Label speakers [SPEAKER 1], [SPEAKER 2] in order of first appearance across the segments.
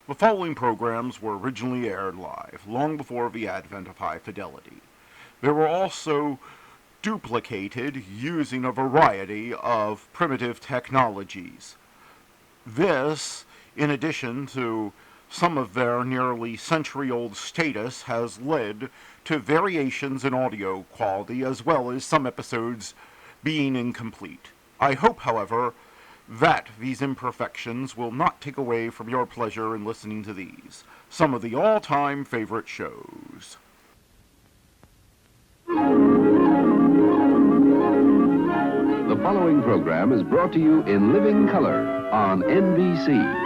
[SPEAKER 1] The following programs were originally aired live, long before the advent of high fidelity. They were also duplicated using a variety of primitive technologies. This, in addition to some of their nearly century-old status, has led to variations in audio quality as well as some episodes being incomplete. I hope, however, that these imperfections will not take away from your pleasure in listening to these, some of the all-time favorite shows.
[SPEAKER 2] The following program is brought to you in living color on NBC.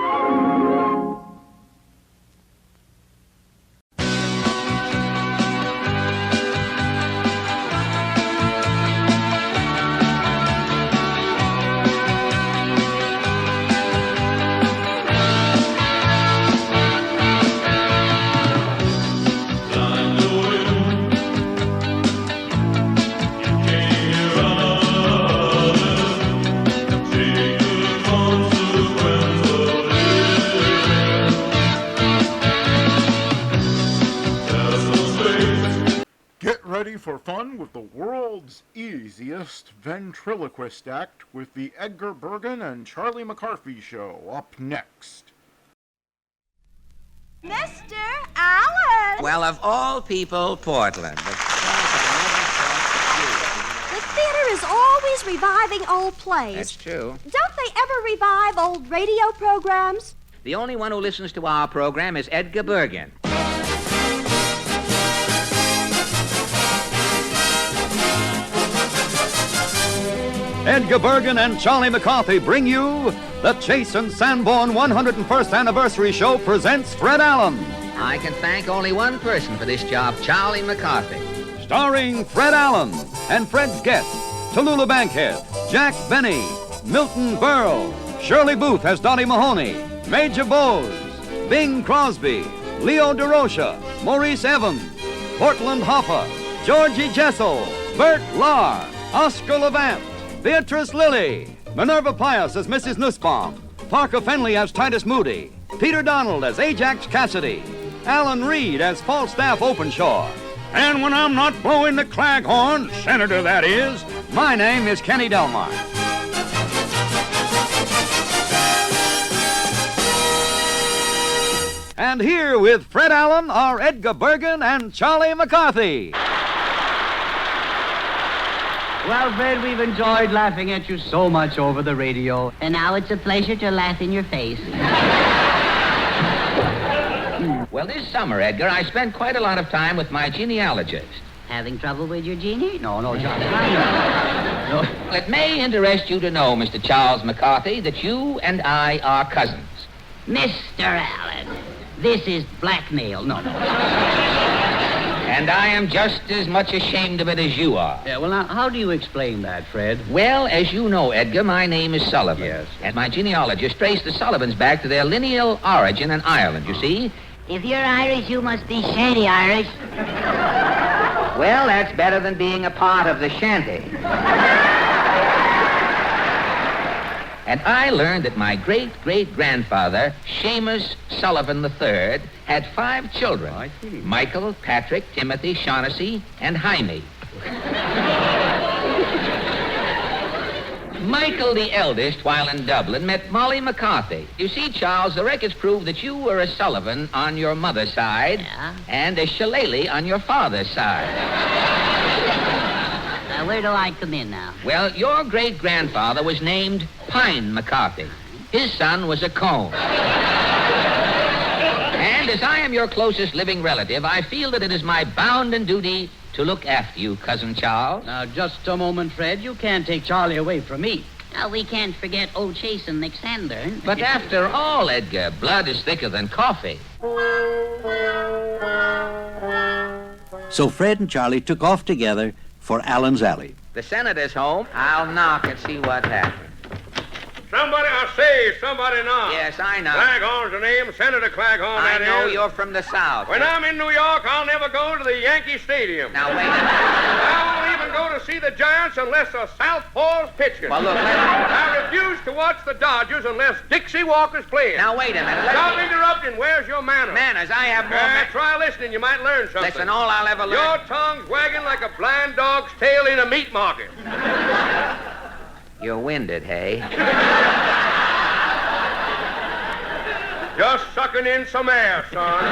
[SPEAKER 1] Ready for fun with the world's easiest ventriloquist act with the Edgar, Bergen, and Charlie McCarthy show up next.
[SPEAKER 3] Mr. Allen!
[SPEAKER 4] Well, of all people, Portland.
[SPEAKER 3] The theater is always reviving old plays.
[SPEAKER 4] That's true.
[SPEAKER 3] Don't they ever revive old radio programs?
[SPEAKER 4] The only one who listens to our program is Edgar Bergen.
[SPEAKER 5] Edgar Bergen and Charlie McCarthy bring you the Chase and Sanborn 101st Anniversary Show presents Fred Allen.
[SPEAKER 4] I can thank only one person for this job, Charlie McCarthy.
[SPEAKER 5] Starring Fred Allen and Fred's guests, Tallulah Bankhead, Jack Benny, Milton Berle, Shirley Booth as Dottie Mahoney, Major Bowes, Bing Crosby, Leo DeRocha, Maurice Evans, Portland Hoffa, Georgie Jessel, Bert Lahr, Oscar Levant, Beatrice Lilly, Minerva Pius as Mrs. Nussbaum, Parker Fenley as Titus Moody, Peter Donald as Ajax Cassidy, Alan Reed as Falstaff Openshaw. And when I'm not blowing the claghorn, Senator that is, my name is Kenny Delmar. And here with Fred Allen are Edgar Bergen and Charlie McCarthy.
[SPEAKER 6] Well, Fred, we've enjoyed laughing at you so much over the radio.
[SPEAKER 7] And now it's a pleasure to laugh in your face.
[SPEAKER 4] Well, this summer, Edgar, I spent quite a lot of time with my genealogist.
[SPEAKER 7] Having trouble with your genie?
[SPEAKER 6] No, John.
[SPEAKER 4] No. It may interest you to know, Mr. Charles McCarthy, that you and I are cousins.
[SPEAKER 7] Mr. Allen, this is blackmail.
[SPEAKER 6] No.
[SPEAKER 4] And I am just as much ashamed of it as you are.
[SPEAKER 6] Yeah, well, now, how do you explain that, Fred?
[SPEAKER 4] Well, as you know, Edgar, my name is Sullivan.
[SPEAKER 6] Yes.
[SPEAKER 4] And my genealogist traced the Sullivans back to their lineal origin in Ireland, you see.
[SPEAKER 7] If you're Irish, you must be shanty Irish.
[SPEAKER 4] Well, that's better than being a part of the shanty. And I learned that my great-great-grandfather, Seamus Sullivan III, had 5 children.
[SPEAKER 6] Oh, I see.
[SPEAKER 4] Michael, Patrick, Timothy, Shaughnessy, and Jaime. Michael, the eldest, while in Dublin, met Molly McCarthy. You see, Charles, the records prove that you were a Sullivan on your mother's side,
[SPEAKER 7] Yeah.
[SPEAKER 4] and a Shillelagh on your father's side.
[SPEAKER 7] Where do I come in now?
[SPEAKER 4] Well, your great-grandfather was named Pine McCarthy. His son was a cone. And as I am your closest living relative, I feel that it is my bounden duty to look after you, Cousin Charles.
[SPEAKER 6] Now, just a moment, Fred. You can't take Charlie away from me.
[SPEAKER 7] Now, we can't forget old Chase and Alexander.
[SPEAKER 4] But after all, Edgar, blood is thicker than coffee.
[SPEAKER 8] So Fred and Charlie took off together for Allen's Alley.
[SPEAKER 4] The senator's home. I'll knock and see what happens.
[SPEAKER 9] Somebody, I say, somebody knock.
[SPEAKER 4] Yes, I know.
[SPEAKER 9] Claghorn's the name, Senator Claghorn,
[SPEAKER 4] I
[SPEAKER 9] that
[SPEAKER 4] know
[SPEAKER 9] is.
[SPEAKER 4] you're from the South.
[SPEAKER 9] When I'm in New York, I'll never go to the Yankee Stadium.
[SPEAKER 4] Now, wait a minute.
[SPEAKER 9] I won't even go to see the Giants unless the Southpaw's pitching.
[SPEAKER 4] Well, look,
[SPEAKER 9] I refuse to watch the Dodgers unless Dixie Walker's playing.
[SPEAKER 4] now, wait a minute.
[SPEAKER 9] Stop interrupting. Where's your manners.
[SPEAKER 4] Manners. I have more manners.
[SPEAKER 9] Try listening. You might learn something.
[SPEAKER 4] Listen, all I'll ever learn...
[SPEAKER 9] Your tongue's wagging like a blind dog's tail in a meat market.
[SPEAKER 4] You're winded, hey?
[SPEAKER 9] Just sucking in some air, son.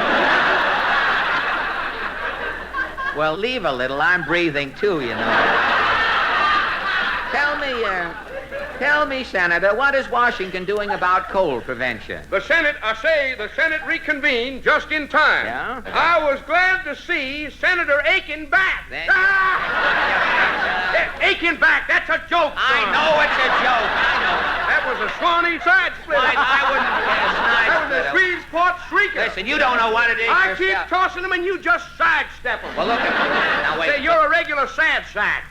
[SPEAKER 4] Well, leave a little. I'm breathing, too, you know. Tell me, Senator, what is Washington doing about cold prevention?
[SPEAKER 9] The Senate reconvened just in time.
[SPEAKER 4] Yeah?
[SPEAKER 9] I was glad to see Senator Aiken back. Aiken back, that's a joke, son.
[SPEAKER 4] I know it's a joke. I know.
[SPEAKER 9] That was a Swanee side split.
[SPEAKER 4] I wouldn't guess.
[SPEAKER 9] That was a Shreveport shrieker.
[SPEAKER 4] Listen, you don't know what it is
[SPEAKER 9] I keep
[SPEAKER 4] yourself.
[SPEAKER 9] tossing them and you just sidestep them.
[SPEAKER 4] Well, look at me. Now, wait.
[SPEAKER 9] Say, you're a regular sad sack.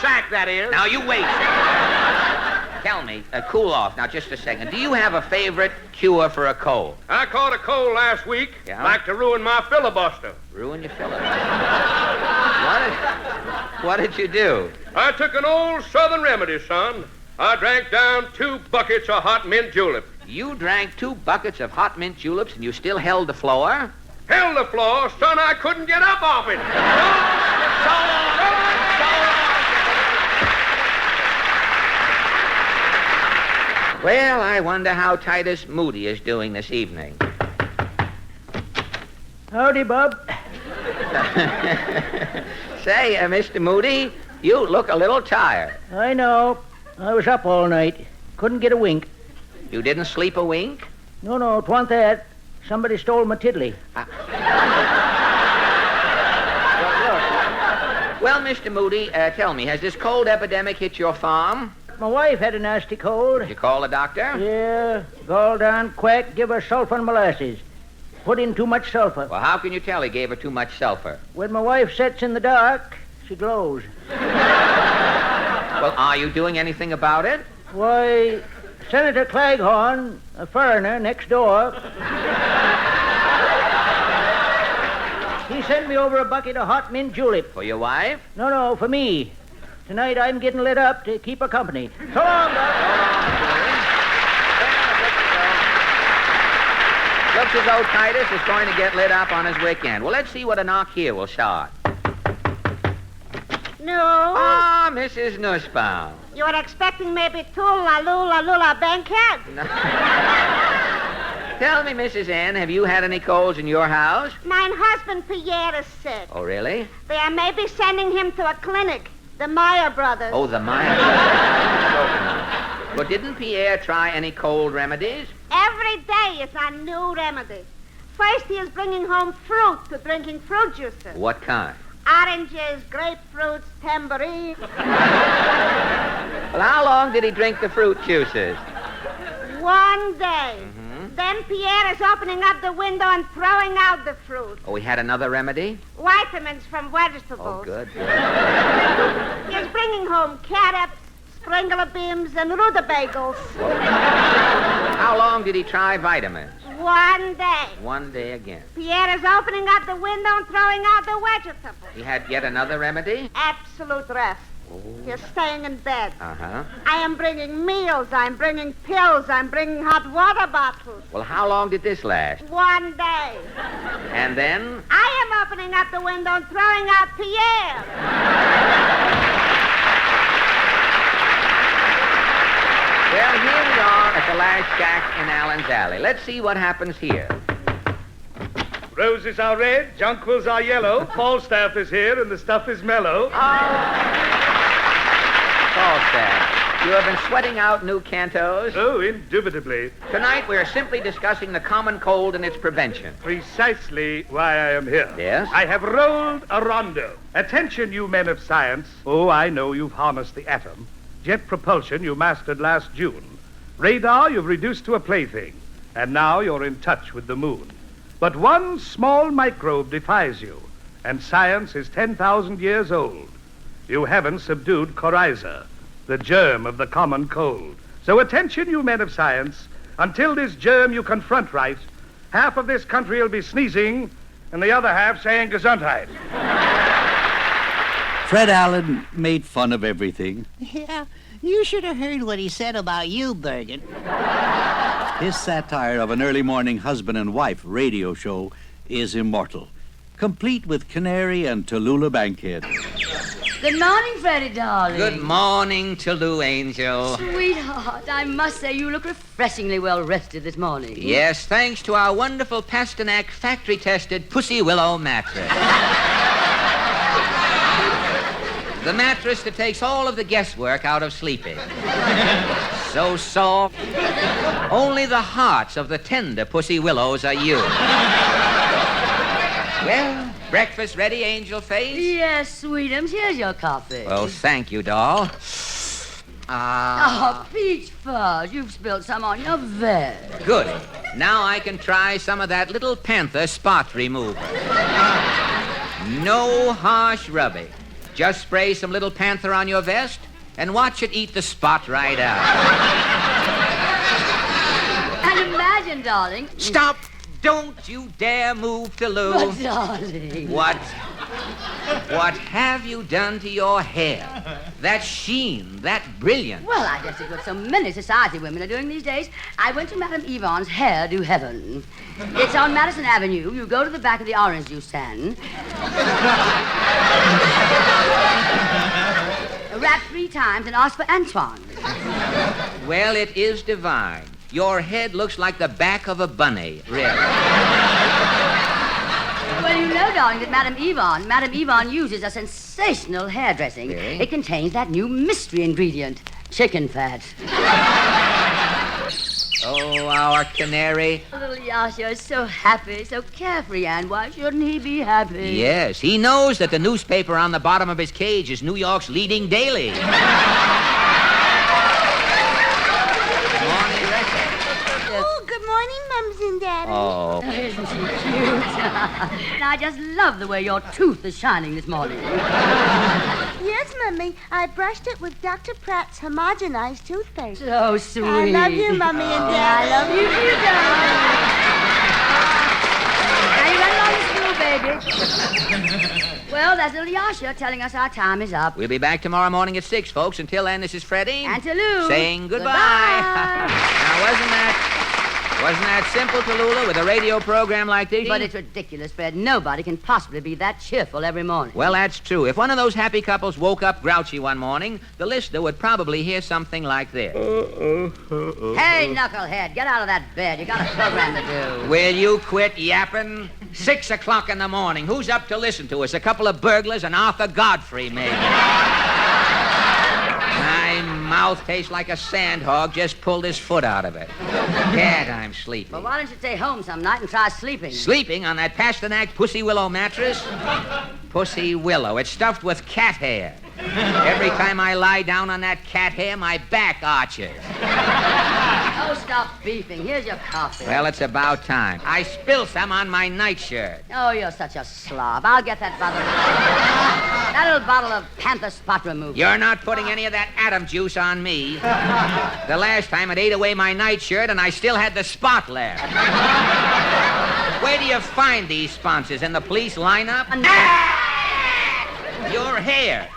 [SPEAKER 9] Sack, that is.
[SPEAKER 4] Now, you wait. Tell me, cool off. Now, just a second. Do you have a favorite cure for a cold?
[SPEAKER 9] I caught a cold last week.
[SPEAKER 4] Yeah?
[SPEAKER 9] Like to ruin my filibuster.
[SPEAKER 4] Ruin your filibuster. What did you do?
[SPEAKER 9] I took an old Southern remedy, son. I drank down 2 buckets of hot mint julep.
[SPEAKER 4] You drank 2 buckets of hot mint juleps and you still held the floor?
[SPEAKER 9] Held the floor, son, I couldn't get up off it.
[SPEAKER 4] Well, I wonder how Titus Moody is doing this evening.
[SPEAKER 6] Howdy, Bob.
[SPEAKER 4] Say, Mr. Moody, you look a little tired.
[SPEAKER 6] I know. I was up all night. Couldn't get a wink.
[SPEAKER 4] You didn't sleep a wink?
[SPEAKER 6] No, 'twa'n't that. Somebody stole my tiddly.
[SPEAKER 4] Well, Mr. Moody, tell me, has this cold epidemic hit your farm?
[SPEAKER 6] My wife had a nasty cold.
[SPEAKER 4] Did you call the doctor?
[SPEAKER 6] Yeah, gall down, quack, give her sulfur and molasses. Put in too much sulfur.
[SPEAKER 4] Well, how can you tell he gave her too much sulfur?
[SPEAKER 6] When my wife sits in the dark, she glows.
[SPEAKER 4] Well, are you doing anything about it?
[SPEAKER 6] Why, Senator Claghorn, a foreigner next door, he sent me over a bucket of hot mint julep.
[SPEAKER 4] For your wife?
[SPEAKER 6] No, for me. Tonight I'm getting lit up to keep her company. So long, Doc.
[SPEAKER 4] Looks as though Titus is going to get lit up on his weekend. Well, let's see what a knock here will start.
[SPEAKER 3] No.
[SPEAKER 4] Ah, Mrs. Nussbaum.
[SPEAKER 3] You were expecting maybe Tula Bankhead?
[SPEAKER 4] No. Tell me, Mrs. N, have you had any colds in your house?
[SPEAKER 3] Mine husband Pierre is sick.
[SPEAKER 4] Oh, really?
[SPEAKER 3] They are maybe sending him to a clinic. The Meyer brothers.
[SPEAKER 4] Oh, the Meyer brothers. Well, didn't Pierre try any cold remedies?
[SPEAKER 3] Every day is a new remedy. First, he is bringing home fruit to drinking fruit juices.
[SPEAKER 4] What kind?
[SPEAKER 3] Oranges, grapefruits, tambourine.
[SPEAKER 4] Well, how long did he drink the fruit juices?
[SPEAKER 3] One day. Then Pierre is opening up the window and throwing out the fruit.
[SPEAKER 4] Oh, he had another remedy?
[SPEAKER 3] Vitamins from vegetables.
[SPEAKER 4] Oh, good.
[SPEAKER 3] He is bringing home carrots, sprinkler beans, and rutabagas.
[SPEAKER 4] How long did he try vitamins?
[SPEAKER 3] One day.
[SPEAKER 4] One day again.
[SPEAKER 3] Pierre is opening up the window and throwing out the vegetables.
[SPEAKER 4] He had yet another remedy?
[SPEAKER 3] Absolute rest. He is staying in bed.
[SPEAKER 4] Uh-huh.
[SPEAKER 3] I am bringing meals. I'm bringing pills. I'm bringing hot water bottles.
[SPEAKER 4] Well, how long did this last?
[SPEAKER 3] One day.
[SPEAKER 4] And then?
[SPEAKER 3] I am opening up the window and throwing out Pierre.
[SPEAKER 4] Well, here we are at the last shack in Allen's Alley. Let's see what happens here.
[SPEAKER 10] Roses are red, jonquils are yellow, Falstaff is here, and the stuff is mellow.
[SPEAKER 4] Falstaff, you have been sweating out new cantos?
[SPEAKER 10] Oh, indubitably.
[SPEAKER 4] Tonight we're simply discussing the common cold and its prevention.
[SPEAKER 10] Precisely why I am here.
[SPEAKER 4] Yes?
[SPEAKER 10] I have rolled a rondo. Attention, you men of science. Oh, I know you've harnessed the atom. Jet propulsion you mastered last June. Radar you've reduced to a plaything. And now you're in touch with the moon. But one small microbe defies you, and science is 10,000 years old. You haven't subdued coryza, the germ of the common cold. So attention, you men of science. Until this germ you confront right, half of this country will be sneezing, and the other half saying Gesundheit.
[SPEAKER 8] Fred Allen made fun of everything.
[SPEAKER 11] Yeah, you should have heard what he said about you, Bergen.
[SPEAKER 8] His satire of an early morning husband and wife radio show is immortal, complete with Canary and Tallulah Bankhead.
[SPEAKER 11] Good morning, Freddie, darling.
[SPEAKER 4] Good morning, Tallulah Angel.
[SPEAKER 11] Sweetheart, I must say you look refreshingly well rested this morning.
[SPEAKER 4] Yes, thanks to our wonderful Pasternak factory-tested Pussy Willow mattress. The mattress that takes all of the guesswork out of sleeping. So soft, only the hearts of the tender Pussy Willows are used. Well, breakfast ready, Angel Face?
[SPEAKER 11] Yes, sweetums, here's your coffee.
[SPEAKER 4] Oh, thank you, doll.
[SPEAKER 11] Oh, peach fuzz, you've spilled some on your vest.
[SPEAKER 4] Goody. Now I can try some of that little panther spot remover. No harsh rubbing. Just spray some little panther on your vest and watch it eat the spot right out.
[SPEAKER 11] And imagine, darling...
[SPEAKER 4] Stop! Don't you dare move, Tallulah.
[SPEAKER 11] But, darling...
[SPEAKER 4] What have you done to your hair? That sheen, that brilliance.
[SPEAKER 11] Well, I guess it's what so many society women are doing these days. I went to Madame Yvonne's Hair Do Heaven. It's on Madison Avenue. You go to the back of the orange juice stand. Rap 3 times and ask for Antoine.
[SPEAKER 4] Well, it is divine. Your head looks like the back of a bunny, really.
[SPEAKER 11] Well, you know, darling, that Madame Yvonne uses a sensational hairdressing.
[SPEAKER 4] Really?
[SPEAKER 11] It contains that new mystery ingredient, chicken fat.
[SPEAKER 4] Oh, our canary.
[SPEAKER 11] Little Yasha is so happy, so carefree, and why shouldn't he be happy?
[SPEAKER 4] Yes, he knows that the newspaper on the bottom of his cage is New York's leading daily.
[SPEAKER 3] Oh, good morning, Mums and Daddy.
[SPEAKER 4] Oh.
[SPEAKER 11] Isn't she cute? I just love the way your tooth is shining this morning.
[SPEAKER 3] Yes, Mummy. I brushed it with Dr. Pratt's homogenized toothpaste.
[SPEAKER 11] So sweet.
[SPEAKER 3] I love you, Mummy and Daddy.
[SPEAKER 11] I love you too, darling. Now you run along to school, baby. Well, that's little Yasha telling us our time is up.
[SPEAKER 4] We'll be back tomorrow morning at 6, folks. Until then, this is Freddie.
[SPEAKER 11] And Tallulah.
[SPEAKER 4] Saying goodbye. Now, wasn't that simple, Tallulah, with a radio program like this?
[SPEAKER 11] But it's ridiculous, Fred. Nobody can possibly be that cheerful every morning.
[SPEAKER 4] Well, that's true. If one of those happy couples woke up grouchy one morning, the listener would probably hear something like this.
[SPEAKER 11] Hey, knucklehead, get out of that bed. You got a program to do.
[SPEAKER 4] Will you quit yapping? 6 o'clock in the morning. Who's up to listen to us? A couple of burglars and Arthur Godfrey, maybe. My mouth tastes like a sandhog just pulled his foot out of it. Gad, I'm sleepy.
[SPEAKER 11] Well, why don't you stay home some night and try sleeping?
[SPEAKER 4] Sleeping on that Pasternak Pussy Willow mattress? Pussy Willow. It's stuffed with cat hair. Every time I lie down on that cat hair, my back arches.
[SPEAKER 11] Oh, stop beefing. Here's your coffee.
[SPEAKER 4] Well, it's about time. I spilled some on my nightshirt.
[SPEAKER 11] Oh, you're such a slob. I'll get that bottle. That little bottle of Panther Spot Remover.
[SPEAKER 4] You're not putting any of that Adam juice on me. The last time it ate away my nightshirt and I still had the spot left. Where do you find these sponsors? In the police lineup? Your hair.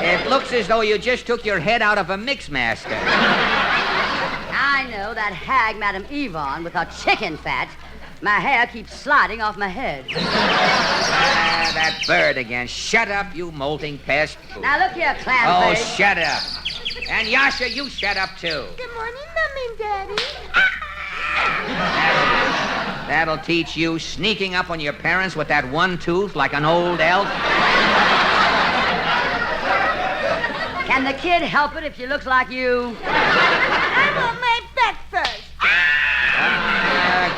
[SPEAKER 4] It looks as though you just took your head out of a mixmaster.
[SPEAKER 11] I know that hag, Madame Yvonne, with her chicken fat. My hair keeps sliding off my head.
[SPEAKER 4] That bird again. Shut up, you molting pest.
[SPEAKER 11] Now, look here, clam
[SPEAKER 4] Oh,
[SPEAKER 11] face.
[SPEAKER 4] shut up. And Yasha, you shut up, too.
[SPEAKER 3] Good morning, Mummy and Daddy.
[SPEAKER 4] That'll teach you sneaking up on your parents with that one tooth like an old elk.
[SPEAKER 11] Can the kid help it if she looks like you?
[SPEAKER 3] I want my breakfast.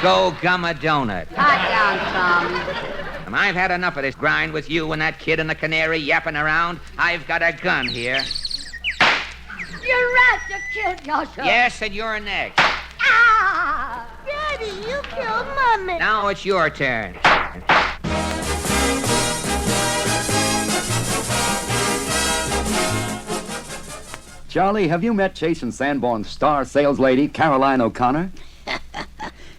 [SPEAKER 4] Go gum a donut.
[SPEAKER 11] Pipe down, Tom.
[SPEAKER 4] I've had enough of this grind with you and that kid and the canary yapping around. I've got a gun here.
[SPEAKER 11] You rat, you kid, Yasha.
[SPEAKER 4] Yes, and you're next.
[SPEAKER 3] Ah! Daddy, you killed Mummy.
[SPEAKER 4] Now it's your turn.
[SPEAKER 5] Charlie, have you met Chase and Sanborn's star sales lady, Caroline O'Connor?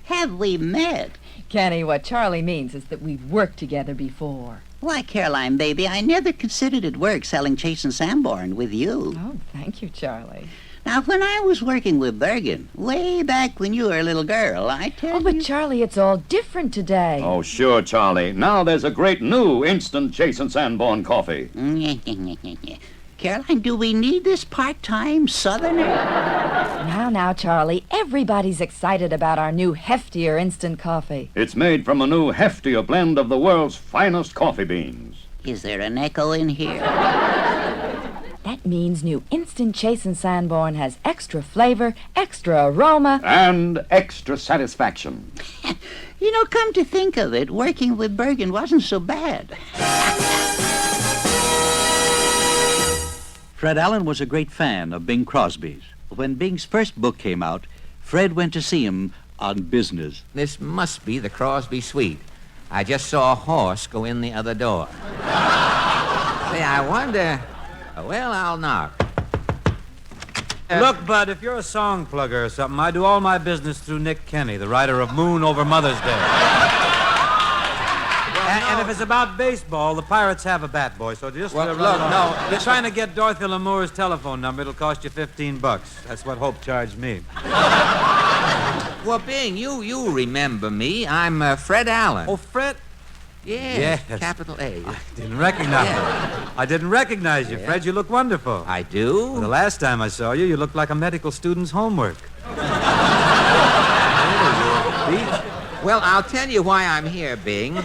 [SPEAKER 7] Have we met?
[SPEAKER 12] Kenny, what Charlie means is that we've worked together before. Why, Caroline, baby, I never considered it work selling Chase and Sanborn with you.
[SPEAKER 13] Oh, thank you, Charlie.
[SPEAKER 12] Now, when I was working with Bergen, way back when you were a little girl, I tell you...
[SPEAKER 13] But Charlie, it's all different today.
[SPEAKER 5] Oh, sure, Charlie. Now there's a great new instant Chase and Sanborn coffee.
[SPEAKER 12] Caroline, do we need this part-time Southerner?
[SPEAKER 13] Now, Charlie, everybody's excited about our new heftier instant coffee.
[SPEAKER 5] It's made from a new heftier blend of the world's finest coffee beans.
[SPEAKER 12] Is there an echo in here?
[SPEAKER 13] That means new instant Chase and Sanborn has extra flavor, extra aroma...
[SPEAKER 5] and extra satisfaction.
[SPEAKER 12] You know, come to think of it, working with Bergen wasn't so bad.
[SPEAKER 8] Fred Allen was a great fan of Bing Crosby's. When Bing's first book came out, Fred went to see him on business.
[SPEAKER 4] This must be the Crosby suite. I just saw a horse go in the other door. Say, I wonder... Well, I'll knock.
[SPEAKER 14] Look, Bud, if you're a song plugger or something, I do all my business through Nick Kenny, the writer of Moon Over Mother's Day. And if it's about baseball, the Pirates have a bat, boy, so just...
[SPEAKER 4] Well, look, no...
[SPEAKER 14] They're trying to get Dorothy Lamour's telephone number. It'll cost you $15. That's what Hope charged me.
[SPEAKER 4] Well, Bing, you remember me. I'm Fred Allen.
[SPEAKER 14] Oh, Fred?
[SPEAKER 4] Yes, capital A.
[SPEAKER 14] I didn't recognize you. I didn't recognize you, Fred. You look wonderful.
[SPEAKER 4] I do?
[SPEAKER 14] Well, the last time I saw you, you looked like a medical student's homework.
[SPEAKER 4] Well, I'll tell you why I'm here, Bing.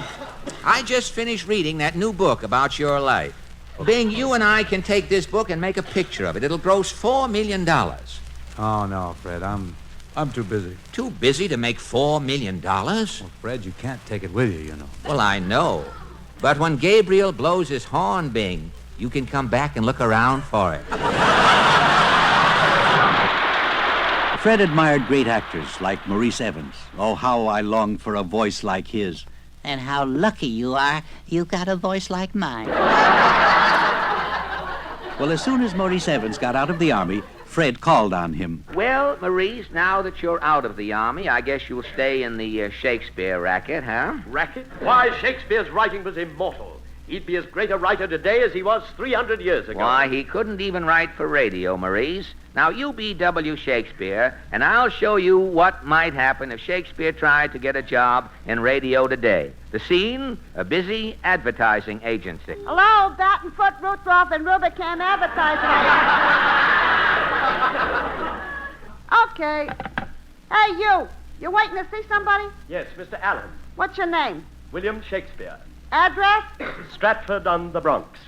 [SPEAKER 4] I just finished reading that new book about your life. Bing, you and I can take this book and make a picture of it. It'll gross $4 million.
[SPEAKER 14] Oh, no, Fred. I'm too busy.
[SPEAKER 4] Too busy to make $4 million?
[SPEAKER 14] Well, Fred, you can't take it with you, you know.
[SPEAKER 4] Well, I know. But when Gabriel blows his horn, Bing, you can come back and look around for it.
[SPEAKER 8] Fred admired great actors like Maurice Evans. Oh, how I longed for a voice like his.
[SPEAKER 12] And how lucky you are you've got a voice like mine.
[SPEAKER 8] Well, as soon as Maurice Evans got out of the Army, Fred called on him.
[SPEAKER 4] Well, Maurice, now that you're out of the Army, I guess you'll stay in the Shakespeare racket, huh?
[SPEAKER 9] Racket? Why, Shakespeare's writing was immortal. He'd be as great a writer today as he was 300 years ago.
[SPEAKER 4] Why, he couldn't even write for radio, Maurice. Now, you be W. Shakespeare, and I'll show you what might happen if Shakespeare tried to get a job in radio today. The scene, a busy advertising agency.
[SPEAKER 3] Hello, Bat and Foot, Rudolph, and Rubicam Advertising. Okay. Hey, you. You waiting to see somebody?
[SPEAKER 9] Yes, Mr. Allen.
[SPEAKER 3] What's your name?
[SPEAKER 9] William Shakespeare.
[SPEAKER 3] Address?
[SPEAKER 9] Stratford-on-the-Bronx.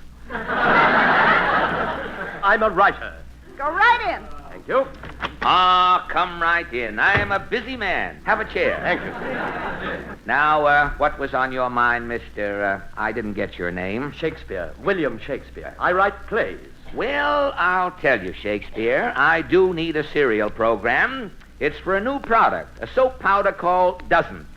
[SPEAKER 9] I'm a writer.
[SPEAKER 3] Go right in.
[SPEAKER 9] Thank you.
[SPEAKER 4] Ah, come right in. I am a busy man. Have a chair.
[SPEAKER 9] Thank you.
[SPEAKER 4] Now, what was on your mind, Mr. I didn't get your name.
[SPEAKER 9] Shakespeare. William Shakespeare. I write plays.
[SPEAKER 4] Well, I'll tell you, Shakespeare, I do need a serial program. It's for a new product, a soap powder called Doesn't.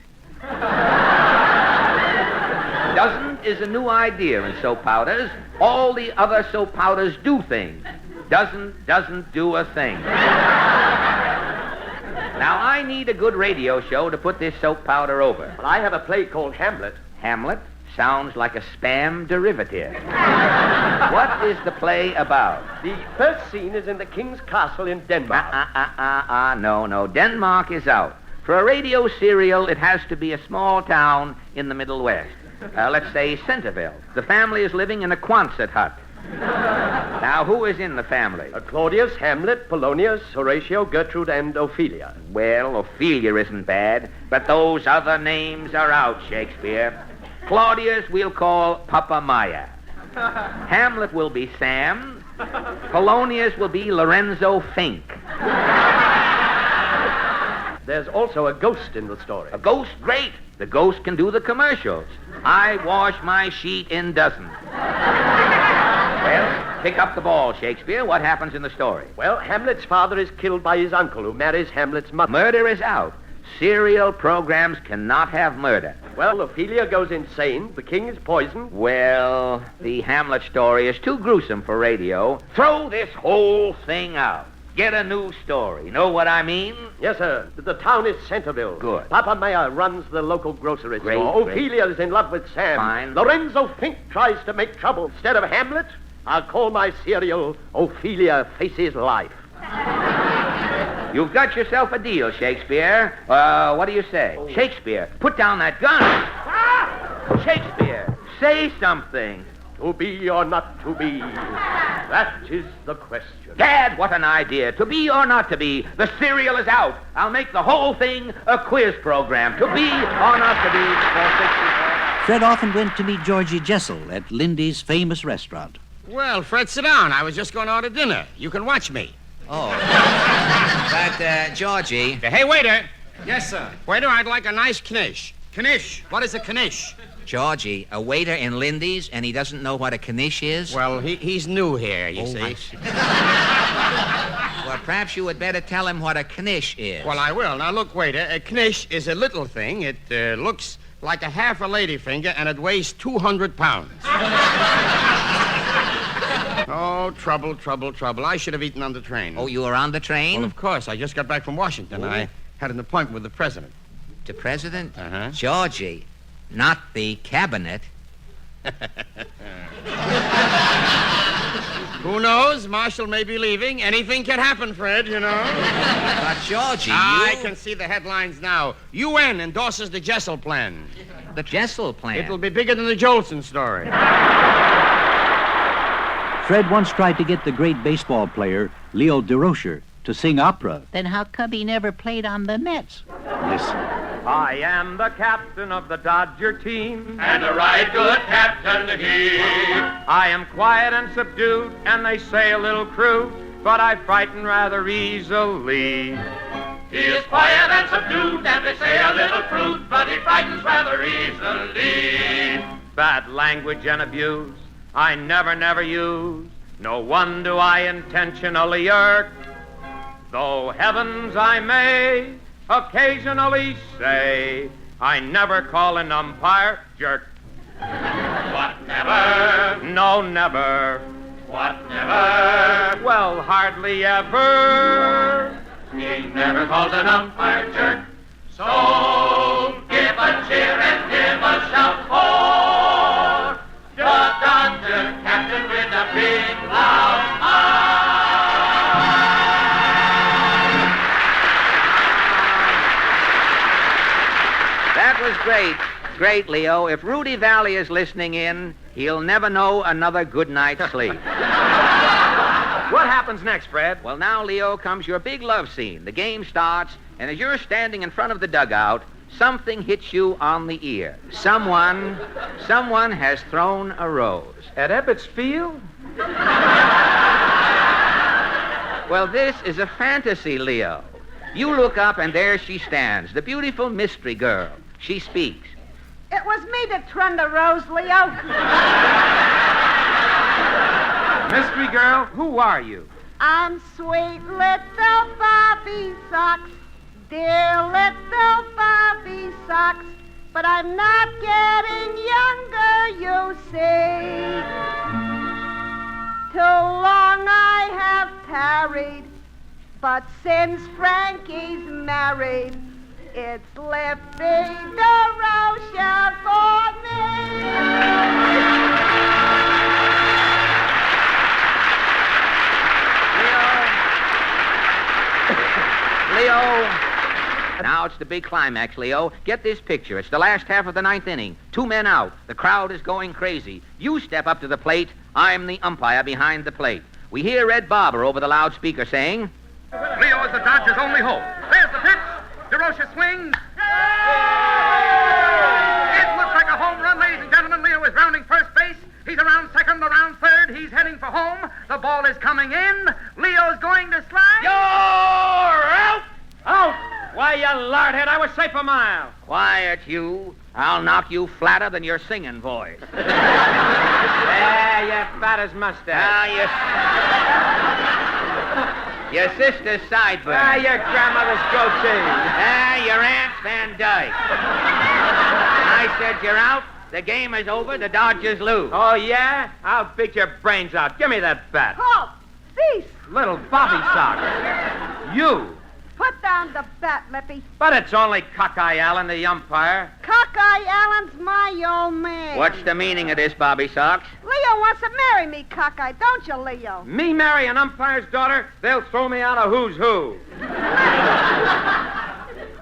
[SPEAKER 4] Doesn't is a new idea in soap powders. All the other soap powders do things. Doesn't do a thing. Now, I need a good radio show to put this soap powder over.
[SPEAKER 9] Well, I have a play called Hamlet.
[SPEAKER 4] Hamlet? Sounds like a spam derivative. What is the play about?
[SPEAKER 9] The first scene is in the king's castle in Denmark.
[SPEAKER 4] No. Denmark is out. For a radio serial, it has to be a small town in the Middle West. Let's say Centerville. The family is living in a Quonset hut. Now, who is in the family?
[SPEAKER 9] Claudius, Hamlet, Polonius, Horatio, Gertrude, and Ophelia.
[SPEAKER 4] Well, Ophelia isn't bad, but those other names are out, Shakespeare. Claudius we'll call Papa Maya. Hamlet will be Sam. Polonius will be Lorenzo Fink.
[SPEAKER 9] There's also a ghost in the story.
[SPEAKER 4] A ghost? Great. The ghost can do the commercials. I wash my sheet in dozens. Well, pick up the ball, Shakespeare. What happens in the story?
[SPEAKER 9] Well, Hamlet's father is killed by his uncle, who marries Hamlet's mother.
[SPEAKER 4] Murder is out. Serial programs cannot have murder.
[SPEAKER 9] Well, Ophelia goes insane. The king is poisoned.
[SPEAKER 4] Well, the Hamlet story is too gruesome for radio. Throw this whole thing out. Get a new story. Know what I mean?
[SPEAKER 15] Yes, sir. The town is Centerville.
[SPEAKER 4] Good.
[SPEAKER 15] Papa Mayer runs the local grocery
[SPEAKER 4] Great,
[SPEAKER 15] store.
[SPEAKER 4] great.
[SPEAKER 15] Ophelia's in love with Sam.
[SPEAKER 4] Fine.
[SPEAKER 15] Lorenzo Fink tries to make trouble. Instead of Hamlet, I'll call my serial Ophelia Faces Life.
[SPEAKER 4] You've got yourself a deal, Shakespeare. What do you say? Shakespeare, put down that gun. Shakespeare, say something.
[SPEAKER 15] To be or not to be? That is the question.
[SPEAKER 4] Dad, what an idea. To be or not to be? The cereal is out. I'll make the whole thing a quiz program. To be or not to be for 64.
[SPEAKER 8] Fred often went to meet Georgie Jessel at Lindy's famous restaurant.
[SPEAKER 16] Well, Fred, sit down. I was just going to order dinner. You can watch me.
[SPEAKER 4] Oh. But, Georgie.
[SPEAKER 16] Hey, waiter. Yes, sir. Waiter, I'd like a nice knish. Knish. What is a knish?
[SPEAKER 4] Georgie, a waiter in Lindy's, and he doesn't know what a knish is?
[SPEAKER 16] Well, he's new here, you see.
[SPEAKER 4] I see. Well, perhaps you would better tell him what a knish is.
[SPEAKER 16] Well, I will. Now, look, waiter, a knish is a little thing. It looks like a half a ladyfinger, and it weighs 200 pounds. Oh, trouble, trouble, trouble. I should have eaten on the train.
[SPEAKER 4] Oh, you were on the train?
[SPEAKER 16] Well, of course. I just got back from Washington. I had an appointment with the president.
[SPEAKER 4] The president?
[SPEAKER 16] Uh-huh.
[SPEAKER 4] Georgie, not the cabinet.
[SPEAKER 16] Who knows? Marshall may be leaving. Anything can happen, Fred, you know.
[SPEAKER 4] But, Georgie,
[SPEAKER 16] I can see the headlines now. UN endorses the Jessel plan.
[SPEAKER 4] The Jessel plan?
[SPEAKER 16] It'll be bigger than the Jolson story.
[SPEAKER 8] Fred once tried to get the great baseball player, Leo DeRocher, to sing opera.
[SPEAKER 12] Then how come he never played on the Mets?
[SPEAKER 8] Listen.
[SPEAKER 10] I am the captain of the Dodger team.
[SPEAKER 9] And a right good captain he.
[SPEAKER 10] I am quiet and subdued, and they say a little crude, but I frighten rather easily.
[SPEAKER 9] He is quiet and subdued, and they say a little crude, but he frightens rather easily.
[SPEAKER 10] Bad language and abuse I never use. No one do I intentionally irk. Though heavens I may occasionally say, I never call an umpire jerk.
[SPEAKER 9] What, never?
[SPEAKER 10] No, never.
[SPEAKER 9] What, never?
[SPEAKER 10] Well, hardly ever.
[SPEAKER 9] He never called an umpire jerk. So give a cheer and give a shout for the Dodger captain with a big loud mouth.
[SPEAKER 4] That was great. Great, Leo. If Rudy Valley is listening in, he'll never know another good night's sleep.
[SPEAKER 10] What happens next, Fred?
[SPEAKER 4] Well, now, Leo, comes your big love scene. The game starts, and as you're standing in front of the dugout, something hits you on the ear. Someone has thrown a rose.
[SPEAKER 10] At Ebbets Field?
[SPEAKER 4] Well, this is a fantasy, Leo. You look up, and there she stands, the beautiful mystery girl. She speaks.
[SPEAKER 3] It was me that trun the rose, Leo.
[SPEAKER 10] Mystery girl, who are you?
[SPEAKER 3] I'm sweet little Bobby Socks, dear little Bobby Socks, but I'm not getting younger, you see. Too long I have tarried, but since Frankie's married, it's lifting the Rocha for me.
[SPEAKER 4] Leo. Now it's the big climax, Leo. Get this picture. It's the last half of the ninth inning. 2 men out. The crowd is going crazy. You step up to the plate. I'm the umpire behind the plate. We hear Red Barber over the loudspeaker saying,
[SPEAKER 10] Leo is the Dodgers' only hope. There's the pitch. DeRocha swings. It looks like a home run, ladies and gentlemen. Leo is rounding first base. He's around second, around third. He's heading for home. The ball is coming in. Leo's going to slide.
[SPEAKER 4] You're out!
[SPEAKER 10] Out! Why, you lardhead, I was safe a mile.
[SPEAKER 4] Quiet, you. I'll knock you flatter than your singing voice.
[SPEAKER 10] Yeah, you fat as mustache.
[SPEAKER 4] Your sister's sideburn.
[SPEAKER 10] Your grandmother's goatee.
[SPEAKER 4] Your Aunt Van Dyke. I said you're out. The game is over. The Dodgers lose.
[SPEAKER 10] Oh, yeah? I'll beat your brains out. Give me that bat.
[SPEAKER 3] Halt! Cease!
[SPEAKER 10] Little Bobby Sock. You.
[SPEAKER 3] Put down the bet, Lippy.
[SPEAKER 4] But it's only Cockeye Allen, the umpire.
[SPEAKER 3] Cockeye Allen's my old man.
[SPEAKER 4] What's the meaning of this, Bobby Sox?
[SPEAKER 3] Leo wants to marry me, Cockeye, don't you, Leo?
[SPEAKER 4] Me marry an umpire's daughter? They'll throw me out of who's who.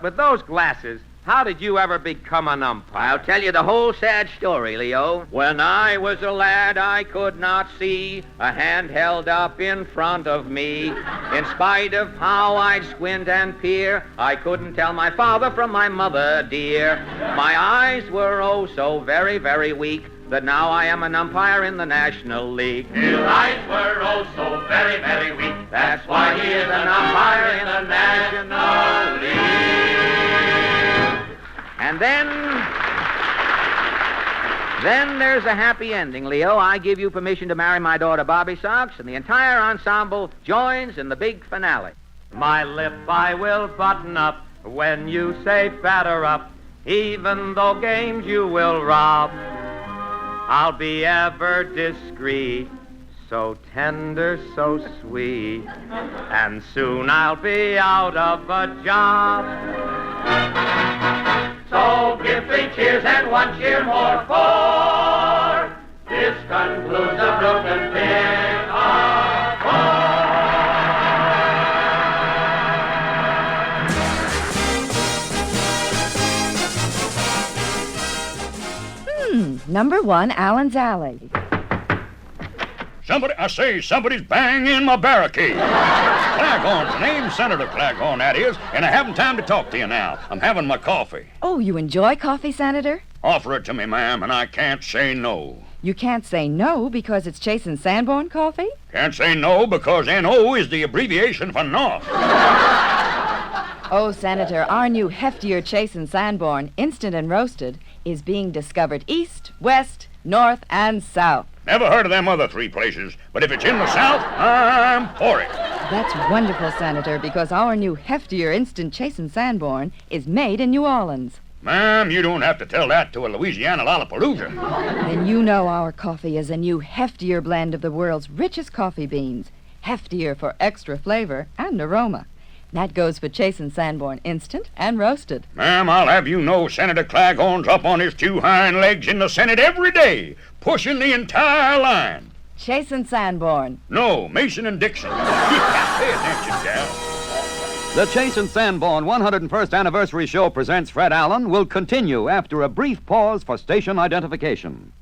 [SPEAKER 4] With those glasses, how did you ever become an umpire? I'll tell you the whole sad story, Leo. When I was a lad, I could not see a hand held up in front of me. In spite of how I'd squint and peer, I couldn't tell my father from my mother, dear. My eyes were oh so very, very weak, that now I am an umpire in the National League.
[SPEAKER 9] His eyes were oh so very, very weak. That's why he is an umpire in the National League.
[SPEAKER 4] And then there's a happy ending, Leo. I give you permission to marry my daughter, Bobby Sox, and the entire ensemble joins in the big finale.
[SPEAKER 10] My lip I will button up when you say batter up, even though games you will rob. I'll be ever discreet, so tender, so sweet, and soon I'll be out of a job.
[SPEAKER 9] So give 3 cheers and 1 cheer more for this concludes the Brooklyn Pick of
[SPEAKER 13] 4. Number 1, Allen's Alley.
[SPEAKER 17] Somebody's banging my barricade. Claghorn's name, Senator Claghorn, that is, and I haven't time to talk to you now. I'm having my coffee.
[SPEAKER 13] Oh, you enjoy coffee, Senator?
[SPEAKER 17] Offer it to me, ma'am, and I can't say no.
[SPEAKER 13] You can't say no because it's Chase and Sanborn coffee?
[SPEAKER 17] Can't say no because N.O. is the abbreviation for North.
[SPEAKER 13] Oh, Senator, our new heftier Chase and Sanborn, instant and roasted, is being discovered east, west, north, and south.
[SPEAKER 17] Never heard of them other 3 places, but if it's in the South, I'm for it.
[SPEAKER 13] That's wonderful, Senator, because our new heftier instant Chase and Sanborn is made in New Orleans.
[SPEAKER 17] Ma'am, you don't have to tell that to a Louisiana Lollapalooza.
[SPEAKER 13] Then you know our coffee is a new heftier blend of the world's richest coffee beans. Heftier for extra flavor and aroma. That goes for Chase and Sanborn instant and roasted.
[SPEAKER 17] Ma'am, I'll have you know Senator Claghorn's up on his 2 hind legs in the Senate every day, pushing the entire line.
[SPEAKER 13] Chase and Sanborn.
[SPEAKER 17] No, Mason and Dixon. Pay attention, gal.
[SPEAKER 5] The Chase and Sanborn 101st Anniversary Show presents Fred Allen will continue after a brief pause for station identification.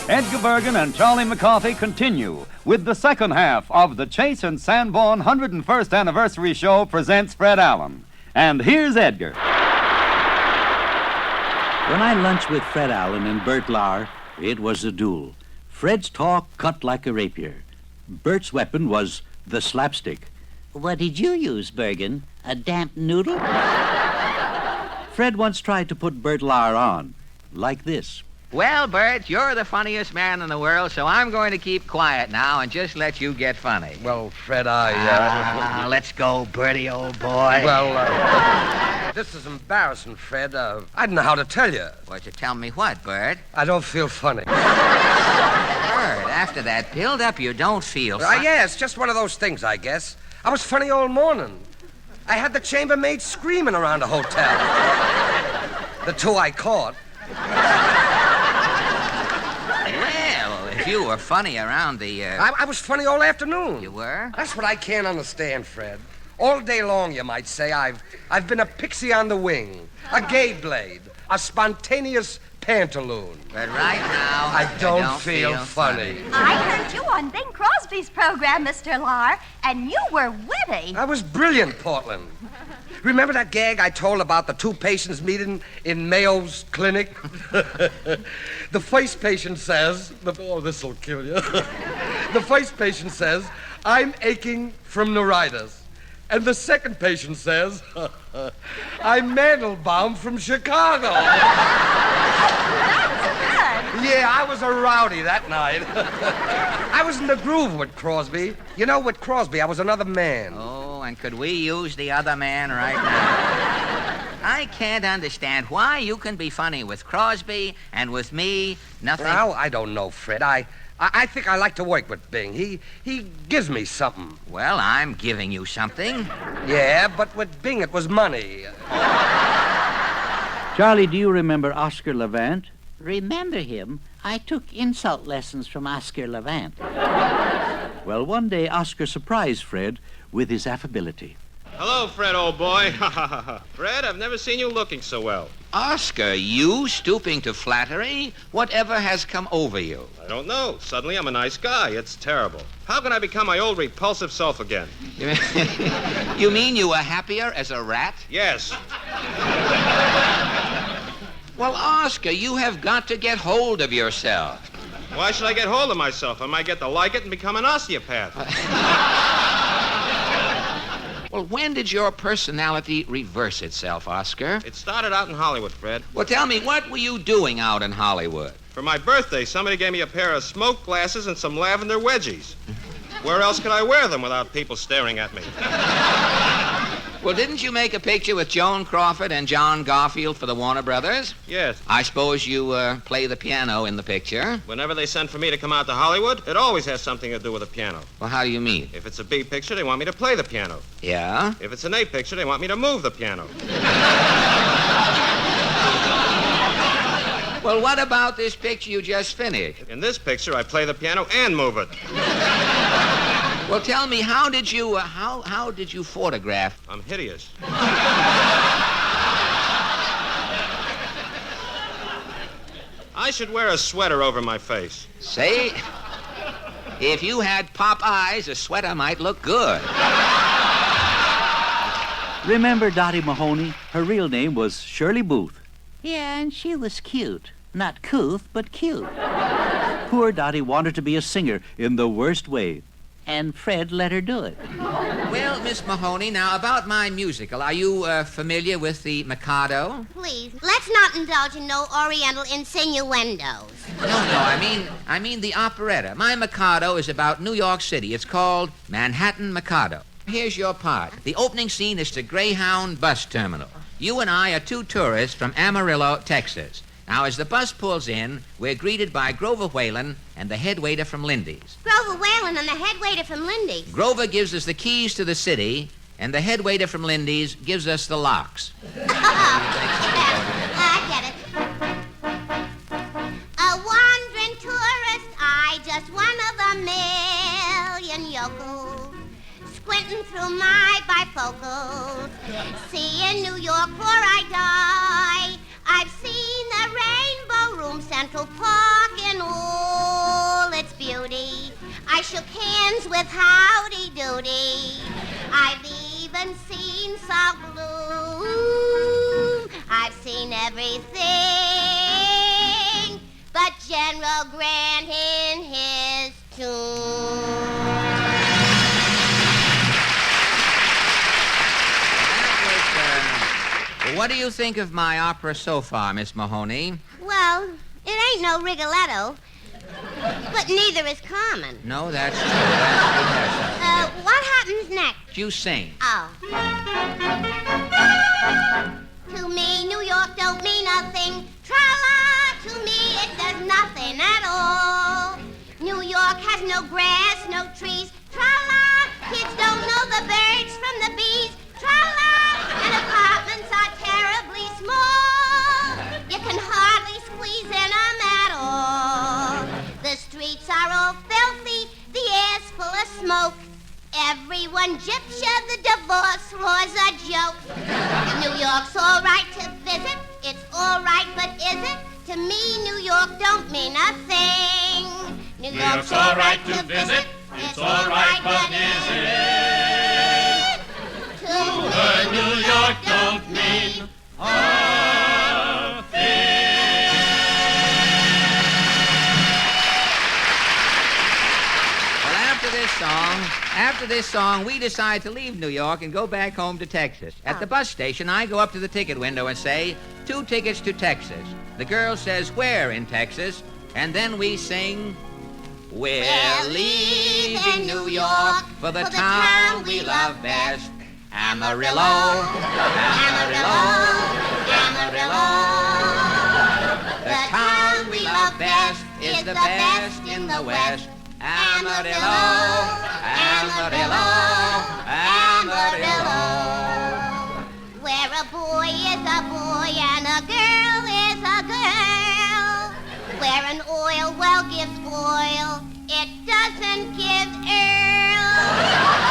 [SPEAKER 5] Edgar Bergen and Charlie McCarthy continue with the second half of the Chase and Sanborn 101st Anniversary Show presents Fred Allen. And here's Edgar.
[SPEAKER 8] When I lunched with Fred Allen and Bert Lahr, it was a duel. Fred's talk cut like a rapier. Bert's weapon was the slapstick.
[SPEAKER 12] What did you use, Bergen? A damp noodle?
[SPEAKER 8] Fred once tried to put Bert Lahr on, like this.
[SPEAKER 4] Well, Bert, you're the funniest man in the world, so I'm going to keep quiet now and just let you get funny.
[SPEAKER 18] Well, Fred,
[SPEAKER 4] let's go, Bertie, old boy.
[SPEAKER 18] Well, this is embarrassing, Fred. I don't know how to tell you.
[SPEAKER 4] What, you tell me what, Bert?
[SPEAKER 18] I don't feel funny.
[SPEAKER 4] Bert, after that build-up, you don't feel funny.
[SPEAKER 18] Yeah, it's just one of those things, I guess. I was funny all morning. I had the chambermaid screaming around the hotel. The 2 I caught.
[SPEAKER 4] If you were funny around the,
[SPEAKER 18] I was funny all afternoon.
[SPEAKER 4] You were?
[SPEAKER 18] That's what I can't understand, Fred. All day long, you might say, I've been a pixie on the wing, a gay blade, a spontaneous pantaloon.
[SPEAKER 4] But right now,
[SPEAKER 18] I don't feel funny.
[SPEAKER 19] I heard you on Bing Crosby's program, Mr. Lahr, and you were witty.
[SPEAKER 18] I was brilliant, Portland. Remember that gag I told about the 2 patients meeting in Mayo's clinic? The first patient says, oh, this'll kill you. The first patient says, I'm aching from neuritis. And the second patient says, I'm Mandelbaum from Chicago. Yeah, I was a rowdy that night. I was in the groove with Crosby. You know, with Crosby, I was another man.
[SPEAKER 4] Oh, and could we use the other man right now? I can't understand why you can be funny with Crosby and with me, nothing.
[SPEAKER 18] Well, I don't know, Fred. I I think I like to work with Bing. He gives me something.
[SPEAKER 4] Well, I'm giving you something.
[SPEAKER 18] Yeah, but with Bing it was money.
[SPEAKER 8] Charlie, do you remember Oscar Levant?
[SPEAKER 12] Remember him? I took insult lessons from Oscar Levant.
[SPEAKER 8] Well, one day Oscar surprised Fred with his affability.
[SPEAKER 20] Hello, Fred, old boy. Fred, I've never seen you looking so well.
[SPEAKER 4] Oscar, you stooping to flattery? Whatever has come over you?
[SPEAKER 20] I don't know. Suddenly I'm a nice guy. It's terrible. How can I become my old repulsive self again?
[SPEAKER 4] You mean you were happier as a rat?
[SPEAKER 20] Yes.
[SPEAKER 4] Well, Oscar, you have got to get hold of yourself.
[SPEAKER 20] Why should I get hold of myself? I might get to like it and become an osteopath.
[SPEAKER 4] Well, when did your personality reverse itself, Oscar?
[SPEAKER 20] It started out in Hollywood, Fred.
[SPEAKER 4] Well, tell me, what were you doing out in Hollywood?
[SPEAKER 20] For my birthday, somebody gave me a pair of smoke glasses and some lavender wedgies. Where else could I wear them without people staring at me?
[SPEAKER 4] Well, didn't you make a picture with Joan Crawford and John Garfield for the Warner Brothers?
[SPEAKER 20] Yes.
[SPEAKER 4] I suppose you play the piano in the picture?
[SPEAKER 20] Whenever they send for me to come out to Hollywood, it always has something to do with the piano.
[SPEAKER 4] Well, how do you mean?
[SPEAKER 20] If it's a B picture, they want me to play the piano.
[SPEAKER 4] Yeah?
[SPEAKER 20] If it's an A picture, they want me to move the piano.
[SPEAKER 4] Well, what about this picture you just finished?
[SPEAKER 20] In this picture, I play the piano and move it.
[SPEAKER 4] Well, tell me, how did you photograph?
[SPEAKER 20] I'm hideous. I should wear a sweater over my face.
[SPEAKER 4] Say, if you had pop eyes, a sweater might look good.
[SPEAKER 8] Remember Dottie Mahoney? Her real name was Shirley Booth.
[SPEAKER 12] Yeah, and she was cute. Not couth, but cute.
[SPEAKER 8] Poor Dottie wanted to be a singer in the worst way.
[SPEAKER 12] And Fred let her do it.
[SPEAKER 4] Well, Miss Mahoney, now about my musical, are you familiar with the Mikado?
[SPEAKER 3] Please, let's not indulge in no oriental insinuendos.
[SPEAKER 4] No, I mean the operetta. My Mikado is about New York City. It's called Manhattan Mikado. Here's your part. The opening scene is the Greyhound bus terminal. You and I are two tourists from Amarillo, Texas. Now, as the bus pulls in, we're greeted by Grover Whalen and the head waiter from Lindy's.
[SPEAKER 3] Grover Whalen and the head waiter from Lindy's.
[SPEAKER 4] Grover gives us the keys to the city, and the head waiter from Lindy's gives us the locks.
[SPEAKER 3] I get it. A wandering tourist, I just one of a million yokels. Squinting through my bifocals, seeing New York before I die. I've seen the Rainbow Room, Central Park, in all its beauty. I shook hands with Howdy Doody. I've even seen South Blue. I've seen everything but General Grant in his tomb.
[SPEAKER 4] What do you think of my opera so far, Miss Mahoney?
[SPEAKER 3] Well, it ain't no Rigoletto, but neither is Carmen.
[SPEAKER 4] No, that's true.
[SPEAKER 3] What happens next?
[SPEAKER 4] You sing.
[SPEAKER 3] Oh. To me, New York don't mean nothing. Tra-la, to me it does nothing at all. New York has no grass, no trees. Tra-la, kids don't know the birds from the bees. Tra-la, and apartments are terribly small. You can hardly squeeze in them at all. The streets are all filthy, the air's full of smoke. Everyone gyps you, the divorce law's a joke. New York's all right to visit, it's all right, but is it? To me, New York don't mean a thing. New York's all right to visit, it's all right, but is it? To her, New York don't mean a thing.
[SPEAKER 4] Well, after this song, we decide to leave New York and go back home to Texas. At the bus station, I go up to the ticket window and say, 2 tickets to Texas. The girl says, where in Texas? And then we sing, we're leaving New York for the town we love best. Amarillo, Amarillo, Amarillo. The town we love best is the best in the West. Amarillo, Amarillo, Amarillo.
[SPEAKER 3] Where a boy is a boy and a girl is a girl. Where an oil well gives oil, it doesn't give Earl.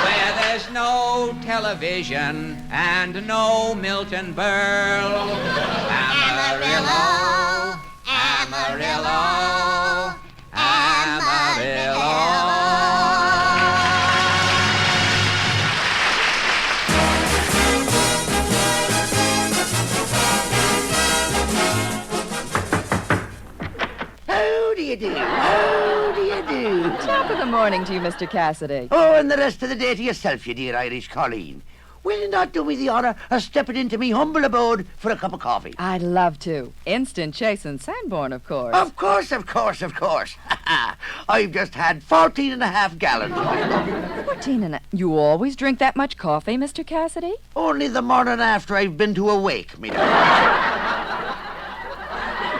[SPEAKER 4] Where there's no television and no Milton Berle. Amarillo, Amarillo, Amarillo.
[SPEAKER 12] How do you do? How do you do?
[SPEAKER 13] Top of the morning to you, Mr. Cassidy.
[SPEAKER 12] Oh, and the rest of the day to yourself, you dear Irish colleen. Will you not do me the honour of stepping into me humble abode for a cup of coffee?
[SPEAKER 13] I'd love to. Instant Chase and Sanborn, of course.
[SPEAKER 12] Of course, of course, of course. I've just had 14.5 gallons.
[SPEAKER 13] 14 and a... You always drink that much coffee, Mr. Cassidy?
[SPEAKER 12] Only the morning after I've been to a wake, me darling.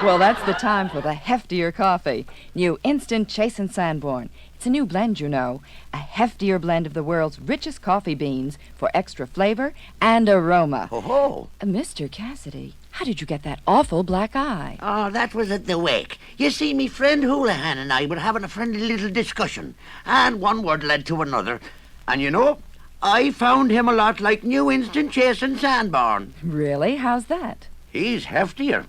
[SPEAKER 13] Well, that's the time for the heftier coffee. New Instant Chase and Sanborn. It's a new blend, you know. A heftier blend of the world's richest coffee beans for extra flavor and aroma.
[SPEAKER 12] Oh-ho.
[SPEAKER 13] Mr. Cassidy, how did you get that awful black eye?
[SPEAKER 12] Oh, that was at the wake. You see, me friend Houlihan and I were having a friendly little discussion, and one word led to another. And you know, I found him a lot like New Instant Chase and Sanborn.
[SPEAKER 13] Really? How's that?
[SPEAKER 12] He's heftier.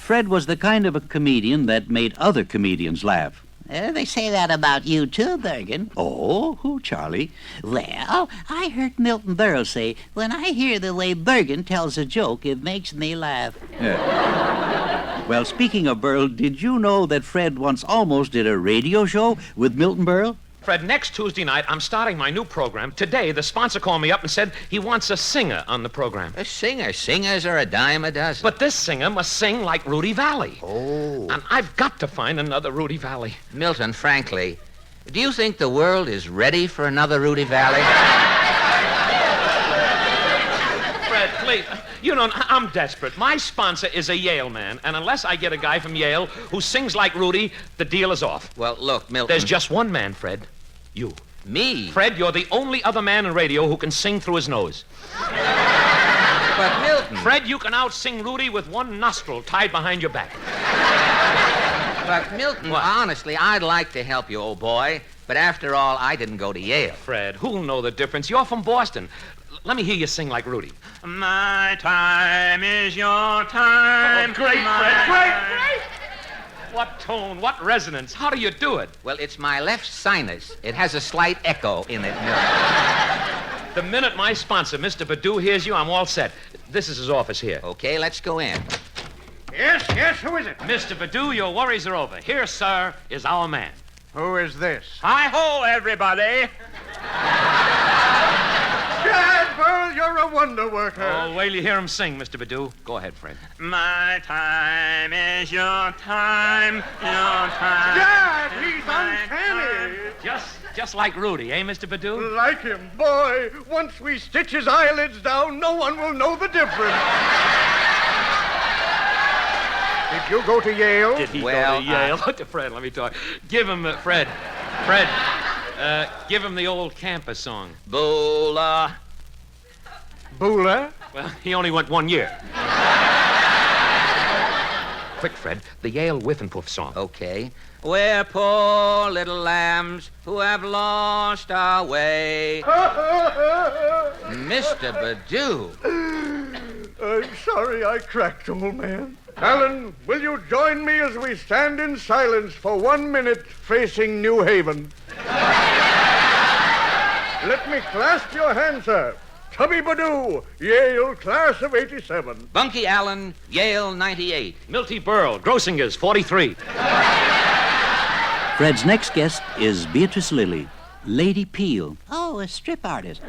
[SPEAKER 8] Fred was the kind of a comedian that made other comedians laugh.
[SPEAKER 12] They say that about you too, Bergen.
[SPEAKER 8] Oh, who, Charlie?
[SPEAKER 12] Well, I heard Milton Berle say, when I hear the way Bergen tells a joke, it makes me laugh.
[SPEAKER 8] Yeah. Well, speaking of Berle, did you know that Fred once almost did a radio show with Milton Berle?
[SPEAKER 21] Fred, next Tuesday night, I'm starting my new program. Today, the sponsor called me up and said he wants a singer on the program.
[SPEAKER 4] A singer? Singers are a dime a dozen.
[SPEAKER 21] But this singer must sing like Rudy Valley.
[SPEAKER 4] Oh.
[SPEAKER 21] And I've got to find another Rudy Valley.
[SPEAKER 4] Milton, frankly, do you think the world is ready for another Rudy Valley?
[SPEAKER 21] Fred, please. You know, I'm desperate. My sponsor is a Yale man, and unless I get a guy from Yale who sings like Rudy, the deal is off.
[SPEAKER 4] Well, look, Milton...
[SPEAKER 21] There's just one man, Fred. You.
[SPEAKER 4] Me?
[SPEAKER 21] Fred, you're the only other man in radio who can sing through his nose.
[SPEAKER 4] But, Milton...
[SPEAKER 21] Fred, you can out-sing Rudy with one nostril tied behind your back.
[SPEAKER 4] But, Milton, honestly, I'd like to help you, old boy. But after all, I didn't go to Yale.
[SPEAKER 21] Fred, who'll know the difference? You're from Boston. Let me hear you sing like Rudy. My time is your time. Oh, great, Fred, great! What tone, what resonance? How do you do it?
[SPEAKER 4] Well, it's my left sinus. It has a slight echo in it.
[SPEAKER 21] The minute my sponsor, Mr. Badu, hears you, I'm all set. This is his office here.
[SPEAKER 4] Okay, let's go in.
[SPEAKER 21] Yes, who is it? Mr. Badu, your worries are over. Here, sir, is our man.
[SPEAKER 22] Who is this?
[SPEAKER 21] Hi-ho, everybody.
[SPEAKER 22] Dad, Pearl, you're a wonder worker.
[SPEAKER 21] Oh, wait till you hear him sing, Mr. Badu. Go ahead, Fred.
[SPEAKER 22] My time is your time, your time. Dad, he's uncanny.
[SPEAKER 21] Just like Rudy, eh, Mr. Badu?
[SPEAKER 22] Like him, boy. Once we stitch his eyelids down, no one will know the difference. Did you go to Yale?
[SPEAKER 21] Did he go to Yale? Fred, let me talk. Give him, Fred, give him the old campus song.
[SPEAKER 22] Boola. Boola?
[SPEAKER 21] Well, he only went 1 year. Quick, Fred, the Yale Whiff and Puff song.
[SPEAKER 4] Okay. We're poor little lambs who have lost our way. Mr. Badu.
[SPEAKER 22] I'm sorry I cracked, old man. Alan, will you join me as we stand in silence for 1 minute facing New Haven? Let me clasp your hand, sir. Tubby Badu, Yale, class of 87.
[SPEAKER 4] Bunky Allen, Yale, 98.
[SPEAKER 21] Milty Berle, Grossinger's, 43.
[SPEAKER 8] Fred's next guest is Beatrice Lilly, Lady Peel.
[SPEAKER 12] Oh, a strip artist.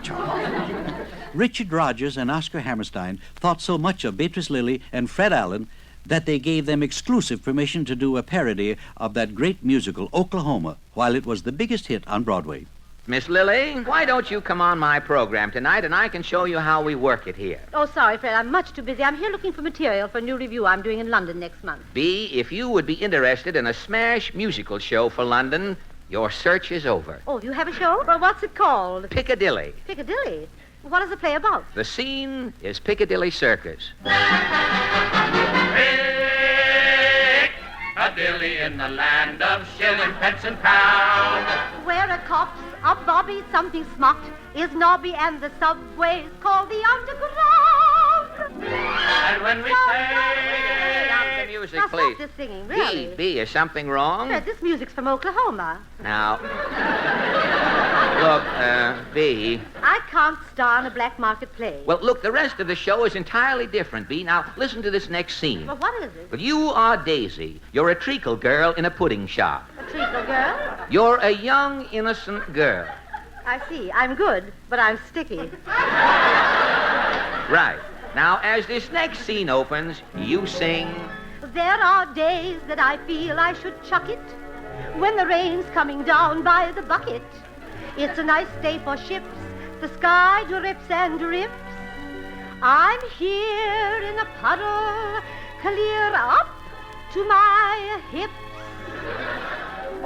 [SPEAKER 8] Richard Rodgers and Oscar Hammerstein thought so much of Beatrice Lilly and Fred Allen that they gave them exclusive permission to do a parody of that great musical, Oklahoma, while it was the biggest hit on Broadway.
[SPEAKER 4] Miss Lily, why don't you come on my program tonight and I can show you how we work it here?
[SPEAKER 1] Oh, sorry, Fred. I'm much too busy. I'm here looking for material for a new review I'm doing in London next month.
[SPEAKER 4] B, if you would be interested in a smash musical show for London, your search is over.
[SPEAKER 1] Oh, you have a show? Well, what's it called?
[SPEAKER 4] Piccadilly.
[SPEAKER 1] Piccadilly? What is the play about?
[SPEAKER 4] The scene is Piccadilly Circus.
[SPEAKER 9] Piccadilly in the land of shilling, pence, and pounds.
[SPEAKER 1] Where a cop's a bobby, something smart is nobby, and the subway's called the Underground.
[SPEAKER 9] And when we say...
[SPEAKER 4] Stop the music,
[SPEAKER 1] now,
[SPEAKER 4] please.
[SPEAKER 1] Stop this singing, really.
[SPEAKER 4] B, is something wrong?
[SPEAKER 1] Fred, this music's from Oklahoma.
[SPEAKER 4] Now, look, B.
[SPEAKER 1] I can't star in a black market play.
[SPEAKER 4] Well, look, the rest of the show is entirely different, B. Now, listen to this next scene.
[SPEAKER 1] Well, what is it?
[SPEAKER 4] Well, you are Daisy. You're a treacle girl in a pudding shop.
[SPEAKER 1] A treacle girl?
[SPEAKER 4] You're a young, innocent girl.
[SPEAKER 1] I see. I'm good, but I'm sticky.
[SPEAKER 4] Right. Now, as this next scene opens, you sing...
[SPEAKER 1] There are days that I feel I should chuck it when the rain's coming down by the bucket. It's a nice day for ships. The sky drips and drips. I'm here in a puddle, clear up to my hips.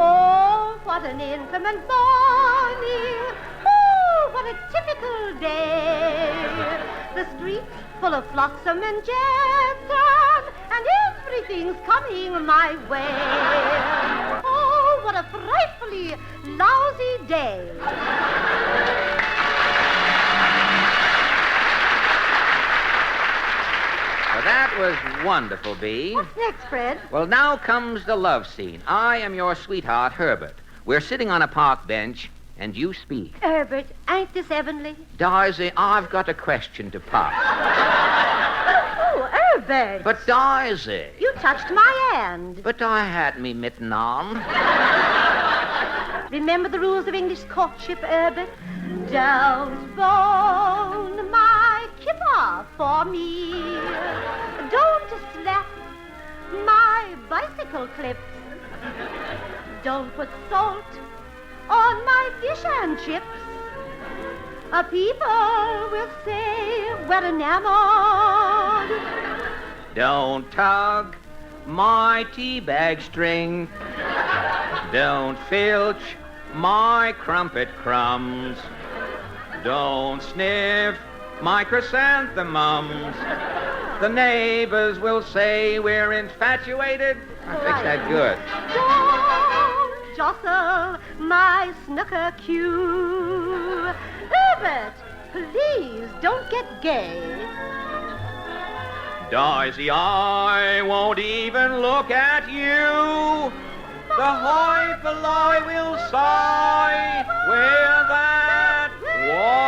[SPEAKER 1] Oh, what an inclement morning. Oh, what a typical day. The streets full of flotsam and jetsam, and everything's coming my way. Oh, what a frightfully lousy day.
[SPEAKER 4] Well, that was wonderful, B.
[SPEAKER 1] What's next, Fred?
[SPEAKER 4] Well, now comes the love scene. I am your sweetheart, Herbert. We're sitting on a park bench, and you speak.
[SPEAKER 1] Herbert, ain't this heavenly?
[SPEAKER 4] Daisy, I've got a question to pop.
[SPEAKER 1] Oh, Herbert.
[SPEAKER 4] But, Daisy...
[SPEAKER 1] You touched my hand.
[SPEAKER 4] But I had me mitten on.
[SPEAKER 1] Remember the rules of English courtship, Herbert? Don't bone my kipper for me. Don't slap my bicycle clips. Don't put salt on my fish and chips. People will say we're enamored.
[SPEAKER 4] Don't tug my tea bag string. Don't filch my crumpet crumbs. Don't sniff my chrysanthemums. The neighbors will say we're infatuated. I fixed that good.
[SPEAKER 1] Don't jostle my snooker cue. Herbert, please don't get gay.
[SPEAKER 4] Daisy, I won't even look at you. The hoi polloi will sigh where that was.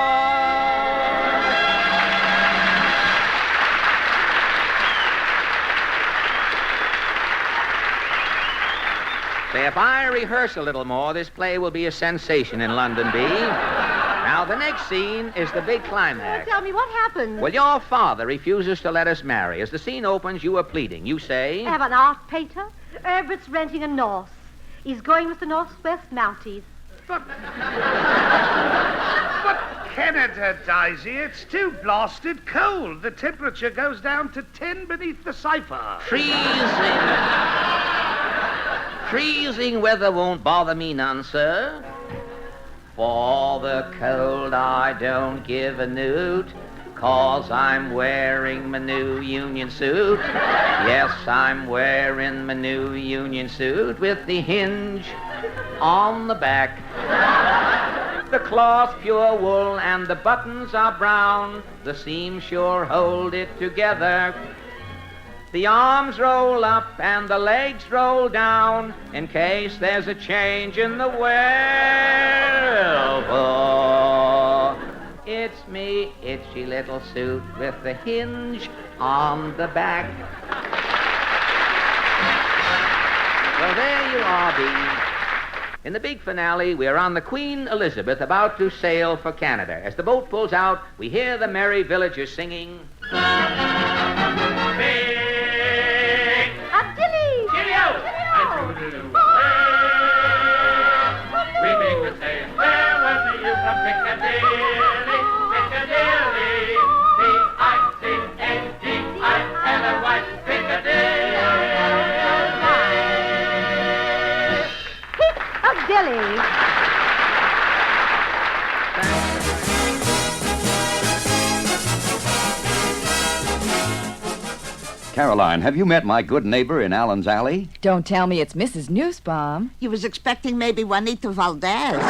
[SPEAKER 4] Say, if I rehearse a little more, this play will be a sensation in London, B. Now, the next scene is the big climax.
[SPEAKER 1] Tell me, what happened?
[SPEAKER 4] Well, your father refuses to let us marry. As the scene opens, you are pleading. You say...
[SPEAKER 1] I have an art painter. Herbert's renting a Norse. He's going with the Northwest Mounties.
[SPEAKER 10] But Canada, Daisy, it's too blasted cold. The temperature goes down to 10 beneath the cipher.
[SPEAKER 4] Freezing weather won't bother me none, sir. For the cold I don't give a newt, 'cause I'm wearing my new union suit. Yes, I'm wearing my new union suit with the hinge on the back. The cloth pure wool and the buttons are brown. The seams sure hold it together. The arms roll up and the legs roll down in case there's a change in the weather. Oh, it's me, itchy little suit with the hinge on the back. Well, there you are, Bee. In the big finale, we are on the Queen Elizabeth about to sail for Canada. As the boat pulls out, we hear the merry villagers singing...
[SPEAKER 9] We make the same. Farewell to
[SPEAKER 1] silly.
[SPEAKER 5] Caroline, have you met my good neighbor in Allen's Alley?
[SPEAKER 13] Don't tell me it's Mrs. Nussbaum.
[SPEAKER 2] You was expecting maybe Juanita Valdez.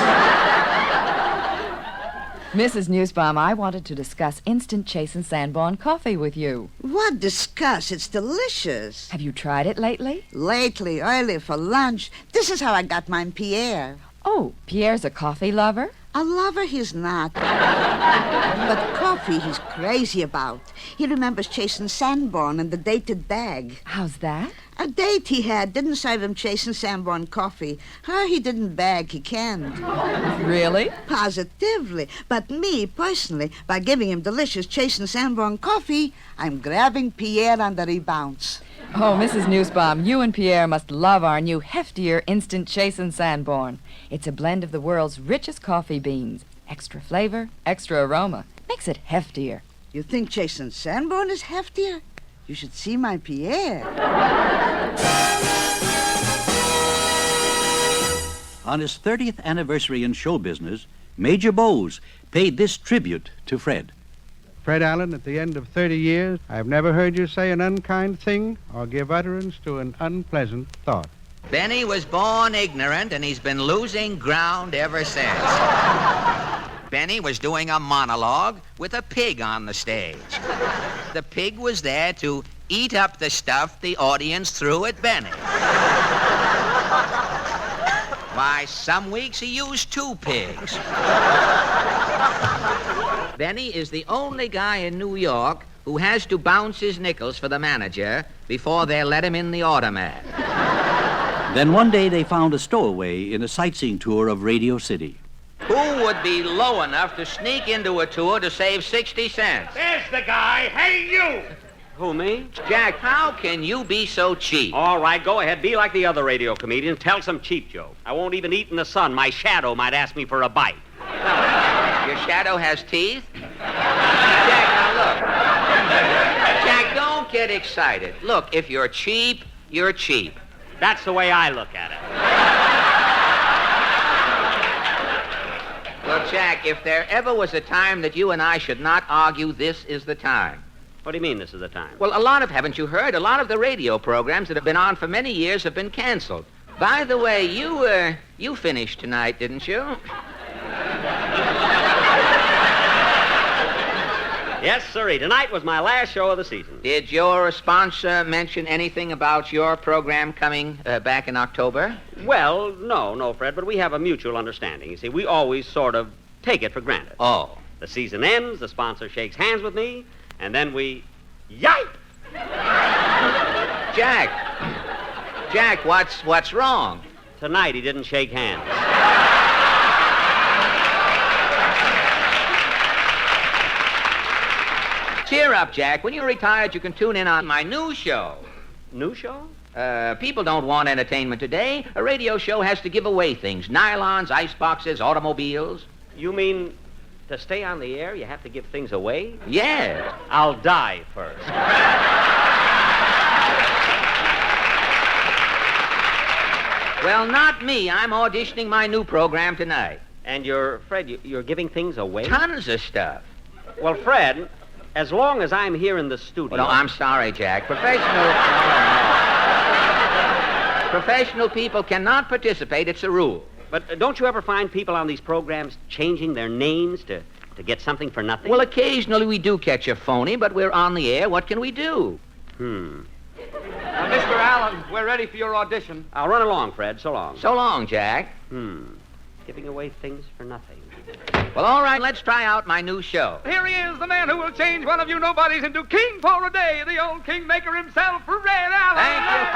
[SPEAKER 13] Mrs. Nussbaum, I wanted to discuss instant Chase and Sanborn coffee with you.
[SPEAKER 2] What discuss? It's delicious.
[SPEAKER 13] Have you tried it lately?
[SPEAKER 2] Lately, early for lunch. This is how I got mine Pierre.
[SPEAKER 13] Oh, Pierre's a coffee lover?
[SPEAKER 2] A lover he's not. But coffee he's crazy about. He remembers chasing Sanborn and the dated bag.
[SPEAKER 13] How's that?
[SPEAKER 2] A date he had didn't serve him chasing Sanborn coffee. Her he didn't bag, he canned.
[SPEAKER 13] Really?
[SPEAKER 2] Positively. But me, personally, by giving him delicious chasing Sanborn coffee, I'm grabbing Pierre on the rebounds.
[SPEAKER 13] Oh, Mrs. Nussbaum, you and Pierre must love our new heftier instant Chase and Sanborn. It's a blend of the world's richest coffee beans. Extra flavor, extra aroma. Makes it heftier.
[SPEAKER 2] You think Chase and Sanborn is heftier? You should see my Pierre.
[SPEAKER 8] On his 30th anniversary in show business, Major Bowes paid this tribute to Fred.
[SPEAKER 6] Fred Allen, at the end of 30 years, I've never heard you say an unkind thing or give utterance to an unpleasant thought.
[SPEAKER 4] Benny was born ignorant, and he's been losing ground ever since. Benny was doing a monologue with a pig on the stage. The pig was there to eat up the stuff the audience threw at Benny. Why, some weeks he used 2 pigs. Benny is the only guy in New York who has to bounce his nickels for the manager before they'll let him in the automat.
[SPEAKER 8] Then one day they found a stowaway in a sightseeing tour of Radio City.
[SPEAKER 4] Who would be low enough to sneak into a tour to save 60 cents?
[SPEAKER 15] There's the guy. Hey, you!
[SPEAKER 21] Who, me?
[SPEAKER 4] Jack, how can you be so cheap?
[SPEAKER 21] All right, go ahead. Be like the other radio comedians. Tell some cheap joke. I won't even eat in the sun. My shadow might ask me for a bite.
[SPEAKER 4] Your shadow has teeth? Jack, now look. Jack, don't get excited. Look, if you're cheap, you're cheap.
[SPEAKER 21] That's the way I look at it.
[SPEAKER 4] Well, Jack, if there ever was a time that you and I should not argue, this is the time.
[SPEAKER 21] What do you mean this is the time?
[SPEAKER 4] Well, haven't you heard? A lot of the radio programs that have been on for many years have been canceled. By the way, you finished tonight, didn't you?
[SPEAKER 21] Yes, sirree. Tonight was my last show of the season.
[SPEAKER 4] Did your sponsor mention anything about your program coming back in October?
[SPEAKER 21] Well, no, Fred, but we have a mutual understanding. You see, we always sort of take it for granted.
[SPEAKER 4] Oh.
[SPEAKER 21] The season ends, the sponsor shakes hands with me, and then we... Yipe!
[SPEAKER 4] Jack, what's wrong?
[SPEAKER 21] Tonight he didn't shake hands.
[SPEAKER 4] Cheer up, Jack. When you're retired, you can tune in on my new show.
[SPEAKER 21] New show?
[SPEAKER 4] People don't want entertainment today. A radio show has to give away things. Nylons, iceboxes, automobiles.
[SPEAKER 21] You mean to stay on the air, you have to give things away?
[SPEAKER 4] Yes.
[SPEAKER 21] I'll die first.
[SPEAKER 4] Well, not me. I'm auditioning my new program tonight.
[SPEAKER 21] And Fred, you're giving things away?
[SPEAKER 4] Tons of stuff.
[SPEAKER 21] Well, Fred, as long as I'm here in the studio...
[SPEAKER 4] Well, no, I'm sorry, Jack. Professional people cannot participate. It's a rule.
[SPEAKER 21] But don't you ever find people on these programs changing their names to get something for nothing?
[SPEAKER 4] Well, occasionally we do catch a phony, but we're on the air. What can we do?
[SPEAKER 21] Mr.
[SPEAKER 23] Allen, we're ready for your audition.
[SPEAKER 21] I'll run along, Fred. So long.
[SPEAKER 4] So long, Jack.
[SPEAKER 21] Giving away things for nothing.
[SPEAKER 4] Well, all right, let's try out my new show.
[SPEAKER 23] Here he is, the man who will change one of you nobodies into king for a day, the old kingmaker himself, Fred Allen.
[SPEAKER 4] Thank you.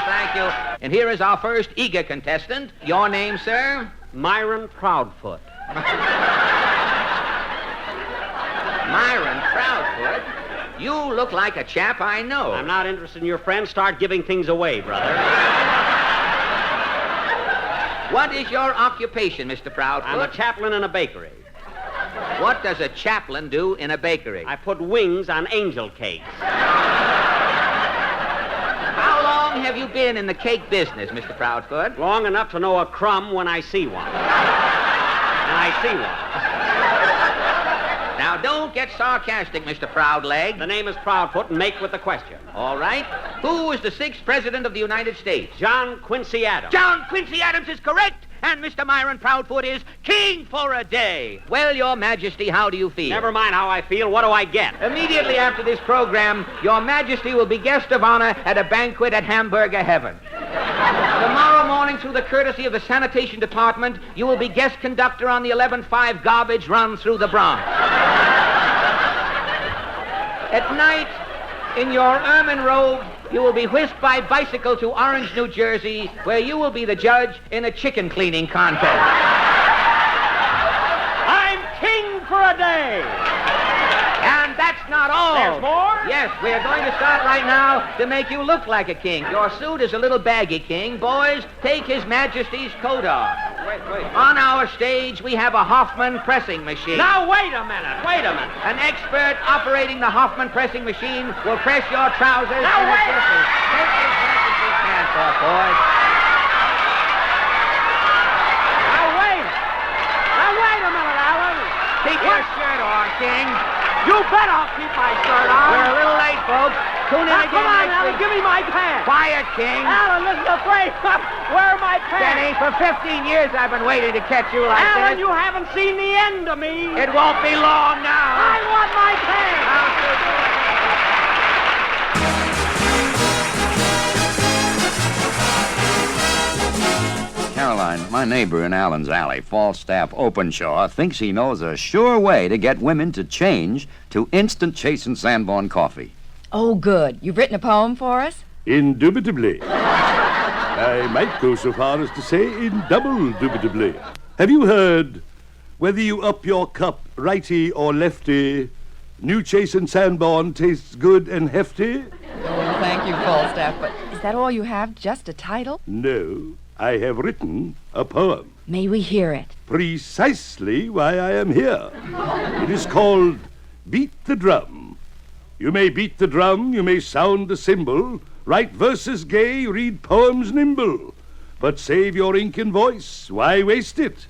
[SPEAKER 4] Thank you. And here is our first eager contestant. Your name, sir?
[SPEAKER 21] Myron Proudfoot.
[SPEAKER 4] Myron Proudfoot? You look like a chap I know.
[SPEAKER 21] I'm not interested in your friend. Start giving things away, brother.
[SPEAKER 4] What is your occupation, Mr. Proudfoot?
[SPEAKER 21] I'm a chaplain in a bakery.
[SPEAKER 4] What does a chaplain do in a bakery?
[SPEAKER 21] I put wings on angel cakes.
[SPEAKER 4] How long long have you been in the cake business, Mr. Proudfoot?
[SPEAKER 7] Long enough to know a crumb when I see one. And I see one.
[SPEAKER 4] Now, don't get sarcastic, Mr. Proudleg.
[SPEAKER 7] The name is Proudfoot, and make with the question.
[SPEAKER 4] All right. Who was the 6th President of the United States?
[SPEAKER 7] John Quincy Adams.
[SPEAKER 4] John Quincy Adams is correct, and Mr. Myron Proudfoot is king for a day. Well, Your Majesty, how do you feel?
[SPEAKER 7] Never mind how I feel. What do I get?
[SPEAKER 4] Immediately after this program, Your Majesty will be guest of honor at a banquet at Hamburger Heaven. Tomorrow morning, through the courtesy of the Sanitation Department, you will be guest conductor on the 11.5 garbage run through the Bronx. At night, in your ermine robe, you will be whisked by bicycle to Orange, New Jersey, where you will be the judge in a chicken cleaning contest.
[SPEAKER 7] I'm king for a day.
[SPEAKER 4] And that's not all.
[SPEAKER 7] There's more?
[SPEAKER 4] Yes, we are going to start right now to make you look like a king. Your suit is a little baggy, King. Boys, take His Majesty's coat off.
[SPEAKER 7] Wait.
[SPEAKER 4] On our stage, we have a Hoffman pressing machine.
[SPEAKER 7] Now, wait a minute.
[SPEAKER 4] An expert operating the Hoffman pressing machine will press your trousers.
[SPEAKER 7] Now, wait!
[SPEAKER 4] Take His Majesty's pants off, boys.
[SPEAKER 7] Now, wait a minute, Alan.
[SPEAKER 4] Keep your shirt on, King.
[SPEAKER 7] You bet I'll keep my shirt on.
[SPEAKER 4] We're a little late, folks. Tune in
[SPEAKER 7] Now,
[SPEAKER 4] again
[SPEAKER 7] come on,
[SPEAKER 4] next
[SPEAKER 7] Alan,
[SPEAKER 4] week.
[SPEAKER 7] give me my pants.
[SPEAKER 4] Quiet, King.
[SPEAKER 7] Alan, this is a break. Where are my pants?
[SPEAKER 4] Denny, for 15 years I've been waiting to catch you like
[SPEAKER 7] Alan,
[SPEAKER 4] this.
[SPEAKER 7] you haven't seen the end of me.
[SPEAKER 4] It won't be long now.
[SPEAKER 7] I want my pants.
[SPEAKER 5] Caroline, my neighbor in Allen's Alley, Falstaff Openshaw, thinks he knows a sure way to get women to change to instant Chase and Sanborn coffee.
[SPEAKER 13] Oh, good. You've written a poem for us?
[SPEAKER 11] Indubitably. I might go so far as to say indubitably. Have you heard, whether you up your cup righty or lefty, new Chase and Sanborn tastes good and hefty?
[SPEAKER 13] Oh, thank you, Falstaff, but is that all you have, just a title?
[SPEAKER 11] No, I have written a poem.
[SPEAKER 13] May we hear it?
[SPEAKER 11] Precisely why I am here. It is called Beat the Drum. You may beat the drum, you may sound the cymbal, write verses gay, read poems nimble. But save your ink and voice, why waste it?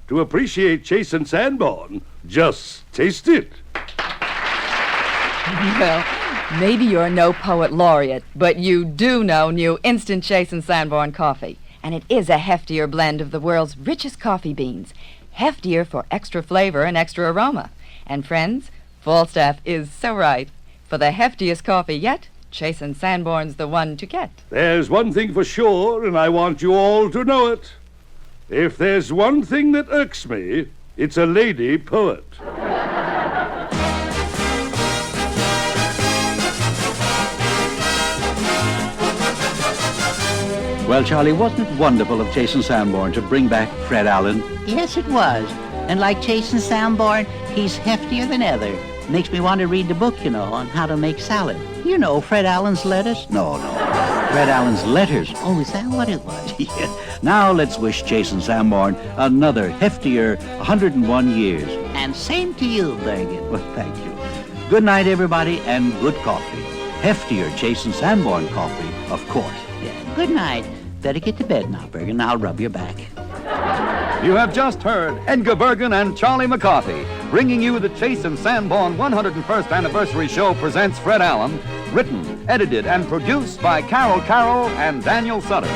[SPEAKER 11] To appreciate Chase and Sanborn, just taste it.
[SPEAKER 13] Well, maybe you're no poet laureate, but you do know new instant Chase and Sanborn coffee. And it is a heftier blend of the world's richest coffee beans. Heftier for extra flavor and extra aroma. And friends, Falstaff is so right. For the heftiest coffee yet, Chase and Sanborn's the one to get.
[SPEAKER 11] There's one thing for sure, and I want you all to know it. If there's one thing that irks me, it's a lady poet.
[SPEAKER 8] Well, Charlie, wasn't it wonderful of Chase and Sanborn to bring back Fred Allen?
[SPEAKER 14] Yes, it was. And like Chase and Sanborn, he's heftier than ever. Makes me want to read the book, on how to make salad. You know, Fred Allen's lettuce?
[SPEAKER 8] No. Fred Allen's letters.
[SPEAKER 14] Oh, is that what it was?
[SPEAKER 8] Yeah. Now let's wish Chase and Sanborn another heftier 101 years.
[SPEAKER 14] And same to you, Bergen.
[SPEAKER 8] Well, thank you. Good night, everybody, and good coffee. Heftier Chase and Sanborn coffee, of course.
[SPEAKER 14] Yeah, good night. Better get to bed now, Bergen. I'll rub your back.
[SPEAKER 5] You have just heard Edgar Bergen and Charlie McCarthy bringing you the Chase and Sanborn 101st Anniversary Show presents Fred Allen, written, edited, and produced by Carol Carroll and Daniel Sutter.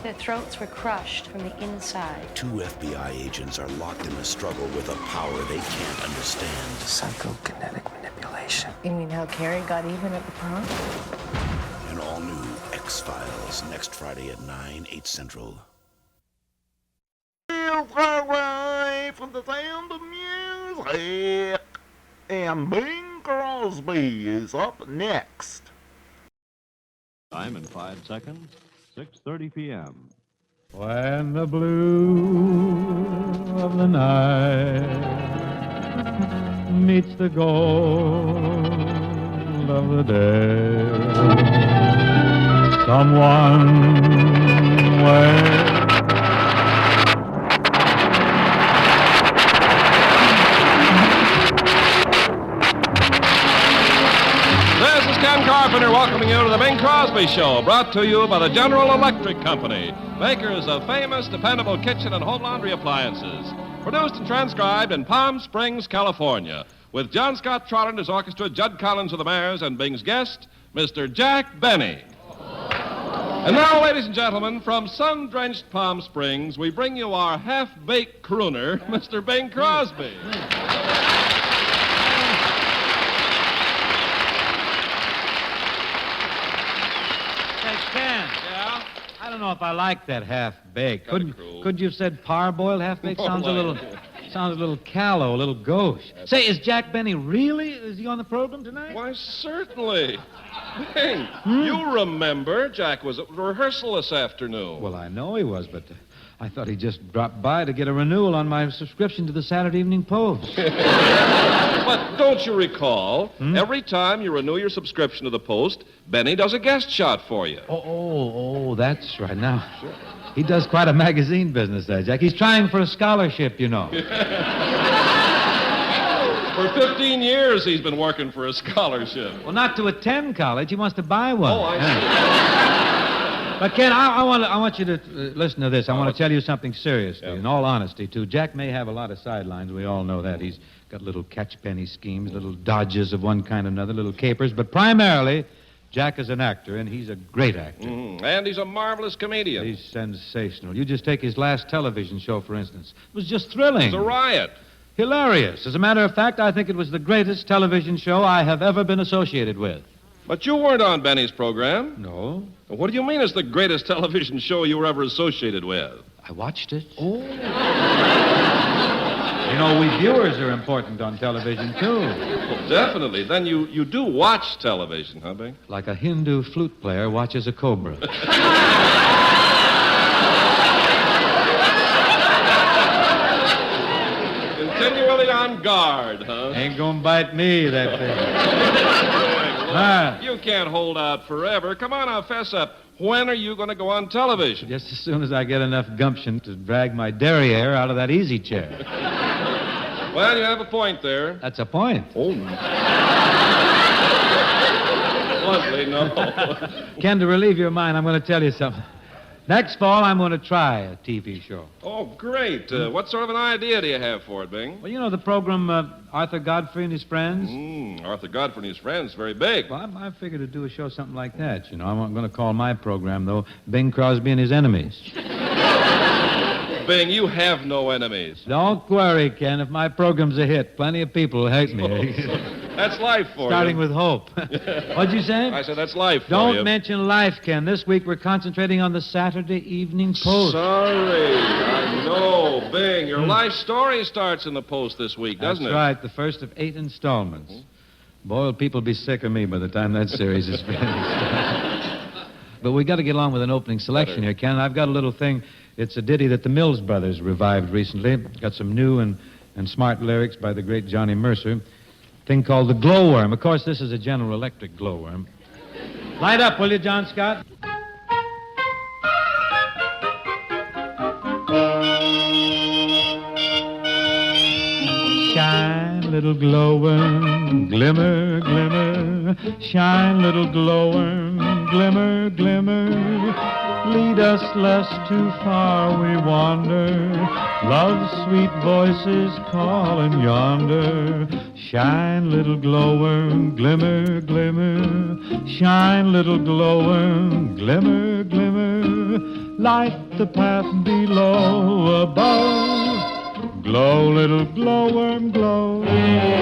[SPEAKER 24] Their throats were crushed from the inside.
[SPEAKER 25] 2 FBI agents are locked in a struggle with a power they can't understand.
[SPEAKER 24] Psychokinetic manipulation. You mean how Carrie got even at the prom?
[SPEAKER 25] An all-new X-Files next Friday at 9, 8 Central.
[SPEAKER 26] From the sound of music. And Bing Crosby is up next.
[SPEAKER 27] Time in 5 seconds, 6:30 p.m.
[SPEAKER 6] When the blue of the night meets the gold of the day, someone waits.
[SPEAKER 3] Carpenter welcoming you to the Bing Crosby Show, brought to you by the General Electric Company, makers of famous, dependable kitchen and home laundry appliances. Produced and transcribed in Palm Springs, California, with John Scott Trotter and his orchestra, Judd Collins of the Mares, and Bing's guest, Mr. Jack Benny. And now, ladies and gentlemen, from sun-drenched Palm Springs, we bring you our half-baked crooner, Mr. Bing Crosby.
[SPEAKER 6] Ken. Yeah? I don't know if I like that half-baked. Could you have said parboiled half-baked? Sounds a little callow, a little gauche. Say, is Jack Benny is he on the program tonight?
[SPEAKER 3] Why, certainly. Bing, you remember Jack was at rehearsal this afternoon.
[SPEAKER 6] Well, I know he was, but I thought he just dropped by to get a renewal on my subscription to the Saturday Evening Post.
[SPEAKER 3] But don't you recall, every time you renew your subscription to the Post, Benny does a guest shot for you.
[SPEAKER 6] Oh, that's right. Now, he does quite a magazine business there, Jack. He's trying for a scholarship, you know.
[SPEAKER 3] For 15 years, he's been working for a scholarship.
[SPEAKER 6] Well, not to attend college. He wants to buy one.
[SPEAKER 3] Oh, I see.
[SPEAKER 6] But, Ken, I want you to listen to this. I want to tell you something seriously, in all honesty, too. Jack may have a lot of sidelines. We all know that. He's got little catch-penny schemes, little dodges of one kind or another, little capers. But primarily, Jack is an actor, and he's a great actor.
[SPEAKER 3] And he's a marvelous comedian.
[SPEAKER 6] He's sensational. You just take his last television show, for instance. It was just thrilling.
[SPEAKER 3] It was a riot.
[SPEAKER 6] Hilarious. As a matter of fact, I think it was the greatest television show I have ever been associated with.
[SPEAKER 3] But you weren't on Benny's program.
[SPEAKER 6] No.
[SPEAKER 3] What do you mean it's the greatest television show you were ever associated with?
[SPEAKER 6] I watched it. Oh. You know, we viewers are important on television, too.
[SPEAKER 3] Well, definitely. Then you do watch television, huh, Bing?
[SPEAKER 6] Like a Hindu flute player watches a cobra.
[SPEAKER 3] Continually on guard, huh?
[SPEAKER 6] Ain't gonna bite me, that thing.
[SPEAKER 3] You can't hold out forever. Come on now, fess up. When are you going to go on television?
[SPEAKER 6] Just as soon as I get enough gumption to drag my derriere out of that easy chair.
[SPEAKER 3] Well, you have a point there.
[SPEAKER 6] That's a point.
[SPEAKER 3] Oh, no. Bluntly, no.
[SPEAKER 6] Ken, to relieve your mind, I'm going to tell you something. Next fall, I'm going to try a TV show.
[SPEAKER 3] Oh, great. What sort of an idea do you have for it, Bing?
[SPEAKER 6] Well, you know the program Arthur Godfrey and His Friends?
[SPEAKER 3] Arthur Godfrey and His Friends, very big.
[SPEAKER 6] Well, I figured to do a show something like that, you know. I'm going to call my program, though, Bing Crosby and His Enemies.
[SPEAKER 3] Bing, you have no enemies.
[SPEAKER 6] Don't worry, Ken. If my program's a hit, plenty of people will hate me.
[SPEAKER 3] That's life for you.
[SPEAKER 6] Starting with hope. What'd you say?
[SPEAKER 3] I said that's life for you.
[SPEAKER 6] Don't mention life, Ken. This week we're concentrating on the Saturday Evening Post.
[SPEAKER 3] Sorry. I know, Bing. Your life story starts in the Post this week, doesn't it?
[SPEAKER 6] That's right. The first of 8 installments. Boy, will people be sick of me by the time that series is finished. But we got to get along with an opening selection here, Ken. I've got a little thing. It's a ditty that the Mills Brothers revived recently. Got some new and smart lyrics by the great Johnny Mercer. Thing called the Glowworm. Of course, this is a General Electric glowworm. Light up, will you, John Scott? Shine, little glowworm, glimmer, glimmer. Shine, little glowworm, glimmer, glimmer. Lead us lest too far we wander. Love's sweet voices calling yonder. Shine, little glowworm, glimmer, glimmer. Shine, little glowworm, glimmer, glimmer. Light the path below, above. Glow, little glowworm, glow.
[SPEAKER 9] Glow,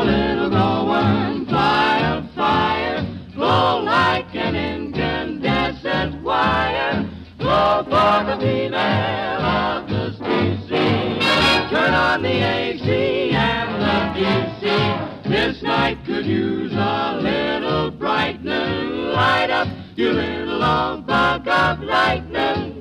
[SPEAKER 9] little glowworm, fire, fire. Glow like an incandescent wire. Glow for the female of the species. Turn on the AC and the DC. This night could use a little brightening. Light up your little old bug of lightning.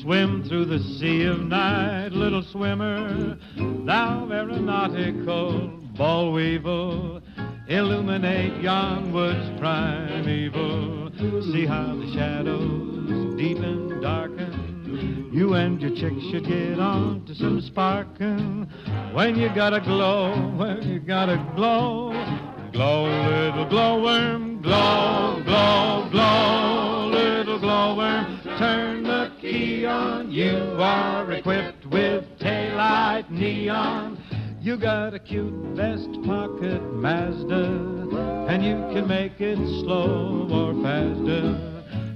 [SPEAKER 6] Swim through the sea of night, little swimmer, thou aeronautical ball weevil, illuminate yon woods primeval. See how the shadows deepen, darken. You and your chick should get on to some sparkin'. When you gotta glow, when you gotta glow, glow, little glowworm, glow, glow, glow, little glowworm. Turn the key on, you are equipped with taillight neon. You got a cute vest pocket Mazda, and you can make it slow or faster.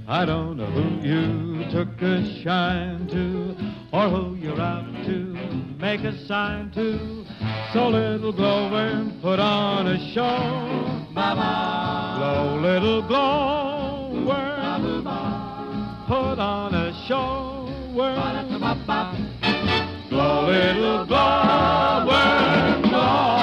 [SPEAKER 6] I don't know who you took a shine to, or who you're out to make a sign to. So little glowworm, put on a show. Ba-ba. Glow, little glowworm, put on a show. Glow, little glowworm, glow.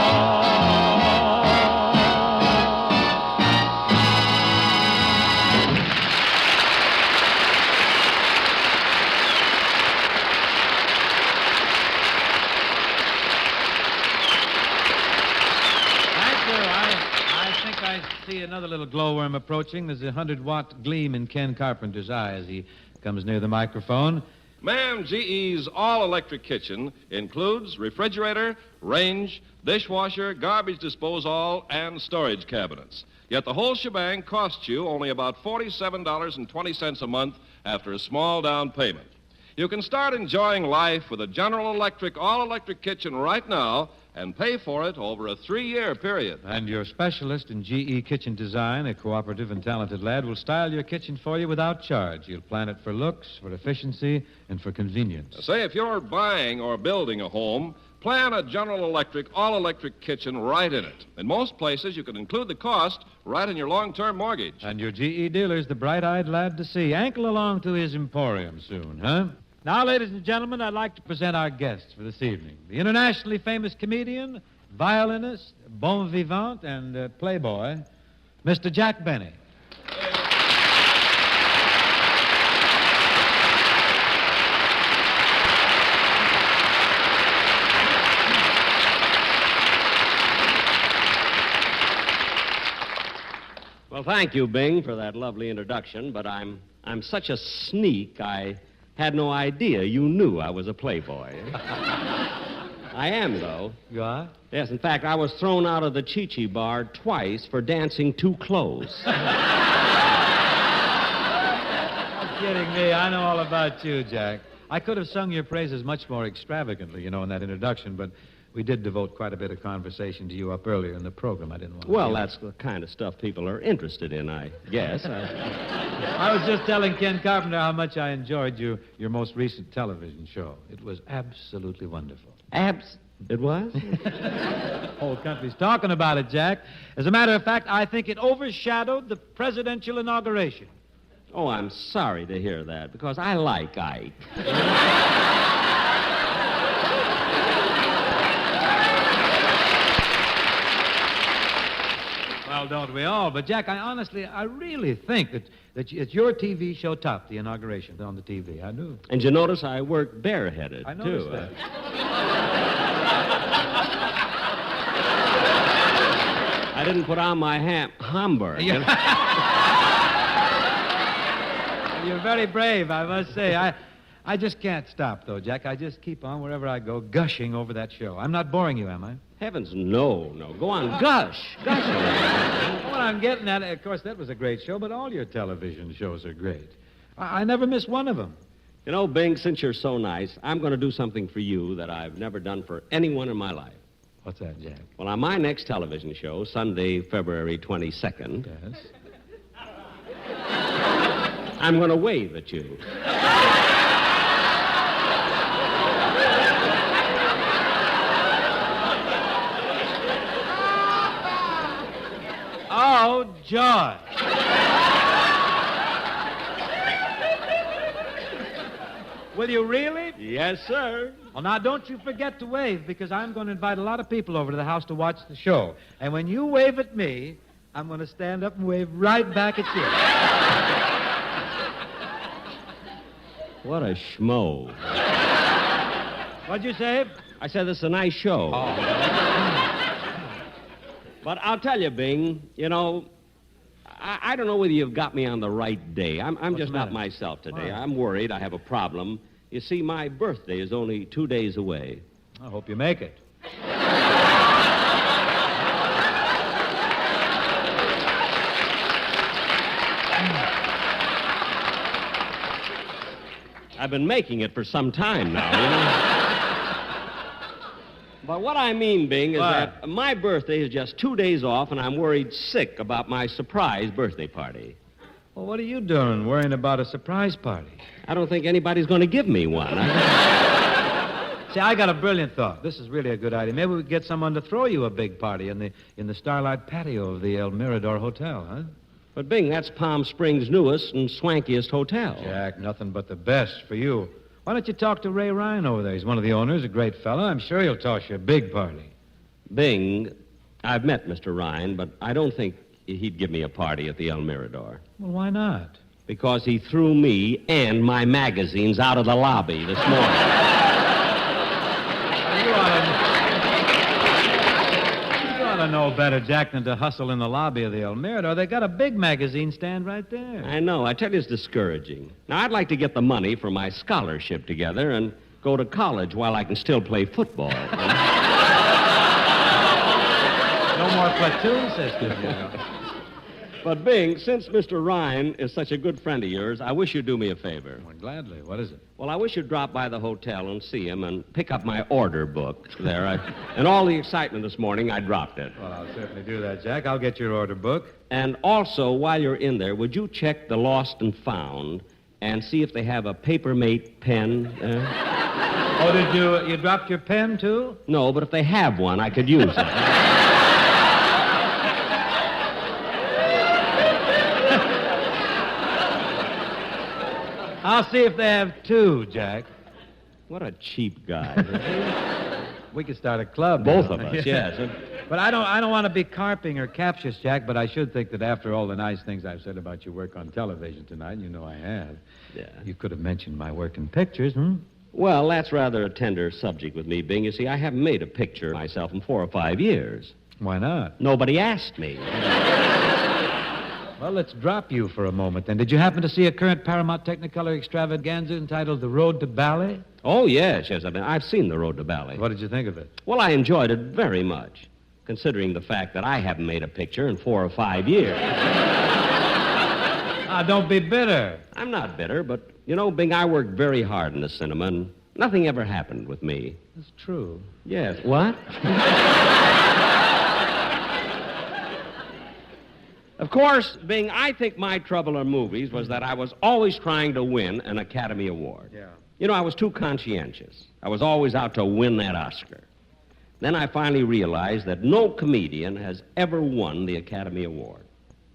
[SPEAKER 6] I see another little glowworm approaching. There's a 100-watt gleam in Ken Carpenter's eye as he comes near the microphone.
[SPEAKER 3] Ma'am, GE's all-electric kitchen includes refrigerator, range, dishwasher, garbage disposal, and storage cabinets. Yet the whole shebang costs you only about $47.20 a month after a small down payment. You can start enjoying life with a General Electric all-electric kitchen right now and pay for it over a 3-year period.
[SPEAKER 6] And your specialist in GE kitchen design, a cooperative and talented lad, will style your kitchen for you without charge. You'll plan it for looks, for efficiency, and for convenience.
[SPEAKER 3] Say, if you're buying or building a home, plan a General Electric all-electric kitchen right in it. In most places, you can include the cost right in your long-term mortgage.
[SPEAKER 6] And your GE dealer's the bright-eyed lad to see. Ankle along to his emporium soon, huh? Now, ladies and gentlemen, I'd like to present our guests for this evening. The internationally famous comedian, violinist, bon vivant, and playboy, Mr. Jack Benny.
[SPEAKER 7] Well, thank you, Bing, for that lovely introduction, but I'm such a sneak, I had no idea you knew I was a playboy. I am, though.
[SPEAKER 6] You are?
[SPEAKER 7] Yes, in fact, I was thrown out of the Chi-Chi bar twice for dancing too close.
[SPEAKER 6] You're kidding me. I know all about you, Jack. I could have sung your praises much more extravagantly, in that introduction, but we did devote quite a bit of conversation to you up earlier in the program. I didn't want to...
[SPEAKER 7] Well, that's the kind of stuff people are interested in, I guess.
[SPEAKER 6] I was just telling Ken Carpenter how much I enjoyed your most recent television show. It was absolutely wonderful.
[SPEAKER 7] It was?
[SPEAKER 6] The whole country's talking about it, Jack. As a matter of fact, I think it overshadowed the presidential inauguration.
[SPEAKER 7] Oh, I'm sorry to hear that, because I like Ike.
[SPEAKER 6] Well, don't we all? But, Jack, I really think that it's your TV show topped the inauguration on the TV. I do.
[SPEAKER 7] And you notice I work bareheaded,
[SPEAKER 6] I noticed
[SPEAKER 7] too.
[SPEAKER 6] that.
[SPEAKER 7] I didn't put on my Hamburg.
[SPEAKER 6] You're very brave, I must say. I just can't stop, though, Jack. I just keep on wherever I go, gushing over that show. I'm not boring you, am I?
[SPEAKER 7] Heavens, no. Go on, gush.
[SPEAKER 6] What I'm getting at, of course, that was a great show, but all your television shows are great. I never miss one of them.
[SPEAKER 7] You know, Bing, since you're so nice, I'm going to do something for you that I've never done for anyone in my life.
[SPEAKER 6] What's that, Jack?
[SPEAKER 7] Well, on my next television show, Sunday, February 22nd...
[SPEAKER 6] Yes?
[SPEAKER 7] I'm going to wave at you.
[SPEAKER 6] Oh, joy. Will you really?
[SPEAKER 7] Yes, sir.
[SPEAKER 6] Well, now, don't you forget to wave, because I'm going to invite a lot of people over to the house to watch the show. And when you wave at me, I'm going to stand up and wave right back at you.
[SPEAKER 7] What a schmo.
[SPEAKER 6] What'd you say?
[SPEAKER 7] I said this is a nice show. But I'll tell you, Bing, you know, I don't know whether you've got me on the right day. I'm just not myself today.
[SPEAKER 6] Why?
[SPEAKER 7] I'm worried. I have a problem. You see, my birthday is only 2 days away.
[SPEAKER 6] I hope you make it.
[SPEAKER 7] I've been making it for some time now, you know. But what I mean, Bing, is that my birthday is just 2 days off, and I'm worried sick about my surprise birthday party.
[SPEAKER 6] Well, what are you doing worrying about a surprise party?
[SPEAKER 7] I don't think anybody's going to give me one.
[SPEAKER 6] See, I got a brilliant thought. This is really a good idea. Maybe we could get someone to throw you a big party in the starlight patio of the El Mirador Hotel, huh?
[SPEAKER 7] But, Bing, that's Palm Springs' newest and swankiest hotel.
[SPEAKER 6] Jack, nothing but the best for you. Why don't you talk to Ray Ryan over there? He's one of the owners, a great fellow. I'm sure he'll toss you a big party.
[SPEAKER 7] Bing, I've met Mr. Ryan, but I don't think he'd give me a party at the El Mirador.
[SPEAKER 6] Well, why not?
[SPEAKER 7] Because he threw me and my magazines out of the lobby this morning.
[SPEAKER 6] You ought to know better, Jack, than to hustle in the lobby of the El Mirador. They got a big magazine stand right there.
[SPEAKER 7] I know. I tell you, it's discouraging. Now, I'd like to get the money for my scholarship together and go to college while I can still play football.
[SPEAKER 6] No more platoon system, you know.
[SPEAKER 7] But, Bing, since Mr. Ryan is such a good friend of yours, I wish you'd do me a favor.
[SPEAKER 6] Well, gladly. What is it?
[SPEAKER 7] Well, I wish you'd drop by the hotel and see him and pick up my order book there. In all the excitement this morning, I dropped it.
[SPEAKER 6] Well, I'll certainly do that, Jack. I'll get your order book.
[SPEAKER 7] And also, while you're in there, would you check the lost and found and see if they have a Papermate pen?
[SPEAKER 6] Oh, did you dropped your pen, too?
[SPEAKER 7] No, but if they have one, I could use it.
[SPEAKER 6] I'll see if they have two, Jack.
[SPEAKER 7] What a cheap guy.
[SPEAKER 6] We could start a club.
[SPEAKER 7] Both of us, yes.
[SPEAKER 6] But I don't want to be carping or captious, Jack, but I should think that after all the nice things I've said about your work on television tonight, you know I have.
[SPEAKER 7] Yeah.
[SPEAKER 6] You could have mentioned my work in pictures, hmm?
[SPEAKER 7] Well, that's rather a tender subject with me, Bing. You see, I haven't made a picture myself in 4 or 5 years.
[SPEAKER 6] Why not?
[SPEAKER 7] Nobody asked me.
[SPEAKER 6] Well, let's drop you for a moment, then. Did you happen to see a current Paramount Technicolor extravaganza entitled The Road to Bali?
[SPEAKER 7] Oh, yes. I've seen The Road to Bali.
[SPEAKER 6] What did you think of it?
[SPEAKER 7] Well, I enjoyed it very much, considering the fact that I haven't made a picture in 4 or 5 years.
[SPEAKER 6] Don't be bitter.
[SPEAKER 7] I'm not bitter, but, you know, Bing, I worked very hard in the cinema, and nothing ever happened with me.
[SPEAKER 6] That's true.
[SPEAKER 7] Yes. What? Of course, Bing, I think my trouble in movies was that I was always trying to win an Academy Award.
[SPEAKER 6] Yeah.
[SPEAKER 7] You know, I was too conscientious. I was always out to win that Oscar. Then I finally realized that no comedian has ever won the Academy Award.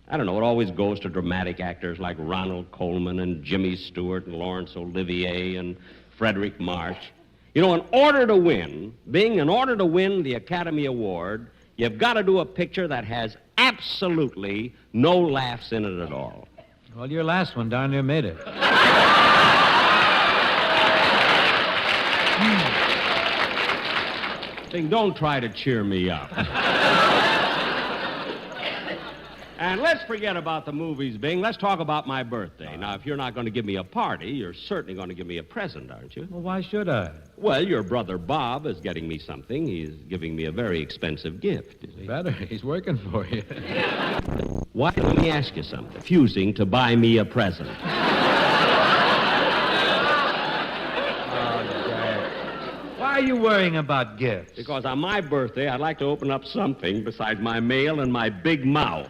[SPEAKER 7] I don't know, it always goes to dramatic actors like Ronald Colman and Jimmy Stewart and Laurence Olivier and Frederick March. You know, in order to win the Academy Award, you've got to do a picture that has absolutely no laughs in it at all.
[SPEAKER 6] Well, your last one darn near made it.
[SPEAKER 7] Bing, don't try to cheer me up. And let's forget about the movies, Bing. Let's talk about my birthday. Now, if you're not going to give me a party, you're certainly going to give me a present, aren't you?
[SPEAKER 6] Well, why should I?
[SPEAKER 7] Well, your brother Bob is getting me something. He's giving me a very expensive gift.
[SPEAKER 6] Better. He's working for you.
[SPEAKER 7] Why? Let me ask you something. Refusing to buy me a present.
[SPEAKER 6] Why are you worrying about gifts?
[SPEAKER 7] Because on my birthday, I'd like to open up something besides my mail and my big mouth.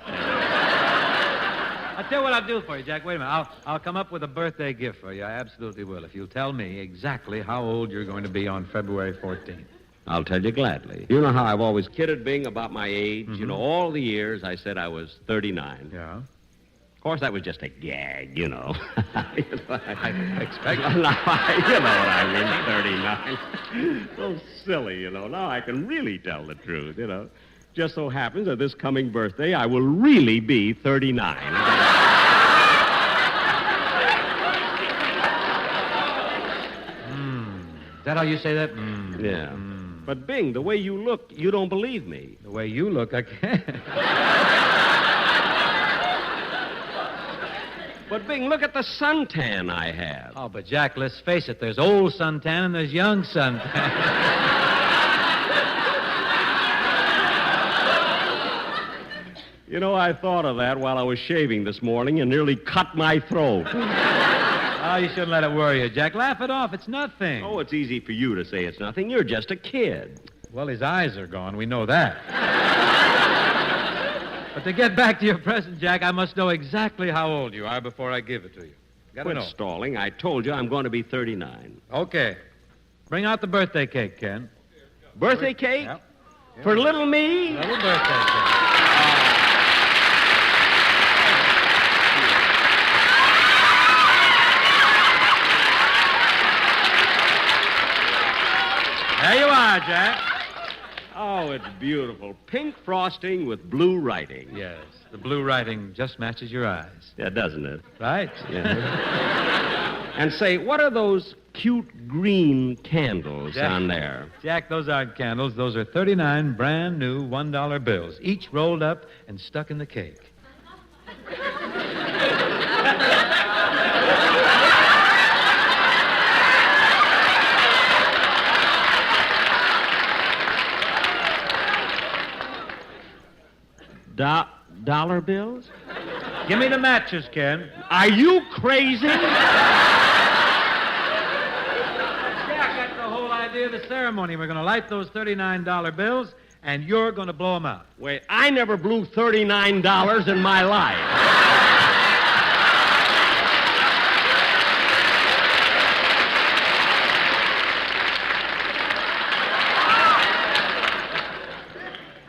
[SPEAKER 6] I'll tell you what I'll do for you, Jack. Wait a minute. I'll come up with a birthday gift for you. I absolutely will. If you'll tell me exactly how old you're going to be on February 14th.
[SPEAKER 7] I'll tell you gladly. You know how I've always kidded Bing about my age? Mm-hmm. You know, all the years I said I was 39.
[SPEAKER 6] Yeah.
[SPEAKER 7] Of course, that was just a gag, you know.
[SPEAKER 6] I expect
[SPEAKER 7] you know what I mean, 39. So silly, you know. Now I can really tell the truth, you know. Just so happens that this coming birthday, I will really be 39.
[SPEAKER 6] that how you say that?
[SPEAKER 7] Yeah. But, Bing, the way you look, you don't believe me.
[SPEAKER 6] The way you look, I can't.
[SPEAKER 7] But, Bing, look at the suntan I have.
[SPEAKER 6] Oh, but, Jack, let's face it. There's old suntan and there's young suntan.
[SPEAKER 7] You know, I thought of that while I was shaving this morning and nearly cut my throat.
[SPEAKER 6] Oh, you shouldn't let it worry you, Jack. Laugh it off. It's nothing.
[SPEAKER 7] Oh, it's easy for you to say it's nothing. You're just a kid.
[SPEAKER 6] Well, his eyes are gone. We know that. But to get back to your present, Jack, I must know exactly how old you are before I give it to you. Gotta
[SPEAKER 7] Quit
[SPEAKER 6] know.
[SPEAKER 7] stalling. I told you I'm going to be 39.
[SPEAKER 6] Okay. Bring out the birthday cake, Ken.
[SPEAKER 7] Birthday cake?
[SPEAKER 6] Yep.
[SPEAKER 7] For little me?
[SPEAKER 6] Little birthday cake. There you are, Jack.
[SPEAKER 7] Oh, it's beautiful. Pink frosting with blue writing.
[SPEAKER 6] Yes, the blue writing just matches your eyes.
[SPEAKER 7] Yeah, doesn't it?
[SPEAKER 6] Right?
[SPEAKER 7] Yeah. And say, what are those cute green candles
[SPEAKER 6] Jack,
[SPEAKER 7] on there?
[SPEAKER 6] Jack, those aren't candles. Those are 39 brand new $1 bills, each rolled up and stuck in the cake.
[SPEAKER 7] Dollar bills?
[SPEAKER 6] Give me the matches, Ken.
[SPEAKER 7] Are you crazy?
[SPEAKER 6] Jack, that's the whole idea of the ceremony. We're going to light those $39 bills, and you're going to blow them out.
[SPEAKER 7] Wait, I never blew $39 in my life.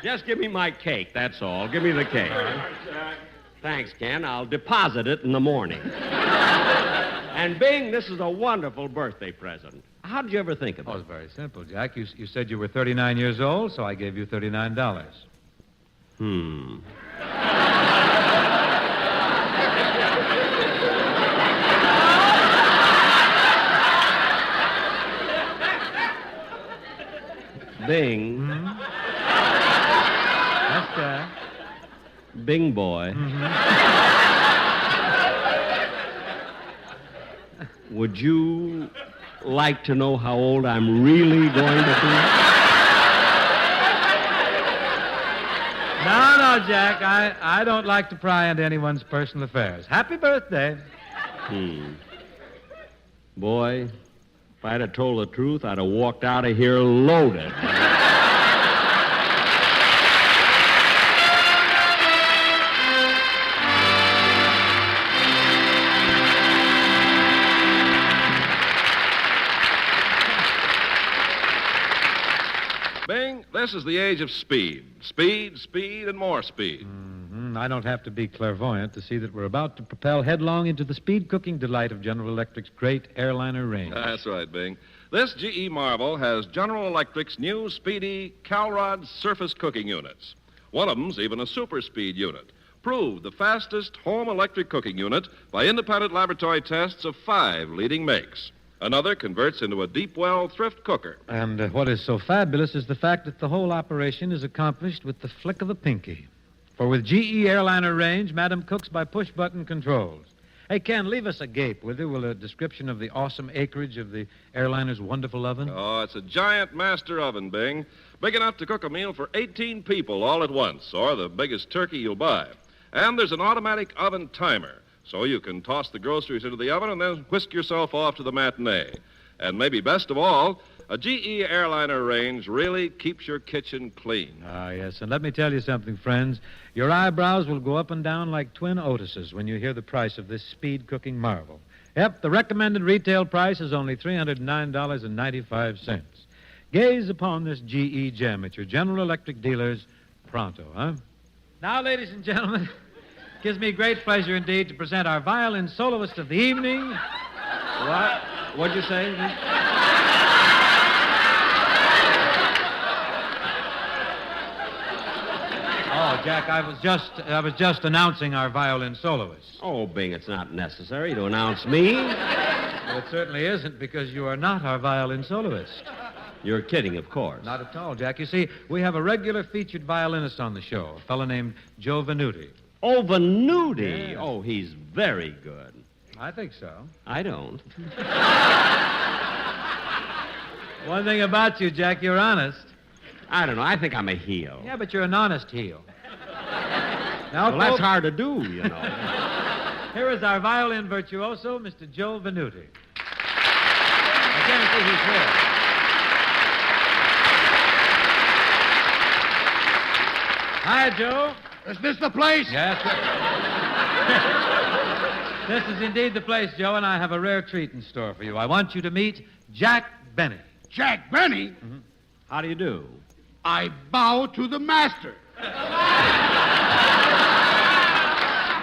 [SPEAKER 7] Just give me my cake, that's all. Give me the cake. Thanks, Ken. I'll deposit it in the morning. And, Bing, this is a wonderful birthday present. How did you ever think of it?
[SPEAKER 6] Oh, it's very simple, Jack. You said you were 39 years old, so I gave you $39.
[SPEAKER 7] Bing.
[SPEAKER 6] That's Jack.
[SPEAKER 7] Bing boy. Would you like to know how old I'm really going to be?
[SPEAKER 6] No, Jack. I don't like to pry into anyone's personal affairs. Happy birthday.
[SPEAKER 7] Boy, if I'd have told the truth, I'd have walked out of here loaded.
[SPEAKER 3] Bing, this is the age of speed. Speed, speed, and more speed.
[SPEAKER 6] I don't have to be clairvoyant to see that we're about to propel headlong into the speed-cooking delight of General Electric's great airliner range.
[SPEAKER 3] That's right, Bing. This GE Marvel has General Electric's new speedy Calrod surface cooking units. One of them's even a super speed unit. Proved the fastest home electric cooking unit by independent laboratory tests of 5 leading makes. Another converts into a deep well thrift cooker.
[SPEAKER 6] And what is so fabulous is the fact that the whole operation is accomplished with the flick of a pinky. For with GE airliner range, Madam cooks by push-button controls. Hey, Ken, leave us a gape, will you? Will a description of the awesome acreage of the airliner's wonderful oven?
[SPEAKER 3] Oh, it's a giant master oven, Bing. Big enough to cook a meal for 18 people all at once, or the biggest turkey you'll buy. And there's an automatic oven timer, so you can toss the groceries into the oven and then whisk yourself off to the matinee. And maybe best of all, a GE airliner range really keeps your kitchen clean.
[SPEAKER 6] Ah, yes, and let me tell you something, friends. Your eyebrows will go up and down like twin Otises when you hear the price of this speed-cooking marvel. Yep, the recommended retail price is only $309.95. Gaze upon this GE gem at your General Electric dealers pronto, huh? Now, ladies and gentlemen, it gives me great pleasure indeed to present our violin soloist of the evening. What? What'd you say? Oh, Jack, I was just announcing our violin soloist.
[SPEAKER 7] Oh, Bing, it's not necessary to announce me.
[SPEAKER 6] Well, it certainly isn't, because you are not our violin soloist.
[SPEAKER 7] You're kidding, of course.
[SPEAKER 6] Not at all, Jack. You see, we have a regular featured violinist on the show, a fellow named Joe Venuti.
[SPEAKER 7] Oh, Venuti.
[SPEAKER 6] Yes.
[SPEAKER 7] Oh, he's very good.
[SPEAKER 6] I think so.
[SPEAKER 7] I don't.
[SPEAKER 6] One thing about you, Jack, you're honest.
[SPEAKER 7] I don't know. I think I'm a heel.
[SPEAKER 6] Yeah, but you're an honest heel. Now,
[SPEAKER 7] Well, that's hard to do, you know.
[SPEAKER 6] Here is our violin virtuoso, Mr. Joe Venuti. I guarantee he's here. Hi, Joe.
[SPEAKER 16] Is this the place?
[SPEAKER 6] Yes, sir. This is indeed the place, Joe, and I have a rare treat in store for you. I want you to meet Jack Benny.
[SPEAKER 16] Jack Benny?
[SPEAKER 6] Mm-hmm.
[SPEAKER 7] How do you do?
[SPEAKER 16] I bow to the master.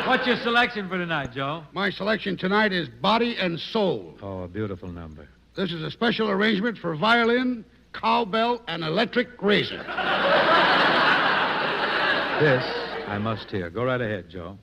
[SPEAKER 6] What's your selection for tonight, Joe?
[SPEAKER 16] My selection tonight is Body and Soul.
[SPEAKER 6] Oh, a beautiful number.
[SPEAKER 16] This is a special arrangement for violin, cowbell, and electric razor.
[SPEAKER 6] This I must hear. Go right ahead, Joe.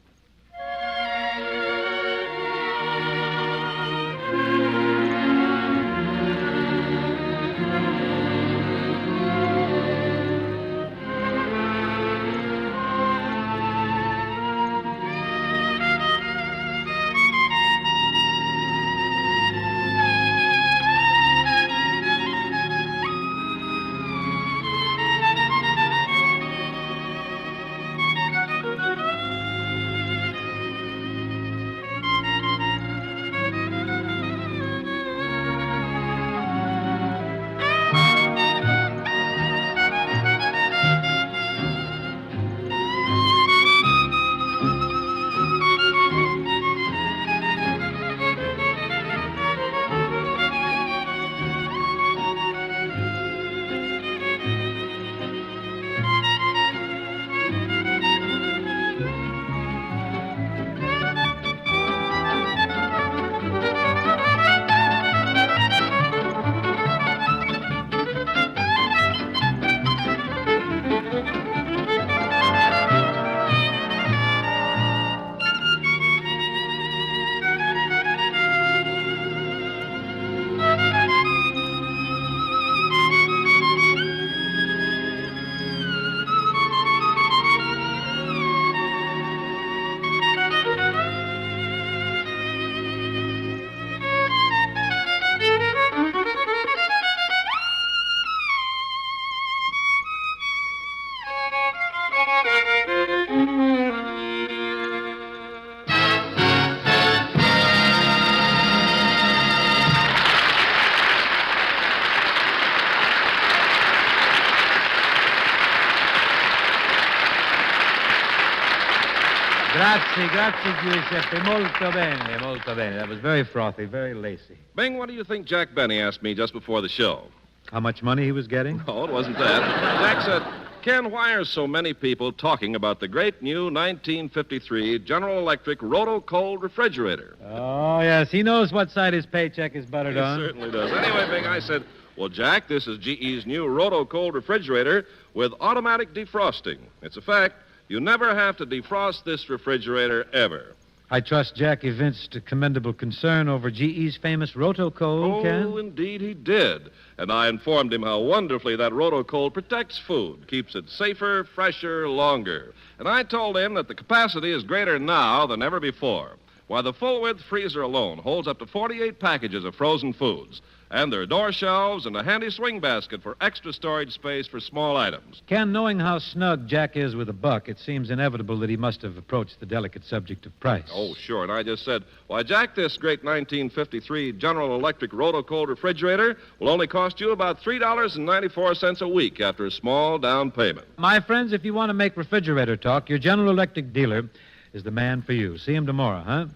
[SPEAKER 6] Grazie, Giuseppe. Molto bene, molto bene. That was very frothy, very lacy.
[SPEAKER 3] Bing, what do you think Jack Benny asked me just before the show?
[SPEAKER 6] How much money he was getting?
[SPEAKER 3] No, it wasn't that. Jack said, Ken, why are so many people talking about the great new 1953 General Electric Roto-Cold refrigerator?
[SPEAKER 6] Oh, yes. He knows what side his paycheck is buttered
[SPEAKER 3] He
[SPEAKER 6] on.
[SPEAKER 3] certainly does. Anyway, Bing, I said, well, Jack, this is GE's new Roto-Cold refrigerator with automatic defrosting. It's a fact. You never have to defrost this refrigerator ever.
[SPEAKER 6] I trust Jack evinced a commendable concern over GE's famous Roto-Cold, Ken?
[SPEAKER 3] Oh, indeed he did. And I informed him how wonderfully that Roto-Cold protects food, keeps it safer, fresher, longer. And I told him that the capacity is greater now than ever before. Why, the full-width freezer alone holds up to 48 packages of frozen foods. And there are door shelves and a handy swing basket for extra storage space for small items.
[SPEAKER 6] Ken, knowing how snug Jack is with a buck, it seems inevitable that he must have approached the delicate subject of price.
[SPEAKER 3] Oh, sure. And I just said, why, Jack, this great 1953 General Electric Roto-Cold refrigerator will only cost you about $3.94 a week after a small down payment.
[SPEAKER 6] My friends, if you want to make refrigerator talk, your General Electric dealer is the man for you. See him tomorrow, huh?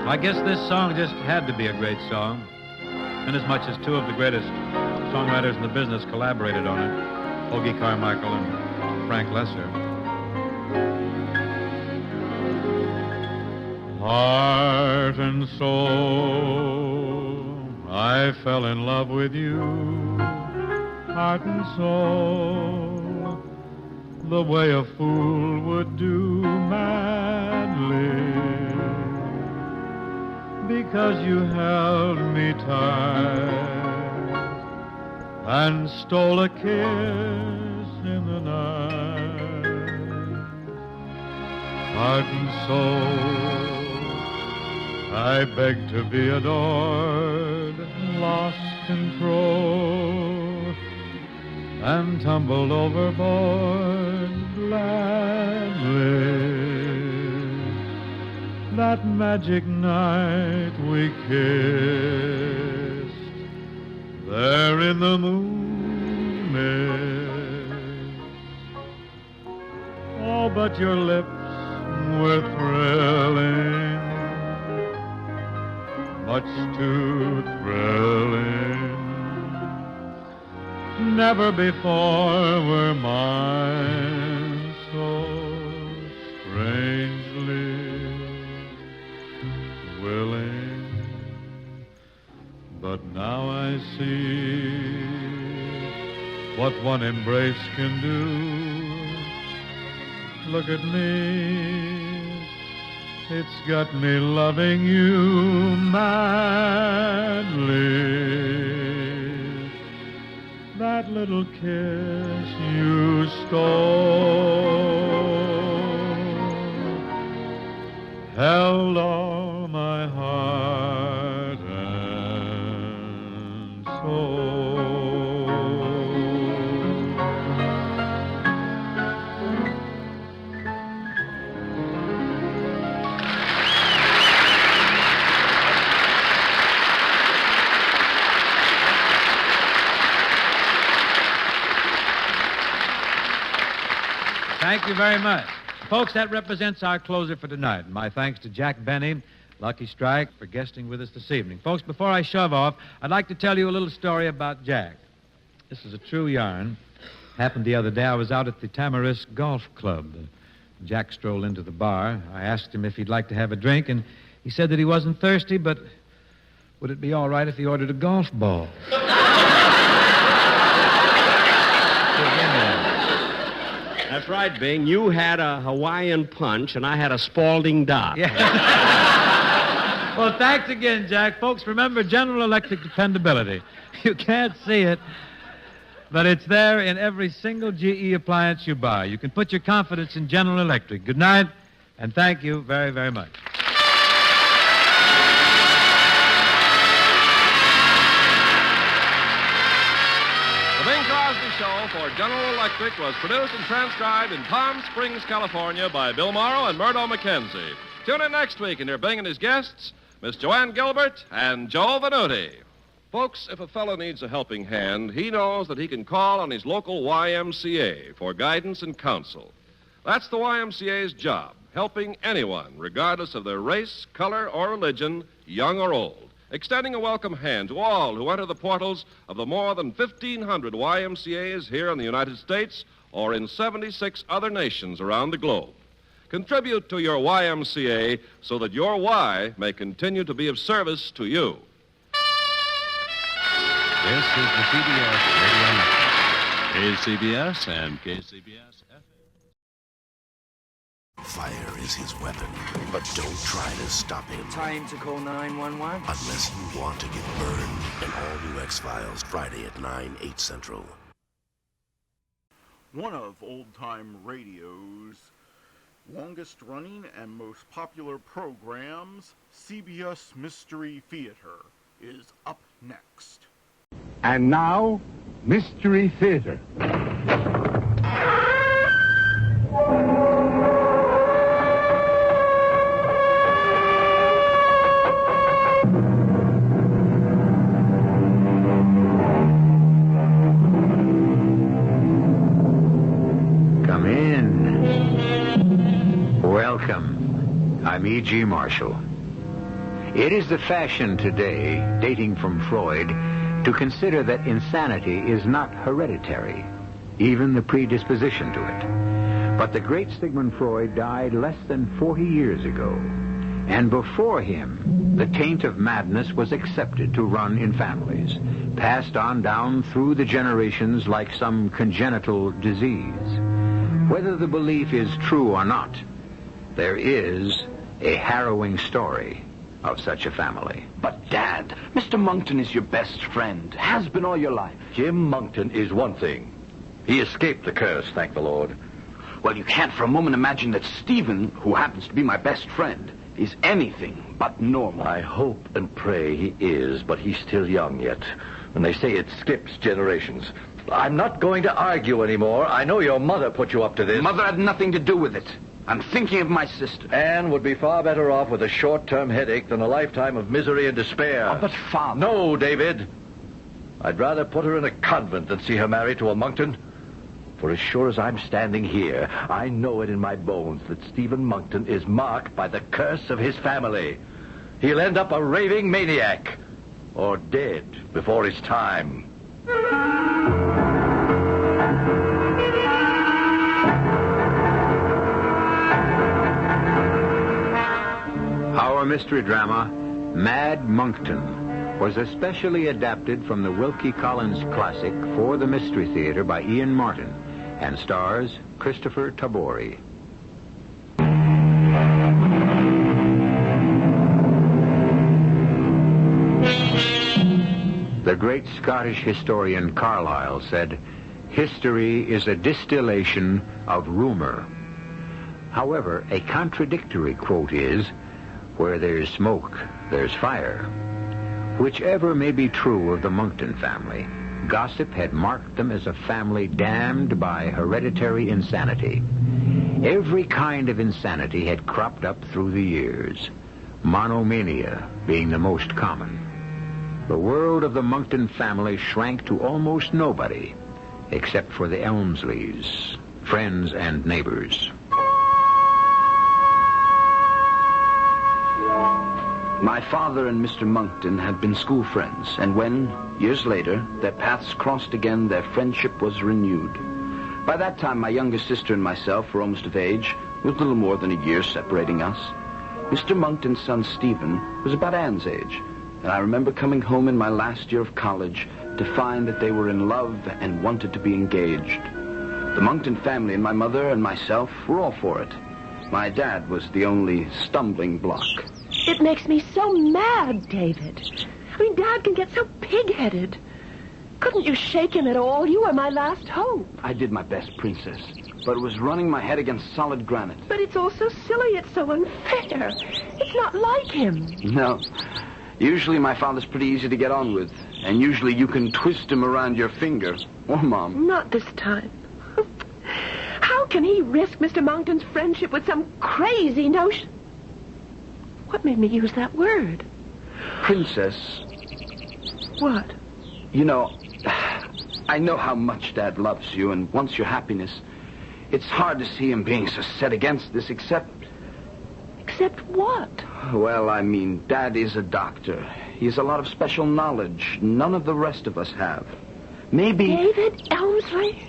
[SPEAKER 6] I guess this song just had to be a great song, inasmuch as two of the greatest songwriters in the business collaborated on it, Hoagie Carmichael and Frank Lesser. Heart and soul, I fell in love with you, heart and soul, the way a fool would do madly. because you held me tight and stole a kiss in the night. Heart and soul, I beg to be adored, lost control, and tumbled overboard gladly. That magic night we kissed, there in the moon mist. Oh, but your lips were thrilling, much too thrilling. Never before were mine so strangely willing. But now I see what one embrace can do. Look at me, it's got me loving you madly. That little kiss you stole held all my heart and soul. Thank you very much. Folks, that represents our closer for tonight. My thanks to Jack Benny, Lucky Strike, for guesting with us this evening. Folks, before I shove off, I'd like to tell you a little story about Jack. This is a true yarn. Happened the other day. I was out at the Tamarisk Golf Club. Jack strolled into the bar. I asked him if he'd like to have a drink, and he said that he wasn't thirsty, but would it be all right if he ordered a golf ball?
[SPEAKER 7] That's right, Bing. You had a Hawaiian punch, and I had a Spalding dot.
[SPEAKER 6] Yeah. Well, thanks again, Jack. Folks, remember General Electric dependability. You can't see it, but it's there in every single GE appliance you buy. You can put your confidence in General Electric. Good night, and thank you very, very much.
[SPEAKER 3] The Bing Crosby Show for General Electric was produced and transcribed in Palm Springs, California by Bill Morrow and Murdo McKenzie. Tune in next week and hear Bing and his guests, Miss Joanne Gilbert and Joe Venuti. Folks, if a fellow needs a helping hand, he knows that he can call on his local YMCA for guidance and counsel. That's the YMCA's job, helping anyone, regardless of their race, color, or religion, young or old. Extending a welcome hand to all who enter the portals of the more than 1,500 YMCAs here in the United States or in 76 other nations around the globe. Contribute to your YMCA so that your Y may continue to be of service to you.
[SPEAKER 12] This is the CBS Radio Network. KCBS and KCBS.
[SPEAKER 25] Fire is his weapon, but don't try to stop him.
[SPEAKER 24] Time to call 911.
[SPEAKER 25] Unless you want to get burned. An all-new X-Files, Friday at 9, 8 Central.
[SPEAKER 26] One of old-time radio's longest-running and most popular programs, CBS Mystery Theater, is up next.
[SPEAKER 17] And now, Mystery Theater.
[SPEAKER 18] Come in. Welcome. I'm E.G. Marshall. It is the fashion today, dating from Freud, to consider that insanity is not hereditary, even the predisposition to it. But the great Sigmund Freud died less than 40 years ago, and before him, the taint of madness was accepted to run in families, passed on down through the generations like some congenital disease. Whether the belief is true or not, there is a harrowing story of such a family.
[SPEAKER 1] But, Dad, Mr. Monkton is your best friend. Has been all your life.
[SPEAKER 2] Jim Monkton is one thing. He escaped the curse, thank the Lord.
[SPEAKER 1] Well, you can't for a moment imagine that Stephen, who happens to be my best friend, is anything but normal.
[SPEAKER 2] I hope and pray he is, but he's still young yet. And they say it skips generations. I'm not going to argue anymore. I know your mother put you up to this.
[SPEAKER 1] Mother had nothing to do with it. I'm thinking of my sister.
[SPEAKER 2] Anne would be far better off with a short-term headache than a lifetime of misery and despair.
[SPEAKER 1] Oh, but, Father...
[SPEAKER 2] No, David. I'd rather put her in a convent than see her married to a Monkton. For as sure as I'm standing here, I know it in my bones that Stephen Monkton is marked by the curse of his family. He'll end up a raving maniac, or dead before his time.
[SPEAKER 18] Our mystery drama, Mad Monkton, was especially adapted from the Wilkie Collins classic For the Mystery Theater by Ian Martin and stars Christopher Tabori. The great Scottish historian Carlyle said, "History is a distillation of rumor." However, a contradictory quote is, "Where there's smoke, there's fire." Whichever may be true of the Monkton family, gossip had marked them as a family damned by hereditary insanity. Every kind of insanity had cropped up through the years, monomania being the most common. The world of the Monkton family shrank to almost nobody, except for the Elmsleys, friends and neighbors.
[SPEAKER 1] My father and Mr. Monkton had been school friends, and when, years later, their paths crossed again, their friendship was renewed. By that time, my youngest sister and myself were almost of age, with little more than a year separating us. Mr. Monkton's son, Stephen, was about Anne's age, and I remember coming home in my last year of college to find that they were in love and wanted to be engaged. The Monkton family and my mother and myself were all for it. My dad was the only stumbling block.
[SPEAKER 10] It makes me so mad, David. I mean, Dad can get so pig-headed. Couldn't you shake him at all? You were my last hope.
[SPEAKER 1] I did my best, Princess, but it was running my head against solid granite.
[SPEAKER 10] But it's all so silly. It's so unfair. It's not like him.
[SPEAKER 1] No. Usually my father's pretty easy to get on with, and usually you can twist him around your finger. Or Mom.
[SPEAKER 10] Not this time. How can he risk Mr. Monkton's friendship with some crazy notion? What made me use that word?
[SPEAKER 1] Princess.
[SPEAKER 10] What?
[SPEAKER 1] You know, I know how much Dad loves you and wants your happiness. It's hard to see him being so set against this, except...
[SPEAKER 10] Except what?
[SPEAKER 1] Well, I mean, Dad is a doctor. He has a lot of special knowledge none of the rest of us have. Maybe...
[SPEAKER 10] David Elmsley?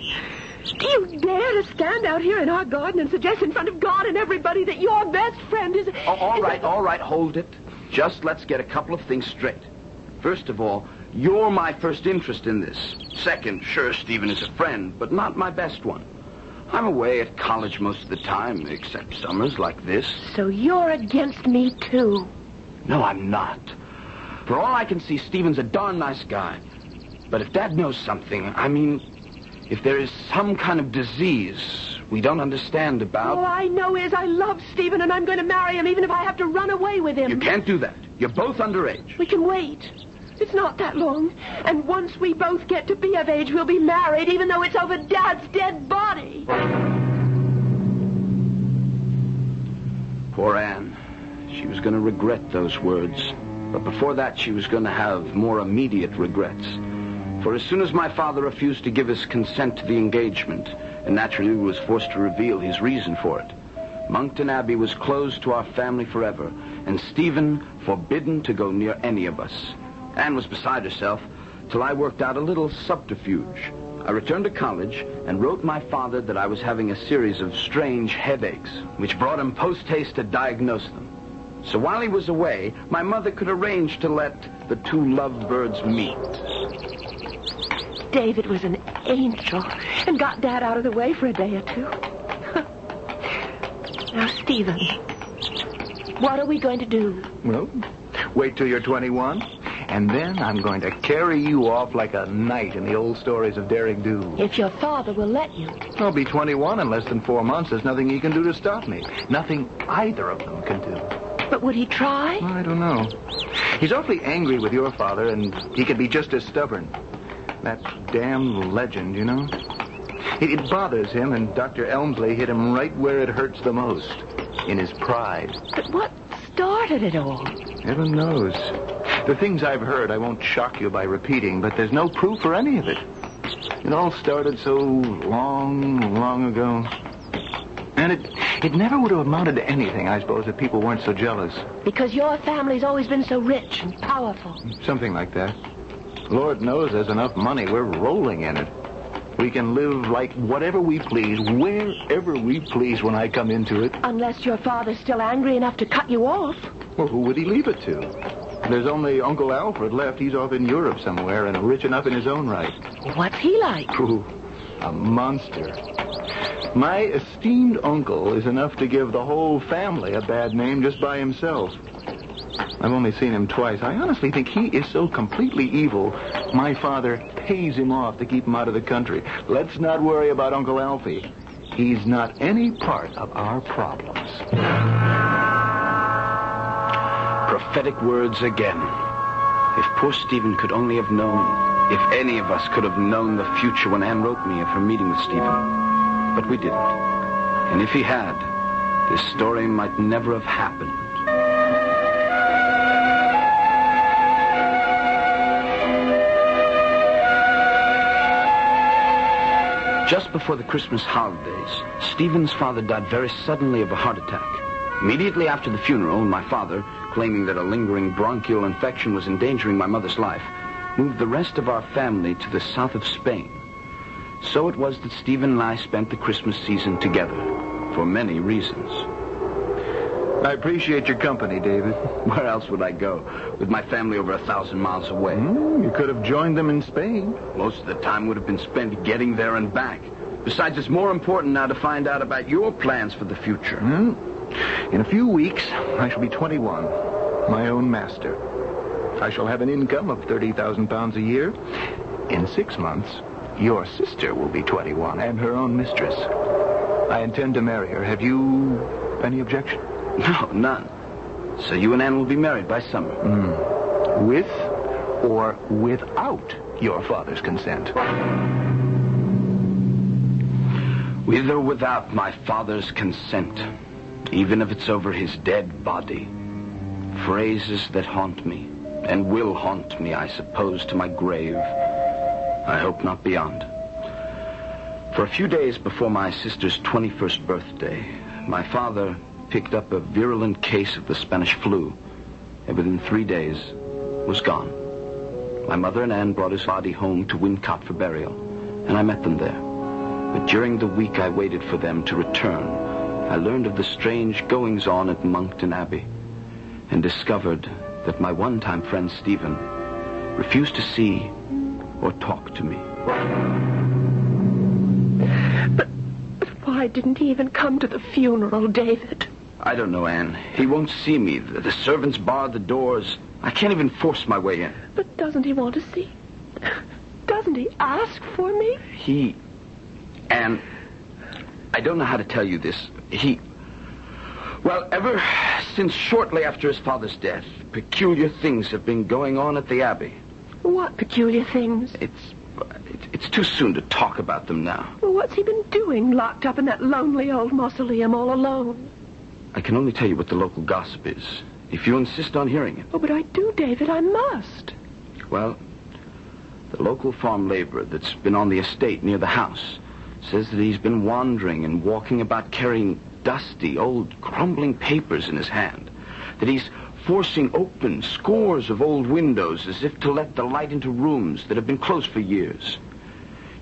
[SPEAKER 10] Do you dare to stand out here in our garden and suggest in front of God and everybody that your best friend is...
[SPEAKER 1] All right, hold it. Just let's get a couple of things straight. First of all, you're my first interest in this. Second, sure, Stephen is a friend, but not my best one. I'm away at college most of the time, except summers like this.
[SPEAKER 10] So you're against me, too?
[SPEAKER 1] No, I'm not. For all I can see, Stephen's a darn nice guy. But if Dad knows something, I mean... If there is some kind of disease we don't understand about...
[SPEAKER 10] All I know is I love Stephen and I'm going to marry him even if I have to run away with him.
[SPEAKER 1] You can't do that. You're both underage.
[SPEAKER 10] We can wait. It's not that long. And once we both get to be of age, we'll be married even though it's over Dad's dead body.
[SPEAKER 1] Poor Anne. She was going to regret those words. But before that, she was going to have more immediate regrets. For as soon as my father refused to give his consent to the engagement, and naturally was forced to reveal his reason for it, Monkton Abbey was closed to our family forever, and Stephen forbidden to go near any of us. Anne was beside herself till I worked out a little subterfuge. I returned to college and wrote my father that I was having a series of strange headaches, which brought him post-haste to diagnose them. So while he was away, my mother could arrange to let the two lovebirds meet.
[SPEAKER 10] David was an angel and got Dad out of the way for a day or two. Now, Stephen, what are we going to do?
[SPEAKER 1] Well,
[SPEAKER 18] Wait till you're 21, and then I'm going to carry you off like a knight in the old stories of daring do.
[SPEAKER 10] If your father will let you.
[SPEAKER 18] I'll be 21 in less than 4 months. There's nothing he can do to stop me. Nothing either of them can do.
[SPEAKER 10] But would he try?
[SPEAKER 18] I don't know. He's awfully angry with your father, and he can be just as stubborn. That damn legend, you know? It bothers him, and Dr. Elmsley hit him right where it hurts the most, in his pride.
[SPEAKER 10] But what started it all?
[SPEAKER 18] Heaven knows. The things I've heard I won't shock you by repeating, but there's no proof for any of it. It all started so long ago. And it never would have amounted to anything, I suppose, if people weren't so jealous.
[SPEAKER 10] Because your family's always been so rich and powerful.
[SPEAKER 18] Something like that. Lord knows there's enough money. We're rolling in it. We can live like whatever we please, wherever we please when I come into it.
[SPEAKER 10] Unless your father's still angry enough to cut you off.
[SPEAKER 18] Well, who would he leave it to? There's only Uncle Alfred left. He's off in Europe somewhere and rich enough in his own right.
[SPEAKER 10] What's he like?
[SPEAKER 18] Ooh, a monster. My esteemed uncle is enough to give the whole family a bad name just by himself. I've only seen him twice. I honestly think he is so completely evil, my father pays him off to keep him out of the country. Let's not worry about Uncle Alfie. He's not any part of our problems.
[SPEAKER 1] Prophetic words again. If poor Stephen could only have known, if any of us could have known the future when Anne wrote me of her meeting with Stephen. But we didn't. And if he had, this story might never have happened. Just before the Christmas holidays, Stephen's father died very suddenly of a heart attack. Immediately after the funeral, my father, claiming that a lingering bronchial infection was endangering my mother's life, moved the rest of our family to the south of Spain. So it was that Stephen and I spent the Christmas season together, for many reasons.
[SPEAKER 18] I appreciate your company, David.
[SPEAKER 1] Where else would I go, with my family over 1,000 miles away?
[SPEAKER 18] You could have joined them in Spain.
[SPEAKER 1] Most of the time would have been spent getting there and back. Besides, it's more important now to find out about your plans for the future.
[SPEAKER 18] In a few weeks, I shall be 21, my own master. I shall have an income of 30,000 pounds a year. In 6 months, your sister will be 21 and her own mistress. I intend to marry her. Have you any objection?
[SPEAKER 1] No, none. So you and Anne will be married by summer.
[SPEAKER 18] With or without your father's consent?
[SPEAKER 1] With or without my father's consent, even if it's over his dead body. Phrases that haunt me, and will haunt me, I suppose, to my grave. I hope not beyond. For a few days before my sister's 21st birthday, my father picked up a virulent case of the Spanish flu, and within 3 days was gone. My mother and Anne brought his body home to Wincott for burial, and I met them there. But during the week I waited for them to return, I learned of the strange goings-on at Monkton Abbey, and discovered that my one-time friend Stephen refused to see or talk to me.
[SPEAKER 10] But why didn't he even come to the funeral, David?
[SPEAKER 1] I don't know, Anne. He won't see me. The servants barred the doors. I can't even force my way in.
[SPEAKER 10] But doesn't he want to see? Doesn't he ask for me?
[SPEAKER 1] Anne, I don't know how to tell you this. Well, ever since shortly after his father's death, peculiar things have been going on at the Abbey.
[SPEAKER 10] What peculiar things?
[SPEAKER 1] It's too soon to talk about them now.
[SPEAKER 10] Well, what's he been doing, locked up in that lonely old mausoleum all alone?
[SPEAKER 1] I can only tell you what the local gossip is, if you insist on hearing it.
[SPEAKER 10] Oh, but I do, David. I must.
[SPEAKER 1] Well, the local farm laborer that's been on the estate near the house says that he's been wandering and walking about carrying dusty, old, crumbling papers in his hand. That he's forcing open scores of old windows as if to let the light into rooms that have been closed for years.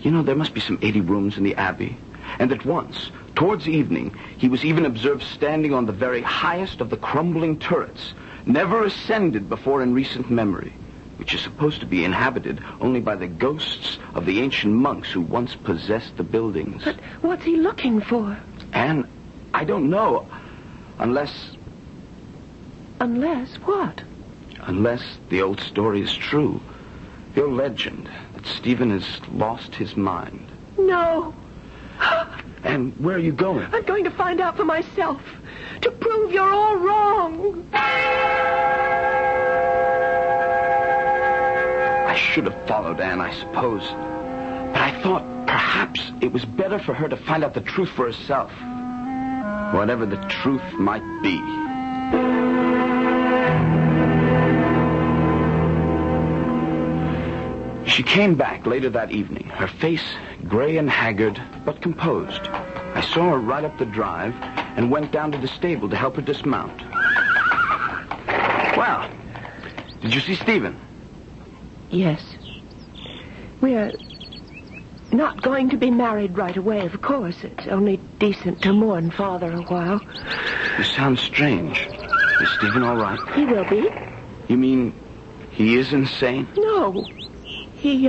[SPEAKER 1] You know, there must be some 80 rooms in the Abbey. And that once, towards evening, he was even observed standing on the very highest of the crumbling turrets, never ascended before in recent memory, which is supposed to be inhabited only by the ghosts of the ancient monks who once possessed the buildings.
[SPEAKER 10] But what's he looking for?
[SPEAKER 1] Anne, I don't know, unless...
[SPEAKER 10] Unless what?
[SPEAKER 1] Unless the old story is true. The old legend that Stephen has lost his mind.
[SPEAKER 10] No.
[SPEAKER 1] And where are you going?
[SPEAKER 10] I'm going to find out for myself. To prove you're all wrong.
[SPEAKER 1] I should have followed Anne, I suppose. But I thought perhaps it was better for her to find out the truth for herself. Whatever the truth might be. She came back later that evening, her face gray and haggard, but composed. I saw her right up the drive and went down to the stable to help her dismount. Well, did you see Stephen?
[SPEAKER 10] Yes. We're not going to be married right away, of course. It's only decent to mourn Father a while.
[SPEAKER 1] You sound strange. Is Stephen all right?
[SPEAKER 10] He will be.
[SPEAKER 1] You mean he is insane?
[SPEAKER 10] No. He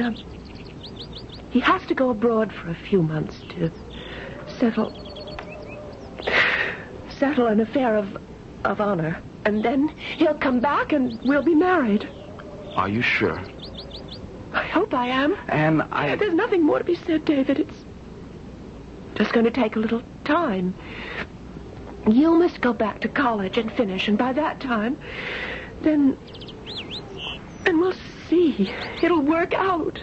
[SPEAKER 10] has to go abroad for a few months to settle an affair of honor. And then he'll come back and we'll be married.
[SPEAKER 1] Are you sure?
[SPEAKER 10] I hope I am.
[SPEAKER 1] And
[SPEAKER 10] There's nothing more to be said, David. It's just going to take a little time. You must go back to college and finish, and by that time, then we'll see. It'll work out.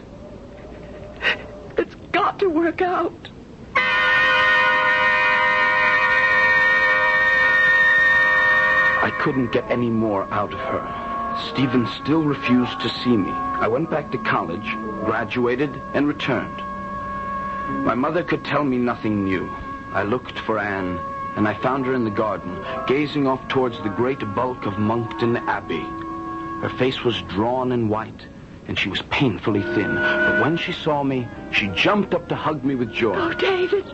[SPEAKER 10] It's got to work out.
[SPEAKER 1] I couldn't get any more out of her. Stephen still refused to see me. I went back to college, graduated, and returned. My mother could tell me nothing new. I looked for Anne, and I found her in the garden, gazing off towards the great bulk of Monkton Abbey. Her face was drawn and white, and she was painfully thin. But when she saw me, she jumped up to hug me with joy.
[SPEAKER 10] Oh, David.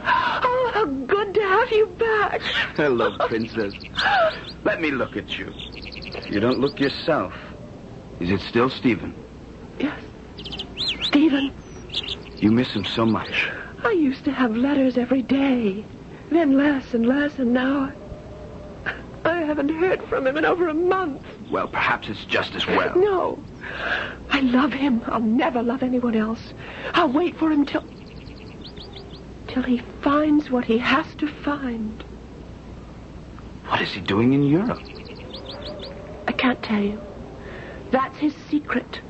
[SPEAKER 10] Oh, how good to have you back.
[SPEAKER 1] Hello, Princess. Let me look at you. You don't look yourself. Is it still Stephen?
[SPEAKER 10] Yes. Stephen.
[SPEAKER 1] You miss him so much.
[SPEAKER 10] I used to have letters every day. Then less and less, and now I haven't heard from him in over a month.
[SPEAKER 1] Well, perhaps it's just as well.
[SPEAKER 10] No. I love him. I'll never love anyone else. I'll wait for him till he finds what he has to find.
[SPEAKER 1] What is he doing in Europe?
[SPEAKER 10] I can't tell you. That's his secret.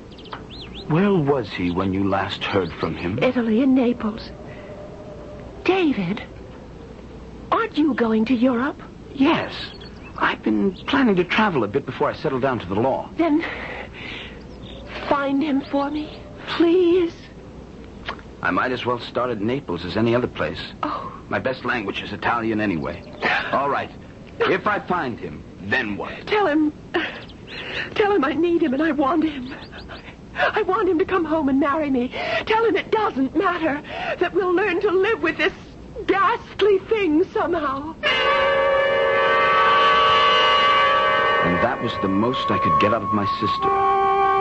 [SPEAKER 1] Where was he when you last heard from him?
[SPEAKER 10] Italy and Naples. David, aren't you going to Europe?
[SPEAKER 1] Yes. I've been planning to travel a bit before I settle down to the law.
[SPEAKER 10] Then find him for me, please.
[SPEAKER 1] I might as well start at Naples as any other place.
[SPEAKER 10] Oh.
[SPEAKER 1] My best language is Italian anyway. All right. If I find him, then what?
[SPEAKER 10] Tell him I need him and I want him. I want him to come home and marry me. Tell him it doesn't matter, that we'll learn to live with this ghastly thing somehow.
[SPEAKER 1] And that was the most I could get out of my sister,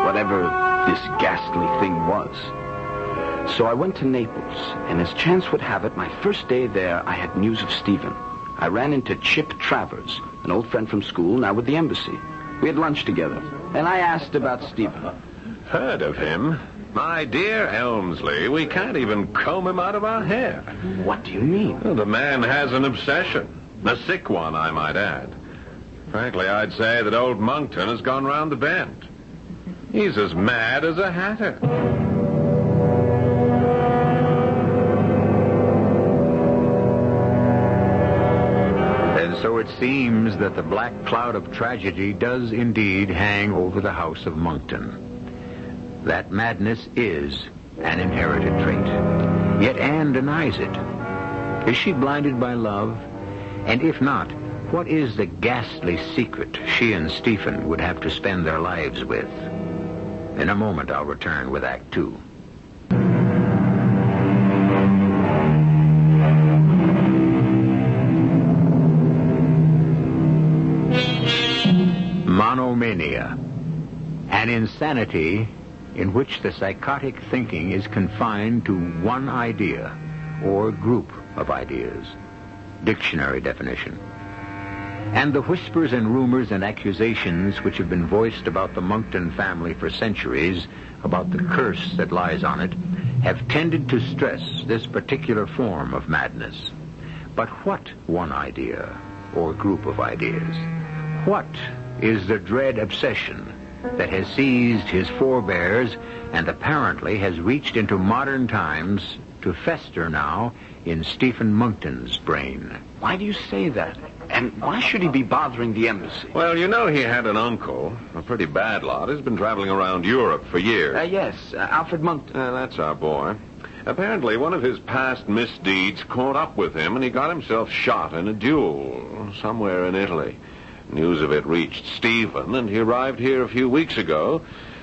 [SPEAKER 1] whatever this ghastly thing was. So I went to Naples, and as chance would have it, my first day there, I had news of Stephen. I ran into Chip Travers, an old friend from school, now with the embassy. We had lunch together, and I asked about Stephen.
[SPEAKER 15] Heard of him? My dear Elmsley, we can't even comb him out of our hair.
[SPEAKER 1] What do you mean?
[SPEAKER 15] Well, the man has an obsession. A sick one, I might add. Frankly, I'd say that old Monkton has gone round the bend. He's as mad as a hatter.
[SPEAKER 18] And so it seems that the black cloud of tragedy does indeed hang over the house of Monkton. That madness is an inherited trait. Yet Anne denies it. Is she blinded by love? And if not, what is the ghastly secret she and Stephen would have to spend their lives with? In a moment, I'll return with Act 2. Monomania, an insanity in which the psychotic thinking is confined to one idea or group of ideas. Dictionary definition. And the whispers and rumors and accusations which have been voiced about the Monckton family for centuries, about the curse that lies on it, have tended to stress this particular form of madness. But what one idea or group of ideas? What is the dread obsession that has seized his forebears and apparently has reached into modern times to fester now in Stephen Monckton's brain?
[SPEAKER 1] Why do you say that? And why should he be bothering the embassy?
[SPEAKER 15] Well, you know he had an uncle, a pretty bad lot. He's been traveling around Europe for years.
[SPEAKER 1] Yes, Alfred Monckton.
[SPEAKER 15] That's our boy. Apparently, one of his past misdeeds caught up with him, and he got himself shot in a duel somewhere in Italy. News of it reached Stephen, and he arrived here a few weeks ago.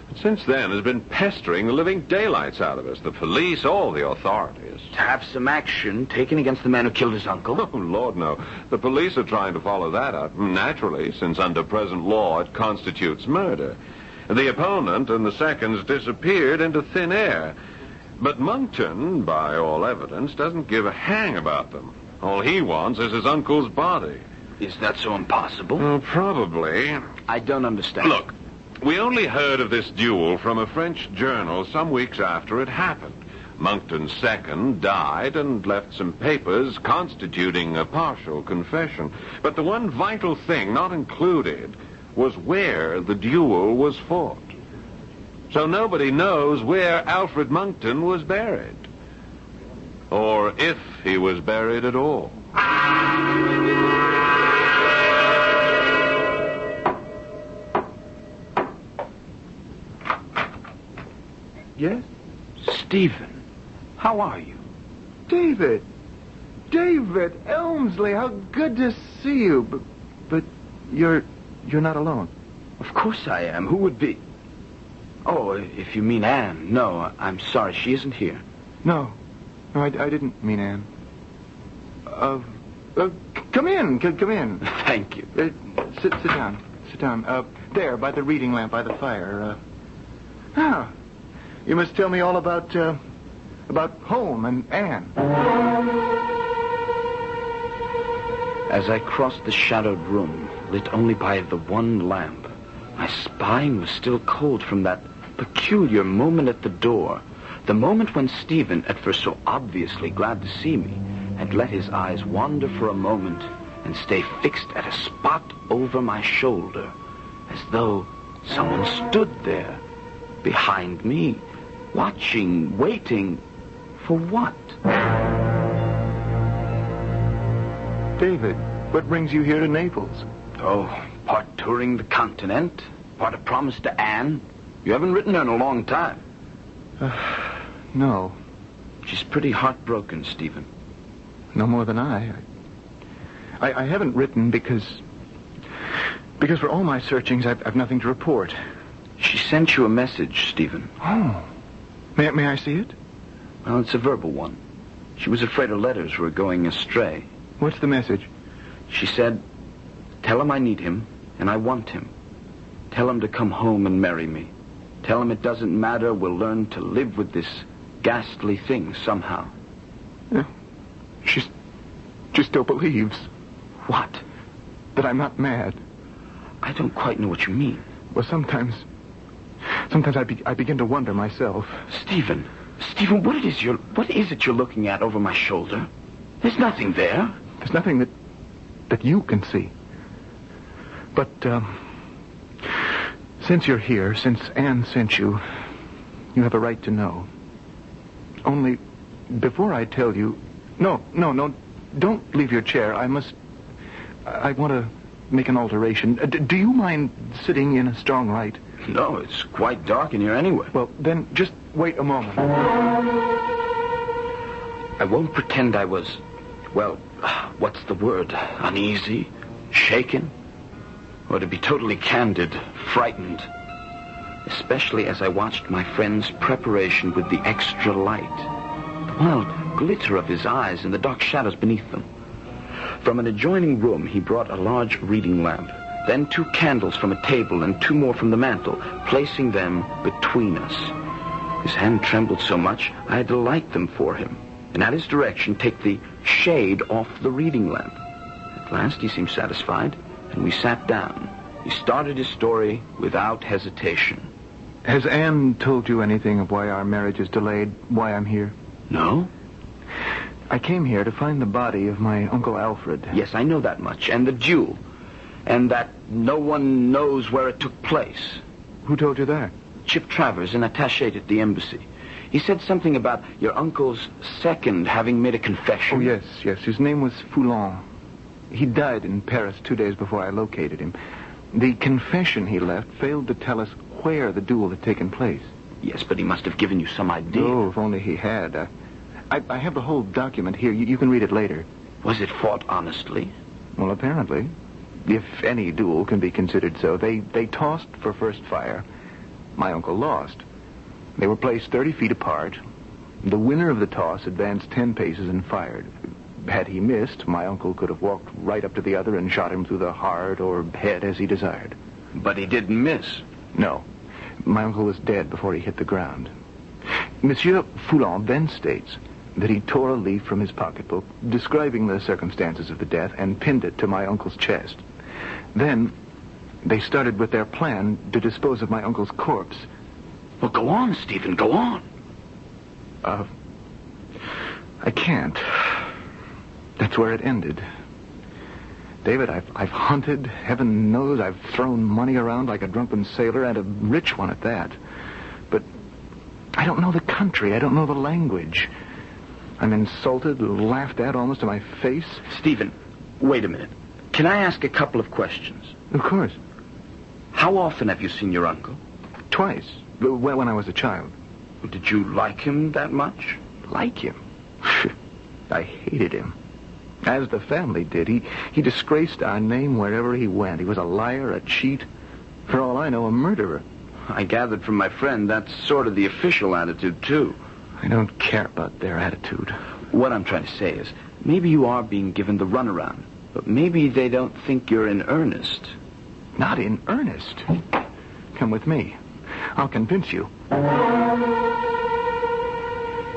[SPEAKER 15] But since then has been pestering the living daylights out of us, the police, all the authorities.
[SPEAKER 1] To have some action taken against the man who killed his uncle?
[SPEAKER 15] Oh, Lord, no. The police are trying to follow that up, naturally, since under present law it constitutes murder. The opponent and the seconds disappeared into thin air. But Monckton, by all evidence, doesn't give a hang about them. All he wants is his uncle's body.
[SPEAKER 1] Is that so impossible?
[SPEAKER 15] Oh, probably.
[SPEAKER 1] I don't understand.
[SPEAKER 15] Look, we only heard of this duel from a French journal some weeks after it happened. Monckton's second died and left some papers constituting a partial confession. But the one vital thing not included was where the duel was fought. So nobody knows where Alfred Monckton was buried. Or if he was buried at all.
[SPEAKER 4] Yes?
[SPEAKER 1] Stephen, how are you?
[SPEAKER 4] David! David Elmsley, how good to see you. But you're not alone.
[SPEAKER 1] Of course I am. Who would be? Oh, if you mean Anne. No, I'm sorry. She isn't here.
[SPEAKER 4] No, I didn't mean Anne. Come in. Come in.
[SPEAKER 1] Thank you.
[SPEAKER 4] Sit down. Sit down. There, by the reading lamp, by the fire. Now, you must tell me all about home and Anne.
[SPEAKER 1] As I crossed the shadowed room, lit only by the one lamp, my spine was still cold from that peculiar moment at the door. The moment when Stephen, at first so obviously glad to see me, had let his eyes wander for a moment and stay fixed at a spot over my shoulder, as though someone stood there, behind me, watching, waiting, for what?
[SPEAKER 4] David, what brings you here to Naples?
[SPEAKER 1] Oh, part touring the continent, part a promise to Anne. You haven't written her in a long time.
[SPEAKER 4] No.
[SPEAKER 1] She's pretty heartbroken, Stephen.
[SPEAKER 4] No more than I haven't written because for all my searchings, I've nothing to report.
[SPEAKER 1] She sent you a message, Stephen.
[SPEAKER 4] Oh. May I see it?
[SPEAKER 1] Well, it's a verbal one. She was afraid her letters were going astray.
[SPEAKER 4] What's the message?
[SPEAKER 1] She said, tell him I need him and I want him. Tell him to come home and marry me. Tell him it doesn't matter. We'll learn to live with this ghastly thing somehow.
[SPEAKER 4] Yeah. She still believes.
[SPEAKER 1] What?
[SPEAKER 4] That I'm not mad.
[SPEAKER 1] I don't quite know what you mean.
[SPEAKER 4] Well, sometimes I begin to wonder myself.
[SPEAKER 1] Stephen, what is it you're looking at over my shoulder? There's nothing there.
[SPEAKER 4] There's nothing that you can see. But, since you're here, since Anne sent you, you have a right to know. Only, before I tell you... No, don't leave your chair. I want to make an alteration. Do you mind sitting in a strong light?
[SPEAKER 1] No, it's quite dark in here anyway.
[SPEAKER 4] Well, then just wait a moment.
[SPEAKER 1] I won't pretend I was, well, what's the word? Uneasy? Shaken? Or to be totally candid, frightened. Especially as I watched my friend's preparation with the extra light. The wild glitter of his eyes and the dark shadows beneath them. From an adjoining room, he brought a large reading lamp, then 2 candles from a table and 2 more from the mantel, placing them between us. His hand trembled so much, I had to light them for him, and at his direction take the shade off the reading lamp. At last he seemed satisfied, and we sat down. He started his story without hesitation.
[SPEAKER 4] Has Anne told you anything of why our marriage is delayed, why I'm here?
[SPEAKER 1] No?
[SPEAKER 4] I came here to find the body of my Uncle Alfred.
[SPEAKER 1] Yes, I know that much. And the duel. And that no one knows where it took place.
[SPEAKER 4] Who told you that?
[SPEAKER 1] Chip Travers, an attaché at the embassy. He said something about your uncle's second having made a confession.
[SPEAKER 4] Oh, yes. His name was Foulon. He died in Paris 2 days before I located him. The confession he left failed to tell us where the duel had taken place.
[SPEAKER 1] Yes, but he must have given you some idea.
[SPEAKER 4] Oh, if only he had. I have the whole document here. You can read it later.
[SPEAKER 1] Was it fought honestly?
[SPEAKER 4] Well, apparently. If any duel can be considered so. They tossed for first fire. My uncle lost. They were placed 30 feet apart. The winner of the toss advanced 10 paces and fired. Had he missed, my uncle could have walked right up to the other and shot him through the heart or head as he desired.
[SPEAKER 1] But he didn't miss.
[SPEAKER 4] No. My uncle was dead before he hit the ground. Monsieur Foulon then states that he tore a leaf from his pocketbook describing the circumstances of the death and pinned it to my uncle's chest. Then they started with their plan to dispose of my uncle's corpse.
[SPEAKER 1] Well, go on, Stephen, go on.
[SPEAKER 4] I can't. That's where it ended. David, I've hunted, heaven knows, I've thrown money around like a drunken sailor, and a rich one at that. But I don't know the country, I don't know the language. I'm insulted, laughed at almost to my face.
[SPEAKER 1] Stephen, wait a minute. Can I ask a couple of questions?
[SPEAKER 4] Of course.
[SPEAKER 1] How often have you seen your uncle?
[SPEAKER 4] Twice. When I was a child.
[SPEAKER 1] Did you like him that much?
[SPEAKER 4] Like him? I hated him. As the family did. He disgraced our name wherever he went. He was a liar, a cheat. For all I know, a murderer.
[SPEAKER 1] I gathered from my friend that's sort of the official attitude, too.
[SPEAKER 4] I don't care about their attitude.
[SPEAKER 1] What I'm trying to say is, maybe you are being given the runaround, but maybe they don't think you're in earnest.
[SPEAKER 4] Not in earnest? Come with me. I'll convince you.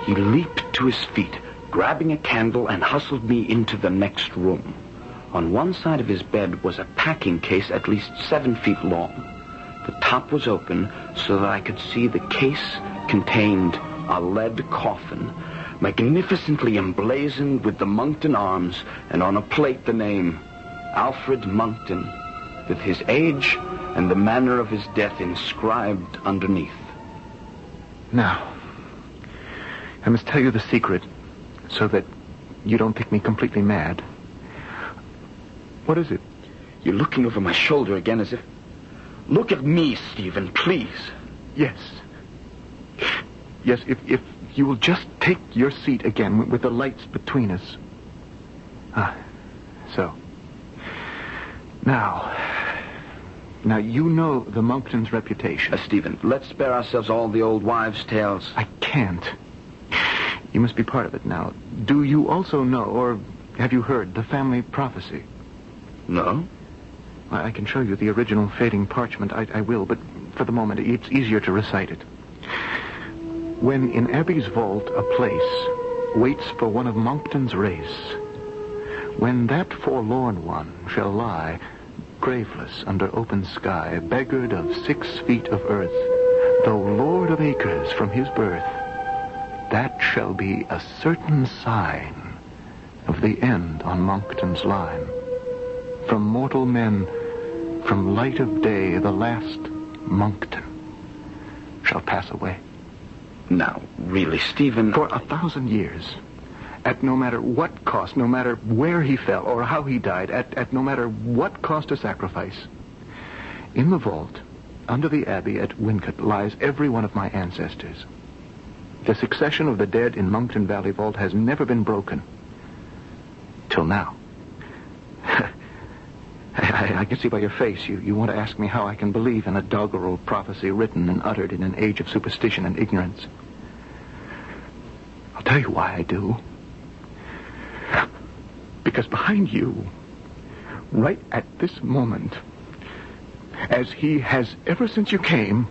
[SPEAKER 1] He leaped to his feet, grabbing a candle, and hustled me into the next room. On one side of his bed was a packing case at least 7 feet long. The top was open so that I could see the case contained a lead coffin, magnificently emblazoned with the Monkton arms, and on a plate the name, Alfred Monkton, with his age and the manner of his death inscribed underneath.
[SPEAKER 4] Now, I must tell you the secret so that you don't think me completely mad. What is it?
[SPEAKER 1] You're looking over my shoulder again as if... Look at me, Stephen, please.
[SPEAKER 4] Yes. Yes, if you will just take your seat again with the lights between us. So. Now, you know the Monktons' reputation.
[SPEAKER 1] Stephen, let's spare ourselves all the old wives' tales.
[SPEAKER 4] I can't. You must be part of it now. Do you also know, or have you heard, the family prophecy?
[SPEAKER 1] No.
[SPEAKER 4] I can show you the original fading parchment. I will, but for the moment, it's easier to recite it. When in Abbey's vault a place waits for one of Monkton's race, when that forlorn one shall lie graveless under open sky, beggared of 6 feet of earth, though lord of acres from his birth, that shall be a certain sign of the end on Monkton's line. From mortal men, from light of day, the last Monkton shall pass away.
[SPEAKER 1] Now, really, Stephen...
[SPEAKER 4] For 1,000 years, at no matter what cost, no matter where he fell or how he died, at no matter what cost or sacrifice, in the vault, under the abbey at Wincott, lies every one of my ancestors. The succession of the dead in Monkton Valley Vault has never been broken. Till now. I can see by your face you want to ask me how I can believe in a doggerel prophecy written and uttered in an age of superstition and ignorance. I'll tell you why I do. Because behind you, right at this moment, as he has ever since you came,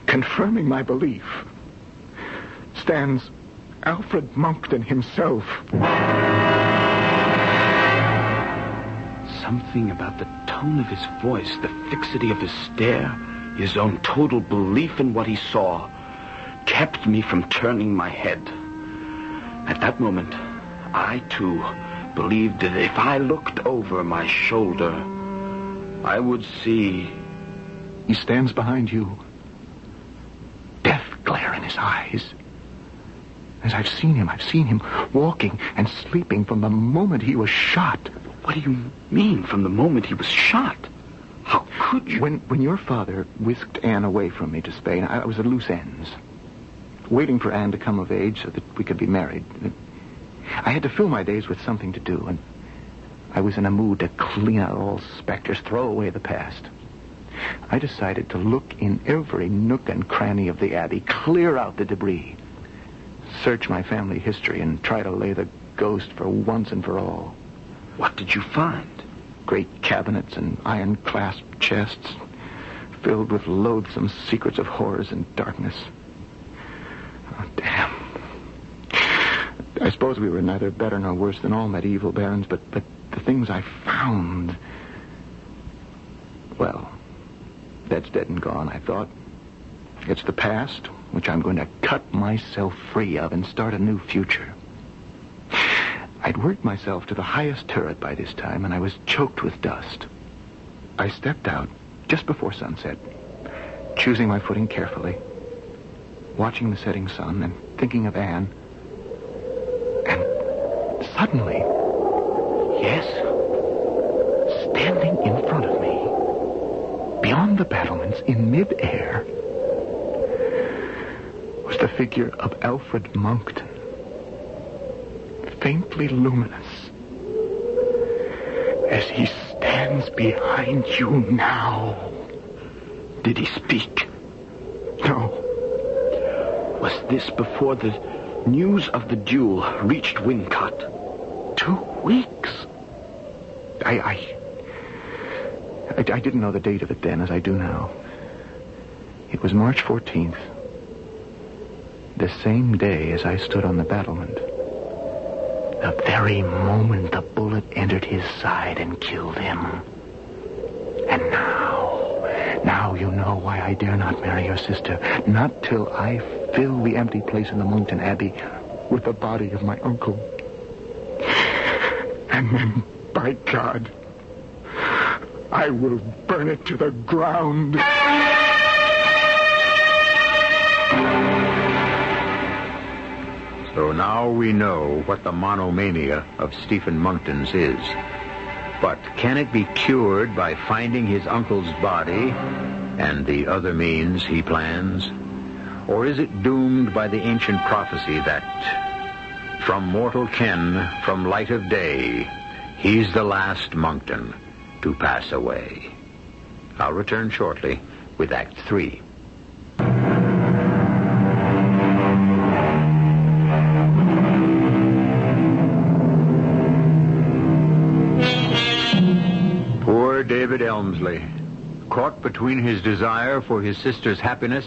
[SPEAKER 4] confirming my belief, stands Alfred Monkton himself.
[SPEAKER 1] Something about the tone of his voice, the fixity of his stare, his own total belief in what he saw, kept me from turning my head. At that moment, I, too, believed that if I looked over my shoulder, I would see...
[SPEAKER 4] He stands behind you. Death glare in his eyes. As I've seen him walking and sleeping from the moment he was shot.
[SPEAKER 1] What do you mean, from the moment he was shot? How could you?
[SPEAKER 4] When your father whisked Anne away from me to Spain, I was at loose ends, waiting for Anne to come of age so that we could be married. I had to fill my days with something to do, and I was in a mood to clean out all specters, throw away the past. I decided to look in every nook and cranny of the Abbey, clear out the debris, search my family history, and try to lay the ghost for once and for all.
[SPEAKER 1] What did you find?
[SPEAKER 4] Great cabinets and iron-clasped chests filled with loathsome secrets of horrors and darkness. Oh, damn. I suppose we were neither better nor worse than all medieval barons, but the things I found... Well, that's dead and gone, I thought. It's the past, which I'm going to cut myself free of and start a new future. I'd worked myself to the highest turret by this time, and I was choked with dust. I stepped out just before sunset, choosing my footing carefully, watching the setting sun and thinking of Anne. And suddenly, yes, standing in front of me, beyond the battlements in mid-air, was the figure of Alfred Monckton, faintly luminous, as he stands behind you now.
[SPEAKER 1] Did he speak?
[SPEAKER 4] No.
[SPEAKER 1] Was this before the news of the duel reached Wincott?
[SPEAKER 4] 2 weeks. I didn't know the date of it then as I do now. It was March 14th, the same day as I stood on the battlement. The very moment the bullet entered his side and killed him. And now you know why I dare not marry your sister. Not till I fill the empty place in the Monckton Abbey with the body of my uncle. And then, by God, I will burn it to the ground.
[SPEAKER 18] So now we know what the monomania of Stephen Monckton's is. But can it be cured by finding his uncle's body and the other means he plans? Or is it doomed by the ancient prophecy that from mortal ken, from light of day, he's the last Monckton to pass away? I'll return shortly with Act 3. Poor David Elmsley, caught between his desire for his sister's happiness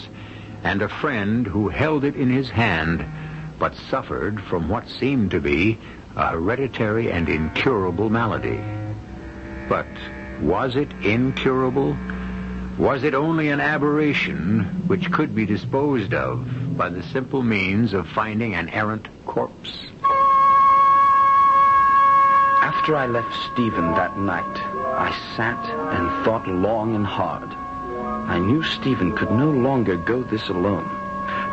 [SPEAKER 18] and a friend who held it in his hand, but suffered from what seemed to be a hereditary and incurable malady. But was it incurable? Was it only an aberration which could be disposed of by the simple means of finding an errant corpse?
[SPEAKER 1] After I left Stephen that night, I sat and thought long and hard. I knew Stephen could no longer go this alone.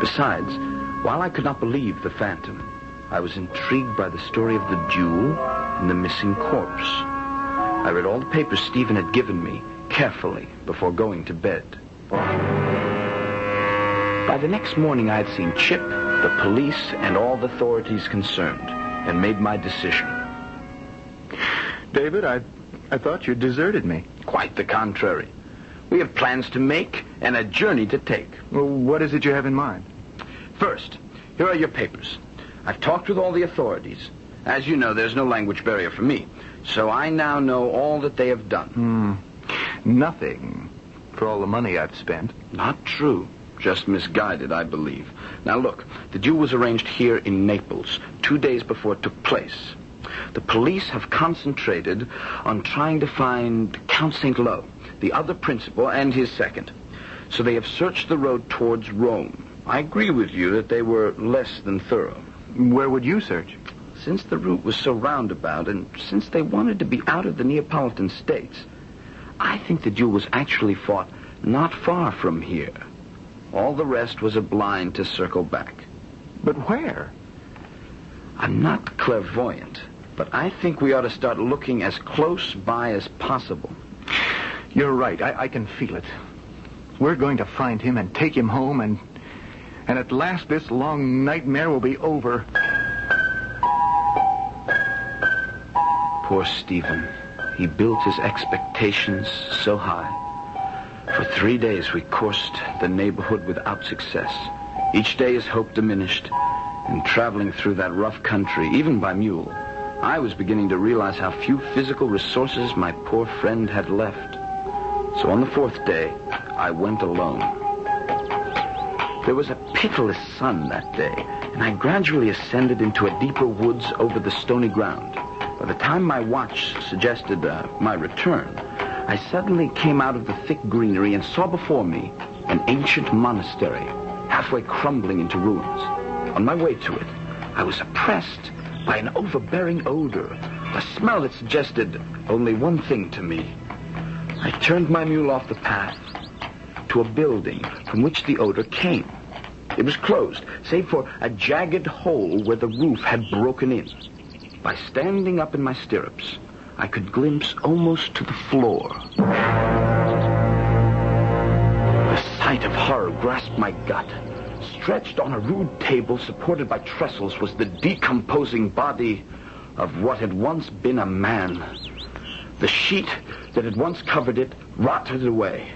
[SPEAKER 1] Besides, while I could not believe the phantom, I was intrigued by the story of the duel and the missing corpse. I read all the papers Stephen had given me carefully before going to bed. By the next morning, I had seen Chip, the police, and all the authorities concerned, and made my decision.
[SPEAKER 4] David, I thought you deserted me.
[SPEAKER 1] Quite the contrary. We have plans to make and a journey to take.
[SPEAKER 4] Well, what is it you have in mind?
[SPEAKER 1] First, here are your papers. I've talked with all the authorities. As you know, there's no language barrier for me. So I now know all that they have done.
[SPEAKER 4] Nothing for all the money I've spent.
[SPEAKER 1] Not true. Just misguided, I believe. Now look, the duel was arranged here in Naples 2 days before it took place. The police have concentrated on trying to find Count St. Lo, the other principal, and his second. So they have searched the road towards Rome. I agree with you that they were less than thorough.
[SPEAKER 4] Where would you search?
[SPEAKER 1] Since the route was so roundabout, and since they wanted to be out of the Neapolitan states, I think the duel was actually fought not far from here. All the rest was a blind to circle back.
[SPEAKER 4] But where?
[SPEAKER 1] I'm not clairvoyant, but I think we ought to start looking as close by as possible.
[SPEAKER 4] You're right. I can feel it. We're going to find him and take him home, and at last this long nightmare will be over.
[SPEAKER 1] Poor Stephen. He built his expectations so high. For 3 days we coursed the neighborhood without success. Each day his hope diminished. And traveling through that rough country, even by mule, I was beginning to realize how few physical resources my poor friend had left. So on the 4th day, I went alone. There was a pitiless sun that day, and I gradually ascended into a deeper woods over the stony ground. By the time my watch suggested my return, I suddenly came out of the thick greenery and saw before me an ancient monastery, halfway crumbling into ruins. On my way to it, I was oppressed by an overbearing odor, a smell that suggested only one thing to me. I turned my mule off the path to a building from which the odor came. It was closed, save for a jagged hole where the roof had broken in. By standing up in my stirrups, I could glimpse almost to the floor. The sight of horror grasped my gut. Stretched on a rude table supported by trestles was the decomposing body of what had once been a man. The sheet that had once covered it rotted away.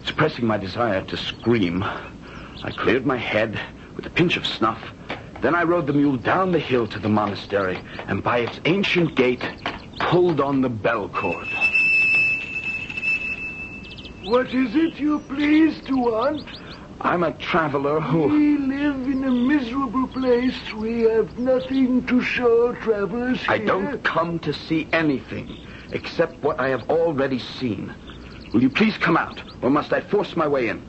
[SPEAKER 1] Suppressing my desire to scream, I cleared my head with a pinch of snuff. Then I rode the mule down the hill to the monastery, and by its ancient gate, pulled on the bell cord.
[SPEAKER 13] What is it you please to want?
[SPEAKER 1] I'm a traveler who...
[SPEAKER 13] We live in a miserable place. We have nothing to show travelers here.
[SPEAKER 1] I don't come to see anything, except what I have already seen. Will you please come out, or must I force my way in?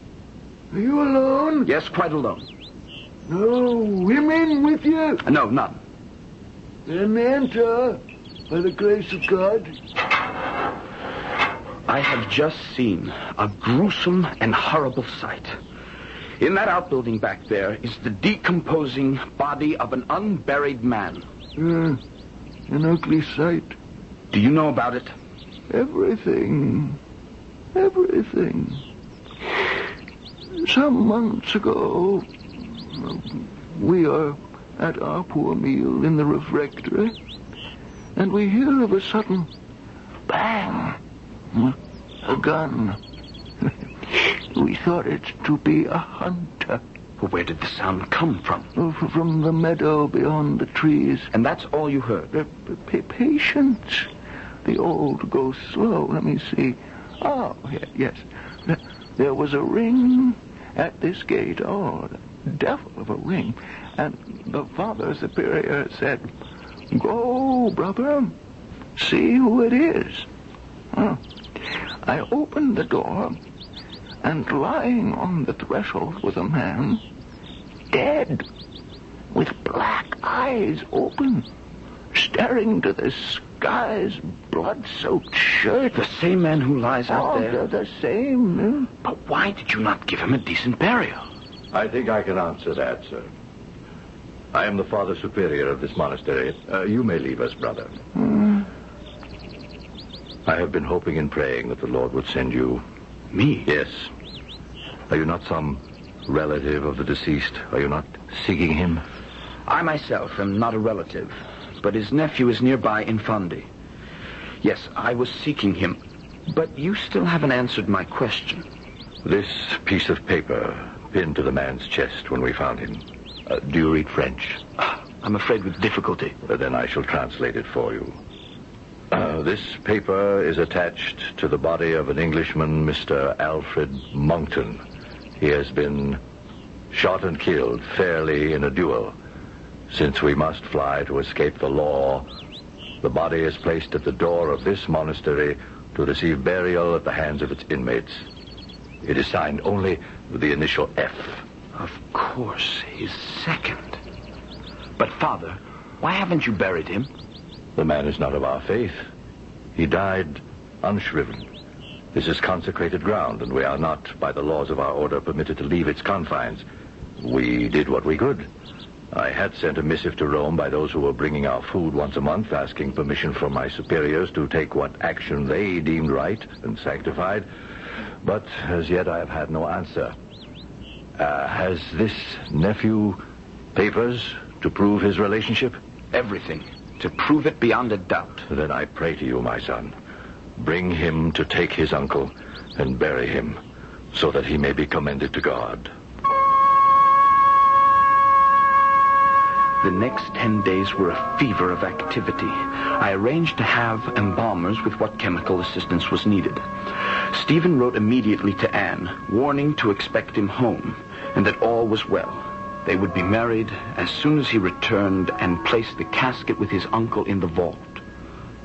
[SPEAKER 13] Are you alone?
[SPEAKER 1] Yes, quite alone.
[SPEAKER 13] No women with you?
[SPEAKER 1] No, none.
[SPEAKER 13] Then enter, by the grace of God.
[SPEAKER 1] I have just seen a gruesome and horrible sight. In that outbuilding back there is the decomposing body of an unburied man.
[SPEAKER 13] An ugly sight.
[SPEAKER 1] Do you know about it?
[SPEAKER 13] Everything. Everything. Some months ago, we are at our poor meal in the refectory, and we hear of a sudden bang, a gun. We thought it to be a hunter.
[SPEAKER 1] Well, where did the sound come from?
[SPEAKER 13] From the meadow beyond the trees.
[SPEAKER 1] And that's all you heard?
[SPEAKER 13] Patience. The old go slow. Let me see. Oh, yes. There was a ring at this gate. Oh, the devil of a ring. And the Father Superior said, "Go, brother. See who it is." I opened the door, and lying on the threshold was a man, dead, with black eyes open, staring to the sky's blood-soaked shirt.
[SPEAKER 1] The same man who lies out there?
[SPEAKER 13] The same.
[SPEAKER 1] But why did you not give him a decent burial?
[SPEAKER 2] I think I can answer that, sir. I am the Father Superior of this monastery. You may leave us, brother. I have been hoping and praying that the Lord would send you...
[SPEAKER 1] Me?
[SPEAKER 2] Yes. Are you not some relative of the deceased? Are you not seeking him?
[SPEAKER 1] I myself am not a relative, but his nephew is nearby in Fondi. Yes, I was seeking him, but you still haven't answered my question.
[SPEAKER 2] This piece of paper pinned to the man's chest when we found him. Do you read French?
[SPEAKER 1] I'm afraid with difficulty.
[SPEAKER 2] Then I shall translate it for you. This paper is attached to the body of an Englishman, Mr. Alfred Monckton. He has been shot and killed fairly in a duel. Since we must fly to escape the law, The body is placed at the door of this monastery to receive burial at the hands of its inmates. It is signed only with the initial F.
[SPEAKER 1] Of course, his second. But, Father, why haven't you buried him?
[SPEAKER 2] The man is not of our faith. He died unshriven. This is consecrated ground, and we are not, by the laws of our order, permitted to leave its confines. We did what we could. I had sent a missive to Rome by those who were bringing our food once a month, asking permission from my superiors to take what action they deemed right and sanctified. But as yet I have had no answer. Has this nephew papers to prove his relationship?
[SPEAKER 1] Everything. To prove it beyond a doubt.
[SPEAKER 2] Then I pray to you, my son. Bring him to take his uncle and bury him so that he may be commended to God.
[SPEAKER 1] The next 10 days were a fever of activity. I arranged to have embalmers with what chemical assistance was needed. Stephen wrote immediately to Anne, warning to expect him home, and that all was well. They would be married as soon as he returned and place the casket with his uncle in the vault.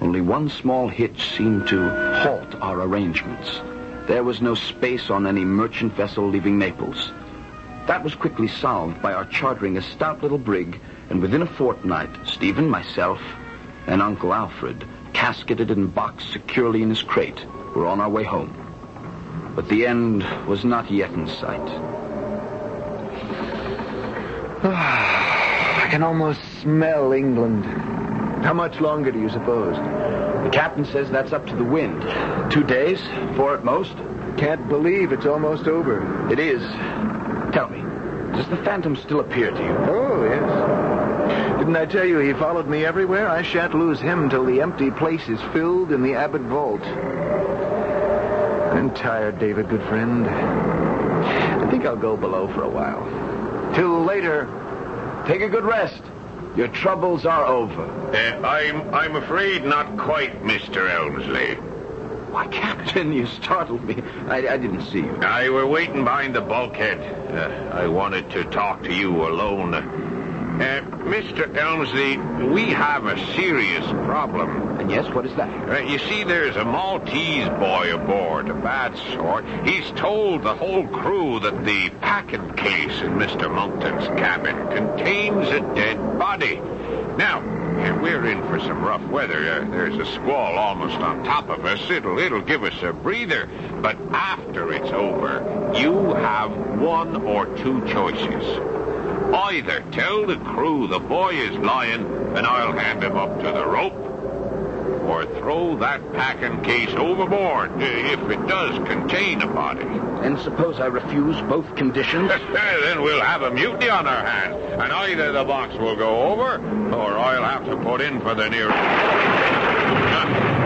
[SPEAKER 1] Only one small hitch seemed to halt our arrangements. There was no space on any merchant vessel leaving Naples. That was quickly solved by our chartering a stout little brig, and within a fortnight, Stephen, myself, and Uncle Alfred, casketed and boxed securely in his crate, were on our way home. But the end was not yet in sight.
[SPEAKER 4] I can almost smell England. How much longer do you suppose?
[SPEAKER 1] The captain says that's up to the wind. 2 days, 4 at most.
[SPEAKER 4] Can't believe it's almost over.
[SPEAKER 1] It is. Tell me, does the Phantom still appear to you?
[SPEAKER 4] Oh, yes. Didn't I tell you he followed me everywhere? I shan't lose him till the empty place is filled in the Abbot vault. I'm tired, David, good friend. I think I'll go below for a while. Till later.
[SPEAKER 1] Take a good rest. Your troubles are over.
[SPEAKER 15] I'm afraid not quite, Mr. Elmsley.
[SPEAKER 1] Why, Captain, you startled me. I didn't see you.
[SPEAKER 15] I were waiting behind the bulkhead. I wanted to talk to you alone. Mr. Elmsley, we have a serious problem.
[SPEAKER 1] And yes, what is that?
[SPEAKER 15] You see, there's a Maltese boy aboard, a bad sort. He's told the whole crew that the packing case in Mr. Monkton's cabin contains a dead body. Now, we're in for some rough weather. There's a squall almost on top of us. It'll give us a breather. But after it's over, you have one or two choices. Either tell the crew the boy is lying and I'll hand him up to the rope, or throw that packing case overboard if it does contain a body.
[SPEAKER 1] And suppose I refuse both conditions?
[SPEAKER 15] Then we'll have a mutiny on our hands, and either the box will go over, or I'll have to put in for the nearest.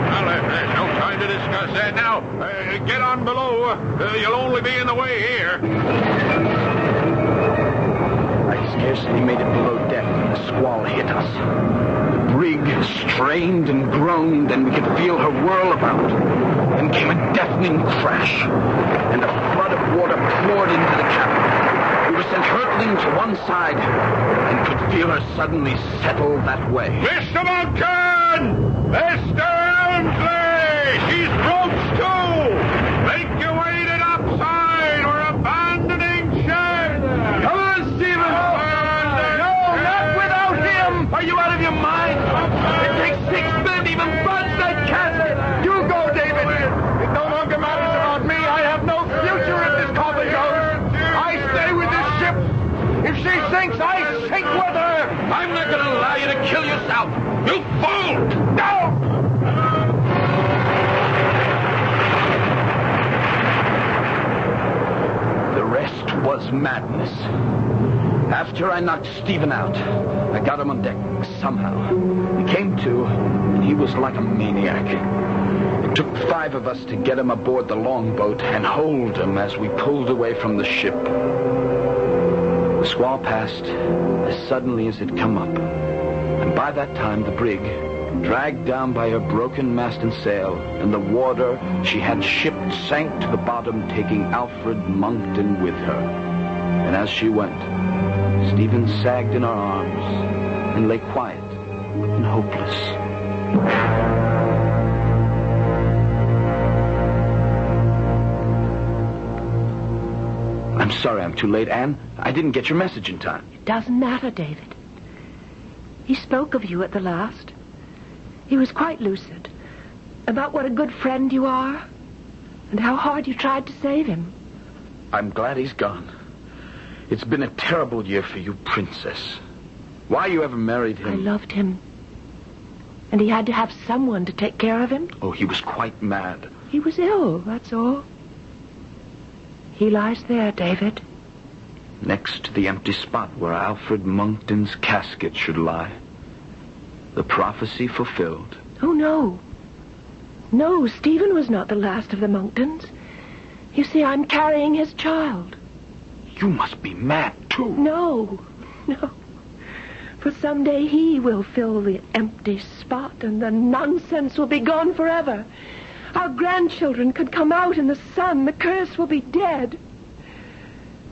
[SPEAKER 15] Well, there's no time to discuss that now. Get on below. You'll only be in the way here.
[SPEAKER 1] I scarcely made it below deck when the squall hit us. The brig strained and groaned, and we could feel her whirl about. Then came a deafening crash, and a flood of water poured into the cabin. We were sent hurtling to one side, and could feel her suddenly settle that way.
[SPEAKER 15] Mr. Monkton! Mr. Elmsley! She's ropes too! Make your way to the upside! We're abandoning ship!
[SPEAKER 1] Come on, Stephen! No, not without him! Are you out of your mind? It takes 6 men to even budge that casket! You go, David!
[SPEAKER 16] It no longer matters about me. I have no future if this coffin goes. I stay with this ship. If she sinks, I sink with her.
[SPEAKER 1] I'm not going to allow you to kill yourself! You fool!
[SPEAKER 16] No!
[SPEAKER 1] The rest was madness. After I knocked Stephen out, I got him on deck somehow. He came to, and he was like a maniac. It took 5 of us to get him aboard the longboat and hold him as we pulled away from the ship. The squall passed as suddenly as it come up, and by that time the brig, dragged down by her broken mast and sail, and the water she had shipped sank to the bottom, taking Alfred Monkton with her. And as she went, Stephen sagged in our arms and lay quiet and hopeless. I'm sorry I'm too late, Anne. I didn't get your message in time.
[SPEAKER 10] It doesn't matter, David. He spoke of you at the last. He was quite lucid about what a good friend you are and how hard you tried to save him.
[SPEAKER 1] I'm glad he's gone. It's been a terrible year for you, Princess. Why you ever married him...
[SPEAKER 10] I loved him. And he had to have someone to take care of him.
[SPEAKER 1] Oh, he was quite mad.
[SPEAKER 10] He was ill, that's all. He lies there, David.
[SPEAKER 1] Next to the empty spot where Alfred Monckton's casket should lie. The prophecy fulfilled.
[SPEAKER 10] Oh, no. No, Stephen was not the last of the Monktons. You see, I'm carrying his child.
[SPEAKER 1] You must be mad, too.
[SPEAKER 10] No. For someday he will fill the empty spot, and the nonsense will be gone forever. Our grandchildren could come out in the sun. The curse will be dead.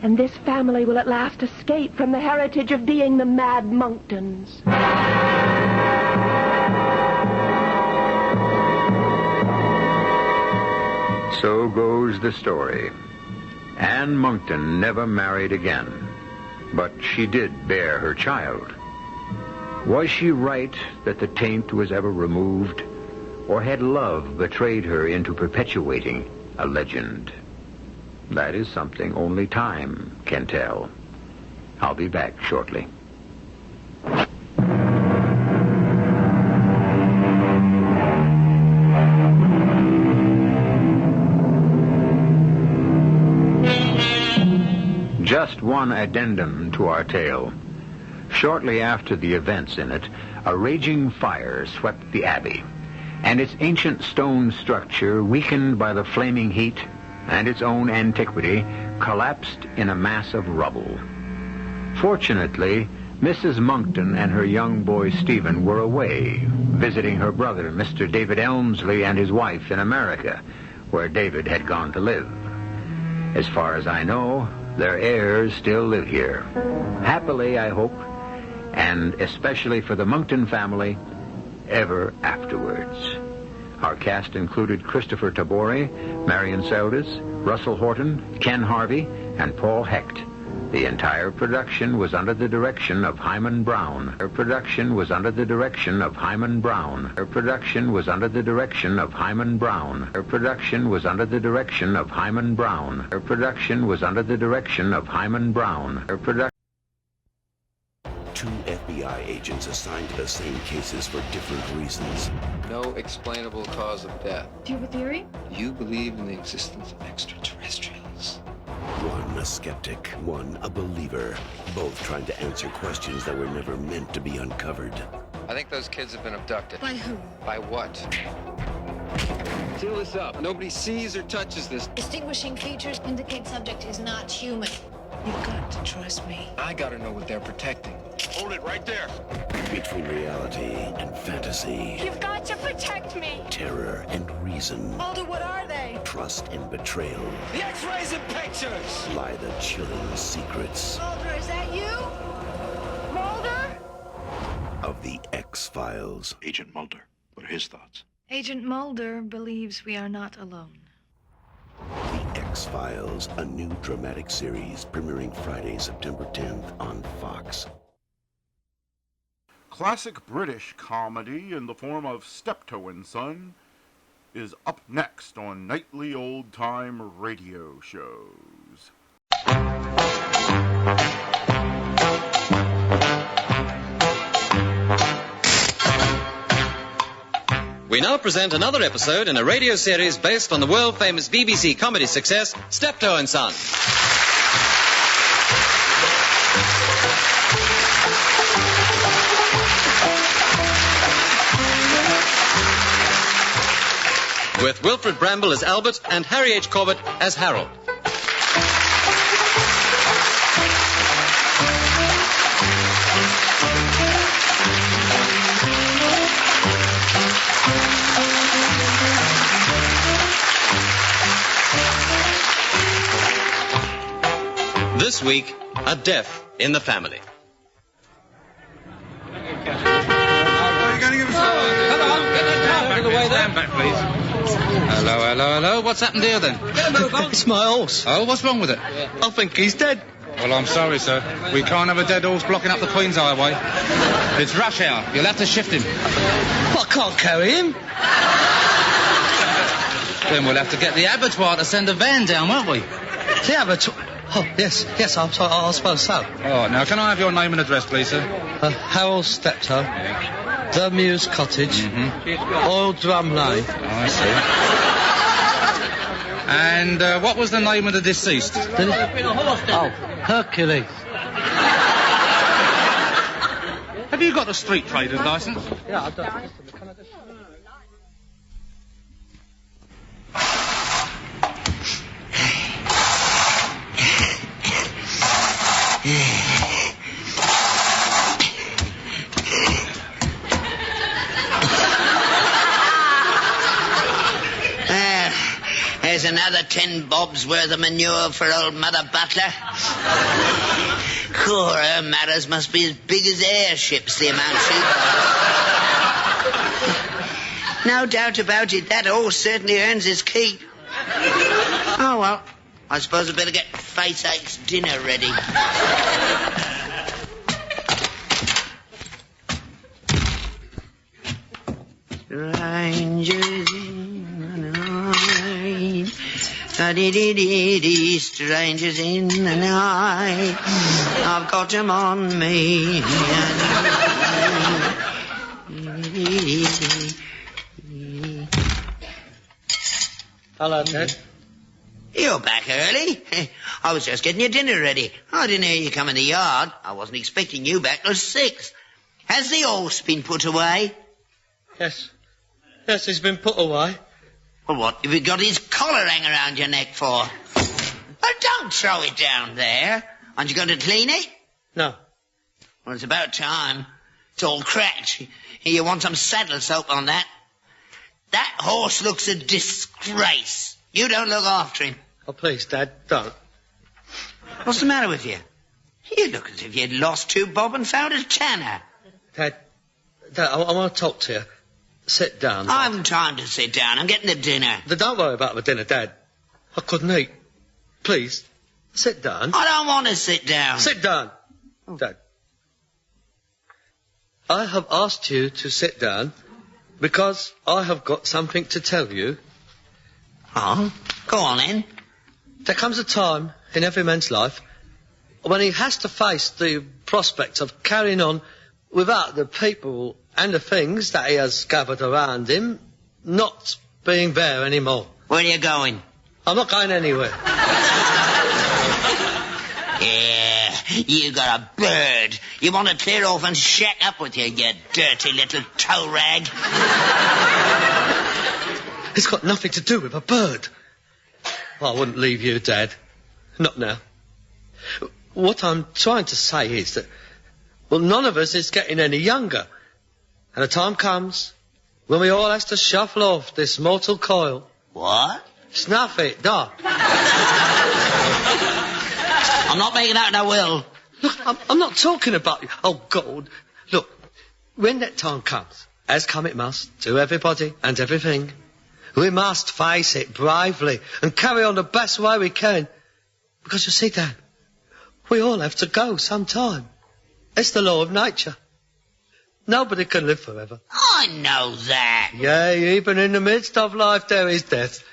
[SPEAKER 10] And this family will at last escape from the heritage of being the Mad Monktons.
[SPEAKER 18] So goes the story. Anne Monckton never married again, but she did bear her child. Was she right that the taint was ever removed, or had love betrayed her into perpetuating a legend? That is something only time can tell. I'll be back shortly. Just one addendum to our tale. Shortly after the events in it, a raging fire swept the abbey, and its ancient stone structure, weakened by the flaming heat and its own antiquity, collapsed in a mass of rubble. Fortunately, Mrs. Monckton and her young boy Stephen were away, visiting her brother, Mr. David Elmsley, and his wife in America, where David had gone to live. As far as I know, their heirs still live here. Happily, I hope, and especially for the Monckton family, ever afterwards. Our cast included Christopher Tabori, Marion Seldes, Russell Horton, Ken Harvey, and Paul Hecht. The entire production was under the direction of Hyman Brown. Her production was under the direction of Hyman Brown. Her production was under the direction of Hyman Brown. Her production was under the direction of Hyman Brown. Her production was under the direction of Hyman Brown. Her production.
[SPEAKER 25] 2 FBI agents assigned to the same cases for different reasons.
[SPEAKER 11] No explainable cause of death.
[SPEAKER 19] Do you have a theory?
[SPEAKER 11] You believe in the existence of extraterrestrials.
[SPEAKER 25] One a skeptic, one a believer. Both trying to answer questions that were never meant to be uncovered.
[SPEAKER 11] I think those kids have been abducted.
[SPEAKER 19] By who?
[SPEAKER 11] By what? Seal this up. Nobody sees or touches this.
[SPEAKER 19] Distinguishing features indicate subject is not human. You've got to trust me.
[SPEAKER 11] I gotta know what they're protecting.
[SPEAKER 16] Hold it right there.
[SPEAKER 25] Between reality and fantasy.
[SPEAKER 19] You've got to protect me.
[SPEAKER 25] Terror and reason.
[SPEAKER 19] Mulder, what are they?
[SPEAKER 25] Trust and betrayal.
[SPEAKER 11] The X-rays and pictures!
[SPEAKER 25] Lie the chilling secrets.
[SPEAKER 19] Mulder, is that you? Mulder?
[SPEAKER 25] Of the X-Files.
[SPEAKER 20] Agent Mulder, what are his thoughts?
[SPEAKER 19] Agent Mulder believes we are not alone.
[SPEAKER 25] The X-Files, a new dramatic series premiering Friday, September 10th on Fox.
[SPEAKER 26] Classic British comedy in the form of Steptoe and Son is up next on nightly old-time radio shows.
[SPEAKER 21] We now present another episode in a radio series based on the world-famous BBC comedy success, Steptoe and Son. With Wilfred Bramble as Albert and Harry H. Corbett as Harold. This week, a death in the family.
[SPEAKER 9] Come on.
[SPEAKER 5] stand back, please. Hello. What's happened here, then?
[SPEAKER 7] It's my horse.
[SPEAKER 5] Oh, what's wrong with it?
[SPEAKER 7] I think he's dead.
[SPEAKER 5] Well, I'm sorry, sir. We can't have a dead horse blocking up the Queen's Highway. It's rush hour. You'll have to shift him.
[SPEAKER 7] I can't carry him.
[SPEAKER 5] Then we'll have to get the abattoir to send a van down, won't we?
[SPEAKER 7] The abattoir? Oh, yes, I suppose so.
[SPEAKER 5] Oh, now, can I have your name and address, please, sir?
[SPEAKER 7] Harold Steptoe, The Mews Cottage, Oil Drum Lane.
[SPEAKER 5] Oh, I see. And what was the name of the deceased?
[SPEAKER 7] Oh, Hercules.
[SPEAKER 5] Have you got a street trader's licence?
[SPEAKER 7] Yeah, I don't.
[SPEAKER 8] There's another 10 bobs worth of manure for old Mother Butler. Cool, her matters must be as big as airships, the amount she got. No doubt about it, that horse certainly earns his keep. Oh, well, I suppose I'd better get Faceache's dinner ready. Strangers in the night, da-dee-dee-dee-dee, strangers in the night, I've got them on me.
[SPEAKER 7] Hello, Ted.
[SPEAKER 8] You're back early. I was just getting your dinner ready. I didn't hear you come in the yard. I wasn't expecting you back till 6. Has the horse been put away?
[SPEAKER 7] Yes. Yes, he's been put away.
[SPEAKER 8] Well, what have you got his collar hanging around your neck for? Oh, don't throw it down there. Aren't you going to clean it?
[SPEAKER 7] No.
[SPEAKER 8] Well, it's about time. It's all cracked. You want some saddle soap on that? That horse looks a disgrace. You don't look after him.
[SPEAKER 7] Oh, please, Dad, don't.
[SPEAKER 8] What's the matter with you? You look as if you'd lost 2 bob and found a tanner.
[SPEAKER 7] Dad, I want to talk to you. Sit down, Dad.
[SPEAKER 8] I haven't time to sit down. I'm getting the dinner.
[SPEAKER 7] Don't worry about the dinner, Dad. I couldn't eat. Please, sit down.
[SPEAKER 8] I don't want to sit down.
[SPEAKER 7] Sit down. Dad. I have asked you to sit down because I have got something to tell you.
[SPEAKER 8] Oh? Go on, then.
[SPEAKER 7] There comes a time in every man's life when he has to face the prospect of carrying on without the people and the things that he has gathered around him not being there anymore.
[SPEAKER 8] Where are you going?
[SPEAKER 7] I'm not going anywhere.
[SPEAKER 8] Yeah, you got a bird. You want to clear off and shack up with you dirty little toe rag.
[SPEAKER 7] It's got nothing to do with a bird. I wouldn't leave you, Dad. Not now. What I'm trying to say is that, well, none of us is getting any younger. And a time comes when we all have to shuffle off this mortal coil.
[SPEAKER 8] What?
[SPEAKER 7] Snuff it, no.
[SPEAKER 8] I'm not making out no will.
[SPEAKER 7] Look, I'm not talking about you. Oh, God. Look, when that time comes, as come it must, to everybody and everything, we must face it bravely and carry on the best way we can. Because you see, Dad, we all have to go sometime. It's the law of nature. Nobody can live forever.
[SPEAKER 8] I know that.
[SPEAKER 7] Yeah, even in the midst of life there is death.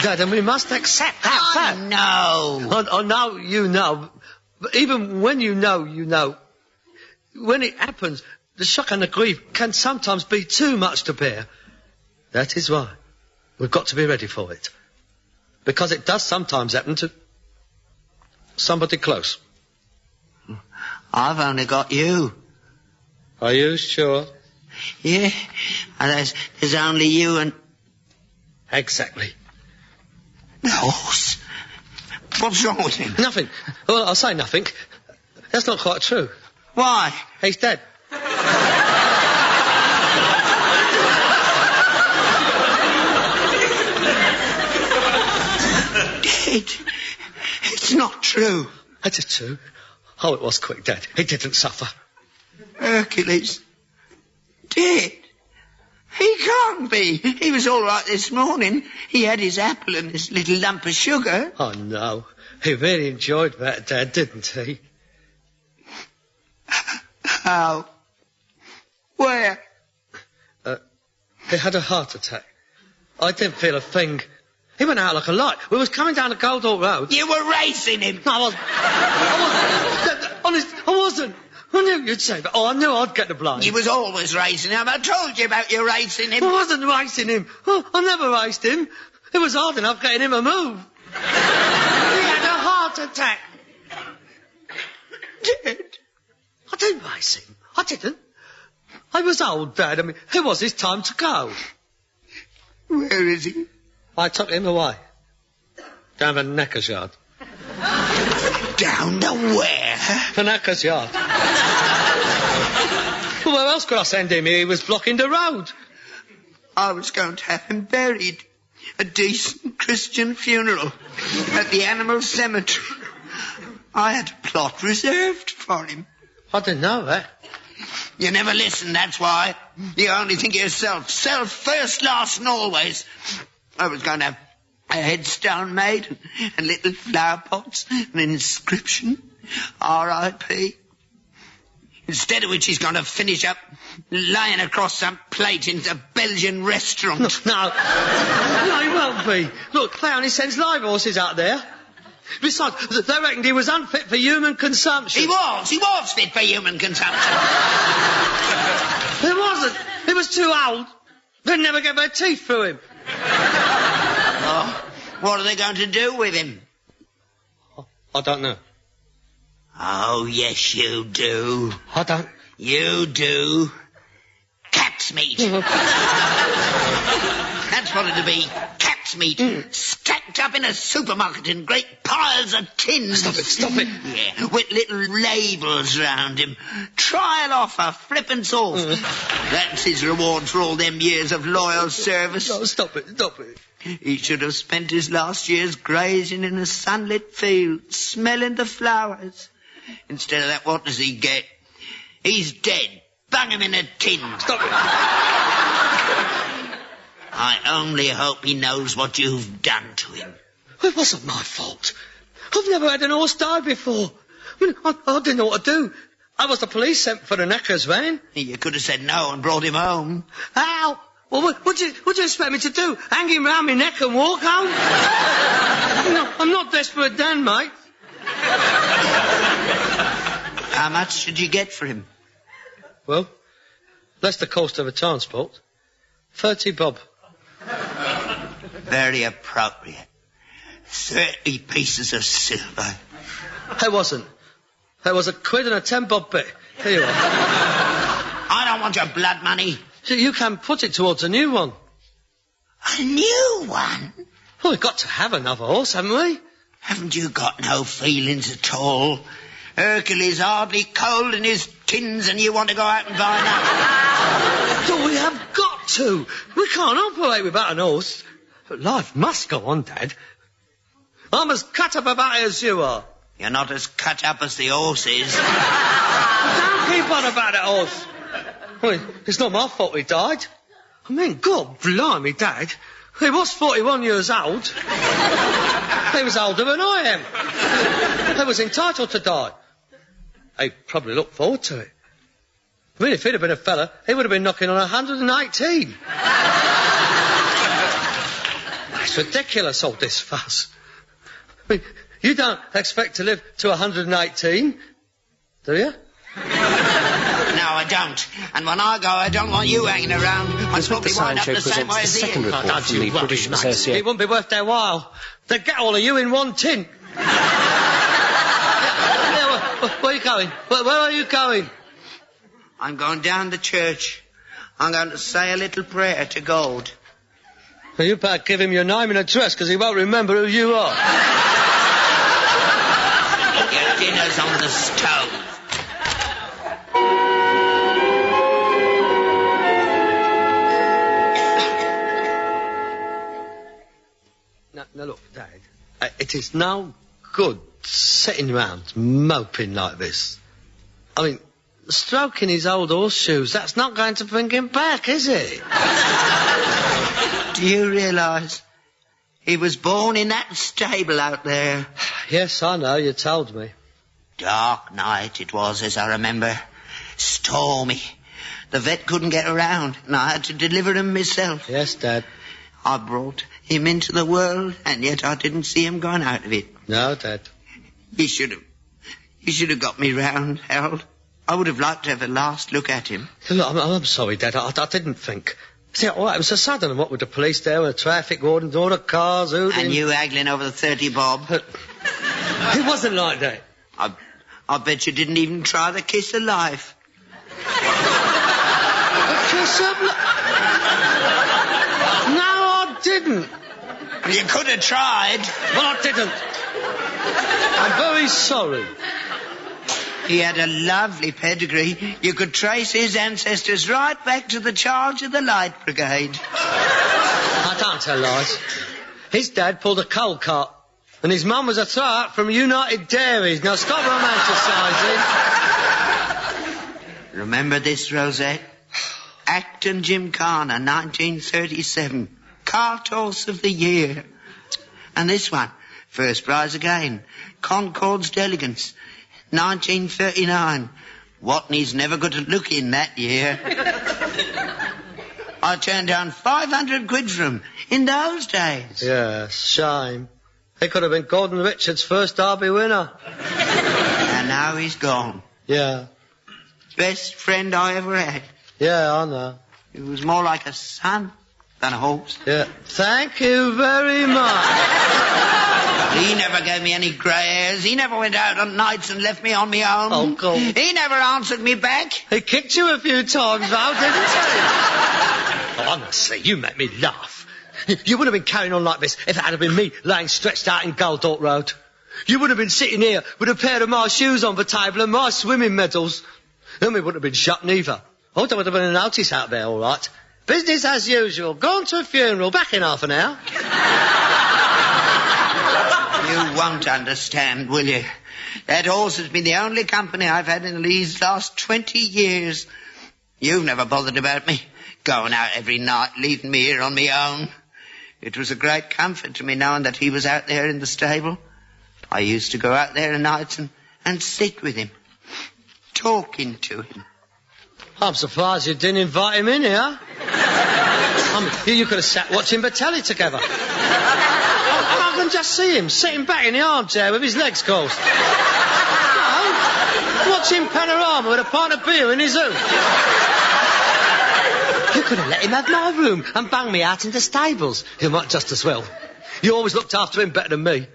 [SPEAKER 7] Dad, and we must accept that fact.
[SPEAKER 8] No.
[SPEAKER 7] I know you know. But even when you know, you know. When it happens, the shock and the grief can sometimes be too much to bear. That is why we've got to be ready for it. Because it does sometimes happen to somebody close.
[SPEAKER 8] I've only got you.
[SPEAKER 7] Are you sure?
[SPEAKER 8] Yeah, and there's only you and...
[SPEAKER 7] Exactly.
[SPEAKER 8] No, what's wrong with him?
[SPEAKER 7] Nothing. Well, I'll say nothing. That's not quite true.
[SPEAKER 8] Why?
[SPEAKER 7] He's dead.
[SPEAKER 8] Dead? It's not true.
[SPEAKER 7] It is true. Oh, it was quick, Dad. He didn't suffer.
[SPEAKER 8] Hercules. Dead? He can't be. He was all right this morning. He had his apple and his little lump of sugar.
[SPEAKER 7] Oh, no. He really enjoyed that, Dad, didn't he?
[SPEAKER 8] How? Where?
[SPEAKER 7] He had a heart attack. I didn't feel a thing. He went out like a light. We was coming down the Goldhawk Road.
[SPEAKER 8] You were racing him.
[SPEAKER 7] No, I wasn't. Honest, I wasn't. I knew you'd say that. Oh, I knew I'd get the blame.
[SPEAKER 8] You was always racing him. I told you about you racing him.
[SPEAKER 7] I wasn't racing him. Oh, I never raced him. It was hard enough getting him a move. He had a heart attack.
[SPEAKER 8] Dead?
[SPEAKER 7] I didn't race him. I didn't. I was old, Dad. I mean, it was his time to go.
[SPEAKER 8] Where is he?
[SPEAKER 7] I took him away. Down the Neckar's Yard.
[SPEAKER 8] Down to where?
[SPEAKER 7] The Neckar's Yard. Well, where else could I send him? He was blocking the road.
[SPEAKER 8] I was going to have him buried. A decent Christian funeral at the animal cemetery. I had a plot reserved for him.
[SPEAKER 7] I didn't know that.
[SPEAKER 8] You never listen, that's why. You only think of yourself. Self first, last, and always. I was going to have a headstone made and little flower pots, an inscription, R.I.P. Instead of which he's going to finish up lying across some plate in a Belgian restaurant.
[SPEAKER 7] No, he won't be. Look, they only sends live horses out there. Besides, they reckoned he was unfit for human consumption.
[SPEAKER 8] He was fit for human consumption.
[SPEAKER 7] He wasn't. He was too old. They'd never get their teeth through him.
[SPEAKER 8] Oh, what are they going to do with him?
[SPEAKER 7] I don't know.
[SPEAKER 8] Oh, yes, you do.
[SPEAKER 7] I don't.
[SPEAKER 8] You do. Cat's meat. That's what it'll be. Cat's meat. Stacked up in a supermarket in great piles of tins.
[SPEAKER 7] Stop it.
[SPEAKER 8] Yeah, with little labels round him. Trial offer, flippin' sauce. That's his reward for all them years of loyal service.
[SPEAKER 7] No, stop it.
[SPEAKER 8] He should have spent his last years grazing in a sunlit field, smelling the flowers. Instead of that, what does he get? He's dead. Bung him in a tin.
[SPEAKER 7] Stop it.
[SPEAKER 8] I only hope he knows what you've done to him.
[SPEAKER 7] It wasn't my fault. I've never had an horse die before. I mean, I didn't know what to do. I was the police sent for the Neckar's van.
[SPEAKER 8] You could have said no and brought him home.
[SPEAKER 7] How? Well, what'd you expect me to do? Hang him round my neck and walk home? No, I'm not desperate then, mate.
[SPEAKER 8] How much did you get for him?
[SPEAKER 7] Well, less the cost of a transport. 30 bob.
[SPEAKER 8] Very appropriate. 30 pieces of silver.
[SPEAKER 7] It wasn't. It was a quid and a 10 bob bit. Here you are.
[SPEAKER 8] I don't want your blood money.
[SPEAKER 7] So you can put it towards a new one.
[SPEAKER 8] A new one?
[SPEAKER 7] Well, we've got to have another horse, haven't we?
[SPEAKER 8] Haven't you got no feelings at all? Hercules hardly cold in his tins and you want to go out and buy another?
[SPEAKER 7] So we have got to. We can't operate without an horse. But life must go on, Dad. I'm as cut up about it as you are.
[SPEAKER 8] You're not as cut up as the horses.
[SPEAKER 7] Don't keep on about that horse. Well, it's not my fault he died. I mean, God blimey, Dad. He was 41 years old. He was older than I am. He was entitled to die. He probably looked forward to it. I mean, if he'd have been a fella, he would have been knocking on 118. It's ridiculous, all this fuss. I mean, you don't expect to live to 118, do you?
[SPEAKER 8] No, I don't. And when I go, I don't want you hanging around. I'm supposed to be wind up the same way as
[SPEAKER 3] second
[SPEAKER 8] he is.
[SPEAKER 3] report from the British Association.
[SPEAKER 7] It wouldn't be worth their while. They'd get all of you in one tin. Where are you going? Where are you going?
[SPEAKER 8] I'm going down to church. I'm going to say a little prayer to God.
[SPEAKER 7] Well, you better give him your name and address, because he won't remember who you are.
[SPEAKER 8] Your dinner's on the stove.
[SPEAKER 7] Now look, Dad, it is no good sitting round moping like this. I mean, stroking his old horseshoes, that's not going to bring him back, is it?
[SPEAKER 8] Do you realise he was born in that stable out there?
[SPEAKER 7] Yes, I know, you told me.
[SPEAKER 8] Dark night it was, as I remember. Stormy. The vet couldn't get around, and I had to deliver him myself.
[SPEAKER 7] Yes, Dad.
[SPEAKER 8] I brought him into the world, and yet I didn't see him going out of it.
[SPEAKER 7] No, Dad.
[SPEAKER 8] You should have got me round, Harold. I would have liked to have a last look at him.
[SPEAKER 7] Look, I'm sorry, Dad. I didn't think. See, all right, it was so sudden, and what with the police there, and the traffic wardens, all the cars, hooting.
[SPEAKER 8] And you haggling over the 30 bob.
[SPEAKER 7] It wasn't like that.
[SPEAKER 8] I bet you didn't even try the kiss of life.
[SPEAKER 7] The kiss of life? No, I didn't.
[SPEAKER 8] You could have tried.
[SPEAKER 7] Well, I didn't. I'm very sorry.
[SPEAKER 8] He had a lovely pedigree. You could trace his ancestors right back to the charge of the Light Brigade.
[SPEAKER 7] I don't tell lies. His dad pulled a coal cart, and his mum was a throw-up from United Dairies. Now stop romanticising.
[SPEAKER 8] Remember this, Rosette? Acton Gymkhana, 1937. Cart horse of the year. And this one, first prize again. Concord's Delegance, 1939. Watney's never got a look in that year. I turned down 500 quid for him in those days.
[SPEAKER 7] Yes, shame. He could have been Gordon Richards' first Derby winner.
[SPEAKER 8] And now he's gone.
[SPEAKER 7] Yeah.
[SPEAKER 8] Best friend I ever had.
[SPEAKER 7] Yeah, I know.
[SPEAKER 8] He was more like a son than a horse.
[SPEAKER 7] Yeah. Thank you very much.
[SPEAKER 8] He never gave me any grey hairs. He never went out on nights and left me on my own.
[SPEAKER 7] Oh, God.
[SPEAKER 8] He never answered me back.
[SPEAKER 7] He kicked you a few times, though, didn't he? Oh, honestly, you make me laugh. You wouldn't have been carrying on like this if it had been me laying stretched out in Goldort Road. You would have been sitting here with a pair of my shoes on the table and my swimming medals. Then we wouldn't have been shut neither. Oh, there would have been a notice out there, all right. Business as usual. Gone to a funeral. Back in half an hour.
[SPEAKER 8] You won't understand, will you? That horse has been the only company I've had in these last 20 years. You've never bothered about me. Going out every night, leaving me here on my own. It was a great comfort to me knowing that he was out there in the stable. I used to go out there at nights and sit with him, talking to him.
[SPEAKER 7] I'm surprised you didn't invite him in here. You could have sat watching the telly together. I can just see him sitting back in the armchair with his legs crossed. Watching Panorama with a pint of beer in his room. You could have let him have my room and bung me out in the stables. You might just as well. You always looked after him better than me.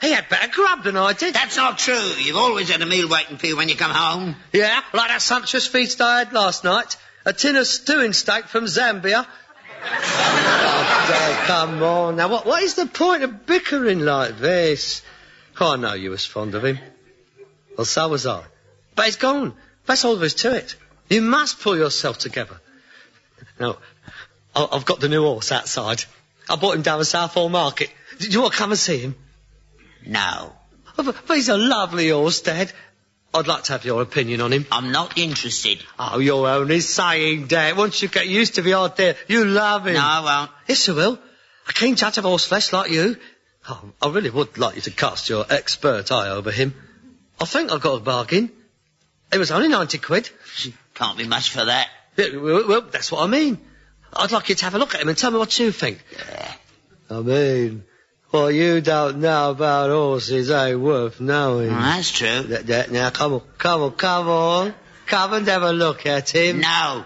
[SPEAKER 7] He had better grub than I did.
[SPEAKER 8] That's not true. You've always had a meal waiting for you when you come home.
[SPEAKER 7] Yeah, like that sumptuous feast I had last night. A tin of stewing steak from Zambia. Oh, come on. Now, what is the point of bickering like this? Oh, I know you was fond of him. Well, so was I. But he's gone. That's all there is to it. You must pull yourself together. Now, I've got the new horse outside. I bought him down the Southall Market. Do you want to come and see him?
[SPEAKER 8] No.
[SPEAKER 7] Oh, but he's a lovely horse, Dad. I'd like to have your opinion on him.
[SPEAKER 8] I'm not interested.
[SPEAKER 7] Oh, you're only saying, Dad. Once you get used to the idea, you love him.
[SPEAKER 8] No, I won't.
[SPEAKER 7] Yes, I will. A keen judge of horse flesh like you. Oh, I really would like you to cast your expert eye over him. I think I got a bargain. It was only 90 quid.
[SPEAKER 8] Can't be much for that.
[SPEAKER 7] Yeah, well, that's what I mean. I'd like you to have a look at him and tell me what you think.
[SPEAKER 8] Yeah.
[SPEAKER 7] I mean, what you don't know about horses ain't worth knowing.
[SPEAKER 8] Oh, that's true.
[SPEAKER 7] Now, come on. Come and have a look at him.
[SPEAKER 8] No.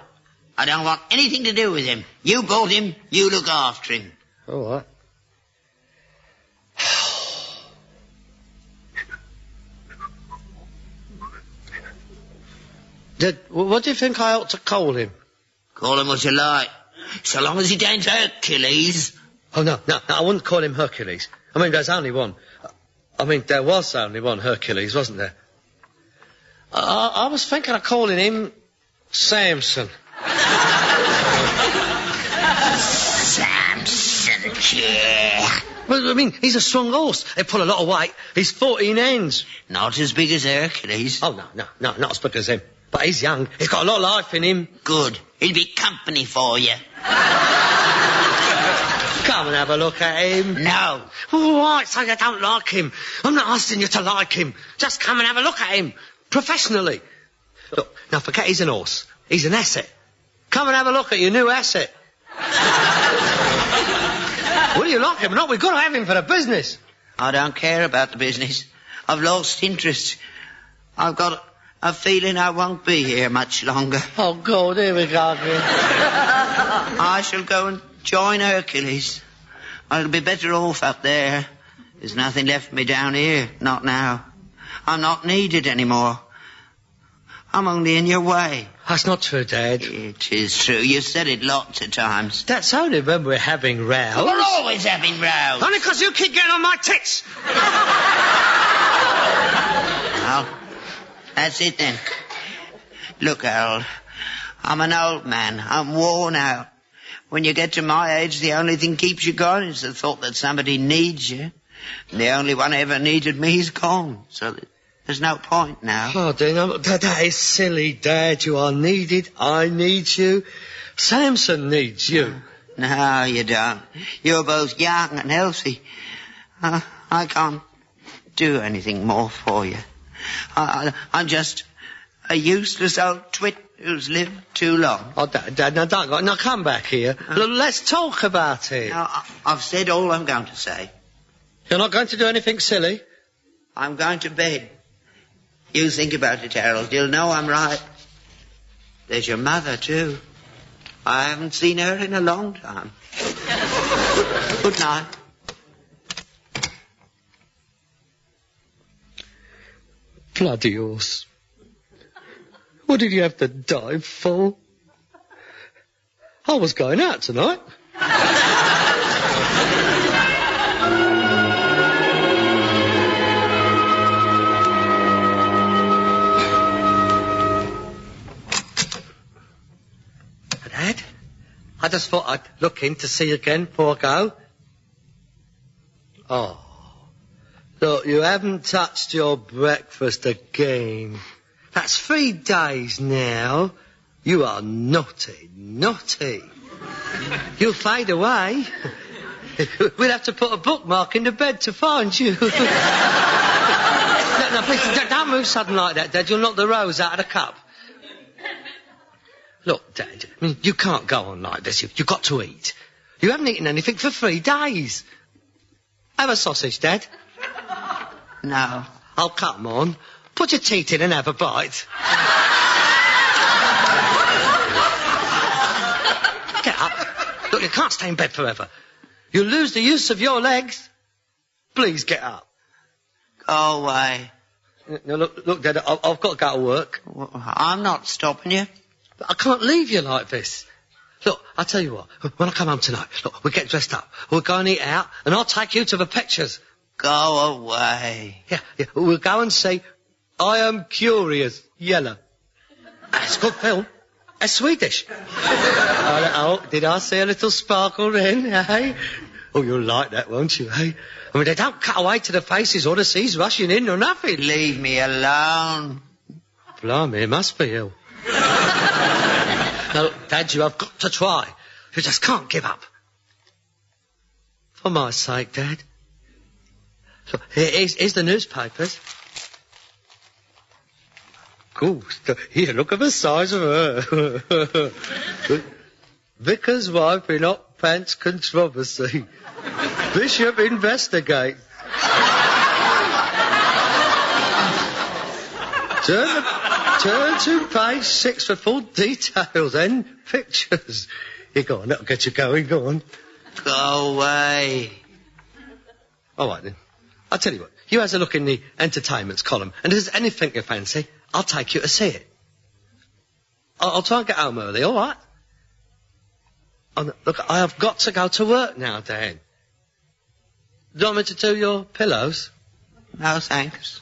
[SPEAKER 8] I don't want anything to do with him. You bought him, you look after him.
[SPEAKER 7] All right. What do you think I ought to call him?
[SPEAKER 8] Call him what you like. So long as he ain't Hercules.
[SPEAKER 7] Oh, no, I wouldn't call him Hercules. I mean, there's only one. I mean, there was only one Hercules, wasn't there? I was thinking of calling him Samson.
[SPEAKER 8] Samson, yeah.
[SPEAKER 7] Well, I mean, he's a strong horse. They pull a lot of weight. He's 14 ends.
[SPEAKER 8] Not as big as Hercules.
[SPEAKER 7] Oh, no, not as big as him. But he's young. He's got a lot of life in him.
[SPEAKER 8] Good. He'll be company for you.
[SPEAKER 7] Come and have a look at him.
[SPEAKER 8] No.
[SPEAKER 7] All right, so you don't like him. I'm not asking you to like him. Just come and have a look at him. Professionally. Look, now forget he's an horse. He's an asset. Come and have a look at your new asset. Will you like him or not? We've got to have him for the business.
[SPEAKER 8] I don't care about the business. I've lost interest. I've got a feeling I won't be here much longer.
[SPEAKER 7] Oh, God, here we go again.
[SPEAKER 8] I shall go and join Hercules. I'll be better off up there. There's nothing left for me down here. Not now. I'm not needed anymore. I'm only in your way.
[SPEAKER 7] That's not true, Dad.
[SPEAKER 8] It is true. You said it lots of times.
[SPEAKER 7] That's only when we're having rows.
[SPEAKER 8] We're always having rows.
[SPEAKER 7] Only because you keep getting on my tits.
[SPEAKER 8] Well, that's it then. Look, Harold, I'm an old man. I'm worn out. When you get to my age, the only thing keeps you going is the thought that somebody needs you. And the only one ever needed me is gone. So there's no point now.
[SPEAKER 7] Oh, dear, no, that is silly, Dad. You are needed. I need you. Samson needs you.
[SPEAKER 8] No, you don't. You're both young and healthy. I can't do anything more for you. I'm just a useless old twit who's lived too long.
[SPEAKER 7] Oh, Dad, now don't go. Now come back here. Let's talk about it.
[SPEAKER 8] Now, I've said all I'm going to say.
[SPEAKER 7] You're not going to do anything silly?
[SPEAKER 8] I'm going to bed. You think about it, Harold. You'll know I'm right. There's your mother, too. I haven't seen her in a long time. Good night.
[SPEAKER 7] Bloody horse. What did you have to dive for? I was going out tonight. Dad, I just thought I'd look in to see you again before I go. Oh. Look, you haven't touched your breakfast again. That's 3 days now. You are naughty, naughty. You'll fade away. We'll have to put a bookmark in the bed to find you. No, please, don't move sudden like that, Dad. You'll knock the rose out of the cup. Look, Dad, I mean, you can't go on like this. You've got to eat. You haven't eaten anything for 3 days. Have a sausage, Dad.
[SPEAKER 8] No.
[SPEAKER 7] Oh, come on. Put your teeth in and have a bite. Get up. Look, you can't stay in bed forever. You'll lose the use of your legs. Please get up.
[SPEAKER 8] Go away.
[SPEAKER 7] No, look, Dad, I've got to go to work.
[SPEAKER 8] Well, I'm not stopping you.
[SPEAKER 7] But I can't leave you like this. Look, I'll tell you what. When I come home tonight, look, we'll get dressed up. We'll go and eat out, and I'll take you to the pictures.
[SPEAKER 8] Go away.
[SPEAKER 7] Yeah, we'll go and see I Am Curious, Yellow. It's a good film. It's Swedish. Oh, did I see a little sparkle then, eh? Oh, you'll like that, won't you, eh? I mean, they don't cut away to the faces or the seas rushing in or nothing.
[SPEAKER 8] Leave me alone.
[SPEAKER 7] Blimey, it must be ill. Now, look, Dad, you have got to try. You just can't give up. For my sake, Dad. Look, here's the newspapers. Cool. Here, look at the size of her. Vicar's wife in hot pants controversy. Bishop investigates. Turn to page 6 for full details and pictures. Here, go on, that'll get you going, go on.
[SPEAKER 8] Go away.
[SPEAKER 7] All right, then. I'll tell you what, you have a look in the entertainments column, and if there's anything you fancy, I'll take you to see it. I'll try and get home early, all right? Oh, no, look, I have got to go to work now, Dan. Do you want me to do your pillows?
[SPEAKER 8] No, thanks.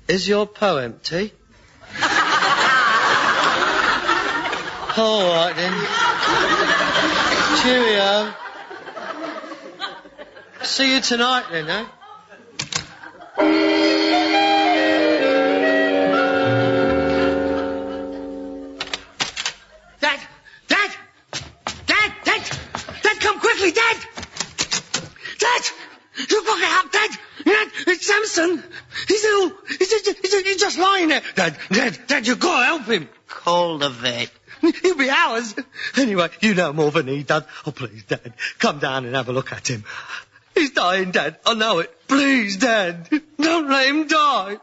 [SPEAKER 7] Is your po empty? All right, then. Cheerio. See you tonight, then, eh? Dad, you've got to help him.
[SPEAKER 8] Call the vet.
[SPEAKER 7] He'll be ours. Anyway, you know more than he does. Oh, please, Dad, come down and have a look at him. He's dying, Dad. I know it. Please, Dad, don't let him die.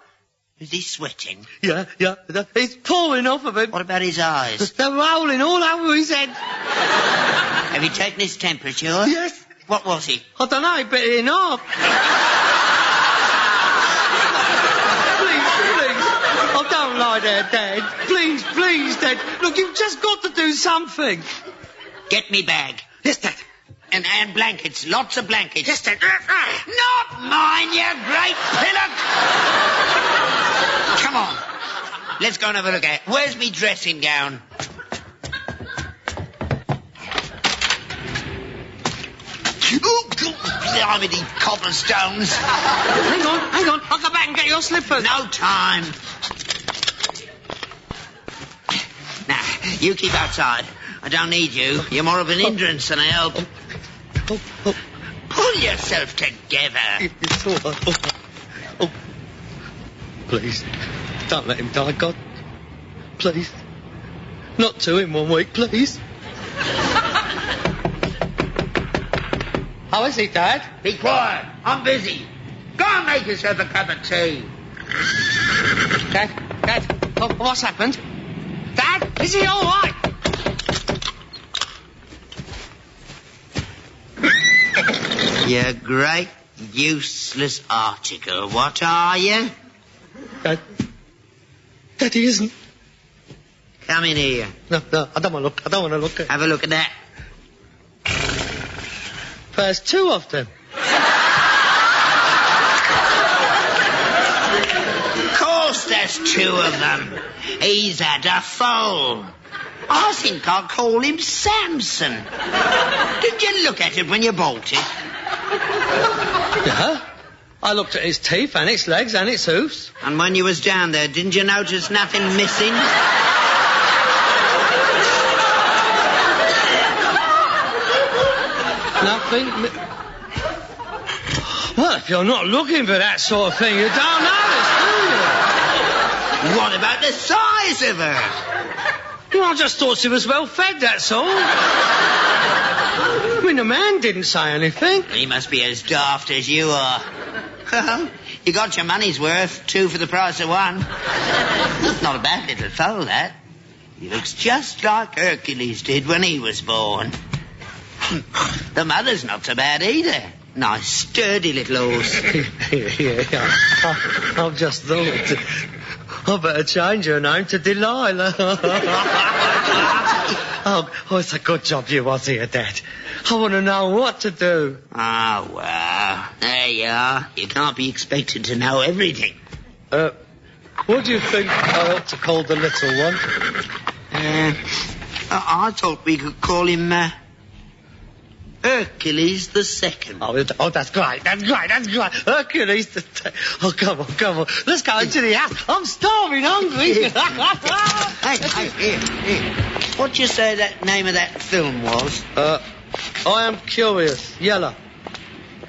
[SPEAKER 8] Is he sweating?
[SPEAKER 7] Yeah. It's pouring off of him.
[SPEAKER 8] What about his eyes?
[SPEAKER 7] They're rolling all over his head.
[SPEAKER 8] Have you taken his temperature?
[SPEAKER 7] Yes.
[SPEAKER 8] What was it?
[SPEAKER 7] I don't know, he bit it in half. Please. Oh, don't lie there, Dad. Please, Dad. Look, you've just got to do something.
[SPEAKER 8] Get me bag.
[SPEAKER 7] Yes, Dad.
[SPEAKER 8] And blankets. Lots of blankets.
[SPEAKER 7] Yes, Dad.
[SPEAKER 8] Not mine, you great pillock! Come on. Let's go and have a look at it. Where's me dressing gown? Ooh, blimey, these cobblestones.
[SPEAKER 7] Hang on. I'll go back and get your slippers.
[SPEAKER 8] No time. Now, you keep outside. I don't need you. You're more of an hindrance than a help. Pull yourself together.
[SPEAKER 7] It's all right. Oh. Please, don't let him die, God. Please. Not 2 in 1 week, please. How is he, Dad?
[SPEAKER 8] Be quiet. I'm busy. Go and make yourself a cup of tea.
[SPEAKER 7] Dad. Oh, what's happened? Dad, is he all right?
[SPEAKER 8] You great useless article. What are you?
[SPEAKER 7] Dad, he isn't.
[SPEAKER 8] Come in here.
[SPEAKER 7] No, I don't want to look.
[SPEAKER 8] Have a look at that.
[SPEAKER 7] There's 2 of them.
[SPEAKER 8] Of course there's 2 of them. He's had a foal. I think I'll call him Samson. Did you look at it when you bought it?
[SPEAKER 7] Yeah. I looked at his teeth and its legs and its hoofs.
[SPEAKER 8] And when you was down there, didn't you notice nothing missing?
[SPEAKER 7] Nothing? Well, if you're not looking for that sort of thing, you don't notice, do you?
[SPEAKER 8] What about the size of her?
[SPEAKER 7] Well, I just thought she was well fed, that's all. I mean, the man didn't say anything.
[SPEAKER 8] He must be as daft as you are. Well, you got your money's worth, 2 for the price of 1. Not a bad little foal, that. He looks just like Hercules did when he was born. The mother's not so bad either. Nice, sturdy little horse.
[SPEAKER 7] Yeah. I've just thought I better change her name to Delilah. Oh, it's a good job you was here, Dad. I want to know what to do.
[SPEAKER 8] Oh, well, there you are. You can't be expected to know everything.
[SPEAKER 7] What do you think I ought to call the little one?
[SPEAKER 8] I thought we could call him Hercules the Second.
[SPEAKER 7] Oh, that's great. Hercules the Second. Oh, come on. Let's go into the house. I'm starving, hungry.
[SPEAKER 8] Hey, here. What'd you say that name of that film was?
[SPEAKER 7] I Am Curious. Yellow.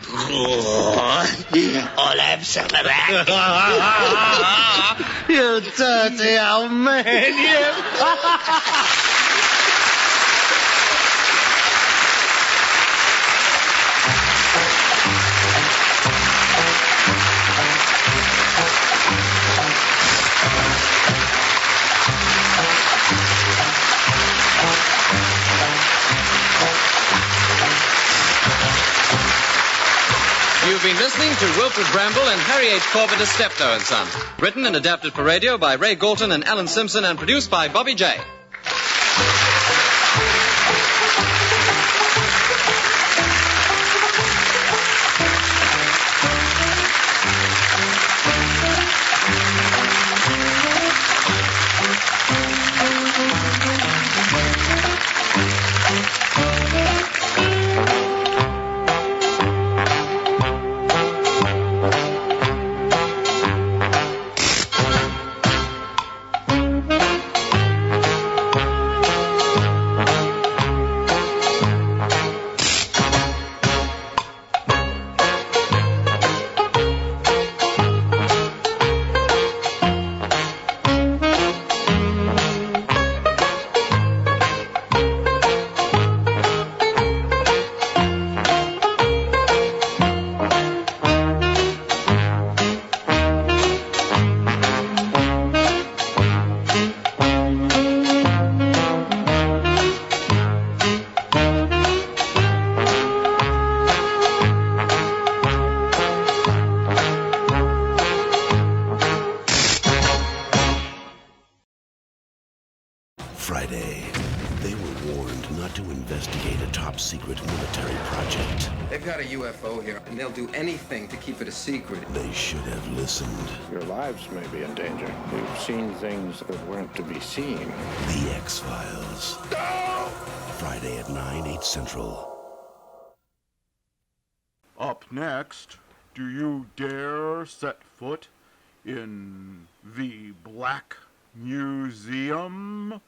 [SPEAKER 8] I'll have some of that.
[SPEAKER 7] You dirty old man, you.
[SPEAKER 21] You've been listening to Wilfred Bramble and Harriet Corbett as Steptoe and Son. Written and adapted for radio by Ray Galton and Alan Simpson and produced by Bobby J.
[SPEAKER 25] Friday, they were warned not to investigate a top-secret military project.
[SPEAKER 11] They've got a UFO here, and they'll do anything to keep it a secret.
[SPEAKER 25] They should have listened.
[SPEAKER 3] Your lives may be in danger. You've seen things that weren't to be seen.
[SPEAKER 25] The X-Files. No! Friday at 9, 8 Central.
[SPEAKER 26] Up next, do you dare set foot in the Black Museum?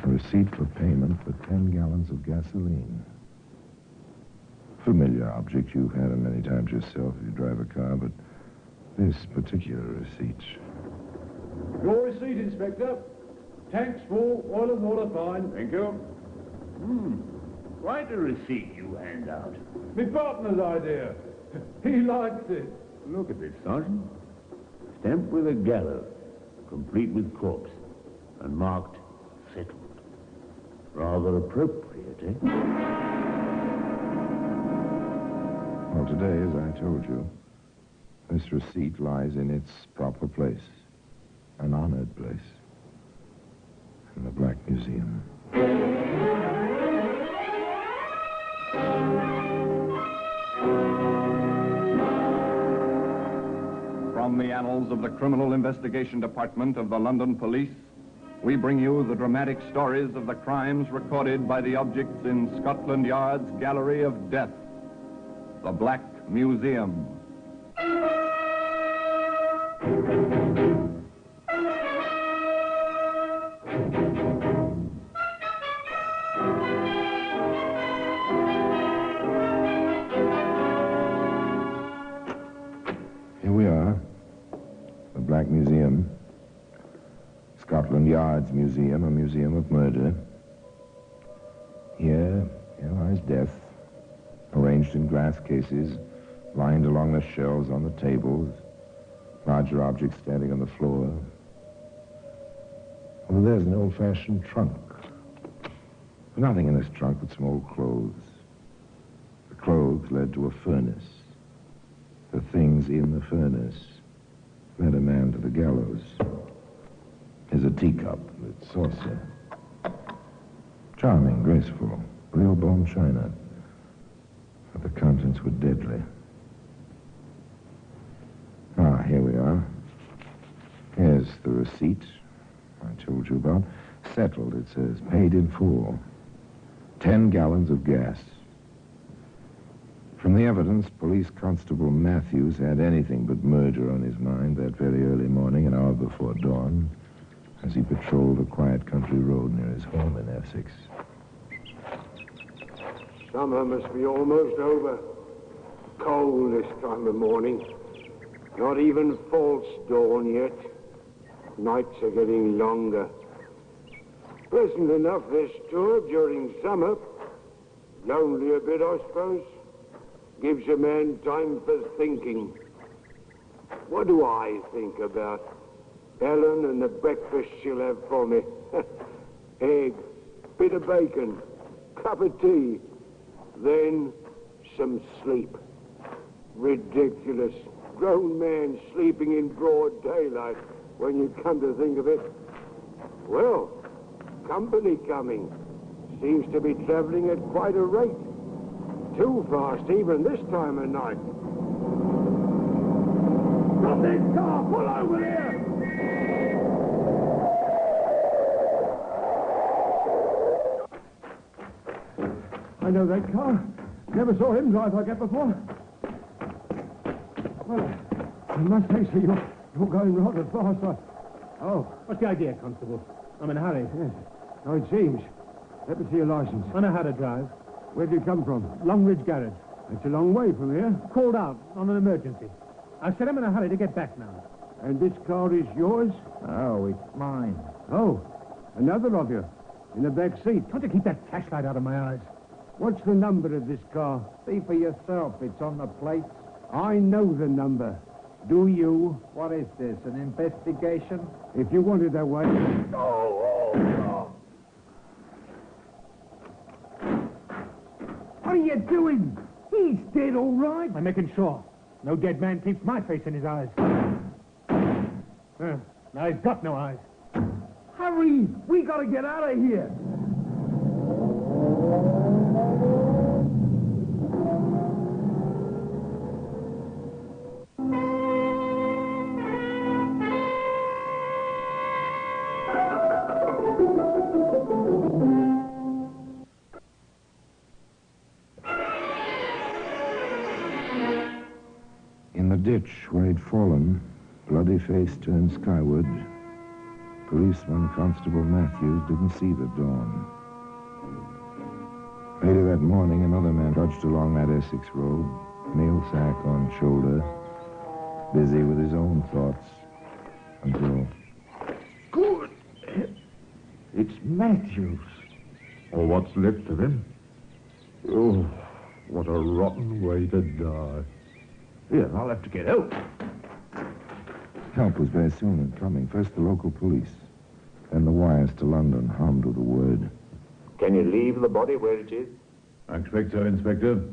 [SPEAKER 6] Receipt for payment for 10 gallons of gasoline. Familiar object. You've had them many times yourself if you drive a car, but this particular receipt.
[SPEAKER 12] Your receipt, Inspector. Tanks full, oil and water fine.
[SPEAKER 17] Thank you. Quite a receipt you hand out.
[SPEAKER 12] My partner's idea. He likes it.
[SPEAKER 17] Look at this, Sergeant. Stamped with a gallows, complete with corpse, and marked settled. Rather appropriate, eh?
[SPEAKER 6] Well, today, as I told you, this receipt lies in its proper place, an honored place, in the Black Museum.
[SPEAKER 14] From the annals of the Criminal Investigation Department of the London Police, we bring you the dramatic stories of the crimes recorded by the objects in Scotland Yard's Gallery of Death, the Black Museum.
[SPEAKER 6] Here we are, the Black Museum. Scotland Yard's museum, a museum of murder. Here lies death, arranged in glass cases, lined along the shelves on the tables, larger objects standing on the floor. Well, there's an old-fashioned trunk. Nothing in this trunk but some old clothes. The clothes led to a furnace. The things in the furnace led a man to the gallows. Here's a teacup with saucer. Charming, graceful, real bone china. But the contents were deadly. Ah, here we are. Here's the receipt I told you about. Settled, it says. Paid in full. 10 gallons of gas. From the evidence, Police Constable Matthews had anything but murder on his mind that very early morning, an hour before dawn, as he patrolled a quiet country road near his home in Essex.
[SPEAKER 22] Summer must be almost over. Cold this time of morning. Not even false dawn yet. Nights are getting longer. Pleasant enough this tour during summer. Lonely a bit, I suppose. Gives a man time for thinking. What do I think about? Ellen and the breakfast she'll have for me. Egg, bit of bacon, cup of tea, then some sleep. Ridiculous. Grown man sleeping in broad daylight when you come to think of it. Well, company coming. Seems to be traveling at quite a rate. Too fast even this time of night.
[SPEAKER 16] Stop this car! Pull over here! I know that car. Never saw him drive like that before. Well, I must say, sir, you're going rather fast. Oh, what's the idea, Constable? I'm in a hurry. Yes. So it seems. Let me see your license. I know how to drive. Where'd you come from? Longridge Garage. It's a long way from here. Called out on an emergency. I said I'm in a hurry to get back now. And this car is yours?
[SPEAKER 17] Oh, it's mine.
[SPEAKER 22] Oh, another of you. In the back seat.
[SPEAKER 16] Can't you keep that flashlight out of my eyes?
[SPEAKER 22] What's the number of this car?
[SPEAKER 17] See for yourself. It's on the plates.
[SPEAKER 22] I know the number. Do you?
[SPEAKER 17] What is this, an investigation?
[SPEAKER 22] If you want it that way.
[SPEAKER 16] What are you doing? He's dead, all right. I'm making sure. No dead man keeps my face in his eyes. Now he's got no eyes.
[SPEAKER 22] Hurry!
[SPEAKER 16] Hurry! We gotta get out of here!
[SPEAKER 6] In the ditch where he'd fallen, bloody face turned skyward. Policeman Constable Matthews didn't see the dawn. Later that morning, another man trudged along that Essex road, mail sack on shoulder, busy with his own thoughts, until...
[SPEAKER 2] Good. It's Matthews. Or what's left of him. Oh, what a rotten way to die. Here, I'll have to get help.
[SPEAKER 6] Help was very soon in coming. First the local police, then the wires to London hummed with the word.
[SPEAKER 17] Can you leave the body where it is?
[SPEAKER 2] I expect so, Inspector.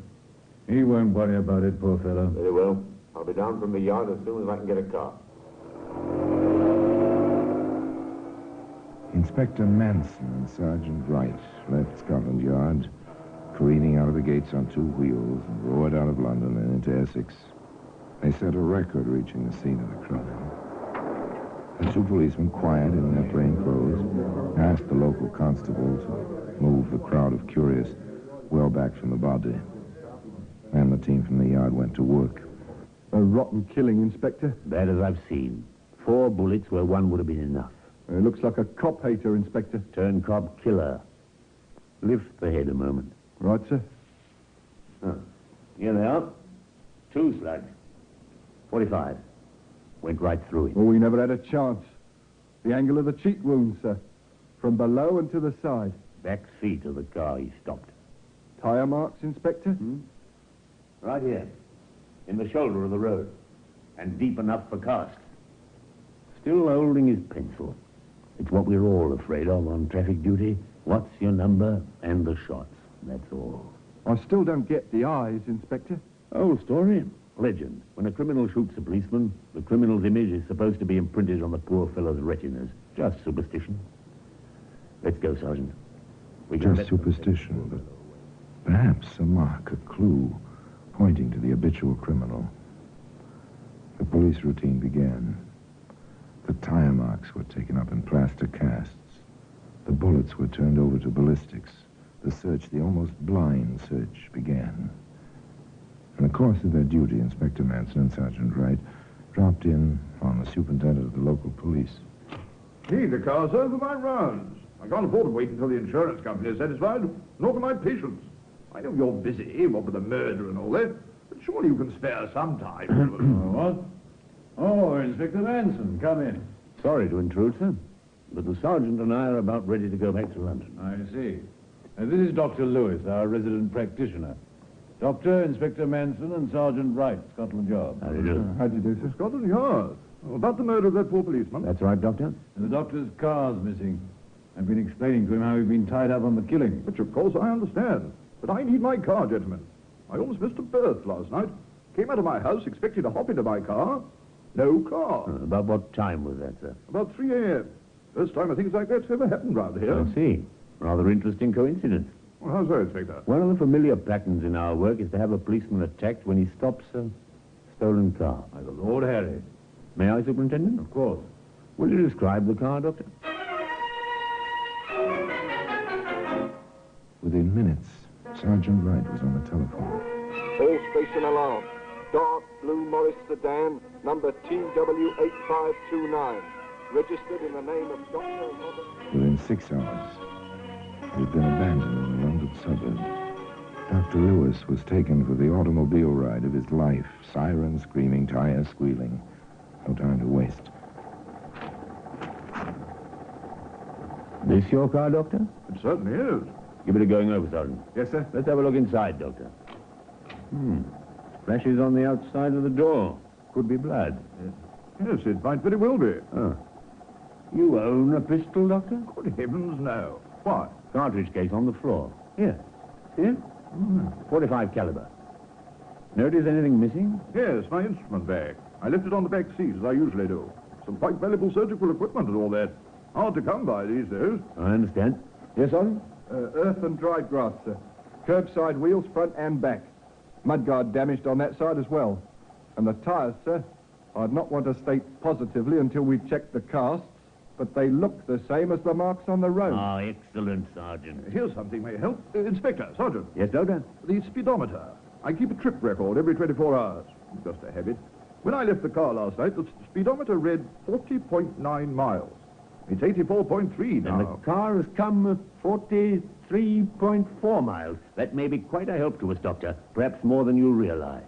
[SPEAKER 2] He won't worry about it, poor fellow.
[SPEAKER 17] Very well. I'll be down from the yard as soon as I can get a car.
[SPEAKER 6] Inspector Manson and Sergeant Wright left Scotland Yard, careening out of the gates on 2 wheels, and roared out of London and into Essex. They set a record reaching the scene of the crime. The 2 policemen, quiet in their plain clothes, asked the local constable to move the crowd of curious well back from the body. And the team from the yard went to work.
[SPEAKER 16] A rotten killing, Inspector.
[SPEAKER 17] Bad as I've seen. 4 bullets where 1 would have been enough.
[SPEAKER 16] It looks like a cop-hater, Inspector.
[SPEAKER 17] Turned cop-killer. Lift the head a moment.
[SPEAKER 16] Right, sir.
[SPEAKER 17] Oh, here they are. 2 slugs. 45. Went right through him.
[SPEAKER 16] Well, we never had a chance. The angle of the cheek wound, sir. From below and to the side.
[SPEAKER 17] Back seat of the car he stopped.
[SPEAKER 16] Tire marks, Inspector?
[SPEAKER 17] Right here. In the shoulder of the road. And deep enough for cast. Still holding his pencil. It's what we're all afraid of on traffic duty. What's your number and the shots. That's all.
[SPEAKER 16] I still don't get the eyes, Inspector.
[SPEAKER 17] Old story. Legend. When a criminal shoots a policeman, the criminal's image is supposed to be imprinted on the poor fellow's retinas. Just superstition. Let's go, Sergeant.
[SPEAKER 6] Just superstition, but perhaps a mark, a clue, pointing to the habitual criminal. The police routine began. The tire marks were taken up in plaster casts. The bullets were turned over to ballistics. The search, the almost blind search, began. In the course of their duty, Inspector Manson and Sergeant Wright dropped in on the superintendent of the local police.
[SPEAKER 2] Need the car, sir, for my rounds. I can't afford to wait until the insurance company is satisfied, nor can my patients. I know you're busy, what with the murder and all that, but surely you can spare some time.
[SPEAKER 12] What? Oh, Inspector Manson, come in.
[SPEAKER 17] Sorry to intrude, sir, but the sergeant and I are about ready to go back to London.
[SPEAKER 12] I see. This is Dr. Lewis, our resident practitioner. Doctor, Inspector Manson, and Sergeant Wright, Scotland Yard.
[SPEAKER 17] How do you do?
[SPEAKER 16] How do you do, sir?
[SPEAKER 2] Scotland Yard. About the murder of that poor policeman.
[SPEAKER 17] That's right, Doctor.
[SPEAKER 12] And the doctor's car's missing. I've been explaining to him how he'd been tied up on the killing.
[SPEAKER 2] Which, of course, I understand. But I need my car, gentlemen. I almost missed a berth last night. Came out of my house expecting to hop into my car. No car.
[SPEAKER 17] About what time was that, sir?
[SPEAKER 2] About 3 a.m. First time I think like that's ever happened round here.
[SPEAKER 17] I see. Rather interesting coincidence.
[SPEAKER 2] Well, how's that, Inspector?
[SPEAKER 17] One of the familiar patterns in our work is to have a policeman attacked when he stops a stolen car.
[SPEAKER 12] Like a Lord Harry.
[SPEAKER 17] May I, Superintendent?
[SPEAKER 12] Of course.
[SPEAKER 17] Will you describe the car, Doctor?
[SPEAKER 6] Within minutes, Sergeant Wright was on the telephone.
[SPEAKER 22] All station alarm. Dark blue Morris sedan, number TW8529. Registered in the name of Dr. Robert...
[SPEAKER 6] Within 6 hours, it had been abandoned in a London suburb. Dr. Lewis was taken for the automobile ride of his life. Sirens screaming, tires squealing. No time to waste.
[SPEAKER 17] This your car, Doctor?
[SPEAKER 2] It certainly is.
[SPEAKER 17] Give it a going over, Sergeant.
[SPEAKER 2] Yes, sir.
[SPEAKER 17] Let's have a look inside, Doctor. Flashes on the outside of the door. Could be blood.
[SPEAKER 2] Yes, it might very well be.
[SPEAKER 17] Oh. You own a pistol, Doctor?
[SPEAKER 2] Good heavens, no. Why?
[SPEAKER 17] Cartridge case on the floor. Here. See it? 45 caliber. Notice anything missing?
[SPEAKER 2] Yes, my instrument bag. I left it on the back seat, as I usually do. Some quite valuable surgical equipment and all that. Hard to come by these days.
[SPEAKER 17] I understand. Yes, Sergeant?
[SPEAKER 14] Earth and dried grass, sir. Curbside wheels, front and back. Mudguard damaged on that side as well. And the tyres, sir, I'd not want to state positively until we check the casts, but they look the same as the marks on the road.
[SPEAKER 17] Ah, excellent, Sergeant.
[SPEAKER 2] Here's something may help. Inspector, Sergeant.
[SPEAKER 17] Yes, Doctor?
[SPEAKER 2] The speedometer. I keep a trip record every 24 hours. Just a habit. When I left the car last night, the speedometer read 40.9 miles. It's 84.3 now.
[SPEAKER 17] And the car has come 43.4 miles. That may be quite a help to us, Doctor. Perhaps more than you realize.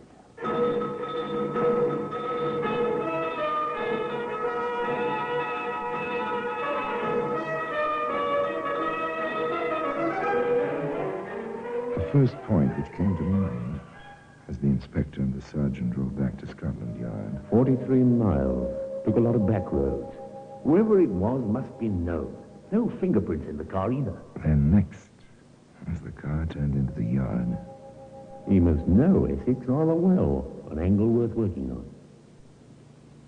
[SPEAKER 6] The first point which came to mind as the inspector and the sergeant drove back to Scotland Yard.
[SPEAKER 17] 43 miles. Took a lot of back roads. Whoever it was must be known. No fingerprints in the car either.
[SPEAKER 6] Then next, as the car turned into the yard.
[SPEAKER 17] He must know Essex rather well. An angle worth working on.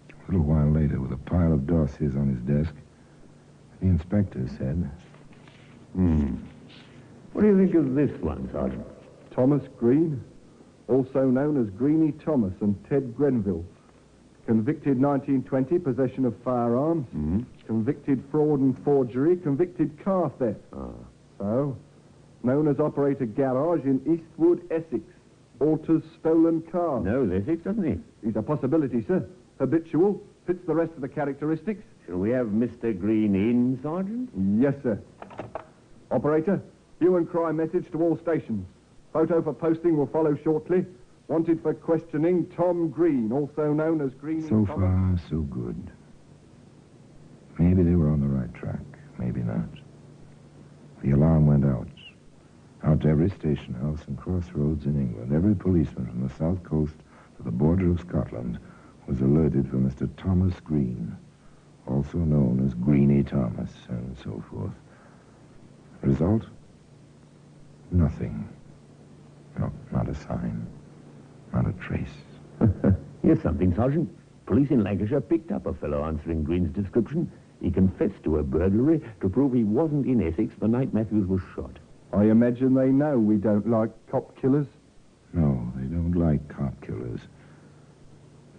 [SPEAKER 6] A little while later, with a pile of dossiers on his desk, the inspector said,
[SPEAKER 17] What do you think of this one, Sergeant?
[SPEAKER 14] Thomas Green, also known as Greenie Thomas and Ted Grenville. Convicted 1920, possession of firearms. Convicted fraud and forgery. Convicted car theft. So, known as operator garage in Eastwood, Essex. Alters stolen car.
[SPEAKER 17] Knows Essex, doesn't he?
[SPEAKER 14] He's a possibility, sir. Habitual. Fits the rest of the characteristics.
[SPEAKER 17] Shall we have Mr. Green in, Sergeant?
[SPEAKER 14] Yes, sir. Operator, hue and cry message to all stations. Photo for posting will follow shortly. Wanted for questioning, Tom Green, also known as Green.
[SPEAKER 6] So far, so good. Maybe they were on the right track. Maybe not. The alarm went out. Out to every station house and crossroads in England. Every policeman from the south coast to the border of Scotland was alerted for Mr. Thomas Green, also known as Greenie Thomas, and so forth. Result? Nothing. No, not a sign. Not a trace.
[SPEAKER 17] Here's something, Sergeant. Police in Lancashire picked up a fellow answering Green's description. He confessed to a burglary to prove he wasn't in Essex the night Matthews was shot.
[SPEAKER 14] I imagine they know we don't like cop killers.
[SPEAKER 6] No, they don't like cop killers.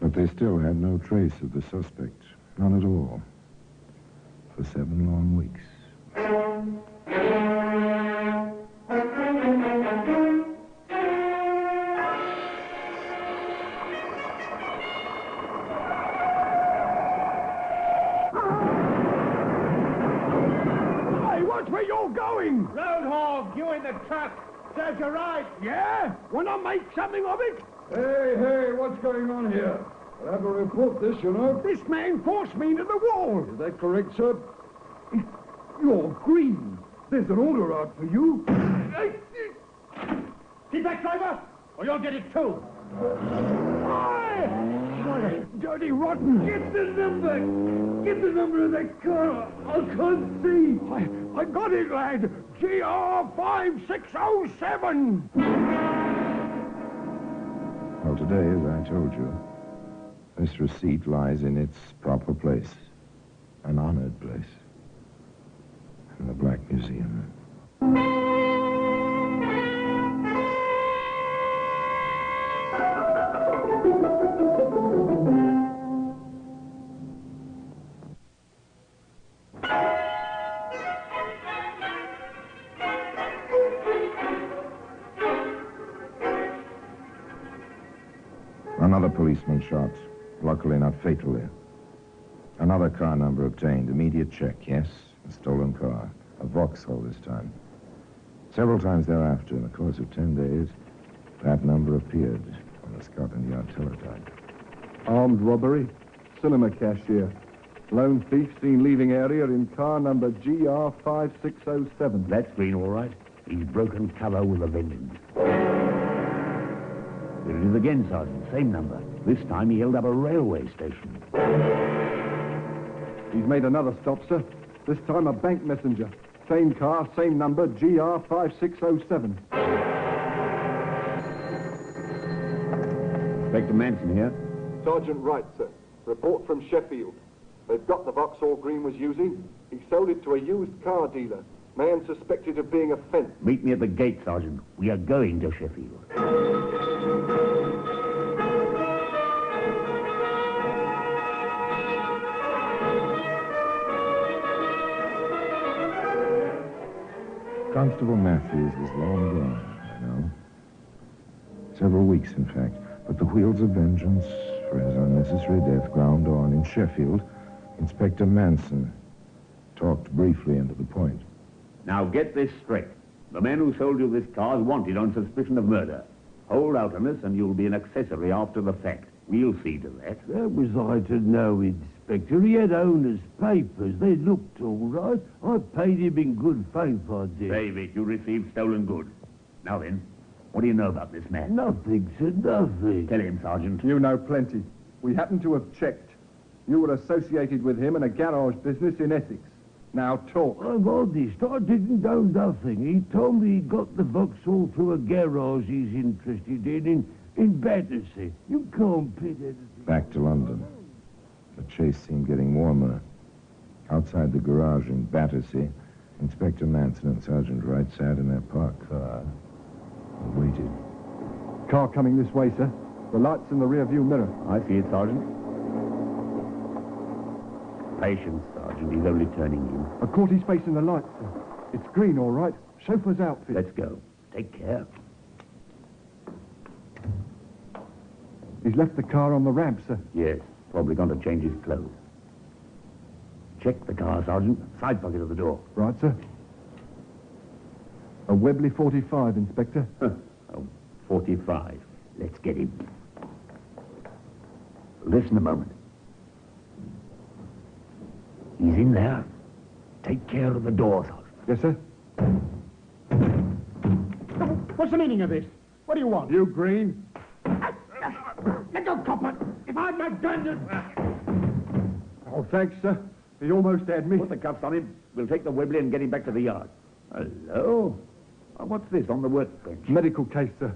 [SPEAKER 6] But they still had no trace of the suspect. None at all. For 7 long weeks.
[SPEAKER 16] Where you going? Roadhog, you in the truck. Serves you right. Yeah? Wanna make something of it?
[SPEAKER 2] Hey, what's going on here? I'll have to report this, you know.
[SPEAKER 16] This man forced me into the wall.
[SPEAKER 2] Is that correct, sir? You're Green. There's an order out for you.
[SPEAKER 16] Keep back, driver, or you'll get it too. Dirty rotten.
[SPEAKER 2] Get the number. Get the number of that car. I can't see.
[SPEAKER 16] I got it, lad. GR5607.
[SPEAKER 6] Well, today, as I told you, this receipt lies in its proper place. An honored place. In the Black Museum. Another policeman shot, luckily not fatally. Another car number obtained, immediate check, yes, a stolen car, a Vauxhall this time. Several times thereafter, in the course of 10 days, that number appeared on the Scotland Yard teletype.
[SPEAKER 14] Armed robbery, cinema cashier. Lone thief seen leaving area in car number GR5607.
[SPEAKER 17] That's Green, all right. He's broken cover with a vengeance. There it is again, Sergeant. Same number. This time he held up a railway station.
[SPEAKER 14] He's made another stop, sir. This time a bank messenger. Same car, same number, GR5607.
[SPEAKER 17] Inspector Manson here.
[SPEAKER 14] Sergeant Wright, sir. Report from Sheffield. They've got the Vauxhall Green was using.
[SPEAKER 1] He sold it to a used car dealer. Man suspected of being a fence.
[SPEAKER 17] Meet me at the gate, Sergeant. We are going to Sheffield.
[SPEAKER 6] Constable Matthews was long gone, I know. Several weeks, in fact. But the wheels of vengeance for his unnecessary death ground on. In Sheffield, Inspector Manson talked briefly and to the point.
[SPEAKER 17] Now get this straight. The man who sold you this car is wanted on suspicion of murder. Hold out on us and you'll be an accessory after the fact. We'll see to that.
[SPEAKER 22] That was I to know, Inspector. He had owner's papers. They looked all right. I paid him in good faith, I did.
[SPEAKER 17] David, you received stolen goods. Now then, what do you know about this man?
[SPEAKER 22] Nothing, sir, nothing.
[SPEAKER 17] Tell him, Sergeant.
[SPEAKER 4] You know plenty. We happen to have checked. You were associated with him in a garage business in Essex. Now talk.
[SPEAKER 22] I'm honest. I didn't know nothing. He told me he got the Vauxhall through a garage he's interested in Battersea. You can't pit anything.
[SPEAKER 6] Back to London. The chase seemed getting warmer. Outside the garage in Battersea, Inspector Manson and Sergeant Wright sat in their parked car and waited.
[SPEAKER 4] Car coming this way, sir. The light's in the rear view mirror.
[SPEAKER 17] I see it, Sergeant. Patience, Sergeant. He's only turning in.
[SPEAKER 4] I caught his face in the light, sir. It's green, all right. Chauffeur's outfit.
[SPEAKER 17] Let's go. Take care.
[SPEAKER 4] He's left the car on the ramp, sir.
[SPEAKER 17] Yes. Probably gone to change his clothes. Check the car, Sergeant. Side pocket of the door.
[SPEAKER 4] Right, sir. A Webley 45, Inspector.
[SPEAKER 17] A 45. Let's get him. Listen a moment. He's in there. Take care of the door, Sergeant.
[SPEAKER 4] Yes, sir.
[SPEAKER 16] What's the meaning of this? What do you want?
[SPEAKER 4] You, Green.
[SPEAKER 16] Let go, copper. If I'd my gun...
[SPEAKER 4] Oh, thanks, sir. He almost had me.
[SPEAKER 17] Put the cuffs on him. We'll take the Webley and get him back to the yard. Hello? What's this on the workbench?
[SPEAKER 4] Medical case, sir.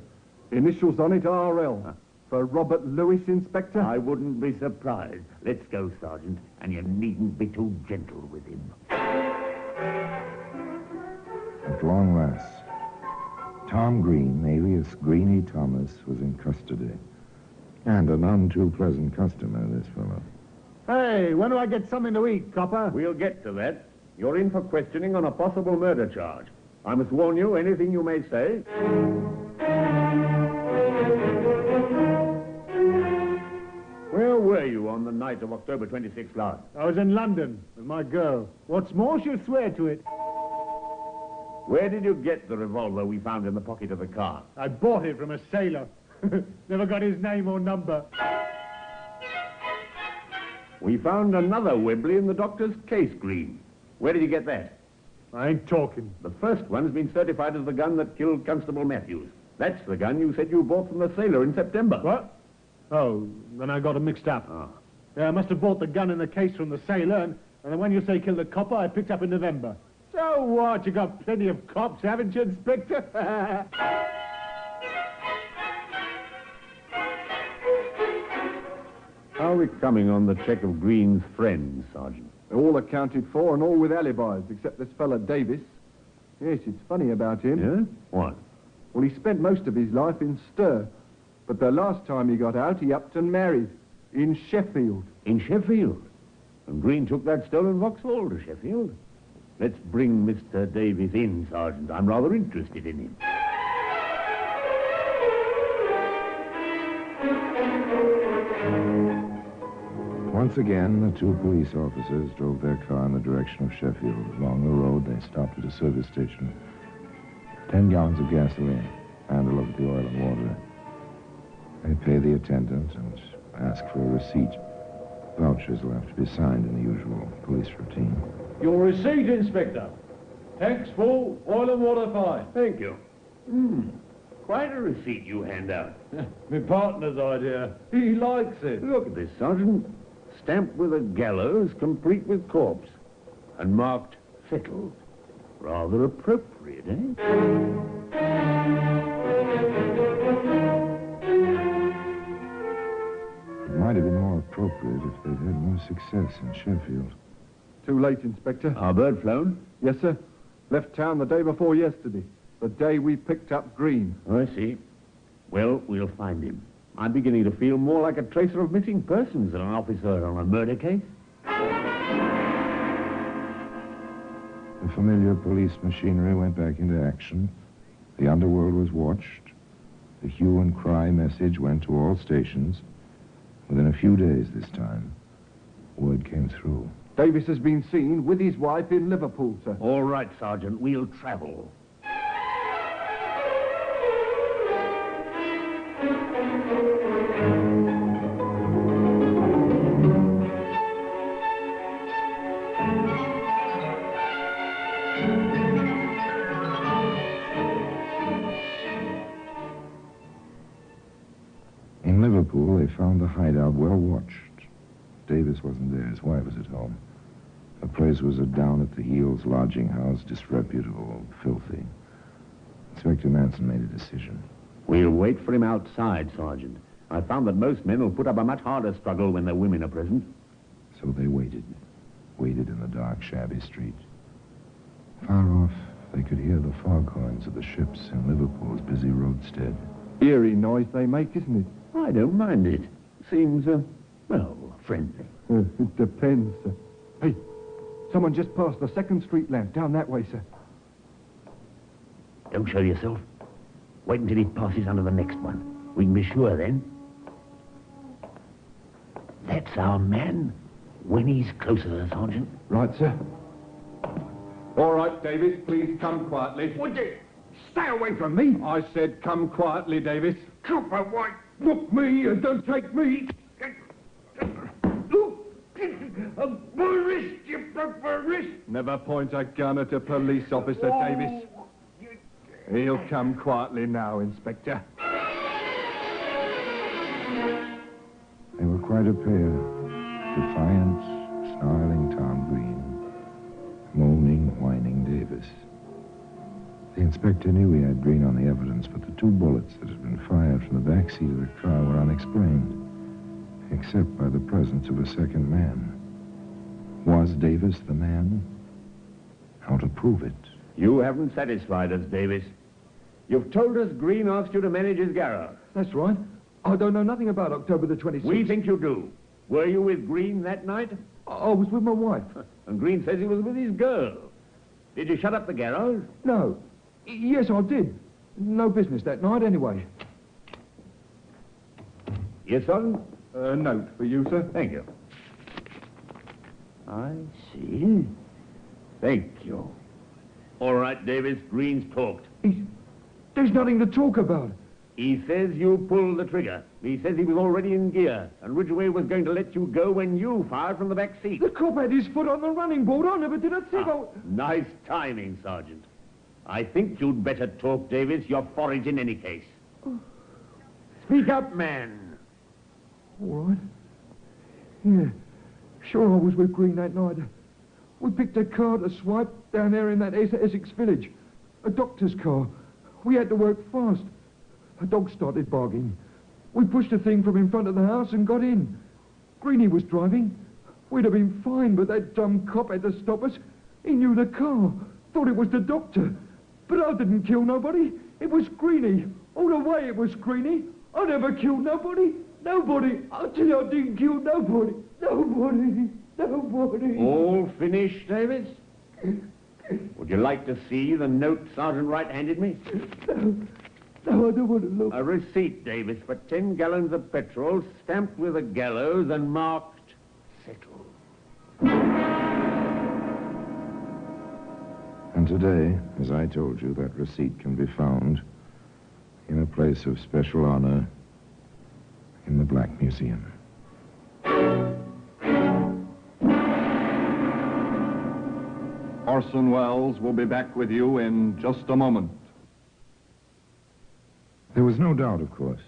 [SPEAKER 4] Initials on it, RL. For Robert Lewis, Inspector?
[SPEAKER 17] I wouldn't be surprised. Let's go, Sergeant, and you needn't be too gentle with him.
[SPEAKER 6] At long last, Tom Green, alias Greenie Thomas, was in custody. And a none too pleasant customer, this fellow.
[SPEAKER 16] Hey, when do I get something to eat, copper?
[SPEAKER 17] We'll get to that. You're in for questioning on a possible murder charge. I must warn you, anything you may say... Where were you on the night of October 26th last?
[SPEAKER 16] I was in London with my girl. What's more, she'll swear to it.
[SPEAKER 17] Where did you get the revolver we found in the pocket of the car?
[SPEAKER 16] I bought it from a sailor. Never got his name or number.
[SPEAKER 17] We found another Webley in the doctor's case, Green. Where did you get that?
[SPEAKER 16] I ain't talking.
[SPEAKER 17] The first one's been certified as the gun that killed Constable Matthews. That's the gun you said you bought from the sailor in September.
[SPEAKER 16] What? Oh, then I got it mixed up.
[SPEAKER 17] Oh.
[SPEAKER 16] Yeah, I must have bought the gun in the case from the sailor, and the one you say killed the copper, I picked up in November. So what? You got plenty of cops, haven't you, Inspector?
[SPEAKER 17] How are we coming on the check of Green's friends, Sergeant?
[SPEAKER 4] They're all accounted for and all with alibis, except this fella Davis. Yes, it's funny about him.
[SPEAKER 17] Yeah? What?
[SPEAKER 4] Well, he spent most of his life in stir. But the last time he got out, he upped and married. In Sheffield.
[SPEAKER 17] In Sheffield? And Green took that stolen Vauxhall to Sheffield? Let's bring Mr. Davis in, Sergeant. I'm rather interested in him.
[SPEAKER 6] Once again, the two police officers drove their car in the direction of Sheffield. Along the road, they stopped at a service station. 10 gallons of gasoline, and a look at the oil and water. They pay the attendant and ask for a receipt. Vouchers will have to be signed in the usual police routine.
[SPEAKER 12] Your receipt, Inspector. Tanks full, oil and water fine.
[SPEAKER 17] Thank you. Quite a receipt you hand out.
[SPEAKER 12] My partner's idea. He likes it.
[SPEAKER 17] Look at this, Sergeant. Stamped with a gallows, complete with corpse. And marked settled. Rather appropriate, eh?
[SPEAKER 6] It might have been more appropriate if they'd had more success in Sheffield.
[SPEAKER 4] Too late, Inspector.
[SPEAKER 17] Our bird flown?
[SPEAKER 4] Yes, sir. Left town the day before yesterday. The day we picked up Green.
[SPEAKER 17] Oh, I see. Well, we'll find him. I'm beginning to feel more like a tracer of missing persons than an officer on a murder case.
[SPEAKER 6] The familiar police machinery went back into action. The underworld was watched. The hue and cry message went to all stations. Within a few days this time, word came through.
[SPEAKER 4] Davis has been seen with his wife in Liverpool, sir.
[SPEAKER 17] All right, Sergeant. We'll travel.
[SPEAKER 6] In Liverpool, they found the hideout well watched. Davis wasn't there. His wife was at home. The place was a down-at-the-heels lodging house, disreputable, filthy. Inspector Manson made a decision.
[SPEAKER 17] We'll wait for him outside, Sergeant. I found that most men will put up a much harder struggle when their women are present.
[SPEAKER 6] So they waited. Waited in the dark, shabby street. Far off, they could hear the foghorns of the ships in Liverpool's busy roadstead.
[SPEAKER 4] Eerie noise they make, isn't it?
[SPEAKER 17] I don't mind it. Seems, well, friendly.
[SPEAKER 4] It depends, sir. Hey, someone just passed the 2nd Street lamp down that way, sir.
[SPEAKER 17] Don't show yourself. Wait until he passes under the next one. We can be sure then. That's our man. When he's closer, Sergeant.
[SPEAKER 4] Right, sir. All right, Davis, please come quietly.
[SPEAKER 16] Would you stay away from me?
[SPEAKER 4] I said come quietly, Davis.
[SPEAKER 16] Copper White, look me and don't take me. My wrist, you broke my wrist.
[SPEAKER 4] Never point a gun at a police officer, Davis. He'll come quietly now, Inspector.
[SPEAKER 6] They were quite a pair. Defiant, snarling Tom Green. Moaning, whining Davis. The inspector knew he had Green on the evidence, but the 2 bullets that had been fired from the back seat of the car were unexplained, except by the presence of a second man. Was Davis the man? How to prove it?
[SPEAKER 17] You haven't satisfied us, Davis. You've told us Green asked you to manage his garage.
[SPEAKER 4] That's right. I don't know nothing about October the 26th.
[SPEAKER 17] We think you do. Were you with Green that night?
[SPEAKER 4] I was with my wife.
[SPEAKER 17] And Green says he was with his girl. Did you shut up the garage?
[SPEAKER 4] No. Yes, I did. No business that night, anyway.
[SPEAKER 17] Yes, son?
[SPEAKER 4] A note for you, sir.
[SPEAKER 17] Thank you. I see. Thank you. All right, Davis, Green's talked.
[SPEAKER 4] There's nothing to talk about.
[SPEAKER 17] He says you pulled the trigger. He says he was already in gear, and Ridgway was going to let you go when you fired from the back seat.
[SPEAKER 4] The cop had his foot on the running board. I never did a thing.
[SPEAKER 17] Nice timing, Sergeant. I think you'd better talk, Davis. You're foraged in any case. Speak up, man.
[SPEAKER 4] All right. Yeah. Sure, I was with Green that night. We picked a car to swipe down there in that Essex village. A doctor's car. We had to work fast. A dog started barking. We pushed the thing from in front of the house and got in. Greenie was driving. We'd have been fine, but that dumb cop had to stop us. He knew the car. Thought it was the doctor. But I didn't kill nobody. It was Greenie. All the way it was Greenie. I never killed nobody. Nobody. I tell you, I didn't kill nobody. Nobody. Nobody.
[SPEAKER 17] All finished, Davis? Would you like to see the note Sergeant Wright handed me?
[SPEAKER 4] No, I don't want to look.
[SPEAKER 17] A receipt, Davis, for 10 gallons of petrol, stamped with a gallows and marked settled.
[SPEAKER 6] And today, as I told you, that receipt can be found in a place of special honor in the Black Museum.
[SPEAKER 4] Orson Welles will be back with you in just a moment.
[SPEAKER 6] There was no doubt, of course.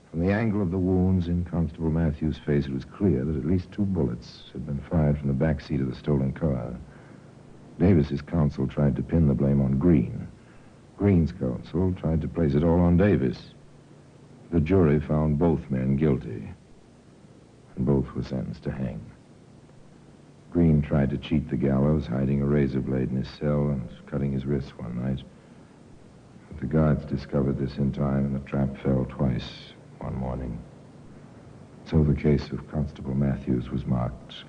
[SPEAKER 6] From the angle of the wounds in Constable Matthews' face, it was clear that at least 2 bullets had been fired from the back seat of the stolen car. Davis's counsel tried to pin the blame on Green. Green's counsel tried to place it all on Davis. The jury found both men guilty, and both were sentenced to hang. Green tried to cheat the gallows, hiding a razor blade in his cell and cutting his wrists one night. But the guards discovered this in time, and the trap fell twice one morning. So the case of Constable Matthews was marked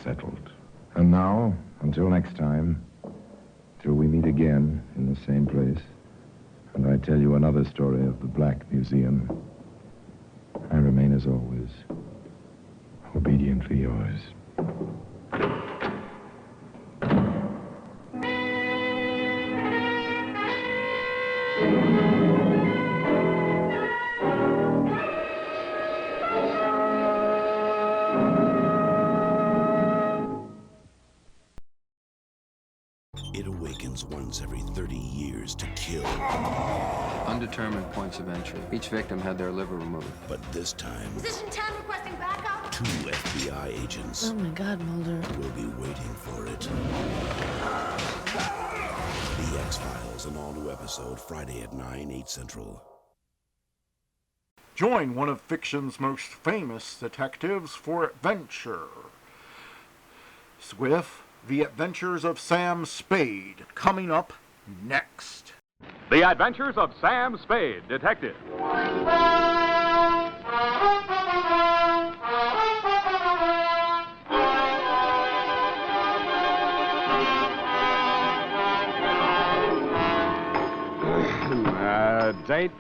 [SPEAKER 6] settled. And now, until next time, till we meet again in the same place, and I tell you another story of the Black Museum, I remain, as always, obediently yours.
[SPEAKER 25] It awakens once every 30 years to kill.
[SPEAKER 11] Undetermined points of entry. Each victim had their liver removed.
[SPEAKER 25] But this time,
[SPEAKER 19] Position 10 requesting backup.
[SPEAKER 25] 2 FBI agents
[SPEAKER 19] Oh my God, Mulder.
[SPEAKER 25] will be waiting for it. The X-Files, an all-new episode, Friday at 9, 8 Central.
[SPEAKER 26] Join one of fiction's most famous detectives for adventure with The Adventures of Sam Spade, coming up next.
[SPEAKER 10] The Adventures of Sam Spade, Detective. Date.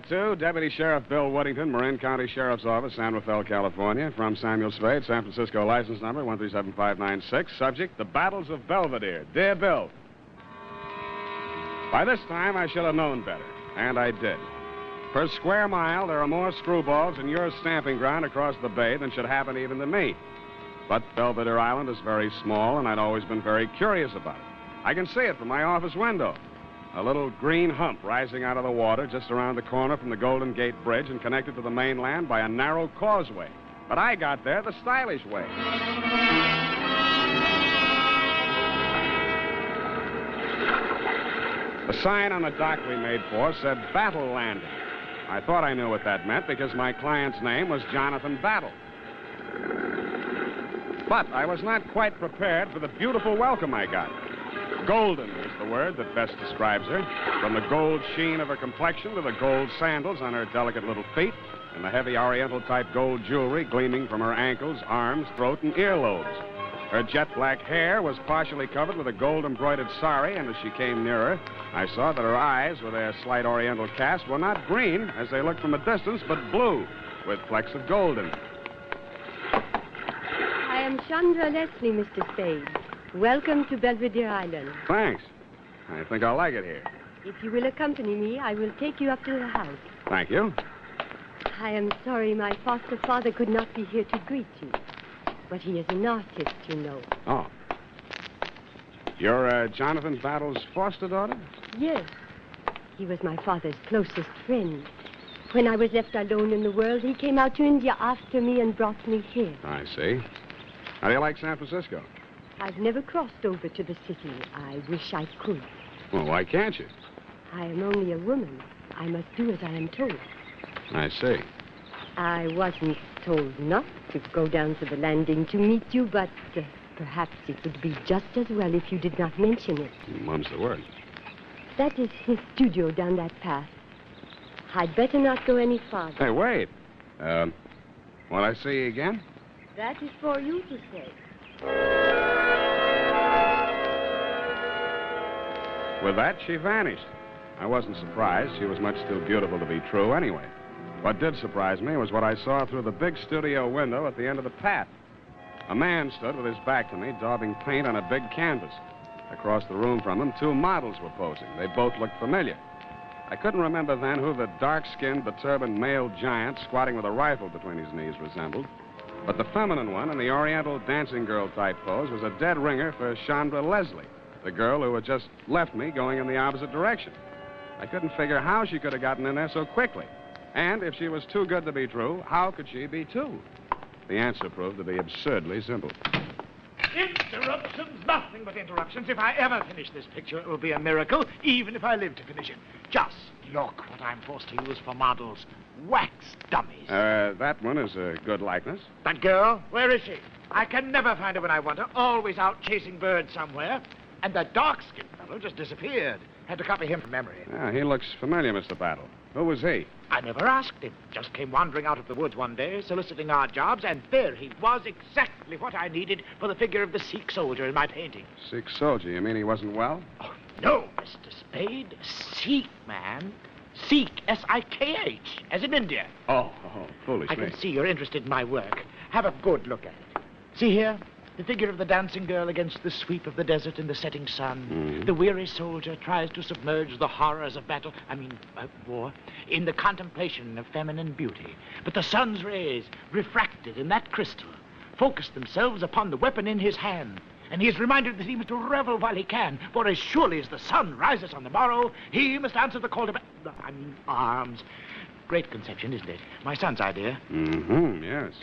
[SPEAKER 10] To Deputy Sheriff Bill Woodington, Marin County Sheriff's Office, San Rafael, California. From Samuel Spade, San Francisco, license number 137596. Subject, the Battles of Belvedere. Dear Bill, by this time I should have known better, and I did. Per square mile, there are more screwballs in your stamping ground across the bay than should happen even to me. But Belvedere Island is very small, and I'd always been very curious about it. I can see it from my office window. A little green hump rising out of the water just around the corner from the Golden Gate Bridge and connected to the mainland by a narrow causeway. But I got there the stylish way. The sign on the dock we made for said Battle Landing. I thought I knew what that meant because my client's name was Jonathan Battle. But I was not quite prepared for the beautiful welcome I got. Golden is the word that best describes her. From the gold sheen of her complexion to the gold sandals on her delicate little feet and the heavy oriental-type gold jewelry gleaming from her ankles, arms, throat, and earlobes. Her jet black hair was partially covered with a gold-embroidered sari, and as she came nearer, I saw that her eyes, with their slight oriental cast, were not green, as they looked from a distance, but blue, with flecks of gold in them.
[SPEAKER 13] I am Chandra Leslie, Mr. Spade. Welcome to Belvedere Island.
[SPEAKER 10] Thanks. I think I'll like it here.
[SPEAKER 13] If you will accompany me, I will take you up to the house.
[SPEAKER 10] Thank you.
[SPEAKER 13] I am sorry my foster father could not be here to greet you. But he is an artist, you know.
[SPEAKER 10] Oh. You're Jonathan Battle's foster daughter?
[SPEAKER 13] Yes. He was my father's closest friend. When I was left alone in the world, he came out to India after me and brought me here.
[SPEAKER 10] I see. How do you like San Francisco?
[SPEAKER 13] I've never crossed over to the city. I wish I could.
[SPEAKER 10] Well, why can't you?
[SPEAKER 13] I am only a woman. I must do as I am told.
[SPEAKER 10] I see.
[SPEAKER 13] I wasn't told not to go down to the landing to meet you, but perhaps it would be just as well if you did not mention it.
[SPEAKER 10] Mum's the word.
[SPEAKER 13] That is his studio down that path. I'd better not go any farther.
[SPEAKER 10] Hey, wait. Will I see you again?
[SPEAKER 13] That is for you to say.
[SPEAKER 10] With that, she vanished. I wasn't surprised. She was much too beautiful to be true anyway. What did surprise me was what I saw through the big studio window at the end of the path. A man stood with his back to me, daubing paint on a big canvas. Across the room from him, 2 models were posing. They both looked familiar. I couldn't remember then who the dark-skinned, beturbaned male giant squatting with a rifle between his knees resembled. But the feminine one in the oriental dancing girl-type pose was a dead ringer for Chandra Leslie, the girl who had just left me going in the opposite direction. I couldn't figure how she could have gotten in there so quickly. And if she was too good to be true, how could she be too? The answer proved to be absurdly simple.
[SPEAKER 15] Interruptions, nothing but interruptions. If I ever finish this picture, it will be a miracle, even if I live to finish it. Just look what I'm forced to use for models. Wax dummies.
[SPEAKER 10] That one is a good likeness.
[SPEAKER 15] That girl, where is she? I can never find her when I want her. Always out chasing birds somewhere. And the dark-skinned fellow just disappeared. Had to copy him from memory.
[SPEAKER 10] Yeah, he looks familiar, Mr. Battle. Who was he?
[SPEAKER 15] I never asked him. Just came wandering out of the woods one day, soliciting odd jobs, and there he was, exactly what I needed for the figure of the Sikh soldier in my painting.
[SPEAKER 10] Sikh soldier. You mean he wasn't well?
[SPEAKER 15] Oh, no, Mr. Spade. Sikh, man. Sikh, S-I-K-H, as in India.
[SPEAKER 10] Oh, foolish
[SPEAKER 15] I
[SPEAKER 10] me.
[SPEAKER 15] can see you're interested in my work. Have a good look at it. See here? The figure of the dancing girl against the sweep of the desert in the setting sun. The weary soldier tries to submerge the horrors of battle, war, in the contemplation of feminine beauty. But the sun's rays, refracted in that crystal, focus themselves upon the weapon in his hand. And he is reminded that he must revel while he can, for as surely as the sun rises on the morrow, he must answer the call to arms. Great conception, isn't it? My son's idea.
[SPEAKER 10] Yes.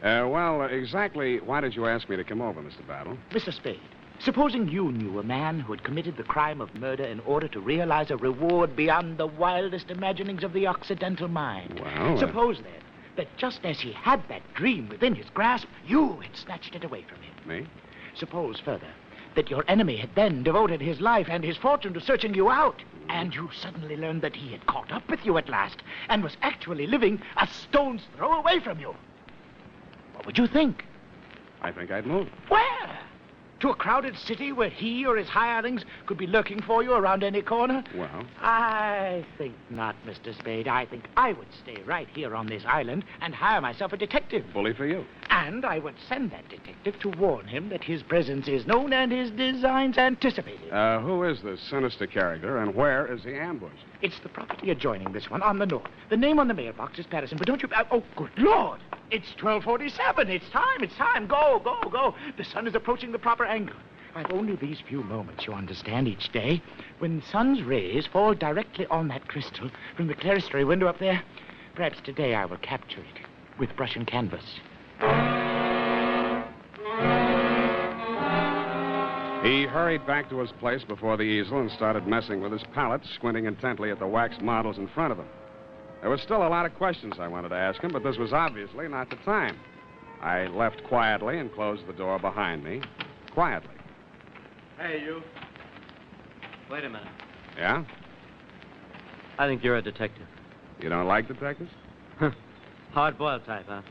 [SPEAKER 10] Well, exactly why did you ask me to come over, Mr. Battle?
[SPEAKER 15] Mr. Spade, supposing you knew a man who had committed the crime of murder in order to realize a reward beyond the wildest imaginings of the Occidental mind.
[SPEAKER 10] Well,
[SPEAKER 15] Suppose, then, that just as he had that dream within his grasp, you had snatched it away from him.
[SPEAKER 10] Me?
[SPEAKER 15] Suppose, further, that your enemy had then devoted his life and his fortune to searching you out, and you suddenly learned that he had caught up with you at last and was actually living a stone's throw away from you. What would you think?
[SPEAKER 10] I think I'd move.
[SPEAKER 15] Where? To a crowded city where he or his hirelings could be lurking for you around any corner?
[SPEAKER 10] Well?
[SPEAKER 15] I think not, Mr. Spade. I think I would stay right here on this island and hire myself a detective.
[SPEAKER 10] Bully for you.
[SPEAKER 15] And I would send that detective to warn him that his presence is known and his designs anticipated.
[SPEAKER 10] Who is this sinister character, and where is he ambushed?
[SPEAKER 15] It's the property adjoining this one on the north. The name on the mailbox is Patterson, but don't you... oh, good Lord! It's 12:47. It's time. Go. The sun is approaching the proper angle. I've only these few moments, you understand, each day. When the sun's rays fall directly on that crystal from the clerestory window up there, perhaps today I will capture it with brush and canvas.
[SPEAKER 10] He hurried back to his place before the easel and started messing with his palette, squinting intently at the wax models in front of him. There was still a lot of questions I wanted to ask him, but this was obviously not the time. I left quietly and closed the door behind me. Quietly.
[SPEAKER 5] Hey, you. Wait a minute.
[SPEAKER 10] Yeah?
[SPEAKER 5] I think you're a detective.
[SPEAKER 10] You don't like detectives?
[SPEAKER 5] Hard-boiled type, huh?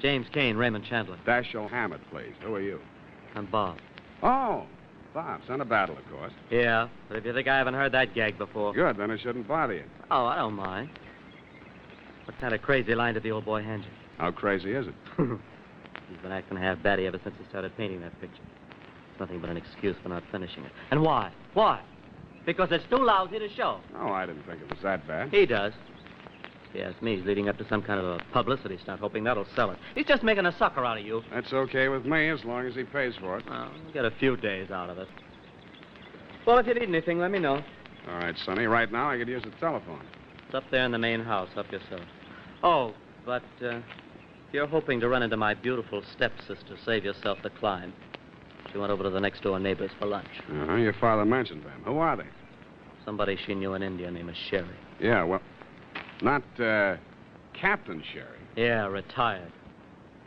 [SPEAKER 5] James Kane, Raymond Chandler.
[SPEAKER 10] Dashiell Hammett, please. Who are you?
[SPEAKER 5] I'm Bob.
[SPEAKER 10] Oh, Bob, son of Battle, of course.
[SPEAKER 5] Yeah, but if you think I haven't heard that gag before...
[SPEAKER 10] Good, then it shouldn't bother you.
[SPEAKER 5] Oh, I don't mind. What kind of crazy line did the old boy hand you?
[SPEAKER 10] How crazy is it?
[SPEAKER 5] He's been acting half batty ever since he started painting that picture. It's nothing but an excuse for not finishing it. And why? Why? Because it's too lousy to show.
[SPEAKER 10] Oh, I didn't think it was that bad.
[SPEAKER 5] He does. He asked me. He's leading up to some kind of a publicity stunt, hoping that'll sell it. He's just making a sucker out of you.
[SPEAKER 10] That's okay with me, as long as he pays for it.
[SPEAKER 5] Well, we'll get a few days out of it. Well, if you need anything, let me know.
[SPEAKER 10] All right, Sonny. Right now, I could use the telephone.
[SPEAKER 5] It's up there in the main house. Help yourself. Oh, but if you're hoping to run into my beautiful stepsister, save yourself the climb. She went over to the next-door neighbors for lunch.
[SPEAKER 10] Your father mentioned them. Who are they?
[SPEAKER 5] Somebody she knew in India named Sherry.
[SPEAKER 10] Yeah, well, not Captain Sherry.
[SPEAKER 5] Yeah, retired.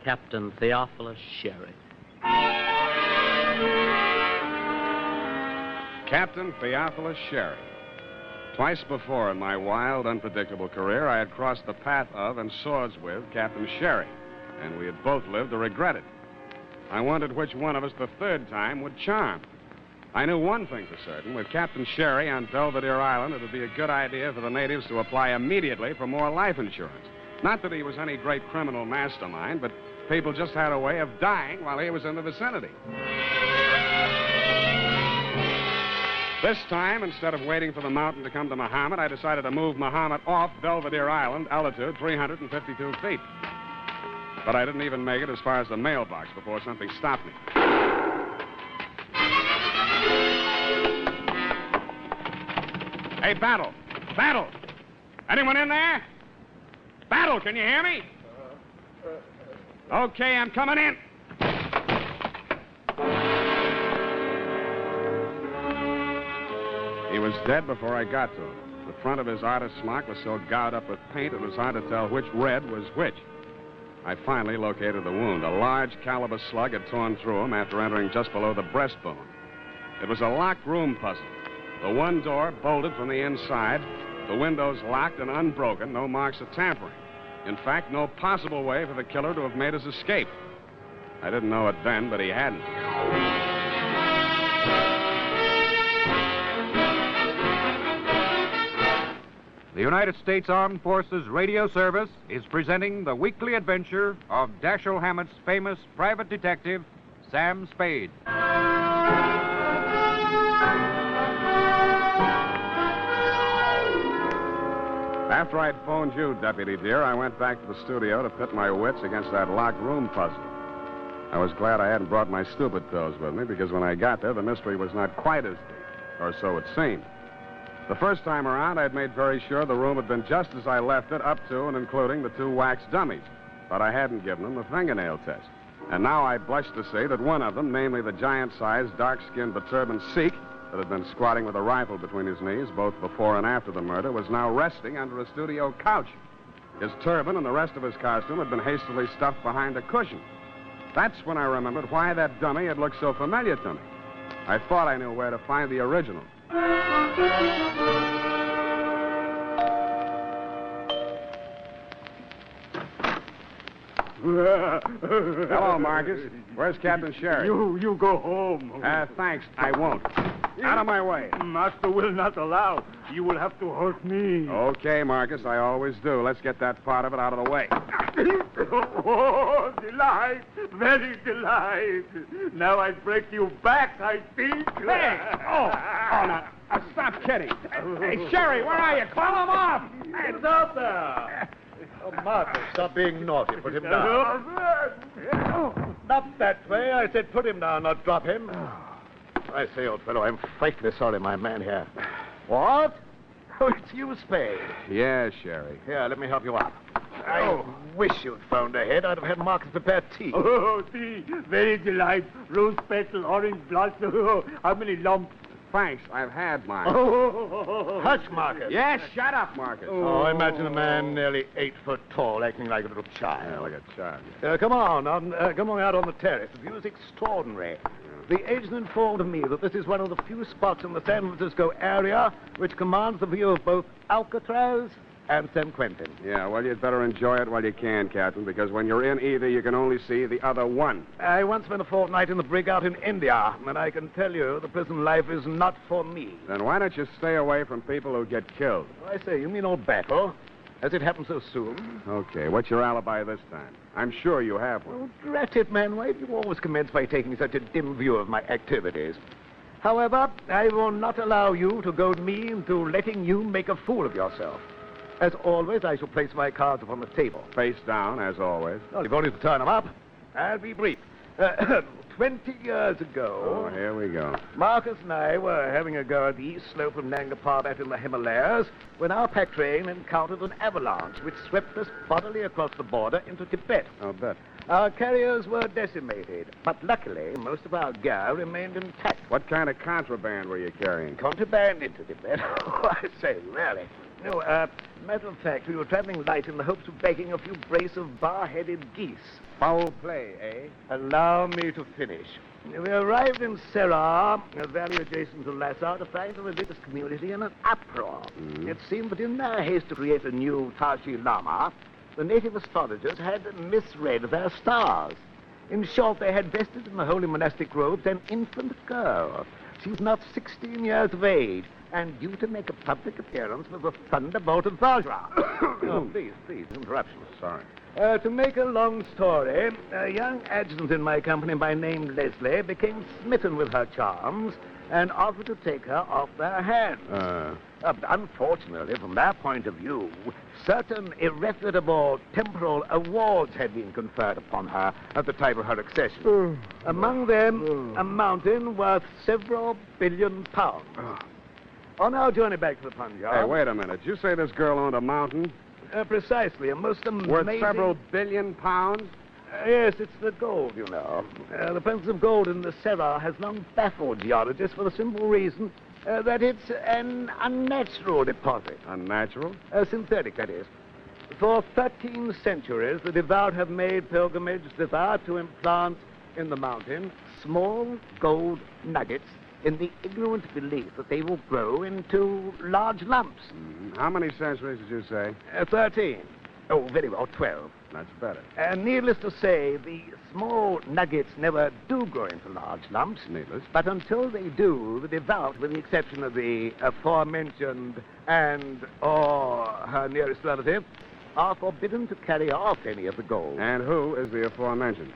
[SPEAKER 5] Captain Theophilus Sherry.
[SPEAKER 10] Captain Theophilus Sherry. Twice before in my wild, unpredictable career, I had crossed the path of and swords with Captain Sherry, and we had both lived to regret it. I wondered which one of us the third time would charm. I knew one thing for certain. With Captain Sherry on Belvedere Island, it would be a good idea for the natives to apply immediately for more life insurance. Not that he was any great criminal mastermind, but people just had a way of dying while he was in the vicinity. This time, instead of waiting for the mountain to come to Muhammad, I decided to move Muhammad off Belvedere Island, altitude 352 feet. But I didn't even make it as far as the mailbox before something stopped me. Hey, Battle! Battle! Anyone in there? Battle, can you hear me? Okay, I'm coming in. He was dead before I got to him. The front of his artist's smock was so gouged up with paint it was hard to tell which red was which. I finally located the wound. A large caliber slug had torn through him after entering just below the breastbone. It was a locked room puzzle. The one door bolted from the inside, the windows locked and unbroken, no marks of tampering. In fact, no possible way for the killer to have made his escape. I didn't know it then, but he hadn't.
[SPEAKER 8] The United States Armed Forces Radio Service is presenting the weekly adventure of Dashiell Hammett's famous private detective, Sam Spade.
[SPEAKER 10] After I'd phoned you, Deputy dear, I went back to the studio to pit my wits against that locked room puzzle. I was glad I hadn't brought my stupid pills with me, because when I got there, the mystery was not quite as deep, or so it seemed. The first time around, I'd made very sure the room had been just as I left it, up to and including the 2 wax dummies. But I hadn't given them the fingernail test. And now I blush to say that one of them, namely the giant-sized, dark-skinned, beturbaned Sikh that had been squatting with a rifle between his knees, both before and after the murder, was now resting under a studio couch. His turban and the rest of his costume had been hastily stuffed behind a cushion. That's when I remembered why that dummy had looked so familiar to me. I thought I knew where to find the original. Hello, Marcus. Where's Captain Sherry?
[SPEAKER 9] You go home.
[SPEAKER 10] Thanks. I won't. Out of my way.
[SPEAKER 9] Master will not allow. You will have to hurt me.
[SPEAKER 10] Okay, Marcus, I always do. Let's get that part of it out of the way.
[SPEAKER 9] Oh, delight. Very delight. Now I break you back, I think.
[SPEAKER 10] Hey! Now, stop kidding. Hey, Sherry, where are you? Call him off.
[SPEAKER 9] It's out there.
[SPEAKER 18] Oh, Marcus, stop being naughty. Put him down. Not that way. I said put him down, not drop him. I say, old fellow, I'm frightfully sorry my man here. What? Oh, it's you, Spade.
[SPEAKER 10] Yeah, Sherry.
[SPEAKER 18] Here, let me help you up. I wish you'd phoned ahead. I'd have had Marcus prepare tea.
[SPEAKER 9] Oh, tea. Very delight. Rose petal, orange blossom. Oh, how many lumps?
[SPEAKER 10] Thanks. I've had mine.
[SPEAKER 18] Hush, Marcus.
[SPEAKER 10] Yes, shut up, Marcus.
[SPEAKER 18] Oh, imagine a man nearly 8 foot tall acting like a little child.
[SPEAKER 10] Yeah, like a child.
[SPEAKER 18] Come on out on the terrace. The view is extraordinary. The agent informed me that this is one of the few spots in the San Francisco area which commands the view of both Alcatraz and San Quentin.
[SPEAKER 10] Yeah, well, you'd better enjoy it while you can, Captain, because when you're in either, you can only see the other one.
[SPEAKER 18] I once spent a fortnight in the brig out in India, and I can tell you the prison life is not for me.
[SPEAKER 10] Then why don't you stay away from people who get killed?
[SPEAKER 18] I say, you mean old Battle? Has it happened so soon?
[SPEAKER 10] Okay, what's your alibi this time? I'm sure you have one.
[SPEAKER 18] Oh, drat it, man. Why do you always commence by taking such a dim view of my activities? However, I will not allow you to goad me into letting you make a fool of yourself. As always, I shall place my cards upon the table.
[SPEAKER 10] Face down, as always.
[SPEAKER 18] Well, you've only to turn them up. I'll be brief. 20 years ago...
[SPEAKER 10] Oh, here we go.
[SPEAKER 18] Marcus and I were having a go at the east slope of Nanga Parbat in the Himalayas when our pack train encountered an avalanche which swept us bodily across the border into Tibet.
[SPEAKER 10] I'll bet.
[SPEAKER 18] Our carriers were decimated, but luckily most of our gear remained intact.
[SPEAKER 10] What kind of contraband were you carrying?
[SPEAKER 18] Contraband into Tibet? Oh, I say, really. No, matter of fact, we were traveling light in the hopes of bagging a few brace of bar-headed geese.
[SPEAKER 10] Foul play, eh?
[SPEAKER 18] Allow me to finish. We arrived in Serar, a valley adjacent to Lhasa, to find the religious community in an uproar. It seemed that in their haste to create a new Tashi Lama, the native astrologers had misread their stars. In short, they had vested in the holy monastic robes an infant girl. She's not 16 years of age, and due to make a public appearance with a thunderbolt of Vajra. Oh, please, interruption.
[SPEAKER 10] Sorry.
[SPEAKER 18] To make a long story, a young adjutant in my company by name Leslie became smitten with her charms and offered to take her off their hands. Unfortunately, from their point of view, certain irrefutable temporal awards had been conferred upon her at the time of her accession. Among them, a mountain worth several billion pounds. On our journey back to the Punjab...
[SPEAKER 10] Hey, wait a minute. Did you say this girl owned a mountain?
[SPEAKER 18] Precisely. A most amazing...
[SPEAKER 10] Worth several billion pounds?
[SPEAKER 18] Yes, it's the gold, you know. The presence of gold in the Serar has long baffled geologists for the simple reason that it's an unnatural deposit.
[SPEAKER 10] Unnatural?
[SPEAKER 18] Synthetic, that is. For 13 centuries, the devout have made pilgrimage thither to implant in the mountain small gold nuggets in the ignorant belief that they will grow into large lumps.
[SPEAKER 10] How many centuries did you say?
[SPEAKER 18] 13. Oh, very well, 12.
[SPEAKER 10] That's better.
[SPEAKER 18] And needless to say, the small nuggets never do grow into large lumps.
[SPEAKER 10] Needless.
[SPEAKER 18] But until they do, the devout, with the exception of the aforementioned or her nearest relative, are forbidden to carry off any of the gold.
[SPEAKER 10] And who is the aforementioned?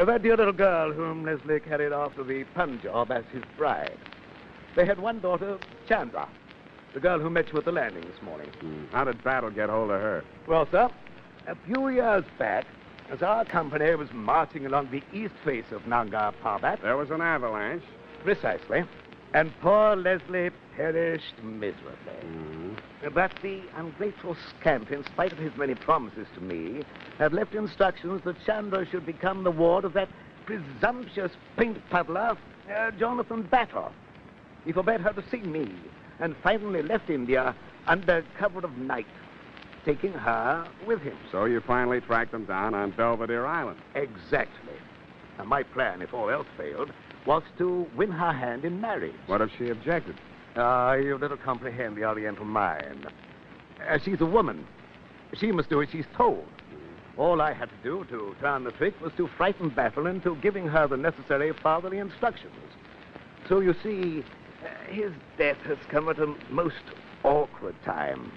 [SPEAKER 18] That dear little girl whom Leslie carried off to the Punjab as his bride. They had one daughter, Chandra, the girl who met you at the landing this morning.
[SPEAKER 10] How did Battle get hold of her?
[SPEAKER 18] Well, sir, a few years back, as our company was marching along the east face of Nanga Parbat...
[SPEAKER 10] There was an avalanche.
[SPEAKER 18] Precisely. And poor Leslie perished miserably. But the ungrateful scamp, in spite of his many promises to me, had left instructions that Chandra should become the ward of that presumptuous paint puddler, Jonathan Battle. He forbade her to see me, and finally left India under cover of night, taking her with him.
[SPEAKER 10] So you finally tracked them down on Belvedere Island.
[SPEAKER 18] Exactly. And my plan, if all else failed, was to win her hand in marriage.
[SPEAKER 10] What if she objected?
[SPEAKER 18] You little comprehend the Oriental mind. She's a woman. She must do as she's told. All I had to do to turn the trick was to frighten Battle into giving her the necessary fatherly instructions. So you see, his death has come at a most awkward time.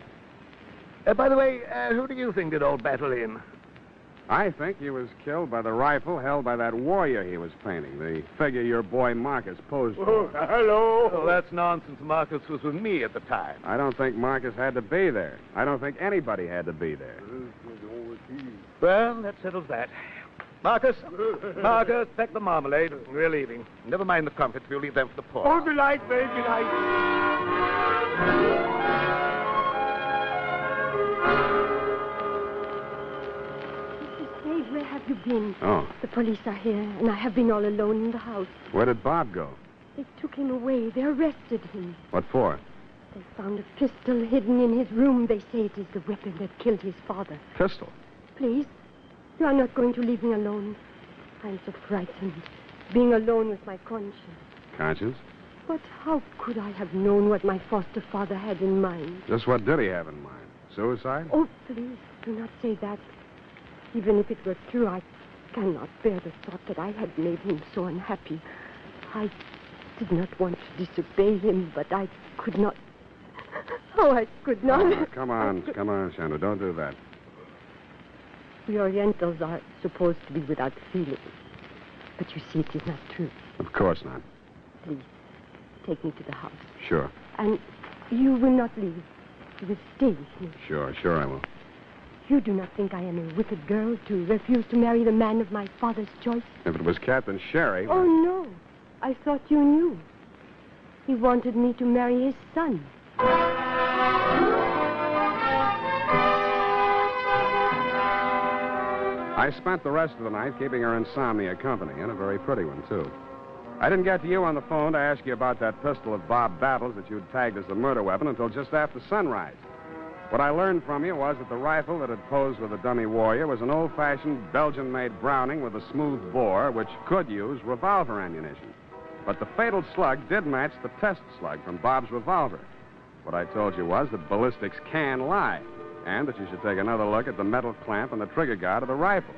[SPEAKER 18] By the way, who do you think did old Battle in?
[SPEAKER 10] I think he was killed by the rifle held by that warrior he was painting, the figure your boy Marcus posed for.
[SPEAKER 18] Oh, hello. Oh, that's nonsense. Marcus was with me at the time.
[SPEAKER 10] I don't think Marcus had to be there. I don't think anybody had to be there.
[SPEAKER 18] Well, that settles that. Marcus, pack the marmalade. We're leaving. Never mind the crumpets. We'll leave them for the poor.
[SPEAKER 9] Oh, delight, very delight.
[SPEAKER 13] Where have you been?
[SPEAKER 10] Oh.
[SPEAKER 13] The police are here, and I have been all alone in the house.
[SPEAKER 10] Where did Bob go?
[SPEAKER 13] They took him away. They arrested him.
[SPEAKER 10] What for?
[SPEAKER 13] They found a pistol hidden in his room. They say it is the weapon that killed his father.
[SPEAKER 10] Pistol?
[SPEAKER 13] Please, you are not going to leave me alone. I'm so frightened, being alone with my conscience.
[SPEAKER 10] Conscience?
[SPEAKER 13] But how could I have known what my foster father had in mind?
[SPEAKER 10] Just what did he have in mind? Suicide?
[SPEAKER 13] Oh, please, do not say that. Even if it were true, I cannot bear the thought that I had made him so unhappy. I did not want to disobey him, but I could not. Oh, I could not.
[SPEAKER 10] Oh, come on, Chandra, don't do that.
[SPEAKER 13] We Orientals are supposed to be without feelings. But you see, it is not true.
[SPEAKER 10] Of course not.
[SPEAKER 13] Please, take me to the house.
[SPEAKER 10] Sure.
[SPEAKER 13] And you will not leave. You will stay with me.
[SPEAKER 10] Sure I will.
[SPEAKER 13] You do not think I am a wicked girl to refuse to marry the man of my father's choice?
[SPEAKER 10] If it was Captain Sherry...
[SPEAKER 13] Oh, no. I thought you knew. He wanted me to marry his son.
[SPEAKER 10] I spent the rest of the night keeping her insomnia company, and a very pretty one, too. I didn't get to you on the phone to ask you about that pistol of Bob Battle's that you'd tagged as the murder weapon until just after sunrise. What I learned from you was that the rifle that had posed with the dummy warrior was an old-fashioned Belgian-made Browning with a smooth bore, which could use revolver ammunition. But the fatal slug did match the test slug from Bob's revolver. What I told you was that ballistics can lie, and that you should take another look at the metal clamp and the trigger guard of the rifle.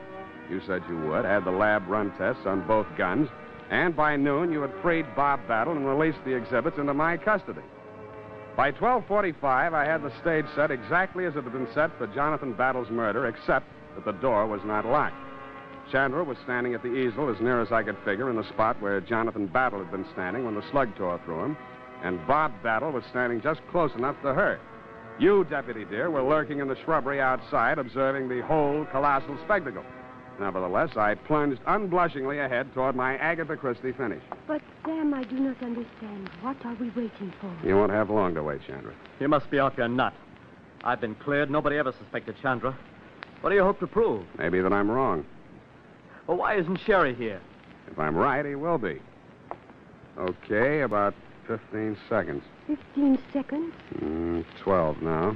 [SPEAKER 10] You said you would, had the lab run tests on both guns, and by noon you had freed Bob Battle and released the exhibits into my custody. By 12:45, I had the stage set exactly as it had been set for Jonathan Battle's murder, except that the door was not locked. Chandra was standing at the easel as near as I could figure in the spot where Jonathan Battle had been standing when the slug tore through him, and Bob Battle was standing just close enough to her. You, Deputy dear, were lurking in the shrubbery outside, observing the whole colossal spectacle. Nevertheless, I plunged unblushingly ahead toward my Agatha Christie finish.
[SPEAKER 13] But, Sam, I do not understand. What are we waiting for?
[SPEAKER 10] You won't have long to wait, Chandra.
[SPEAKER 5] You must be off your nut. I've been cleared. Nobody ever suspected Chandra. What do you hope to prove?
[SPEAKER 10] Maybe that I'm wrong.
[SPEAKER 5] Well, why isn't Sherry here?
[SPEAKER 10] If I'm right, he will be. Okay, about 15 seconds.
[SPEAKER 13] 15 seconds?
[SPEAKER 10] 12 now.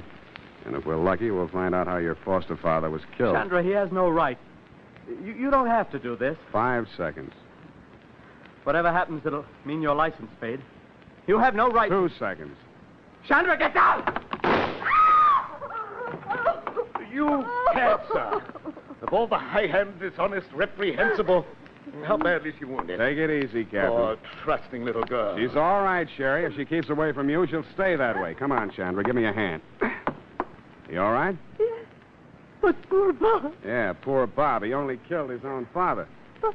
[SPEAKER 10] And if we're lucky, we'll find out how your foster father was killed.
[SPEAKER 3] Chandra, he has no right. You don't have to do this.
[SPEAKER 10] 5 seconds.
[SPEAKER 3] Whatever happens, it'll mean your license, Spade. You have no right...
[SPEAKER 10] 2 seconds.
[SPEAKER 3] Chandra, get down!
[SPEAKER 9] You can't, sir. Of all the high-handed, dishonest, reprehensible... How badly is she wounded?
[SPEAKER 10] Take it easy, Captain.
[SPEAKER 9] Oh, trusting little girl.
[SPEAKER 10] She's all right, Sherry. If she keeps away from you, she'll stay that way. Come on, Chandra. Give me a hand. You all right?
[SPEAKER 13] Yes. But poor Bob.
[SPEAKER 10] Yeah, poor Bob. He only killed his own father.
[SPEAKER 13] But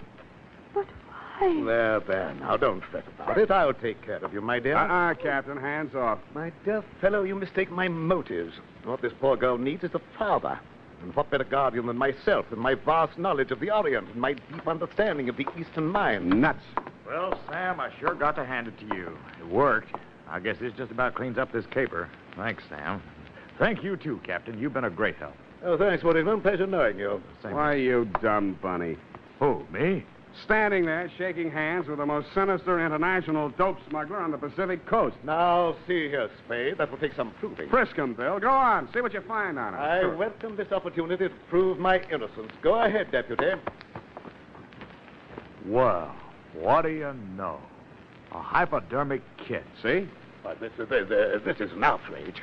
[SPEAKER 13] why?
[SPEAKER 9] There. Now, don't fret about it. I'll take care of you, my dear.
[SPEAKER 10] Captain. Hands off.
[SPEAKER 9] My dear fellow, you mistake my motives. What this poor girl needs is a father. And what better guardian than myself, and my vast knowledge of the Orient, and my deep understanding of the Eastern mind.
[SPEAKER 10] Nuts.
[SPEAKER 7] Well, Sam, I sure got to hand it to you. It worked. I guess this just about cleans up this caper. Thanks, Sam. Thank you, too, Captain. You've been a great help.
[SPEAKER 9] Oh, thanks, Whittington. Pleasure knowing you.
[SPEAKER 10] Why, you dumb bunny.
[SPEAKER 7] Who, me?
[SPEAKER 10] Standing there, shaking hands with the most sinister international dope smuggler on the Pacific coast.
[SPEAKER 9] Now, see here, Spade. That will take some proving.
[SPEAKER 10] Frisk him, Bill. Go on. See what you find on him.
[SPEAKER 9] I welcome this opportunity to prove my innocence. Go ahead, Deputy.
[SPEAKER 7] Well, what do you know? A hypodermic kit.
[SPEAKER 10] See?
[SPEAKER 9] But this is an outrage.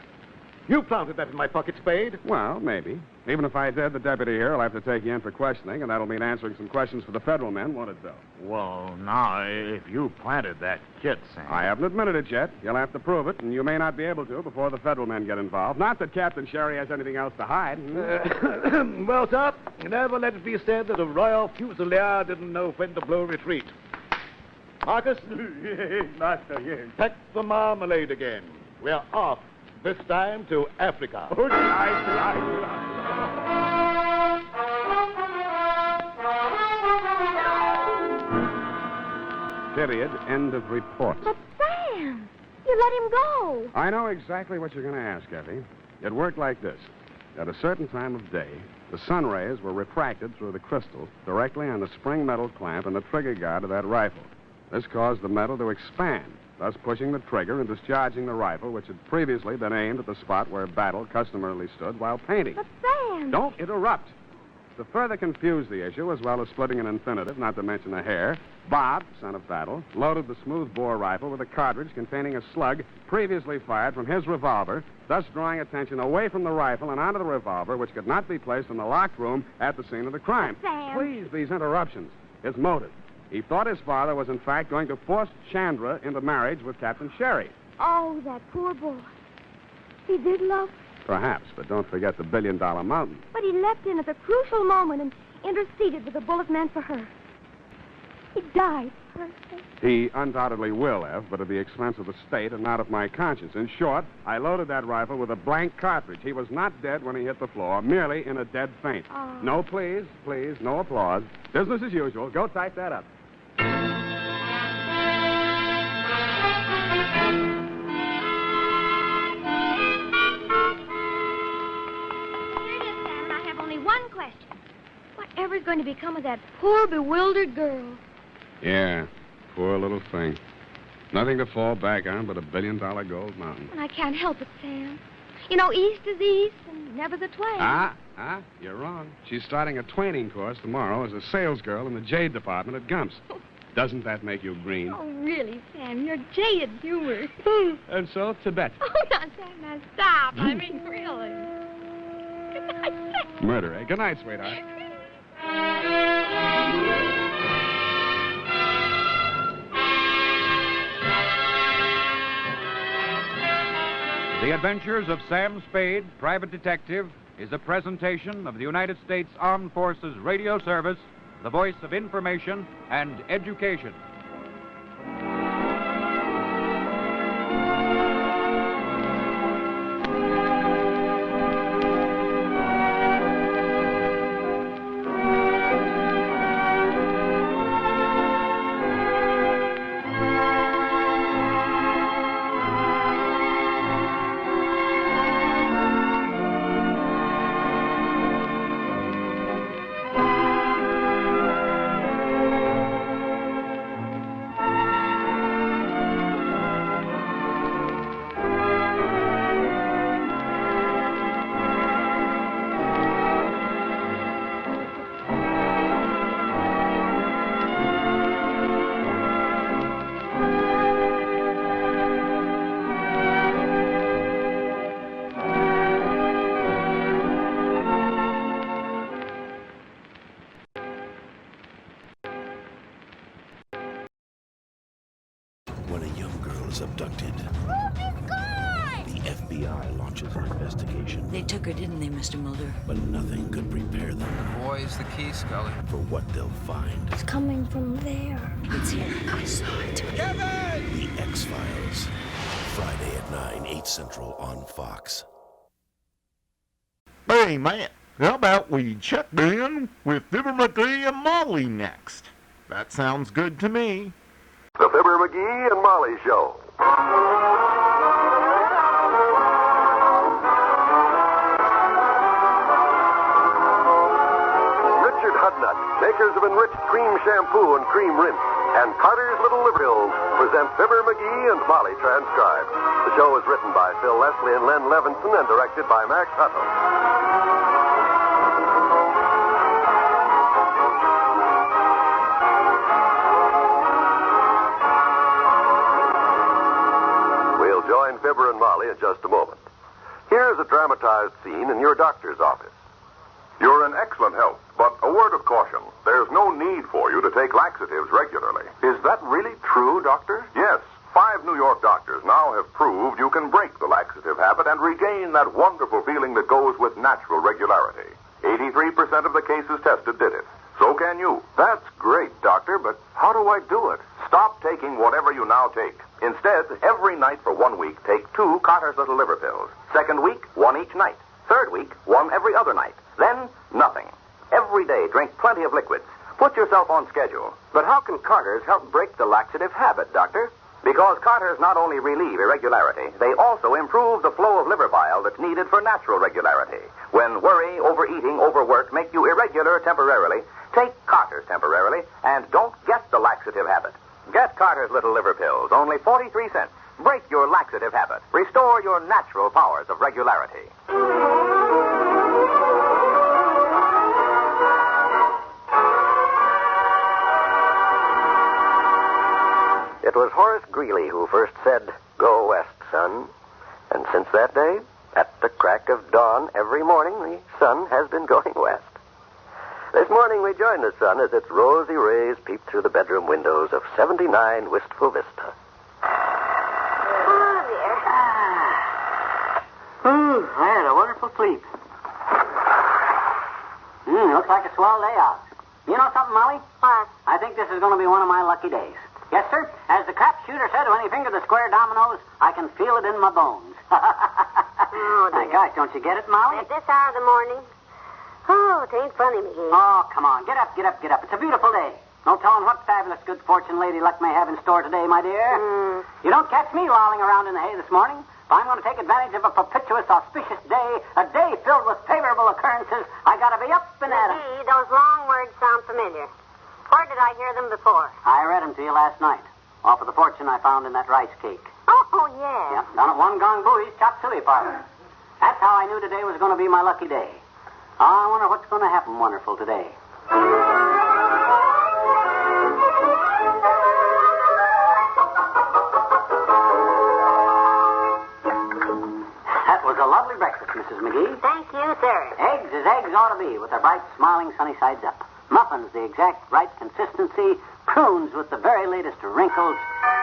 [SPEAKER 9] You planted that in my pocket, Spade.
[SPEAKER 10] Well, maybe. Even if I did, the deputy here will have to take you in for questioning, and that'll mean answering some questions for the federal men, won't it, Bill?
[SPEAKER 7] Well, now, if you planted that kit, Sam...
[SPEAKER 10] I haven't admitted it yet. You'll have to prove it, and you may not be able to before the federal men get involved. Not that Captain Sherry has anything else to hide.
[SPEAKER 9] Well, sir, never let it be said that a royal fusilier didn't know when to blow retreat. Marcus?
[SPEAKER 12] Yes, master, yes.
[SPEAKER 9] Pack the marmalade again. We're off. This time to Africa.
[SPEAKER 12] Oh, nice.
[SPEAKER 10] Period. End of report.
[SPEAKER 13] But Sam, you let him go.
[SPEAKER 10] I know exactly what you're going to ask, Effie. It worked like this. At a certain time of day, the sun rays were refracted through the crystals directly on the spring metal clamp and the trigger guard of that rifle. This caused the metal to expand, thus pushing the trigger and discharging the rifle, which had previously been aimed at the spot where Battle customarily stood while painting.
[SPEAKER 13] But Sam...
[SPEAKER 10] Don't interrupt. To further confuse the issue, as well as splitting an infinitive, not to mention a hair, Bob, son of Battle, loaded the smoothbore rifle with a cartridge containing a slug previously fired from his revolver, thus drawing attention away from the rifle and onto the revolver, which could not be placed in the locked room at the scene of the crime.
[SPEAKER 13] But Sam...
[SPEAKER 10] Please, these interruptions. His motive. He thought his father was, in fact, going to force Chandra into marriage with Captain Sherry.
[SPEAKER 13] Oh, that poor boy. He did love her.
[SPEAKER 10] Perhaps, but don't forget the billion-dollar mountain.
[SPEAKER 13] But he leapt in at the crucial moment and interceded with a bullet meant for her. He died for her sake.
[SPEAKER 10] He undoubtedly will have, but at the expense of the state and not of my conscience. In short, I loaded that rifle with a blank cartridge. He was not dead when he hit the floor, merely in a dead faint.
[SPEAKER 13] Oh.
[SPEAKER 10] No, please, no applause. Business as usual. Go type that up.
[SPEAKER 13] One question. Whatever's going to become of that poor, bewildered girl?
[SPEAKER 10] Yeah, poor little thing. Nothing to fall back on but a billion-dollar gold mountain.
[SPEAKER 13] And I can't help it, Sam. You know, east is east and never the twain.
[SPEAKER 10] You're wrong. She's starting a twaining course tomorrow as a salesgirl in the jade department at Gump's. Doesn't that make you green?
[SPEAKER 13] Oh, really, Sam? You're jaded humor.
[SPEAKER 10] And so, Tibet.
[SPEAKER 13] Oh, now, Sam, now stop. I mean, really. Good night, Sam.
[SPEAKER 10] Murder, eh? Good night, sweetheart.
[SPEAKER 8] The Adventures of Sam Spade, Private Detective, is a presentation of the United States Armed Forces Radio Service, the voice of information and education.
[SPEAKER 25] abducted. The FBI launches an investigation,
[SPEAKER 2] They took her, didn't they, Mr. Mulder?
[SPEAKER 25] but nothing could prepare them
[SPEAKER 11] The boy's the key, Scully.
[SPEAKER 25] for what they'll find.
[SPEAKER 2] It's coming from there. It's here. I saw it.
[SPEAKER 25] The X-Files. Friday at 9, 8 Central on Fox.
[SPEAKER 26] Hey, man, how about we check in with Fibber, McGee, and Molly next? That sounds good to me.
[SPEAKER 14] The Fibber, McGee, and Molly Show. Richard Hudnut, makers of enriched cream shampoo and cream rinse, and Carter's Little Liverpills present Fibber, McGee, and Molly transcribed. The show is written by Phil Leslie and Len Levinson and directed by Max Hutto. Join Fibber and Molly in just a moment. Here's a dramatized scene in your doctor's office.
[SPEAKER 20] You're in excellent health, but a word of caution. There's no need for you to take laxatives regularly.
[SPEAKER 14] Is that really true, Doctor?
[SPEAKER 20] Yes, 5 New York doctors now have proved you can break the laxative habit and regain that wonderful feeling that goes with natural regularity. 83% of the cases tested did it. So can you.
[SPEAKER 14] That's great, Doctor, but how do I do it?
[SPEAKER 20] Stop taking whatever you now take. Instead, every night for 1 week, take 2 Carter's Little Liver Pills. Second week, 1 each night. Third week, 1 every other night. Then, nothing. Every day, drink plenty of liquids. Put yourself on schedule.
[SPEAKER 14] But how can Carter's help break the laxative habit, Doctor?
[SPEAKER 20] Because Carter's not only relieve irregularity, they also improve the flow of liver bile that's needed for natural regularity. When worry, overeating, overwork make you irregular temporarily, take Carter's temporarily, and don't get the laxative habit. Get Carter's Little Liver Pills, only 43 cents. Break your laxative habit. Restore your natural powers of regularity.
[SPEAKER 14] It was Horace Greeley who first said, "Go west, son." And since that day, at the crack of dawn every morning, the sun has been going west. This morning we join the sun as its rosy rays peep through the bedroom windows of 79 Wistful Vista.
[SPEAKER 21] Oh, dear.
[SPEAKER 23] I had a wonderful sleep. Looks like a swell day out. You know something, Molly?
[SPEAKER 21] What?
[SPEAKER 23] I think this is going to be one of my lucky days. Yes, sir. As the crap shooter said when he fingered the square dominoes, I can feel it in my bones.
[SPEAKER 21] Oh, dear.
[SPEAKER 23] My gosh, don't you get it, Molly?
[SPEAKER 21] At this hour of the morning? Oh, it ain't funny, McGee.
[SPEAKER 23] Oh, come on. Get up, get up, get up. It's a beautiful day. No telling what fabulous good fortune Lady Luck may have in store today, my dear. You don't catch me lolling around in the hay this morning. If I'm going to take advantage of a propitious, auspicious day, a day filled with favorable occurrences, I got to be up and at 'em.
[SPEAKER 21] McGee, those long words sound familiar. Where did I hear them before?
[SPEAKER 23] I read them to you last night. Off of the fortune I found in that rice cake.
[SPEAKER 21] Oh, yeah.
[SPEAKER 23] Yep, down at One Gong Bowie's chop suey parlor. That's how I knew today was going to be my lucky day. I wonder what's going to happen wonderful today. That was a lovely breakfast, Mrs. McGee.
[SPEAKER 21] Thank you, sir.
[SPEAKER 23] Eggs as eggs ought to be, with their bright, smiling, sunny sides up. Muffins the exact right consistency. Prunes with the very latest wrinkles.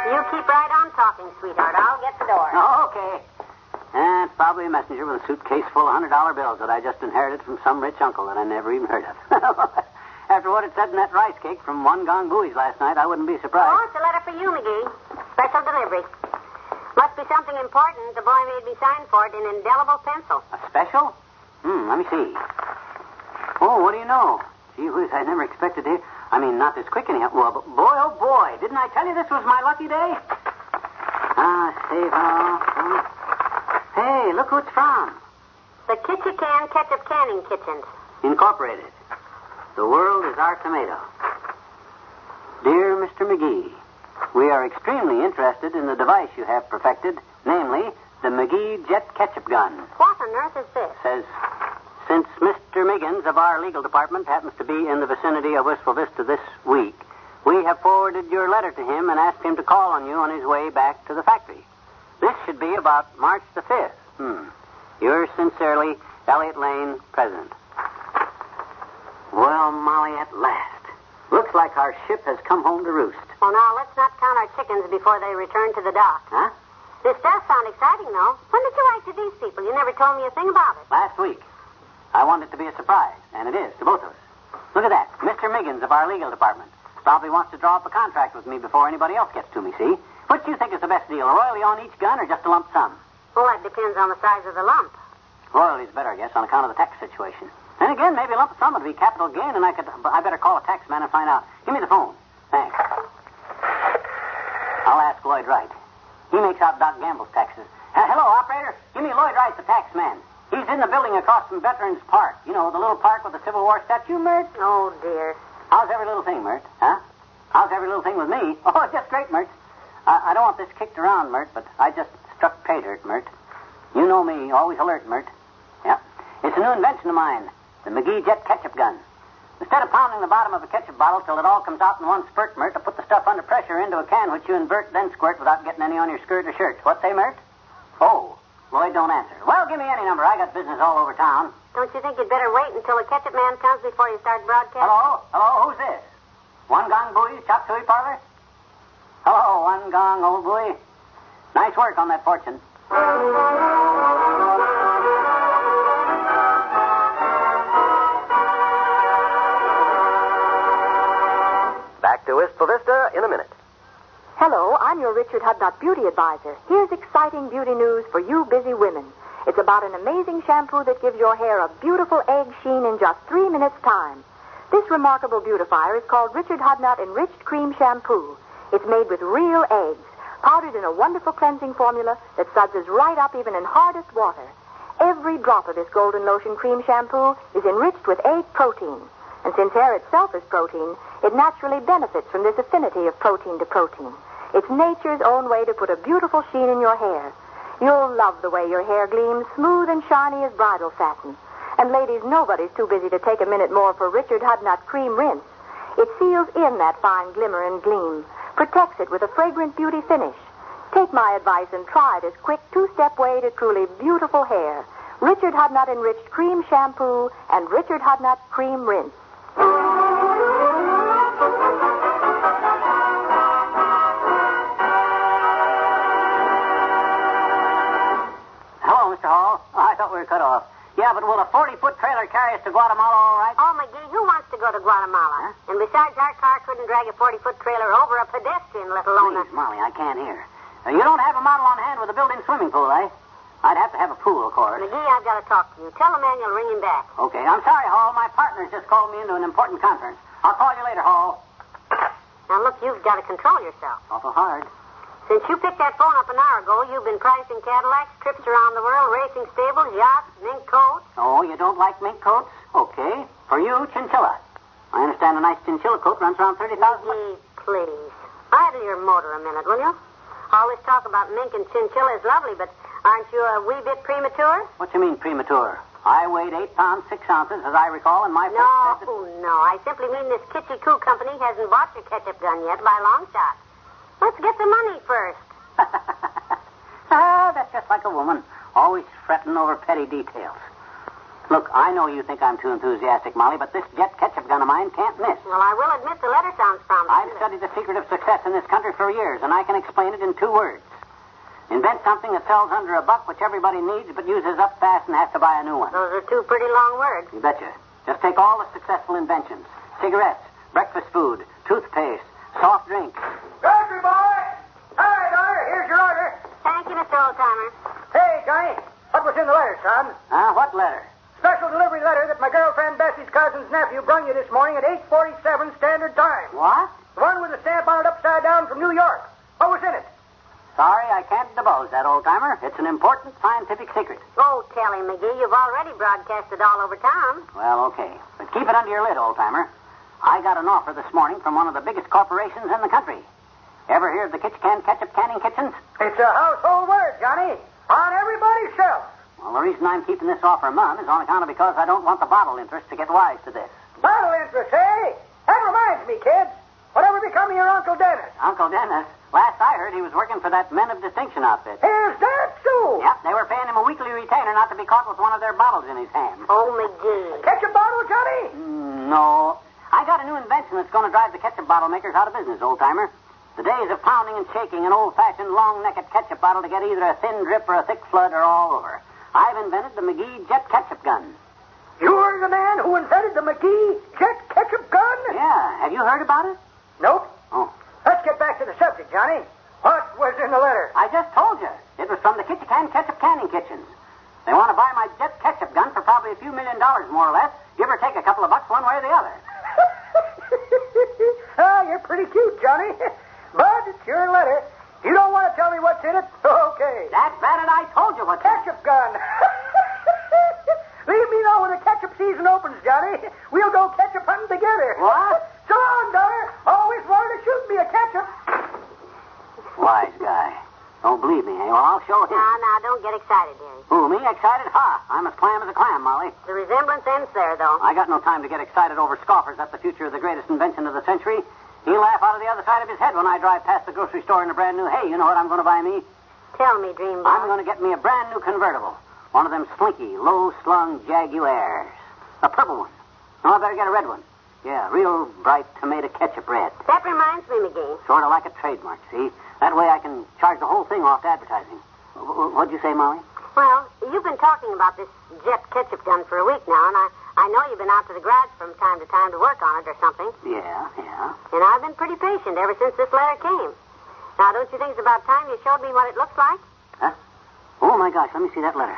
[SPEAKER 21] You keep right on talking, sweetheart. I'll get the door.
[SPEAKER 23] Oh, okay. It's probably a messenger with a suitcase full of $100 bills that I just inherited from some rich uncle that I never even heard of. After what it said in that rice cake from One Gong Bowie's last night, I wouldn't be surprised.
[SPEAKER 21] Oh, it's a letter for you, McGee. Special delivery. Must be something important. The boy made me sign for it in indelible pencil.
[SPEAKER 23] A special? Let me see. Oh, what do you know? Gee whiz, I never expected to. I mean, not this quick anyhow. Well, but boy, oh boy, didn't I tell you this was my lucky day? Save all. Hey, look who it's from.
[SPEAKER 21] The Kitchican Ketchup Canning Kitchens.
[SPEAKER 23] Incorporated. The world is our tomato. Dear Mr. McGee, we are extremely interested in the device you have perfected, namely, the McGee Jet Ketchup Gun.
[SPEAKER 21] What on earth is this?
[SPEAKER 23] Says, since Mr. Miggins of our legal department happens to be in the vicinity of Wistful Vista this week, we have forwarded your letter to him and asked him to call on you on his way back to the factory. This should be about March the 5th. Yours sincerely, Elliott Lane, President. Well, Molly, at last. Looks Looks like our ship has come home to roost.
[SPEAKER 21] Well, now, let's not count our chickens before they return to the dock.
[SPEAKER 23] Huh?
[SPEAKER 21] This does sound exciting, though. When did you write to these people? You never told me a thing about it.
[SPEAKER 23] Last week. I wanted it to be a surprise, and it is to both of us. Look at that. Mr. Miggins of our legal department. Probably wants to draw up a contract with me before anybody else gets to me, see? Which do you think is the best deal, a royalty on each gun or just a lump sum?
[SPEAKER 21] Well, that depends on the size of the lump.
[SPEAKER 23] Royalty's better, I guess, on account of the tax situation. Then again, maybe a lump sum would be capital gain, and I better call a tax man and find out. Give me the phone. Thanks. I'll ask Lloyd Wright. He makes out Doc Gamble's taxes. Hello, operator. Give me Lloyd Wright, the tax man. He's in the building across from Veterans Park. You know, the little park with the Civil War statue, Mert?
[SPEAKER 21] Oh, dear.
[SPEAKER 23] How's every little thing, Mert? Huh? How's every little thing with me? Oh, just great, Mert. I don't want this kicked around, Mert, but I just struck pay dirt, Mert. You know me, always alert, Mert. Yeah. It's a new invention of mine, the Magee jet ketchup gun. Instead of pounding the bottom of a ketchup bottle till it all comes out in one spurt, Mert, I put the stuff under pressure into a can which you invert, then squirt without getting any on your skirt or shirt. What say, Mert? Oh, Lloyd don't answer. Well, give me any number. I got business all over town.
[SPEAKER 21] Don't you think you'd better wait until the ketchup man comes before you start broadcasting?
[SPEAKER 23] Hello? Hello, who's this? One Gong Buoy, Chop Suey Parlor? Hello, One Gong, old buoy. Nice work on that fortune.
[SPEAKER 14] Back to Wistful Vista in a minute.
[SPEAKER 1] Hello, I'm your Richard Hudnut beauty advisor. Here's exciting beauty news for you busy women. It's about an amazing shampoo that gives your hair a beautiful egg sheen in just 3 minutes' time. This remarkable beautifier is called Richard Hudnut Enriched Cream Shampoo. It's made with real eggs, powdered in a wonderful cleansing formula that suds right up even in hardest water. Every drop of this golden lotion cream shampoo is enriched with egg protein. And since hair itself is protein, it naturally benefits from this affinity of protein to protein. It's nature's own way to put a beautiful sheen in your hair. You'll love the way your hair gleams smooth and shiny as bridal satin. And ladies, nobody's too busy to take a minute more for Richard Hudnut Cream Rinse. It seals in that fine glimmer and gleam, protects it with a fragrant beauty finish. Take my advice and try this quick two-step way to truly beautiful hair. Richard Hudnut Enriched Cream Shampoo and Richard Hudnut Cream Rinse.
[SPEAKER 23] Hello, Mr. Hall. Oh, I thought we were cut off. Yeah, but will a 40-foot trailer carry us to Guatemala all right?
[SPEAKER 21] Oh, Magee, who wants to go to Guatemala? Huh? And besides, our car couldn't drag a 40-foot trailer over a pedestrian, let alone
[SPEAKER 23] Please, Molly, I can't hear. You don't have a model on hand with a built-in swimming pool, eh? I'd have to have a pool, of course.
[SPEAKER 21] Magee, I've got to talk to you. Tell the man you'll ring him back.
[SPEAKER 23] Okay. I'm sorry, Hall. My partner's just called me into an important conference. I'll call you later, Hall.
[SPEAKER 21] Now, look, you've got to control yourself.
[SPEAKER 23] Awful hard.
[SPEAKER 21] Since you picked that phone up an hour ago, you've been pricing Cadillacs, trips around the world, racing stables, yachts, mink coats.
[SPEAKER 23] Oh, you don't like mink coats? Okay. For you, chinchilla. I understand a nice chinchilla coat runs around $30,000.
[SPEAKER 21] Magee, please. Idle your motor a minute, will you? All this talk about mink and chinchilla is lovely, but aren't you a wee bit premature?
[SPEAKER 23] What do you mean, premature? I weighed 8 pounds, 6 ounces, as I recall, and my...
[SPEAKER 21] No. I simply mean this Kitty Coo Company hasn't bought your ketchup gun yet by a long shot. Let's get the money first.
[SPEAKER 23] That's just like a woman, always fretting over petty details. Look, I know you think I'm too enthusiastic, Molly, but this jet ketchup gun of mine can't miss.
[SPEAKER 21] Well, I will admit the letter sounds promising.
[SPEAKER 23] I've studied the secret of success in this country for years, and I can explain it in 2 words. Invent something that sells under $1, which everybody needs, but uses up fast and has to buy a new one.
[SPEAKER 21] Those are 2 pretty long words.
[SPEAKER 23] You betcha. Just take all the successful inventions. Cigarettes, breakfast food, toothpaste, soft drinks.
[SPEAKER 4] Grocery boy! Hi, daughter. Here's your order.
[SPEAKER 21] Thank you, Mr. Oldtimer.
[SPEAKER 4] Hey, Johnny. What was in the letter, son?
[SPEAKER 23] What letter?
[SPEAKER 4] Special delivery letter that my girlfriend Bessie's cousin's nephew brung you this morning at 8:47 Standard Time.
[SPEAKER 23] What?
[SPEAKER 4] The one with the stamp on it upside down from New York. What was in it?
[SPEAKER 23] Sorry, I can't divulge that, old-timer. It's an important scientific secret.
[SPEAKER 21] Oh, tell him, Magee. You've already broadcasted all over town.
[SPEAKER 23] Well, okay. But keep it under your lid, old-timer. I got an offer this morning from one of the biggest corporations in the country. Ever hear of the ketchup canning kitchens?
[SPEAKER 4] It's a household word, Johnny. On everybody's shelf.
[SPEAKER 23] Well, the reason I'm keeping this offer mum is on account of because I don't want the bottle interest to get wise to this.
[SPEAKER 4] Bottle interest, eh? That reminds me, kids. Whatever become of your Uncle Dennis?
[SPEAKER 23] Uncle Dennis? Last I heard, he was working for that Men of Distinction outfit.
[SPEAKER 4] Is that so?
[SPEAKER 23] Yep, they were paying him a weekly retainer not to be caught with one of their bottles in his hand.
[SPEAKER 21] Oh, Magee.
[SPEAKER 4] Ketchup bottle, Johnny?
[SPEAKER 23] No. I I got a new invention that's going to drive the ketchup bottle makers out of business, old-timer. The days of pounding and shaking an old-fashioned long-necked ketchup bottle to get either a thin drip or a thick flood are all over. I've invented the Magee jet ketchup gun.
[SPEAKER 4] You're the man who invented the Magee jet ketchup gun?
[SPEAKER 23] Yeah. Have you heard about it?
[SPEAKER 4] Nope.
[SPEAKER 23] Oh.
[SPEAKER 4] Let's get back to the subject, Johnny. What was in the letter?
[SPEAKER 23] I just told you. It was from the Kitchen Ketchup Canning Kitchens. They want to buy my jet ketchup gun for probably a few $1 million, more or less. Give or take a couple of bucks one way or the other.
[SPEAKER 4] You're pretty cute, Johnny. But it's your letter. You don't want to tell me what's in it? Okay.
[SPEAKER 23] That's bad, and I told you what.
[SPEAKER 4] Ketchup gun. Leave me know when the ketchup season opens, Johnny. We'll go ketchup hunting together.
[SPEAKER 23] What?
[SPEAKER 4] So long, daughter. Always wanted to shoot me a ketchup.
[SPEAKER 23] Wise guy. Don't believe me, eh? Well, I'll show him.
[SPEAKER 21] Now, don't get excited, dearie.
[SPEAKER 23] Who, me? Excited? Ha! I'm as clam as a clam, Molly.
[SPEAKER 21] The resemblance ends there, though.
[SPEAKER 23] I got no time to get excited over scoffers. That's the future of the greatest invention of the century. He'll laugh out of the other side of his head when I drive past the grocery store in a brand new hay. You know what I'm going to buy me?
[SPEAKER 21] Tell me, Dream Boy.
[SPEAKER 23] I'm going to get me a brand new convertible. One of them slinky, low-slung Jaguars. A purple one. No, I better get a red one. Yeah, real bright tomato ketchup red.
[SPEAKER 21] That reminds me, Magee.
[SPEAKER 23] Sort of like a trademark, see? That way I can charge the whole thing off to advertising. What'd you say, Molly?
[SPEAKER 21] Well, you've been talking about this jet ketchup gun for a week now, and I know you've been out to the garage from time to time to work on it or something.
[SPEAKER 23] Yeah.
[SPEAKER 21] And I've been pretty patient ever since this letter came. Now, don't you think it's about time you showed me what it looks like?
[SPEAKER 23] Huh? Oh, my gosh, let me see that letter.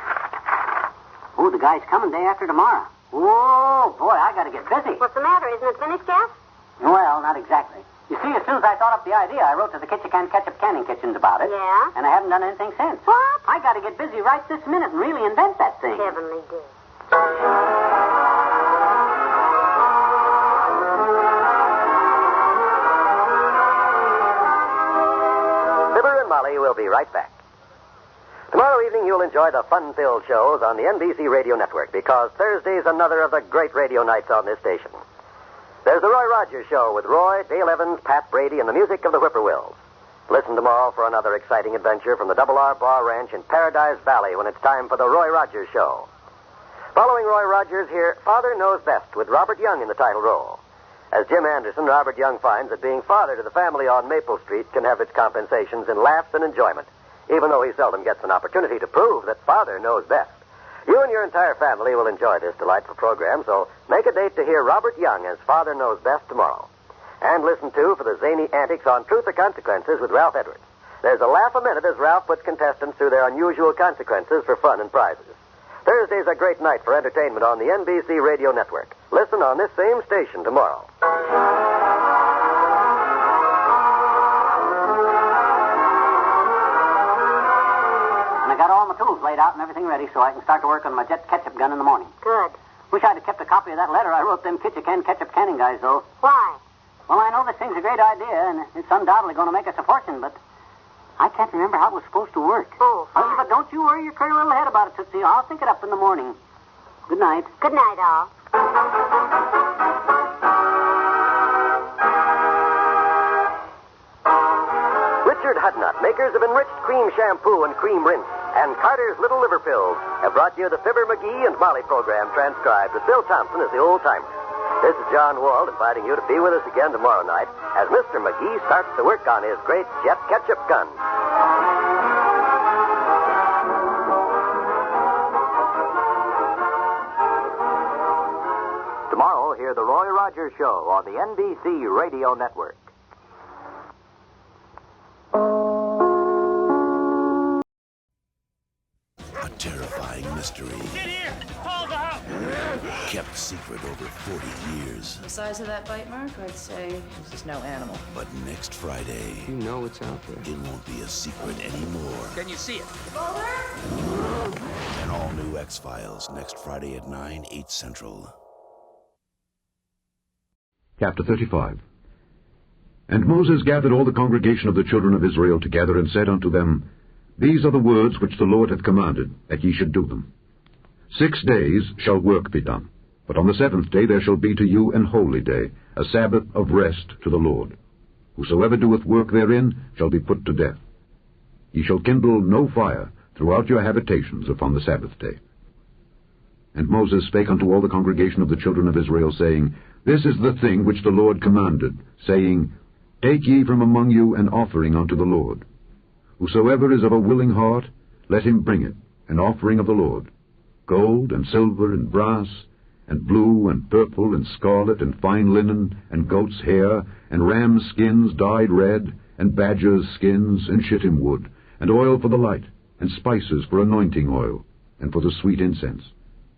[SPEAKER 23] Oh, the guy's coming day after tomorrow. Oh, boy, I got to get busy.
[SPEAKER 21] What's the matter? Isn't it finished yet?
[SPEAKER 23] Well, not exactly. You see, as soon as I thought up the idea, I wrote to the Ketchup Canning Kitchens about it.
[SPEAKER 21] Yeah?
[SPEAKER 23] And I haven't done anything since.
[SPEAKER 21] What?
[SPEAKER 23] I got to get busy right this minute and really invent that thing.
[SPEAKER 21] Heavenly day.
[SPEAKER 14] Fibber and Molly will be right back. Tomorrow evening, you'll enjoy the fun-filled shows on the NBC Radio Network because Thursday's another of the great radio nights on this station. There's the Roy Rogers Show with Roy, Dale Evans, Pat Brady, and the music of the Whippoorwills. Listen tomorrow for another exciting adventure from the Double R Bar Ranch in Paradise Valley when it's time for the Roy Rogers Show. Following Roy Rogers, here, Father Knows Best with Robert Young in the title role. As Jim Anderson, Robert Young finds that being father to the family on Maple Street can have its compensations in laughs and enjoyment, even though he seldom gets an opportunity to prove that Father knows best. You and your entire family will enjoy this delightful program, so make a date to hear Robert Young as Father Knows Best tomorrow. And listen, too, for the zany antics on Truth or Consequences with Ralph Edwards. There's a laugh a minute as Ralph puts contestants through their unusual consequences for fun and prizes. Thursday's a great night for entertainment on the NBC Radio Network. Listen on this same station tomorrow.
[SPEAKER 23] I got all my tools laid out and everything ready so I can start to work on my jet ketchup gun in the morning.
[SPEAKER 21] Good.
[SPEAKER 23] Wish I'd have kept a copy of that letter I wrote them ketchup canning guys, though.
[SPEAKER 21] Why?
[SPEAKER 23] Well, I know this thing's a great idea, and it's undoubtedly going to make us a fortune, but I can't remember how it was supposed to work.
[SPEAKER 21] Oh, fine.
[SPEAKER 23] But don't you worry your curly little head about it, Tootsie. I'll think it up in the morning. Good night.
[SPEAKER 21] Good night, all.
[SPEAKER 14] Richard Hudnut, makers of enriched cream shampoo and cream rinse, and Carter's Little Liver Pills have brought you the Fibber, Magee, and Molly program transcribed with Bill Thompson as the old-timer. This is John Wald inviting you to be with us again tomorrow night as Mr. Magee starts to work on his great jet ketchup gun. Tomorrow, hear the Roy Rogers Show on the NBC Radio Network.
[SPEAKER 25] A terrifying mystery.
[SPEAKER 6] Get here! Call the house!
[SPEAKER 25] Kept secret over 40 years.
[SPEAKER 2] The size of that bite mark, I'd say this is no animal.
[SPEAKER 25] But next Friday...
[SPEAKER 11] You know what's out there.
[SPEAKER 25] It won't be a secret anymore.
[SPEAKER 6] Can you see it?
[SPEAKER 25] An all-new X-Files next Friday at 9, 8 Central.
[SPEAKER 12] Chapter 35. And Moses gathered all the congregation of the children of Israel together and said unto them, These are the words which the Lord hath commanded, that ye should do them. 6 days shall work be done, but on the 7th day there shall be to you an holy day, a Sabbath of rest to the Lord. Whosoever doeth work therein shall be put to death. Ye shall kindle no fire throughout your habitations upon the Sabbath day. And Moses spake unto all the congregation of the children of Israel, saying, This is the thing which the Lord commanded, saying, Take ye from among you an offering unto the Lord. Whosoever is of a willing heart, let him bring it, an offering of the Lord, gold and silver and brass, and blue and purple and scarlet and fine linen, and goat's hair, and ram's skins dyed red, and badger's skins, and shittim wood, and oil for the light, and spices for anointing oil, and for the sweet incense,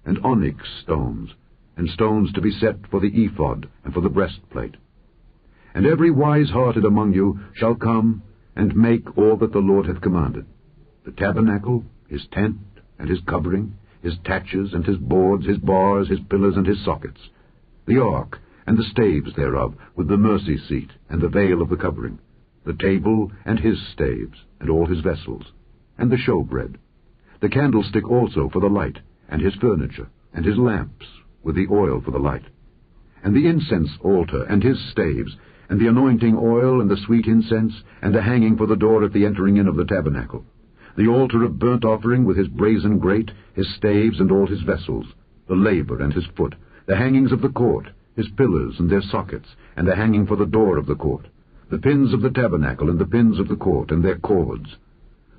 [SPEAKER 12] and onyx stones, and stones to be set for the ephod, and for the breastplate. And every wise-hearted among you shall come and make all that the Lord hath commanded, the tabernacle, his tent, and his covering, his taches, and his boards, his bars, his pillars, and his sockets, the ark, and the staves thereof, with the mercy seat, and the veil of the covering, the table, and his staves, and all his vessels, and the showbread, the candlestick also for the light, and his furniture, and his lamps, with the oil for the light, and the incense altar, and his staves, and the anointing oil, and the sweet incense, and the hanging for the door at the entering in of the tabernacle, the altar of burnt offering with his brazen grate, his staves, and all his vessels, the laver and his foot, the hangings of the court, his pillars and their sockets, and the hanging for the door of the court, the pins of the tabernacle, and the pins of the court, and their cords,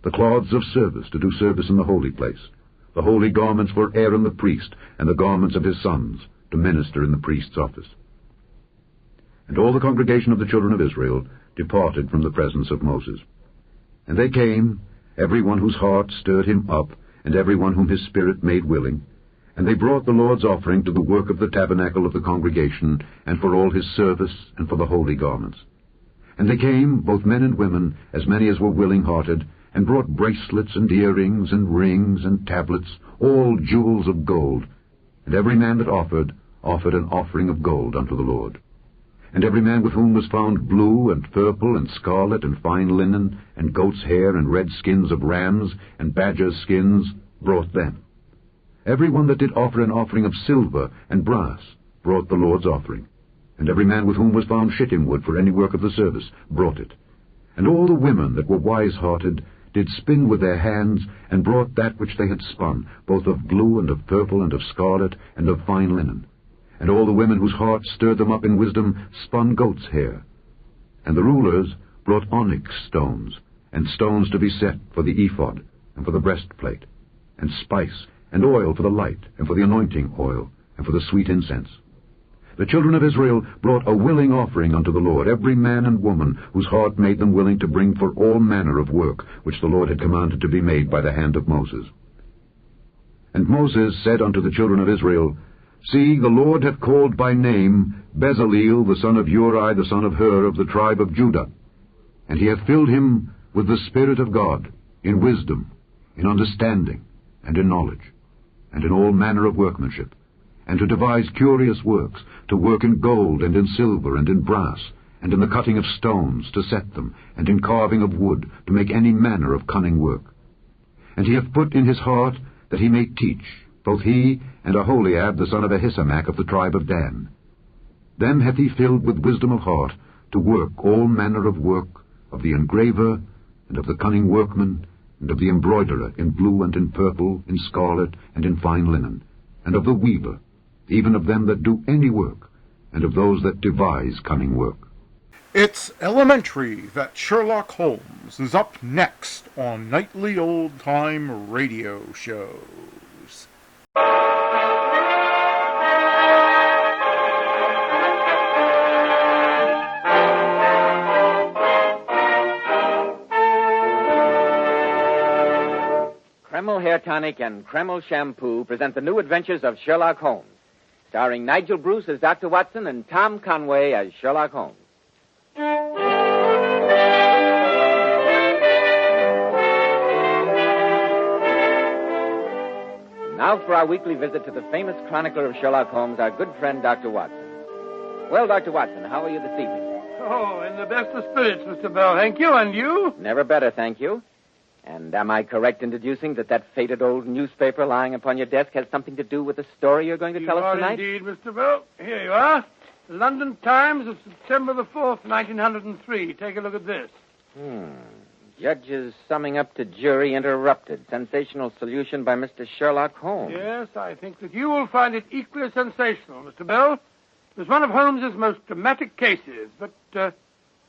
[SPEAKER 12] the cloths of service to do service in the holy place, the holy garments for Aaron the priest, and the garments of his sons, to minister in the priest's office. And all the congregation of the children of Israel departed from the presence of Moses. And they came, every one whose heart stirred him up, and every one whom his spirit made willing, and they brought the Lord's offering to the work of the tabernacle of the congregation, and for all his service, and for the holy garments. And they came, both men and women, as many as were willing-hearted, and brought bracelets and earrings and rings and tablets, all jewels of gold. And every man that offered an offering of gold unto the Lord. And every man with whom was found blue and purple and scarlet and fine linen and goat's hair and red skins of rams and badger's skins brought them. Every one that did offer an offering of silver and brass brought the Lord's offering. And every man with whom was found shittim wood for any work of the service brought it. And all the women that were wise-hearted did spin with their hands, and brought that which they had spun, both of blue and of purple and of scarlet and of fine linen. And all the women whose hearts stirred them up in wisdom spun goat's hair. And the rulers brought onyx stones, and stones to be set for the ephod, and for the breastplate, and spice, and oil for the light, and for the anointing oil, and for the sweet incense. The children of Israel brought a willing offering unto the Lord, every man and woman whose heart made them willing to bring for all manner of work, which the Lord had commanded to be made by the hand of Moses. And Moses said unto the children of Israel, See, the Lord hath called by name Bezaleel, the son of Uri, the son of Hur, of the tribe of Judah. And he hath filled him with the Spirit of God, in wisdom, in understanding, and in knowledge, and in all manner of workmanship, and to devise curious works, to work in gold, and in silver, and in brass, and in the cutting of stones, to set them, and in carving of wood, to make any manner of cunning work. And he hath put in his heart that he may teach, both he and Aholiab, the son of Ahisamach, of the tribe of Dan. Them hath he filled with wisdom of heart, to work all manner of work, of the engraver, and of the cunning workman, and of the embroiderer, in blue and in purple, in scarlet, and in fine linen, and of the weaver, even of them that do any work, and of those that devise cunning work.
[SPEAKER 26] It's elementary that Sherlock Holmes is up next on nightly old-time radio shows.
[SPEAKER 15] Kreml Hair Tonic and Kreml Shampoo present the new adventures of Sherlock Holmes, starring Nigel Bruce as Dr. Watson and Tom Conway as Sherlock Holmes. Now for our weekly visit to the famous chronicler of Sherlock Holmes, our good friend Dr. Watson. Well, Dr. Watson, how are you this evening?
[SPEAKER 16] Oh, in the best of spirits, Mr. Bell, thank you. And you?
[SPEAKER 15] Never better, thank you. And am I correct in deducing that faded old newspaper lying upon your desk has something to do with the story you're going to tell us tonight?
[SPEAKER 16] You are indeed, Mr. Bell. Here you are. The London Times of September the 4th, 1903. Take a look at this.
[SPEAKER 15] Judges summing up to jury interrupted. Sensational solution by Mr. Sherlock Holmes.
[SPEAKER 16] Yes, I think that you will find it equally sensational, Mr. Bell. It was one of Holmes's most dramatic cases. But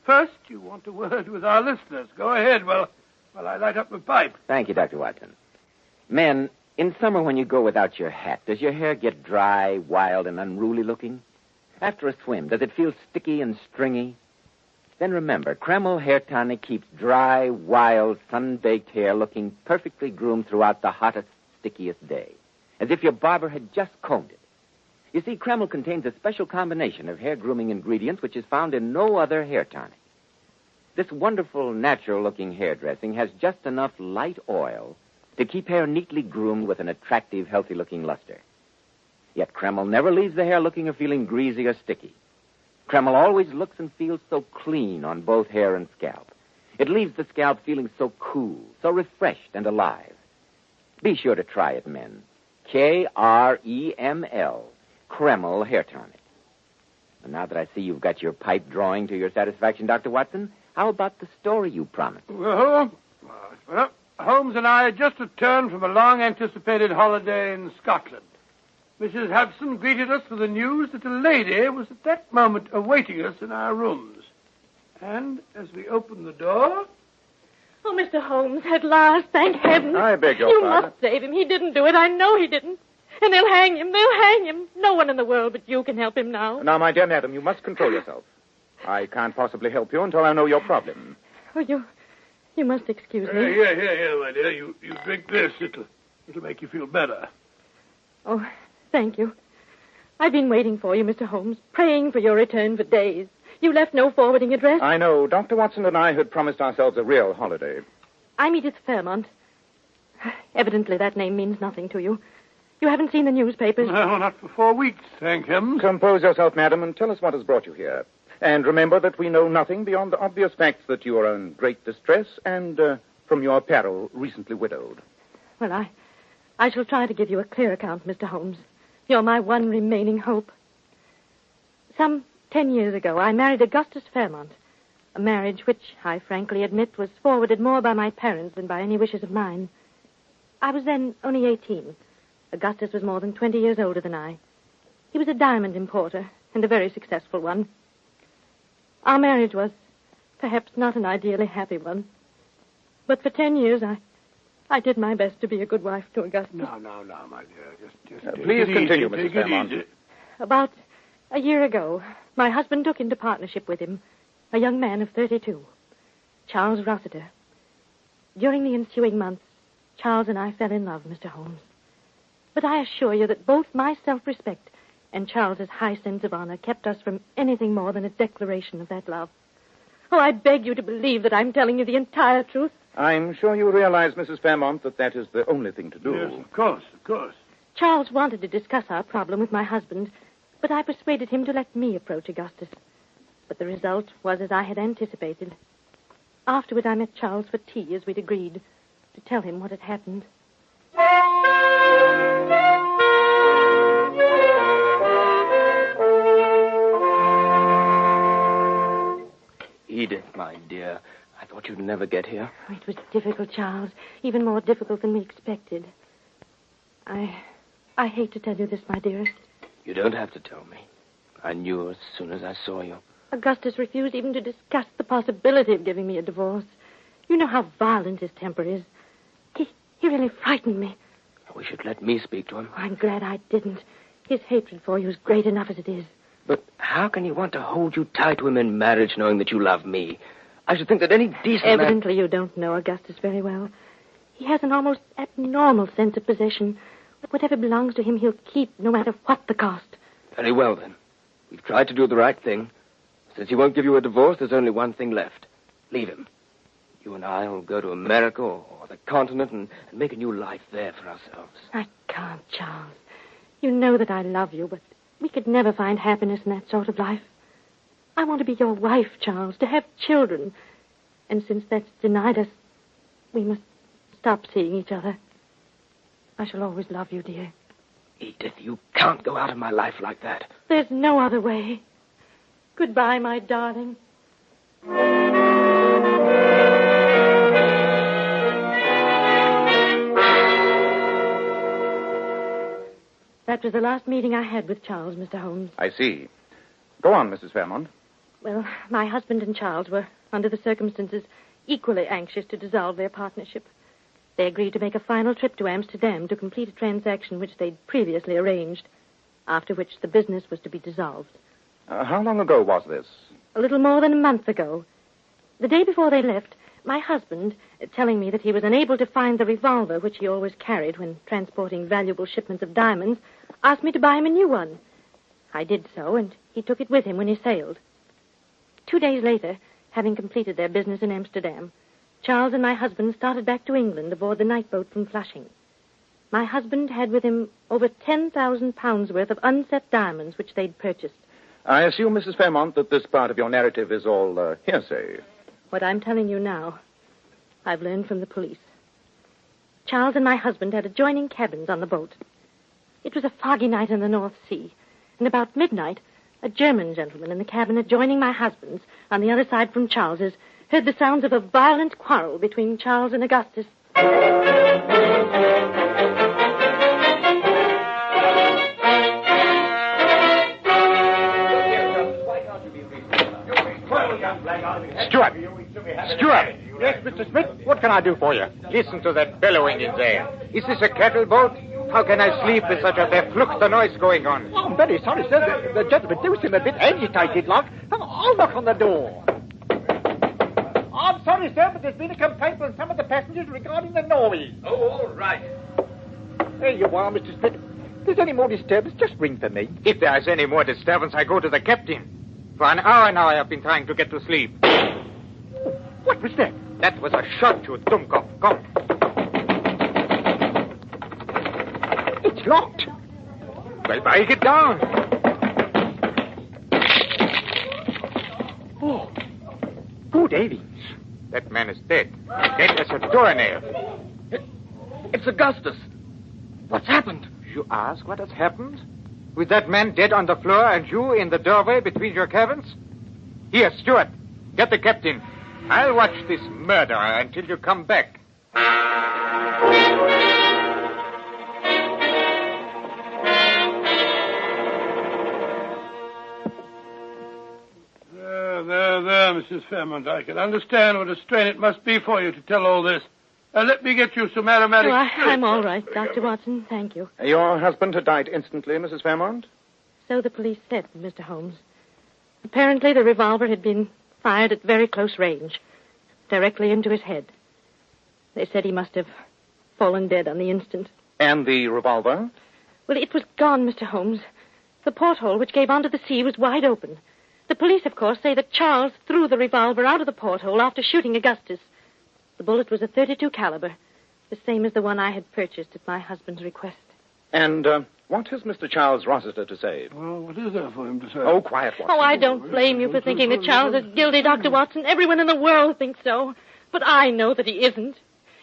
[SPEAKER 16] first, you want a word with our listeners. Go ahead while I light up my pipe.
[SPEAKER 15] Thank you, Dr. Watson. Men, in summer when you go without your hat, does your hair get dry, wild, and unruly looking? After a swim, does it feel sticky and stringy? Then remember, Kreml Hair Tonic keeps dry, wild, sun-baked hair looking perfectly groomed throughout the hottest, stickiest day, as if your barber had just combed it. You see, Kreml contains a special combination of hair grooming ingredients which is found in no other hair tonic. This wonderful, natural-looking hairdressing has just enough light oil to keep hair neatly groomed with an attractive, healthy-looking luster. Yet Kreml never leaves the hair looking or feeling greasy or sticky. Kreml always looks and feels so clean on both hair and scalp. It leaves the scalp feeling so cool, so refreshed and alive. Be sure to try it, men. Kreml, Kreml Hair Tonic. And now that I see you've got your pipe drawing to your satisfaction, Dr. Watson, how about the story you promised?
[SPEAKER 16] Well, Holmes and I had just returned from a long-anticipated holiday in Scotland. Mrs. Hudson greeted us with the news that a lady was at that moment awaiting us in our rooms. And as we opened the door...
[SPEAKER 5] Oh, Mr. Holmes, at last, thank heaven.
[SPEAKER 17] I beg your
[SPEAKER 5] pardon.
[SPEAKER 17] pardon.
[SPEAKER 5] You must save him. He didn't do it. I know he didn't. And they'll hang him. They'll hang him. No one in the world but you can help him now.
[SPEAKER 17] Now, my dear madam, you must control yourself. I can't possibly help you until I know your problem.
[SPEAKER 5] Oh, you must excuse me.
[SPEAKER 16] Here, my dear. You drink this. It'll make you feel better.
[SPEAKER 5] Oh, thank you. I've been waiting for you, Mr. Holmes, praying for your return for days. You left no forwarding address.
[SPEAKER 17] I know. Dr. Watson and I had promised ourselves a real holiday.
[SPEAKER 5] I'm Edith Fairmont. Evidently that name means nothing to you. You haven't seen the newspapers?
[SPEAKER 16] No, not for 4 weeks, thank him.
[SPEAKER 17] Compose yourself, madam, and tell us what has brought you here. And remember that we know nothing beyond the obvious facts that you are in great distress and, from your peril, recently widowed.
[SPEAKER 5] Well, I shall try to give you a clear account, Mr. Holmes. You're my one remaining hope. Some 10 years ago, I married Augustus Fairmont, a marriage which, I frankly admit, was forwarded more by my parents than by any wishes of mine. I was then only 18. Augustus was more than 20 years older than I. He was a diamond importer, and a very successful one. Our marriage was perhaps not an ideally happy one. But for 10 years, I did my best to be a good wife to Augustus.
[SPEAKER 16] No, my dear. Just
[SPEAKER 17] please continue, Mrs. Fairmont.
[SPEAKER 5] About a year ago, my husband took into partnership with him a young man of 32, Charles Rossiter. During the ensuing months, Charles and I fell in love, Mr. Holmes. But I assure you that both my self-respect and Charles's high sense of honor kept us from anything more than a declaration of that love. Oh, I beg you to believe that I'm telling you the entire truth.
[SPEAKER 17] I'm sure you realize, Mrs. Fairmont, that is the only thing to do.
[SPEAKER 16] Yes, of course.
[SPEAKER 5] Charles wanted to discuss our problem with my husband, but I persuaded him to let me approach Augustus. But the result was as I had anticipated. Afterward, I met Charles for tea, as we'd agreed, to tell him what had happened.
[SPEAKER 18] Edith, my dear, I thought you'd never get here.
[SPEAKER 5] Oh, it was difficult, Charles. Even more difficult than we expected. I hate to tell you this, my dearest.
[SPEAKER 18] You don't have to tell me. I knew as soon as I saw you.
[SPEAKER 5] Augustus refused even to discuss the possibility of giving me a divorce. You know how violent his temper is. He really frightened me.
[SPEAKER 18] I wish you'd let me speak to him.
[SPEAKER 5] I'm glad I didn't. His hatred for you is great enough as it is.
[SPEAKER 18] But how can he want to hold you tied to him in marriage knowing that you love me? I should think that any decent
[SPEAKER 5] Evidently you don't know Augustus very well. He has an almost abnormal sense of possession. Whatever belongs to him, he'll keep, no matter what the cost.
[SPEAKER 18] Very well, then. We've tried to do the right thing. Since he won't give you a divorce, there's only one thing left. Leave him. You and I will go to America or the continent and make a new life there for ourselves.
[SPEAKER 5] I can't, Charles. You know that I love you, but we could never find happiness in that sort of life. I want to be your wife, Charles, to have children. And since that's denied us, we must stop seeing each other. I shall always love you, dear.
[SPEAKER 18] Edith, you can't go out of my life like that.
[SPEAKER 5] There's no other way. Goodbye, my darling. That was the last meeting I had with Charles, Mr. Holmes.
[SPEAKER 17] I see. Go on, Mrs. Fairmont.
[SPEAKER 5] Well, my husband and Charles were, under the circumstances, equally anxious to dissolve their partnership. They agreed to make a final trip to Amsterdam to complete a transaction which they'd previously arranged, after which the business was to be dissolved.
[SPEAKER 17] How long ago was this?
[SPEAKER 5] A little more than a month ago. The day before they left, my husband, telling me that he was unable to find the revolver which he always carried when transporting valuable shipments of diamonds, asked me to buy him a new one. I did so, and he took it with him when he sailed. 2 days later, having completed their business in Amsterdam, Charles and my husband started back to England aboard the night boat from Flushing. My husband had with him over 10,000 pounds worth of unset diamonds which they'd purchased.
[SPEAKER 17] I assume, Mrs. Fairmont, that this part of your narrative is all hearsay.
[SPEAKER 5] What I'm telling you now, I've learned from the police. Charles and my husband had adjoining cabins on the boat. It was a foggy night in the North Sea, and about midnight, a German gentleman in the cabin adjoining my husband's, on the other side from Charles's, heard the sounds of a violent quarrel between Charles and Augustus.
[SPEAKER 3] Stuart! Yes, Mr. Smith? What can I do for you? Listen to that bellowing in there. Is this a cattle boat? How can I sleep with such a verfluchte noise going on?
[SPEAKER 7] Oh, I'm very sorry, sir. The gentleman do seem a bit agitated, like. I'll knock on the door. I'm sorry, sir, but there's been a complaint from some of the passengers regarding the noise.
[SPEAKER 3] Oh, all right.
[SPEAKER 7] There you are, Mr. Smith. If there's any more disturbance, just ring for me.
[SPEAKER 3] If there's any more disturbance, I go to the captain. For an hour now I have been trying to get to sleep.
[SPEAKER 7] What was that?
[SPEAKER 3] That was a shot, you dummkopf. Come.
[SPEAKER 7] It's locked.
[SPEAKER 3] Well, break it down.
[SPEAKER 7] Oh, good heavens.
[SPEAKER 3] That man is dead. Dead as a doornail.
[SPEAKER 7] It's Augustus. What's happened?
[SPEAKER 3] You ask what has happened? With that man dead on the floor and you in the doorway between your cabins? Here, Stuart, get the captain. I'll watch this murder until you come back.
[SPEAKER 16] There, Mrs. Fairmont. I can understand what a strain it must be for you to tell all this. Let me get you some aromatic...
[SPEAKER 5] Oh, I'm all right, Dr. Watson. Thank you.
[SPEAKER 17] Your husband had died instantly, Mrs. Fairmont?
[SPEAKER 5] So the police said, Mr. Holmes. Apparently the revolver had been fired at very close range, directly into his head. They said he must have fallen dead on the instant.
[SPEAKER 17] And the revolver?
[SPEAKER 5] Well, it was gone, Mr. Holmes. The porthole which gave onto the sea was wide open. The police, of course, say that Charles threw the revolver out of the porthole after shooting Augustus. The bullet was a .32 caliber, the same as the one I had purchased at my husband's request.
[SPEAKER 17] And what has Mr. Charles Rossiter to say?
[SPEAKER 16] Well, what is there for him to say?
[SPEAKER 17] Oh, quiet, Watson.
[SPEAKER 5] Oh, I don't blame you for thinking that Charles is guilty, Dr. Watson. Everyone in the world thinks so. But I know that he isn't.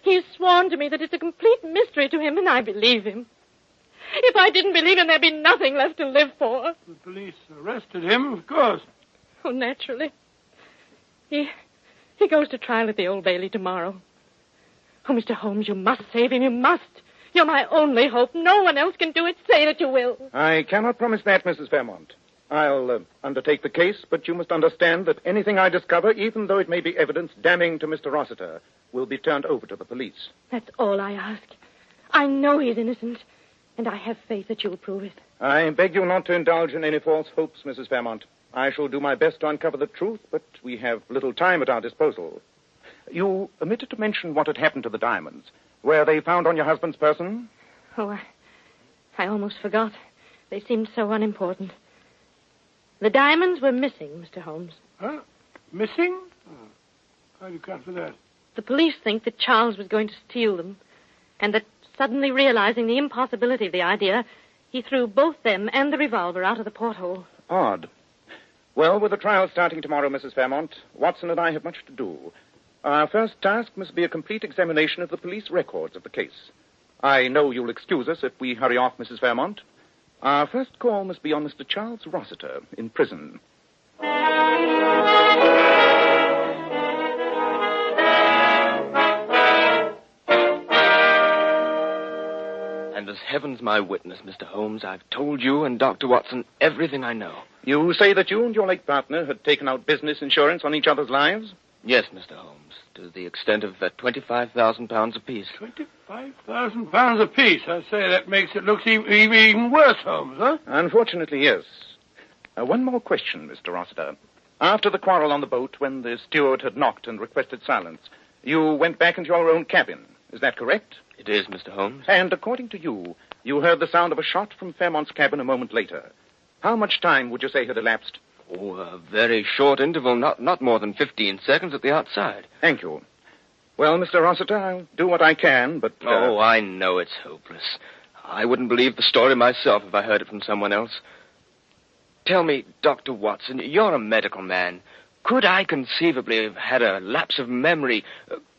[SPEAKER 5] He's sworn to me that it's a complete mystery to him, and I believe him. If I didn't believe him, there'd be nothing left to live for.
[SPEAKER 16] The police arrested him, of course.
[SPEAKER 5] Oh, naturally. He goes to trial at the Old Bailey tomorrow. Oh, Mr. Holmes, you must save him. You must. You're my only hope. No one else can do it. Say that you will.
[SPEAKER 17] I cannot promise that, Mrs. Fairmont. I'll undertake the case, but you must understand that anything I discover, even though it may be evidence damning to Mr. Rossiter, will be turned over to the police.
[SPEAKER 5] That's all I ask. I know he's innocent, and I have faith that you'll prove it.
[SPEAKER 17] I beg you not to indulge in any false hopes, Mrs. Fairmont. I shall do my best to uncover the truth, but we have little time at our disposal. You omitted to mention what had happened to the diamonds. Were they found on your husband's person?
[SPEAKER 5] Oh, I almost forgot. They seemed so unimportant. The diamonds were missing, Mr. Holmes.
[SPEAKER 16] Huh? Missing? Oh. How do you account for that?
[SPEAKER 5] The police think that Charles was going to steal them, and that suddenly realizing the impossibility of the idea, he threw both them and the revolver out of the porthole.
[SPEAKER 17] Odd. Well, with the trial starting tomorrow, Mrs. Fairmont, Watson and I have much to do. Our first task must be a complete examination of the police records of the case. I know you'll excuse us if we hurry off, Mrs. Fairmont. Our first call must be on Mr. Charles Rossiter in prison.
[SPEAKER 18] And as heaven's my witness, Mr. Holmes, I've told you and Dr. Watson everything I know.
[SPEAKER 17] You say that you and your late partner had taken out business insurance on each other's lives?
[SPEAKER 18] Yes, Mr. Holmes, to the extent of £25,000 apiece.
[SPEAKER 16] £25,000 apiece? I say, that makes it look even worse, Holmes, huh?
[SPEAKER 17] Unfortunately, yes. One more question, Mr. Rossiter. After the quarrel on the boat, when the steward had knocked and requested silence, you went back into your own cabin. Is that correct?
[SPEAKER 18] It is, Mr. Holmes.
[SPEAKER 17] And according to you, you heard the sound of a shot from Fairmont's cabin a moment later. How much time would you say had elapsed?
[SPEAKER 18] Oh, a very short interval, not more than 15 seconds at the outside.
[SPEAKER 17] Thank you. Well, Mr. Rossiter, I'll do what I can, but...
[SPEAKER 18] Oh, I know it's hopeless. I wouldn't believe the story myself if I heard it from someone else. Tell me, Dr. Watson, you're a medical man. Could I conceivably have had a lapse of memory?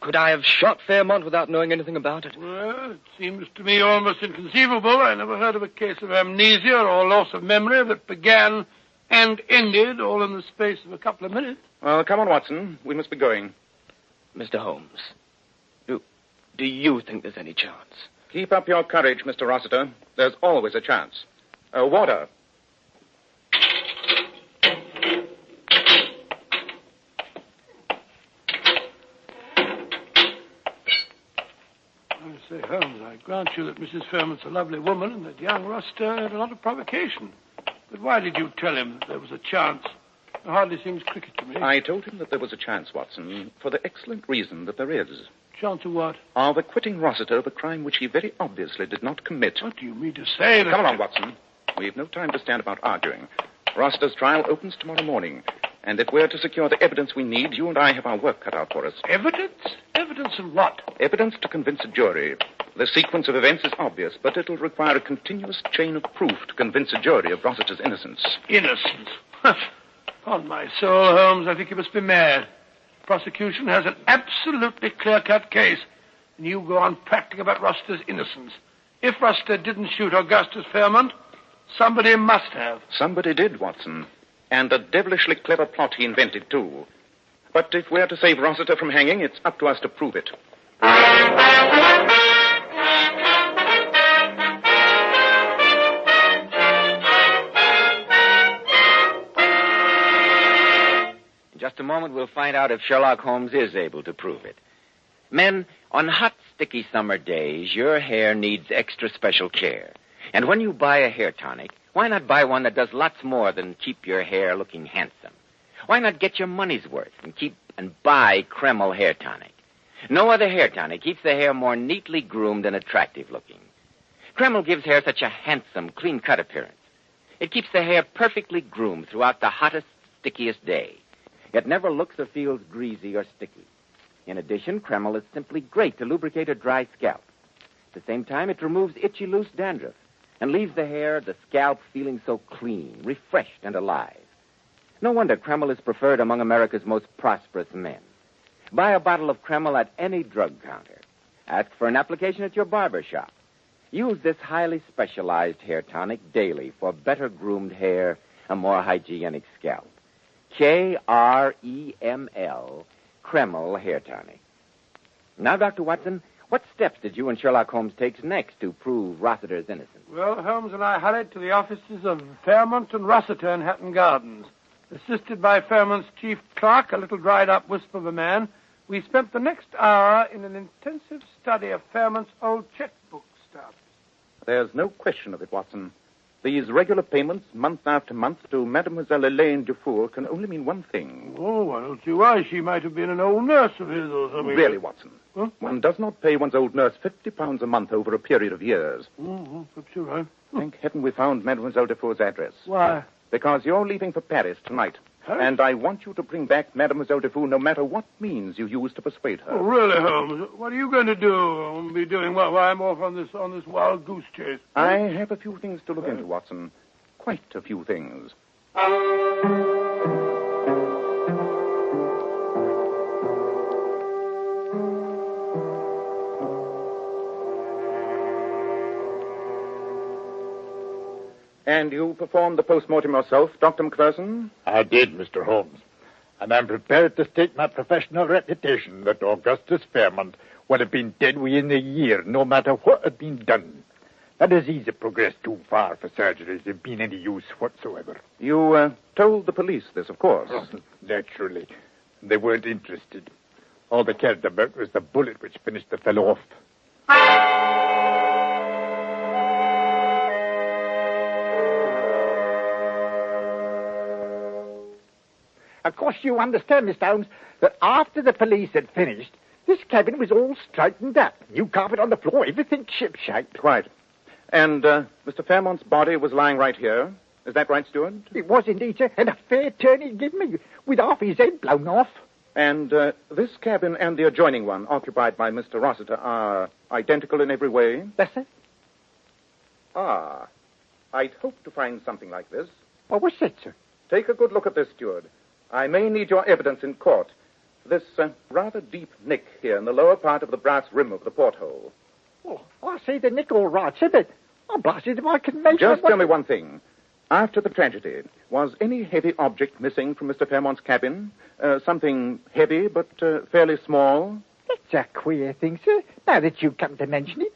[SPEAKER 18] Could I have shot Fairmont without knowing anything about it?
[SPEAKER 16] Well, it seems to me almost inconceivable. I never heard of a case of amnesia or loss of memory that began and ended all in the space of a couple of minutes.
[SPEAKER 17] Well, come on, Watson. We must be going.
[SPEAKER 18] Mr. Holmes, do you think there's any chance?
[SPEAKER 17] Keep up your courage, Mr. Rossiter. There's always a chance. Water.
[SPEAKER 16] I say, Holmes, I grant you that Mrs. Fairmont's a lovely woman and that young Rossiter had a lot of provocation. But why did you tell him that there was a chance? It hardly seems cricket to me.
[SPEAKER 17] I told him that there was a chance, Watson, for the excellent reason that there is.
[SPEAKER 16] Chance of what?
[SPEAKER 17] Of acquitting Rossiter of a crime which he very obviously did not commit.
[SPEAKER 16] What do you mean to say?
[SPEAKER 17] Come along, Watson. We've no time to stand about arguing. Rossiter's trial opens tomorrow morning. And if we're to secure the evidence we need, you and I have our work cut out for us.
[SPEAKER 16] Evidence? Evidence of what?
[SPEAKER 17] Evidence to convince a jury. The sequence of events is obvious, but it'll require a continuous chain of proof to convince a jury of Rossiter's innocence.
[SPEAKER 16] Innocence? On my soul, Holmes, I think you must be mad. Prosecution has an absolutely clear-cut case, and you go on practicing about Rossiter's innocence. If Rossiter didn't shoot Augustus Fairmont, somebody must have.
[SPEAKER 17] Somebody did, Watson. And a devilishly clever plot he invented, too. But if we're to save Rossiter from hanging, it's up to us to prove it.
[SPEAKER 15] In just a moment, we'll find out if Sherlock Holmes is able to prove it. Men, on hot, sticky summer days, your hair needs extra special care. And when you buy a hair tonic, why not buy one that does lots more than keep your hair looking handsome? Why not get your money's worth and buy Kreml hair tonic? No other hair tonic keeps the hair more neatly groomed and attractive looking. Kreml gives hair such a handsome, clean-cut appearance. It keeps the hair perfectly groomed throughout the hottest, stickiest day. It never looks or feels greasy or sticky. In addition, Kreml is simply great to lubricate a dry scalp. At the same time, it removes itchy, loose dandruff and leaves the scalp feeling so clean, refreshed, and alive. No wonder Kreml is preferred among America's most prosperous men. Buy a bottle of Kreml at any drug counter. Ask for an application at your barber shop. Use this highly specialized hair tonic daily for better groomed hair, a more hygienic scalp. Kreml, Kreml hair tonic. Now, Dr. Watson, what steps did you and Sherlock Holmes take next to prove Rossiter's innocence?
[SPEAKER 16] Well, Holmes and I hurried to the offices of Fairmont and Rossiter in Hatton Gardens. Assisted by Fairmont's chief clerk, a little dried-up wisp of a man, we spent the next hour in an intensive study of Fairmont's old checkbook stubs.
[SPEAKER 17] There's no question of it, Watson. These regular payments, month after month, to Mademoiselle Elaine Dufour can only mean one thing.
[SPEAKER 16] Oh, I don't see why. She might have been an old nurse of his or something.
[SPEAKER 17] Really, Watson.
[SPEAKER 16] Huh?
[SPEAKER 17] One does not pay one's old nurse £50 a month over a period of years.
[SPEAKER 16] Oh, perhaps you're right.
[SPEAKER 17] Thank heaven we found Mademoiselle Dufour's address.
[SPEAKER 16] Why?
[SPEAKER 17] Because you're leaving for Paris tonight.
[SPEAKER 16] Huh?
[SPEAKER 17] And I want you to bring back Mademoiselle Dufour no matter what means you use to persuade her.
[SPEAKER 16] Oh, really, Holmes? What are you going to do? I'll be doing while I'm off on this wild goose chase.
[SPEAKER 17] I have a few things to look into, Watson. Quite a few things. And you performed the post-mortem yourself, Dr. McPherson?
[SPEAKER 7] I did, Mr. Holmes. And I'm prepared to stake my professional reputation that Augustus Fairmont would have been dead within a year, no matter what had been done. The disease had progressed too far for surgery to have been any use whatsoever.
[SPEAKER 17] You told the police this, of course.
[SPEAKER 7] Oh, naturally. They weren't interested. All they cared about was the bullet which finished the fellow off. Of course, you understand, Mr. Holmes, that after the police had finished, this cabin was all straightened up. New carpet on the floor, everything ship-shape.
[SPEAKER 17] Quite. And Mr. Fairmont's body was lying right here. Is that right, Steward?
[SPEAKER 7] It was indeed, sir, and a fair turn he gave me, with half his head blown off.
[SPEAKER 17] And this cabin and the adjoining one, occupied by Mr. Rossiter, are identical in every way?
[SPEAKER 7] Yes, sir.
[SPEAKER 17] Ah, I'd hoped to find something like this.
[SPEAKER 7] What was that, sir?
[SPEAKER 17] Take a good look at this, Steward. I may need your evidence in court. This rather deep nick here in the lower part of the brass rim of the porthole.
[SPEAKER 7] Oh, I see the nick all right, sir, but I'm blasted if I can make
[SPEAKER 17] Just tell me one thing. After the tragedy, was any heavy object missing from Mr. Fairmont's cabin? Something heavy but fairly small?
[SPEAKER 7] That's a queer thing, sir, now that you come to mention it.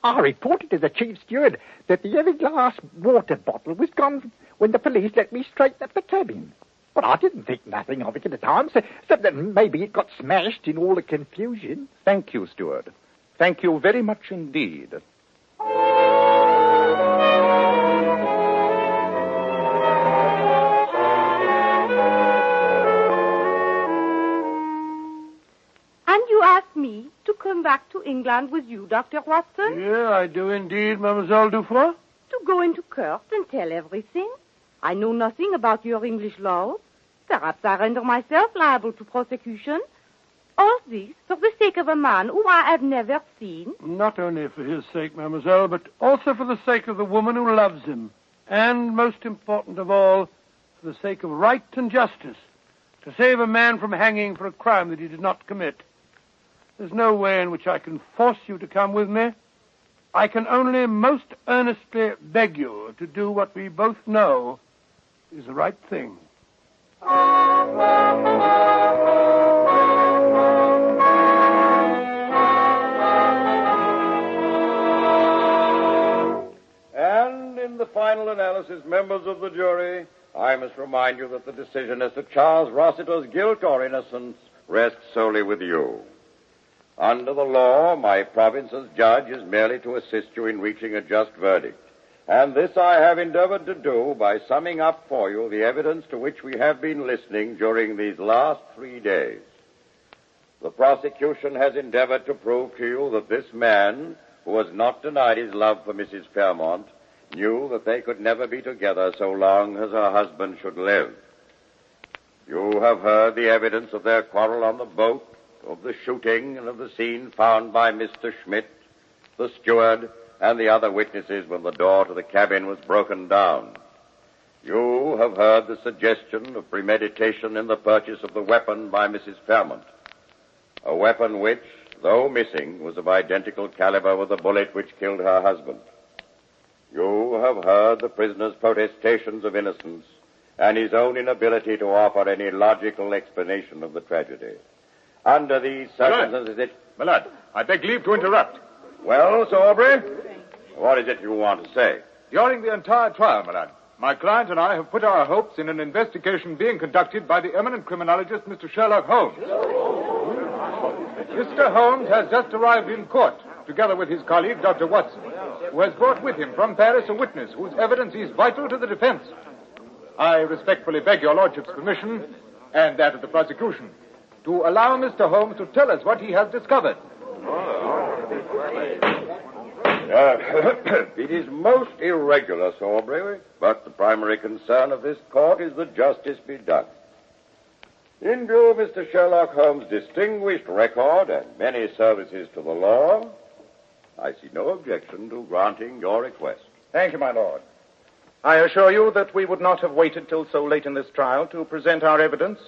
[SPEAKER 7] I reported to the chief steward that the heavy glass water bottle was gone when the police let me straighten up the cabin. But I didn't think nothing of it at the time, so that maybe it got smashed in all the confusion.
[SPEAKER 17] Thank you, Steward. Thank you very much indeed.
[SPEAKER 9] And you asked me to come back to England with you, Dr. Watson?
[SPEAKER 16] Yeah, I do indeed, Mademoiselle Dufour.
[SPEAKER 9] To go into court and tell everything? I know nothing about your English laws. Perhaps I render myself liable to prosecution. All this for the sake of a man whom I have never seen.
[SPEAKER 16] Not only for his sake, Mademoiselle, but also for the sake of the woman who loves him. And, most important of all, for the sake of right and justice. To save a man from hanging for a crime that he did not commit. There's no way in which I can force you to come with me. I can only most earnestly beg you to do what we both know is the right thing.
[SPEAKER 10] And in the final analysis, members of the jury, I must remind you that the decision as to Charles Rossiter's guilt or innocence rests solely with you. Under the law, my province as judge is merely to assist you in reaching a just verdict. And this I have endeavored to do by summing up for you the evidence to which we have been listening during these last 3 days. The prosecution has endeavored to prove to you that this man, who has not denied his love for Mrs. Fairmont, knew that they could never be together so long as her husband should live. You have heard the evidence of their quarrel on the boat, of the shooting, and of the scene found by Mr. Schmidt, the steward, and the other witnesses when the door to the cabin was broken down. You have heard the suggestion of premeditation in the purchase of the weapon by Mrs. Fairmont, a weapon which, though missing, was of identical caliber with the bullet which killed her husband. You have heard the prisoner's protestations of innocence and his own inability to offer any logical explanation of the tragedy. Under these circumstances,
[SPEAKER 3] My lord, I beg leave to interrupt.
[SPEAKER 10] Well, Sir Aubrey, what is it you want to say?
[SPEAKER 3] During the entire trial, my lord, my client and I have put our hopes in an investigation being conducted by the eminent criminologist, Mr. Sherlock Holmes. Mr. Holmes has just arrived in court, together with his colleague, Dr. Watson, who has brought with him from Paris a witness whose evidence is vital to the defense. I respectfully beg your lordship's permission, and that of the prosecution, to allow Mr. Holmes to tell us what he has discovered.
[SPEAKER 10] It is most irregular, Sir Aubrey, but the primary concern of this court is that justice be done. In view of Mr. Sherlock Holmes' distinguished record and many services to the law, I see no objection to granting your request.
[SPEAKER 17] Thank you, my lord. I assure you that we would not have waited till so late in this trial to present our evidence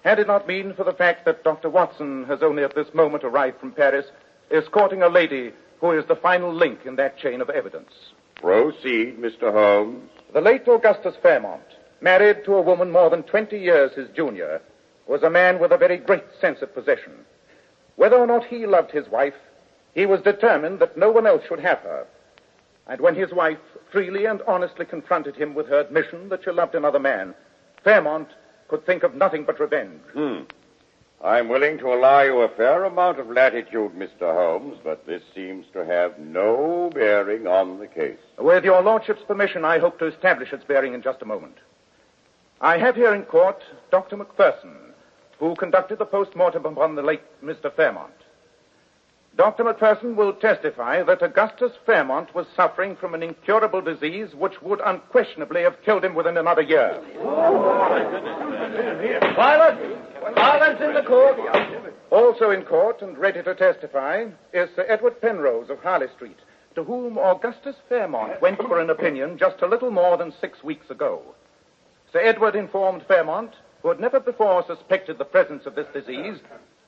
[SPEAKER 17] had it not been for the fact that Dr. Watson has only at this moment arrived from Paris, escorting a lady who is the final link in that chain of evidence.
[SPEAKER 10] Proceed, Mr. Holmes.
[SPEAKER 17] The late Augustus Fairmont, married to a woman more than 20 years his junior, was a man with a very great sense of possession. Whether or not he loved his wife, he was determined that no one else should have her. And when his wife freely and honestly confronted him with her admission that she loved another man, Fairmont could think of nothing but revenge.
[SPEAKER 10] I'm willing to allow you a fair amount of latitude, Mr. Holmes, but this seems to have no bearing on the case.
[SPEAKER 17] With your lordship's permission, I hope to establish its bearing in just a moment. I have here in court Dr. McPherson, who conducted the post-mortem upon the late Mr. Fairmont. Dr. McPherson will testify that Augustus Fairmont was suffering from an incurable disease which would unquestionably have killed him within another year. Silence in the court. Also in court and ready to testify is Sir Edward Penrose of Harley Street, to whom Augustus Fairmont went for an opinion just a little more than 6 weeks ago. Sir Edward informed Fairmont, who had never before suspected the presence of this disease,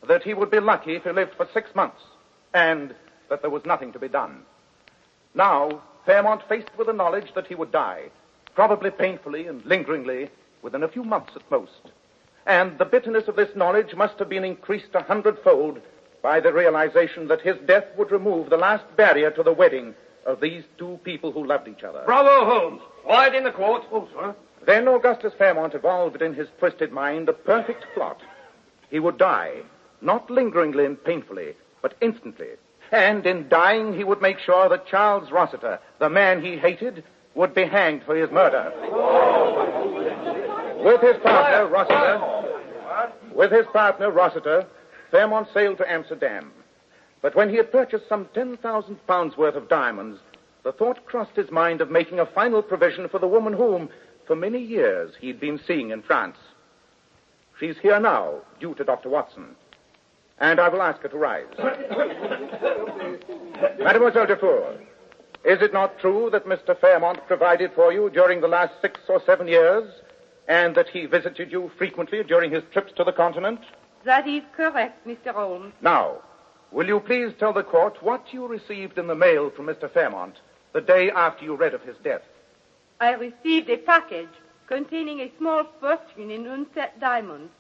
[SPEAKER 17] that he would be lucky if he lived for 6 months, and that there was nothing to be done. Now, Fairmont faced with the knowledge that he would die, probably painfully and lingeringly, within a few months at most. And the bitterness of this knowledge must have been increased 100-fold by the realization that his death would remove the last barrier to the wedding of these two people who loved each other.
[SPEAKER 16] Bravo, Holmes. Quiet in the court. Oh, sir.
[SPEAKER 17] Then Augustus Fairmont evolved in his twisted mind a perfect plot. He would die, not lingeringly and painfully, but instantly. And in dying, he would make sure that Charles Rossiter, the man he hated, would be hanged for his murder. With his partner, Rossiter, Fairmont sailed to Amsterdam. But when he had purchased some 10,000 pounds worth of diamonds, the thought crossed his mind of making a final provision for the woman whom, for many years, he'd been seeing in France. She's here now, due to Dr. Watson. And I will ask her to rise. Mademoiselle Dufour, is it not true that Mr. Fairmont provided for you during the last 6 or 7 years, and that he visited you frequently during his trips to the continent?
[SPEAKER 9] That is correct, Mr. Holmes.
[SPEAKER 17] Now, will you please tell the court what you received in the mail from Mr. Fairmont the day after you read of his death?
[SPEAKER 9] I received a package containing a small fortune in unset diamonds,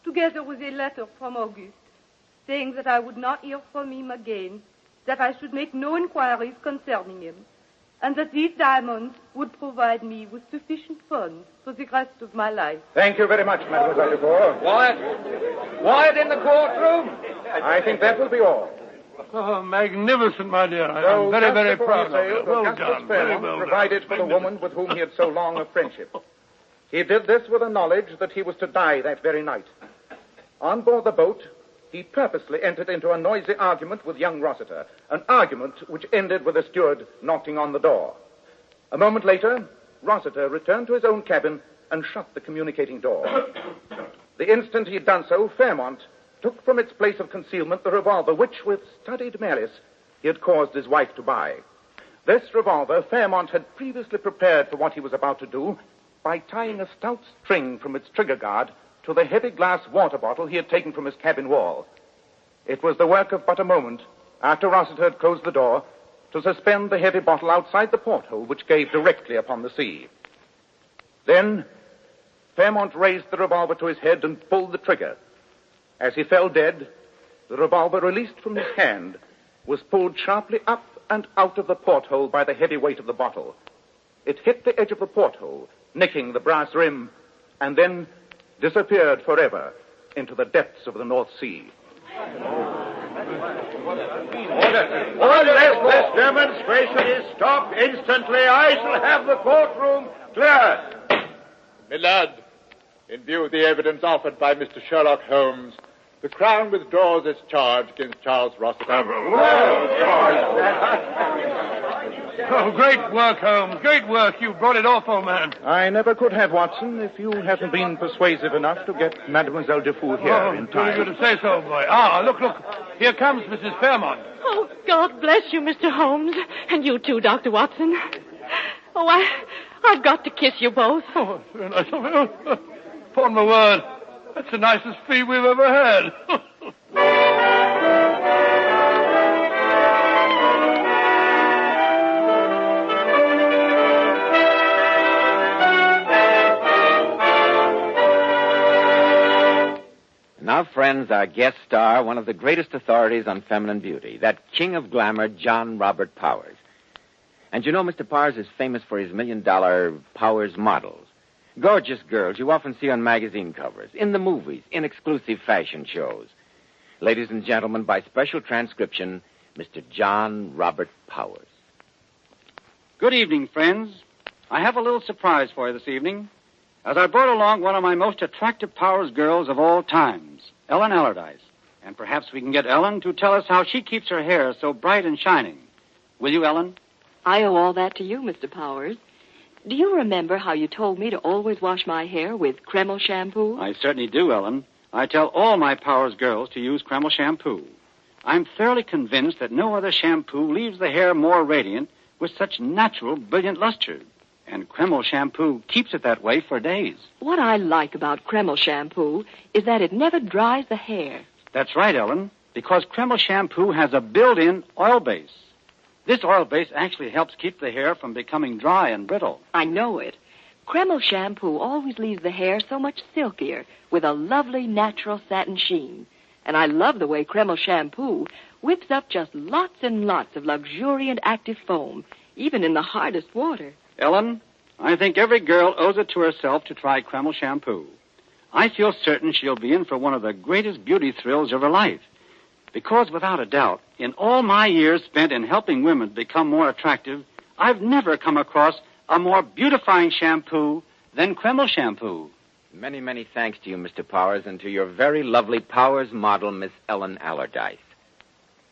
[SPEAKER 9] together with a letter from Auguste, saying that I would not hear from him again, that I should make no inquiries concerning him, and that these diamonds would provide me with sufficient funds for the rest of my life.
[SPEAKER 17] Thank you very much, Mademoiselle Dufour.
[SPEAKER 16] Quiet in the courtroom.
[SPEAKER 17] I think that will be all.
[SPEAKER 16] Oh, magnificent, my dear. I'm very, very proud of you. Well done. Very well done.
[SPEAKER 17] Provided for the woman with whom he had so long a friendship. He did this with the knowledge that he was to die that very night. On board the boat, he purposely entered into a noisy argument with young Rossiter, an argument which ended with the steward knocking on the door. A moment later, Rossiter returned to his own cabin and shut the communicating door. The instant he had done so, Fairmont took from its place of concealment the revolver which, with studied malice, he had caused his wife to buy. This revolver Fairmont had previously prepared for what he was about to do by tying a stout string from its trigger guard to the heavy glass water bottle he had taken from his cabin wall. It was the work of but a moment, after Rossiter had closed the door, to suspend the heavy bottle outside the porthole which gave directly upon the sea. Then Fairmont raised the revolver to his head and pulled the trigger. As he fell dead, the revolver, released from his hand, was pulled sharply up and out of the porthole by the heavy weight of the bottle. It hit the edge of the porthole, nicking the brass rim, and then disappeared forever into the depths of the North Sea.
[SPEAKER 10] Unless this demonstration is stopped instantly, I shall have the courtroom cleared.
[SPEAKER 3] My lord, in view of the evidence offered by Mr. Sherlock Holmes, the Crown withdraws its charge against Charles Rossiter.
[SPEAKER 16] Oh, great work, Holmes. Great work. You brought it off, old man.
[SPEAKER 17] I never could have, Watson, if you hadn't been persuasive enough to get Mademoiselle Dufour here in time.
[SPEAKER 16] Very good to say so, boy. Look. Here comes Mrs. Fairmont.
[SPEAKER 5] Oh, God bless you, Mr. Holmes. And you too, Dr. Watson. Oh, I've got to kiss you both.
[SPEAKER 16] Oh, very nice of you. Upon my word, that's the nicest fee we've ever had.
[SPEAKER 15] Now, friends, our guest star, one of the greatest authorities on feminine beauty, that king of glamour, John Robert Powers. And you know Mr. Powers is famous for his $1 million Powers models. Gorgeous girls you often see on magazine covers, in the movies, in exclusive fashion shows. Ladies and gentlemen, by special transcription, Mr. John Robert Powers.
[SPEAKER 8] Good evening, friends. I have a little surprise for you this evening, as I brought along one of my most attractive Powers girls of all times, Ellen Allardyce. And perhaps we can get Ellen to tell us how she keeps her hair so bright and shining. Will you, Ellen?
[SPEAKER 13] I owe all that to you, Mr. Powers. Do you remember how you told me to always wash my hair with Kreml shampoo?
[SPEAKER 8] I certainly do, Ellen. I tell all my Powers girls to use Kreml shampoo. I'm thoroughly convinced that no other shampoo leaves the hair more radiant with such natural, brilliant luster. And Kreml shampoo keeps it that way for days.
[SPEAKER 13] What I like about Kreml shampoo is that it never dries the hair.
[SPEAKER 8] That's right, Ellen, because Kreml shampoo has a built-in oil base. This oil base actually helps keep the hair from becoming dry and brittle.
[SPEAKER 13] I know it. Kreml shampoo always leaves the hair so much silkier with a lovely natural satin sheen. And I love the way Kreml shampoo whips up just lots and lots of luxuriant active foam, even in the hardest water.
[SPEAKER 8] Ellen, I think every girl owes it to herself to try Kreml shampoo. I feel certain she'll be in for one of the greatest beauty thrills of her life. Because, without a doubt, in all my years spent in helping women become more attractive, I've never come across a more beautifying shampoo than Kreml shampoo.
[SPEAKER 15] Many, many thanks to you, Mr. Powers, and to your very lovely Powers model, Miss Ellen Allardyce.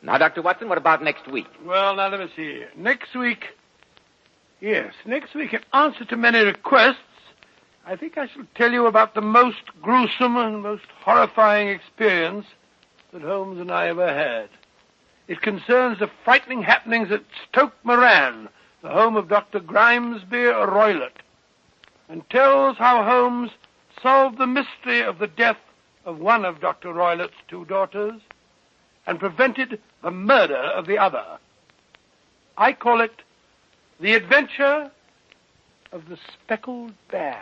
[SPEAKER 15] Now, Dr. Watson, what about next week?
[SPEAKER 16] Well, now, let me see. Next week, in answer to many requests, I think I shall tell you about the most gruesome and most horrifying experience that Holmes and I ever had. It concerns the frightening happenings at Stoke Moran, the home of Dr. Grimesby Roylott, and tells how Holmes solved the mystery of the death of one of Dr. Roylott's two daughters and prevented the murder of the other. I call it The Adventure of the Speckled Band.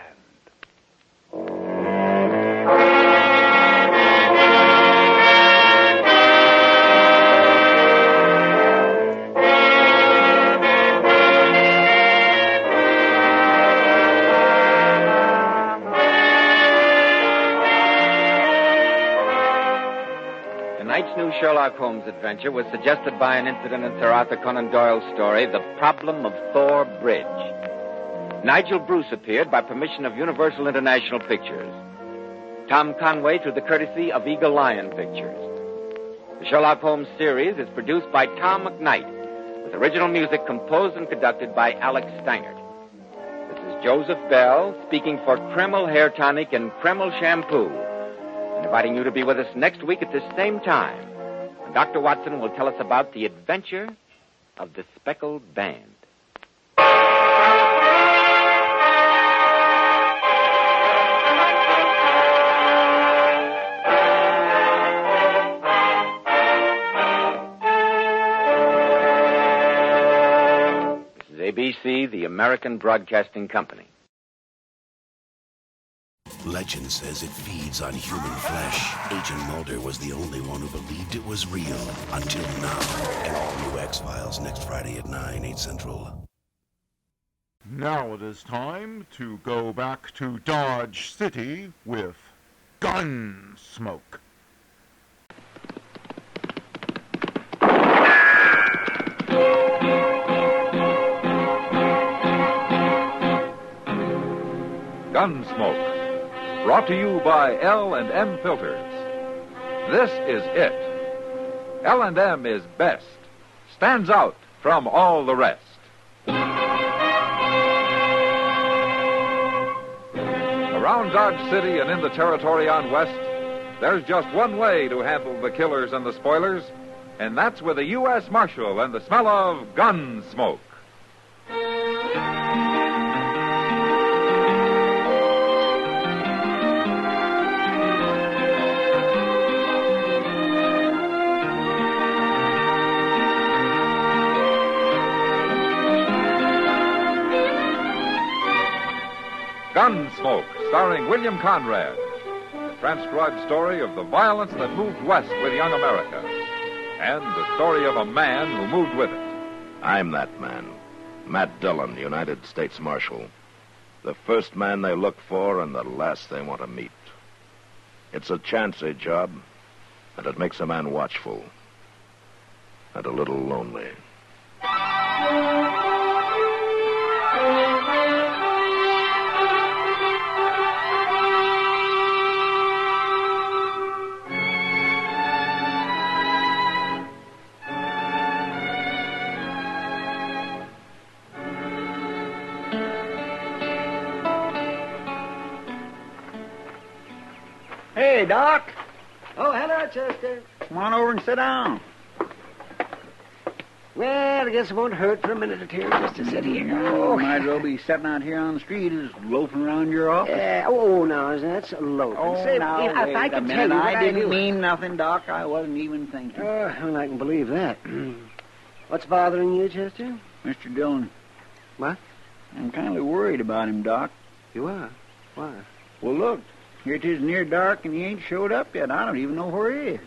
[SPEAKER 15] Tonight's new Sherlock Holmes adventure was suggested by an incident in Sir Arthur Conan Doyle's story, The Problem of Thor Bridge. Nigel Bruce appeared by permission of Universal International Pictures. Tom Conway through the courtesy of Eagle Lion Pictures. The Sherlock Holmes series is produced by Tom McKnight, with original music composed and conducted by Alex Steinert. This is Joseph Bell speaking for Kreml Hair Tonic and Kreml Shampoo, and inviting you to be with us next week at this same time, when Dr. Watson will tell us about the adventure of the Speckled Band. ABC, the American Broadcasting Company.
[SPEAKER 25] Legend says it feeds on human flesh. Agent Mulder was the only one who believed it was real until now. And all new X-Files next Friday at 9, 8 Central.
[SPEAKER 26] Now it is time to go back to Dodge City with Gunsmoke.
[SPEAKER 19] Gunsmoke, brought to you by L&M Filters. This is it. L&M is best, stands out from all the rest. Around Dodge City and in the territory on West, there's just one way to handle the killers and the spoilers, and that's with a U.S. Marshal and the smell of Gunsmoke. Gunsmoke, starring William Conrad. The transcribed story of the violence that moved west with young America. And the story of a man who moved with it.
[SPEAKER 20] I'm that man.
[SPEAKER 1] Matt Dillon, United States Marshal. The first man they look for and the last they want to meet. It's a chancy job, and it makes a man watchful and a little lonely.
[SPEAKER 4] Hey, Doc.
[SPEAKER 20] Oh, hello, Chester.
[SPEAKER 4] Come on over and sit down.
[SPEAKER 20] Well, I guess it won't hurt for a minute or two just to sit here.
[SPEAKER 4] Oh, might as well be sitting out here on the street as loafing around your office.
[SPEAKER 20] No, that's loafing.
[SPEAKER 4] Oh,
[SPEAKER 20] Say,
[SPEAKER 4] now,
[SPEAKER 20] if
[SPEAKER 4] wait
[SPEAKER 20] I
[SPEAKER 4] a
[SPEAKER 20] could
[SPEAKER 4] minute.
[SPEAKER 20] tell you what
[SPEAKER 4] I didn't
[SPEAKER 20] do.
[SPEAKER 4] mean nothing, Doc. I wasn't even thinking.
[SPEAKER 20] Well, I can believe that. What's bothering you, Chester?
[SPEAKER 4] Mr. Dillon.
[SPEAKER 20] What?
[SPEAKER 4] I'm kind of worried about him, Doc.
[SPEAKER 20] You are? Why?
[SPEAKER 4] Well, look. Here it is near dark, and he ain't showed up yet. I don't even know where he is.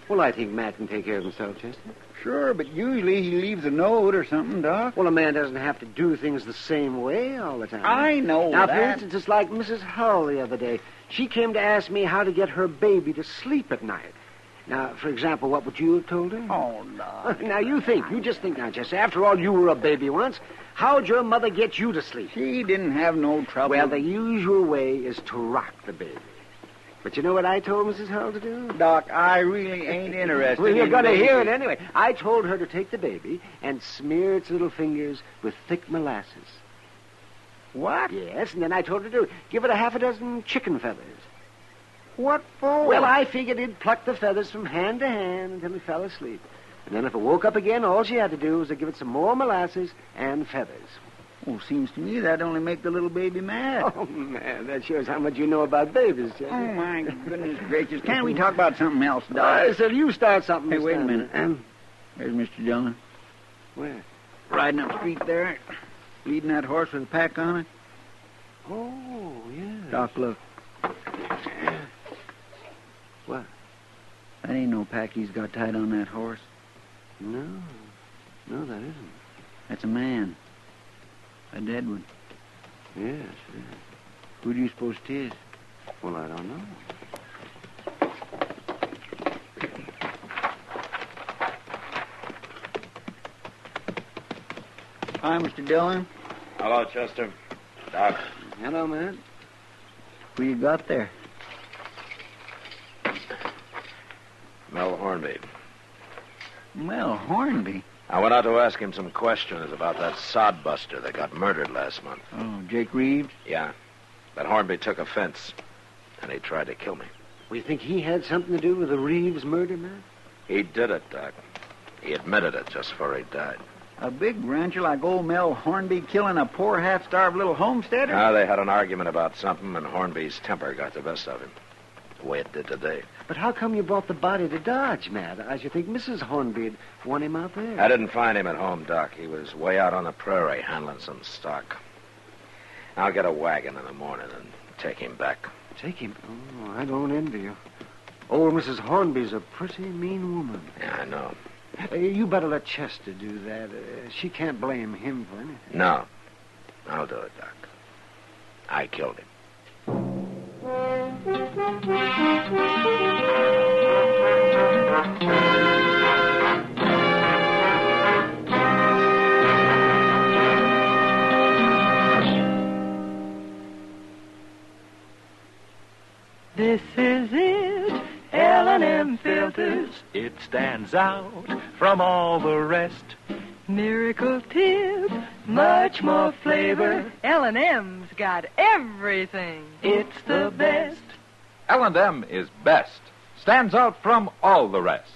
[SPEAKER 20] Well, I think Matt can take care of himself, Chester.
[SPEAKER 4] Sure, but usually he leaves a note or something, Doc.
[SPEAKER 20] Well, a man doesn't have to do things the same way all the time.
[SPEAKER 4] I know
[SPEAKER 20] now,
[SPEAKER 4] that.
[SPEAKER 20] for instance, it's like Mrs. Hull the other day. She came to ask me how to get her baby to sleep at night. Now, for example, what would you have told her?
[SPEAKER 4] Oh, no.
[SPEAKER 20] Now, you just think now, Chester. After all, you were a baby once. How'd your mother get you to sleep?
[SPEAKER 4] She didn't have no trouble.
[SPEAKER 20] Well, the usual way is to rock the baby. But you know what I told Mrs. Hull to do?
[SPEAKER 4] Doc, I really ain't interested.
[SPEAKER 20] Well, you're
[SPEAKER 4] in
[SPEAKER 20] going to hear it
[SPEAKER 4] babies.
[SPEAKER 20] anyway. I told her to take the baby and smear its little fingers with thick molasses.
[SPEAKER 4] What?
[SPEAKER 20] Yes, and then I told her to give it a half a dozen chicken feathers.
[SPEAKER 4] What for?
[SPEAKER 20] Well, I figured he'd pluck the feathers from hand to hand until he fell asleep. And then if it woke up again, all she had to do was to give it some more molasses and feathers.
[SPEAKER 4] Well, seems to me that'd only make the little baby mad.
[SPEAKER 20] Oh, man, that shows how much you know about babies, Chester.
[SPEAKER 4] Oh, my goodness gracious. Can't we talk about something else, Doc?
[SPEAKER 20] I said you start something.
[SPEAKER 4] Hey,
[SPEAKER 20] this
[SPEAKER 4] wait a
[SPEAKER 20] time.
[SPEAKER 4] minute. There's Mr. Dillon.
[SPEAKER 20] Where?
[SPEAKER 4] Riding up the street there, leading that horse with a pack on it.
[SPEAKER 20] Oh, yeah.
[SPEAKER 4] Doc, look.
[SPEAKER 20] What?
[SPEAKER 4] That ain't no pack he's got tied on that horse.
[SPEAKER 20] No, that isn't.
[SPEAKER 4] That's a man. A dead one.
[SPEAKER 20] Yes.
[SPEAKER 4] Who do you suppose it is?
[SPEAKER 20] Well, I don't know.
[SPEAKER 4] Hi, Mr. Dillon.
[SPEAKER 1] Hello, Chester. Doc.
[SPEAKER 20] Hello, man.
[SPEAKER 4] Who you got there?
[SPEAKER 1] Mel Hornby.
[SPEAKER 4] Mel Hornby?
[SPEAKER 1] I went out to ask him some questions about that sodbuster that got murdered last month.
[SPEAKER 4] Oh, Jake Reeves?
[SPEAKER 1] Yeah. But Hornby took offense, and he tried to kill me.
[SPEAKER 20] We think he had something to do with the Reeves murder, man?
[SPEAKER 1] He did it, Doc. He admitted it just before he died.
[SPEAKER 4] A big rancher like old Mel Hornby killing a poor, half-starved little homesteader?
[SPEAKER 1] Now, they had an argument about something, and Hornby's temper got the best of him. The way it did today.
[SPEAKER 20] But how come you brought the body to Dodge, Matt? I should think Mrs. Hornby'd want him out there.
[SPEAKER 1] I didn't find him at home, Doc. He was way out on the prairie handling some stock. I'll get a wagon in the morning and take him back.
[SPEAKER 20] Take him? Oh, I don't envy you. Old Mrs. Hornby's a pretty mean woman.
[SPEAKER 1] Yeah, I know.
[SPEAKER 20] You better let Chester do that. She can't blame him for anything.
[SPEAKER 1] No. I'll do it, Doc. I killed him.
[SPEAKER 22] This is it, L&M filters. It stands out from all the rest. Miracle tip, much more flavor.
[SPEAKER 23] L&M's got everything.
[SPEAKER 22] It's the best.
[SPEAKER 19] L&M is best. Stands out from all the rest.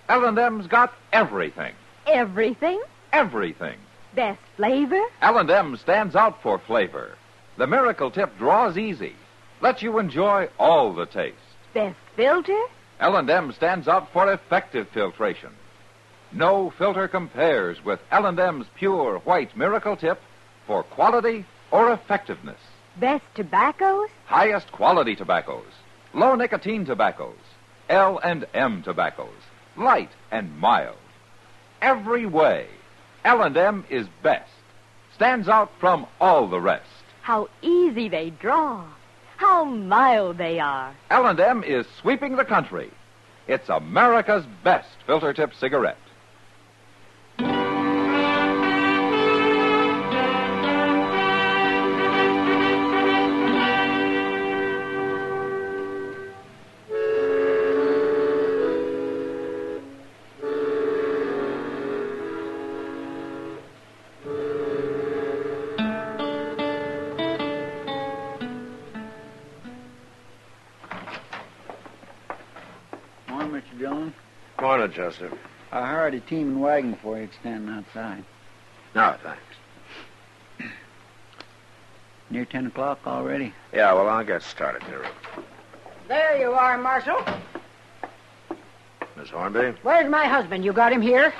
[SPEAKER 19] L&M's got everything.
[SPEAKER 5] Everything?
[SPEAKER 19] Everything.
[SPEAKER 5] Best flavor?
[SPEAKER 19] L&M stands out for flavor. The Miracle Tip draws easy. Lets you enjoy all the taste.
[SPEAKER 5] Best filter?
[SPEAKER 19] L&M stands out for effective filtration. No filter compares with L&M's pure white Miracle Tip for quality or effectiveness.
[SPEAKER 5] Best tobaccos?
[SPEAKER 19] Highest quality tobaccos. Low nicotine tobaccos. L&M tobaccos. Light and mild. Every way, L&M is best. stands out from all the rest.
[SPEAKER 2] How easy they draw. How mild they are.
[SPEAKER 19] L&M is sweeping the country. It's America's best filter tip cigarette.
[SPEAKER 1] Morning, Chester.
[SPEAKER 4] I hired a team and wagon for you. It's standing outside.
[SPEAKER 1] No, thanks.
[SPEAKER 4] Near 10 o'clock already?
[SPEAKER 1] Yeah, well, I'll get started here.
[SPEAKER 6] There you are, Marshal.
[SPEAKER 1] Miss Hornby?
[SPEAKER 6] Where's my husband? You got him here?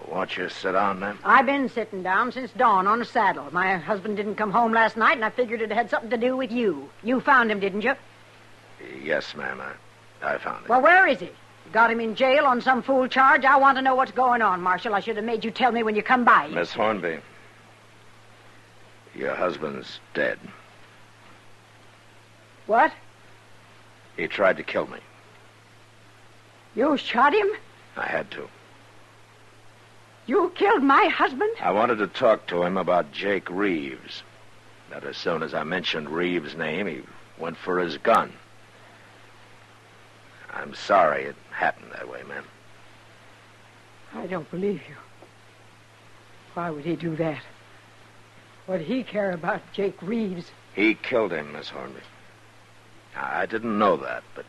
[SPEAKER 1] Won't you sit down, then?
[SPEAKER 6] I've been sitting down since dawn on a saddle. My husband didn't come home last night, and I figured it had something to do with you. You found him, didn't you?
[SPEAKER 1] Yes, ma'am. I found him.
[SPEAKER 6] Well, where is he? You got him in jail on some fool charge? I want to know what's going on, Marshal. I should have made you tell me when you come by.
[SPEAKER 1] Miss Hornby, your husband's dead.
[SPEAKER 6] What?
[SPEAKER 1] He tried to kill me.
[SPEAKER 6] You shot him?
[SPEAKER 1] I had to.
[SPEAKER 6] You killed my husband?
[SPEAKER 1] I wanted to talk to him about Jake Reeves. But as soon as I mentioned Reeves' name, he went for his gun. I'm sorry it happened that way, ma'am.
[SPEAKER 6] I don't believe you. Why would he do that? What'd he care about Jake Reeves?
[SPEAKER 1] He killed him, Miss Hornby. I didn't know that, but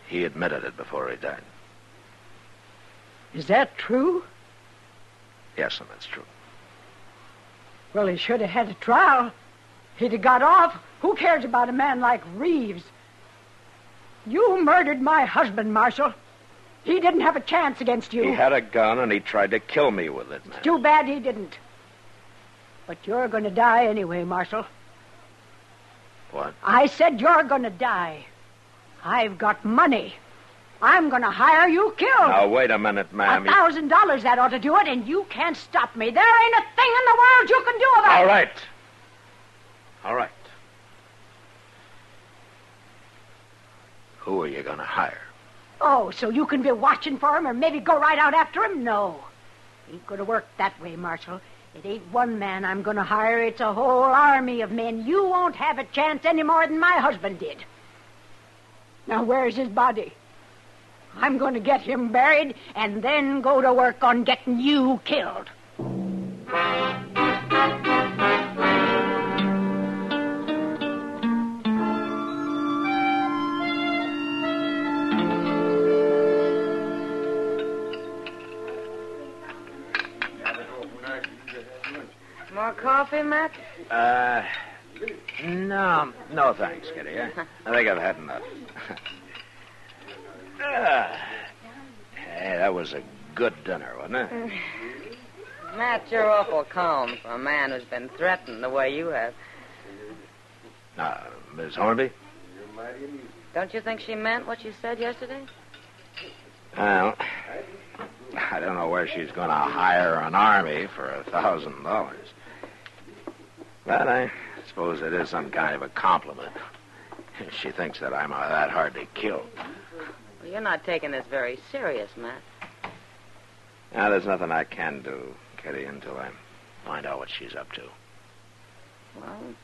[SPEAKER 1] he admitted it before he died.
[SPEAKER 6] Is that true?
[SPEAKER 1] Yes, ma'am, that's true.
[SPEAKER 6] Well, he should have had a trial. He'd have got off. Who cares about a man like Reeves? You murdered my husband, Marshal. He didn't have a chance against you.
[SPEAKER 1] He had a gun, and he tried to kill me with it, ma'am.
[SPEAKER 6] Too bad he didn't. But you're going to die anyway, Marshal.
[SPEAKER 1] What?
[SPEAKER 6] I said you're going to die. I've got money. I'm going to hire you killed.
[SPEAKER 1] Now, wait a minute, ma'am.
[SPEAKER 6] $1,000, that ought to do it, and you can't stop me. There ain't a thing in the world you can do about it.
[SPEAKER 1] All right. All right. Who are you going to hire?
[SPEAKER 6] Oh, so you can be watching for him or maybe go right out after him? No. Ain't going to work that way, Marshal. It ain't one man I'm going to hire. It's a whole army of men. You won't have a chance any more than my husband did. Now, where's his body? I'm going to get him buried and then go to work on getting you killed.
[SPEAKER 9] More coffee, Matt?
[SPEAKER 1] No, thanks, Kitty. I think I've had enough. Hey, that was a good dinner, wasn't it?
[SPEAKER 9] Matt, you're awful calm for a man who's been threatened the way you have.
[SPEAKER 1] Miss Hornby?
[SPEAKER 9] Don't you think she meant what she said yesterday?
[SPEAKER 1] Well, I don't know where she's going to hire an army for $1,000. But I suppose it is some kind of a compliment. She thinks that I'm that hard to kill.
[SPEAKER 9] Well, you're not taking this very serious, Matt.
[SPEAKER 1] Now, there's nothing I can do, Kitty, until I find out what she's up to.
[SPEAKER 9] Well,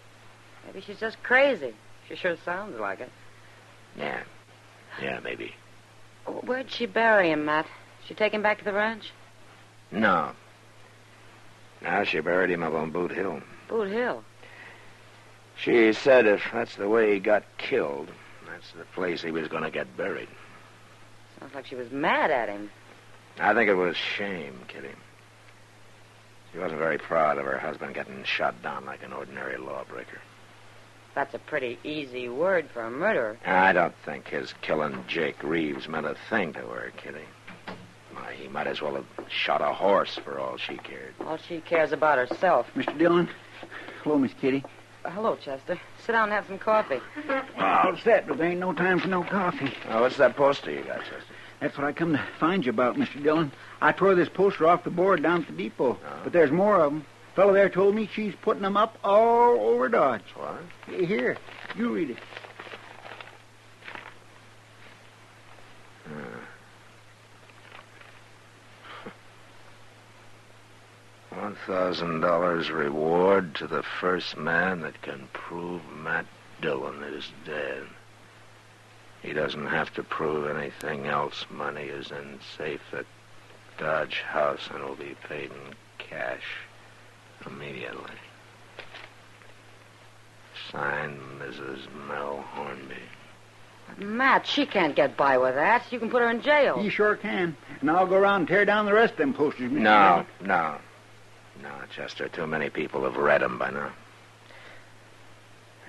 [SPEAKER 9] maybe she's just crazy. She sure sounds like it.
[SPEAKER 1] Yeah, maybe.
[SPEAKER 9] Where'd she bury him, Matt? She take him back to the ranch?
[SPEAKER 1] No. No, she buried him up on Boot Hill.
[SPEAKER 9] Boot Hill?
[SPEAKER 1] She said if that's the way he got killed, that's the place he was going to get buried.
[SPEAKER 9] Sounds like she was mad at him.
[SPEAKER 1] I think it was shame, Kitty. She wasn't very proud of her husband getting shot down like an ordinary lawbreaker.
[SPEAKER 9] That's a pretty easy word for a murderer.
[SPEAKER 1] I don't think his killing Jake Reeves meant a thing to her, Kitty. Why, he might as well have shot a horse for all she cared.
[SPEAKER 9] All she cares about herself.
[SPEAKER 4] Mr. Dillon. Hello, Miss Kitty.
[SPEAKER 9] Hello, Chester. Sit down and have some coffee.
[SPEAKER 4] All set, but there ain't no time for no coffee.
[SPEAKER 1] Oh, what's that poster you got, Chester?
[SPEAKER 4] That's what I come to find you about, Mr. Dillon. I tore this poster off the board down at the depot, but there's more of them. The fellow there told me she's putting them up all over Dodge.
[SPEAKER 1] What?
[SPEAKER 4] Here, you read it.
[SPEAKER 1] $1,000 reward to the first man that can prove Matt Dillon is dead. He doesn't have to prove anything else. Money is in safe at Dodge House and will be paid in cash immediately. Signed, Mrs. Mel Hornby.
[SPEAKER 9] Matt, she can't get by with that. You can put her in jail.
[SPEAKER 4] You sure can. And I'll go around and tear down the rest of them posters, Mr.
[SPEAKER 1] No,
[SPEAKER 4] Dillon.
[SPEAKER 1] no, Chester. Too many people have read them by now.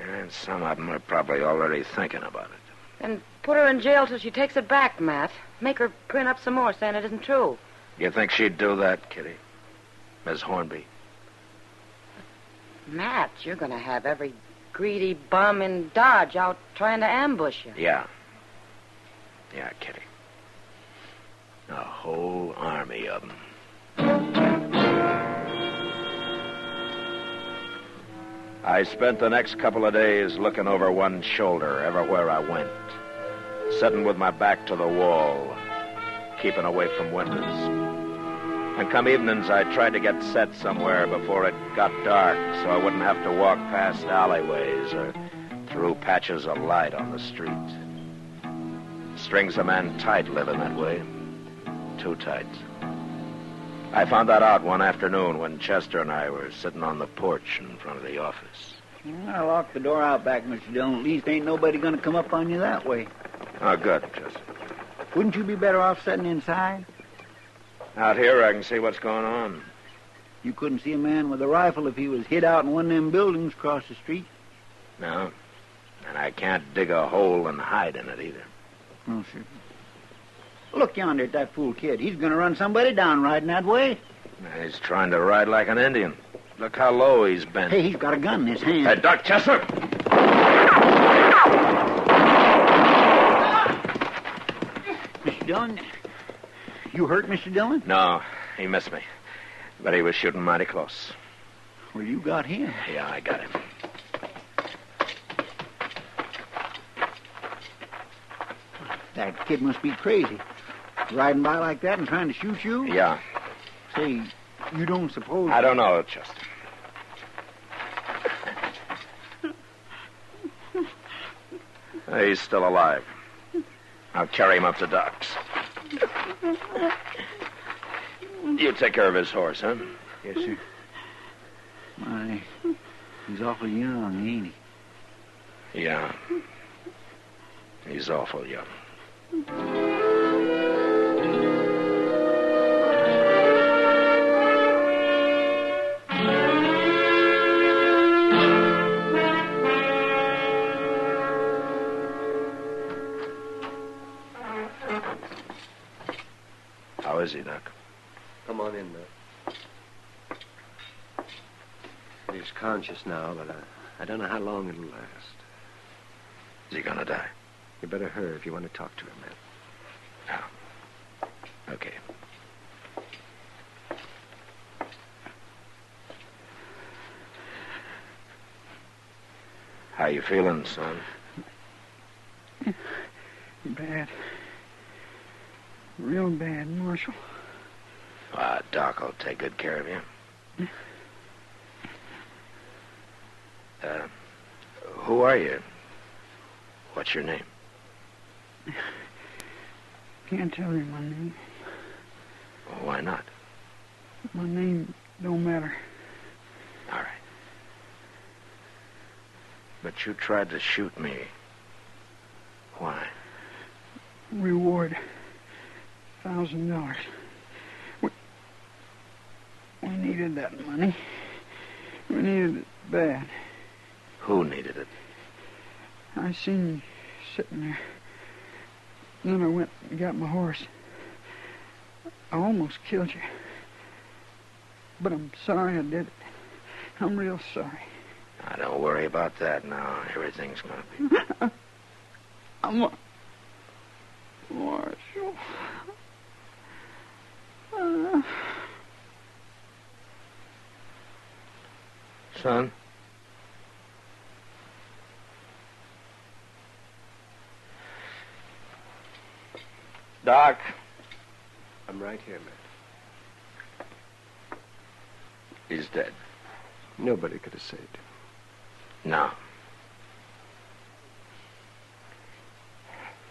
[SPEAKER 1] And some of them are probably already thinking about it.
[SPEAKER 9] And put her in jail till she takes it back, Matt. Make her print up some more saying it isn't true.
[SPEAKER 1] You think she'd do that, Kitty? Miss Hornby?
[SPEAKER 9] Matt, you're going to have every greedy bum in Dodge out trying to ambush you.
[SPEAKER 1] Yeah, Kitty. A whole army of them. I spent the next couple of days looking over one shoulder everywhere I went, sitting with my back to the wall, keeping away from windows. And come evenings, I tried to get set somewhere before it got dark so I wouldn't have to walk past alleyways or through patches of light on the street. Strings a man tight living that way. Too tight. I found that out one afternoon when Chester and I were sitting on the porch in front of the office.
[SPEAKER 4] I locked the door out back, Mr. Dillon. At least ain't nobody going to come up on you that way.
[SPEAKER 1] Oh, good, Chester.
[SPEAKER 4] Wouldn't you be better off sitting inside?
[SPEAKER 1] Out here, I can see what's going on.
[SPEAKER 4] You couldn't see a man with a rifle if he was hid out in one of them buildings across the street.
[SPEAKER 1] No. And I can't dig a hole and hide in it either.
[SPEAKER 4] Oh, sure. Look yonder at that fool kid. He's going to run somebody down riding that way.
[SPEAKER 1] He's trying to ride like an Indian. Look how low he's bent.
[SPEAKER 4] Hey, he's got a gun in his hand.
[SPEAKER 1] Hey, Doc Chester!
[SPEAKER 4] Mr. Dillon, you hurt Mr. Dillon?
[SPEAKER 1] No, he missed me. But he was shooting mighty close.
[SPEAKER 4] Well, you got him.
[SPEAKER 1] Yeah, I got him.
[SPEAKER 4] That kid must be crazy. Riding by like that and trying to shoot you?
[SPEAKER 1] Yeah.
[SPEAKER 4] Say, you don't suppose...
[SPEAKER 1] I don't know, Chester. He's still alive. I'll carry him up to Doc's. You take care of his horse, huh?
[SPEAKER 4] Yes, sir. My, he's awful young, ain't he?
[SPEAKER 1] Yeah. He's awful young. How is he, Doc?
[SPEAKER 11] Come on in, Doc. He's conscious now, but I don't know how long it'll last.
[SPEAKER 1] Is he gonna die?
[SPEAKER 11] You better hurry if you want to talk to him, man.
[SPEAKER 1] Oh. Okay. How you feeling, son?
[SPEAKER 4] Bad. Real bad, Marshal.
[SPEAKER 1] Doc will take good care of you. Who are you? What's your name?
[SPEAKER 4] Can't tell you my name.
[SPEAKER 1] Well, why not?
[SPEAKER 4] My name don't matter.
[SPEAKER 1] All right. But you tried to shoot me. Why?
[SPEAKER 4] Reward. $1,000. We needed that money. We needed it bad.
[SPEAKER 1] Who needed it?
[SPEAKER 4] I seen you sitting there. Then I went and got my horse. I almost killed you. But I'm sorry I did it. I'm real sorry.
[SPEAKER 1] Now, don't worry about that now. Everything's going to be...
[SPEAKER 4] I'm a... Marshal.
[SPEAKER 1] Son? Doc?
[SPEAKER 11] I'm right here, Matt.
[SPEAKER 1] He's dead.
[SPEAKER 11] Nobody could have saved him.
[SPEAKER 1] No.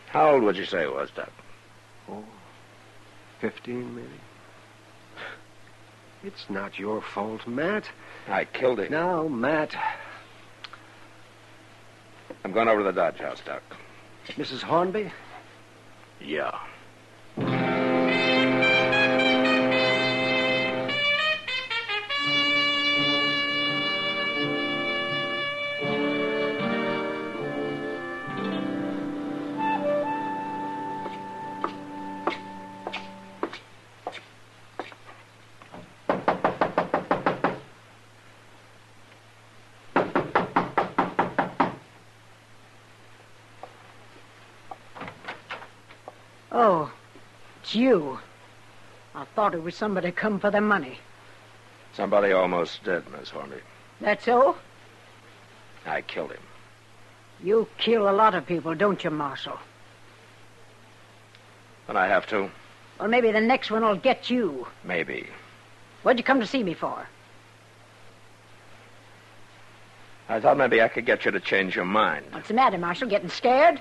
[SPEAKER 1] How old would you say he was, Doc?
[SPEAKER 11] Oh, 15, maybe. It's not your fault, Matt.
[SPEAKER 1] I killed him.
[SPEAKER 11] No, Matt.
[SPEAKER 1] I'm going over to the Dodge House, Doc.
[SPEAKER 11] Mrs. Hornby?
[SPEAKER 1] Yeah.
[SPEAKER 6] Oh, it's you. I thought it was somebody come for the money.
[SPEAKER 1] Somebody almost dead, Miss Hornby.
[SPEAKER 6] That so?
[SPEAKER 1] I killed him.
[SPEAKER 6] You kill a lot of people, don't you, Marshal?
[SPEAKER 1] When I have to.
[SPEAKER 6] Well, maybe the next one will get you.
[SPEAKER 1] Maybe.
[SPEAKER 6] What'd you come to see me for?
[SPEAKER 1] I thought maybe I could get you to change your mind.
[SPEAKER 6] What's the matter, Marshal? Getting scared?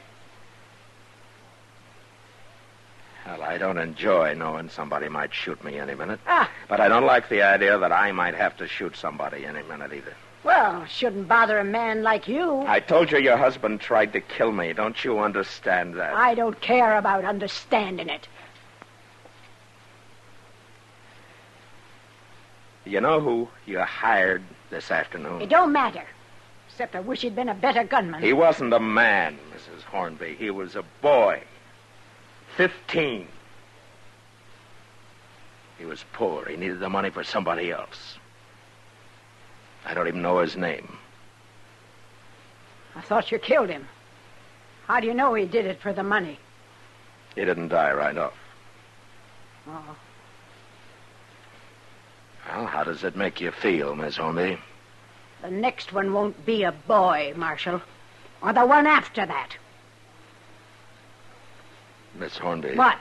[SPEAKER 1] Well, I don't enjoy knowing somebody might shoot me any minute.
[SPEAKER 6] Ah.
[SPEAKER 1] But I don't like the idea that I might have to shoot somebody any minute either.
[SPEAKER 6] Well, shouldn't bother a man like you.
[SPEAKER 1] I told you your husband tried to kill me. Don't you understand that?
[SPEAKER 6] I don't care about understanding it.
[SPEAKER 1] You know who you hired this afternoon?
[SPEAKER 6] It don't matter. Except I wish he'd been a better gunman.
[SPEAKER 1] He wasn't a man, Mrs. Hornby. He was a boy. 15. He was poor. He needed the money for somebody else. I don't even know his name.
[SPEAKER 6] I thought you killed him. How do you know he did it for the money?
[SPEAKER 1] He didn't die right off.
[SPEAKER 6] Oh.
[SPEAKER 1] Well, how does it make you feel, Miss Hornby?
[SPEAKER 6] The next one won't be a boy, Marshal. Or the one after that.
[SPEAKER 1] Miss Hornby.
[SPEAKER 6] What?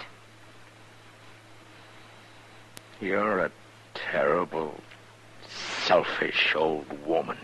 [SPEAKER 1] You're a terrible, selfish old woman.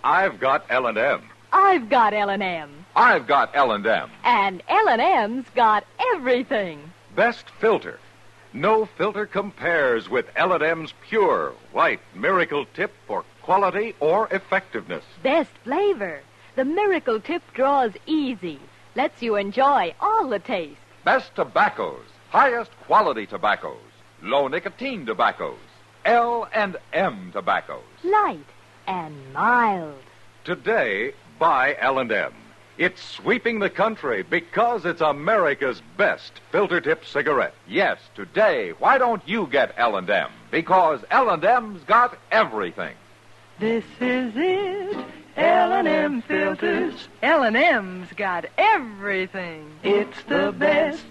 [SPEAKER 19] I've got L&M.
[SPEAKER 2] I've got L&M.
[SPEAKER 19] I've got L&M.
[SPEAKER 2] And L&M's got everything.
[SPEAKER 19] Best filter. No filter compares with L&M's pure, white miracle tip for quality or effectiveness.
[SPEAKER 2] Best flavor. The miracle tip draws easy. Lets you enjoy all the taste.
[SPEAKER 19] Best tobaccos. Highest quality tobaccos. Low nicotine tobaccos. L&M tobaccos.
[SPEAKER 2] Light and mild.
[SPEAKER 19] Today, buy L&M. It's sweeping the country because it's America's best filter tip cigarette. Yes, today, why don't you get L&M? Because L&M's got everything.
[SPEAKER 23] This is it. L&M filters. L&M's got everything. It's the best.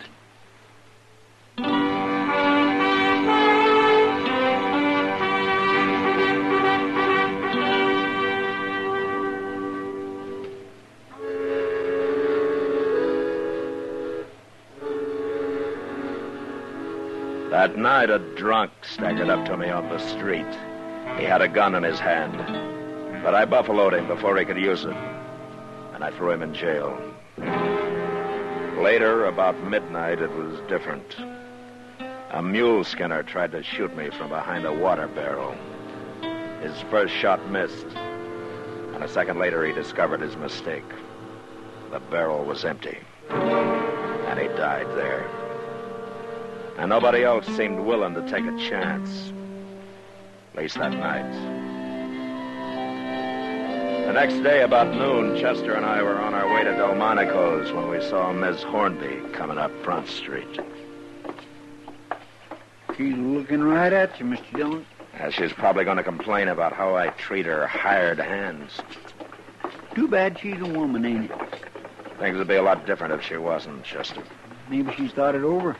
[SPEAKER 1] That night, a drunk staggered up to me on the street. He had a gun in his hand, but I buffaloed him before he could use it, and I threw him in jail. Later, about midnight, it was different. A mule skinner tried to shoot me from behind a water barrel. His first shot missed, and a second later, he discovered his mistake. The barrel was empty. And he died there. And nobody else seemed willing to take a chance. At least that night. The next day, about noon, Chester and I were on our way to Delmonico's when we saw Miss Hornby coming up Front Street.
[SPEAKER 4] She's looking right at you, Mr. Dillon.
[SPEAKER 1] She's probably going to complain about how I treat her hired hands.
[SPEAKER 4] Too bad she's a woman, ain't it?
[SPEAKER 1] Things would be a lot different if she wasn't, Chester.
[SPEAKER 4] Maybe she's thought it over.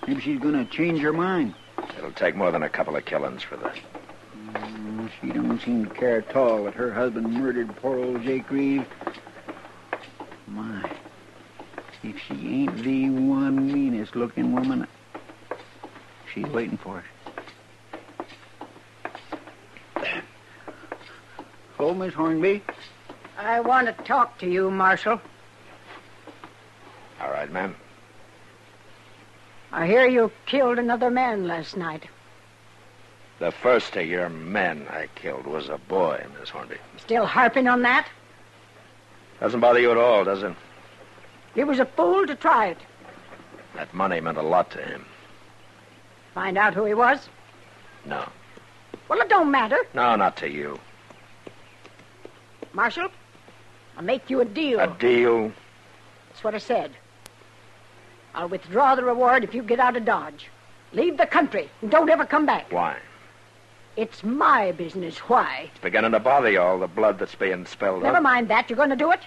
[SPEAKER 4] Maybe she's going to change her mind.
[SPEAKER 1] It'll take more than a couple of killings for that.
[SPEAKER 4] She don't seem to care at all that her husband murdered poor old Jake Reeves. My, if she ain't the one meanest-looking woman, she's waiting for us. Oh, Miss Hornby?
[SPEAKER 6] I want to talk to you, Marshal.
[SPEAKER 1] All right, ma'am.
[SPEAKER 6] I hear you killed another man last night.
[SPEAKER 1] The first of your men I killed was a boy, Miss Hornby.
[SPEAKER 6] Still harping on that?
[SPEAKER 1] Doesn't bother you at all, does it?
[SPEAKER 6] He was a fool to try it.
[SPEAKER 1] That money meant a lot to him.
[SPEAKER 6] Find out who he was?
[SPEAKER 1] No.
[SPEAKER 6] Well, it don't matter.
[SPEAKER 1] No, not to you.
[SPEAKER 6] Marshal, I'll make you a deal.
[SPEAKER 1] A deal?
[SPEAKER 6] That's what I said. I'll withdraw the reward if you get out of Dodge. Leave the country and don't ever come back.
[SPEAKER 1] Why?
[SPEAKER 6] It's my business. Why?
[SPEAKER 1] It's beginning to bother you, all the blood that's being spilled.
[SPEAKER 6] Never mind that. You're going to do it?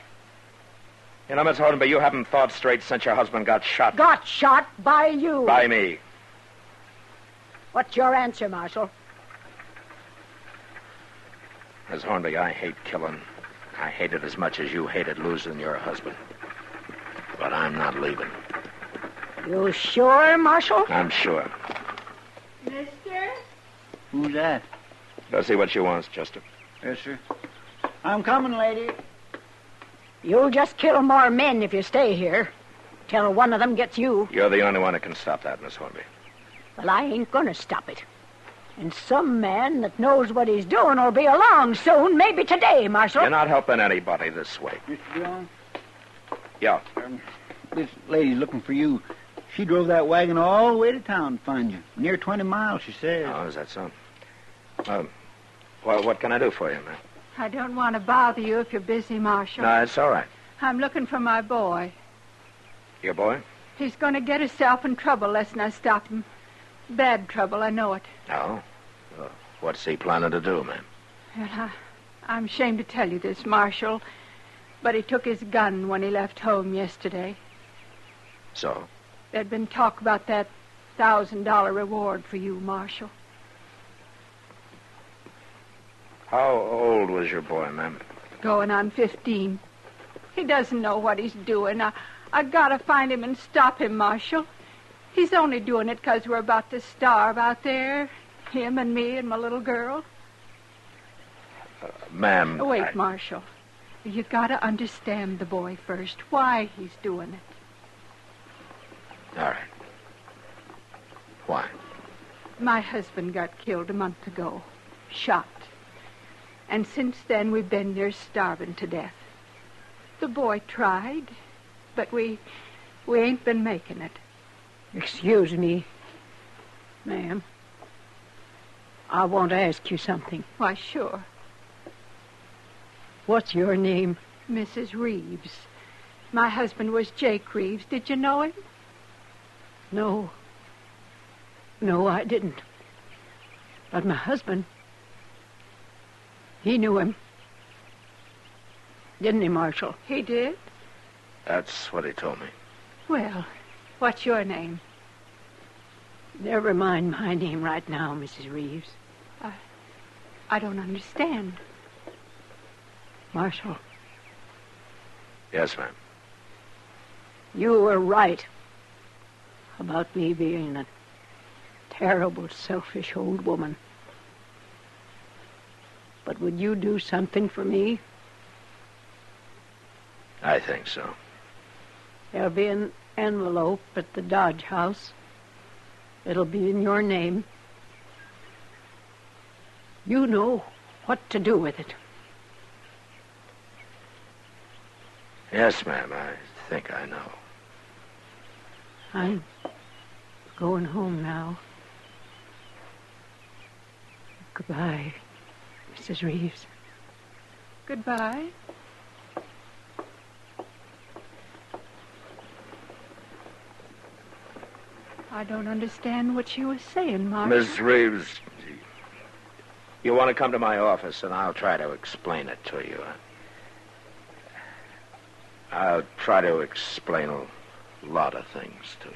[SPEAKER 1] You know, Miss Hornby, you haven't thought straight since your husband got shot.
[SPEAKER 6] Got shot by you.
[SPEAKER 1] By me.
[SPEAKER 6] What's your answer, Marshal?
[SPEAKER 1] Miss Hornby, I hate killing. I hate it as much as you hated losing your husband. But I'm not leaving.
[SPEAKER 6] You sure, Marshal?
[SPEAKER 1] I'm sure.
[SPEAKER 4] Mister? Who's that?
[SPEAKER 1] Go see what she wants, Chester.
[SPEAKER 4] Yes, sir. I'm coming, lady.
[SPEAKER 6] You'll just kill more men if you stay here. Till one of them gets you.
[SPEAKER 1] You're the only one that can stop that, Miss Hornby.
[SPEAKER 6] Well, I ain't going to stop it. And some man that knows what he's doing will be along soon, maybe today, Marshal.
[SPEAKER 1] You're not helping anybody this way.
[SPEAKER 4] Mr. Dillon?
[SPEAKER 1] Yeah.
[SPEAKER 4] This lady's looking for you. She drove that wagon all the way to town to find you. Near 20 miles, she says.
[SPEAKER 1] Oh, is that so? Well, what can I do for you, man?
[SPEAKER 23] I don't want to bother you if you're busy, Marshal.
[SPEAKER 1] No, it's all right.
[SPEAKER 23] I'm looking for my boy.
[SPEAKER 1] Your boy?
[SPEAKER 23] He's going to get himself in trouble lest I stop him. Bad trouble, I know it.
[SPEAKER 1] Oh? What's he planning to do, ma'am?
[SPEAKER 23] Well, I'm ashamed to tell you this, Marshal, but he took his gun when he left home yesterday.
[SPEAKER 1] So?
[SPEAKER 23] There'd been talk about that $1,000 reward for you, Marshal.
[SPEAKER 1] How old was your boy, ma'am?
[SPEAKER 23] Going on 15. He doesn't know what he's doing. I gotta find him and stop him, Marshal. He's only doing it 'cause we're about to starve out there. Him and me and my little girl.
[SPEAKER 1] Ma'am...
[SPEAKER 23] Wait, Marshal. You gotta understand the boy first. Why he's doing it.
[SPEAKER 1] All right. Why?
[SPEAKER 23] My husband got killed a month ago. Shot. And since then, we've been near starving to death. The boy tried, but we ain't been making it.
[SPEAKER 6] Excuse me, ma'am. I want to ask you something.
[SPEAKER 23] Why, sure.
[SPEAKER 6] What's your name?
[SPEAKER 23] Mrs. Reeves. My husband was Jake Reeves. Did you know him?
[SPEAKER 6] No. No, I didn't. But my husband, he knew him. Didn't he, Marshal?
[SPEAKER 23] He did?
[SPEAKER 1] That's what he told me.
[SPEAKER 23] Well, what's your name?
[SPEAKER 6] Never mind my name right now, Mrs. Reeves.
[SPEAKER 23] I don't understand.
[SPEAKER 6] Marshal.
[SPEAKER 1] Yes, ma'am.
[SPEAKER 6] You were right about me being a terrible, selfish old woman. But would you do something for me?
[SPEAKER 1] I think so.
[SPEAKER 6] There'll be an envelope at the Dodge house. It'll be in your name. You know what to do with it.
[SPEAKER 1] Yes, ma'am. I think I know.
[SPEAKER 23] I'm going home now. Goodbye, Mrs. Reeves. Goodbye. I don't understand what she was saying, Marshal.
[SPEAKER 1] Miss Reeves, you want to come to my office, and I'll try to explain it to you. I'll try to explain a lot of things to you.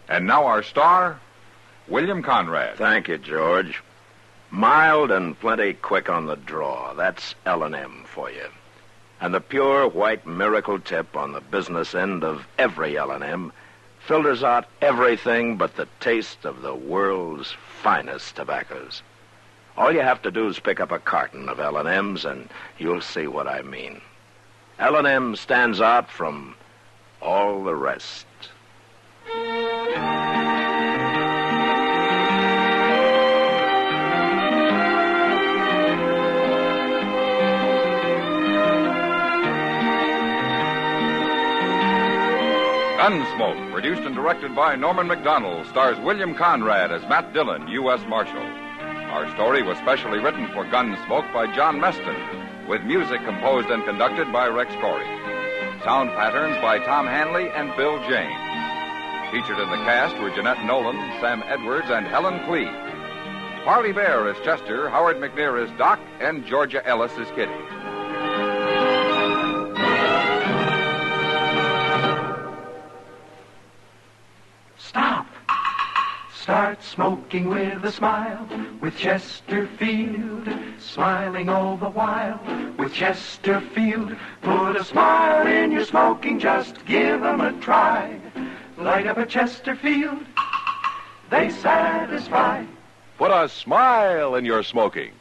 [SPEAKER 19] And now our star, William Conrad.
[SPEAKER 1] Thank you, George. Mild and plenty quick on the draw. That's L&M for you. And the pure white miracle tip on the business end of every L&M filters out everything but the taste of the world's finest tobaccos. All you have to do is pick up a carton of L&Ms and you'll see what I mean. L&M stands out from all the rest.
[SPEAKER 19] Gunsmoke, produced and directed by Norman Macdonald, stars William Conrad as Matt Dillon, U.S. Marshal. Our story was specially written for Gunsmoke by John Meston, with music composed and conducted by Rex Corey. Sound patterns by Tom Hanley and Bill James. Featured in the cast were Jeanette Nolan, Sam Edwards, and Helen Cleve. Parley Bear is Chester, Howard McNear is Doc, and Georgia Ellis is Kitty.
[SPEAKER 22] Stop. Start smoking with a smile with Chesterfield. Smiling all the while with Chesterfield. Put a smile in your smoking, just give 'em a try. Light up a Chesterfield, they satisfy.
[SPEAKER 19] Put a smile in your smoking.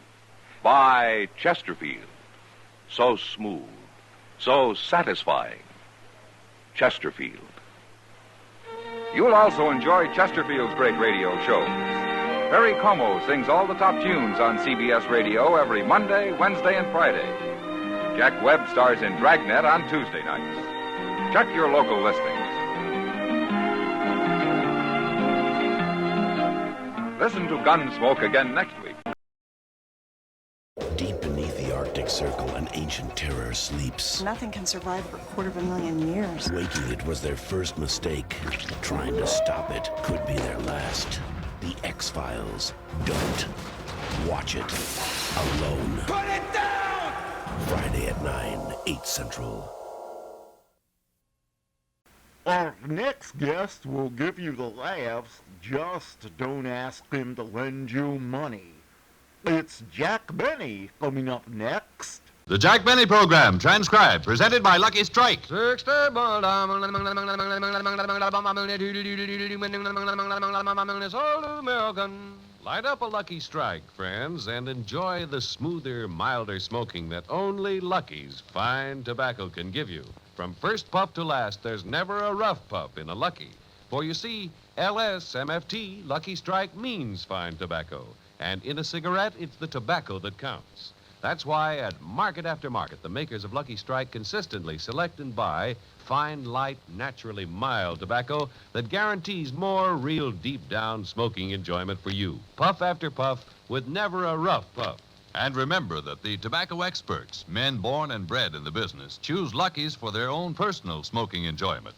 [SPEAKER 19] By Chesterfield. So smooth, so satisfying. Chesterfield. You'll also enjoy Chesterfield's great radio shows. Perry Como sings all the top tunes on CBS Radio every Monday, Wednesday, and Friday. Jack Webb stars in Dragnet on Tuesday nights. Check your local listings. Listen to Gunsmoke again next week.
[SPEAKER 25] Deep beneath the Arctic Circle, an ancient terror sleeps.
[SPEAKER 7] Nothing can survive for 250,000 years.
[SPEAKER 25] Waking it was their first mistake. Trying to stop it could be their last. The X-Files. Don't watch it alone.
[SPEAKER 22] Put it down!
[SPEAKER 25] Friday at 9, 8 Central.
[SPEAKER 26] Our next guest will give you the laughs. Just don't ask him to lend you money. It's Jack Benny coming up next.
[SPEAKER 12] The Jack Benny Program, transcribed, presented by Lucky Strike. Light up a Lucky Strike, friends, and enjoy the smoother, milder smoking that only Lucky's fine tobacco can give you. From first puff to last, there's never a rough puff in a Lucky. For you see, LSMFT, Lucky Strike, means fine tobacco. And in a cigarette, it's the tobacco that counts. That's why at market after market, the makers of Lucky Strike consistently select and buy fine, light, naturally mild tobacco that guarantees more real deep-down smoking enjoyment for you. Puff after puff with never a rough puff. And remember that the tobacco experts, men born and bred in the business, choose Lucky's for their own personal smoking enjoyment.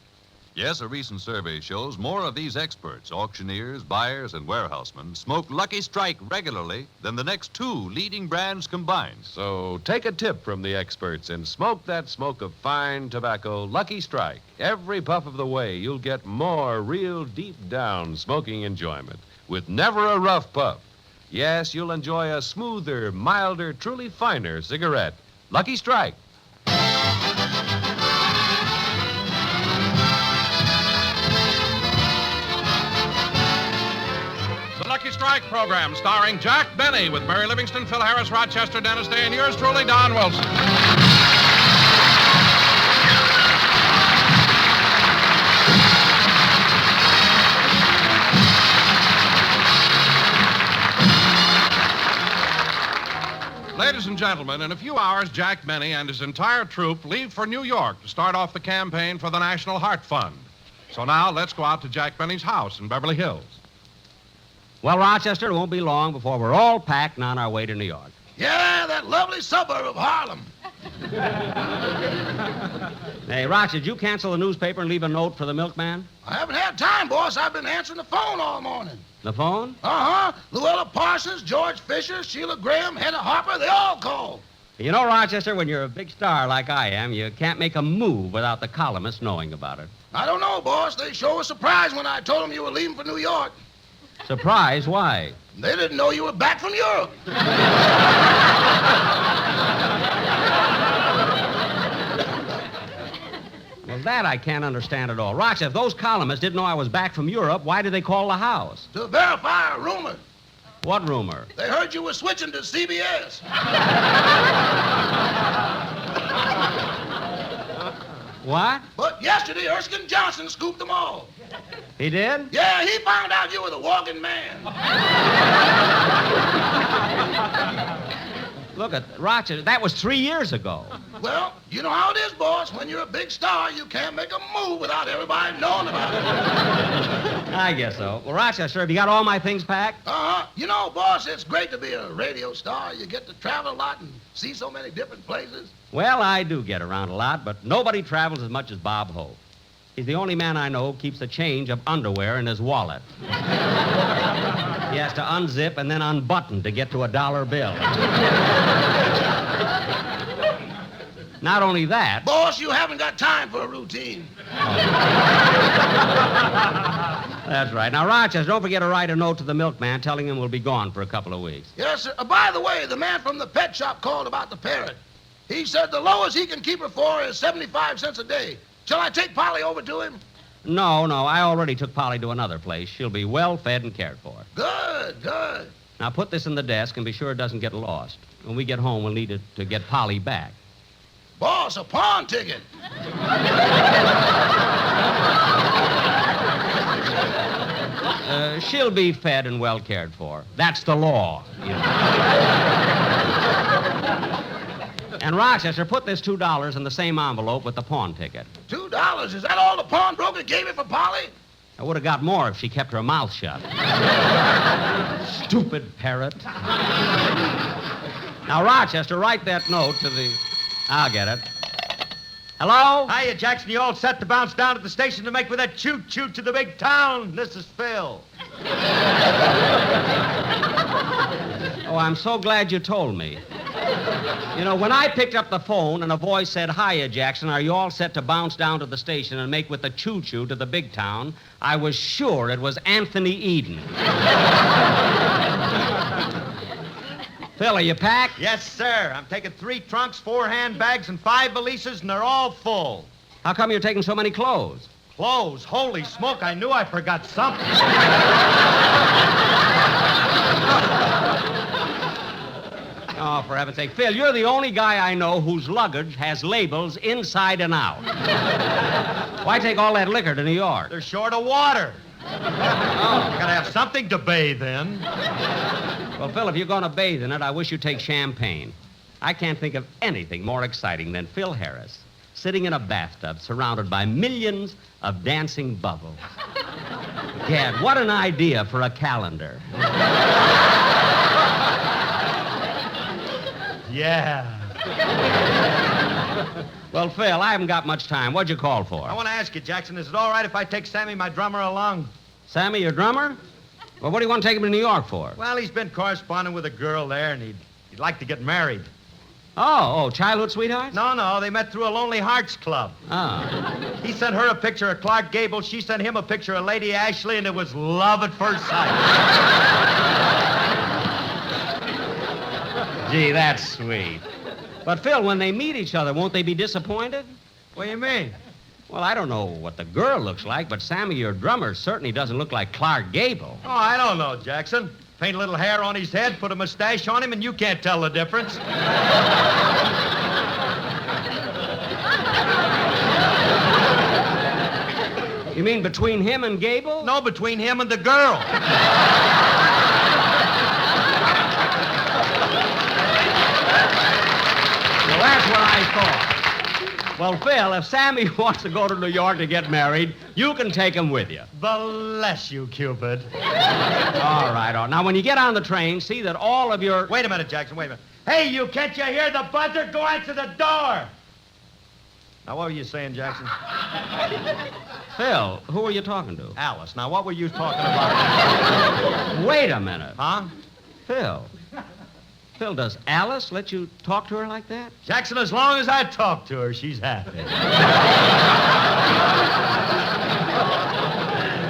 [SPEAKER 12] Yes, a recent survey shows more of these experts, auctioneers, buyers, and warehousemen, smoke Lucky Strike regularly than the next two leading brands combined. So take a tip from the experts and smoke that smoke of fine tobacco, Lucky Strike. Every puff of the way, you'll get more real deep-down smoking enjoyment with never a rough puff. Yes, you'll enjoy a smoother, milder, truly finer cigarette. Lucky Strike. Lucky Strike program starring Jack Benny with Mary Livingston, Phil Harris, Rochester, Dennis Day, and yours truly, Don Wilson. Ladies and gentlemen, in a few hours, Jack Benny and his entire troupe leave for New York to start off the campaign for the National Heart Fund. So now, let's go out to Jack Benny's house in Beverly Hills.
[SPEAKER 3] Well, Rochester, it won't be long before we're all packed and on our way to New York.
[SPEAKER 10] Yeah, that lovely suburb of Harlem.
[SPEAKER 3] Hey, Rochester, did you cancel the newspaper and leave a note for the milkman?
[SPEAKER 10] I haven't had time, boss. I've been answering the phone all morning.
[SPEAKER 3] The phone?
[SPEAKER 10] Uh-huh. Luella Parsons, George Fisher, Sheila Graham, Hedda Harper, they all called.
[SPEAKER 3] You know, Rochester, when you're a big star like I am, you can't make a move without the columnists knowing about it.
[SPEAKER 10] I don't know, boss. They sure were surprised when I told them you were leaving for New York.
[SPEAKER 3] Surprise? Why?
[SPEAKER 10] They didn't know you were back from Europe.
[SPEAKER 3] Well, that I can't understand at all. Rochester, if those columnists didn't know I was back from Europe, why did they call the house?
[SPEAKER 10] To verify a rumor.
[SPEAKER 3] What rumor?
[SPEAKER 10] They heard you were switching to CBS.
[SPEAKER 3] What?
[SPEAKER 10] But yesterday, Erskine Johnson scooped them all.
[SPEAKER 3] He did?
[SPEAKER 10] Yeah, he found out you were the walking man.
[SPEAKER 3] Look at Rochester. That was 3 years ago.
[SPEAKER 10] Well, you know how it is, boss. When you're a big star, you can't make a move without everybody knowing about it.
[SPEAKER 3] I guess so. Well, Rochester, have you got all my things packed?
[SPEAKER 10] Uh-huh. You know, boss, it's great to be a radio star. You get to travel a lot and see so many different places.
[SPEAKER 3] Well, I do get around a lot, but nobody travels as much as Bob Hope. He's the only man I know who keeps a change of underwear in his wallet. He has to unzip and then unbutton to get to a $1 bill. Not only that...
[SPEAKER 10] Boss, you haven't got time for a routine.
[SPEAKER 3] That's right. Now, Rochester, don't forget to write a note to the milkman telling him we'll be gone for a couple of weeks.
[SPEAKER 10] Yes, sir. By the way, the man from the pet shop called about the parrot. He said the lowest he can keep her for is 75 cents a day. Shall I take Polly over to him?
[SPEAKER 3] No, I already took Polly to another place. She'll be well fed and cared for.
[SPEAKER 10] Good.
[SPEAKER 3] Now, put this in the desk and be sure it doesn't get lost. When we get home, we'll need it to get Polly back.
[SPEAKER 10] Boss, a pawn ticket.
[SPEAKER 3] She'll be fed and well cared for. That's the law, you know. And Rochester, put this $2 in the same envelope with the pawn ticket.
[SPEAKER 10] $2? Is that all the pawnbroker gave you for Polly?
[SPEAKER 3] I would have got more if she kept her mouth shut. Stupid parrot. Now, Rochester, write that note to the... I'll get it. Hello?
[SPEAKER 14] Hiya, Jackson. You all set to bounce down to the station to make for that choo-choo to the big town? This is Phil.
[SPEAKER 3] Oh, I'm so glad you told me. You know, when I picked up the phone and a voice said, "Hiya, Jackson, are you all set to bounce down to the station and make with the choo-choo to the big town?" I was sure it was Anthony Eden. Phil, are you packed?
[SPEAKER 14] Yes, sir. I'm taking 3 trunks, 4 handbags, and 5 valises, and they're all full.
[SPEAKER 3] How come you're taking so many clothes?
[SPEAKER 14] Clothes? Holy smoke, I knew I forgot something.
[SPEAKER 3] Oh, for heaven's sake. Phil, you're the only guy I know whose luggage has labels inside and out. Why take all that liquor to New York?
[SPEAKER 14] They're short of water. Gotta have something to bathe in.
[SPEAKER 3] Well, Phil, if you're going to bathe in it, I wish you'd take champagne. I can't think of anything more exciting than Phil Harris sitting in a bathtub surrounded by millions of dancing bubbles. Gad, what an idea for a calendar.
[SPEAKER 14] Yeah.
[SPEAKER 3] Well, Phil, I haven't got much time. What'd you call for?
[SPEAKER 14] I want to ask you, Jackson, is it all right if I take Sammy, my drummer, along?
[SPEAKER 3] Sammy, your drummer? Well, what do you want to take him to New York for?
[SPEAKER 14] Well, he's been corresponding with a girl there, and he'd like to get married.
[SPEAKER 3] Oh, childhood sweetheart?
[SPEAKER 14] No, they met through a Lonely Hearts Club.
[SPEAKER 3] Oh.
[SPEAKER 14] He sent her a picture of Clark Gable, she sent him a picture of Lady Ashley, and it was love at first sight.
[SPEAKER 3] Gee, that's sweet. But, Phil, when they meet each other, won't they be disappointed?
[SPEAKER 14] What do you mean?
[SPEAKER 3] Well, I don't know what the girl looks like, but Sammy, your drummer, certainly doesn't look like Clark Gable.
[SPEAKER 14] Oh, I don't know, Jackson. Paint a little hair on his head, put a mustache on him, and you can't tell the difference.
[SPEAKER 3] You mean between him and Gable?
[SPEAKER 14] No, between him and the girl.
[SPEAKER 3] Well, that's what I thought. Well, Phil, if Sammy wants to go to New York to get married, you can take him with you.
[SPEAKER 14] Bless you, Cupid.
[SPEAKER 3] All right. Now, when you get on the train, see that all of your...
[SPEAKER 14] Wait a minute, Jackson, wait a minute. Hey, you, can't you hear the buzzer? Go answer the door. Now, what were you saying, Jackson?
[SPEAKER 3] Phil, who are you talking to?
[SPEAKER 14] Alice. Now, what were you talking about?
[SPEAKER 3] Wait a minute.
[SPEAKER 14] Huh?
[SPEAKER 3] Phil, does Alice let you talk to her like that?
[SPEAKER 14] Jackson, as long as I talk to her, she's happy.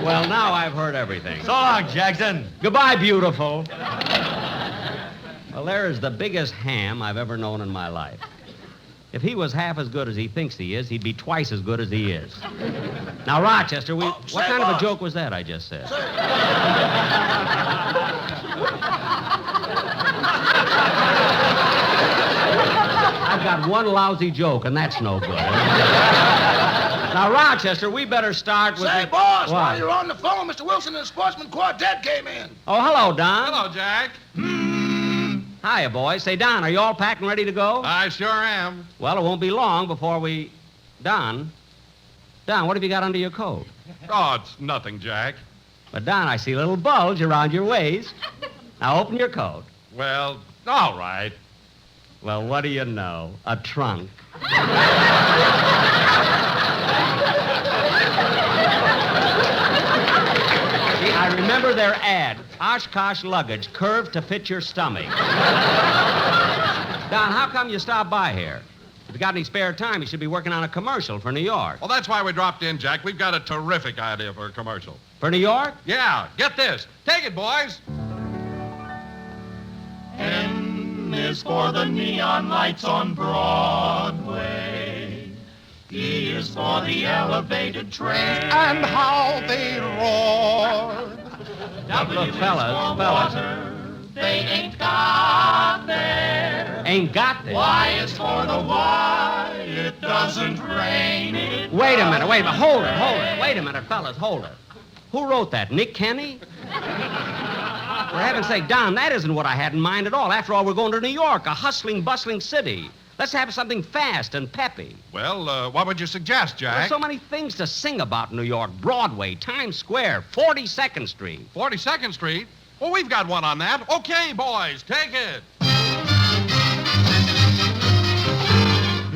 [SPEAKER 3] Well, now I've heard everything.
[SPEAKER 14] So long, Jackson.
[SPEAKER 3] Goodbye, beautiful. Well, there is the biggest ham I've ever known in my life. If he was half as good as he thinks he is, he'd be twice as good as he is. Now, Rochester, what kind of a joke was that I just said? I've got one lousy joke, and that's no good. Now, Rochester, we better start with...
[SPEAKER 10] Say, boss, while you're on the phone, Mr. Wilson and the Sportsman Quartet came in.
[SPEAKER 3] Oh, hello, Don.
[SPEAKER 12] Hello, Jack.
[SPEAKER 3] Hiya, boys. Say, Don, are you all packed and ready to go?
[SPEAKER 12] I sure am.
[SPEAKER 3] Well, it won't be long before we... Don, what have you got under your coat?
[SPEAKER 12] Oh, it's nothing, Jack.
[SPEAKER 3] But, Don, I see a little bulge around your waist. Now, open your coat.
[SPEAKER 12] Well, all right.
[SPEAKER 3] Well, what do you know? A trunk. See, I remember their ad. Oshkosh luggage, curved to fit your stomach. Don, how come you stopped by here? If you got any spare time, you should be working on a commercial for New York.
[SPEAKER 12] Well, that's why we dropped in, Jack. We've got a terrific idea for a commercial.
[SPEAKER 3] For New York?
[SPEAKER 12] Yeah, get this. Take it, boys.
[SPEAKER 22] N is for the neon lights on Broadway. E is for the elevated train. And how they roar.
[SPEAKER 3] Look, fellas.
[SPEAKER 22] They ain't got there.
[SPEAKER 3] Ain't got there?
[SPEAKER 22] Y is for the Y. It doesn't rain.
[SPEAKER 3] Wait a minute. Hold it. Wait a minute, fellas, hold it. Who wrote that? Nick Kenny? For heaven's sake, Don, that isn't what I had in mind at all. After all, we're going to New York, a hustling, bustling city. Let's have something fast and peppy.
[SPEAKER 12] Well, what would you suggest, Jack?
[SPEAKER 3] There's so many things to sing about in New York. Broadway, Times Square, 42nd Street.
[SPEAKER 12] 42nd Street? Well, we've got one on that. Okay, boys, take it.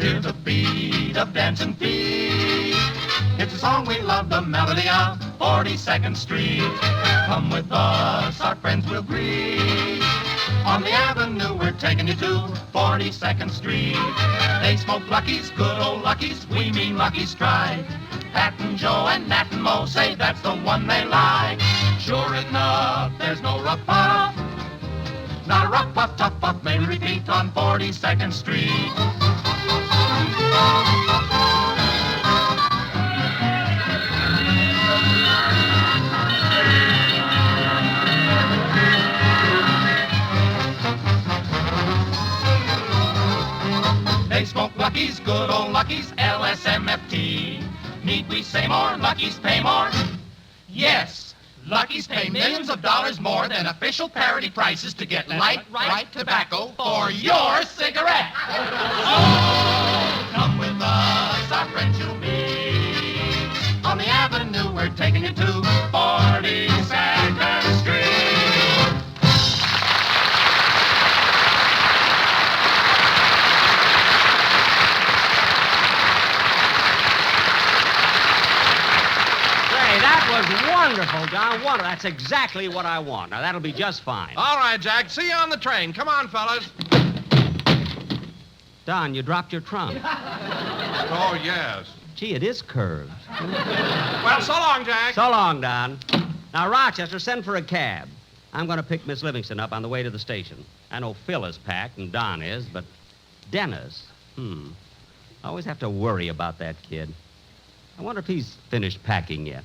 [SPEAKER 22] Hear the beat of dancing feet. It's a song we love, the melody of 42nd Street. Come with us, our friends will greet. On the avenue, we're taking you to 42nd Street. They smoke Lucky's, good old Lucky's, we mean Lucky's Strike. Pat and Joe and Nat and Mo say that's the one they like. Sure enough, there's no rough puff. Not a rough puff, tough puff, may repeat on 42nd Street. They smoke Lucky's, good old Lucky's, LSMFT. Need we say more? Lucky's pay more? Yes. Lucky's pay millions of dollars more than official parity prices to get light, right tobacco for your cigarette. Oh, come with us, our friends you'll meet. On the avenue, we're taking you to 42nd Street.
[SPEAKER 3] That was wonderful, Don. Wonderful. That's exactly what I want. Now, that'll be just fine.
[SPEAKER 12] All right, Jack. See you on the train. Come on, fellas.
[SPEAKER 3] Don, you dropped your trunk.
[SPEAKER 12] Oh, yes.
[SPEAKER 3] Gee, it is curved.
[SPEAKER 12] Well, so long, Jack.
[SPEAKER 3] So long, Don. Now, Rochester, send for a cab. I'm going to pick Miss Livingston up on the way to the station. I know Phil is packed and Don is, but Dennis, I always have to worry about that kid. I wonder if he's finished packing yet.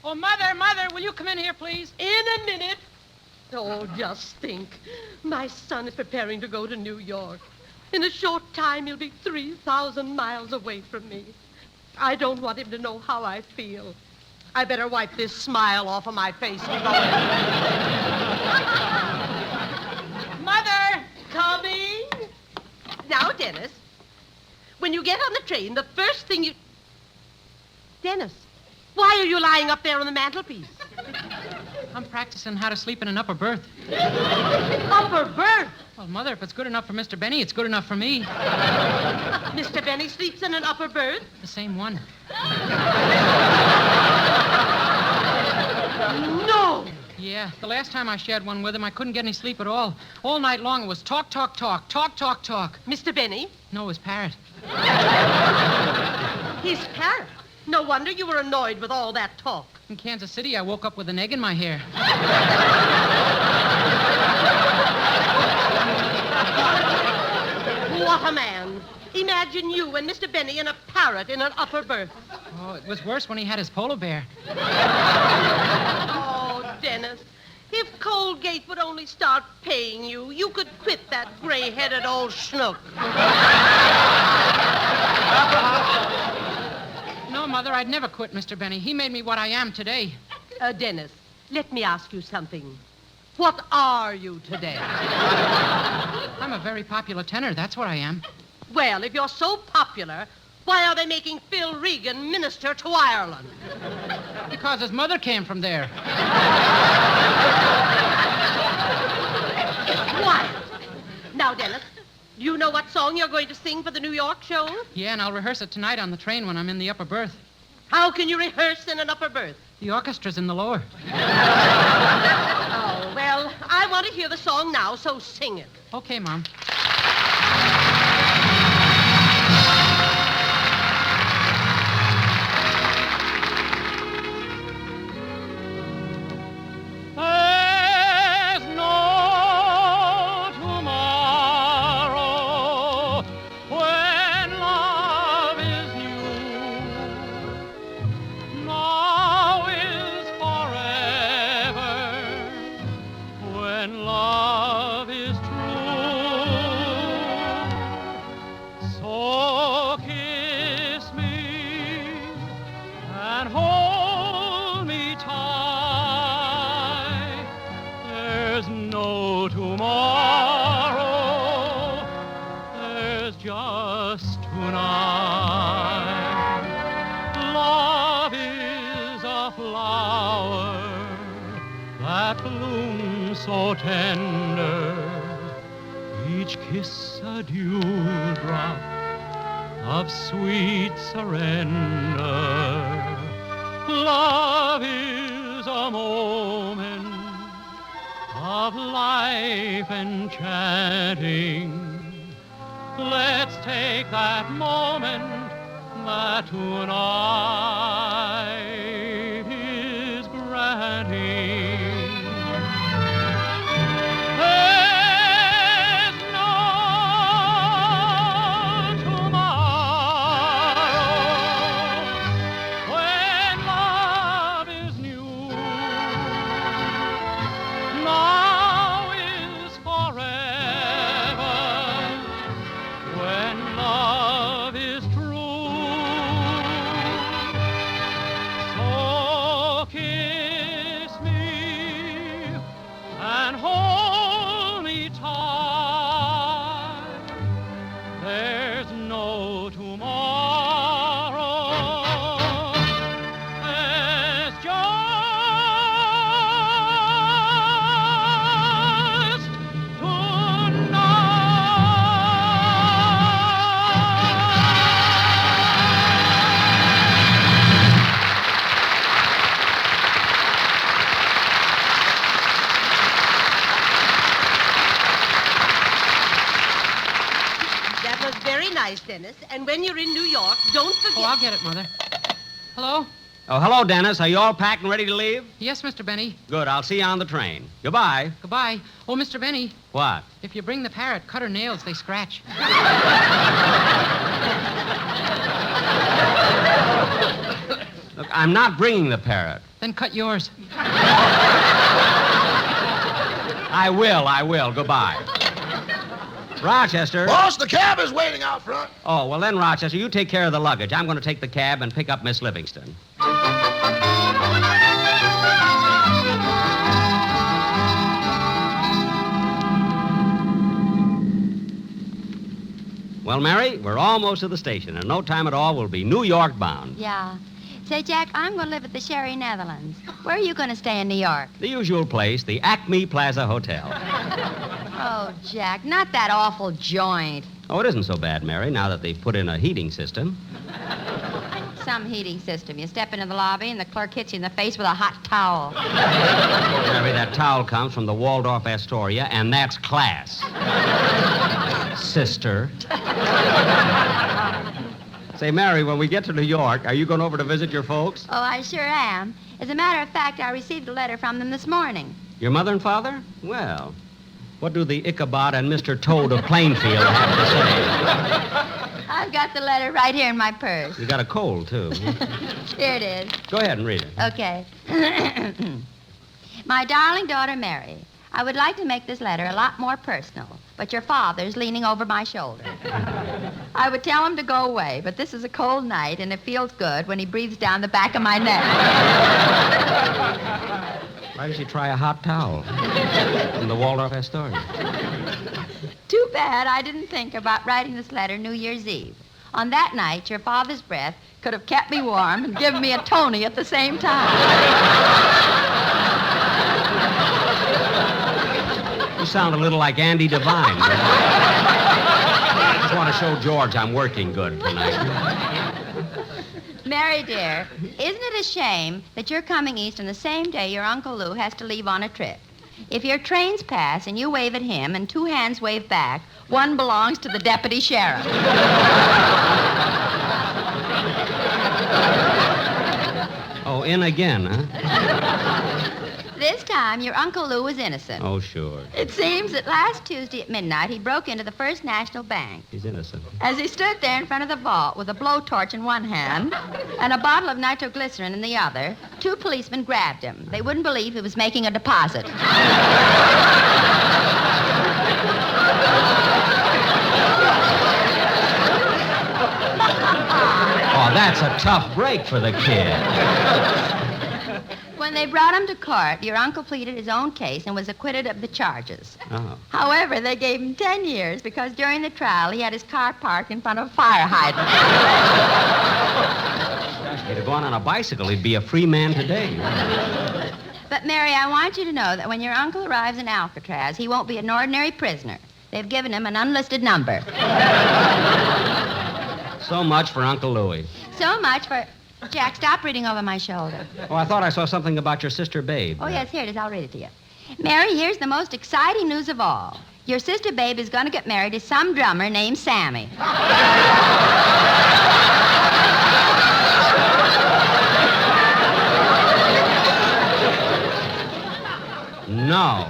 [SPEAKER 8] Oh, Mother, will you come in here, please?
[SPEAKER 13] In a minute. Oh, just think. My son is preparing to go to New York. In a short time, he'll be 3,000 miles away from me. I don't want him to know how I feel. I better wipe this smile off of my face and go in. Mother! Coming! Now, Dennis, when you get on the train, the first thing you... Dennis, why are you lying up there on the mantelpiece?
[SPEAKER 8] I'm practicing how to sleep in an upper berth.
[SPEAKER 13] Upper berth?
[SPEAKER 8] Well, Mother, if it's good enough for Mr. Benny, it's good enough for me.
[SPEAKER 13] Mr. Benny sleeps in an upper berth?
[SPEAKER 8] The same one.
[SPEAKER 13] No!
[SPEAKER 8] Yeah, the last time I shared one with him, I couldn't get any sleep at all. All night long, it was talk, talk, talk, talk, talk, talk.
[SPEAKER 13] Mr. Benny?
[SPEAKER 8] No, it was Parrot.
[SPEAKER 13] His parrot? No wonder you were annoyed with all that talk.
[SPEAKER 8] In Kansas City, I woke up with an egg in my hair.
[SPEAKER 13] What a man. Imagine you and Mr. Benny and a parrot in an upper berth.
[SPEAKER 8] Oh, it was worse when he had his polar bear.
[SPEAKER 13] Oh, Dennis, if Colgate would only start paying you, you could quit that gray-headed old schnook.
[SPEAKER 8] No, Mother, I'd never quit Mr. Benny. He made me what I am today.
[SPEAKER 13] Dennis, let me ask you something. What are you today?
[SPEAKER 8] I'm a very popular tenor. That's what I am.
[SPEAKER 13] Well, if you're so popular, why are they making Phil Regan minister to Ireland?
[SPEAKER 8] Because his mother came from there.
[SPEAKER 13] Quiet. Now, Dennis, do you know what song you're going to sing for the New York show?
[SPEAKER 8] Yeah, and I'll rehearse it tonight on the train when I'm in the upper berth.
[SPEAKER 13] How can you rehearse in an upper berth?
[SPEAKER 8] The orchestra's in the lower.
[SPEAKER 13] Oh, well, I want to hear the song now, so sing it.
[SPEAKER 8] Okay, Mom.
[SPEAKER 17] So tender, each kiss a dewdrop of sweet surrender. Love is a moment of life enchanting. Let's take that moment that tonight is granting.
[SPEAKER 13] Dennis, and when you're in New York, don't forget...
[SPEAKER 8] Oh, I'll get it, Mother. Hello?
[SPEAKER 3] Oh, hello, Dennis. Are you all packed and ready to leave?
[SPEAKER 8] Yes, Mr. Benny.
[SPEAKER 3] Good. I'll see you on the train. Goodbye.
[SPEAKER 8] Goodbye. Oh, Mr. Benny,
[SPEAKER 3] What?
[SPEAKER 8] if you bring the parrot, cut her nails. They scratch.
[SPEAKER 3] Look, I'm not bringing the parrot.
[SPEAKER 8] Then cut yours.
[SPEAKER 3] I will. Goodbye. Rochester.
[SPEAKER 10] Boss, the cab is waiting out front.
[SPEAKER 3] Oh, well then, Rochester, you take care of the luggage. I'm going to take the cab and pick up Miss Livingston. Well, Mary, we're almost to the station. In no time at all, we'll be New York bound.
[SPEAKER 15] Yeah. Say, Jack, I'm going to live at the Sherry Netherlands. Where are you going to stay in New York?
[SPEAKER 3] The usual place, the Acme Plaza Hotel.
[SPEAKER 15] Oh, Jack, not that awful joint.
[SPEAKER 3] Oh, it isn't so bad, Mary, now that they've put in a heating system.
[SPEAKER 15] Some heating system. You step into the lobby and the clerk hits you in the face with a hot towel.
[SPEAKER 3] Mary, that towel comes from the Waldorf Astoria, and that's class. Sister. Say, Mary, when we get to New York, are you going over to visit your folks?
[SPEAKER 15] Oh, I sure am. As a matter of fact, I received a letter from them this morning.
[SPEAKER 3] Your mother and father? Well, what do the Ichabod and Mr. Toad of Plainfield have to say?
[SPEAKER 15] I've got the letter right here in my purse.
[SPEAKER 3] You got a cold, too.
[SPEAKER 15] Here it is.
[SPEAKER 3] Go ahead and read it.
[SPEAKER 15] Okay. My darling daughter, Mary, I would like to make this letter a lot more personal, but your father's leaning over my shoulder. I would tell him to go away, but this is a cold night, and it feels good when he breathes down the back of my neck.
[SPEAKER 3] Why does he try a hot towel from the Waldorf Astoria?
[SPEAKER 15] Too bad I didn't think about writing this letter New Year's Eve. On that night, your father's breath could have kept me warm and given me a Tony at the same time.
[SPEAKER 3] You sound a little like Andy Devine. I just want to show George I'm working good tonight.
[SPEAKER 15] Mary, dear, isn't it a shame that you're coming east on the same day your Uncle Lou has to leave on a trip? If your trains pass and you wave at him and two hands wave back, one belongs to the deputy sheriff.
[SPEAKER 3] Oh, in again, huh?
[SPEAKER 15] This time, your Uncle Lou was innocent.
[SPEAKER 3] Oh, sure.
[SPEAKER 15] It seems that last Tuesday at midnight, he broke into the First National Bank.
[SPEAKER 3] He's innocent.
[SPEAKER 15] As he stood there in front of the vault with a blowtorch in one hand and a bottle of nitroglycerin in the other, two policemen grabbed him. They wouldn't believe he was making a deposit.
[SPEAKER 3] Oh, that's a tough break for the kid.
[SPEAKER 15] When they brought him to court, your uncle pleaded his own case and was acquitted of the charges.
[SPEAKER 3] Oh.
[SPEAKER 15] However, they gave him 10 years because during the trial he had his car parked in front of a fire hydrant.
[SPEAKER 3] Gosh, if he'd have gone on a bicycle, he'd be a free man today.
[SPEAKER 15] But, Mary, I want you to know that when your uncle arrives in Alcatraz, he won't be an ordinary prisoner. They've given him an unlisted number.
[SPEAKER 3] So much for Uncle Louie.
[SPEAKER 15] So much for... Jack, stop reading over my shoulder.
[SPEAKER 3] Oh, I thought I saw something about your sister Babe.
[SPEAKER 15] Oh, yes, here it is. I'll read it to you. Mary, here's the most exciting news of all. Your sister Babe is going to get married to some drummer named Sammy.
[SPEAKER 3] No.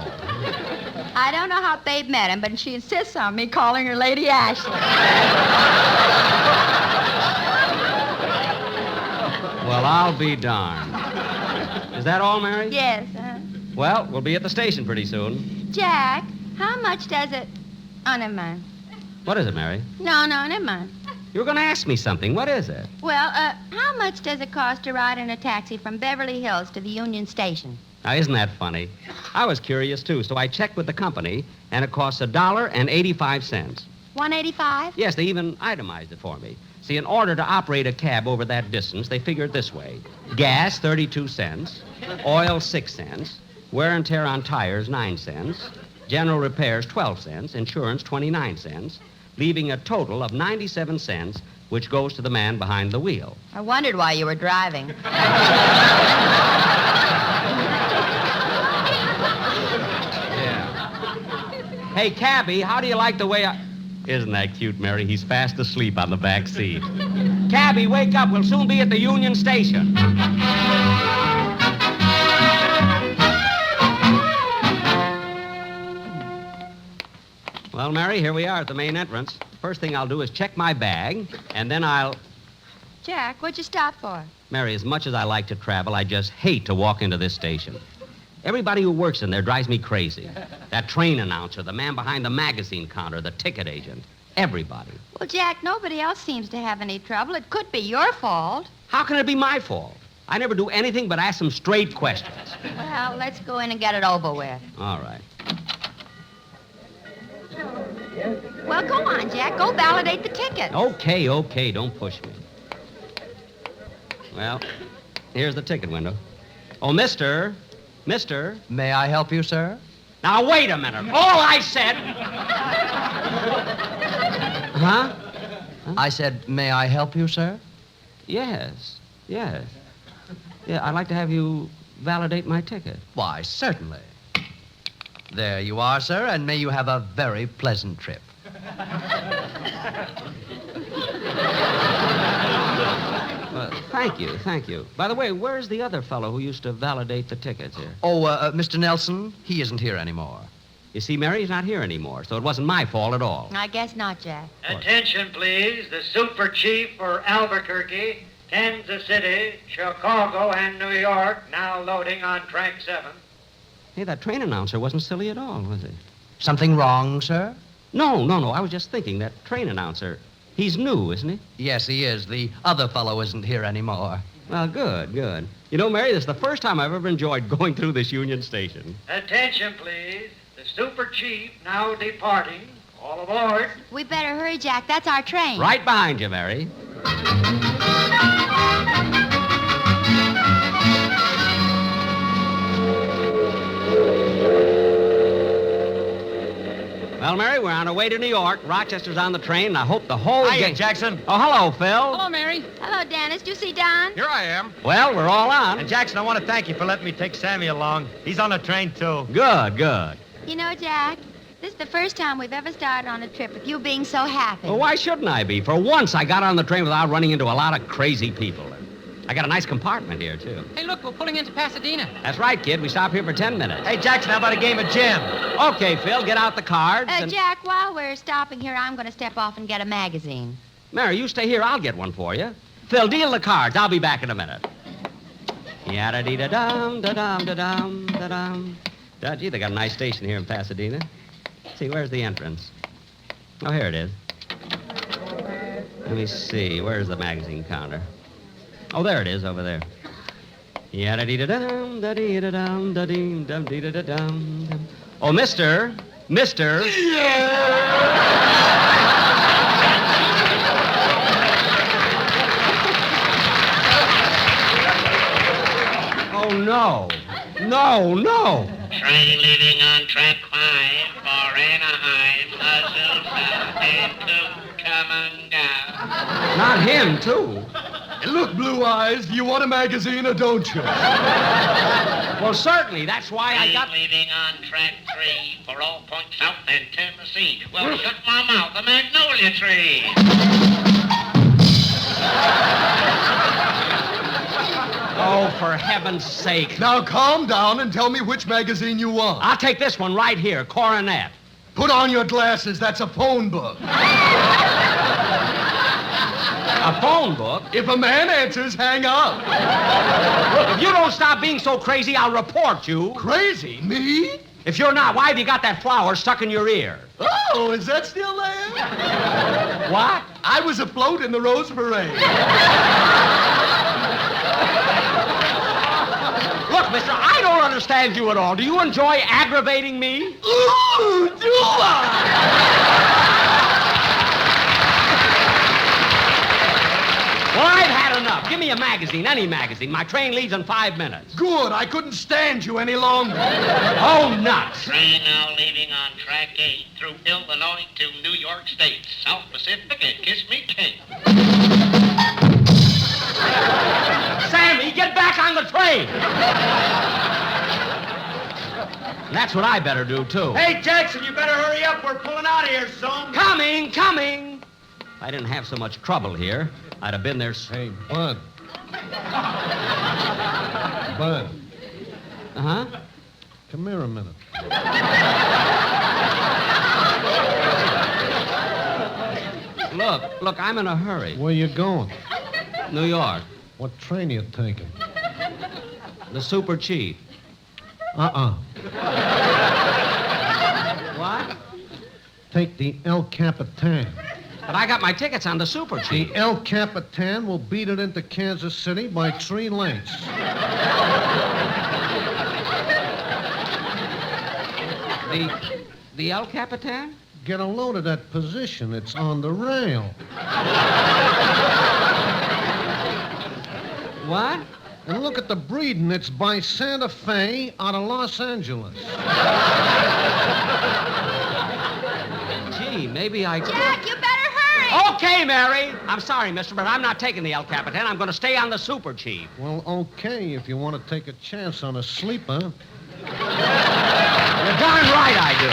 [SPEAKER 15] I don't know how Babe met him, but she insists on me calling her Lady Ashley.
[SPEAKER 3] Well, I'll be darned. Is that all, Mary?
[SPEAKER 15] Yes.
[SPEAKER 3] Well, we'll be at the station pretty soon.
[SPEAKER 15] Jack, how much does it... Oh, never mind.
[SPEAKER 3] What is it, Mary?
[SPEAKER 15] No, never mind.
[SPEAKER 3] You were going to ask me something. What is it?
[SPEAKER 15] Well, how much does it cost to ride in a taxi from Beverly Hills to the Union Station?
[SPEAKER 3] Now, isn't that funny? I was curious, too, so I checked with the company, and it costs $1.85.
[SPEAKER 15] $1.85?
[SPEAKER 3] Yes, they even itemized it for me. See, in order to operate a cab over that distance, they figure it this way. Gas, 32 cents. Oil, 6 cents. Wear and tear on tires, 9 cents. General repairs, 12 cents. Insurance, 29 cents. Leaving a total of 97 cents, which goes to the man behind the wheel.
[SPEAKER 15] I wondered why you were driving.
[SPEAKER 3] Yeah. Hey, cabby, how do you like the way I... Isn't that cute, Mary? He's fast asleep on the back seat. Cabby, wake up. We'll soon be at the Union Station. Well, Mary, here we are at the main entrance. First thing I'll do is check my bag, and then I'll...
[SPEAKER 15] Jack, what'd you stop for?
[SPEAKER 3] Mary, as much as I like to travel, I just hate to walk into this station. Everybody who works in there drives me crazy. That train announcer, the man behind the magazine counter, the ticket agent. Everybody.
[SPEAKER 15] Well, Jack, nobody else seems to have any trouble. It could be your fault.
[SPEAKER 3] How can it be my fault? I never do anything but ask them straight questions.
[SPEAKER 15] Well, let's go in and get it over with.
[SPEAKER 3] All right.
[SPEAKER 15] Well, go on, Jack. Go validate the ticket.
[SPEAKER 3] Okay, don't push me. Well, here's the ticket window. Oh, mister.
[SPEAKER 5] May I help you, sir?
[SPEAKER 3] Now, wait a minute. All I said... Huh?
[SPEAKER 5] I said, may I help you, sir?
[SPEAKER 3] Yes. Yeah, I'd like to have you validate my ticket.
[SPEAKER 5] Why, certainly. There you are, sir, and may you have a very pleasant trip.
[SPEAKER 3] Thank you. By the way, where's the other fellow who used to validate the tickets here?
[SPEAKER 5] Oh, Mr. Nelson, he isn't here anymore.
[SPEAKER 3] You see, Mary, he's not here anymore, so it wasn't my fault at all.
[SPEAKER 15] I guess not, Jack.
[SPEAKER 16] Attention, please. The super chief for Albuquerque, Kansas City, Chicago, and New York now loading on track 7.
[SPEAKER 3] Hey, that train announcer wasn't silly at all, was he?
[SPEAKER 5] Something wrong, sir?
[SPEAKER 3] No. I was just thinking, that train announcer, he's new, isn't he?
[SPEAKER 5] Yes, he is. The other fellow isn't here anymore.
[SPEAKER 3] Well, good. You know, Mary, this is the first time I've ever enjoyed going through this Union Station.
[SPEAKER 16] Attention, please. The super chief now departing. All aboard.
[SPEAKER 15] We better hurry, Jack. That's our train.
[SPEAKER 3] Right behind you, Mary. Well, Mary, we're on our way to New York. Rochester's on the train, and I hope the whole
[SPEAKER 14] Hiya, Jackson.
[SPEAKER 3] Oh, hello, Phil.
[SPEAKER 8] Hello, Mary.
[SPEAKER 15] Hello, Dennis. Do you see Don?
[SPEAKER 14] Here I am.
[SPEAKER 3] Well, we're all on.
[SPEAKER 14] And Jackson, I want to thank you for letting me take Sammy along. He's on the train, too.
[SPEAKER 3] Good.
[SPEAKER 15] You know, Jack, this is the first time we've ever started on a trip with you being so happy.
[SPEAKER 3] Well, why shouldn't I be? For once, I got on the train without running into a lot of crazy people. I got a nice compartment here, too.
[SPEAKER 8] Hey, look, we're pulling into Pasadena.
[SPEAKER 3] That's right, kid. We stop here for 10 minutes.
[SPEAKER 14] Hey, Jackson, how about a game of gin?
[SPEAKER 3] Okay, Phil, get out the cards.
[SPEAKER 15] Jack, while we're stopping here, I'm going to step off and get a magazine.
[SPEAKER 3] Mary, you stay here. I'll get one for you. Phil, deal the cards. I'll be back in a minute. Yada-dee-da-dum, da-dum, da-dum, da-dum. Gee, they got a nice station here in Pasadena. See, where's the entrance? Oh, here it is. Let me see. Where's the magazine counter? Oh, there it is, over there. Yada-dee-da-dum, da-dee-da-dum, da-dee-dum, dee-da-da-dum. Oh, mister. Oh, no.
[SPEAKER 16] Train leaving on track 5 for Anaheim, Azusa, and coming down.
[SPEAKER 3] Not him, too.
[SPEAKER 18] Look, Blue Eyes, you want a magazine or don't you?
[SPEAKER 3] Well, certainly. That's why I got...
[SPEAKER 16] Leaving on track 3 for all points south and Tennessee. Well, shut my mouth, the magnolia tree.
[SPEAKER 3] Oh, for heaven's sake.
[SPEAKER 18] Now, calm down and tell me which magazine you want.
[SPEAKER 3] I'll take this one right here, Coronet.
[SPEAKER 18] Put on your glasses. That's a phone book.
[SPEAKER 3] A phone book?
[SPEAKER 18] If a man answers, hang up.
[SPEAKER 3] Look, if you don't stop being so crazy, I'll report you.
[SPEAKER 18] Crazy? Me?
[SPEAKER 3] If you're not, why have you got that flower stuck in your ear?
[SPEAKER 18] Oh, is that still there?
[SPEAKER 3] What?
[SPEAKER 18] I was afloat in the Rose Parade.
[SPEAKER 3] Look, mister, I don't understand you at all. Do you enjoy aggravating me?
[SPEAKER 18] Ooh, do I?
[SPEAKER 3] Well, I've had enough. Give me a magazine, any magazine. My train leaves in 5 minutes.
[SPEAKER 18] Good. I couldn't stand you any longer.
[SPEAKER 3] Oh, nuts.
[SPEAKER 16] Train now leaving on track 8 through Illinois to New York State, South Pacific, and Kiss Me Kate.
[SPEAKER 3] Sammy, get back on the train. That's what I better do, too.
[SPEAKER 14] Hey, Jackson, you better hurry up. We're pulling out of here soon.
[SPEAKER 3] Coming. If I didn't have so much trouble here, I'd have been there.
[SPEAKER 2] Hey, Bud. Bud.
[SPEAKER 3] Uh-huh.
[SPEAKER 2] Come here a minute.
[SPEAKER 3] Look, I'm in a hurry.
[SPEAKER 2] Where you going?
[SPEAKER 3] New York.
[SPEAKER 2] What train you taking?
[SPEAKER 3] The Super Chief.
[SPEAKER 2] Uh-uh.
[SPEAKER 3] What?
[SPEAKER 2] Take the El Capitan.
[SPEAKER 3] But I got my tickets on the Super Chief.
[SPEAKER 2] The El Capitan will beat it into Kansas City by 3 lengths.
[SPEAKER 3] The El Capitan?
[SPEAKER 2] Get a load of that position. It's on the rail.
[SPEAKER 3] What?
[SPEAKER 2] And look at the breeding. It's by Santa Fe out of Los Angeles.
[SPEAKER 3] Gee, maybe I could.
[SPEAKER 15] Jack, you better hurry.
[SPEAKER 3] Okay, Mary. I'm sorry, mister, but I'm not taking the El Capitan. I'm going to stay on the Super Chief.
[SPEAKER 2] Well, okay, if you want to take a chance on a sleeper.
[SPEAKER 3] You're darn right I do.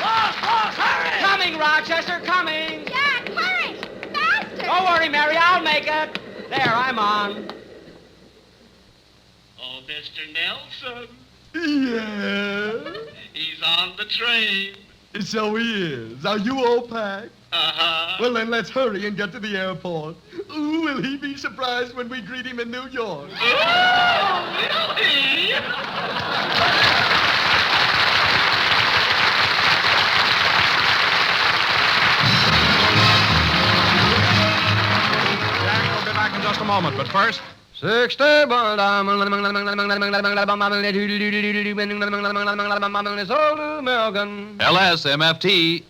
[SPEAKER 3] Boss, hurry! Coming, Rochester, coming.
[SPEAKER 15] Jack, hurry! Faster!
[SPEAKER 3] Don't worry, Mary, I'll make it. There, I'm on.
[SPEAKER 16] Oh, Mr. Nelson.
[SPEAKER 18] Yeah.
[SPEAKER 16] He's on the train.
[SPEAKER 18] So he is. Are you all packed?
[SPEAKER 16] Uh-huh.
[SPEAKER 18] Well, then let's hurry and get to the airport. Ooh, will he be surprised when we greet him in New York?
[SPEAKER 16] Oh, will he?
[SPEAKER 12] Jack, we'll be back in just a moment, but first...
[SPEAKER 5] 60 American.
[SPEAKER 12] LSMFT.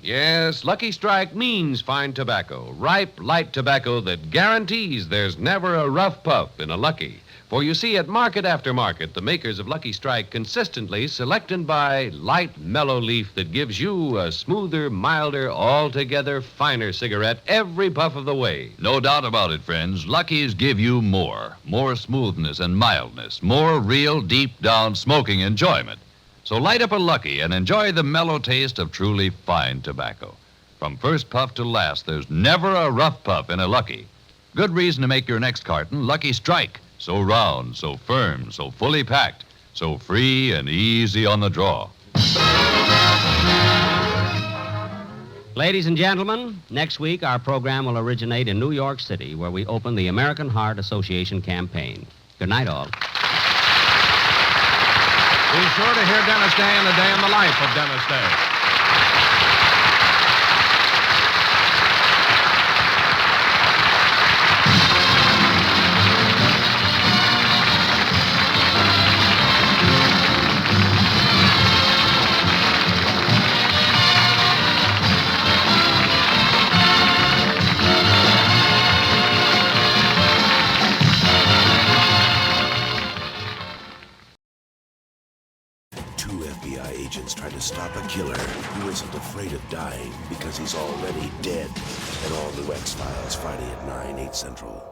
[SPEAKER 12] Yes, Lucky Strike means fine tobacco. Ripe, light tobacco that guarantees there's never a rough puff in a Lucky. For you see, at market after market, the makers of Lucky Strike consistently select and buy light, mellow leaf that gives you a smoother, milder, altogether finer cigarette every puff of the way.
[SPEAKER 9] No doubt about it, friends. Luckies give you more. More smoothness and mildness. More real, deep-down smoking enjoyment. So light up a Lucky and enjoy the mellow taste of truly fine tobacco. From first puff to last, there's never a rough puff in a Lucky. Good reason to make your next carton Lucky Strike. So round, so firm, so fully packed, so free and easy on the draw.
[SPEAKER 3] Ladies and gentlemen, next week our program will originate in New York City, where we open the American Heart Association campaign. Good night, all.
[SPEAKER 12] Be sure to hear Dennis Day and the Day in the Life of Dennis Day.
[SPEAKER 25] Try to stop a killer who isn't afraid of dying because he's already dead. An all-new X-Files, Friday at 9, 8 Central.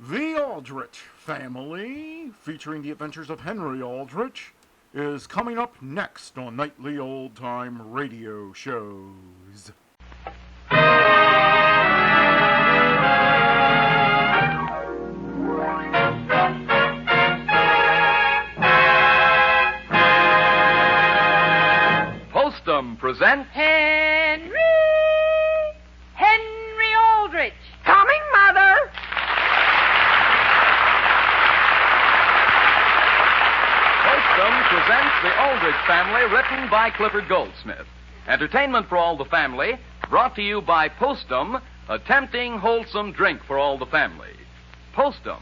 [SPEAKER 26] The Aldrich Family, featuring the adventures of Henry Aldrich, is coming up next on nightly old-time radio shows.
[SPEAKER 19] Present
[SPEAKER 6] Henry Aldrich. Coming, Mother.
[SPEAKER 19] Postum presents The Aldrich Family, written by Clifford Goldsmith. Entertainment for all the family, brought to you by Postum, a tempting, wholesome drink for all the family. Postum.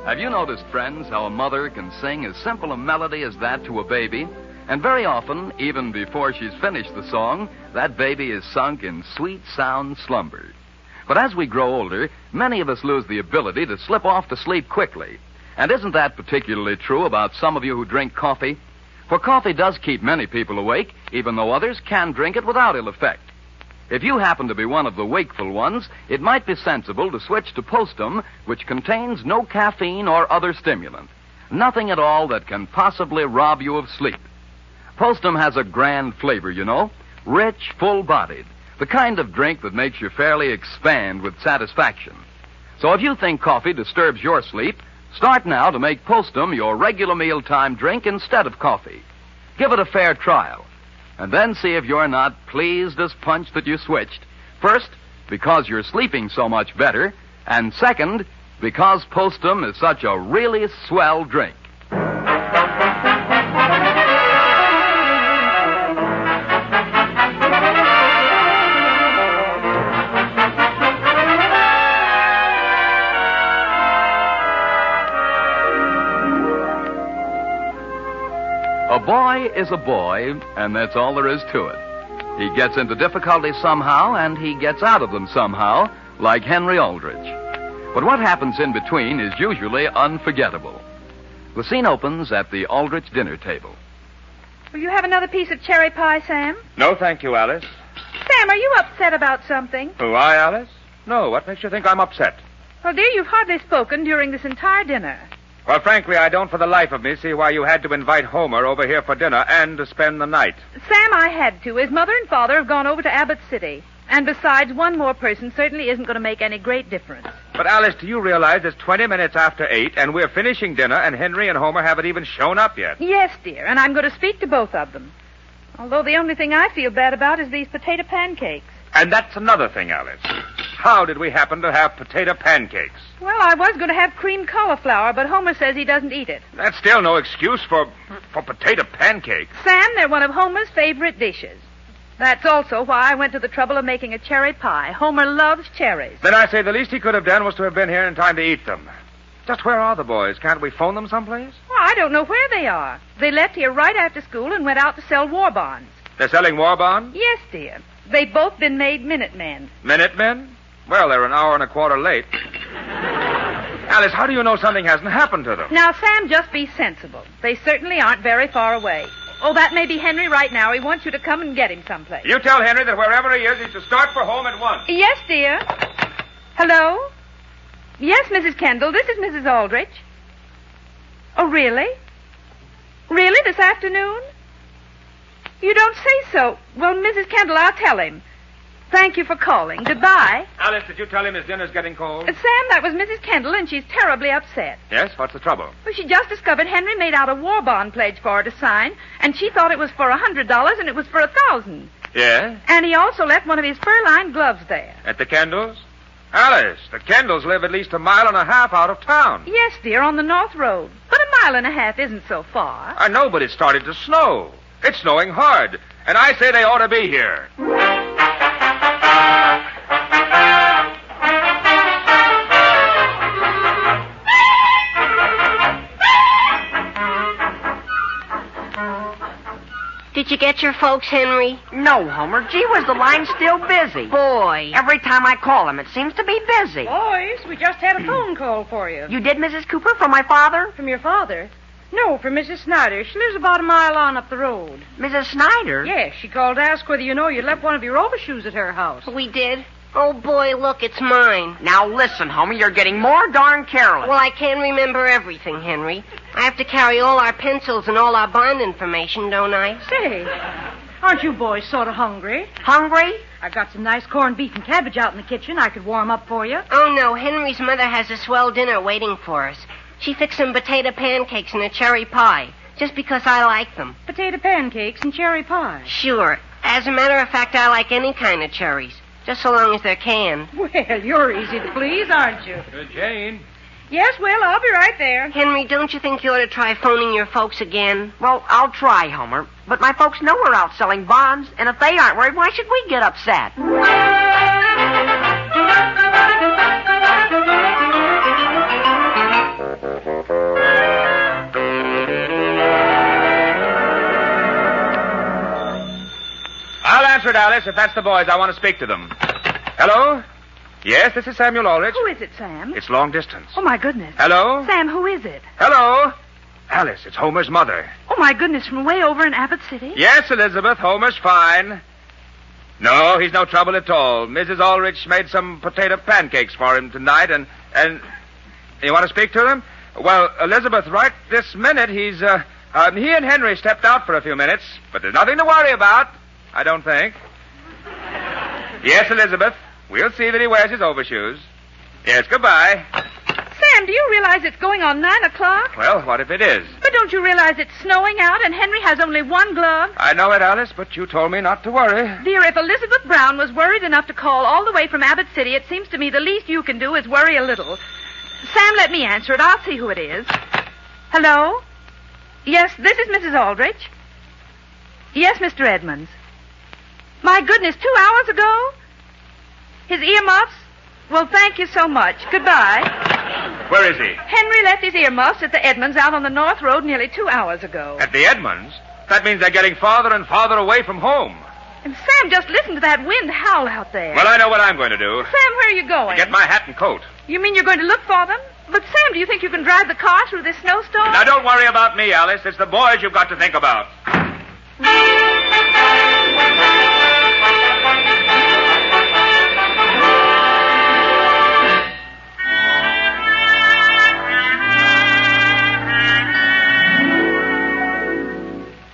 [SPEAKER 19] Have you noticed, friends, how a mother can sing as simple a melody as that to a baby? And very often, even before she's finished the song, that baby is sunk in sweet, sound slumber. But as we grow older, many of us lose the ability to slip off to sleep quickly.
[SPEAKER 4] And isn't that particularly true about some of you who drink coffee? For coffee does keep many people awake, even though others can drink it without ill effect. If you happen to be one of the wakeful ones, it might be sensible to switch to Postum, which contains no caffeine or other stimulant. Nothing at all that can possibly rob you of sleep. Postum has a grand flavor, you know, rich, full-bodied, the kind of drink that makes you fairly expand with satisfaction. So if you think coffee disturbs your sleep, start now to make Postum your regular mealtime drink instead of coffee. Give it a fair trial, and then see if you're not pleased as punch that you switched. First, because you're sleeping so much better, and second, because Postum is such a really swell drink. A boy is a boy, and that's all there is to it. He gets into difficulty somehow, and he gets out of them somehow, like Henry Aldrich. But what happens in between is usually unforgettable. The scene opens at the Aldrich dinner table.
[SPEAKER 11] Will you have another piece of cherry pie, Sam?
[SPEAKER 20] No, thank you, Alice.
[SPEAKER 11] Sam, are you upset about something?
[SPEAKER 20] Who, I, Alice? No, what makes you think I'm upset?
[SPEAKER 11] Well, dear, you've hardly spoken during this entire dinner.
[SPEAKER 20] Well, frankly, I don't for the life of me see why you had to invite Homer over here for dinner and to spend the night.
[SPEAKER 11] Sam, I had to. His mother and father have gone over to Abbott City. And besides, one more person certainly isn't going to make any great difference.
[SPEAKER 20] But, Alice, do you realize it's 20 minutes after 8, and we're finishing dinner, and Henry and Homer haven't even shown up yet?
[SPEAKER 11] Yes, dear, and I'm going to speak to both of them. Although the only thing I feel bad about is these potato pancakes.
[SPEAKER 20] And that's another thing, Alice. How did we happen to have potato pancakes?
[SPEAKER 11] Well, I was going to have creamed cauliflower, but Homer says he doesn't eat it.
[SPEAKER 20] That's still no excuse for potato pancakes.
[SPEAKER 11] Sam, they're one of Homer's favorite dishes. That's also why I went to the trouble of making a cherry pie. Homer loves cherries.
[SPEAKER 20] Then I say the least he could have done was to have been here in time to eat them. Just where are the boys? Can't we phone them someplace?
[SPEAKER 11] Well, I don't know where they are. They left here right after school and went out to sell war bonds.
[SPEAKER 20] They're selling war bonds?
[SPEAKER 11] Yes, dear. They've both been made Minutemen.
[SPEAKER 20] Minutemen? Well, they're an hour and a quarter late. Alice, how do you know something hasn't happened to them?
[SPEAKER 11] Now, Sam, just be sensible. They certainly aren't very far away. Oh, that may be Henry right now. He wants you to come and get him someplace.
[SPEAKER 20] You tell Henry that wherever he is, he's to start for home at once.
[SPEAKER 11] Yes, dear. Hello? Yes, Mrs. Kendall. This is Mrs. Aldrich. Oh, really? Really, this afternoon? You don't say so. Well, Mrs. Kendall, I'll tell him. Thank you for calling. Goodbye.
[SPEAKER 20] Alice, did you tell him his dinner's getting cold?
[SPEAKER 11] Sam, that was Mrs. Kendall, and she's terribly upset.
[SPEAKER 20] Yes? What's the trouble?
[SPEAKER 11] Well, she just discovered Henry made out a war bond pledge for her to sign, and she thought it was for $100, and it was for $1,000.
[SPEAKER 20] Yeah?
[SPEAKER 11] And he also left one of his fur-lined gloves there.
[SPEAKER 20] At the Kendalls? Alice, the Kendalls live at least 1.5 miles out of town.
[SPEAKER 11] Yes, dear, on the North Road. But 1.5 miles isn't so far.
[SPEAKER 20] I know, but it started to snow. It's snowing hard, and I say they ought to be here.
[SPEAKER 21] Did you get your folks, Henry?
[SPEAKER 23] No, Homer. Gee whiz, the line's still busy.
[SPEAKER 21] Boy.
[SPEAKER 23] Every time I call him, it seems to be busy.
[SPEAKER 11] Boys, we just had a phone call for you.
[SPEAKER 23] You did, Mrs. Cooper, from my father?
[SPEAKER 11] From your father? No, from Mrs. Snyder. She lives about 1 mile on up the road.
[SPEAKER 23] Mrs. Snyder?
[SPEAKER 11] Yes, she called to ask whether you know you left one of your overshoes at her house.
[SPEAKER 21] We did. Oh, boy, look, it's mine.
[SPEAKER 23] Now, listen, Homer, you're getting more darn careless.
[SPEAKER 21] Well, I can't remember everything, Henry. I have to carry all our pencils and all our bond information, don't I?
[SPEAKER 11] Say, aren't you boys sort of hungry?
[SPEAKER 23] Hungry?
[SPEAKER 11] I got some nice corned beef and cabbage out in the kitchen. I could warm up for you.
[SPEAKER 21] Oh, no, Henry's mother has a swell dinner waiting for us. She fixed some potato pancakes and a cherry pie, just because I like them.
[SPEAKER 11] Potato pancakes and cherry pie?
[SPEAKER 21] Sure. As a matter of fact, I like any kind of cherries, just so long as they're canned.
[SPEAKER 11] Well, you're easy to please, aren't you?
[SPEAKER 20] Jane.
[SPEAKER 11] Yes, Will, I'll be right there.
[SPEAKER 21] Henry, don't you think you ought to try phoning your folks again?
[SPEAKER 23] Well, I'll try, Homer. But my folks know we're out selling bonds, and if they aren't worried, why should we get upset?
[SPEAKER 20] I'll answer it, Alice. If that's the boys, I want to speak to them. Hello? Yes, this is Samuel Aldrich.
[SPEAKER 11] Who is it, Sam?
[SPEAKER 20] It's long distance.
[SPEAKER 11] Oh, my goodness.
[SPEAKER 20] Hello?
[SPEAKER 11] Sam, who is it?
[SPEAKER 20] Hello? Alice, it's Homer's mother.
[SPEAKER 11] Oh, my goodness, from way over in Abbott City?
[SPEAKER 20] Yes, Elizabeth, Homer's fine. No, he's no trouble at all. Mrs. Aldrich made some potato pancakes for him tonight, and you want to speak to them? Well, Elizabeth, right this minute, he and Henry stepped out for a few minutes, but there's nothing to worry about, I don't think. Yes, Elizabeth, we'll see that he wears his overshoes. Yes, goodbye.
[SPEAKER 11] Sam, do you realize it's going on 9 o'clock?
[SPEAKER 20] Well, what if it is?
[SPEAKER 11] But don't you realize it's snowing out and Henry has only one glove?
[SPEAKER 20] I know it, Alice, but you told me not to worry.
[SPEAKER 11] Dear, if Elizabeth Brown was worried enough to call all the way from Abbott City, it seems to me the least you can do is worry a little. Sam, let me answer it. I'll see who it is. Hello? Yes, this is Mrs. Aldrich. Yes, Mr. Edmonds. My goodness, 2 hours ago? His earmuffs? Well, thank you so much. Goodbye.
[SPEAKER 20] Where is he?
[SPEAKER 11] Henry left his earmuffs at the Edmonds out on the North Road nearly 2 hours ago.
[SPEAKER 20] At the Edmonds? That means they're getting farther and farther away from home.
[SPEAKER 11] And Sam, just listen to that wind howl out there.
[SPEAKER 20] Well, I know what I'm going to do.
[SPEAKER 11] Sam, where are you going?
[SPEAKER 20] Get my hat and coat.
[SPEAKER 11] You mean you're going to look for them? But, Sam, do you think you can drive the car through this snowstorm?
[SPEAKER 20] Now, don't worry about me, Alice. It's the boys you've got to think about.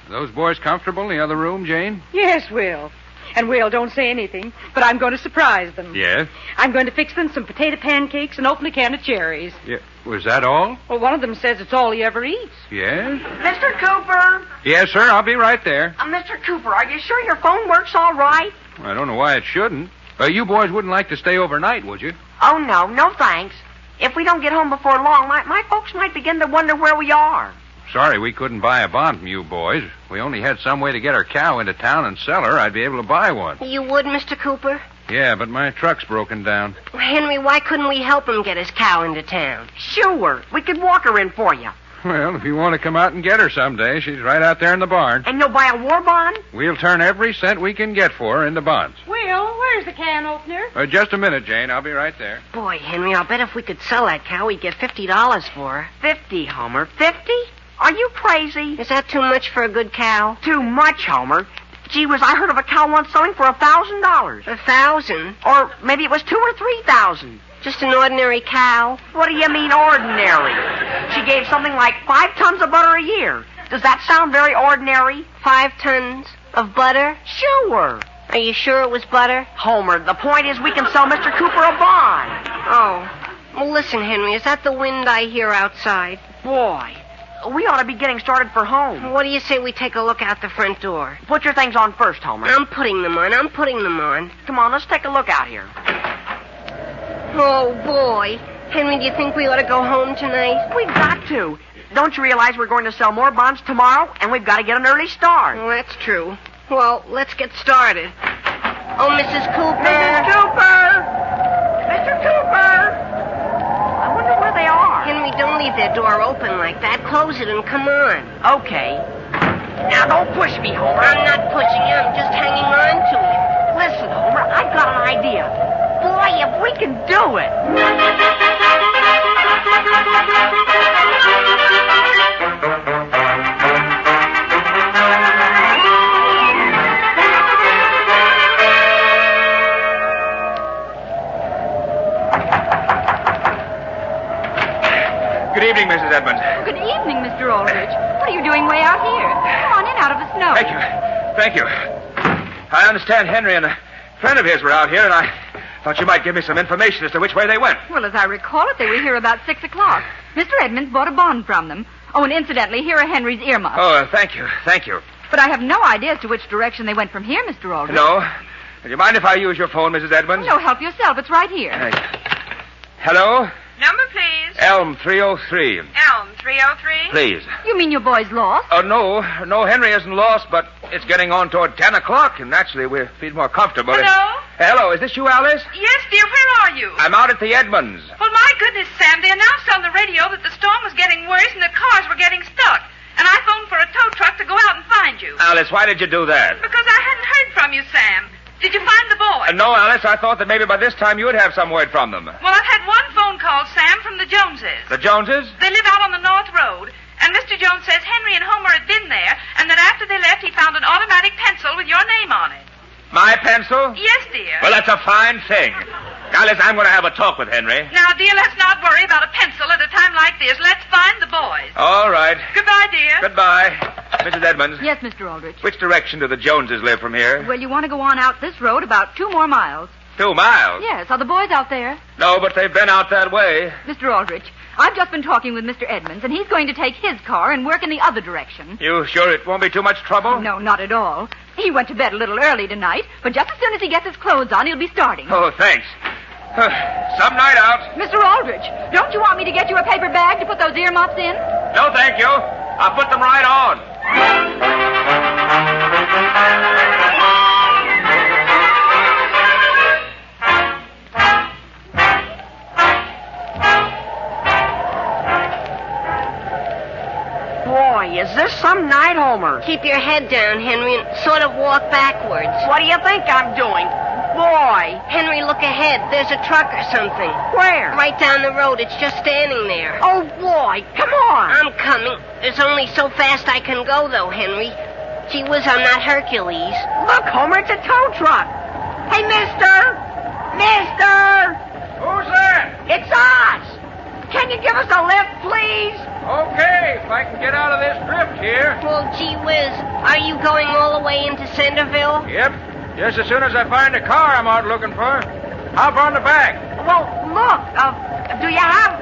[SPEAKER 20] Those boys comfortable in the other room, Jane?
[SPEAKER 6] Yes, Will. And, Will, don't say anything, but I'm going to surprise them.
[SPEAKER 20] Yes?
[SPEAKER 6] I'm going to fix them some potato pancakes and open a can of cherries.
[SPEAKER 20] Yeah. Was that all?
[SPEAKER 6] Well, one of them says it's all he ever eats.
[SPEAKER 20] Yes?
[SPEAKER 23] Mr. Cooper?
[SPEAKER 20] Yes, sir. I'll be right there.
[SPEAKER 23] Mr. Cooper, are you sure your phone works all right?
[SPEAKER 20] I don't know why it shouldn't. You boys wouldn't like to stay overnight, would you?
[SPEAKER 23] Oh, no thanks. If we don't get home before long, my folks might begin to wonder where we are.
[SPEAKER 20] Sorry we couldn't buy a bond from you boys. If we only had some way to get our cow into town and sell her, I'd be able to buy one.
[SPEAKER 21] You would, Mr. Cooper?
[SPEAKER 20] Yeah, but my truck's broken down.
[SPEAKER 21] Henry, why couldn't we help him get his cow into town?
[SPEAKER 23] Sure. We could walk her in for you.
[SPEAKER 20] Well, if you want to come out and get her someday, she's right out there in the barn.
[SPEAKER 23] And you'll buy a war bond?
[SPEAKER 20] We'll turn every cent we can get for her into bonds.
[SPEAKER 6] Will, where's the can opener?
[SPEAKER 20] Just a minute, Jane. I'll be right there.
[SPEAKER 21] Boy, Henry, I'll bet if we could sell that cow, we'd get $50 for her.
[SPEAKER 23] 50, Homer. 50? Are you crazy?
[SPEAKER 21] Is that too much for a good cow?
[SPEAKER 23] Too much, Homer. Gee whiz, I heard of a cow once selling for $1,000.
[SPEAKER 21] $1,000?
[SPEAKER 23] Or maybe it was $2,000 or $3,000.
[SPEAKER 21] Just an ordinary cow?
[SPEAKER 23] What do you mean ordinary? She gave something like 5 tons of butter a year. Does that sound very ordinary?
[SPEAKER 21] 5 tons of butter?
[SPEAKER 23] Sure.
[SPEAKER 21] Are you sure it was butter?
[SPEAKER 23] Homer, the point is we can sell Mr. Cooper a bond.
[SPEAKER 21] Oh. Well, listen, Henry, is that the wind I hear outside?
[SPEAKER 23] Boy, we ought to be getting started for home.
[SPEAKER 21] What do you say we take a look out the front door?
[SPEAKER 23] Put your things on first, Homer.
[SPEAKER 21] I'm putting them on.
[SPEAKER 23] Come on, let's take a look out here.
[SPEAKER 21] Oh, boy. Henry, do you think we ought to go home tonight?
[SPEAKER 23] We've got to. Don't you realize we're going to sell more bonds tomorrow, and we've got to get an early start?
[SPEAKER 21] Well, that's true. Well, let's get started. Oh, Mrs. Cooper.
[SPEAKER 23] Mrs. Cooper! Mr. Cooper! I wonder where they are.
[SPEAKER 21] Henry, don't leave their door open like that. Close it and come on.
[SPEAKER 23] Okay. Now, don't push me, Homer.
[SPEAKER 21] I'm not pushing you. I'm just hanging on to you.
[SPEAKER 23] Listen, Homer, I've got an idea. Boy, if we can do it.
[SPEAKER 20] Good evening, Mrs. Edmonds.
[SPEAKER 11] Good evening, Mr. Aldrich. What are you doing way out here? Come on in out of the snow.
[SPEAKER 20] Thank you. I understand Henry and a friend of his were out here, and I thought you might give me some information as to which way they went.
[SPEAKER 11] Well, as I recall it, they were here about 6 o'clock. Mr. Edmonds bought a bond from them. Oh, and incidentally, here are Henry's earmuffs.
[SPEAKER 20] Oh, thank you.
[SPEAKER 11] But I have no idea as to which direction they went from here, Mr. Aldrich.
[SPEAKER 20] No? Do you mind if I use your phone, Mrs. Edmonds?
[SPEAKER 11] No, help yourself. It's right here.
[SPEAKER 20] Thank you. Hello?
[SPEAKER 1] Number, please.
[SPEAKER 20] Elm 303.
[SPEAKER 1] Elm 303.
[SPEAKER 20] Please.
[SPEAKER 11] You mean your boy's lost?
[SPEAKER 20] Oh, no, Henry isn't lost, but it's getting on toward 10 o'clock, and naturally we feel more comfortable. Hello, is this you, Alice?
[SPEAKER 1] Yes, dear, where are you?
[SPEAKER 20] I'm out at the Edmonds.
[SPEAKER 1] Well, my goodness, Sam, they announced on the radio that the storm was getting worse and the cars were getting stuck. And I phoned for a tow truck to go out and find you.
[SPEAKER 20] Alice, why did you do that?
[SPEAKER 1] Because I hadn't heard from you, Sam. Did you find the boy?
[SPEAKER 20] No, Alice, I thought that maybe by this time you would have some word from them.
[SPEAKER 1] Well, I've had one phone call, Sam, from the Joneses.
[SPEAKER 20] The Joneses?
[SPEAKER 1] They live out on the North Road, and Mr. Jones says Henry and Homer had been there, and that after they left, he found an automatic pencil with your name on it.
[SPEAKER 20] My pencil?
[SPEAKER 1] Yes, dear.
[SPEAKER 20] Well, that's a fine thing. Alice, I'm going to have a talk with Henry.
[SPEAKER 1] Now, dear, let's not worry about a pencil at a time like this. Let's find the boys.
[SPEAKER 20] All right.
[SPEAKER 1] Goodbye, dear.
[SPEAKER 20] Goodbye. Mrs. Edmonds.
[SPEAKER 7] Yes, Mr. Aldrich.
[SPEAKER 20] Which direction do the Joneses live from here?
[SPEAKER 7] Well, you want to go on out this road about 2 more miles.
[SPEAKER 20] 2 miles?
[SPEAKER 7] Yes. Are the boys out there?
[SPEAKER 20] No, but they've been out that way.
[SPEAKER 7] Mr. Aldrich, I've just been talking with Mr. Edmonds, and he's going to take his car and work in the other direction.
[SPEAKER 20] You sure it won't be too much trouble?
[SPEAKER 7] No, not at all. He went to bed a little early tonight, but just as soon as he gets his clothes on, he'll be starting.
[SPEAKER 20] Oh, thanks. Some night out.
[SPEAKER 7] Mr. Aldrich, don't you want me to get you a paper bag to put those earmuffs in?
[SPEAKER 20] No, thank you. I'll put them right on.
[SPEAKER 23] Boy, is this some night, Homer?
[SPEAKER 21] Keep your head down, Henry, and sort of walk backwards.
[SPEAKER 23] What do you think I'm doing? Boy.
[SPEAKER 21] Henry, look ahead. There's a truck or something.
[SPEAKER 23] Where?
[SPEAKER 21] Right down the road. It's just standing there.
[SPEAKER 23] Oh, boy. Come on.
[SPEAKER 21] I'm coming. There's only so fast I can go, though, Henry. Gee whiz, I'm not Hercules.
[SPEAKER 23] Look, Homer, it's a tow truck. Hey, mister! Mister!
[SPEAKER 20] Who's that?
[SPEAKER 23] It's us! Can you give us a lift, please?
[SPEAKER 20] Okay, if I can get out of this drift here.
[SPEAKER 21] Well, gee whiz, are you going all the way into Centerville?
[SPEAKER 20] Yep. Just as soon as I find a car I'm out looking for. Hop on the back.
[SPEAKER 23] Well, look, do you have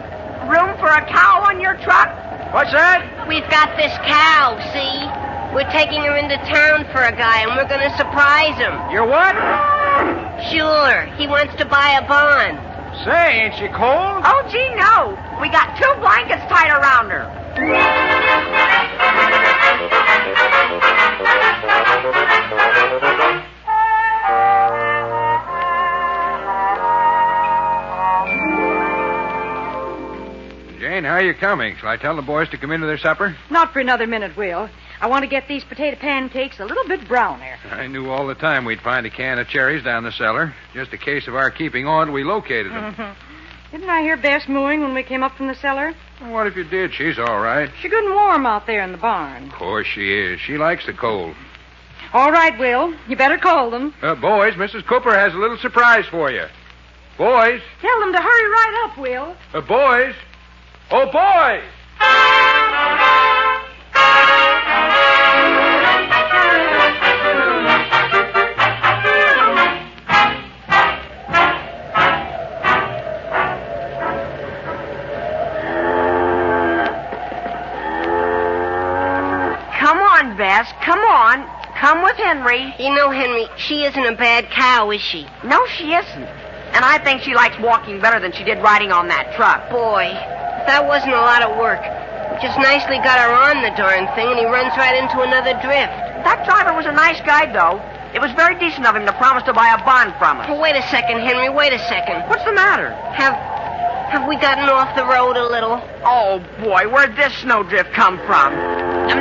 [SPEAKER 23] room for a cow on your truck?
[SPEAKER 20] What's that?
[SPEAKER 21] We've got this cow, see? We're taking her into town for a guy, and we're going to surprise him.
[SPEAKER 20] You're what?
[SPEAKER 21] Sure. He wants to buy a bond.
[SPEAKER 20] Say, ain't she cold?
[SPEAKER 23] Oh, gee, no. We got 2 blankets tied around her.
[SPEAKER 20] Jane, how are you coming? Shall I tell the boys to come into their supper?
[SPEAKER 6] Not for another minute, Will. I want to get these potato pancakes a little bit browner.
[SPEAKER 20] I knew all the time we'd find a can of cherries down the cellar. Just a case of our keeping on, we located them.
[SPEAKER 6] Mm-hmm. Didn't I hear Bess mooing when we came up from the cellar?
[SPEAKER 20] Well, what if you did? She's all right.
[SPEAKER 6] She's good and warm out there in the barn.
[SPEAKER 20] Of course she is. She likes the cold.
[SPEAKER 6] All right, Will. You better call them.
[SPEAKER 20] Boys, Mrs. Cooper has a little surprise for you. Boys.
[SPEAKER 6] Tell them to hurry right up, Will.
[SPEAKER 20] Boys. Oh, boys!
[SPEAKER 23] Come on, Bess. Come on. Come with Henry.
[SPEAKER 21] You know, Henry, she isn't a bad cow, is she?
[SPEAKER 23] No, she isn't. And I think she likes walking better than she did riding on that truck.
[SPEAKER 21] Boy, that wasn't a lot of work. Just nicely got her on the darn thing, and he runs right into another drift.
[SPEAKER 23] That driver was a nice guy, though. It was very decent of him to promise to buy a bond from us.
[SPEAKER 21] Well, wait a second, Henry, wait a second.
[SPEAKER 23] What's the matter?
[SPEAKER 21] Have we gotten off the road a little?
[SPEAKER 23] Oh, boy, where'd this snowdrift come from?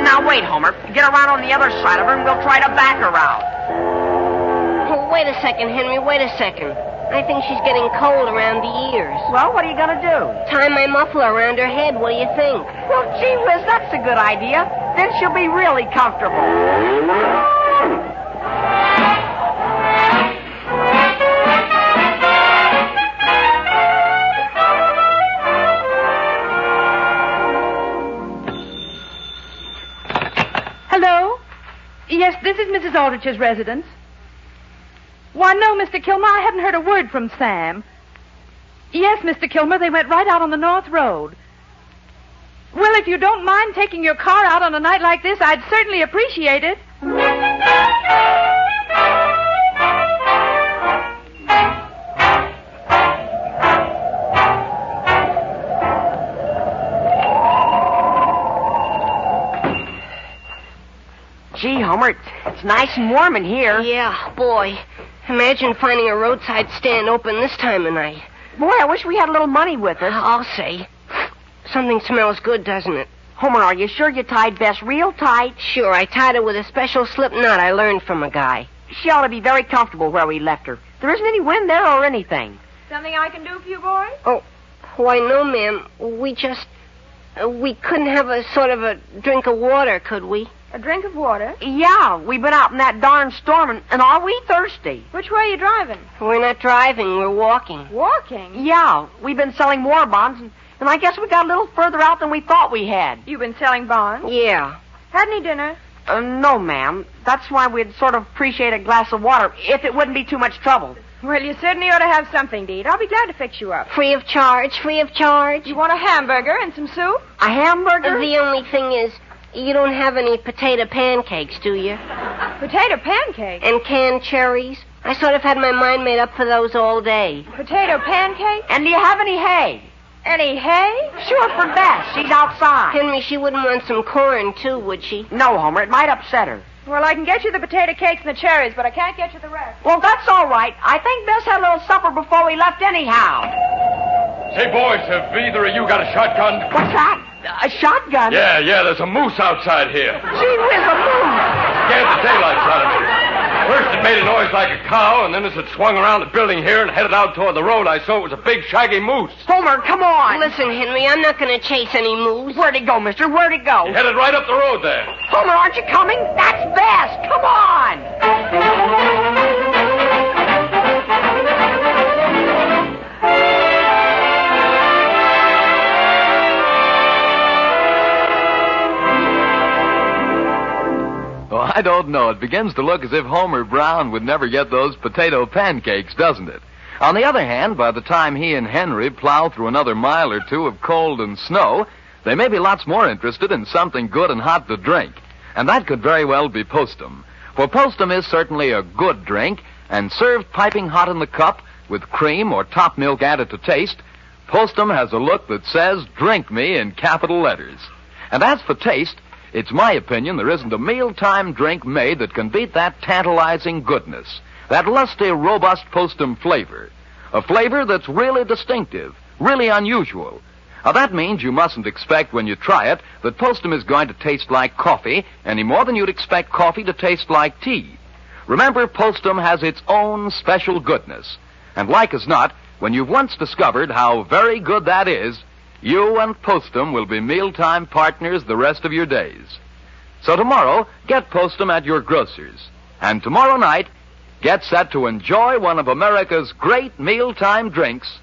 [SPEAKER 23] Now, wait, Homer. Get around on the other side of her, and we'll try to back her out.
[SPEAKER 21] Oh, wait a second, Henry, wait a second. I think she's getting cold around the ears.
[SPEAKER 23] Well, what are you going to do?
[SPEAKER 21] Tie my muffler around her head. What do you think?
[SPEAKER 23] Well, gee whiz, that's a good idea. Then she'll be really comfortable.
[SPEAKER 11] Hello? Yes, this is Mrs. Aldrich's residence. Why, no, Mr. Kilmer, I haven't heard a word from Sam. Yes, Mr. Kilmer, they went right out on the North Road. Well, if you don't mind taking your car out on a night like this, I'd certainly appreciate it.
[SPEAKER 23] Gee, Homer, it's nice and warm in here.
[SPEAKER 21] Yeah, boy. Imagine finding a roadside stand open this time of night.
[SPEAKER 23] Boy, I wish we had a little money with us.
[SPEAKER 21] I'll say. Something smells good, doesn't it?
[SPEAKER 23] Homer, are you sure you tied Bess real tight?
[SPEAKER 21] Sure, I tied her with a special slip knot I learned from a guy.
[SPEAKER 23] She ought to be very comfortable where we left her. There isn't any wind there or anything.
[SPEAKER 11] Something I can do for you, boys?
[SPEAKER 21] Oh, why, no, ma'am. We couldn't have a sort of a drink of water, could we?
[SPEAKER 11] A drink of water?
[SPEAKER 23] Yeah, we've been out in that darn storm, and are we thirsty?
[SPEAKER 11] Which way are you driving?
[SPEAKER 21] We're not driving, we're walking.
[SPEAKER 11] Walking?
[SPEAKER 23] Yeah, we've been selling war bonds, and I guess we got a little further out than we thought we had.
[SPEAKER 11] You've been selling bonds?
[SPEAKER 21] Yeah.
[SPEAKER 11] Had any dinner?
[SPEAKER 23] No, ma'am. That's why we'd sort of appreciate a glass of water, if it wouldn't be too much trouble.
[SPEAKER 11] Well, you certainly ought to have something to eat. I'll be glad to fix you up.
[SPEAKER 21] Free of charge, free of charge.
[SPEAKER 11] You want a hamburger and some soup?
[SPEAKER 23] A hamburger?
[SPEAKER 21] The only thing is, you don't have any potato pancakes, do you?
[SPEAKER 11] Potato pancakes?
[SPEAKER 21] And canned cherries. I sort of had my mind made up for those all day.
[SPEAKER 11] Potato pancakes?
[SPEAKER 23] And do you have any hay?
[SPEAKER 11] Any hay?
[SPEAKER 23] Sure, for Bess. She's outside.
[SPEAKER 21] Henry, she wouldn't want some corn, too, would she?
[SPEAKER 23] No, Homer. It might upset her.
[SPEAKER 11] Well, I can get you the potato cakes and the cherries, but I can't get you the rest.
[SPEAKER 23] Well, that's all right. I think Bess had a little supper before we left anyhow.
[SPEAKER 8] Say, boys, have either of you got a shotgun?
[SPEAKER 23] What's that? A shotgun?
[SPEAKER 8] Yeah, there's a moose outside here.
[SPEAKER 23] Gee whiz, a moose!
[SPEAKER 8] Scared the daylights out of me. First it made a noise like a cow, and then as it swung around the building here and headed out toward the road, I saw it was a big, shaggy moose.
[SPEAKER 23] Homer, come on.
[SPEAKER 21] Listen, Henry, I'm not going to chase any moose.
[SPEAKER 23] Where'd he go, mister? Where'd he go?
[SPEAKER 8] He headed right up the road there.
[SPEAKER 23] Homer, aren't you coming? That's Bess. Come on.
[SPEAKER 4] Well, I don't know. It begins to look as if Homer Brown would never get those potato pancakes, doesn't it? On the other hand, by the time he and Henry plow through another mile or two of cold and snow, they may be lots more interested in something good and hot to drink. And that could very well be Postum. For Postum is certainly a good drink, and served piping hot in the cup with cream or top milk added to taste, Postum has a look that says, "Drink me," in capital letters. And as for taste, it's my opinion there isn't a mealtime drink made that can beat that tantalizing goodness, that lusty, robust Postum flavor. A flavor that's really distinctive, really unusual. Now, that means you mustn't expect when you try it that Postum is going to taste like coffee any more than you'd expect coffee to taste like tea. Remember, Postum has its own special goodness. And like as not, when you've once discovered how very good that is, you and Postum will be mealtime partners the rest of your days. So tomorrow, get Postum at your grocer's. And tomorrow night, get set to enjoy one of America's great mealtime drinks,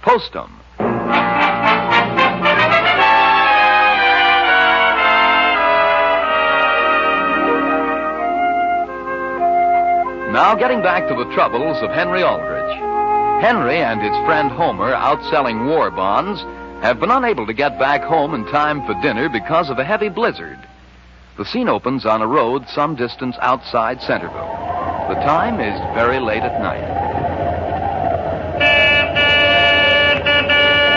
[SPEAKER 4] Postum. Now getting back to the troubles of Henry Aldrich. Henry and his friend Homer, out selling war bonds, have been unable to get back home in time for dinner because of a heavy blizzard. The scene opens on a road some distance outside Centerville. The time is very late at night.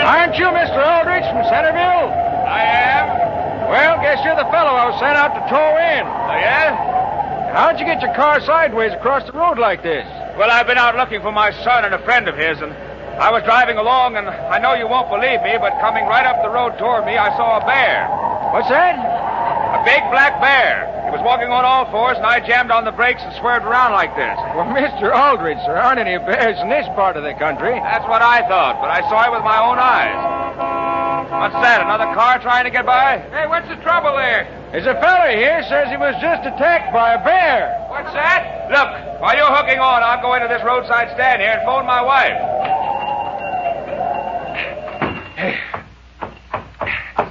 [SPEAKER 10] Aren't you Mr. Aldrich from Centerville? I am. Well, guess you're the fellow I was sent out to tow in. Oh, yeah? How'd you get your car sideways across the road like this?
[SPEAKER 20] Well, I've been out looking for my son and a friend of his, and I was driving along, and I know you won't believe me, but coming right up the road toward me, I saw a bear.
[SPEAKER 10] What's that?
[SPEAKER 20] A big black bear. He was walking on all fours, and I jammed on the brakes and swerved around like this.
[SPEAKER 10] Well, Mr. Aldrich, there aren't any bears in this part of the country.
[SPEAKER 20] That's what I thought, but I saw it with my own eyes. What's that, another car trying to get by?
[SPEAKER 10] Hey, what's the trouble there? There's a fella here says he was just attacked by a bear.
[SPEAKER 20] What's that? Look, while you're hooking on, I'll go into this roadside stand here and phone my wife.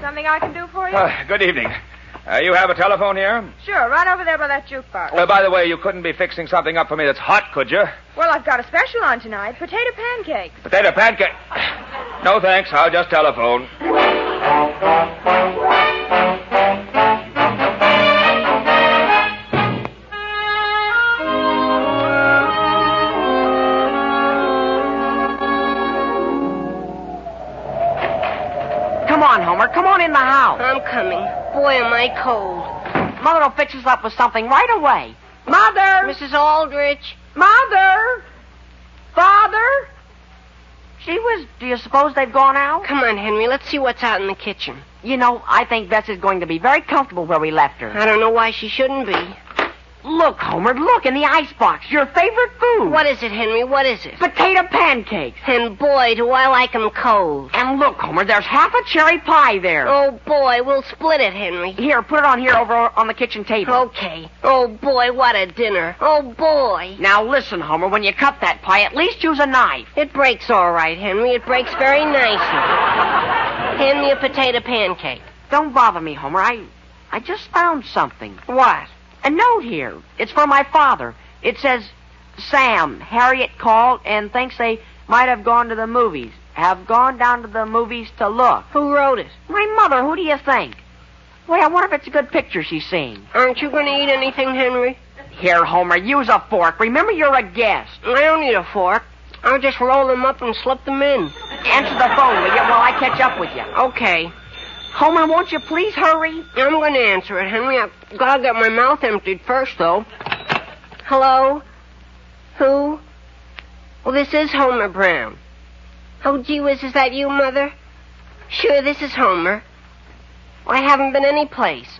[SPEAKER 11] Something I can do for you?
[SPEAKER 20] Good evening. You have a telephone here?
[SPEAKER 11] Sure, right over there by that jukebox.
[SPEAKER 20] By the way, you couldn't be fixing something up for me that's hot, could you?
[SPEAKER 11] Well, I've got a special on tonight. Potato pancakes.
[SPEAKER 20] Potato pancake? No, thanks. I'll just telephone.
[SPEAKER 23] Come on, Homer. Come on in the house.
[SPEAKER 21] I'm coming. Boy, am I cold.
[SPEAKER 23] Mother will fix us up with something right away. Mother!
[SPEAKER 21] Mrs. Aldrich.
[SPEAKER 23] Mother! Father! Gee whiz, do you suppose they've gone out?
[SPEAKER 21] Come on, Henry. Let's see what's out in the kitchen.
[SPEAKER 23] You know, I think Bess is going to be very comfortable where we left her.
[SPEAKER 21] I don't know why she shouldn't be.
[SPEAKER 23] Look, Homer, look in the icebox. Your favorite food.
[SPEAKER 21] What is it, Henry? What is it?
[SPEAKER 23] Potato pancakes.
[SPEAKER 21] And boy, do I like them cold.
[SPEAKER 23] And look, Homer, there's half a cherry pie there.
[SPEAKER 21] Oh, boy, we'll split it, Henry.
[SPEAKER 23] Here, put it on here over on the kitchen table.
[SPEAKER 21] Okay. Oh, boy, what a dinner. Oh, boy.
[SPEAKER 23] Now, listen, Homer, when you cut that pie, at least use a knife.
[SPEAKER 21] It breaks all right, Henry. It breaks very nicely. Hand me a potato pancake.
[SPEAKER 23] Don't bother me, Homer. I just found something.
[SPEAKER 21] What?
[SPEAKER 23] A note here. It's from my father. It says, Sam, Harriet called and thinks they might have gone to the movies. Have gone down to the movies to look.
[SPEAKER 21] Who wrote it?
[SPEAKER 23] My mother. Who do you think? Wait, I wonder if it's a good picture she's seen.
[SPEAKER 21] Aren't you going to eat anything, Henry?
[SPEAKER 23] Here, Homer, use a fork. Remember, you're a guest.
[SPEAKER 21] I don't need a fork. I'll just roll them up and slip them in.
[SPEAKER 23] Answer the phone, will you, while I catch up with you?
[SPEAKER 21] Okay.
[SPEAKER 23] Homer, won't you please hurry?
[SPEAKER 21] I'm going to answer it, Henry. I've got to get my mouth emptied first, though. Hello? Who? Well, this is Homer Brown. Oh, gee whiz, is that you, Mother? Sure, this is Homer. Well, I haven't been any place.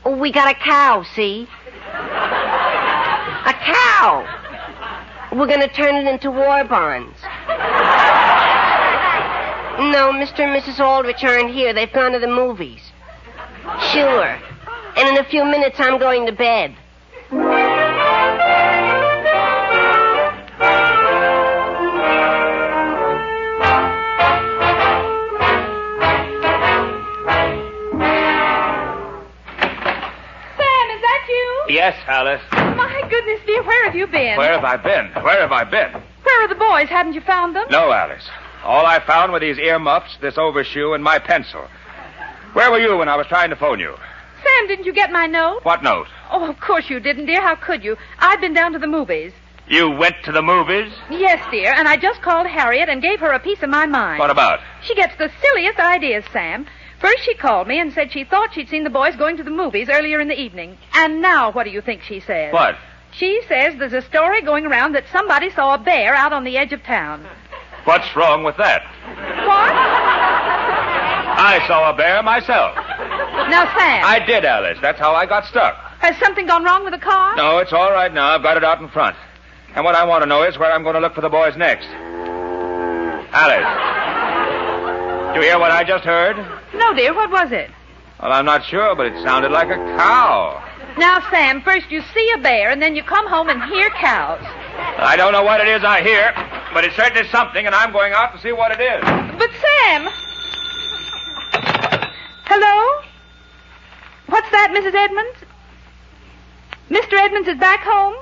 [SPEAKER 21] Oh, we got a cow, see? A cow! We're going to turn it into war bonds. No, Mr. and Mrs. Aldrich aren't here. They've gone to the movies. Sure. And in a few minutes, I'm going to bed.
[SPEAKER 20] Yes, Alice.
[SPEAKER 11] My goodness, dear, where have you been?
[SPEAKER 20] Where have I been? Where have I been?
[SPEAKER 11] Where are the boys? Haven't you found them?
[SPEAKER 20] No, Alice. All I found were these earmuffs, this overshoe, and my pencil. Where were you when I was trying to phone you?
[SPEAKER 11] Sam, didn't you get my note?
[SPEAKER 20] What note?
[SPEAKER 11] Oh, of course you didn't, dear. How could you? I've been down to the movies.
[SPEAKER 20] You went to the movies?
[SPEAKER 11] Yes, dear, and I just called Harriet and gave her a piece of my mind.
[SPEAKER 20] What about?
[SPEAKER 11] She gets the silliest ideas, Sam. First she called me and said she thought she'd seen the boys going to the movies earlier in the evening. And now what do you think she says?
[SPEAKER 20] What?
[SPEAKER 11] She says there's a story going around that somebody saw a bear out on the edge of town.
[SPEAKER 20] What's wrong with that?
[SPEAKER 11] What?
[SPEAKER 20] I saw a bear myself.
[SPEAKER 11] Now, Sam.
[SPEAKER 20] I did, Alice. That's how I got stuck.
[SPEAKER 11] Has something gone wrong with the car?
[SPEAKER 20] No, it's all right now. I've got it out in front. And what I want to know is where I'm going to look for the boys next. Alice. Do you hear what I just heard?
[SPEAKER 11] No, dear. What was it?
[SPEAKER 20] Well, I'm not sure, but it sounded like a cow.
[SPEAKER 11] Now, Sam, first you see a bear, and then you come home and hear cows.
[SPEAKER 20] I don't know what it is I hear, but it certainly is something, and I'm going out to see what it is.
[SPEAKER 11] But, Sam... Hello? What's that, Mrs. Edmonds? Mr. Edmonds is back home?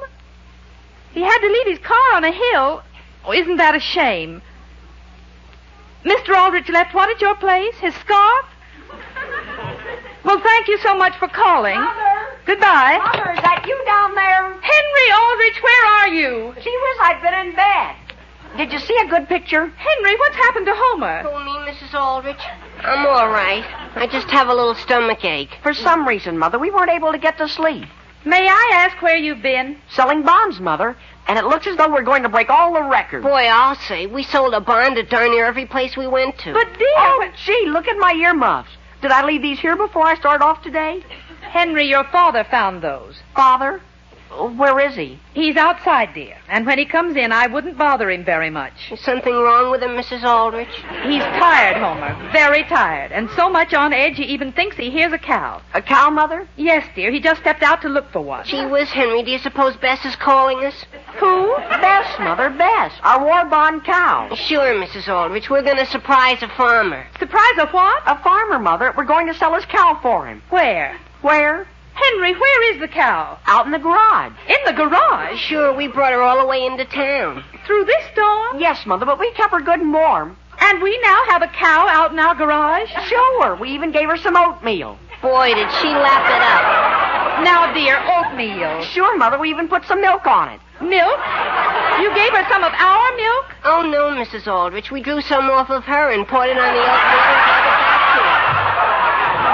[SPEAKER 11] He had to leave his car on a hill. Oh, isn't that a shame? Mr. Aldrich left what at your place? His scarf? Well, thank you so much for calling.
[SPEAKER 23] Mother!
[SPEAKER 11] Goodbye.
[SPEAKER 23] Mother, is that you down there?
[SPEAKER 11] Henry Aldrich, where are you?
[SPEAKER 23] Gee whiz, I've been in bed. Did you see a good picture?
[SPEAKER 11] Henry, what's happened to Homer?
[SPEAKER 21] Who, me, Mrs. Aldrich? I'm all right. I just have a little stomach ache.
[SPEAKER 23] For some reason, Mother, we weren't able to get to sleep.
[SPEAKER 11] May I ask where you've been?
[SPEAKER 23] Selling bonds, Mother. And it looks as though we're going to break all the records.
[SPEAKER 21] Boy, I'll say. We sold a bond at darn near every place we went to.
[SPEAKER 11] But, dear...
[SPEAKER 23] Oh, gee, look at my earmuffs. Did I leave these here before I start off today?
[SPEAKER 11] Henry, your father found those.
[SPEAKER 23] Father? Where is he?
[SPEAKER 11] He's outside, dear. And when he comes in, I wouldn't bother him very much.
[SPEAKER 21] Is something wrong with him, Mrs. Aldrich?
[SPEAKER 11] He's tired, Homer. Very tired. And so much on edge he even thinks he hears a cow.
[SPEAKER 23] A cow, Mother?
[SPEAKER 11] Yes, dear. He just stepped out to look for one.
[SPEAKER 21] Gee whiz, Henry, do you suppose Bess is calling us?
[SPEAKER 11] Who?
[SPEAKER 23] Bess, Mother, Bess. Our war bond cow.
[SPEAKER 21] Sure, Mrs. Aldrich. We're going to surprise a farmer.
[SPEAKER 11] Surprise a what?
[SPEAKER 23] A farmer, Mother. We're going to sell his cow for him.
[SPEAKER 11] Where?
[SPEAKER 23] Where?
[SPEAKER 11] Henry, where is the cow?
[SPEAKER 23] Out in the garage.
[SPEAKER 11] In the garage?
[SPEAKER 21] Sure, we brought her all the way into town.
[SPEAKER 11] Through this storm?
[SPEAKER 23] Yes, Mother, but we kept her good and warm.
[SPEAKER 11] And we now have a cow out in our garage?
[SPEAKER 23] Sure. We even gave her some oatmeal.
[SPEAKER 21] Boy, did she lap it up.
[SPEAKER 11] Now, dear, oatmeal.
[SPEAKER 23] Sure, Mother, we even put some milk on it.
[SPEAKER 11] Milk? You gave her some of our milk?
[SPEAKER 21] Oh, no, Mrs. Aldrich. We drew some off of her and poured it on the oatmeal and gave it back to her.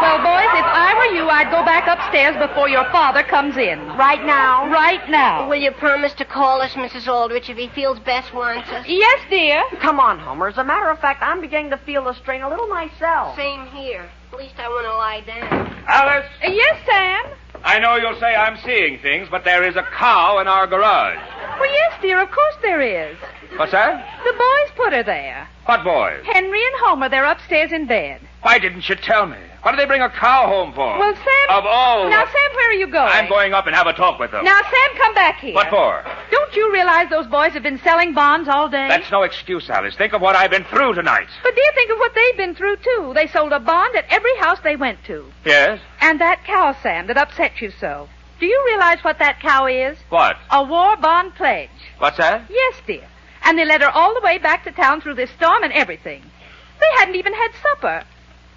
[SPEAKER 11] Well, boys, if I were you, I'd go back upstairs before your father comes in.
[SPEAKER 23] Right now?
[SPEAKER 11] Right now.
[SPEAKER 21] Will you promise to call us, Mrs. Aldrich, if he feels Bess wants us?
[SPEAKER 11] Yes, dear.
[SPEAKER 23] Come on, Homer. As a matter of fact, I'm beginning to feel the strain a little myself.
[SPEAKER 21] Same here. At least I want to lie down.
[SPEAKER 20] Alice!
[SPEAKER 11] Yes, Sam?
[SPEAKER 20] I know you'll say I'm seeing things, but there is a cow in our garage.
[SPEAKER 11] Well, yes, dear, of course there is.
[SPEAKER 20] What's that?
[SPEAKER 11] The boys put her there.
[SPEAKER 20] What boys?
[SPEAKER 11] Henry and Homer, they're upstairs in bed.
[SPEAKER 20] Why didn't you tell me? What did they bring a cow home for?
[SPEAKER 11] Well, Sam...
[SPEAKER 20] Of all...
[SPEAKER 11] Now, Sam, where are you going?
[SPEAKER 20] I'm going up and have a talk with them.
[SPEAKER 11] Now, Sam, come back here.
[SPEAKER 20] What for?
[SPEAKER 11] Don't you realize those boys have been selling bonds all day?
[SPEAKER 20] That's no excuse, Alice. Think of what I've been through tonight.
[SPEAKER 11] But, dear, think of what they've been through, too. They sold a bond at every house they went to.
[SPEAKER 20] Yes?
[SPEAKER 11] And that cow, Sam, that upset you so. Do you realize what that cow is?
[SPEAKER 20] What?
[SPEAKER 11] A war bond pledge.
[SPEAKER 20] What's that?
[SPEAKER 11] Yes, dear. And they led her all the way back to town through this storm and everything. They hadn't even had supper.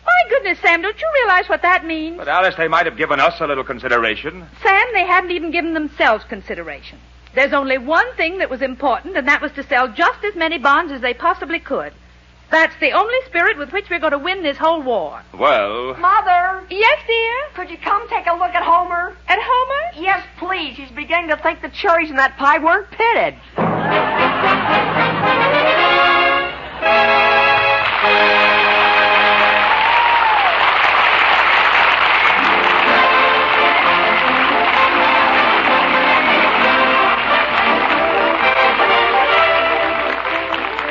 [SPEAKER 11] My goodness, Sam, don't you realize what that means?
[SPEAKER 20] But, Alice, they might have given us a little consideration.
[SPEAKER 11] Sam, they hadn't even given themselves consideration. There's only one thing that was important, and that was to sell just as many bonds as they possibly could. That's the only spirit with which we're going to win this whole war.
[SPEAKER 20] Well...
[SPEAKER 6] Mother!
[SPEAKER 11] Yes, dear?
[SPEAKER 6] Could you come take a look at Homer?
[SPEAKER 11] At Homer?
[SPEAKER 23] Yes, please. He's beginning to think the cherries in that pie weren't pitted.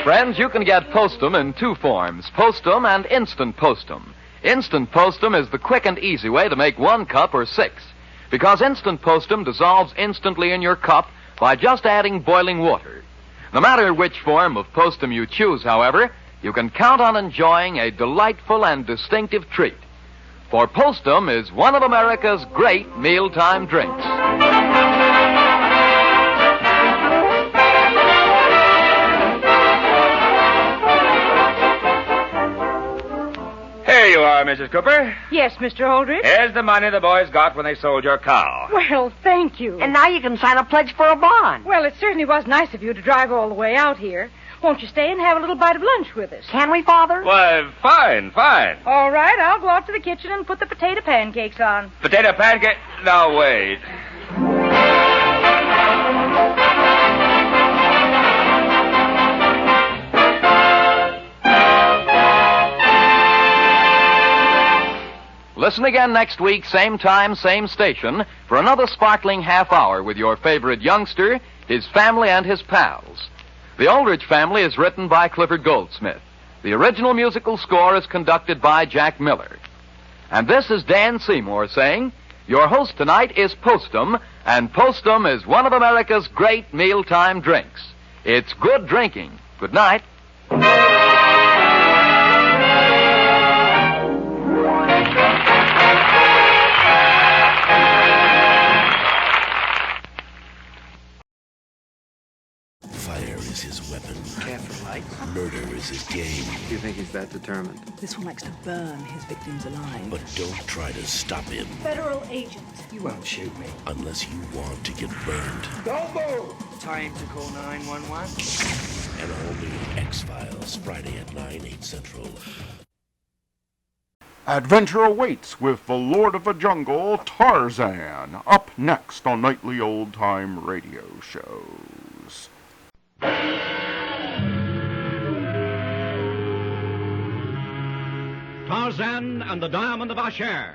[SPEAKER 4] Friends, you can get Postum in two forms, Postum and Instant Postum. Instant Postum is the quick and easy way to make 1 cup or 6, because Instant Postum dissolves instantly in your cup by just adding boiling water. No matter which form of Postum you choose, however, you can count on enjoying a delightful and distinctive treat. For Postum is one of America's great mealtime drinks.
[SPEAKER 20] Here you are, Mrs. Cooper.
[SPEAKER 11] Yes, Mr. Aldrich?
[SPEAKER 20] Here's the money the boys got when they sold your cow.
[SPEAKER 11] Well, thank you.
[SPEAKER 23] And now you can sign a pledge for a bond.
[SPEAKER 11] Well, it certainly was nice of you to drive all the way out here. Won't you stay and have a little bite of lunch with us?
[SPEAKER 23] Can we, Father?
[SPEAKER 20] Why, fine.
[SPEAKER 11] All right, I'll go out to the kitchen and put the potato pancakes on.
[SPEAKER 20] Potato pancake? Now, wait.
[SPEAKER 4] Listen again next week, same time, same station, for another sparkling half hour with your favorite youngster, his family, and his pals. The Aldrich Family is written by Clifford Goldsmith. The original musical score is conducted by Jack Miller. And this is Dan Seymour saying, your host tonight is Postum, and Postum is one of America's great mealtime drinks. It's good drinking. Good night.
[SPEAKER 25] Fire is his weapon.
[SPEAKER 2] Careful, lights.
[SPEAKER 25] Murder is his game.
[SPEAKER 2] Do you think he's that determined?
[SPEAKER 13] This one likes to burn his victims alive.
[SPEAKER 25] But don't try to stop him.
[SPEAKER 13] Federal agent.
[SPEAKER 2] You won't shoot me.
[SPEAKER 25] Unless you want to get burned.
[SPEAKER 2] Don't move! Time to call 911.
[SPEAKER 25] And all new X-Files, Friday at 9, 8 Central.
[SPEAKER 26] Adventure awaits with the Lord of the Jungle, Tarzan, up next on nightly old-time radio shows.
[SPEAKER 14] Tarzan and the Diamond of Asher.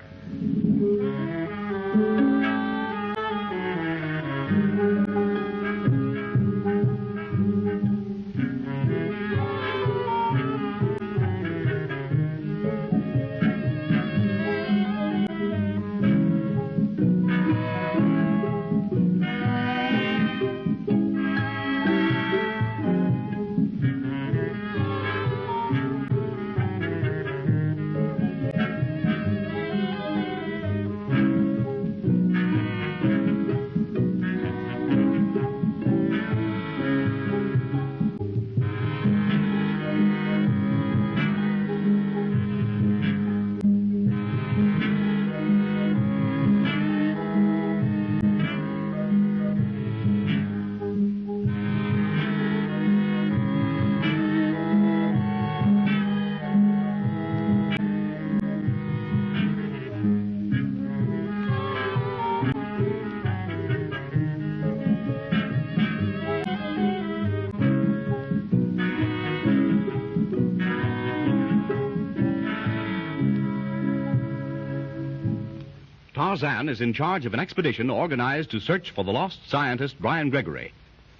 [SPEAKER 14] Tarzan is in charge of an expedition organized to search for the lost scientist Brian Gregory.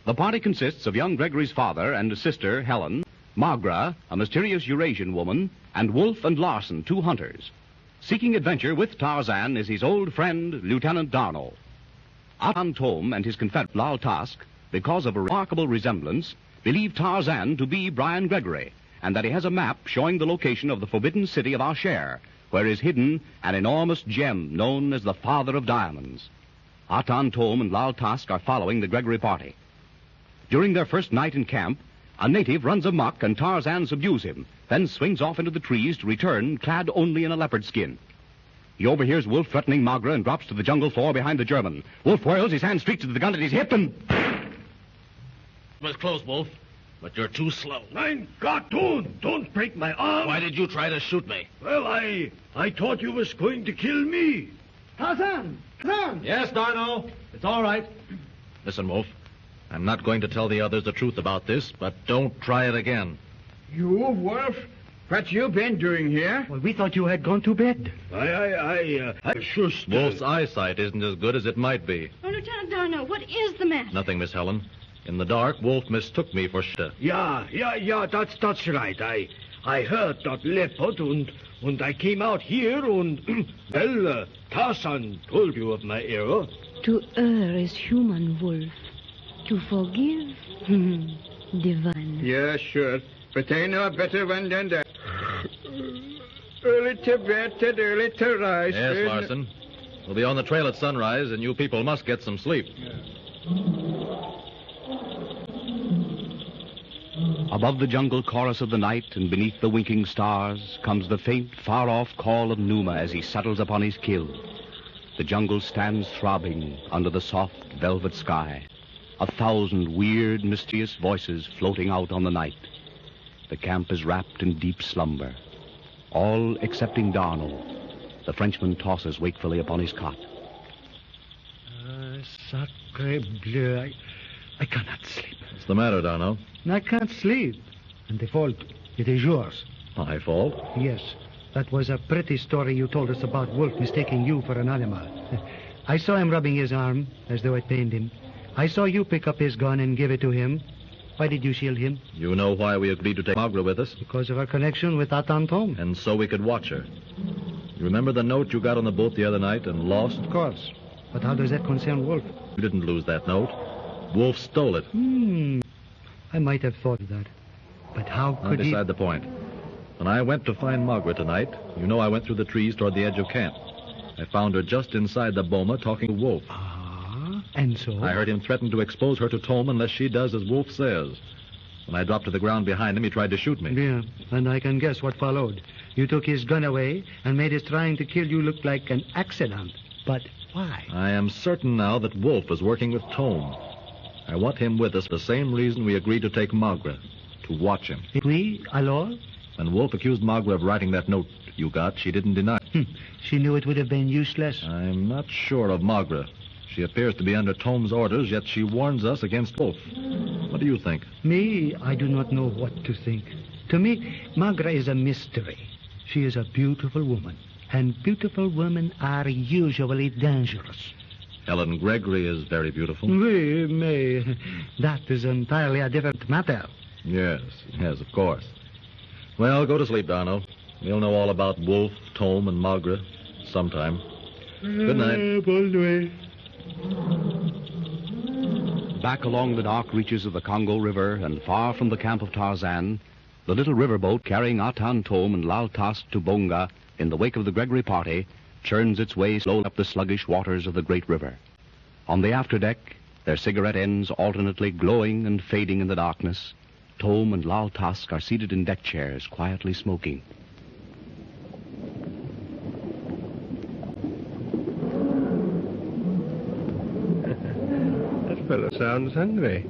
[SPEAKER 14] The party consists of young Gregory's father and his sister, Helen, Magra, a mysterious Eurasian woman, and Wolf and Larson, 2 hunters. Seeking adventure with Tarzan is his old friend, Lieutenant Darnell. Atan Tome and his confederate Lal Task, because of a remarkable resemblance, believe Tarzan to be Brian Gregory, and that he has a map showing the location of the forbidden city of Asher, where is hidden an enormous gem known as the Father of Diamonds. Atan Tome and Lal Task are following the Gregory party. During their first night in camp, a native runs amok and Tarzan subdues him, then swings off into the trees to return clad only in a leopard skin. He overhears Wolf threatening Magra and drops to the jungle floor behind the German. Wolf whirls, his hand streaks to the gun at his hip and...
[SPEAKER 15] It was close, Wolf, but you're too slow.
[SPEAKER 16] Mein Gott, don't break my arm.
[SPEAKER 15] Why did you try to shoot me?
[SPEAKER 16] Well, I thought you was going to kill me.
[SPEAKER 17] Tarzan! Tarzan!
[SPEAKER 15] Yes, Darno. It's all right. Listen, Wolf. I'm not going to tell the others the truth about this, but don't try it again.
[SPEAKER 17] You, Wolf? What you been doing here? Well, we thought you had gone to bed.
[SPEAKER 16] I just...
[SPEAKER 15] Wolf's eyesight isn't as good as it might be.
[SPEAKER 18] Oh, Lieutenant Darno, what is the matter?
[SPEAKER 15] Nothing, Miss Helen. In the dark, Wolf mistook me for Sta.
[SPEAKER 16] Yeah, that's right. I heard that leopard and I came out here and, well, Tarzan told you of my error.
[SPEAKER 22] To err is human, Wolf. To forgive? Divine.
[SPEAKER 17] Yeah, sure. But I know a better one than that. Early to bed and early to rise.
[SPEAKER 15] Yes, Larson. We'll be on the trail at sunrise, and you people must get some sleep.
[SPEAKER 14] Above the jungle chorus of the night and beneath the winking stars comes the faint, far-off call of Numa as he settles upon his kill. The jungle stands throbbing under the soft, velvet sky. 1,000 weird, mysterious voices floating out on the night. The camp is wrapped in deep slumber. All excepting Darnell. The Frenchman tosses wakefully upon his cot.
[SPEAKER 17] Sacre bleu. I cannot sleep.
[SPEAKER 15] What's the matter, Darno?
[SPEAKER 17] I can't sleep. And the fault, it is yours.
[SPEAKER 15] My fault?
[SPEAKER 17] Yes. That was a pretty story you told us about Wolf mistaking you for an animal. I saw him rubbing his arm as though it pained him. I saw you pick up his gun and give it to him. Why did you shield him?
[SPEAKER 15] You know why we agreed to take Magra with us?
[SPEAKER 17] Because of our connection with Atan Tome.
[SPEAKER 15] And so we could watch her. You remember the note you got on the boat the other night and lost?
[SPEAKER 17] Of course. But how does that concern Wolf?
[SPEAKER 15] You didn't lose that note. Wolf stole it.
[SPEAKER 17] I might have thought of that. But how could he...
[SPEAKER 15] Beside the point. When I went to find Margaret tonight, you know I went through the trees toward the edge of camp. I found her just inside the boma talking to Wolf.
[SPEAKER 17] And so?
[SPEAKER 15] I heard him threaten to expose her to Tome unless she does as Wolf says. When I dropped to the ground behind him, he tried to shoot me.
[SPEAKER 17] Yeah, and I can guess what followed. You took his gun away and made his trying to kill you look like an accident. But why?
[SPEAKER 15] I am certain now that Wolf is working with Tome. I want him with us for the same reason we agreed to take Magra, to watch him.
[SPEAKER 17] Oui, alors?
[SPEAKER 15] When Wolf accused Magra of writing that note you got, she didn't deny it.
[SPEAKER 17] She knew it would have been useless.
[SPEAKER 15] I'm not sure of Magra. She appears to be under Tome's orders, yet she warns us against Wolf. What do you think?
[SPEAKER 17] Me, I do not know what to think. To me, Magra is a mystery. She is a beautiful woman, and beautiful women are usually dangerous.
[SPEAKER 15] Helen Gregory is very beautiful.
[SPEAKER 17] Oui, mais that is entirely a different matter.
[SPEAKER 15] Yes, of course. Well, go to sleep, Darno. We'll know all about Wolf, Tome, and Magra sometime. Good night.
[SPEAKER 17] Bonne nuit.
[SPEAKER 14] Back along the dark reaches of the Congo River and far from the camp of Tarzan, the little riverboat carrying Atan Tome and Lal Task to Bonga in the wake of the Gregory party churns its way slowly up the sluggish waters of the great river. On the afterdeck, their cigarette ends alternately glowing and fading in the darkness, Tome and Lal Task are seated in deck chairs, quietly smoking.
[SPEAKER 17] That fellow sounds hungry.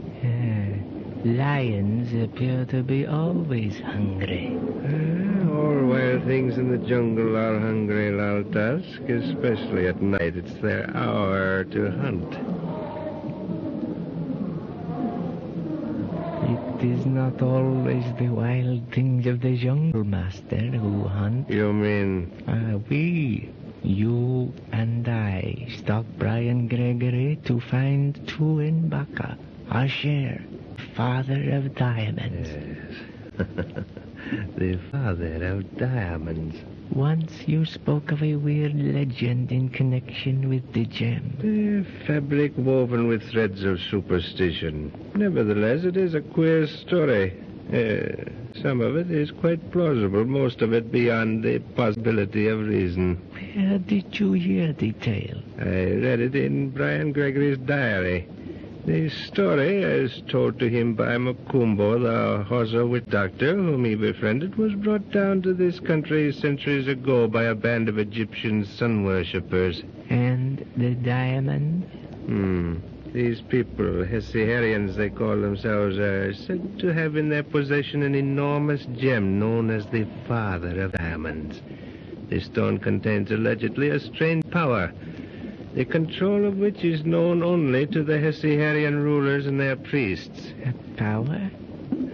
[SPEAKER 24] Lions appear to be always hungry.
[SPEAKER 17] All wild things in the jungle are hungry, Lal Task, especially at night. It's their hour to hunt.
[SPEAKER 24] It is not always the wild things of the jungle, Master, who hunt.
[SPEAKER 17] You mean?
[SPEAKER 24] We. You and I stalk Brian Gregory to find Tuinbaka, our share, father of diamonds. Yes. The father of diamonds. Once you spoke of a weird legend in connection with the gem.
[SPEAKER 1] Fabric woven with threads of superstition. Nevertheless, it is a queer story. Some of it is quite plausible, most of it beyond the possibility of reason.
[SPEAKER 24] Where did you hear the tale?
[SPEAKER 1] I read it in Brian Gregory's diary. The story, as told to him by Mukumbo, the Hausa witch doctor whom he befriended, was brought down to this country centuries ago by a band of Egyptian sun worshippers.
[SPEAKER 24] And the diamond?
[SPEAKER 1] These people, Hessiarians they call themselves, are said to have in their possession an enormous gem known as the Father of Diamonds. This stone contains allegedly a strange power, the control of which is known only to the Hessiarian rulers and their priests.
[SPEAKER 24] A power?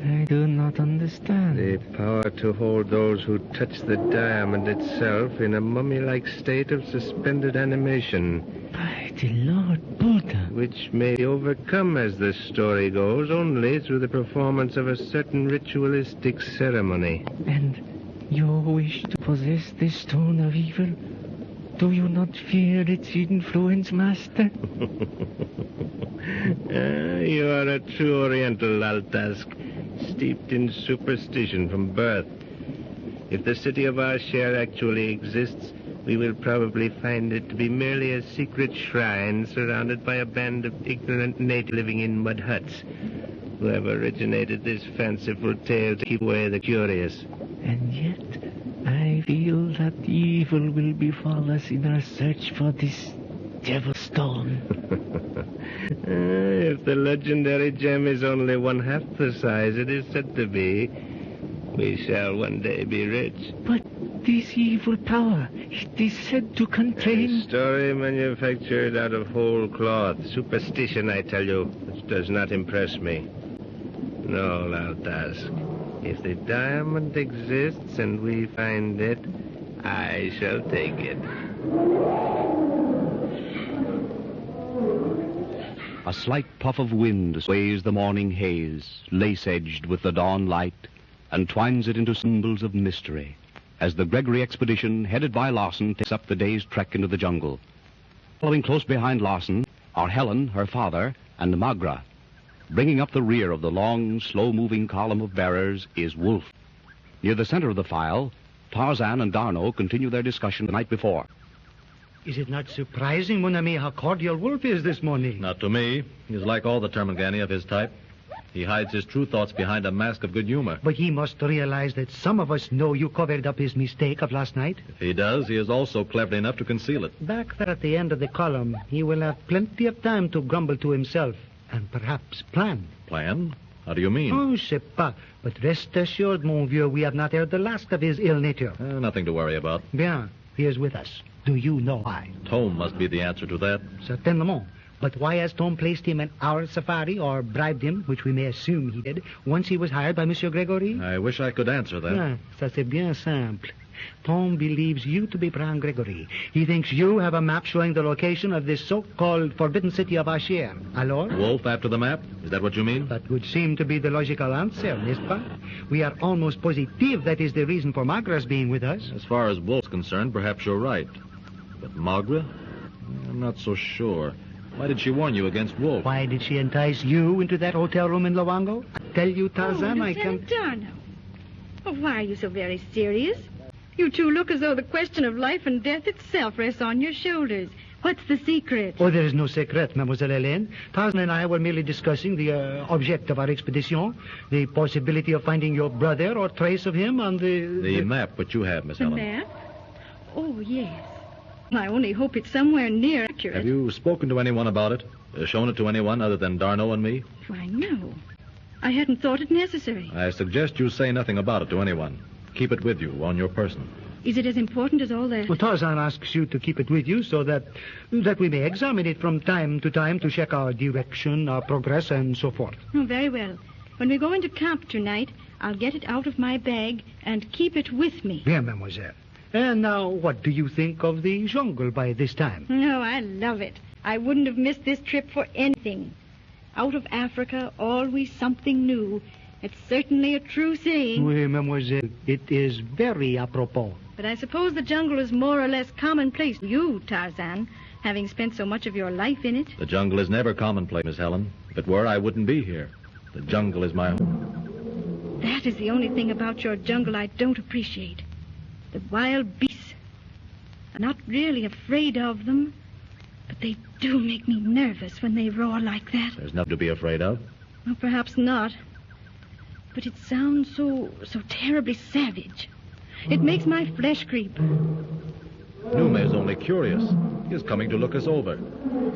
[SPEAKER 24] I do not understand.
[SPEAKER 1] The power to hold those who touch the diamond itself in a mummy-like state of suspended animation.
[SPEAKER 24] By the Lord Buddha.
[SPEAKER 1] Which may be overcome, as the story goes, only through the performance of a certain ritualistic ceremony.
[SPEAKER 24] And you wish to possess this stone of evil? Do you not fear its influence, Master?
[SPEAKER 1] You are a true Oriental, Altask, steeped in superstition from birth. If the city of our share actually exists, we will probably find it to be merely a secret shrine surrounded by a band of ignorant natives living in mud huts, who have originated this fanciful tale to keep away the curious.
[SPEAKER 24] And yet, I feel that evil will befall us in our search for this devil stone.
[SPEAKER 1] If the legendary gem is only one half the size it is said to be, we shall one day be rich.
[SPEAKER 24] But this evil power, it is said to contain...
[SPEAKER 1] A story manufactured out of whole cloth. Superstition, I tell you, which does not impress me. No, Laltask. If the diamond exists and we find it, I shall take it.
[SPEAKER 14] A slight puff of wind sways the morning haze, lace-edged with the dawn light, and twines it into symbols of mystery, as the Gregory expedition, headed by Lawson, takes up the day's trek into the jungle. Following close behind Lawson are Helen, her father, and Magra. Bringing up the rear of the long, slow-moving column of bearers is Wolf. Near the center of the file, Tarzan and Darno continue their discussion the night before.
[SPEAKER 17] Is it not surprising, mon ami, how cordial Wolf is this morning?
[SPEAKER 15] Not to me. He's like all the Termagani of his type. He hides his true thoughts behind a mask of good humor.
[SPEAKER 17] But he must realize that some of us know you covered up his mistake of last night.
[SPEAKER 15] If he does, he is also clever enough to conceal it.
[SPEAKER 17] Back there at the end of the column, he will have plenty of time to grumble to himself and perhaps plan.
[SPEAKER 15] Plan? How do you mean?
[SPEAKER 17] Oh, je sais pas. But rest assured, mon vieux, we have not heard the last of his ill nature.
[SPEAKER 15] Nothing to worry about.
[SPEAKER 17] Bien. He is with us. Do you know why?
[SPEAKER 15] Tom must be the answer to that.
[SPEAKER 17] Certainement. But why has Tom placed him in our safari or bribed him, which we may assume he did, once he was hired by Monsieur Gregory?
[SPEAKER 15] I wish I could answer that.
[SPEAKER 17] Ah, ça c'est bien simple. Tom believes you to be Brian Gregory. He thinks you have a map showing the location of this so-called forbidden city of Asher. Alors?
[SPEAKER 15] Wolf after the map? Is that what you mean?
[SPEAKER 17] That would seem to be the logical answer, n'est-ce pas? We are almost positive that is the reason for Magra's being with us.
[SPEAKER 15] As far as Wolf's concerned, perhaps you're right. But Magra? I'm not so sure. Why did she warn you against Wolf?
[SPEAKER 17] Why did she entice you into that hotel room in Luango? I tell you, Tarzan, I can...
[SPEAKER 18] Darno. Oh, why are you so very serious? You two look as though the question of life and death itself rests on your shoulders. What's the secret?
[SPEAKER 17] Oh, there is no secret, Mademoiselle Helene. Tarzan and I were merely discussing the object of our expedition, the possibility of finding your brother or trace of him on
[SPEAKER 15] the map which you have, Miss Helen.
[SPEAKER 18] The map? Oh, yes. I only hope it's somewhere near accurate.
[SPEAKER 15] Have you spoken to anyone about it? Shown it to anyone other than Darno and me?
[SPEAKER 18] Why, no. I hadn't thought it necessary.
[SPEAKER 15] I suggest you say nothing about it to anyone. Keep it with you on your person.
[SPEAKER 18] Is it as important as all that?
[SPEAKER 17] Well, Tarzan asks you to keep it with you so that we may examine it from time to check our direction, our progress, and so forth.
[SPEAKER 18] Oh, very well. When we go into camp tonight, I'll get it out of my bag and keep it with me.
[SPEAKER 17] Bien, mademoiselle. And now, what do you think of the jungle by this time?
[SPEAKER 18] No, I love it. I wouldn't have missed this trip for anything. Out of Africa, always something new. It's certainly a true saying.
[SPEAKER 17] Oui, mademoiselle, it is very apropos.
[SPEAKER 18] But I suppose the jungle is more or less commonplace to you, Tarzan, having spent so much of your life in it.
[SPEAKER 15] The jungle is never commonplace, Miss Helen. If it were, I wouldn't be here. The jungle is my home.
[SPEAKER 18] That is the only thing about your jungle I don't appreciate. The wild beasts. I'm not really afraid of them, but they do make me nervous when they roar like that.
[SPEAKER 15] There's nothing to be afraid of.
[SPEAKER 18] Well, perhaps not. But it sounds so terribly savage. It makes my flesh creep.
[SPEAKER 15] Nume is only curious. He is coming to look us over.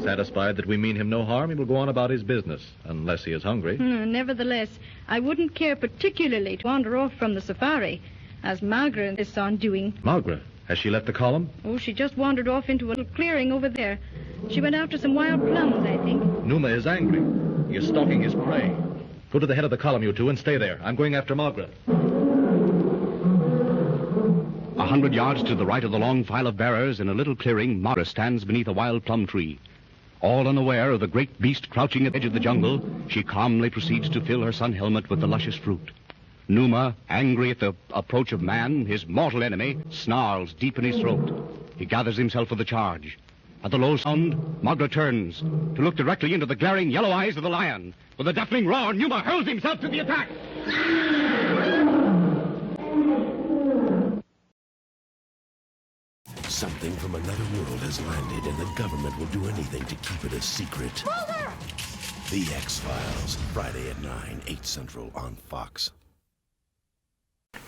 [SPEAKER 15] Satisfied that we mean him no harm, he will go on about his business, unless he is hungry.
[SPEAKER 18] Nevertheless, I wouldn't care particularly to wander off from the safari, as Margaret insists on doing.
[SPEAKER 15] Margaret? Has she left the column?
[SPEAKER 18] Oh, she just wandered off into a little clearing over there. She went after some wild plums, I think.
[SPEAKER 15] Nume is angry. He is stalking his prey. Go to the head of the column, you two, and stay there. I'm going after Margaret.
[SPEAKER 14] 100 yards to the right of the long file of bearers, in a little clearing, Margaret stands beneath a wild plum tree. All unaware of the great beast crouching at the edge of the jungle, she calmly proceeds to fill her sun helmet with the luscious fruit. Numa, angry at the approach of man, his mortal enemy, snarls deep in his throat. He gathers himself for the charge. At the low sound, Margaret turns to look directly into the glaring yellow eyes of the lion. With a deafening roar, Numa hurls himself to the attack.
[SPEAKER 25] Something from another world has landed, and the government will do anything to keep it a secret.
[SPEAKER 6] Mulder!
[SPEAKER 25] The X-Files, Friday at 9, 8 Central on Fox.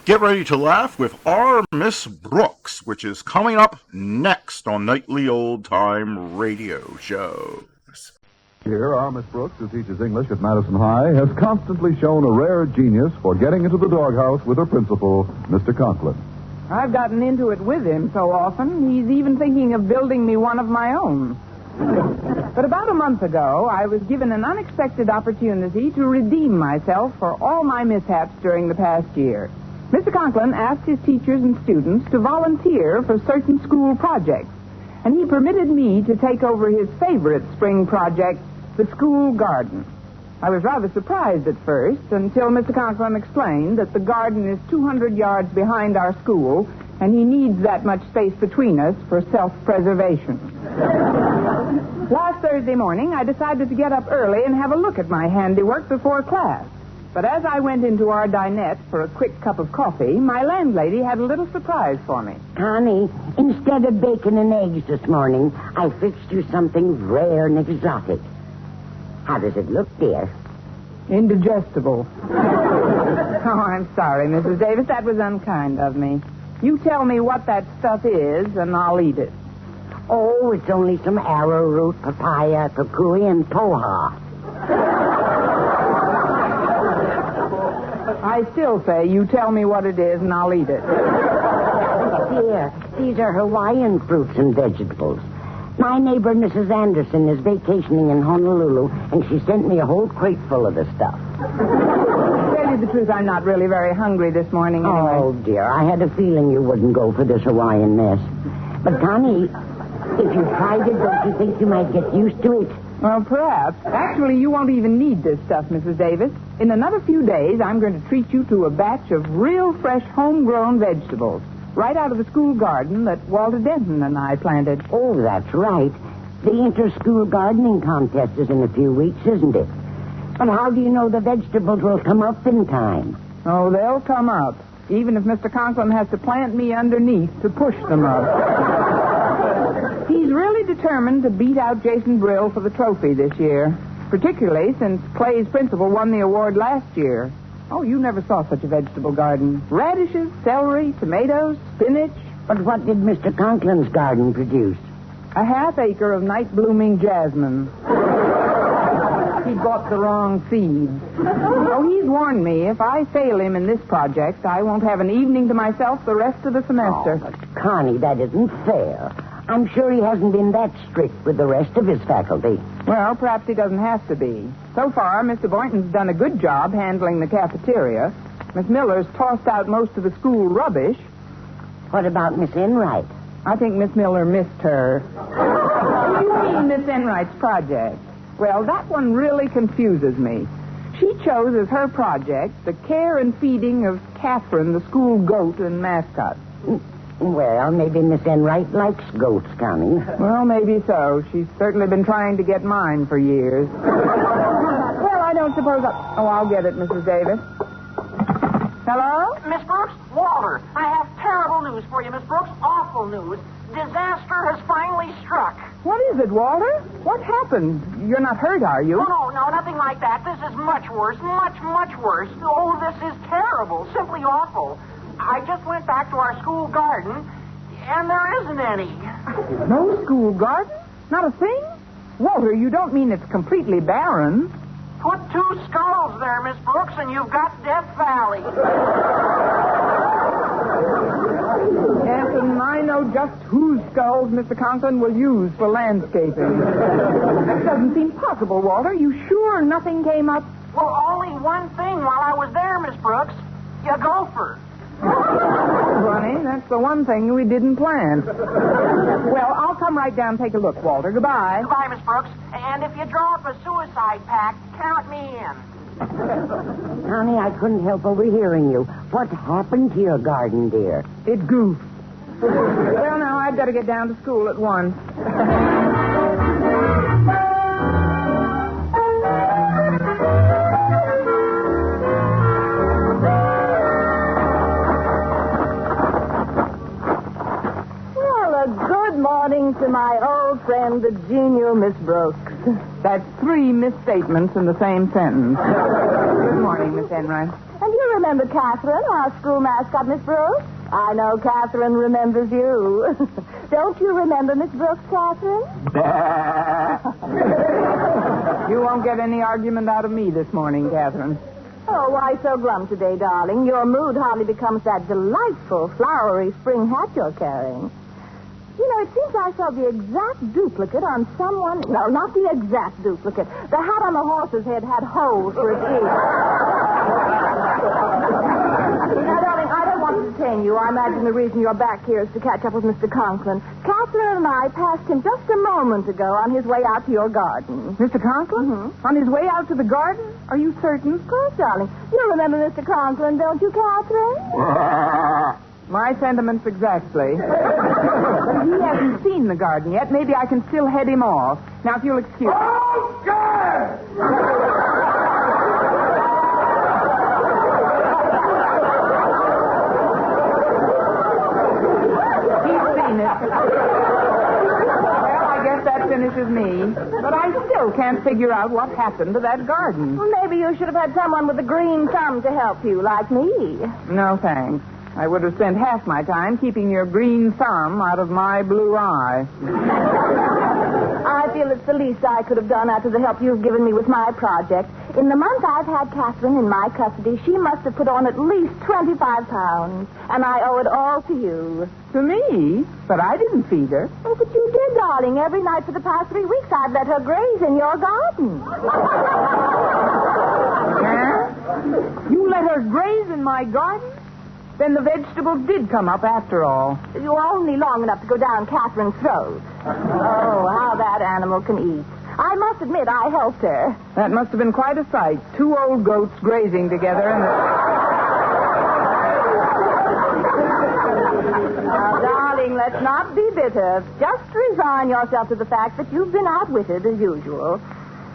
[SPEAKER 3] Get ready to laugh with our Miss Brooks, which is coming up next on Nightly Old Time Radio Shows.
[SPEAKER 5] Here, our Miss Brooks, who teaches English at Madison High, has constantly shown a rare genius for getting into the doghouse with her principal, Mr. Conklin.
[SPEAKER 7] I've gotten into it with him so often, he's even thinking of building me one of my own. But about a month ago, I was given an unexpected opportunity to redeem myself for all my mishaps during the past year. Mr. Conklin asked his teachers and students to volunteer for certain school projects, and he permitted me to take over his favorite spring project, the school garden. I was rather surprised at first until Mr. Conklin explained that the garden is 200 yards behind our school, and he needs that much space between us for self-preservation. Last Thursday morning, I decided to get up early and have a look at my handiwork before class. But as I went into our dinette for a quick cup of coffee, my landlady had a little surprise for me.
[SPEAKER 21] Connie, instead of bacon and eggs this morning, I fixed you something rare and exotic. How does it look, dear?
[SPEAKER 7] Indigestible. Oh, I'm sorry, Mrs. Davis. That was unkind of me. You tell me what that stuff is, and I'll eat it.
[SPEAKER 21] Oh, it's only some arrowroot, papaya, kukui, and poha.
[SPEAKER 7] I still say you tell me what it is, and I'll eat it.
[SPEAKER 21] Dear, these are Hawaiian fruits and vegetables. My neighbor, Mrs. Anderson, is vacationing in Honolulu, and she sent me a whole crate full of the stuff.
[SPEAKER 7] To tell you the truth, I'm not really very hungry this morning anyway.
[SPEAKER 21] Oh, dear, I had a feeling you wouldn't go for this Hawaiian mess. But, Connie, if you tried it, don't you think you might get used to it?
[SPEAKER 7] Well, perhaps. Actually, you won't even need this stuff, Mrs. Davis. In another few days, I'm going to treat you to a batch of real fresh homegrown vegetables. Right out of the school garden that Walter Denton and I planted.
[SPEAKER 21] Oh, that's right. The inter-school gardening contest is in a few weeks, isn't it? But how do you know the vegetables will come up in time?
[SPEAKER 7] Oh, they'll come up, even if Mr. Conklin has to plant me underneath to push them up. He's really determined to beat out Jason Brill for the trophy this year, particularly since Clay's principal won the award last year. Oh, you never saw such a vegetable garden. Radishes, celery, tomatoes, spinach.
[SPEAKER 21] But what did Mr. Conklin's garden produce?
[SPEAKER 7] A half-acre of night-blooming jasmine. He bought the wrong seeds. Oh, he's warned me if I fail him in this project, I won't have an evening to myself the rest of the semester.
[SPEAKER 21] Oh, but Connie, that isn't fair. I'm sure he hasn't been that strict with the rest of his faculty.
[SPEAKER 7] Well, perhaps he doesn't have to be. So far, Mr. Boynton's done a good job handling the cafeteria. Miss Miller's tossed out most of the school rubbish.
[SPEAKER 8] What about Miss Enright?
[SPEAKER 7] I think Miss Miller missed her. You mean Miss Enright's project? Well, that one really confuses me. She chose as her project the care and feeding of Catherine, the school goat and mascot.
[SPEAKER 8] Well, maybe Miss Enright likes goats, Connie.
[SPEAKER 7] Well, maybe so. She's certainly been trying to get mine for years. Well, I don't suppose I'll get it, Mrs. Davis. Hello?
[SPEAKER 9] Miss Brooks? Walter, I have terrible news for you, Miss Brooks. Awful news. Disaster has finally struck.
[SPEAKER 7] What is it, Walter? What happened? You're not hurt, are you?
[SPEAKER 9] No, nothing like that. This is much worse. Much worse. Oh, this is terrible. Simply awful. I just went back to our school garden, and there isn't any.
[SPEAKER 7] No school garden? Not a thing? Walter, you don't mean it's completely barren.
[SPEAKER 9] Put 2 skulls there, Miss Brooks, and you've got Death Valley.
[SPEAKER 7] Yes, and I know just whose skulls Mr. Conklin will use for landscaping. That doesn't seem possible, Walter. You sure nothing came up?
[SPEAKER 9] Well, only one thing while I was there, Miss Brooks. You gopher.
[SPEAKER 7] Funny, that's the one thing we didn't plan. Well, I'll come right down and take a look, Walter. Goodbye.
[SPEAKER 9] Goodbye, Miss Brooks. And if you draw up a suicide pact, count me in.
[SPEAKER 8] Connie, I couldn't help overhearing you. What happened to your garden, dear?
[SPEAKER 7] It goofed. Well, now, I'd better get down to school at 1.
[SPEAKER 10] Good morning to my old friend, the genial Miss Brooks.
[SPEAKER 7] That's 3 misstatements in the same sentence. Good morning, Miss Enright.
[SPEAKER 10] And you remember Catherine, our school mascot, Miss Brooks? I know Catherine remembers you. Don't you remember Miss Brooks, Catherine?
[SPEAKER 7] You won't get any argument out of me this morning, Catherine.
[SPEAKER 10] Oh, why so glum today, darling? Your mood hardly becomes that delightful, flowery spring hat you're carrying. You know, it seems I saw the exact duplicate on someone... No, not the exact duplicate. The hat on the horse's head had holes for its ears. Now, darling, I don't want to detain you. I imagine the reason you're back here is to catch up with Mr. Conklin. Catherine and I passed him just a moment ago on his way out to your garden.
[SPEAKER 7] Mr. Conklin? Mm-hmm. On his way out to the garden? Are you certain?
[SPEAKER 10] Of course, darling. You remember Mr. Conklin, don't you, Catherine?
[SPEAKER 7] My sentiments exactly. But he hasn't seen the garden yet. Maybe I can still head him off. Now, if you'll excuse me. He's seen it. Well, I guess that finishes me. But I still can't figure out what happened to that garden.
[SPEAKER 10] Well, maybe you should have had someone with a green thumb to help you, like me.
[SPEAKER 7] No, thanks. I would have spent half my time keeping your green thumb out of my blue eye.
[SPEAKER 10] I feel it's the least I could have done after the help you've given me with my project. In the month I've had Catherine in my custody, she must have put on at least 25 pounds. And I owe it all to you.
[SPEAKER 7] To me? But I didn't feed her.
[SPEAKER 10] Oh, but you did, darling. Every night for the past 3 weeks I've let her graze in your garden.
[SPEAKER 7] Huh? You let her graze in my garden? Then the vegetables did come up after all.
[SPEAKER 10] You were only long enough to go down Catherine's throat. Oh, how that animal can eat. I must admit, I helped her.
[SPEAKER 7] That must have been quite a sight. 2 old goats grazing together and...
[SPEAKER 10] Now, darling, let's not be bitter. Just resign yourself to the fact that you've been outwitted as usual.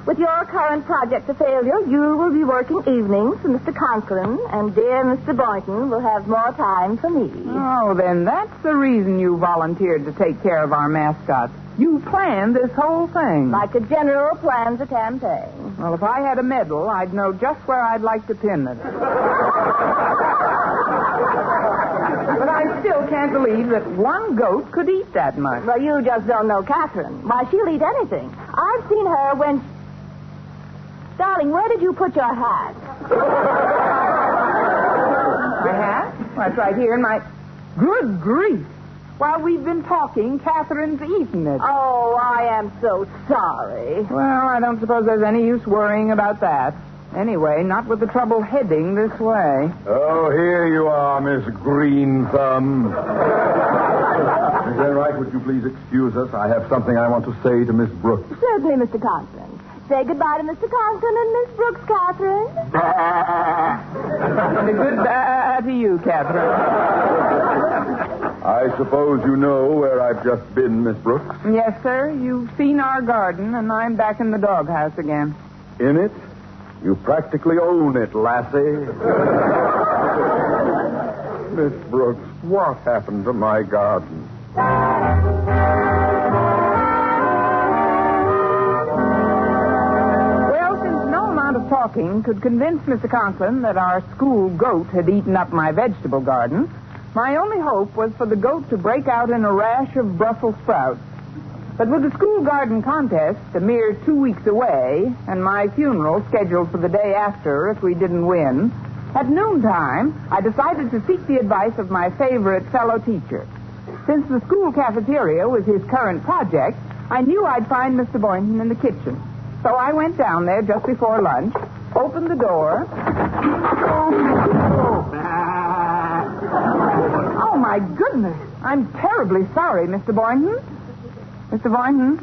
[SPEAKER 10] With your current project a failure, you will be working evenings for Mr. Conklin, and dear Mr. Boynton will have more time for me.
[SPEAKER 7] Oh, then that's the reason you volunteered to take care of our mascot. You planned this whole thing.
[SPEAKER 10] Like a general plans a campaign.
[SPEAKER 7] Well, if I had a medal, I'd know just where I'd like to pin it. But I still can't believe that 1 goat could eat that much.
[SPEAKER 10] Well, you just don't know Catherine. Why, she'll eat anything. I've seen her when... Darling, where did you put your hat?
[SPEAKER 7] My hat? Well, it's right here in my... Good grief. While we've been talking, Catherine's eaten it.
[SPEAKER 10] Oh, I am so sorry.
[SPEAKER 7] Well, I don't suppose there's any use worrying about that. Anyway, not with the trouble heading this way.
[SPEAKER 5] Oh, here you are, Miss Green Thumb. Miss Enright, would you please excuse us? I have something I want to say to Miss Brooks.
[SPEAKER 10] Certainly, Mr. Conklin. Say goodbye to Mr. Conklin and Miss Brooks, Catherine.
[SPEAKER 7] And a goodbye to you, Catherine.
[SPEAKER 5] I suppose you know where I've just been, Miss Brooks.
[SPEAKER 7] Yes, sir. You've seen our garden, and I'm back in the doghouse again.
[SPEAKER 5] In it? You practically own it, lassie. Miss Brooks, what happened to my garden?
[SPEAKER 7] Talking could convince Mr. Conklin that our school goat had eaten up my vegetable garden, my only hope was for the goat to break out in a rash of Brussels sprouts. But with the school garden contest a mere 2 weeks away, and my funeral scheduled for the day after if we didn't win, at noontime, I decided to seek the advice of my favorite fellow teacher. Since the school cafeteria was his current project, I knew I'd find Mr. Boynton in the kitchen. So I went down there just before lunch, opened the door. Oh, my goodness. I'm terribly sorry, Mr. Boynton. Mr. Boynton?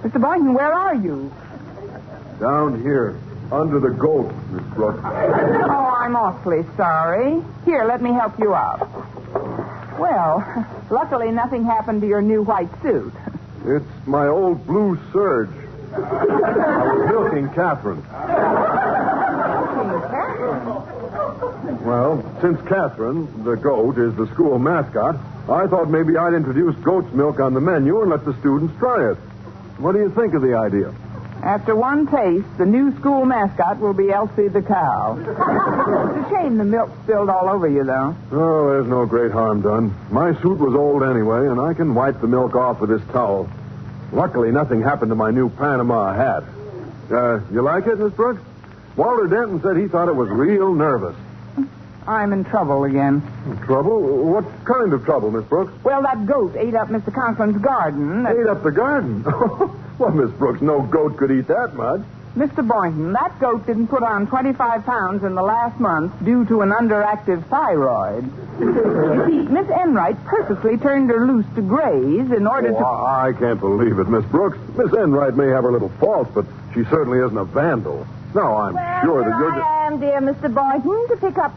[SPEAKER 7] Mr. Boynton, where are you?
[SPEAKER 5] Down here, under the goat, Miss Brooks.
[SPEAKER 7] Oh, I'm awfully sorry. Here, let me help you out. Well, luckily nothing happened to your new white suit.
[SPEAKER 5] It's my old blue serge. I was milking Catherine. Well, since Catherine, the goat, is the school mascot, I thought maybe I'd introduce goat's milk on the menu and let the students try it. What do you think of the idea?
[SPEAKER 7] After one taste, the new school mascot will be Elsie the cow. It's a shame the milk spilled all over you, though.
[SPEAKER 5] Oh, there's no great harm done. My suit was old anyway, and I can wipe the milk off with this towel. Luckily, nothing happened to my new Panama hat. You like it, Miss Brooks? Walter Denton said he thought it was real nervous.
[SPEAKER 7] I'm in trouble again.
[SPEAKER 5] Trouble? What kind of trouble, Miss Brooks?
[SPEAKER 7] Well, that goat ate up Mr. Conklin's garden.
[SPEAKER 5] Ate up the garden? Well, Miss Brooks, no goat could eat that much.
[SPEAKER 7] Mr. Boynton, that goat didn't put on 25 pounds in the last month due to an underactive thyroid. You see, Miss Enright purposely turned her loose to graze in order to...
[SPEAKER 5] I can't believe it, Miss Brooks. Miss Enright may have her little faults, but she certainly isn't a vandal. No, I'm sure that you're...
[SPEAKER 10] I am, dear Mr. Boynton, to pick up...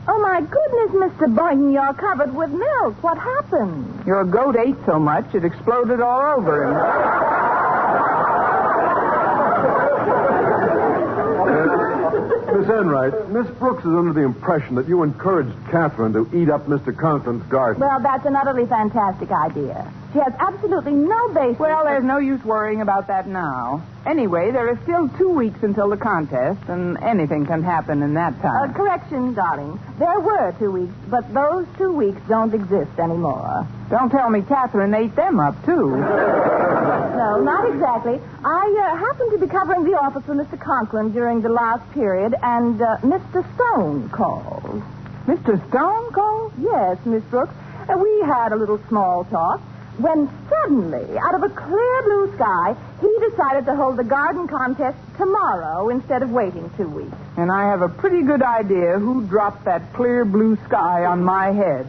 [SPEAKER 10] Oh, my goodness, Mr. Boynton, you're covered with milk. What happened?
[SPEAKER 7] Your goat ate so much it exploded all over him.
[SPEAKER 5] Miss Enright, Miss Brooks is under the impression that you encouraged Catherine to eat up Mr. Conklin's garden.
[SPEAKER 10] Well, that's an utterly fantastic idea. She has absolutely no basis.
[SPEAKER 7] Well, there's no use worrying about that now. Anyway, there are still 2 weeks until the contest, and anything can happen in that time.
[SPEAKER 10] Correction, darling. There were 2 weeks, but those 2 weeks don't exist anymore.
[SPEAKER 7] Don't tell me Catherine ate them up, too.
[SPEAKER 10] No, not exactly. I happened to be covering the office for Mr. Conklin during the last period, and Mr. Stone called.
[SPEAKER 7] Mr. Stone called?
[SPEAKER 10] Yes, Miss Brooks. We had a little small talk. When suddenly, out of a clear blue sky, he decided to hold the garden contest tomorrow instead of waiting 2 weeks.
[SPEAKER 7] And I have a pretty good idea who dropped that clear blue sky on my head.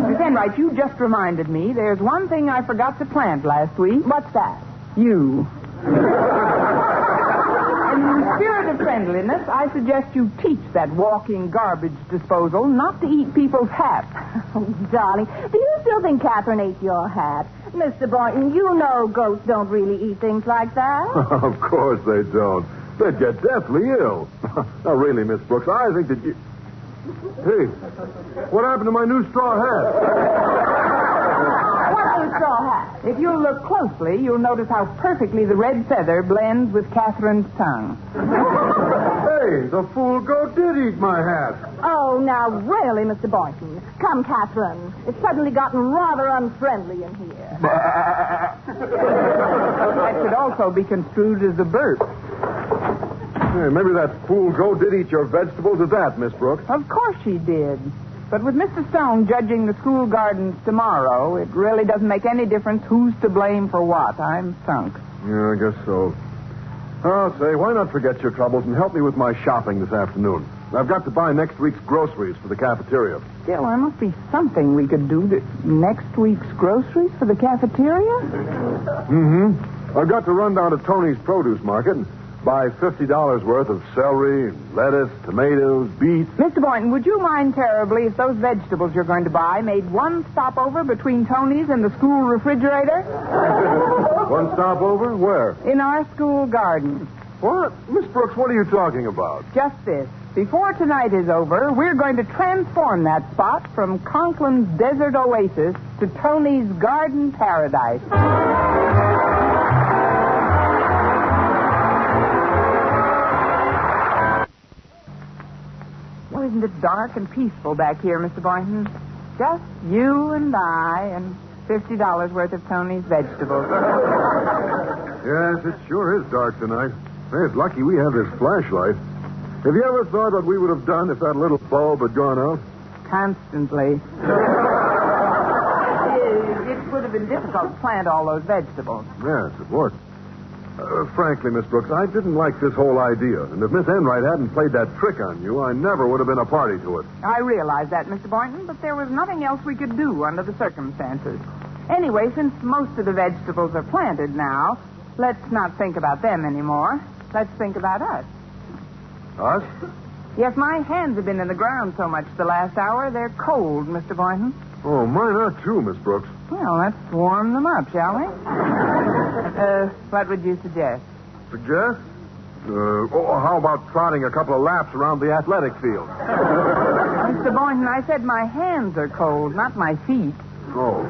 [SPEAKER 7] Miss Enright, you just reminded me there's one thing I forgot to plant last week.
[SPEAKER 10] What's that?
[SPEAKER 7] You. In the spirit of friendliness, I suggest you teach that walking garbage disposal not to eat people's hats.
[SPEAKER 10] Oh, darling, do you still think Catherine ate your hat? Mr. Boynton, you know goats don't really eat things like that.
[SPEAKER 5] Of course they don't. They'd get deathly ill. Now, really, Miss Brooks, I think that you... Hey, what happened to my new straw hat?
[SPEAKER 10] What new straw hat?
[SPEAKER 7] If you'll look closely, you'll notice how perfectly the red feather blends with Catherine's tongue.
[SPEAKER 5] Hey, the fool goat did eat my hat.
[SPEAKER 10] Oh, now, really, Mr. Boynton. Come, Catherine. It's suddenly gotten rather unfriendly in here.
[SPEAKER 7] That could also be construed as a burp.
[SPEAKER 5] Hey, maybe that fool goat did eat your vegetables at that, Miss Brooks.
[SPEAKER 7] Of course she did. But with Mr. Stone judging the school gardens tomorrow, it really doesn't make any difference who's to blame for what. I'm sunk.
[SPEAKER 5] Yeah, I guess so. Oh, say, why not forget your troubles and help me with my shopping this afternoon? I've got to buy next week's groceries for the cafeteria.
[SPEAKER 7] Still, there must be something we could do next week's groceries for the cafeteria.
[SPEAKER 5] Mm-hmm. I've got to run down to Tony's produce market and buy $50 worth of celery, lettuce, tomatoes, beets.
[SPEAKER 7] Mr. Boynton, would you mind terribly if those vegetables you're going to buy made one stopover between Tony's and the school refrigerator?
[SPEAKER 5] One stopover? Where?
[SPEAKER 7] In our school garden.
[SPEAKER 5] What? Miss Brooks, what are you talking about?
[SPEAKER 7] Just this. Before tonight is over, we're going to transform that spot from Conklin's desert oasis to Tony's garden paradise. Well, isn't it dark and peaceful back here, Mr. Boynton? Just you and I and $50 worth of Tony's vegetables.
[SPEAKER 5] Yes, it sure is dark tonight. Hey, it's lucky we have this flashlight. Have you ever thought what we would have done if that little bulb had gone out?
[SPEAKER 7] Constantly. It would have been difficult to plant all those vegetables.
[SPEAKER 5] Yes, it would. Frankly, Miss Brooks, I didn't like this whole idea. And if Miss Enright hadn't played that trick on you, I never would have been a party to it.
[SPEAKER 7] I realize that, Mr. Boynton, but there was nothing else we could do under the circumstances. Anyway, since most of the vegetables are planted now, let's not think about them anymore. Let's think about us.
[SPEAKER 5] Us?
[SPEAKER 7] Yes, my hands have been in the ground so much the last hour, they're cold, Mr. Boynton.
[SPEAKER 5] Oh, mine are too, Miss Brooks.
[SPEAKER 7] Well, let's warm them up, shall we? What would you suggest?
[SPEAKER 5] Suggest? How about trotting a couple of laps around the athletic field?
[SPEAKER 7] Mr. Boynton, I said my hands are cold, not my feet.
[SPEAKER 5] Oh.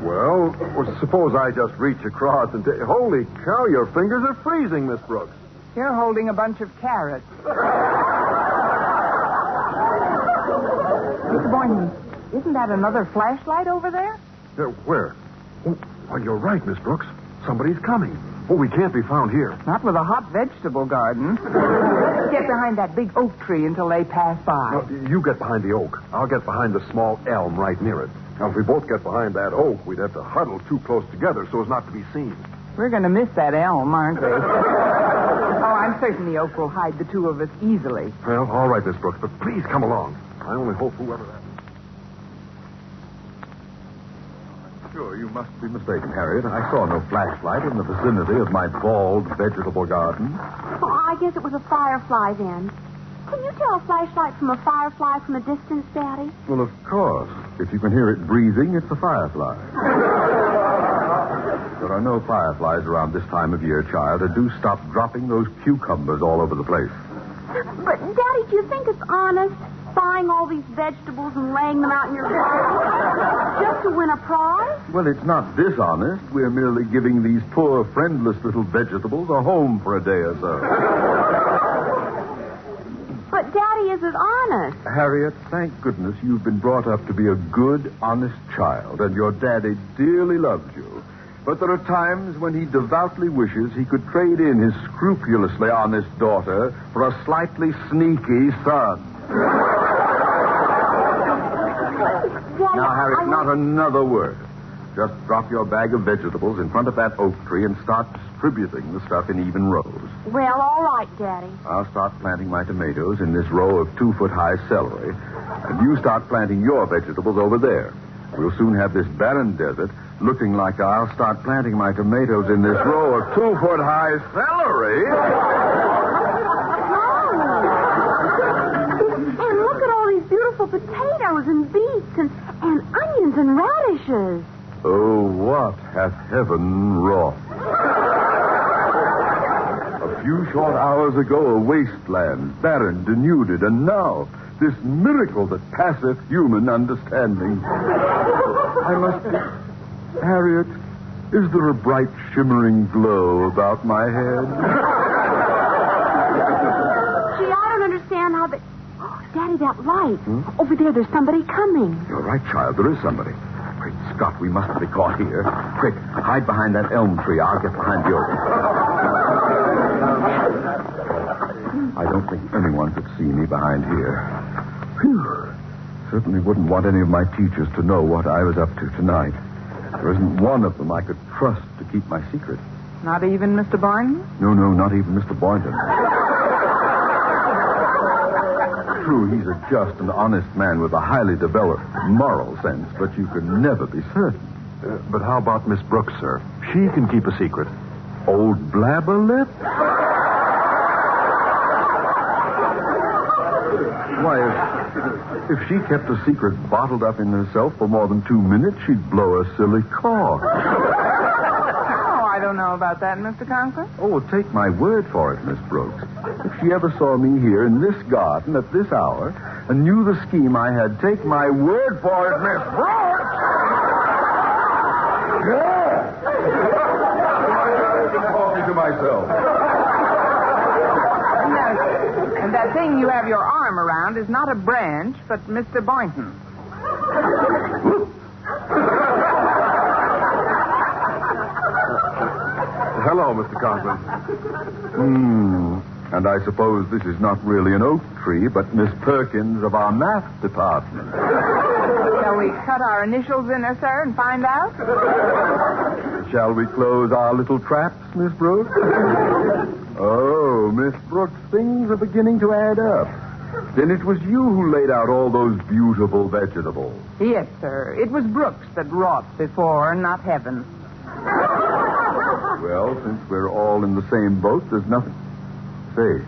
[SPEAKER 5] Well, suppose I just reach across and take... Holy cow, your fingers are freezing, Miss Brooks.
[SPEAKER 7] You're holding a bunch of carrots. Mr. Boynton, isn't that another flashlight over there?
[SPEAKER 5] Where? Oh, well, you're right, Miss Brooks. Somebody's coming. Oh, we can't be found here.
[SPEAKER 7] Not with a hot vegetable garden. Get behind that big oak tree until they pass by.
[SPEAKER 5] No, you get behind the oak. I'll get behind the small elm right near it. Now, if we both get behind that oak, we'd have to huddle too close together so as not to be seen.
[SPEAKER 7] We're going to miss that elm, aren't we? Oh, I'm certain the oak will hide the two of us easily.
[SPEAKER 5] Well, all right, Miss Brooks, but please come along. I only hope whoever that is.
[SPEAKER 4] Sure, you must be mistaken, Harriet. I saw no flashlight in the vicinity of my bald vegetable garden.
[SPEAKER 10] Oh, I guess it was a firefly then. Can you tell a flashlight from a firefly from a distance, Daddy?
[SPEAKER 4] Well, of course. If you can hear it breathing, it's a firefly. There are no fireflies around this time of year, child, and do stop dropping those cucumbers all over the place.
[SPEAKER 10] But, Daddy, do you think it's honest, buying all these vegetables and laying them out in your garden just to win a prize?
[SPEAKER 4] Well, it's not dishonest. We're merely giving these poor, friendless little vegetables a home for a day or so.
[SPEAKER 10] But, Daddy, is it honest?
[SPEAKER 4] Harriet, thank goodness you've been brought up to be a good, honest child, and your daddy dearly loves you. But there are times when he devoutly wishes he could trade in his scrupulously honest daughter for a slightly sneaky son.
[SPEAKER 10] Daddy,
[SPEAKER 4] Now, Harriet, not another word. Just drop your bag of vegetables in front of that oak tree and start distributing the stuff in even rows.
[SPEAKER 10] Well, all right, Daddy.
[SPEAKER 4] I'll start planting my tomatoes in this row of 2-foot-high celery, and you start planting your vegetables over there. We'll soon have this barren desert looking like I'll start planting my tomatoes in this row of 2-foot-high celery.
[SPEAKER 10] And look at all these beautiful potatoes and beets and onions and radishes.
[SPEAKER 4] Oh, what hath heaven wrought? A few short hours ago, a wasteland, barren, denuded, and now this miracle that passeth human understanding. I must be... Harriet, is there a bright, shimmering glow about my head?
[SPEAKER 10] Gee, I don't understand how they... Oh, Daddy, that light. Over there, there's somebody coming.
[SPEAKER 4] You're right, child. There is somebody. Great Scott, we mustn't be caught here. Quick, hide behind that elm tree. I'll get behind the oak. I don't think anyone could see me behind here. Phew. Certainly wouldn't want any of my teachers to know what I was up to tonight. There isn't one of them I could trust to keep my secret.
[SPEAKER 7] Not even Mr. Boynton?
[SPEAKER 4] No, not even Mr. Boynton. True, he's a just and honest man with a highly developed moral sense, but you can never be certain.
[SPEAKER 5] But how about Miss Brooks, sir? She can keep a secret.
[SPEAKER 4] Old blabberlip? Why, if she kept a secret bottled up in herself for more than 2 minutes, she'd blow a silly cork.
[SPEAKER 7] I don't know about that, Mr. Conklin.
[SPEAKER 4] Oh, take my word for it, Miss Brooks. If she ever saw me here in this garden at this hour and knew the scheme I had, take my word for it, Miss Brooks! Yeah! I'm talking to myself.
[SPEAKER 7] And that thing you have your arm around is not a branch, but Mr. Boynton.
[SPEAKER 5] Hello, Mr. Conklin.
[SPEAKER 4] And I suppose this is not really an oak tree, but Miss Perkins of our math department.
[SPEAKER 7] Shall we cut our initials in there, sir, and find out?
[SPEAKER 4] Shall we close our little traps, Miss Brooks? Oh, Miss Brooks, things are beginning to add up. Then it was you who laid out all those beautiful vegetables.
[SPEAKER 7] Yes, sir. It was Brooks that wrought before, not heaven.
[SPEAKER 4] Well, since we're all in the same boat, there's nothing. Say,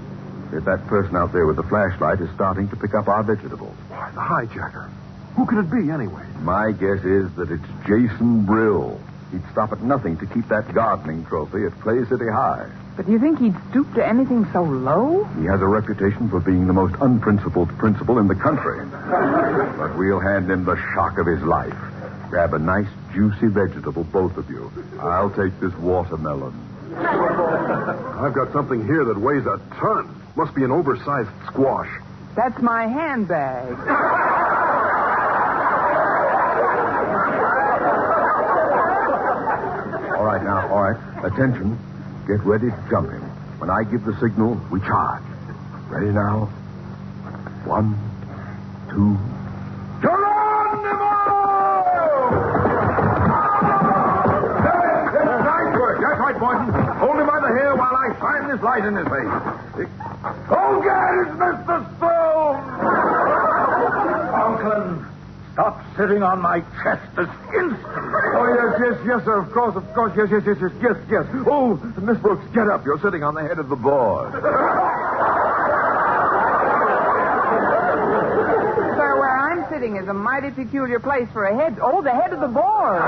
[SPEAKER 4] if that person out there with the flashlight is starting to pick up our vegetables.
[SPEAKER 5] Why, the hijacker. Who could it be, anyway?
[SPEAKER 4] My guess is that it's Jason Brill. He'd stop at nothing to keep that gardening trophy at Clay City High.
[SPEAKER 7] But do you think he'd stoop to anything so low?
[SPEAKER 4] He has a reputation for being the most unprincipled principal in the country. But we'll hand him the shock of his life. Grab a nice, juicy vegetable, both of you. I'll take this watermelon.
[SPEAKER 5] I've got something here that weighs a ton. Must be an oversized squash.
[SPEAKER 7] That's my handbag.
[SPEAKER 4] All right, now, all right. Attention. Get ready to jump him. When I give the signal, we charge. Ready now? 1, 2.
[SPEAKER 5] Boynton. Hold him by the hair while I shine this light in his face. Oh, God, it's Mr. Stone!
[SPEAKER 11] Conklin, stop sitting on my chest this instant.
[SPEAKER 4] Oh, yes, sir. Of course. Yes. Oh, Miss Brooks, get up. You're sitting on the head of the board.
[SPEAKER 7] Sir, where I'm sitting is a mighty peculiar place for a head. Oh, the head of the board.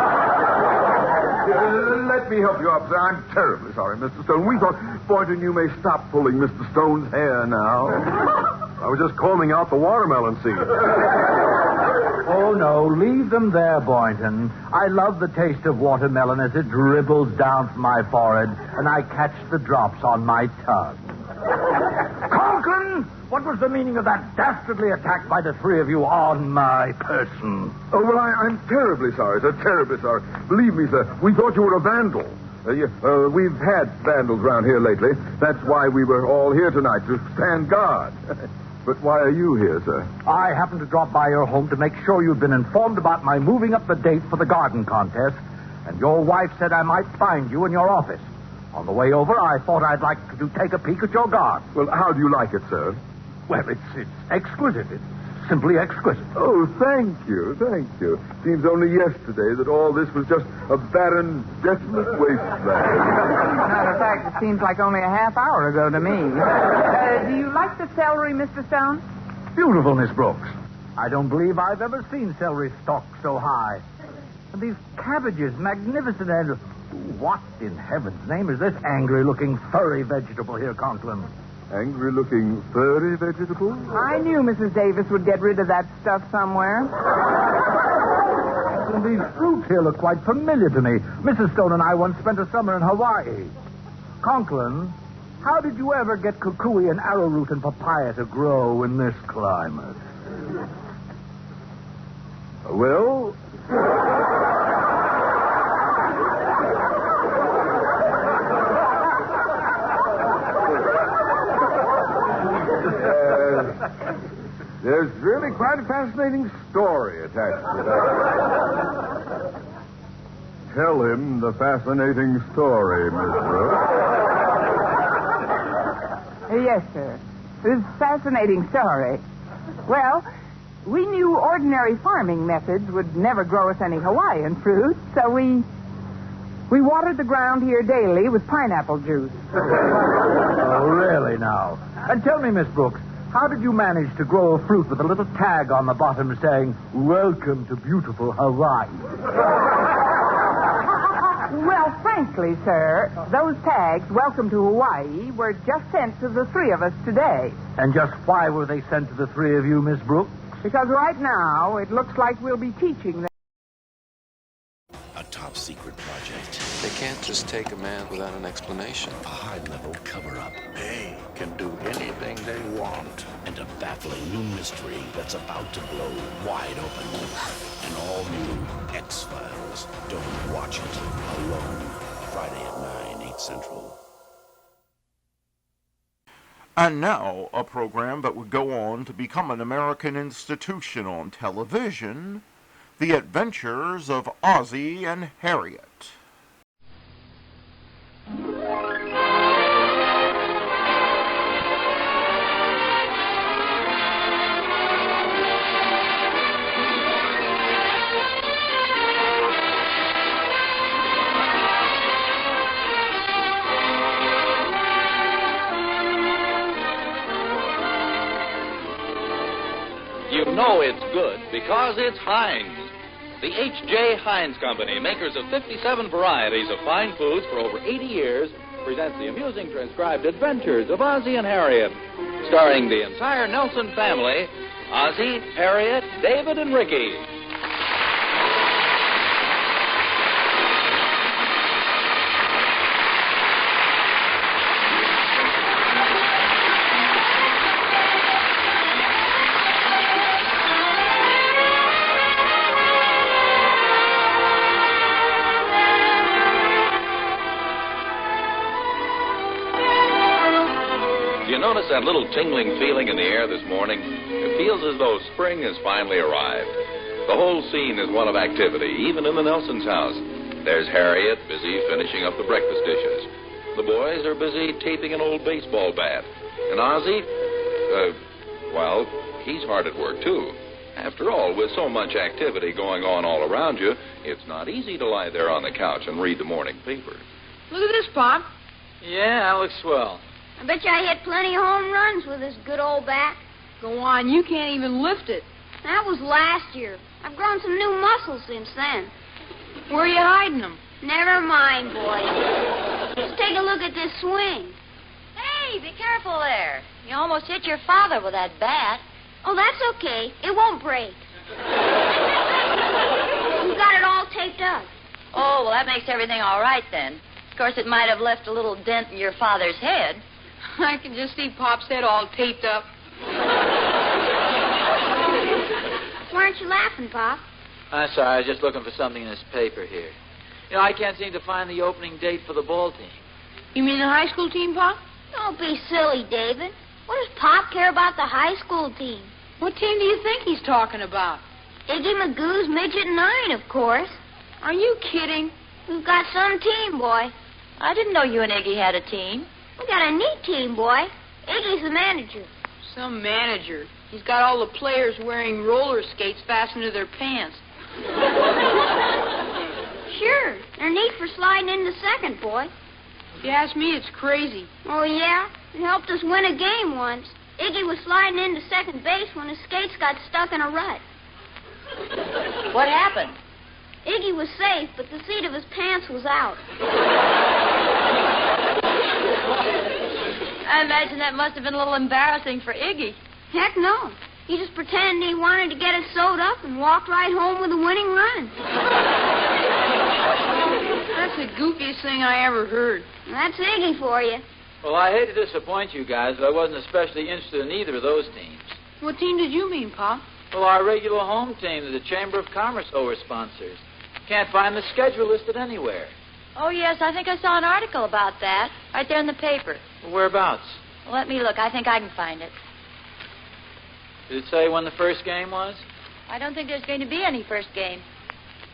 [SPEAKER 4] Let me help you up, sir. I'm terribly sorry, Mr. Stone. We thought, Boynton, you may stop pulling Mr. Stone's hair now.
[SPEAKER 5] I was just combing out the watermelon seed.
[SPEAKER 11] Oh, no, leave them there, Boynton. I love the taste of watermelon as it dribbles down from my forehead and I catch the drops on my tongue. Conklin, what was the meaning of that dastardly attack by the three of you on my person?
[SPEAKER 4] Oh, well, I'm terribly sorry, sir. Terribly sorry. Believe me, sir, we thought you were a vandal. We've had vandals around here lately. That's why we were all here tonight, to stand guard. But why are you here, sir?
[SPEAKER 11] I happened to drop by your home to make sure you'd been informed about my moving up the date for the garden contest, and your wife said I might find you in your office. On the way over, I thought I'd like to take a peek at your garden.
[SPEAKER 4] Well, how do you like it, sir?
[SPEAKER 11] Well, it's exquisite. It's simply exquisite.
[SPEAKER 4] Oh, thank you. Seems only yesterday that all this was just a barren, desolate wasteland.
[SPEAKER 7] Matter of fact, it seems like only a half hour ago to me. Do you like the celery, Mr. Stone?
[SPEAKER 11] Beautiful, Miss Brooks. I don't believe I've ever seen celery stalks so high. And these cabbages, magnificent. And what in heaven's name is this angry-looking, furry vegetable here, Conklin?
[SPEAKER 4] Angry-looking, furry vegetable?
[SPEAKER 7] I knew Mrs. Davis would get rid of that stuff somewhere.
[SPEAKER 11] And these fruits here look quite familiar to me. Mrs. Stone and I once spent a summer in Hawaii. Conklin, how did you ever get kukui and arrowroot and papaya to grow in this climate?
[SPEAKER 4] Well... There's really quite a fascinating story attached to that. Tell him the fascinating story, Miss Brooks.
[SPEAKER 7] Yes, sir. It's a fascinating story. Well, we knew ordinary farming methods would never grow us any Hawaiian fruit, so we watered the ground here daily with pineapple juice.
[SPEAKER 11] Oh, really now? And tell me, Miss Brooks, how did you manage to grow a fruit with a little tag on the bottom saying, "Welcome to beautiful Hawaii"?
[SPEAKER 7] Well, frankly, sir, those tags, "Welcome to Hawaii," were just sent to the three of us today.
[SPEAKER 11] And just why were they sent to the three of you, Miss Brooks?
[SPEAKER 7] Because right now, it looks like we'll be teaching them.
[SPEAKER 25] A top-secret project.
[SPEAKER 2] They can't just take a man without an explanation.
[SPEAKER 25] A high-level cover-up.
[SPEAKER 26] They can do anything they want.
[SPEAKER 25] And a baffling new mystery that's about to blow wide open. An all-new X-Files. Don't watch it alone. Friday at 9, 8 Central.
[SPEAKER 3] And now, a program that would go on to become an American institution on television, The Adventures of Ozzie and Harriet.
[SPEAKER 12] You know it's good because it's Heinz. The H.J. Heinz Company, makers of 57 varieties of fine foods for over 80 years, presents the amusing transcribed Adventures of Ozzie and Harriet, starring the entire Nelson family, Ozzie, Harriet, David, and Ricky. Notice that little tingling feeling in the air this morning? It feels as though spring has finally arrived. The whole scene is one of activity, even in the Nelsons' house. There's Harriet busy finishing up the breakfast dishes. The boys are busy taping an old baseball bat. And Ozzie, well, he's hard at work, too. After all, with so much activity going on all around you, it's not easy to lie there on the couch and read the morning paper.
[SPEAKER 13] Look at this, Pop.
[SPEAKER 12] Yeah, that looks swell.
[SPEAKER 13] I bet you I hit plenty of home runs with this good old bat. Go on, you can't even lift it.
[SPEAKER 21] That was last year. I've grown some new muscles since then.
[SPEAKER 13] Where are you hiding them?
[SPEAKER 21] Never mind, boys. Just take a look at this swing.
[SPEAKER 19] Hey, be careful there. You almost hit your father with that bat.
[SPEAKER 21] Oh, that's okay. It won't break. We've got it all taped up.
[SPEAKER 19] Oh, well, that makes everything all right then. Of course, it might have left a little dent in your father's head.
[SPEAKER 13] I can just see Pop's head all taped up.
[SPEAKER 21] Why aren't you laughing, Pop?
[SPEAKER 20] I'm sorry, I was just looking for something in this paper here. You know, I can't seem to find the opening date for the ball team.
[SPEAKER 13] You mean the high school team, Pop?
[SPEAKER 21] Don't be silly, David. What does Pop care about the high school team?
[SPEAKER 13] What team do you think he's talking about?
[SPEAKER 21] Iggy Magoo's Midget 9, of course.
[SPEAKER 13] Are you kidding?
[SPEAKER 21] We've got some team, boy.
[SPEAKER 19] I didn't know you and Iggy had a team.
[SPEAKER 21] We got a neat team, boy. Iggy's the manager.
[SPEAKER 13] Some manager. He's got all the players wearing roller skates fastened to their pants.
[SPEAKER 21] Sure. They're neat for sliding into second, boy.
[SPEAKER 13] If you ask me, it's crazy.
[SPEAKER 21] Oh, yeah? It helped us win a game once. Iggy was sliding into second base when his skates got stuck in a rut.
[SPEAKER 19] What happened?
[SPEAKER 21] Iggy was safe, but the seat of his pants was out.
[SPEAKER 19] I imagine that must have been a little embarrassing for Iggy.
[SPEAKER 21] Heck no. He just pretended he wanted to get it sewed up and walked right home with a winning run.
[SPEAKER 13] That's the goofiest thing I ever heard.
[SPEAKER 21] That's Iggy for you.
[SPEAKER 20] Well, I hate to disappoint you guys, but I wasn't especially interested in either of those teams.
[SPEAKER 13] What team did you mean, Pop?
[SPEAKER 20] Well, our regular home team that the Chamber of Commerce sponsors. Can't find the schedule listed anywhere.
[SPEAKER 19] Oh, yes, I think I saw an article about that. Right there in the paper.
[SPEAKER 20] Well, whereabouts?
[SPEAKER 19] Well, let me look. I think I can find it.
[SPEAKER 20] Did it say when the first game was?
[SPEAKER 19] I don't think there's going to be any first game.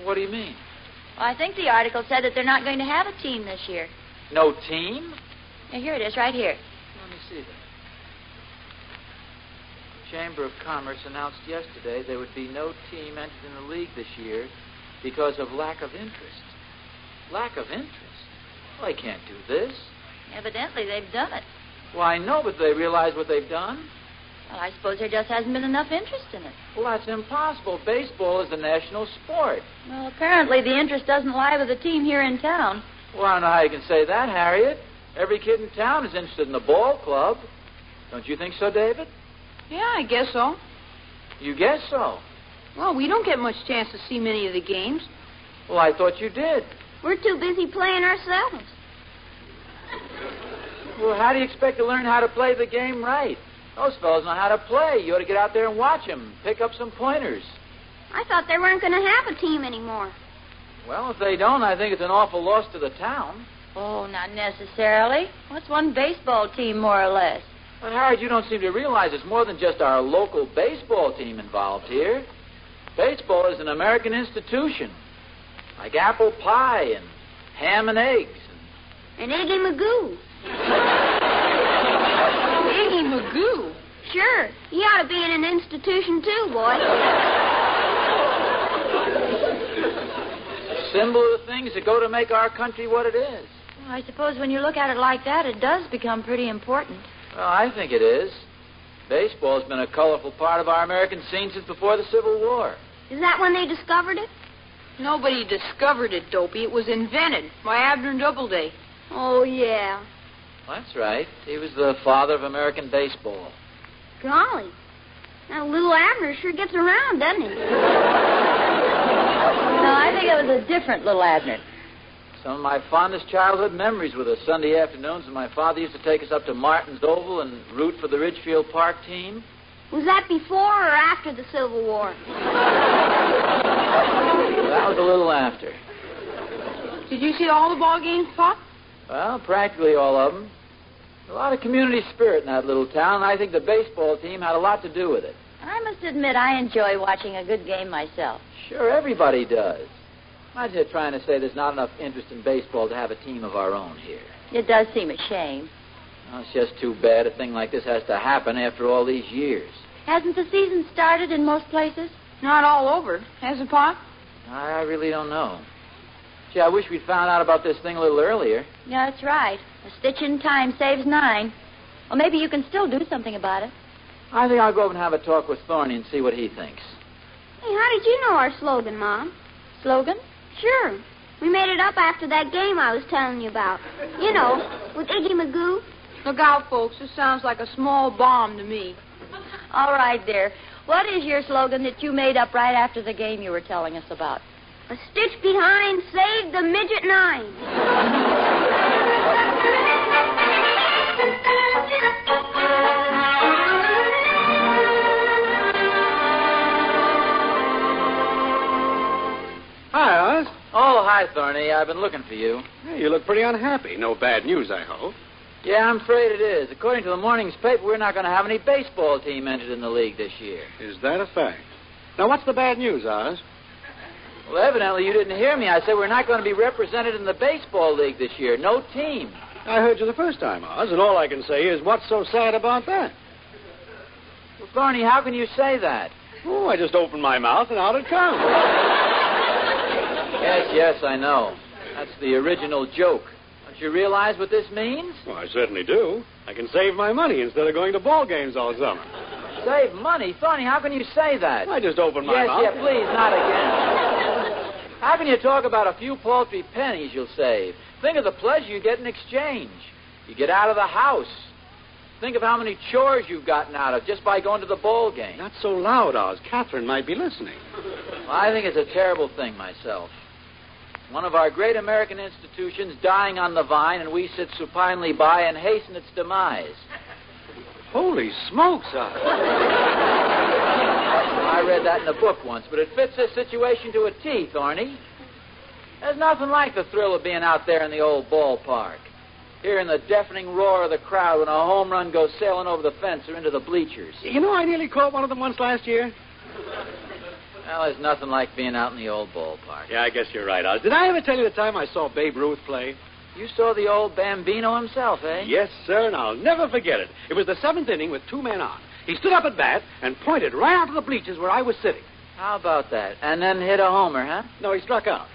[SPEAKER 20] What do you mean?
[SPEAKER 19] Well, I think the article said that they're not going to have a team this year.
[SPEAKER 20] No team?
[SPEAKER 19] Yeah, here it is, right here.
[SPEAKER 20] Let me see that. The Chamber of Commerce announced yesterday there would be no team entered in the league this year because of lack of interest. Lack of interest? Well, they can't do this.
[SPEAKER 19] Evidently, they've done it.
[SPEAKER 20] Well, I know, but do they realize what they've done?
[SPEAKER 19] Well, I suppose there just hasn't been enough interest in it.
[SPEAKER 20] Well, that's impossible. Baseball is the national sport.
[SPEAKER 19] Well, apparently the interest doesn't lie with the team here in town.
[SPEAKER 20] Well, I don't know how you can say that, Harriet. Every kid in town is interested in the ball club. Don't you think so, David?
[SPEAKER 13] Yeah, I guess so.
[SPEAKER 20] You guess so?
[SPEAKER 13] Well, we don't get much chance to see many of the games.
[SPEAKER 20] Well, I thought you did.
[SPEAKER 13] We're too busy playing ourselves.
[SPEAKER 20] Well, how do you expect to learn how to play the game right? Those fellows know how to play. You ought to get out there and watch them. Pick up some pointers.
[SPEAKER 13] I thought they weren't going to have a team anymore.
[SPEAKER 20] Well, if they don't, I think it's an awful loss to the town.
[SPEAKER 19] Oh, not necessarily. What's one baseball team, more or less?
[SPEAKER 20] But, Harriet, you don't seem to realize it's more than just our local baseball team involved here. Baseball is an American institution, like apple pie and ham and eggs.
[SPEAKER 13] And Iggy Magoo. Iggy Magoo? Sure. He ought to be in an institution, too, boy.
[SPEAKER 20] Symbol of the things that go to make our country what it is.
[SPEAKER 19] Well, I suppose when you look at it like that, it does become pretty important.
[SPEAKER 20] Well, I think it is. Baseball's been a colorful part of our American scene since before the Civil War.
[SPEAKER 13] Is that when they discovered it? Nobody discovered it, Dopey. It was invented by Abner Doubleday. Oh, yeah.
[SPEAKER 20] That's right. He was the father of American baseball.
[SPEAKER 13] Golly. That little Abner sure gets around, doesn't he?
[SPEAKER 19] No, I think it was a different little Abner.
[SPEAKER 20] Some of my fondest childhood memories were the Sunday afternoons when my father used to take us up to Martin's Oval and root for the Ridgefield Park team.
[SPEAKER 13] Was that before or after the Civil War?
[SPEAKER 20] That was a little after.
[SPEAKER 13] Did you see all the ball games, Pop?
[SPEAKER 20] Well, practically all of them. A lot of community spirit in that little town, and I think the baseball team had a lot to do with it.
[SPEAKER 19] I must admit I enjoy watching a good game myself.
[SPEAKER 20] Sure, everybody does. I'm just trying to say there's not enough interest in baseball to have a team of our own here.
[SPEAKER 19] It does seem a shame.
[SPEAKER 20] Well, it's just too bad a thing like this has to happen after all these years.
[SPEAKER 19] Hasn't the season started in most places?
[SPEAKER 13] Not all over. Has it, Pop?
[SPEAKER 20] I really don't know. Gee, I wish we'd found out about this thing a little earlier.
[SPEAKER 19] Yeah, that's right. A stitch in time saves 9. Well, maybe you can still do something about it.
[SPEAKER 20] I think I'll go over and have a talk with Thorny and see what he thinks.
[SPEAKER 13] Hey, how did you know our slogan, Mom?
[SPEAKER 19] Slogan?
[SPEAKER 13] Sure. We made it up after that game I was telling you about. You know, with Iggy Magoo.
[SPEAKER 1] Look out, folks. This sounds like a small bomb to me.
[SPEAKER 19] All right, dear. What is your slogan that you made up right after the game you were telling us about?
[SPEAKER 13] A stitch behind saved the midget 9.
[SPEAKER 16] Hi, Oz.
[SPEAKER 20] Oh, hi, Thorny. I've been looking for you.
[SPEAKER 16] Hey, you look pretty unhappy. No bad news, I hope.
[SPEAKER 20] Yeah, I'm afraid it is. According to the morning's paper, we're not going to have any baseball team entered in the league this year.
[SPEAKER 16] Is that a fact? Now, what's the bad news, Oz?
[SPEAKER 20] Well, evidently you didn't hear me. I said we're not going to be represented in the baseball league this year. No team.
[SPEAKER 16] I heard you the first time, Oz, and all I can say is what's so sad about that?
[SPEAKER 20] Well, Thorny, how can you say that?
[SPEAKER 16] Oh, I just opened my mouth and out it comes.
[SPEAKER 20] Yes, I know. That's the original joke. Don't you realize what this means?
[SPEAKER 16] Well, I certainly do. I can save my money instead of going to ball games all summer.
[SPEAKER 20] Save money? Thorny, how can you say that?
[SPEAKER 16] I just opened my mouth.
[SPEAKER 20] Yes, please, not again. How can you talk about a few paltry pennies you'll save? Think of the pleasure you get in exchange. You get out of the house. Think of how many chores you've gotten out of just by going to the ball game.
[SPEAKER 16] Not so loud, Oz. Catherine might be listening.
[SPEAKER 20] Well, I think it's a terrible thing myself. One of our great American institutions dying on the vine, and we sit supinely by and hasten its demise.
[SPEAKER 16] Holy smokes, Oz.
[SPEAKER 20] I read that in a book once, but it fits this situation to a T, Thorny. There's nothing like the thrill of being out there in the old ballpark. Hearing the deafening roar of the crowd when a home run goes sailing over the fence or into the bleachers.
[SPEAKER 16] You know, I nearly caught one of them once last year.
[SPEAKER 20] Well, there's nothing like being out in the old ballpark.
[SPEAKER 16] Yeah, I guess you're right, Oz. Did I ever tell you the time I saw Babe Ruth play?
[SPEAKER 20] You saw the old Bambino himself, eh?
[SPEAKER 16] Yes, sir, and I'll never forget it. It was the 7th inning with 2 men on. He stood up at bat and pointed right out to the bleachers where I was sitting.
[SPEAKER 20] How about that? And then hit a homer, huh?
[SPEAKER 16] No, he struck out.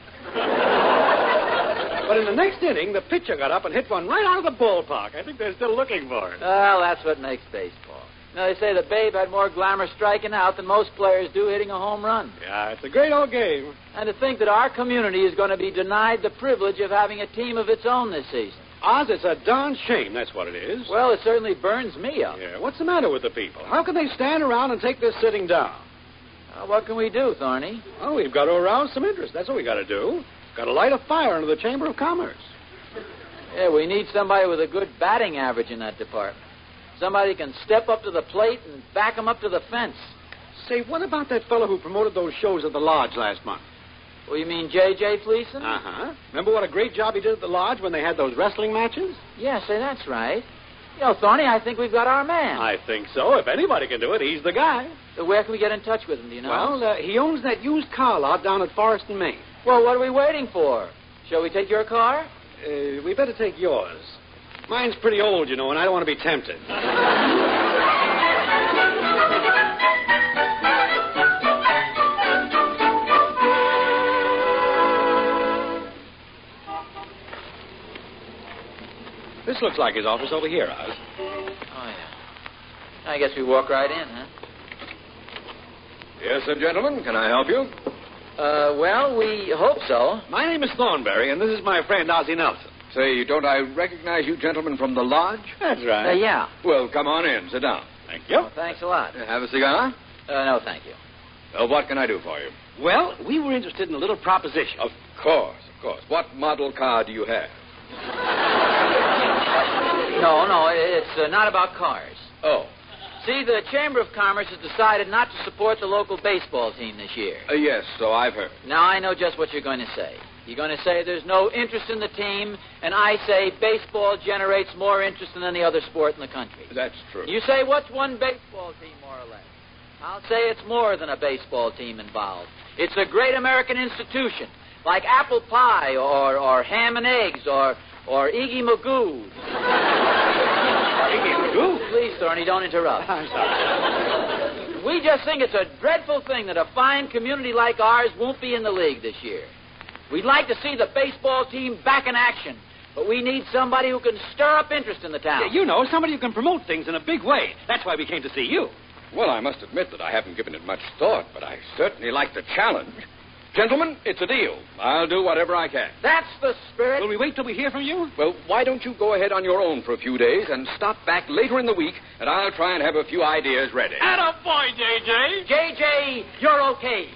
[SPEAKER 16] But in the next inning, the pitcher got up and hit one right out of the ballpark. I think they're still looking for it.
[SPEAKER 20] Well, that's what makes baseball. You know, they say that Babe had more glamour striking out than most players do hitting a home run.
[SPEAKER 16] Yeah, it's a great old game.
[SPEAKER 20] And to think that our community is going to be denied the privilege of having a team of its own this season.
[SPEAKER 16] Oz, it's a darn shame, that's what it is.
[SPEAKER 20] Well, it certainly burns me up.
[SPEAKER 16] Yeah, what's the matter with the people? How can they stand around and take this sitting down?
[SPEAKER 20] What can we do, Thorny?
[SPEAKER 16] Oh, we've got to arouse some interest. That's what we got to do. Got to light a fire under the Chamber of Commerce.
[SPEAKER 20] Yeah, we need somebody with a good batting average in that department. Somebody can step up to the plate and back him up to the fence.
[SPEAKER 16] Say, what about that fellow who promoted those shows at the Lodge last month?
[SPEAKER 20] Well, you mean J.J. Fleeson?
[SPEAKER 16] Uh-huh. Remember what a great job he did at the Lodge when they had those wrestling matches?
[SPEAKER 20] Yeah, say, that's right. You know, Thorny, I think we've got our man.
[SPEAKER 16] I think so. If anybody can do it, he's the guy.
[SPEAKER 20] So where can we get in touch with him, do you know?
[SPEAKER 16] Well, he owns that used car lot down at Forest and Maine.
[SPEAKER 20] Well, what are we waiting for? Shall we take your car?
[SPEAKER 16] We better take yours. Mine's pretty old, you know, and I don't want to be tempted. This looks like his office over here, Oz.
[SPEAKER 20] Oh, yeah. I guess we walk right in, huh?
[SPEAKER 15] Yes, sir, gentlemen. Can I help you?
[SPEAKER 20] Well, we hope so.
[SPEAKER 16] My name is Thornberry, and this is my friend Ozzie Nelson.
[SPEAKER 15] Say, don't I recognize you gentlemen from the Lodge?
[SPEAKER 16] That's right.
[SPEAKER 20] Yeah.
[SPEAKER 15] Well, come on in. Sit down.
[SPEAKER 16] Thank you.
[SPEAKER 20] Well, thanks a lot.
[SPEAKER 15] Have a cigar?
[SPEAKER 20] No, thank you.
[SPEAKER 15] What can I do for you?
[SPEAKER 16] Well, we were interested in a little proposition.
[SPEAKER 15] Of course. What model car do you have?
[SPEAKER 20] No, it's not about cars.
[SPEAKER 15] Oh.
[SPEAKER 20] See, the Chamber of Commerce has decided not to support the local baseball team this year.
[SPEAKER 15] Yes, so I've heard.
[SPEAKER 20] Now, I know just what you're going to say. You're going to say there's no interest in the team, and I say baseball generates more interest than any other sport in the country.
[SPEAKER 15] That's true.
[SPEAKER 20] You say, what's one baseball team, more or less? I'll say it's more than a baseball team involved. It's a great American institution, like apple pie or ham and eggs or Iggy Magoo.
[SPEAKER 16] Iggy Magoo?
[SPEAKER 20] Please, Thorny, don't interrupt.
[SPEAKER 16] I'm sorry.
[SPEAKER 20] We just think it's a dreadful thing that a fine community like ours won't be in the league this year. We'd like to see the baseball team back in action, but we need somebody who can stir up interest in the town.
[SPEAKER 16] Yeah, you know, somebody who can promote things in a big way. That's why we came to see you.
[SPEAKER 15] Well, I must admit that I haven't given it much thought, but I certainly like the challenge. Gentlemen, it's a deal. I'll do whatever I can.
[SPEAKER 20] That's the spirit.
[SPEAKER 16] Will we wait till we hear from you?
[SPEAKER 15] Well, why don't you go ahead on your own for a few days and stop back later in the week, and I'll try and have a few ideas ready.
[SPEAKER 20] Attaboy, J.J. J.J., you're okay.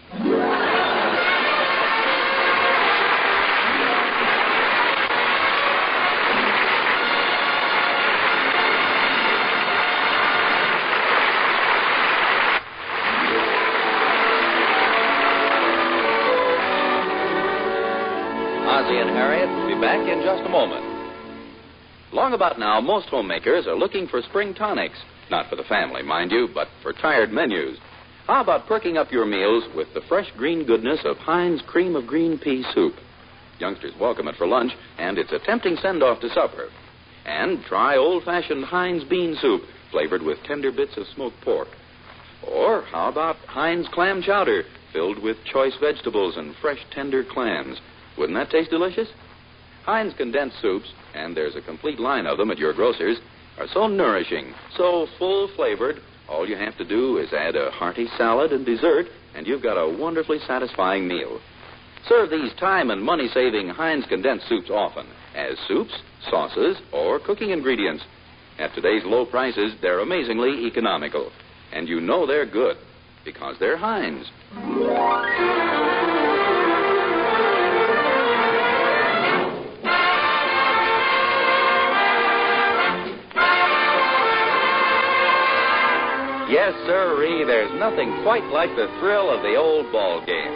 [SPEAKER 12] Ozzie and Harriet will be back in just a moment. Long about now, most homemakers are looking for spring tonics. Not for the family, mind you, but for tired menus. How about perking up your meals with the fresh green goodness of Heinz Cream of Green Pea Soup? Youngsters welcome it for lunch, and it's a tempting send-off to supper. And try old-fashioned Heinz Bean Soup, flavored with tender bits of smoked pork. Or how about Heinz Clam Chowder, filled with choice vegetables and fresh, tender clams? Wouldn't that taste delicious? Heinz condensed soups, and there's a complete line of them at your grocer's, are so nourishing, so full-flavored, all you have to do is add a hearty salad and dessert, and you've got a wonderfully satisfying meal. Serve these time and money-saving Heinz condensed soups often, as soups, sauces, or cooking ingredients. At today's low prices, they're amazingly economical. And you know they're good, because they're Heinz. Yes, sirree, there's nothing quite like the thrill of the old ball game.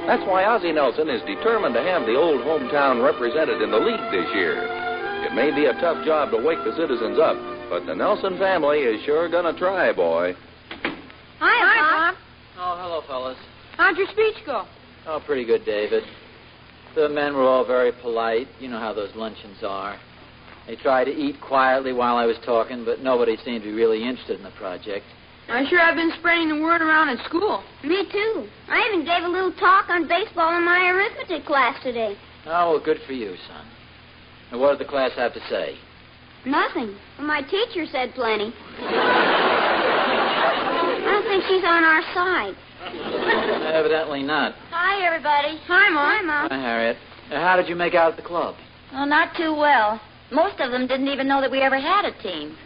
[SPEAKER 12] That's why Ozzie Nelson is determined to have the old hometown represented in the league this year. It may be a tough job to wake the citizens up, but the Nelson family is sure gonna try, boy.
[SPEAKER 13] Hi, Pop.
[SPEAKER 20] Oh, hello, fellas.
[SPEAKER 1] How'd your speech go?
[SPEAKER 20] Oh, pretty good, David. The men were all very polite. You know how those luncheons are. They tried to eat quietly while I was talking, but nobody seemed to be really interested in the project.
[SPEAKER 1] I sure have been spreading the word around at school.
[SPEAKER 14] Me too. I even gave a little talk on baseball in my arithmetic class today.
[SPEAKER 20] Oh, well, good for you, son. And what did the class have to say?
[SPEAKER 14] Nothing. But my teacher said plenty. I don't think she's on our side.
[SPEAKER 20] Evidently not.
[SPEAKER 19] Hi, everybody.
[SPEAKER 14] Hi, Mom. Hi, Mom.
[SPEAKER 20] Hi, Harriet. How did you make out at the club?
[SPEAKER 19] Well, not too well. Most of them didn't even know that we ever had a team.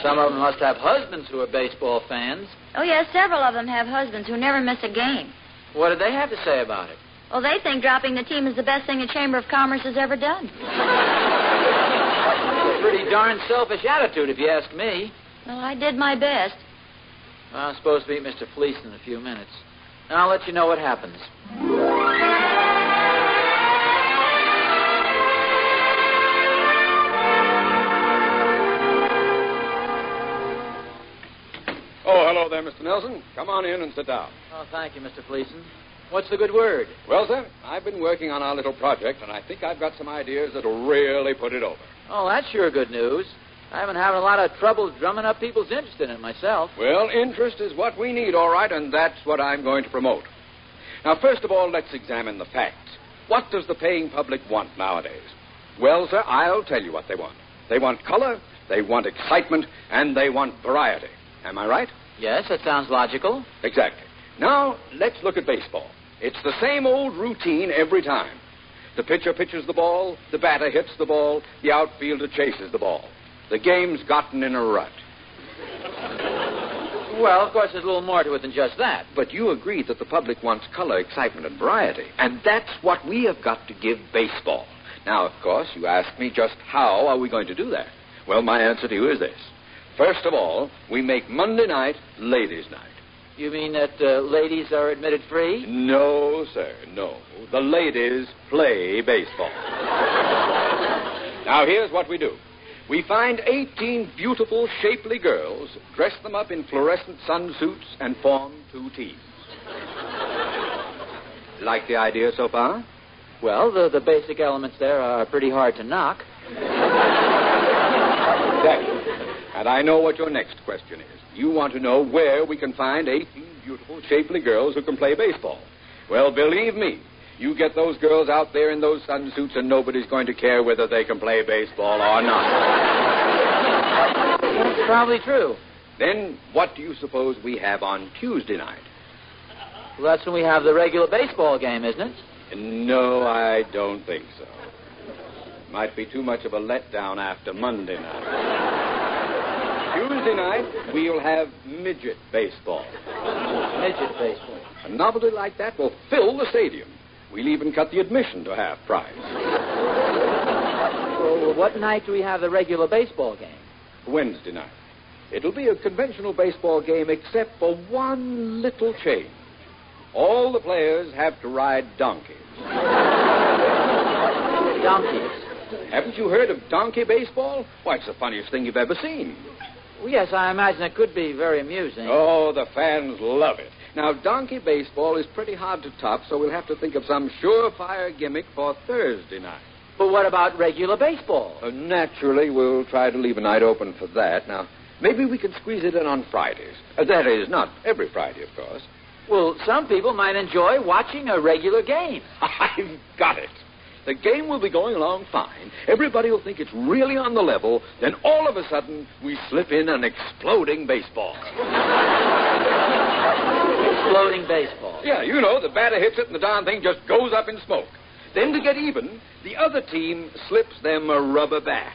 [SPEAKER 20] Some of them must have husbands who are baseball fans.
[SPEAKER 19] Oh, yes, several of them have husbands who never miss a game.
[SPEAKER 20] What did they have to say about it?
[SPEAKER 19] Well, they think dropping the team is the best thing the Chamber of Commerce has ever done.
[SPEAKER 20] It's a pretty darn selfish attitude, if you ask me.
[SPEAKER 19] Well, I did my best.
[SPEAKER 20] Well, I'm supposed to meet Mr. Fleece in a few minutes. Now, I'll let you know what happens.
[SPEAKER 15] Oh, hello there, Mr. Nelson. Come on in and sit down.
[SPEAKER 20] Oh, thank you, Mr. Fleeson. What's the good word?
[SPEAKER 15] Well, sir, I've been working on our little project, and I think I've got some ideas that'll really put it over.
[SPEAKER 20] Oh, that's sure good news. I've been having a lot of trouble drumming up people's interest in it myself.
[SPEAKER 15] Well, interest is what we need, all right, and that's what I'm going to promote. Now, first of all, let's examine the facts. What does the paying public want nowadays? Well, sir, I'll tell you what they want. They want color, they want excitement, and they want variety. Am I right?
[SPEAKER 20] Yes, that sounds logical.
[SPEAKER 15] Exactly. Now, let's look at baseball. It's the same old routine every time. The pitcher pitches the ball, the batter hits the ball, the outfielder chases the ball. The game's gotten in a rut.
[SPEAKER 20] Well, of course, there's a little more to it than just that.
[SPEAKER 15] But you agree that the public wants color, excitement, and variety. And that's what we have got to give baseball. Now, of course, you ask me just how are we going to do that? Well, my answer to you is this. First of all, we make Monday night ladies' night.
[SPEAKER 20] You mean that ladies are admitted free?
[SPEAKER 15] No, sir, no. The ladies play baseball. Now, here's what we do. We find 18 beautiful, shapely girls, dress them up in fluorescent sunsuits, and form two teams. Like the idea so far?
[SPEAKER 20] Well, the basic elements there are pretty hard to knock.
[SPEAKER 15] Exactly. And I know what your next question is. You want to know where we can find 18 beautiful, shapely girls who can play baseball. Well, believe me, you get those girls out there in those sunsuits and nobody's going to care whether they can play baseball or not.
[SPEAKER 20] That's probably true.
[SPEAKER 15] Then what do you suppose we have on Tuesday night?
[SPEAKER 20] Well, that's when we have the regular baseball game, isn't it?
[SPEAKER 15] No, I don't think so. Might be too much of a letdown after Monday night. Tuesday night, we'll have midget baseball.
[SPEAKER 20] Midget baseball.
[SPEAKER 15] A novelty like that will fill the stadium. We'll even cut the admission to half price.
[SPEAKER 20] Well, what night do we have the regular baseball game?
[SPEAKER 15] Wednesday night. It'll be a conventional baseball game except for one little change. All the players have to ride donkeys.
[SPEAKER 20] Donkeys?
[SPEAKER 15] Haven't you heard of donkey baseball? Why, it's the funniest thing you've ever seen.
[SPEAKER 20] Well, yes, I imagine it could be very amusing.
[SPEAKER 15] Oh, the fans love it. Now, donkey baseball is pretty hard to top, so we'll have to think of some surefire gimmick for Thursday night.
[SPEAKER 20] But what about regular baseball?
[SPEAKER 15] Naturally, we'll try to leave a night open for that. Now, maybe we can squeeze it in on Fridays. That is, not every Friday, of course.
[SPEAKER 20] Well, some people might enjoy watching a regular game.
[SPEAKER 15] I've got it. The game will be going along fine. Everybody will think it's really on the level. Then all of a sudden, we slip in an exploding baseball.
[SPEAKER 20] Exploding baseball?
[SPEAKER 15] Yeah, you know, the batter hits it and the darn thing just goes up in smoke. Then to get even, the other team slips them a rubber bat.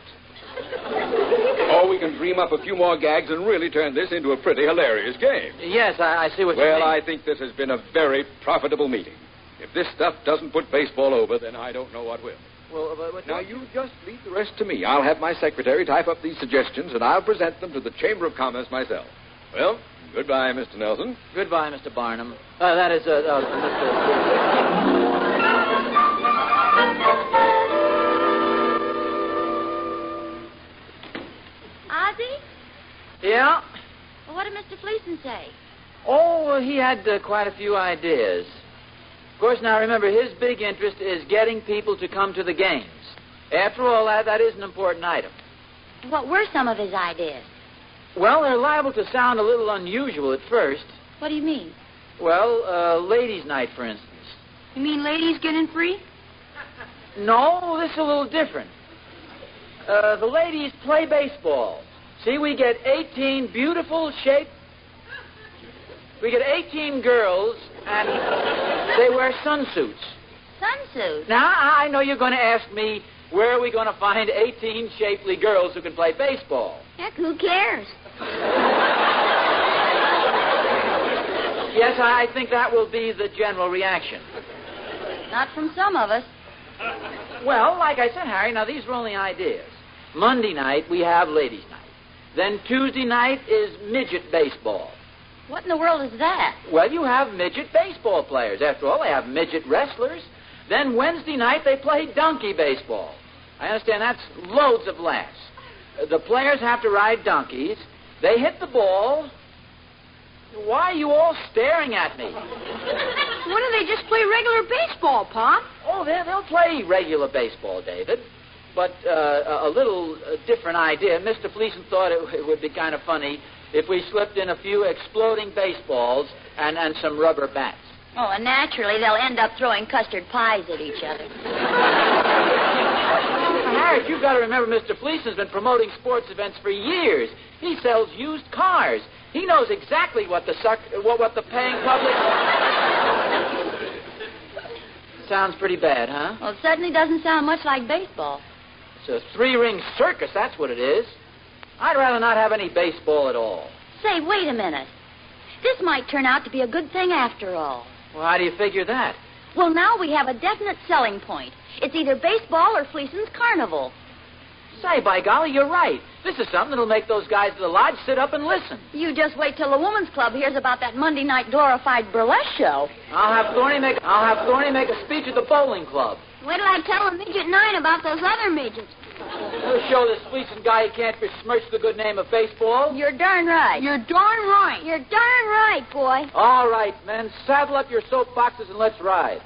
[SPEAKER 15] Or we can dream up a few more gags and really turn this into a pretty hilarious game.
[SPEAKER 20] Yes, I see what you mean.
[SPEAKER 15] Well, I think this has been a very profitable meeting. If this stuff doesn't put baseball over, then I don't know what will.
[SPEAKER 20] Well,
[SPEAKER 15] now, you just leave the rest to me. I'll have my secretary type up these suggestions, and I'll present them to the Chamber of Commerce myself. Well, goodbye, Mr. Nelson.
[SPEAKER 20] Goodbye, Mr. Barnum. That is, Mr.
[SPEAKER 19] Ozzie?
[SPEAKER 20] Yeah?
[SPEAKER 19] Well, what did Mr. Fleeson say?
[SPEAKER 20] Oh, he had quite a few ideas. Of course, now remember, his big interest is getting people to come to the games. After all, that is an important item.
[SPEAKER 19] What were some of his ideas?
[SPEAKER 20] Well, they're liable to sound a little unusual at first.
[SPEAKER 19] What do you mean?
[SPEAKER 20] Well, ladies' night, for instance.
[SPEAKER 13] You mean ladies get in free?
[SPEAKER 20] No, this is a little different. The ladies play baseball. See, we get 18 beautiful shaped... We get 18 girls, and they wear sunsuits.
[SPEAKER 19] Sunsuits?
[SPEAKER 20] Now, I know you're going to ask me, where are we going to find 18 shapely girls who can play baseball?
[SPEAKER 14] Heck, who cares?
[SPEAKER 20] Yes, I think that will be the general reaction.
[SPEAKER 19] Not from some of us.
[SPEAKER 20] Well, like I said, Harry, now these are only ideas. Monday night, we have ladies' night. Then Tuesday night is midget baseball.
[SPEAKER 19] What in the world is that?
[SPEAKER 20] Well, you have midget baseball players. After all, they have midget wrestlers. Then Wednesday night, they play donkey baseball. I understand that's loads of laughs. The players have to ride donkeys. They hit the ball. Why are you all staring at me?
[SPEAKER 13] Why don't they just play regular baseball, Pop?
[SPEAKER 20] Oh, they'll play regular baseball, David. But a little different idea. Mr. Fleeson thought it would be kind of funny if we slipped in a few exploding baseballs and some rubber bats.
[SPEAKER 19] Oh, and naturally, they'll end up throwing custard pies at each other.
[SPEAKER 20] Harriet, you've got to remember Mr. Fleeson's been promoting sports events for years. He sells used cars. He knows exactly what the paying public... Sounds pretty bad, huh?
[SPEAKER 19] Well, it certainly doesn't sound much like baseball.
[SPEAKER 20] It's a three-ring circus, that's what it is. I'd rather not have any baseball at all.
[SPEAKER 19] Say, wait a minute. This might turn out to be a good thing after all.
[SPEAKER 20] Well, how do you figure that?
[SPEAKER 19] Well, now we have a definite selling point. It's either baseball or Fleeson's carnival.
[SPEAKER 20] Say, by golly, you're right. This is something that'll make those guys at the lodge sit up and listen.
[SPEAKER 19] You just wait till the woman's club hears about that Monday night glorified burlesque show.
[SPEAKER 20] I'll have Thorny make a speech at the bowling club.
[SPEAKER 14] Wait till I tell a midget 9 about those other midgets.
[SPEAKER 20] We'll show this Fleeson guy he can't besmirch the good name of baseball.
[SPEAKER 19] You're darn right.
[SPEAKER 13] You're darn right.
[SPEAKER 14] You're darn right, boy.
[SPEAKER 20] All right, men, saddle up your soapboxes and let's ride.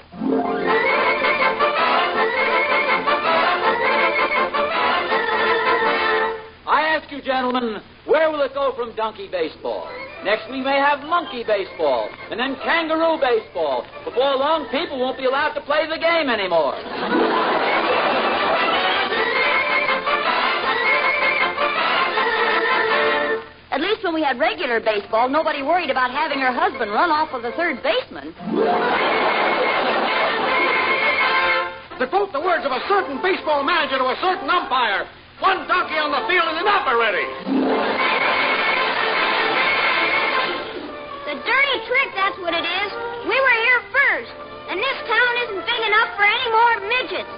[SPEAKER 20] I ask you, gentlemen, where will it go from donkey baseball? Next we may have monkey baseball, and then kangaroo baseball. Before long, people won't be allowed to play the game anymore.
[SPEAKER 19] At least when we had regular baseball, nobody worried about having her husband run off with the third baseman.
[SPEAKER 16] To quote the words of a certain baseball manager to a certain umpire, one donkey on the field is enough already.
[SPEAKER 14] The dirty trick, that's what it is. We were here first, and this town isn't big enough for any more midgets.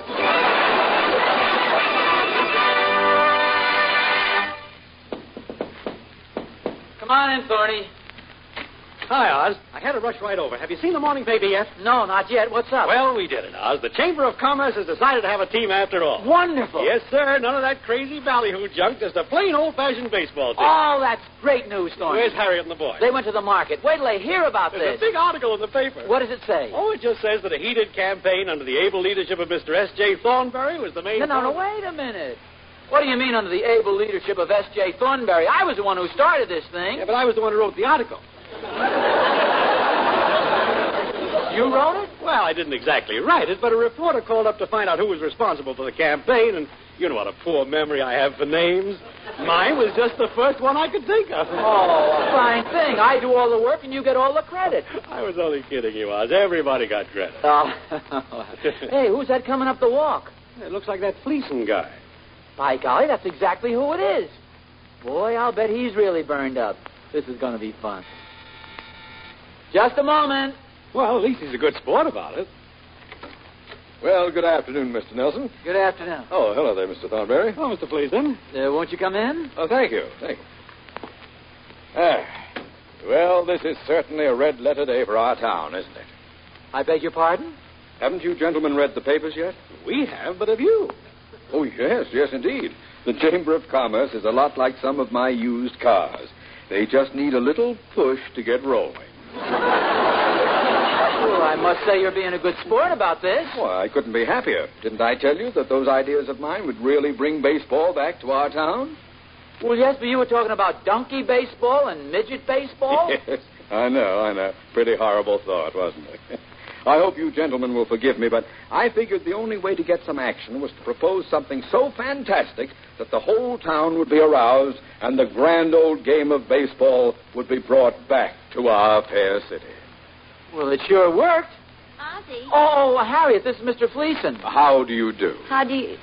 [SPEAKER 20] Come on in, Thorny.
[SPEAKER 16] Hi, Oz. I had to rush right over. Have you seen the morning paper yet?
[SPEAKER 20] No, not yet. What's up?
[SPEAKER 16] Well, we did it, Oz. The Chamber of Commerce has decided to have a team after all.
[SPEAKER 20] Wonderful.
[SPEAKER 16] Yes, sir. None of that crazy ballyhoo junk. Just a plain old-fashioned baseball team.
[SPEAKER 20] Oh, that's great news, Thorny.
[SPEAKER 16] Where's Harriet and the boys?
[SPEAKER 20] They went to the market. Wait till they hear about
[SPEAKER 16] There's
[SPEAKER 20] this.
[SPEAKER 16] a big article in the paper.
[SPEAKER 20] What does it say?
[SPEAKER 16] Oh, it just says that a heated campaign under the able leadership of Mr. S.J. Thornberry was the main...
[SPEAKER 20] No, wait a minute. What do you mean under the able leadership of S.J. Thornberry? I was the one who started this thing.
[SPEAKER 16] Yeah, but I was the one who wrote the article.
[SPEAKER 20] You wrote it?
[SPEAKER 16] Well, I didn't exactly write it, but a reporter called up to find out who was responsible for the campaign, and you know what a poor memory I have for names. Mine was just the first one I could think of.
[SPEAKER 20] Oh, a fine thing. I do all the work and you get all the credit.
[SPEAKER 16] I was only kidding you, Oz. Everybody got credit.
[SPEAKER 20] Oh. Hey, who's that coming up the walk?
[SPEAKER 16] It looks like that Fleeson guy.
[SPEAKER 20] By golly, that's exactly who it is. Boy, I'll bet he's really burned up. This is going to be fun. Just a moment.
[SPEAKER 16] Well, at least he's a good sport about it.
[SPEAKER 5] Well, good afternoon, Mr. Nelson.
[SPEAKER 20] Good afternoon.
[SPEAKER 5] Oh, hello there, Mr. Thornberry.
[SPEAKER 16] Oh, Mr. Fleeson.
[SPEAKER 20] Won't you come in?
[SPEAKER 5] Oh, thank you. Well, this is certainly a red-letter day for our town, isn't it?
[SPEAKER 20] I beg your pardon?
[SPEAKER 5] Haven't you gentlemen read the papers yet?
[SPEAKER 16] We have, but have you?
[SPEAKER 5] Oh, yes, indeed. The Chamber of Commerce is a lot like some of my used cars. They just need a little push to get rolling.
[SPEAKER 20] Well, I must say you're being a good sport about this.
[SPEAKER 15] Well, I couldn't be happier. Didn't I tell you that those ideas of mine would really bring baseball back to our town?
[SPEAKER 20] Well, yes, but you were talking about donkey baseball and midget baseball?
[SPEAKER 15] Yes, I know. Pretty horrible thought, wasn't it? I hope you gentlemen will forgive me, but I figured the only way to get some action was to propose something so fantastic that the whole town would be aroused and the grand old game of baseball would be brought back to our fair city.
[SPEAKER 20] Well, it sure worked.
[SPEAKER 19] Ozzie.
[SPEAKER 20] Oh, Harriet, this is Mr. Fleeson.
[SPEAKER 15] How do you do?
[SPEAKER 19] How do you...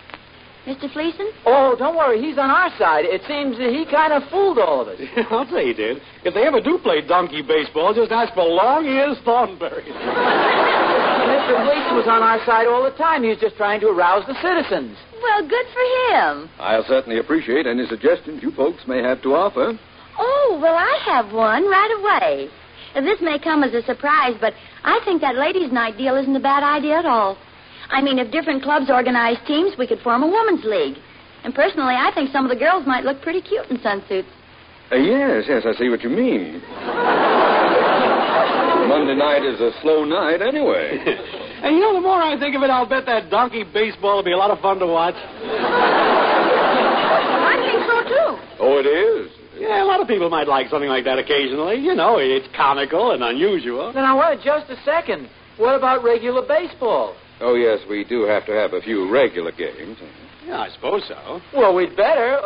[SPEAKER 19] Mr. Fleeson?
[SPEAKER 20] Oh, don't worry. He's on our side. It seems that he kind of fooled all of us.
[SPEAKER 16] I'll say he did. If they ever do play donkey baseball, just ask for long-eared thornberries.
[SPEAKER 20] Mr. Fleeson was on our side all the time. He was just trying to arouse the citizens.
[SPEAKER 19] Well, good for him.
[SPEAKER 15] I'll certainly appreciate any suggestions you folks may have to offer.
[SPEAKER 19] Oh, well, I have one right away. This may come as a surprise, but I think that ladies' night deal isn't a bad idea at all. I mean, if different clubs organized teams, we could form a women's league. And personally, I think some of the girls might look pretty cute in sunsuits.
[SPEAKER 15] Yes, I see what you mean. Monday night is a slow night anyway.
[SPEAKER 16] And you know, the more I think of it, I'll bet that donkey baseball will be a lot of fun to watch.
[SPEAKER 1] I think so, too.
[SPEAKER 15] Oh, it is?
[SPEAKER 16] Yeah, a lot of people might like something like that occasionally. You know, it's comical and unusual.
[SPEAKER 20] Now, wait just a second. What about regular baseball?
[SPEAKER 15] Oh, yes, we do have to have a few regular games.
[SPEAKER 16] Yeah, I suppose so.
[SPEAKER 20] Well, we'd better.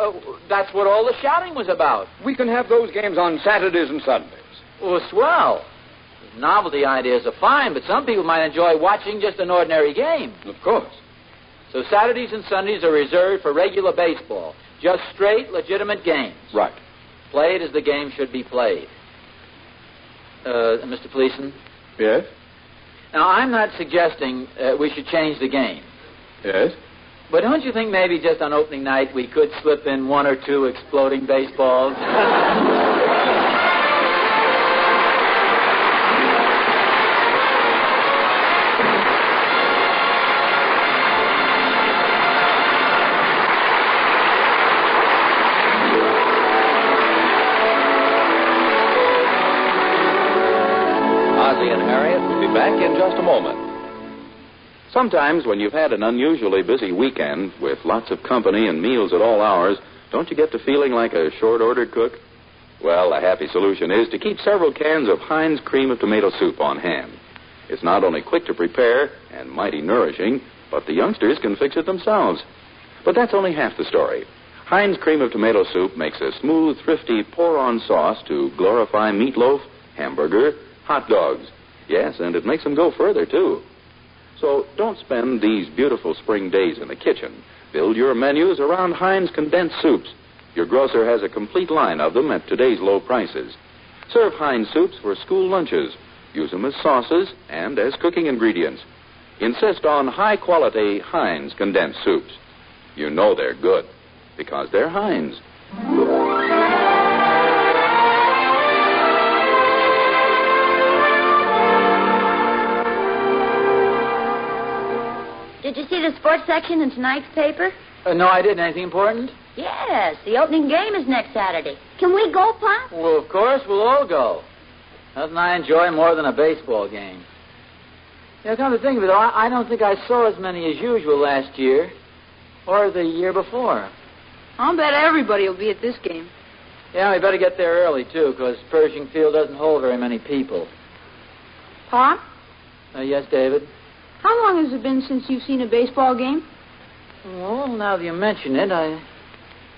[SPEAKER 20] That's what all the shouting was about.
[SPEAKER 15] We can have those games on Saturdays and Sundays.
[SPEAKER 20] Well, swell. Novelty ideas are fine, but some people might enjoy watching just an ordinary game.
[SPEAKER 15] Of course.
[SPEAKER 20] So Saturdays and Sundays are reserved for regular baseball. Just straight, legitimate games.
[SPEAKER 15] Right.
[SPEAKER 20] Played as the game should be played. Mr. Fleeson?
[SPEAKER 15] Yes?
[SPEAKER 20] Now, I'm not suggesting we should change the game.
[SPEAKER 15] Yes?
[SPEAKER 20] But don't you think maybe just on opening night we could slip in one or two exploding baseballs?
[SPEAKER 12] Ozzie and Harriet will be back in just a moment. Sometimes when you've had an unusually busy weekend with lots of company and meals at all hours, don't you get to feeling like a short-ordered cook? Well, a happy solution is to keep several cans of Heinz cream of tomato soup on hand. It's not only quick to prepare and mighty nourishing, but the youngsters can fix it themselves. But that's only half the story. Heinz cream of tomato soup makes a smooth, thrifty pour-on sauce to glorify meatloaf, hamburger, hot dogs. Yes, and it makes them go further, too. So don't spend these beautiful spring days in the kitchen. Build your menus around Heinz condensed soups. Your grocer has a complete line of them at today's low prices. Serve Heinz soups for school lunches. Use them as sauces and as cooking ingredients. Insist on high-quality Heinz condensed soups. You know they're good because they're Heinz.
[SPEAKER 19] Did you see the sports section in tonight's paper?
[SPEAKER 20] No, I didn't. Anything important?
[SPEAKER 19] Yes, the opening game is next Saturday. Can we go, Pop?
[SPEAKER 20] Well, of course, we'll all go. Nothing I enjoy more than a baseball game. Yeah, come to think of it, I don't think I saw as many as usual last year or the year before.
[SPEAKER 1] I'll bet everybody will be at this game.
[SPEAKER 20] Yeah, we better get there early, too, because Pershing Field doesn't hold very many people.
[SPEAKER 1] Pop?
[SPEAKER 20] Yes, David?
[SPEAKER 1] How long has it been since you've seen a baseball game?
[SPEAKER 20] Well, now that you mention it, I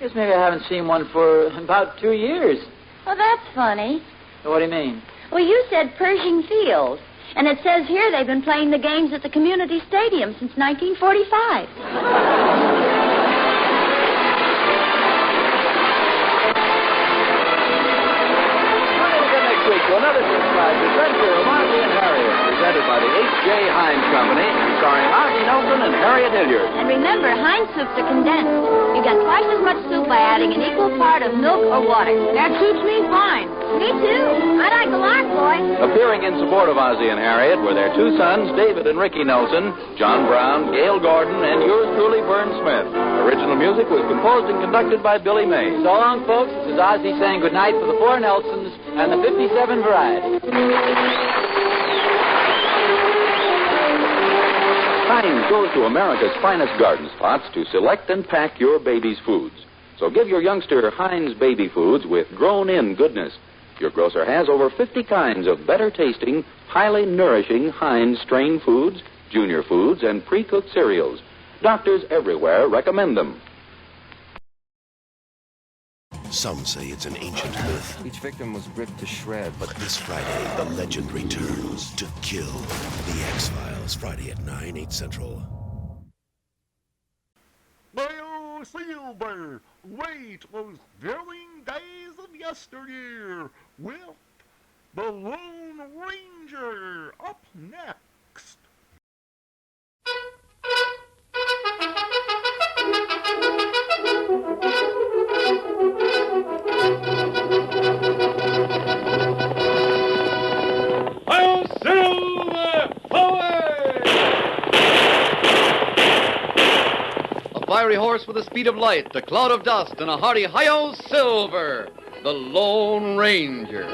[SPEAKER 20] guess maybe I haven't seen one for about 2 years.
[SPEAKER 19] Well, that's funny.
[SPEAKER 20] What do you mean?
[SPEAKER 19] Well, you said Pershing Field. And it says here they've been playing the games at the community stadium since 1945.
[SPEAKER 12] Next week to another surprise adventure of Ozzie and Harriet, presented by the H.J. Heinz Company, starring Ozzie Nelson and Harriet Hilliard.
[SPEAKER 19] And remember, Heinz soups are condensed. You get twice as much soup by adding an equal part of milk or water.
[SPEAKER 1] That suits me fine.
[SPEAKER 19] Me too. I like a lot, boy.
[SPEAKER 12] Appearing in support of Ozzie and Harriet were their two sons, David and Ricky Nelson, John Brown, Gail Gordon, and yours truly, Vern Smith. Original music was composed and conducted by Billy May.
[SPEAKER 20] So long, folks. This is Ozzie saying goodnight for the four Nelsons and the 57 variety.
[SPEAKER 12] Heinz goes to America's finest garden spots to select and pack your baby's foods. So give your youngster Heinz baby foods with grown-in goodness. Your grocer has over 50 kinds of better-tasting, highly nourishing Heinz strain foods, junior foods, and pre-cooked cereals. Doctors everywhere recommend them.
[SPEAKER 25] Some say it's an ancient myth.
[SPEAKER 2] Each victim was ripped to shreds.
[SPEAKER 25] But this Friday, the legend returns to kill. The X-Files, Friday at 9, 8 Central.
[SPEAKER 26] Well, Silver, wait those thrilling days of yesteryear with the Lone Ranger up next.
[SPEAKER 6] I'll Silver! Away!
[SPEAKER 17] A fiery horse with the speed of light, a cloud of dust, and a hearty hi-yo Silver, the Lone Ranger.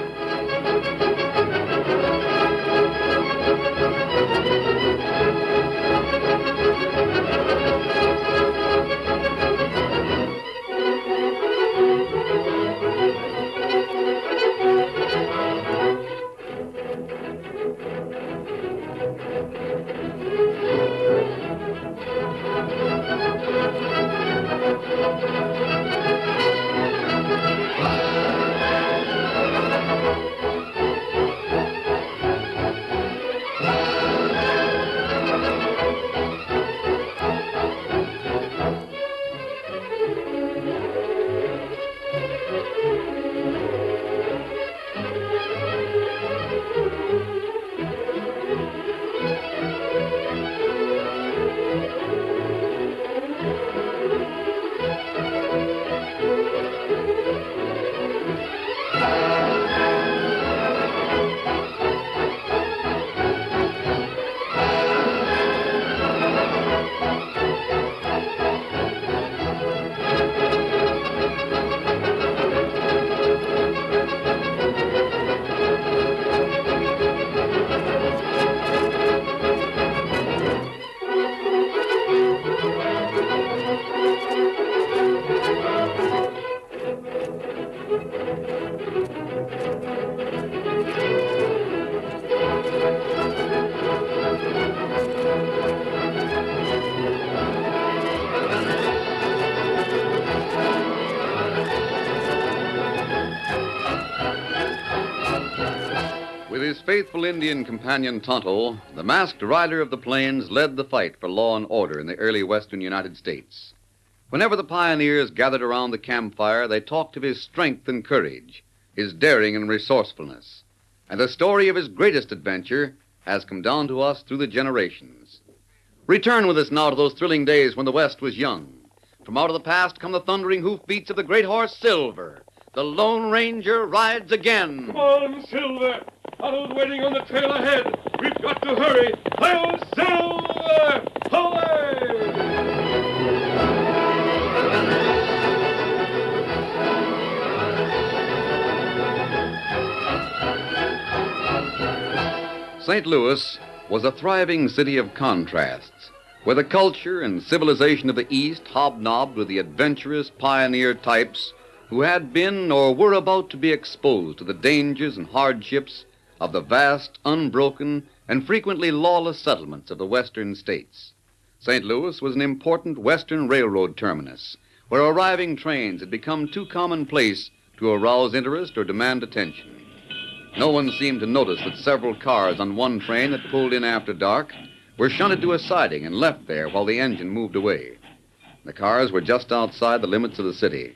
[SPEAKER 17] With his faithful Indian companion Tonto, the masked rider of the plains led the fight for law and order in the early western United States. Whenever the pioneers gathered around the campfire, they talked of his strength and courage, his daring and resourcefulness. And the story of his greatest adventure has come down to us through the generations. Return with us now to those thrilling days when the West was young. From out of the past come the thundering hoofbeats of the great horse Silver. The Lone Ranger rides again.
[SPEAKER 6] Come on, Silver! Otto's waiting on the trail ahead. We've got to hurry. Hi-yo, Silver! Away!
[SPEAKER 17] St. Louis was a thriving city of contrasts, where the culture and civilization of the East hobnobbed with the adventurous pioneer types who had been or were about to be exposed to the dangers and hardships of the vast, unbroken, and frequently lawless settlements of the western states. St. Louis was an important western railroad terminus, where arriving trains had become too commonplace to arouse interest or demand attention. No one seemed to notice that several cars on one train that pulled in after dark were shunted to a siding and left there while the engine moved away. The cars were just outside the limits of the city.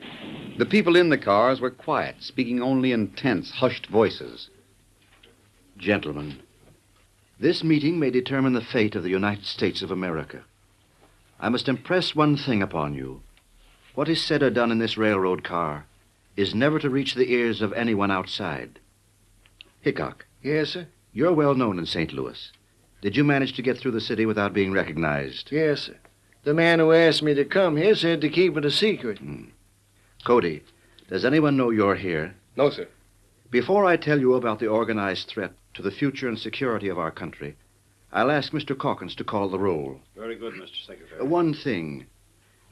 [SPEAKER 17] The people in the cars were quiet, speaking only in tense, hushed voices.
[SPEAKER 18] Gentlemen, this meeting may determine the fate of the United States of America. I must impress one thing upon you. What is said or done in this railroad car is never to reach the ears of anyone outside. Hickok.
[SPEAKER 22] Yes, sir?
[SPEAKER 18] You're well known in St. Louis. Did you manage to get through the city without being recognized?
[SPEAKER 22] Yes, sir. The man who asked me to come here said to keep it a secret.
[SPEAKER 18] Cody, does anyone know you're here?
[SPEAKER 22] No, sir.
[SPEAKER 18] Before I tell you about the organized threat to the future and security of our country, I'll ask Mr. Calkins to call the roll.
[SPEAKER 4] Very good, Mr. Secretary.
[SPEAKER 18] One thing.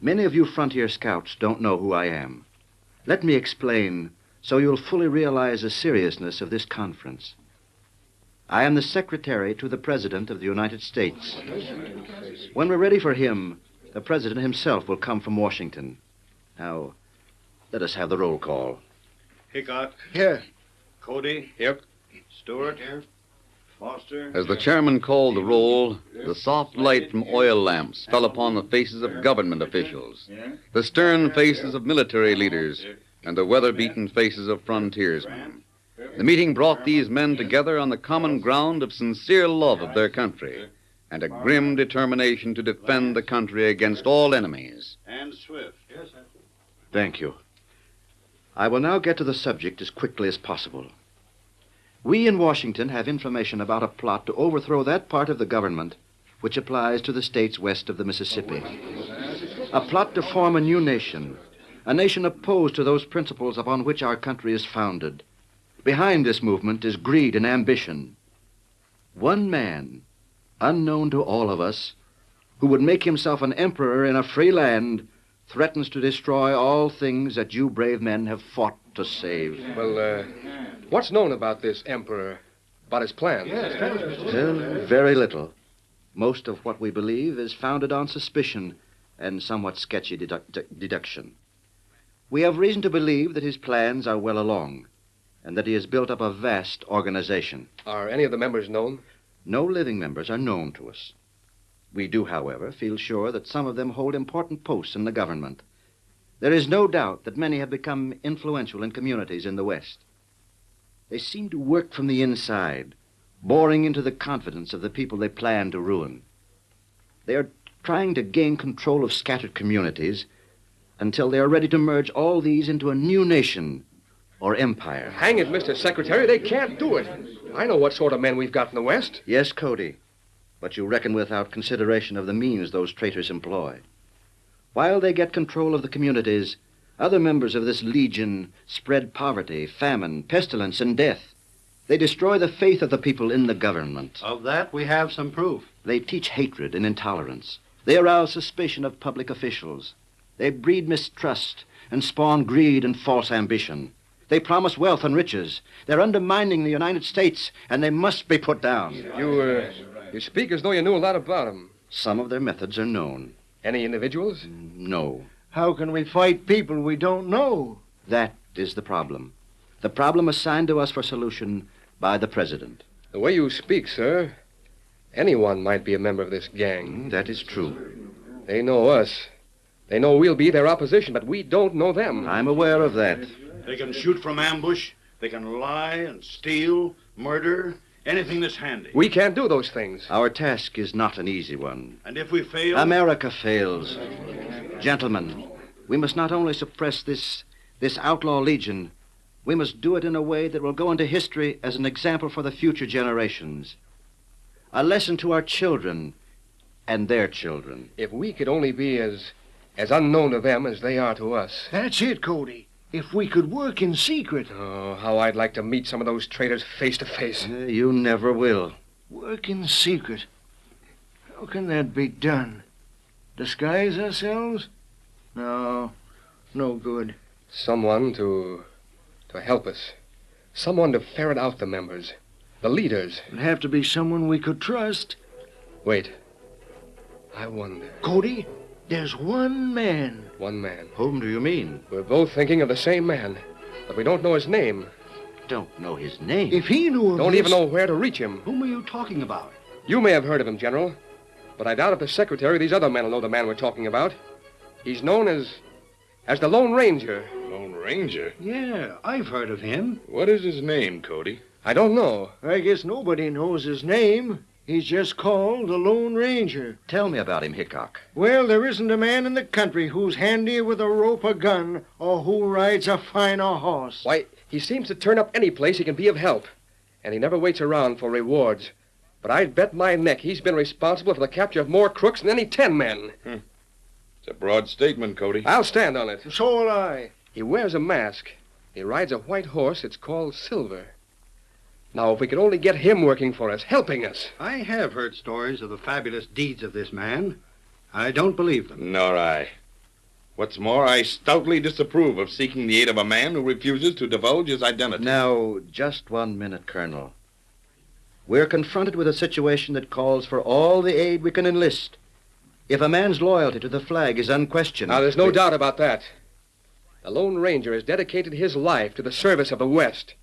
[SPEAKER 18] Many of you frontier scouts don't know who I am. Let me explain so you'll fully realize the seriousness of this conference. I am the secretary to the President of the United States. When we're ready for him, the President himself will come from Washington. Now, let us have the roll call.
[SPEAKER 4] Hickok.
[SPEAKER 22] Here.
[SPEAKER 4] Cody.
[SPEAKER 12] Here.
[SPEAKER 4] Stewart. Here. Foster.
[SPEAKER 17] As the chairman called the roll, the soft light from oil lamps fell upon the faces of government officials, the stern faces of military leaders, and the weather-beaten faces of frontiersmen. The meeting brought these men together on the common ground of sincere love of their country and a grim determination to defend the country against all enemies.
[SPEAKER 4] And Swift. Yes, sir.
[SPEAKER 18] Thank you. I will now get to the subject as quickly as possible. We in Washington have information about a plot to overthrow that part of the government which applies to the states west of the Mississippi. A plot to form a new nation, a nation opposed to those principles upon which our country is founded. Behind this movement is greed and ambition. One man, unknown to all of us, who would make himself an emperor in a free land, threatens to destroy all things that you brave men have fought to save.
[SPEAKER 8] Well, what's known about this emperor, about his plans?
[SPEAKER 18] Well, very little. Most of what we believe is founded on suspicion and somewhat sketchy deduction. We have reason to believe that his plans are well along, and that he has built up a vast organization.
[SPEAKER 8] Are any of the members known?
[SPEAKER 18] No living members are known to us. We do, however, feel sure that some of them hold important posts in the government. There is no doubt that many have become influential in communities in the West. They seem to work from the inside, boring into the confidence of the people they plan to ruin. They are trying to gain control of scattered communities until they are ready to merge all these into a new nation or empire.
[SPEAKER 8] Hang it, Mr. Secretary, they can't do it. I know what sort of men we've got in the West.
[SPEAKER 18] Yes, Cody, but you reckon without consideration of the means those traitors employ. While they get control of the communities, other members of this legion spread poverty, famine, pestilence, and death. They destroy the faith of the people in the government.
[SPEAKER 4] Of that, we have some proof.
[SPEAKER 18] They teach hatred and intolerance. They arouse suspicion of public officials. They breed mistrust and spawn greed and false ambition. They promise wealth and riches. They're undermining the United States, and they must be put down.
[SPEAKER 8] You speak as though you knew a lot about them.
[SPEAKER 18] Some of their methods are known.
[SPEAKER 8] Any individuals?
[SPEAKER 18] No.
[SPEAKER 22] How can we fight people we don't know?
[SPEAKER 18] That is the problem. The problem assigned to us for solution by the President.
[SPEAKER 8] The way you speak, sir, anyone might be a member of this gang.
[SPEAKER 18] That is true.
[SPEAKER 8] They know us. They know we'll be their opposition, but we don't know them.
[SPEAKER 18] I'm aware of that.
[SPEAKER 4] They can shoot from ambush. They can lie and steal, murder, anything that's handy.
[SPEAKER 8] We can't do those things.
[SPEAKER 18] Our task is not an easy one.
[SPEAKER 4] And if we fail...
[SPEAKER 18] America fails. Gentlemen, we must not only suppress this outlaw legion, we must do it in a way that will go into history as an example for the future generations. A lesson to our children and their children.
[SPEAKER 8] If we could only be as unknown to them as they are to us.
[SPEAKER 22] That's it, Cody. If we could work in secret.
[SPEAKER 8] Oh, how I'd like to meet some of those traitors face to face.
[SPEAKER 18] You never will.
[SPEAKER 22] Work in secret. How can that be done? Disguise ourselves? No good.
[SPEAKER 8] Someone to help us. Someone to ferret out the members. The leaders.
[SPEAKER 22] It'd have to be someone we could trust.
[SPEAKER 8] Wait. I wonder.
[SPEAKER 22] Cody, there's one man.
[SPEAKER 8] One man.
[SPEAKER 18] Whom do you mean?
[SPEAKER 8] We're both thinking of the same man, but we don't know his name.
[SPEAKER 18] Don't know his name?
[SPEAKER 22] If he knew of
[SPEAKER 8] Don't even know where to reach him.
[SPEAKER 4] Whom are you talking about?
[SPEAKER 8] You may have heard of him, General, but I doubt if the Secretary or these other men will know the man we're talking about. He's known as the Lone Ranger.
[SPEAKER 4] Lone Ranger?
[SPEAKER 22] Yeah, I've heard of him.
[SPEAKER 4] What is his name, Cody?
[SPEAKER 8] I don't know.
[SPEAKER 22] I guess nobody knows his name. He's just called the Lone Ranger.
[SPEAKER 18] Tell me about him, Hickok.
[SPEAKER 22] Well, there isn't a man in the country who's handy with a rope or gun or who rides a finer horse.
[SPEAKER 8] Why, he seems to turn up any place he can be of help, and he never waits around for rewards. But I'd bet my neck he's been responsible for the capture of more crooks than any 10 men.
[SPEAKER 4] It's a broad statement, Cody.
[SPEAKER 8] I'll stand on it.
[SPEAKER 22] So will I.
[SPEAKER 8] He wears a mask. He rides a white horse. It's called Silver. Now, if we could only get him working for us, helping us.
[SPEAKER 7] I have heard stories of the fabulous deeds of this man. I don't believe them.
[SPEAKER 9] Nor I. What's more, I stoutly disapprove of seeking the aid of a man who refuses to divulge his identity.
[SPEAKER 18] Now, just 1 minute, Colonel. We're confronted with a situation that calls for all the aid we can enlist. If a man's loyalty to the flag is unquestioned...
[SPEAKER 8] Now, there's no doubt about that. The Lone Ranger has dedicated his life to the service of the West.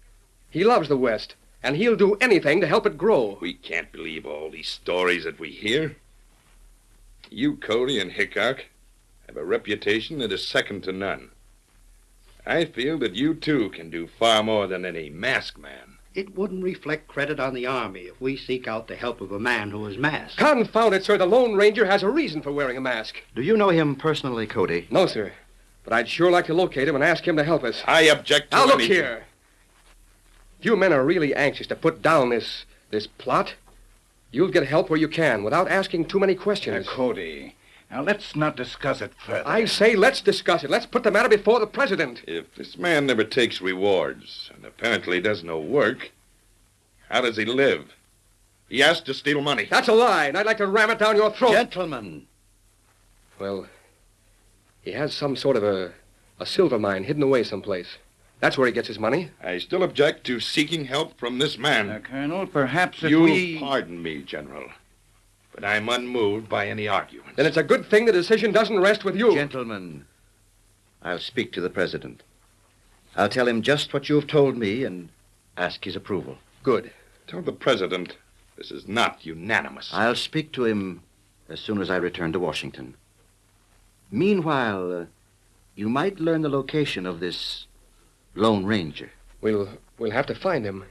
[SPEAKER 8] He loves the West, and he'll do anything to help it grow.
[SPEAKER 9] We can't believe all these stories that we hear. You, Cody, and Hickok have a reputation that is second to none. I feel that you, too, can do far more than any masked man.
[SPEAKER 7] It wouldn't reflect credit on the Army if we seek out the help of a man who is masked.
[SPEAKER 8] Confound it, sir. The Lone Ranger has a reason for wearing a mask.
[SPEAKER 18] Do you know him personally, Cody?
[SPEAKER 8] No, sir. But I'd sure like to locate him and ask him to help us.
[SPEAKER 9] I object to
[SPEAKER 8] Now, look
[SPEAKER 9] anything.
[SPEAKER 8] here. If you men are really anxious to put down this plot, you'll get help where you can without asking too many questions.
[SPEAKER 10] Cody, now let's not discuss it further.
[SPEAKER 8] I say let's discuss it. Let's put the matter before the president.
[SPEAKER 9] If this man never takes rewards and apparently does no work, how does he live? He has to steal money.
[SPEAKER 8] That's a lie, and I'd like to ram it down your throat.
[SPEAKER 18] Gentlemen.
[SPEAKER 8] Well, he has some sort of a silver mine hidden away someplace. That's where he gets his money.
[SPEAKER 9] I still object to seeking help from this man.
[SPEAKER 10] Colonel, perhaps if
[SPEAKER 9] You'll pardon me, General, but I'm unmoved by any argument.
[SPEAKER 8] Then it's a good thing the decision doesn't rest with you.
[SPEAKER 18] Gentlemen, I'll speak to the president. I'll tell him just what you've told me and ask his approval.
[SPEAKER 8] Good.
[SPEAKER 9] Tell the president this is not unanimous.
[SPEAKER 18] I'll speak to him as soon as I return to Washington. Meanwhile, you might learn the location of this Lone Ranger.
[SPEAKER 8] We'll have to find him.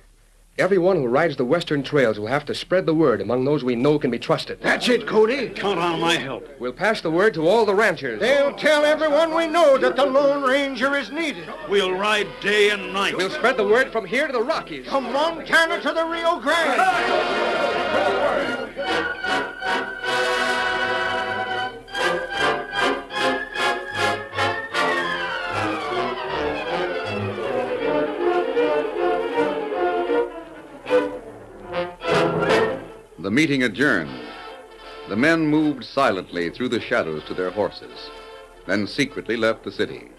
[SPEAKER 8] Everyone who rides the western trails will have to spread the word among those we know can be trusted.
[SPEAKER 22] That's it, Cody.
[SPEAKER 7] Count on my help.
[SPEAKER 8] We'll pass the word to all the ranchers.
[SPEAKER 22] They'll tell everyone we know that the Lone Ranger is needed.
[SPEAKER 4] We'll ride day and night.
[SPEAKER 8] We'll spread the word from here to the Rockies.
[SPEAKER 22] From Montana to the Rio Grande.
[SPEAKER 17] The meeting adjourned. The men moved silently through the shadows to their horses, then secretly left the city.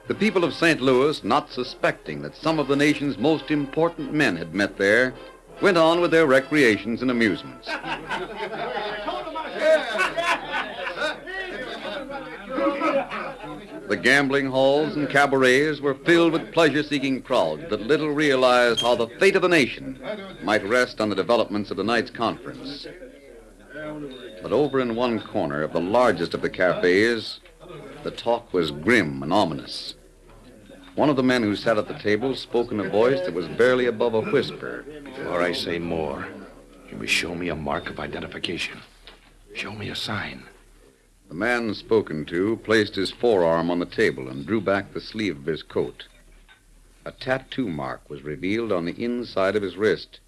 [SPEAKER 17] The people of St. Louis, not suspecting that some of the nation's most important men had met there, went on with their recreations and amusements. The gambling halls and cabarets were filled with pleasure-seeking crowds that little realized how the fate of the nation might rest on the developments of the night's conference. But over in one corner of the largest of the cafes, the talk was grim and ominous. One of the men who sat at the table spoke in a voice that was barely above a whisper.
[SPEAKER 9] Before I say more, you must show me a mark of identification. Show me a sign.
[SPEAKER 17] The man spoken to placed his forearm on the table and drew back the sleeve of his coat. A tattoo mark was revealed on the inside of his wrist.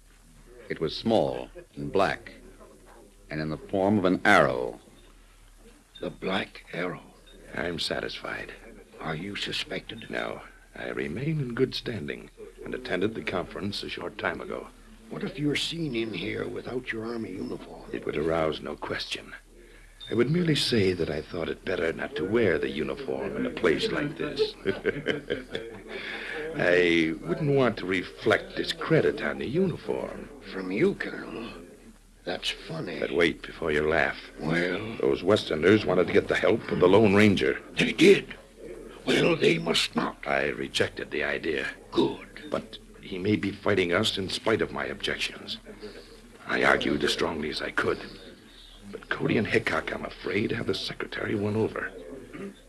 [SPEAKER 17] It was small and black, and in the form of an arrow.
[SPEAKER 10] The Black Arrow.
[SPEAKER 9] I'm satisfied.
[SPEAKER 10] Are you suspected?
[SPEAKER 9] No. I remain in good standing and attended the conference a short time ago.
[SPEAKER 10] What if you're seen in here without your Army uniform?
[SPEAKER 9] It would arouse no question. I would merely say that I thought it better not to wear the uniform in a place like this. I wouldn't want to reflect discredit on the uniform.
[SPEAKER 10] From you, Colonel? That's funny.
[SPEAKER 9] But wait before you laugh.
[SPEAKER 10] Well?
[SPEAKER 9] Those Westerners wanted to get the help of the Lone Ranger.
[SPEAKER 10] They did? Well, they must not.
[SPEAKER 9] I rejected the idea.
[SPEAKER 10] Good.
[SPEAKER 9] But he may be fighting us in spite of my objections. I argued as strongly as I could. But Cody and Hickok, I'm afraid, have the secretary won over.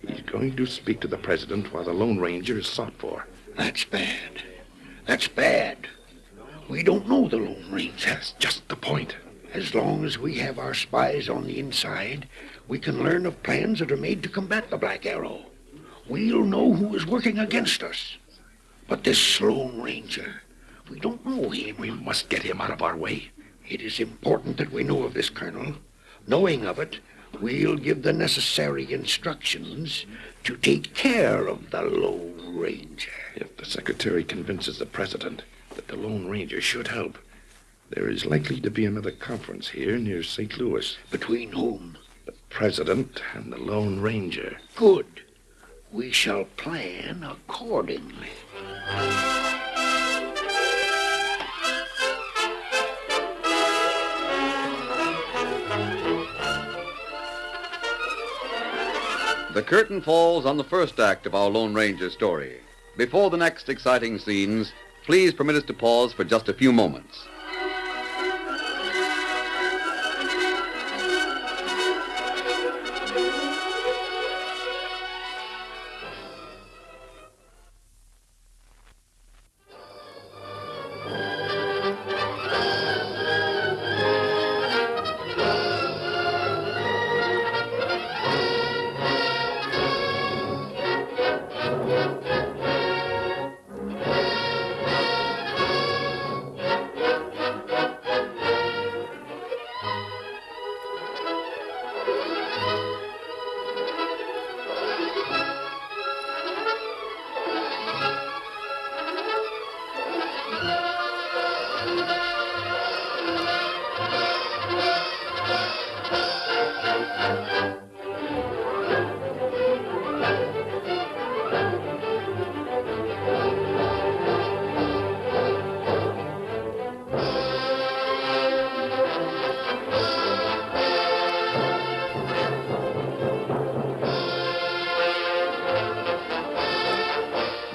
[SPEAKER 9] He's going to speak to the president while the Lone Ranger is sought for.
[SPEAKER 10] That's bad. That's bad. We don't know the Lone Ranger.
[SPEAKER 9] That's just the point.
[SPEAKER 10] As long as we have our spies on the inside, we can learn of plans that are made to combat the Black Arrow. We'll know who is working against us. But this Lone Ranger, we don't know him.
[SPEAKER 9] We must get him out of our way.
[SPEAKER 10] It is important that we know of this, Colonel. Knowing of it we'll give the necessary instructions to take care of the Lone Ranger.
[SPEAKER 9] If the secretary convinces the president that the Lone Ranger should help, there is likely to be another conference here near St. Louis.
[SPEAKER 10] Between whom?
[SPEAKER 9] The president and the Lone Ranger.
[SPEAKER 10] Good. We shall plan accordingly.
[SPEAKER 17] The curtain falls on the first act of our Lone Ranger story. Before the next exciting scenes, please permit us to pause for just a few moments.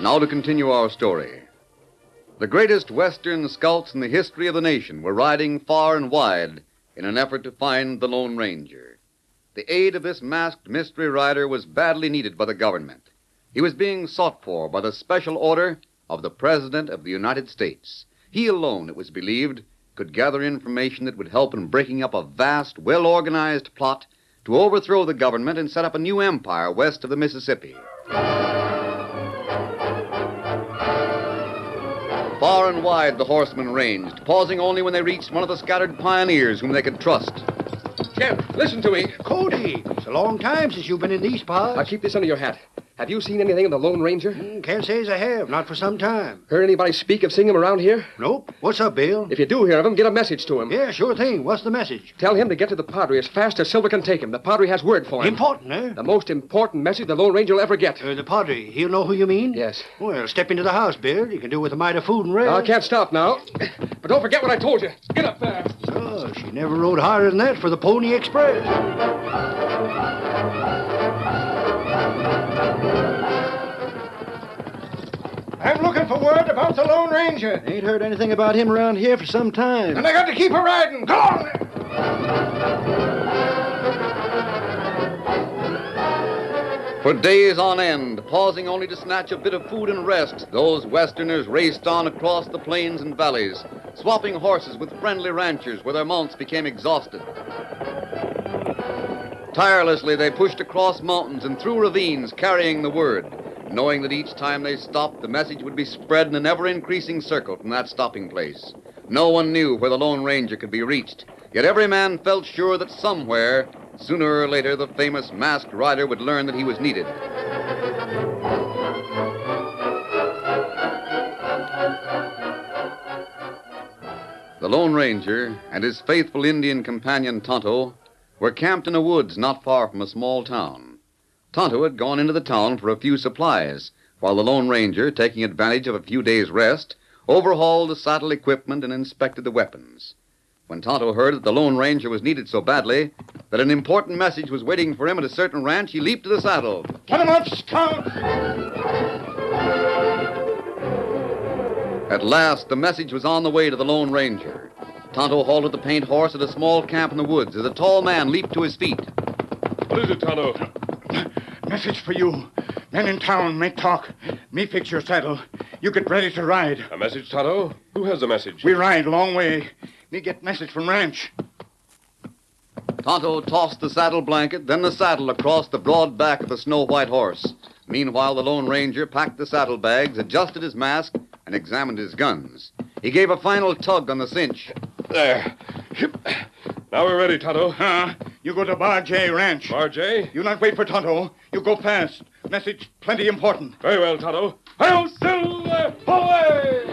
[SPEAKER 17] Now to continue our story. The greatest Western scouts in the history of the nation were riding far and wide in an effort to find the Lone Ranger. The aid of this masked mystery rider was badly needed by the government. He was being sought for by the special order of the President of the United States. He alone, it was believed, could gather information that would help in breaking up a vast, well-organized plot to overthrow the government and set up a new empire west of the Mississippi. Far and wide the horsemen ranged, pausing only when they reached one of the scattered pioneers whom they could trust.
[SPEAKER 8] Jim, listen to me.
[SPEAKER 7] Cody, it's a long time since you've been in these parts.
[SPEAKER 8] Now keep this under your hat. Have you seen anything of the Lone Ranger?
[SPEAKER 7] Can't say as I have, not for some time.
[SPEAKER 8] Heard anybody speak of seeing him around here?
[SPEAKER 7] Nope. What's up, Bill?
[SPEAKER 8] If you do hear of him, get a message to him.
[SPEAKER 7] Yeah, sure thing. What's the message?
[SPEAKER 8] Tell him to get to the Padre as fast as Silver can take him. The Padre has word for him.
[SPEAKER 7] Important, eh?
[SPEAKER 8] The most important message the Lone Ranger will ever get.
[SPEAKER 7] The Padre, he'll know who you mean?
[SPEAKER 8] Yes.
[SPEAKER 7] Well, step into the house, Bill. You can do with a mite of food and rest.
[SPEAKER 8] I can't stop now. But don't forget what I told you. Get up there.
[SPEAKER 7] Oh, she never rode harder than that for the Pony Express.
[SPEAKER 22] I'm looking for word about the Lone Ranger.
[SPEAKER 7] Ain't heard anything about him around here for some time.
[SPEAKER 22] And I got to keep her riding. Go on!
[SPEAKER 17] For days on end, pausing only to snatch a bit of food and rest, those Westerners raced on across the plains and valleys, swapping horses with friendly ranchers where their mounts became exhausted. Tirelessly, they pushed across mountains and through ravines, carrying the word, knowing that each time they stopped, the message would be spread in an ever-increasing circle from that stopping place. No one knew where the Lone Ranger could be reached, yet every man felt sure that somewhere, sooner or later, the famous masked rider would learn that he was needed. The Lone Ranger and his faithful Indian companion Tonto were camped in the woods not far from a small town. Tonto had gone into the town for a few supplies, while the Lone Ranger, taking advantage of a few days' rest, overhauled the saddle equipment and inspected the weapons. When Tonto heard that the Lone Ranger was needed so badly that an important message was waiting for him at a certain ranch, he leaped to the saddle.
[SPEAKER 22] Get him up, Scout!
[SPEAKER 17] At last, the message was on the way to the Lone Ranger. Tonto halted the paint horse at a small camp in the woods as a tall man leaped to his feet.
[SPEAKER 6] What is it, Tonto?
[SPEAKER 22] Message for you. Men in town make talk. Me fix your saddle. You get ready to ride.
[SPEAKER 6] A message, Tonto? Who has the message?
[SPEAKER 22] We ride long way. Me get message from ranch.
[SPEAKER 17] Tonto tossed the saddle blanket, then the saddle across the broad back of the snow-white horse. Meanwhile, the Lone Ranger packed the saddlebags, adjusted his mask, and examined his guns. He gave a final tug on the cinch.
[SPEAKER 6] There. Now we're ready, Tonto.
[SPEAKER 4] You go to Bar J Ranch.
[SPEAKER 6] Bar J?
[SPEAKER 4] You not wait for Tonto. You go fast. Message plenty important.
[SPEAKER 6] Very well, Tonto. Hi-yo, Silver! Away!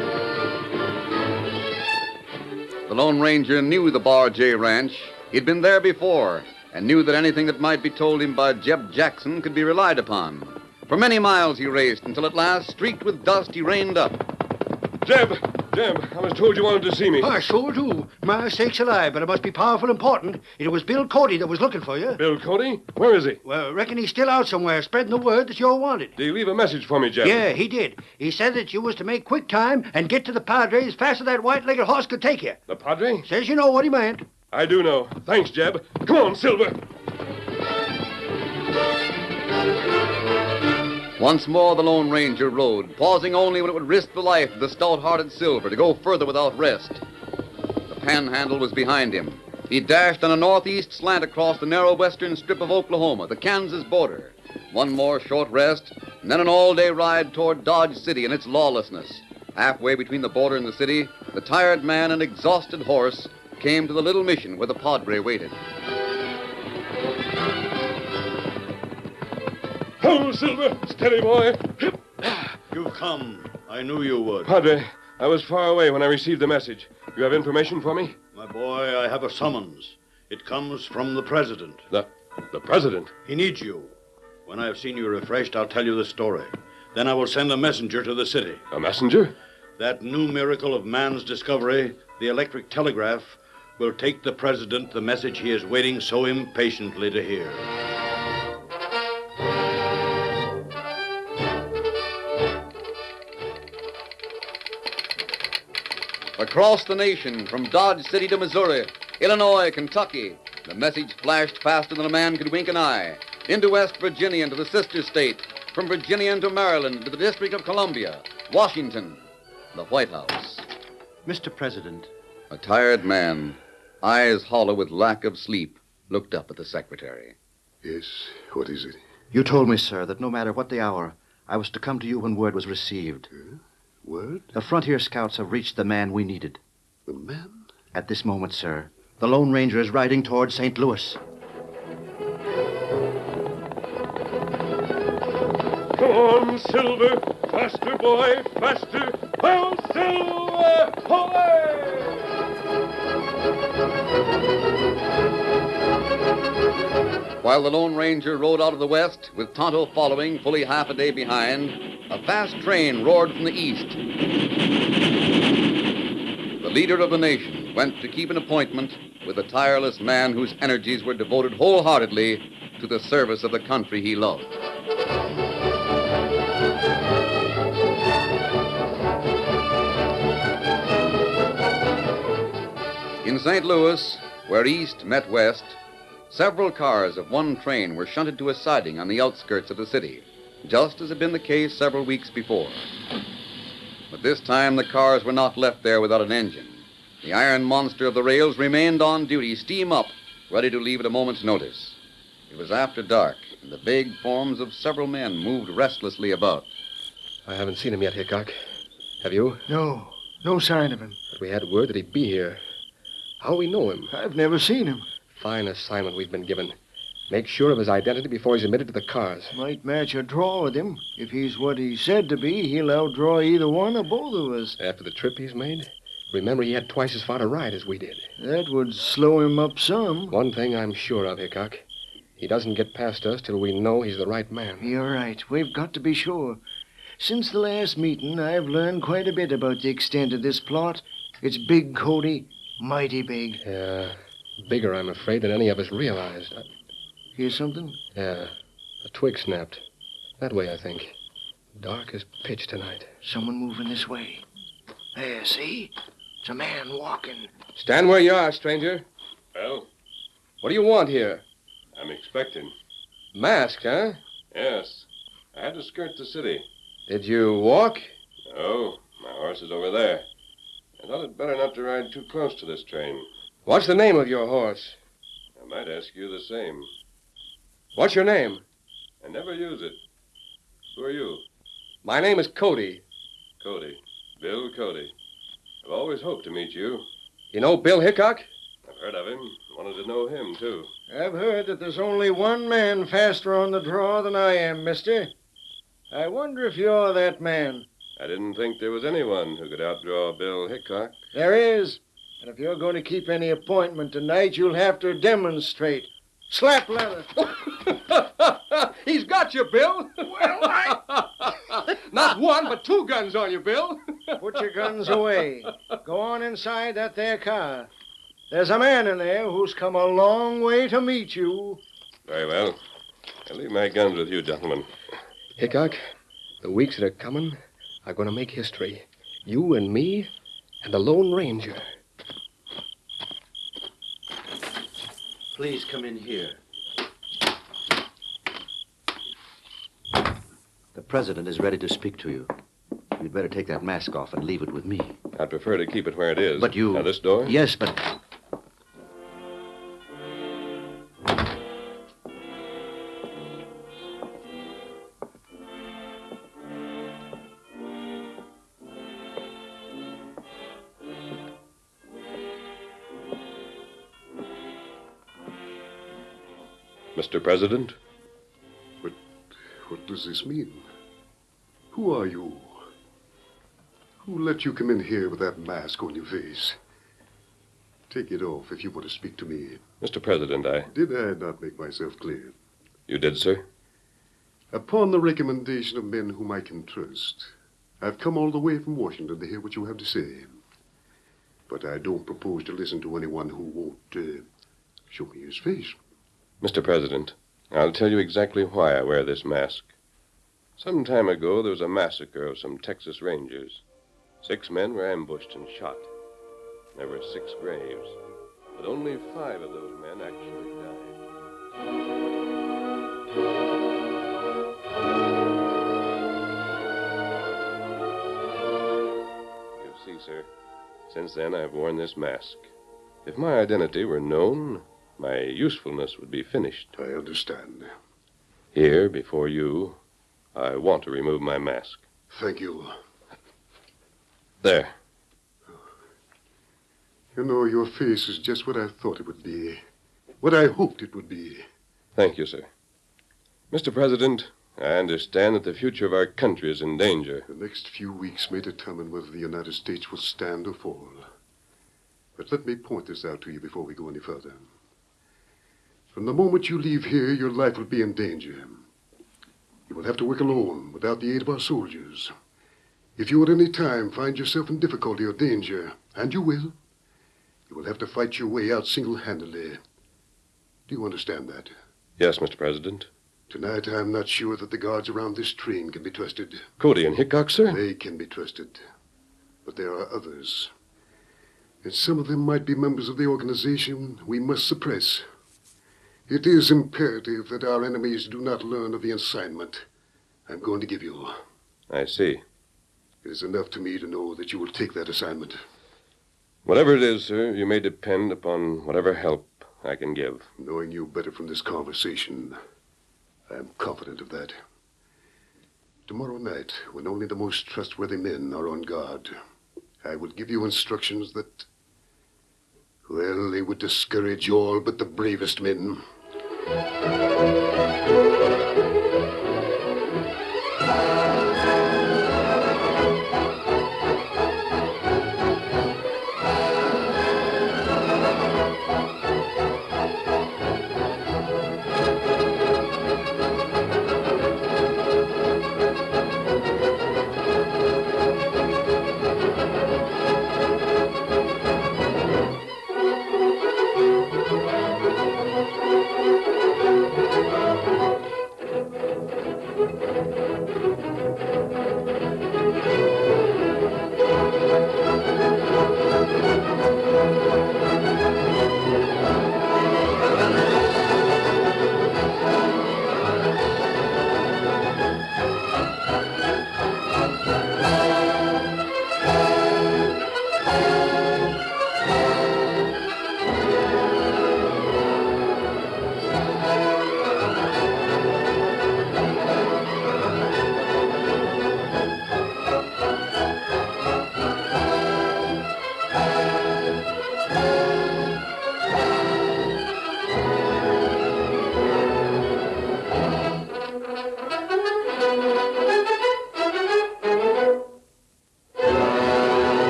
[SPEAKER 17] The Lone Ranger knew the Bar J Ranch. He'd been there before and knew that anything that might be told him by Jeb Jackson could be relied upon. For many miles he raced until at last, streaked with dust, he reined up.
[SPEAKER 6] Jeb, I was told you wanted to see me.
[SPEAKER 10] I sure do. My sakes alive, but it must be powerful important. It was Bill Cody that was looking for you.
[SPEAKER 6] Bill Cody? Where is he?
[SPEAKER 10] Well, reckon he's still out somewhere, spreading the word that you're wanted.
[SPEAKER 6] Did he leave a message for me, Jeb?
[SPEAKER 10] Yeah, he did. He said that you was to make quick time and get to the Padre as fast as that white-legged horse could take you.
[SPEAKER 6] The Padre?
[SPEAKER 10] Says you know what he meant.
[SPEAKER 6] I do know. Thanks, Jeb. Come on, Silver.
[SPEAKER 17] Once more the Lone Ranger rode, pausing only when it would risk the life of the stout-hearted Silver to go further without rest. The panhandle was behind him. He dashed on a northeast slant across the narrow western strip of Oklahoma, the Kansas border. One more short rest, and then an all-day ride toward Dodge City and its lawlessness. Halfway between the border and the city, the tired man and exhausted horse came to the little mission where the Padre waited.
[SPEAKER 6] Ho, Silver! Steady, boy!
[SPEAKER 4] You've come. I knew you would.
[SPEAKER 6] Padre, I was far away when I received the message. You have information for me?
[SPEAKER 4] My boy, I have a summons. It comes from the president.
[SPEAKER 6] The president?
[SPEAKER 4] He needs you. When I have seen you refreshed, I'll tell you the story. Then I will send a messenger to the city.
[SPEAKER 6] A messenger?
[SPEAKER 4] That new miracle of man's discovery, the electric telegraph, will take the president the message he is waiting so impatiently to hear.
[SPEAKER 17] Across the nation, from Dodge City to Missouri, Illinois, Kentucky, the message flashed faster than a man could wink an eye. Into West Virginia and to the sister state, from Virginia into Maryland, to the District of Columbia, Washington, the White House.
[SPEAKER 18] Mr. President.
[SPEAKER 17] A tired man, eyes hollow with lack of sleep, looked up at the secretary.
[SPEAKER 3] Yes, what is it?
[SPEAKER 18] You told me, sir, that no matter what the hour, I was to come to you when word was received.
[SPEAKER 3] Word?
[SPEAKER 18] The frontier scouts have reached the man we needed.
[SPEAKER 3] The man?
[SPEAKER 18] At this moment, sir, the Lone Ranger is riding toward St. Louis.
[SPEAKER 6] Come on, Silver! Faster, boy, faster! Ho, Silver! Away!
[SPEAKER 17] While the Lone Ranger rode out of the west, with Tonto following fully half a day behind, a fast train roared from the east. The leader of the nation went to keep an appointment with a tireless man whose energies were devoted wholeheartedly to the service of the country he loved. In St. Louis, where east met west, several cars of one train were shunted to a siding on the outskirts of the city, just as had been the case several weeks before. But this time the cars were not left there without an engine. The iron monster of the rails remained on duty, steam up, ready to leave at a moment's notice. It was after dark, and the vague forms of several men moved restlessly about.
[SPEAKER 8] I haven't seen him yet, Hickok. Have you?
[SPEAKER 22] No. No sign of him.
[SPEAKER 8] But we had word that he'd be here. How we know him?
[SPEAKER 22] I've never seen him.
[SPEAKER 8] Fine assignment we've been given. Make sure of his identity before he's admitted to the cars.
[SPEAKER 22] Might match a draw with him. If he's what he's said to be, he'll outdraw either one or both of us.
[SPEAKER 8] After the trip he's made? Remember, he had twice as far to ride as we did.
[SPEAKER 22] That would slow him up some.
[SPEAKER 8] One thing I'm sure of, Hickok. He doesn't get past us till we know he's the right man.
[SPEAKER 22] You're right. We've got to be sure. Since the last meeting, I've learned quite a bit about the extent of this plot. It's big, Cody. Mighty big.
[SPEAKER 8] Yeah. Bigger, I'm afraid, than any of us realized.
[SPEAKER 22] Hear something?
[SPEAKER 8] Yeah. A twig snapped. That way, I think. Dark as pitch tonight.
[SPEAKER 22] Someone moving this way. There, see? It's a man walking.
[SPEAKER 8] Stand where you are, stranger.
[SPEAKER 6] Well?
[SPEAKER 8] What do you want here?
[SPEAKER 6] I'm expecting.
[SPEAKER 8] Masked, huh?
[SPEAKER 6] Yes. I had to skirt the city.
[SPEAKER 8] Did you walk?
[SPEAKER 6] No. My horse is over there. I thought it better not to ride too close to this train.
[SPEAKER 8] What's the name of your horse?
[SPEAKER 6] I might ask you the same.
[SPEAKER 8] What's your name?
[SPEAKER 6] I never use it. Who are you?
[SPEAKER 8] My name is Cody.
[SPEAKER 6] Cody. Bill Cody. I've always hoped to meet you.
[SPEAKER 8] You know Bill Hickok?
[SPEAKER 6] I've Heard of him. Wanted to know him, too.
[SPEAKER 22] I've heard that there's only one man faster on the draw than I am, mister. I wonder if you're that man.
[SPEAKER 6] I didn't think there was anyone who could outdraw Bill Hickok.
[SPEAKER 22] There is. And if you're going to keep any appointment tonight, you'll have to demonstrate. Slap leather.
[SPEAKER 8] He's got you, Bill. Well, Not one, but 2 guns on you, Bill.
[SPEAKER 22] Put your guns away. Go on inside that there car. There's a man in there who's come a long way to meet you.
[SPEAKER 6] Very well. I'll leave my guns with you, gentlemen.
[SPEAKER 8] Hickok, the weeks that are coming are going to make history. You and me and the Lone Ranger.
[SPEAKER 18] Please come in here. The president is ready to speak to you. You'd better take that mask off and leave it with me.
[SPEAKER 6] I'd prefer to keep it where it is.
[SPEAKER 18] But you...
[SPEAKER 6] Now, this door?
[SPEAKER 18] Yes, but...
[SPEAKER 6] Mr. President?
[SPEAKER 3] What does this mean? Who are you? Who let you come in here with that mask on your face? Take it off if you want to speak to me.
[SPEAKER 6] Mr. President,
[SPEAKER 3] Did I not make myself clear?
[SPEAKER 6] You did, sir?
[SPEAKER 3] Upon the recommendation of men whom I can trust, I've come all the way from Washington to hear what you have to say. But I don't propose to listen to anyone who won't show me his face.
[SPEAKER 6] Mr. President, I'll tell you exactly why I wear this mask. Some time ago, there was a massacre of some Texas Rangers. 6 men were ambushed and shot. There were 6 graves, but only 5 of those men actually died. You see, sir, since then I've worn this mask. If my identity were known, my usefulness would be finished.
[SPEAKER 3] I understand.
[SPEAKER 6] Here, before you, I want to remove my mask.
[SPEAKER 3] Thank you.
[SPEAKER 6] There.
[SPEAKER 3] You know, your face is just what I thought it would be. What I hoped it would be.
[SPEAKER 6] Thank you, sir. Mr. President, I understand that the future of our country is in danger.
[SPEAKER 3] The next few weeks may determine whether the United States will stand or fall. But let me point this out to you before we go any further. From the moment you leave here, your life will be in danger. You will have to work alone, without the aid of our soldiers. If you at any time find yourself in difficulty or danger, and you will have to fight your way out single-handedly. Do you understand that?
[SPEAKER 6] Yes, Mr. President.
[SPEAKER 3] Tonight, I'm not sure that the guards around this train can be trusted.
[SPEAKER 6] Cody and Hickok, sir?
[SPEAKER 3] They can be trusted. But there are others. And some of them might be members of the organization we must suppress. It is imperative that our enemies do not learn of the assignment I'm going to give you.
[SPEAKER 6] I see.
[SPEAKER 3] It is enough to me to know that you will take that assignment.
[SPEAKER 6] Whatever it is, sir, you may depend upon whatever help I can give.
[SPEAKER 3] Knowing you better from this conversation, I am confident of that. Tomorrow night, when only the most trustworthy men are on guard, I will give you instructions that, well, they would discourage all but the bravest men.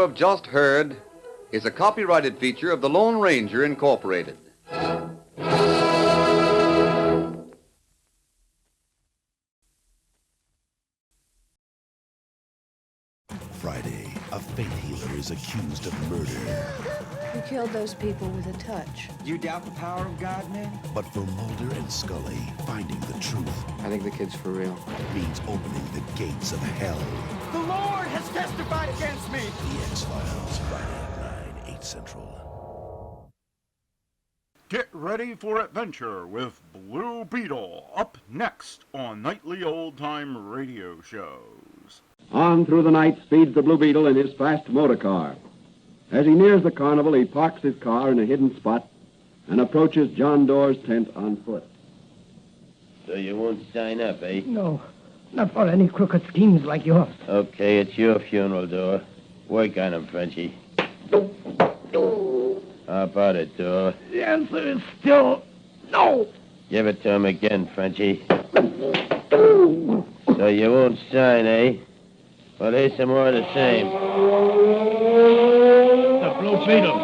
[SPEAKER 17] have just heard is a copyrighted feature of the Lone Ranger Incorporated.
[SPEAKER 25] Friday, a faith healer is accused of murder.
[SPEAKER 11] Who killed those people with a touch?
[SPEAKER 13] You doubt the power of God, man?
[SPEAKER 25] But for Mulder and Scully, finding the truth
[SPEAKER 2] I think the kid's for real.
[SPEAKER 25] means opening the gates of hell.
[SPEAKER 13] The Lord has testified against me!
[SPEAKER 25] The X-Files, Friday at 9, 8 Central.
[SPEAKER 26] Get ready for adventure with Blue Beetle, up next on Nightly Old Time Radio Shows.
[SPEAKER 14] On through the night speeds the Blue Beetle in his fast motor car. As he nears the carnival, he parks his car in a hidden spot and approaches John Doerr's tent on foot.
[SPEAKER 21] So you won't sign up, eh?
[SPEAKER 22] No, not for any crooked schemes like yours.
[SPEAKER 21] Okay, it's your funeral, Doerr. Work on him, Frenchie. How about it, Doerr?
[SPEAKER 22] The answer is still no.
[SPEAKER 21] Give it to him again, Frenchie. So you won't sign, eh? Well, here's some more of the same.
[SPEAKER 22] The Blue Beetle.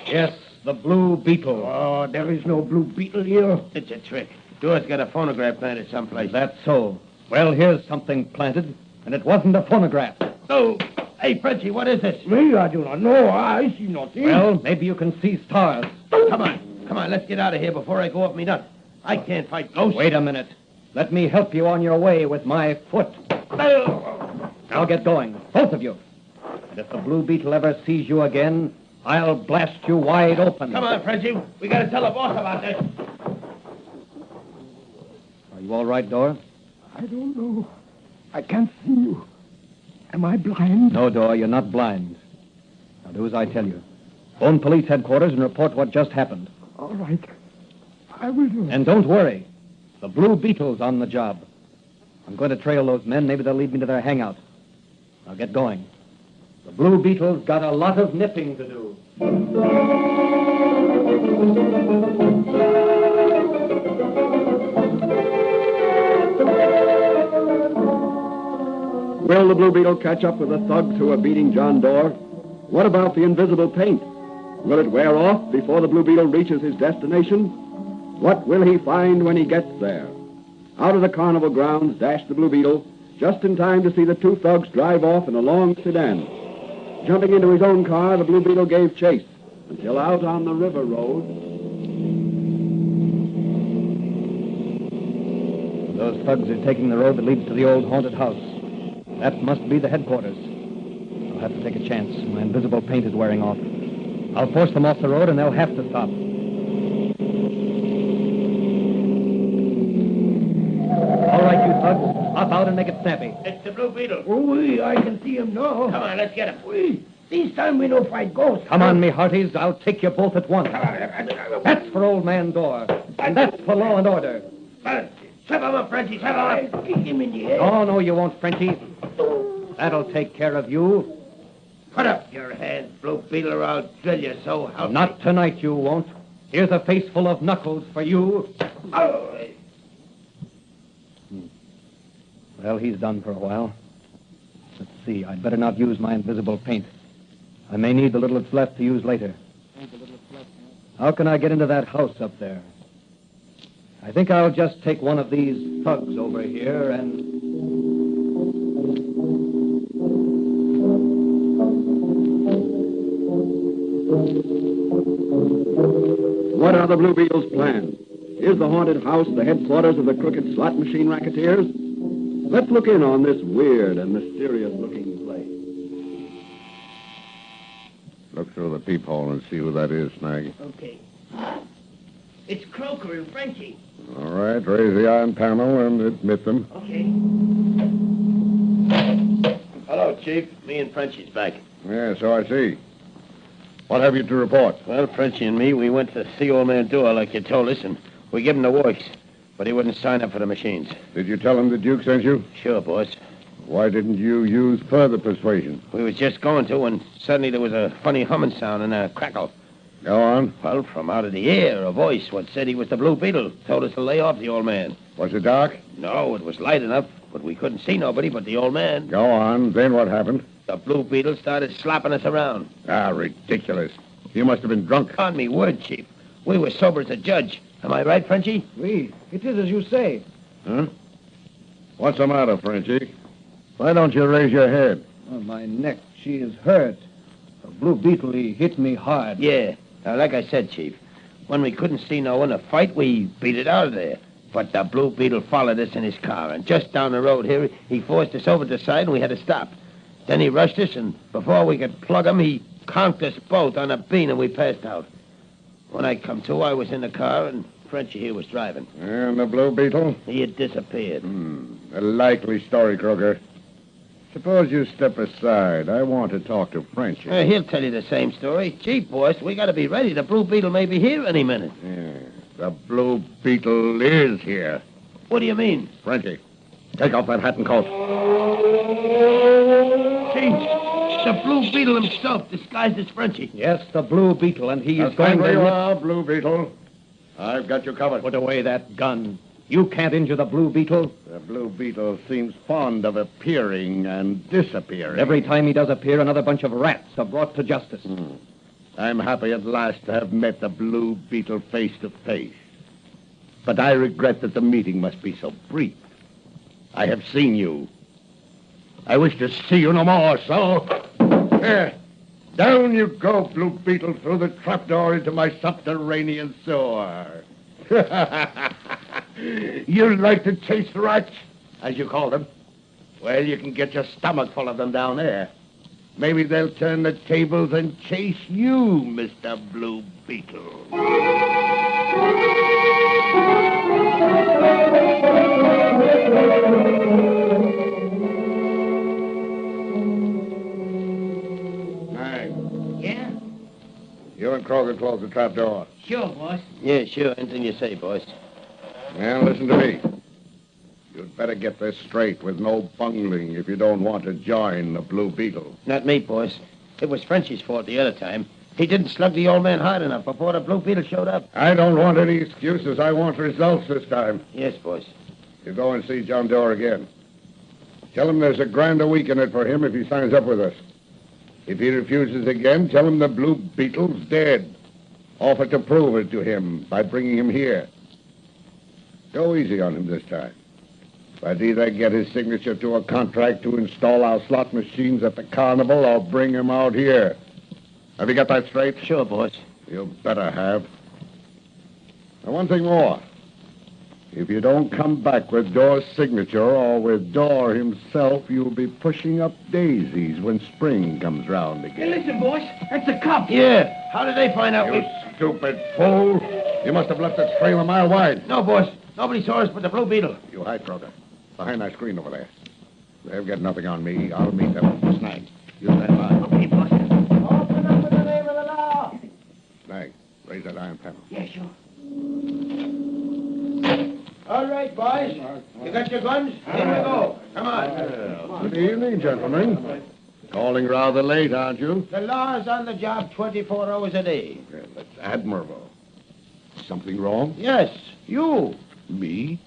[SPEAKER 21] Yes, the Blue Beetle.
[SPEAKER 22] Oh, there is no Blue Beetle here.
[SPEAKER 21] It's a trick. Doerr's got a phonograph planted someplace.
[SPEAKER 23] That's so. Well, here's something planted, and it wasn't a phonograph.
[SPEAKER 21] Oh, hey, Frenchie, what is this?
[SPEAKER 22] Me, I do not know. I see nothing.
[SPEAKER 23] Well, maybe you can see stars.
[SPEAKER 21] Come on, let's get out of here before I go up me nut. I can't fight ghosts.
[SPEAKER 23] Wait a minute. Let me help you on your way with my foot. Now get going, both of you. And if the Blue Beetle ever sees you again, I'll blast you wide open.
[SPEAKER 21] Come on, Frenchie. We gotta tell the boss about this.
[SPEAKER 23] Are you all right, Dora?
[SPEAKER 22] I don't know. I can't see you. Am I blind?
[SPEAKER 23] No, Dora, you're not blind. Now do as I tell you. Phone police headquarters and report what just happened.
[SPEAKER 22] All right. I will do it.
[SPEAKER 23] And don't worry. The Blue Beetle's on the job. I'm going to trail those men. Maybe they'll lead me to their hangout. Now get going. The Blue Beetle's got a lot of nipping to do.
[SPEAKER 14] Will the Blue Beetle catch up with the thugs who are beating John Doerr? What about the invisible paint? Will it wear off before the Blue Beetle reaches his destination? What will he find when he gets there? Out of the carnival grounds dashed the Blue Beetle, just in time to see the two thugs drive off in a long sedan. Jumping into his own car, the Blue Beetle gave chase until out on the river road.
[SPEAKER 23] Those thugs are taking the road that leads to the old haunted house. That must be the headquarters. I'll have to take a chance. My invisible paint is wearing off. I'll force them off the road, and they'll have to stop. All right, you thugs. Hop out and make it snappy.
[SPEAKER 21] It's the Blue Beetle.
[SPEAKER 22] Oui, I can see him now.
[SPEAKER 21] Come on, let's get him.
[SPEAKER 22] Oui. This time we don't fight ghosts.
[SPEAKER 23] Come on, me hearties. I'll take you both at once. That's for Old Man Doerr. And that's for law and order.
[SPEAKER 21] Slap him up, Frenchie. Slap him up.
[SPEAKER 22] Kick him in the head.
[SPEAKER 23] Oh, no, you won't, Frenchie. That'll take care of you.
[SPEAKER 21] Put up your hands, Blue Beetle, or I'll drill you so help me.
[SPEAKER 23] Not tonight, you won't. Here's a face full of knuckles for you.
[SPEAKER 21] Oh.
[SPEAKER 23] Well, he's done for a while. Let's see. I'd better not use my invisible paint. I may need the little that's left to use later. How can I get into that house up there? I think I'll just take one of these thugs over here and...
[SPEAKER 14] What are the Blue Beetle's plans? Is the haunted house the headquarters of the crooked slot machine racketeers? Let's look in on this weird and mysterious-looking place.
[SPEAKER 5] Look through the peephole and see who that is, Snag.
[SPEAKER 22] Okay. It's Croker and Frenchie.
[SPEAKER 5] All right, raise the iron panel and admit them.
[SPEAKER 22] Okay.
[SPEAKER 21] Hello, Chief. Me and Frenchie's back.
[SPEAKER 5] Yeah, so I see. What have you to report?
[SPEAKER 21] Well, Frenchie and me, we went to see Old Man Doerr like you told us, and we gave him the works. But he wouldn't sign up for the machines.
[SPEAKER 5] Did you tell him the Duke sent you?
[SPEAKER 21] Sure, boss.
[SPEAKER 5] Why didn't you use further persuasion?
[SPEAKER 21] We was just going to when suddenly there was a funny humming sound and a crackle.
[SPEAKER 5] Go on.
[SPEAKER 21] Well, from out of the air, a voice what said he was the Blue Beetle told us to lay off the old man.
[SPEAKER 5] Was it dark?
[SPEAKER 21] No, it was light enough, but we couldn't see nobody but the old man.
[SPEAKER 5] Go on. Then what happened?
[SPEAKER 21] The Blue Beetle started slapping us around.
[SPEAKER 14] Ah, ridiculous. You must have been drunk.
[SPEAKER 21] On me word, Chief. We were sober as a judge. Am I right, Frenchie?
[SPEAKER 23] It is as you say.
[SPEAKER 14] Huh? What's the matter, Frenchie? Why don't you raise your head?
[SPEAKER 23] Oh, my neck, she is hurt. The Blue Beetle, he hit me hard.
[SPEAKER 21] Yeah. Like I said, Chief, when we couldn't see no one to fight, we beat it out of there. But the Blue Beetle followed us in his car, and just down the road here, he forced us over to the side, and we had to stop. Then he rushed us, and before we could plug him, he conked us both on a bean, and we passed out. When I come to, I was in the car, and Frenchie here was driving.
[SPEAKER 14] And the Blue Beetle?
[SPEAKER 21] He had disappeared.
[SPEAKER 14] A likely story, Kruger. Suppose you step aside. I want to talk to Frenchie.
[SPEAKER 21] He'll tell you the same story. Gee, boss, we got to be ready. The Blue Beetle may be here any minute.
[SPEAKER 14] Yeah, the Blue Beetle is here.
[SPEAKER 21] What do you mean?
[SPEAKER 14] Frenchie, take off that hat and coat.
[SPEAKER 21] Gee, the Blue Beetle himself, disguised as Frenchie.
[SPEAKER 23] Yes, the Blue Beetle, and he is going
[SPEAKER 14] Stand where you
[SPEAKER 23] to...
[SPEAKER 14] are, Blue Beetle. I've got you covered.
[SPEAKER 23] Put away that gun. You can't injure the Blue Beetle.
[SPEAKER 14] The Blue Beetle seems fond of appearing and disappearing.
[SPEAKER 23] Every time he does appear, another bunch of rats are brought to justice.
[SPEAKER 14] I'm happy at last to have met the Blue Beetle face to face. But I regret that the meeting must be so brief. I have seen you. I wish to see you no more, so... There. Down you go, Blue Beetle, through the trapdoor into my subterranean sewer. You like to chase rats, as you call them? Well, you can get your stomach full of them down there. Maybe they'll turn the tables and chase you, Mr. Blue Beetle.
[SPEAKER 21] Yeah?
[SPEAKER 14] You and Kroger close the trapdoor.
[SPEAKER 21] Sure, boss. Yeah, sure. Anything you say, boss.
[SPEAKER 14] Now, listen to me. You'd better get this straight with no bungling if you don't want to join the Blue Beetle.
[SPEAKER 21] Not me, boss. It was Frenchie's fault the other time. He didn't slug the old man hard enough before the Blue Beetle showed up.
[SPEAKER 14] I don't want any excuses. I want results this time.
[SPEAKER 21] Yes, boss.
[SPEAKER 14] You go and see John Doerr again. Tell him there's $1,000 a week in it for him if he signs up with us. If he refuses again, tell him the Blue Beetle's dead. Offer to prove it to him by bringing him here. Go easy on him this time. But either get his signature to a contract to install our slot machines at the carnival or bring him out here. Have you got that straight?
[SPEAKER 21] Sure, boss.
[SPEAKER 14] You better have. Now, one thing more. If you don't come back with Doerr's signature or with Doerr himself, you'll be pushing up daisies when spring comes round again.
[SPEAKER 21] Hey, listen, boss. That's a cop. Yeah. How did they find out
[SPEAKER 14] You stupid fool. You must have left that trail a mile wide.
[SPEAKER 21] No, boss. Nobody saw us but the Blue Beetle.
[SPEAKER 14] You hide, Kroger. Behind that screen over there. They've got nothing on me. I'll meet them. Snag. You stand by.
[SPEAKER 21] Okay, boss.
[SPEAKER 13] Open up in the name of the law.
[SPEAKER 14] Snag. Raise that iron panel.
[SPEAKER 21] Yeah, sure. All right, boys. You got your guns? Here we go. Come on.
[SPEAKER 14] Good evening, gentlemen. Calling rather late, aren't you?
[SPEAKER 21] The law's on the job 24 hours a day.
[SPEAKER 14] Well, that's admirable. Something wrong?
[SPEAKER 21] Yes, you.
[SPEAKER 14] Me?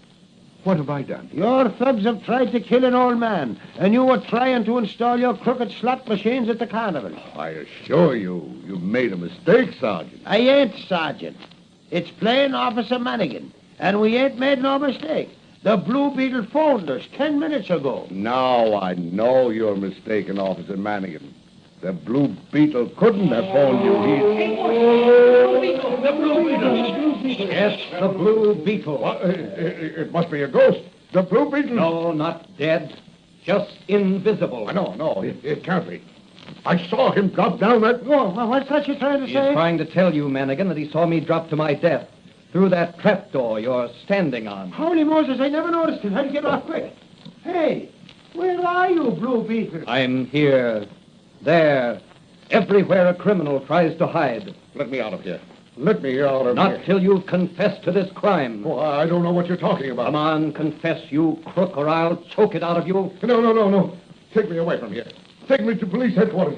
[SPEAKER 14] What have I done?
[SPEAKER 21] Your thugs have tried to kill an old man, and you were trying to install your crooked slot machines at the carnival.
[SPEAKER 14] I assure you, you made a mistake, Sergeant.
[SPEAKER 21] I ain't, Sergeant. It's plain Officer Mannigan, and we ain't made no mistake. The Blue Beetle phoned us 10 minutes ago.
[SPEAKER 14] Now I know you're mistaken, Officer Mannigan. The Blue Beetle couldn't have phoned you.
[SPEAKER 21] The Blue Beetle.
[SPEAKER 23] Yes, the Blue Beetle.
[SPEAKER 14] It must be a ghost. The Blue Beetle.
[SPEAKER 23] No, not dead. Just invisible.
[SPEAKER 14] No, it can't be. I saw him drop down that...
[SPEAKER 21] Oh, what's that you're trying to
[SPEAKER 23] He's
[SPEAKER 21] say?
[SPEAKER 23] trying to tell you, Mannigan, that he saw me drop to my death through that trapdoor you're standing on.
[SPEAKER 21] Holy Moses, I never noticed it. How'd you get off quick? Hey, where are you, Blue Beetle?
[SPEAKER 23] I'm here. There. Everywhere a criminal tries to hide.
[SPEAKER 14] Let me out of here. Let me out of
[SPEAKER 23] Not
[SPEAKER 14] here.
[SPEAKER 23] till you've confessed to this crime.
[SPEAKER 14] Oh, I don't know what you're talking about.
[SPEAKER 23] Come on, confess, you crook, or I'll choke it out of you.
[SPEAKER 14] No. Take me away from here. Take me to police headquarters.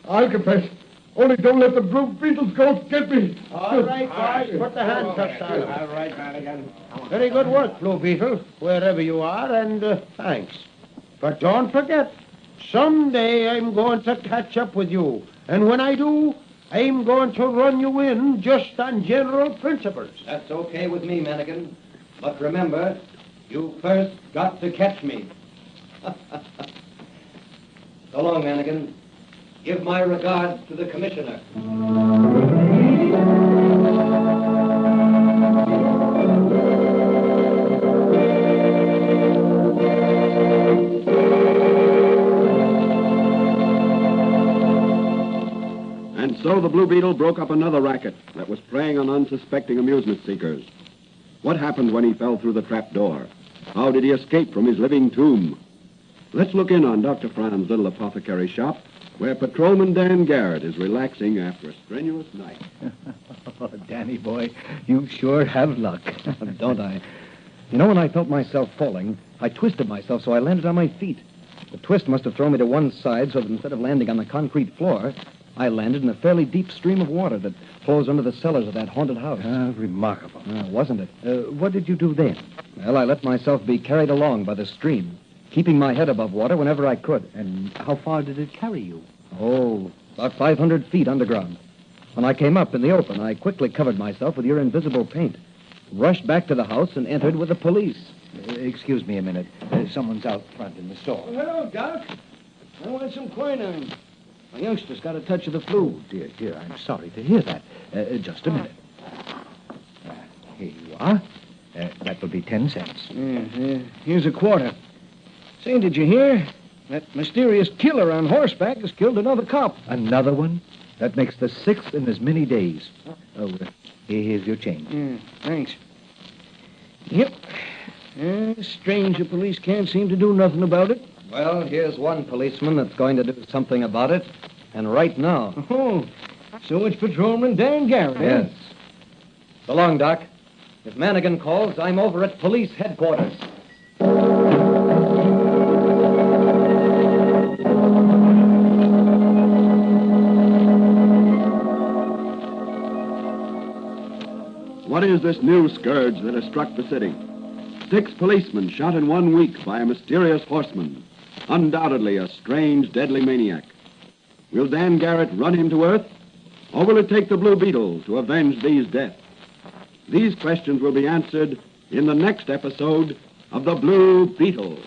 [SPEAKER 14] I'll confess. Only don't let the Blue Beetle's ghost get me.
[SPEAKER 21] All right, boys, put the handcuffs on.
[SPEAKER 22] All right, Mannigan.
[SPEAKER 21] Very good work, Blue Beetle, wherever you are, and thanks. But don't forget,
[SPEAKER 10] Someday I'm going to catch up with you. And when I do, I'm going to run you in just on general principles.
[SPEAKER 23] That's okay with me, Mannigan. But remember, you first got to catch me. So long, Mannigan. Give my regards to the commissioner.
[SPEAKER 14] And so the Blue Beetle broke up another racket that was preying on unsuspecting amusement seekers. What happened when he fell through the trap door? How did he escape from his living tomb? Let's look in on Dr. Fran's little apothecary shop, where Patrolman Dan Garrett is relaxing after a strenuous night.
[SPEAKER 23] Oh, Danny boy, you sure have luck. Don't I? You know, when I felt myself falling, I twisted myself so I landed on my feet. The twist must have thrown me to one side so that instead of landing on the concrete floor, I landed in a fairly deep stream of water that flows under the cellars of that haunted house. Remarkable. Wasn't it? What did you do then? Well, I let myself be carried along by the stream, keeping my head above water whenever I could. And how far did it carry you? Oh, about 500 feet underground. When I came up in the open, I quickly covered myself with your invisible paint, rushed back to the house, and entered with the police. Excuse me a minute. Someone's out front in the store.
[SPEAKER 10] Oh, hello, Doc. I want some quinine.
[SPEAKER 23] My youngster's got a touch of the flu. Oh, dear, I'm sorry to hear that. Just a minute. Here you are. That will be 10 cents.
[SPEAKER 10] Here's a quarter. Say, did you hear? That mysterious killer on horseback has killed another cop.
[SPEAKER 23] Another one? That makes the 6th in as many days. Oh, here's your change.
[SPEAKER 10] Thanks. Yep. Strange the police can't seem to do nothing about it.
[SPEAKER 23] Well, here's one policeman that's going to do something about it, and right now.
[SPEAKER 10] Oh, so it's Patrolman Dan Garrett,
[SPEAKER 23] Yes. So long, Doc. If Mannigan calls, I'm over at police headquarters.
[SPEAKER 14] What is this new scourge that has struck the city? 6 policemen shot in 1 week by a mysterious horseman. Undoubtedly a strange, deadly maniac. Will Dan Garrett run him to earth? Or will it take the Blue Beetle to avenge these deaths? These questions will be answered in the next episode of The Blue Beetle.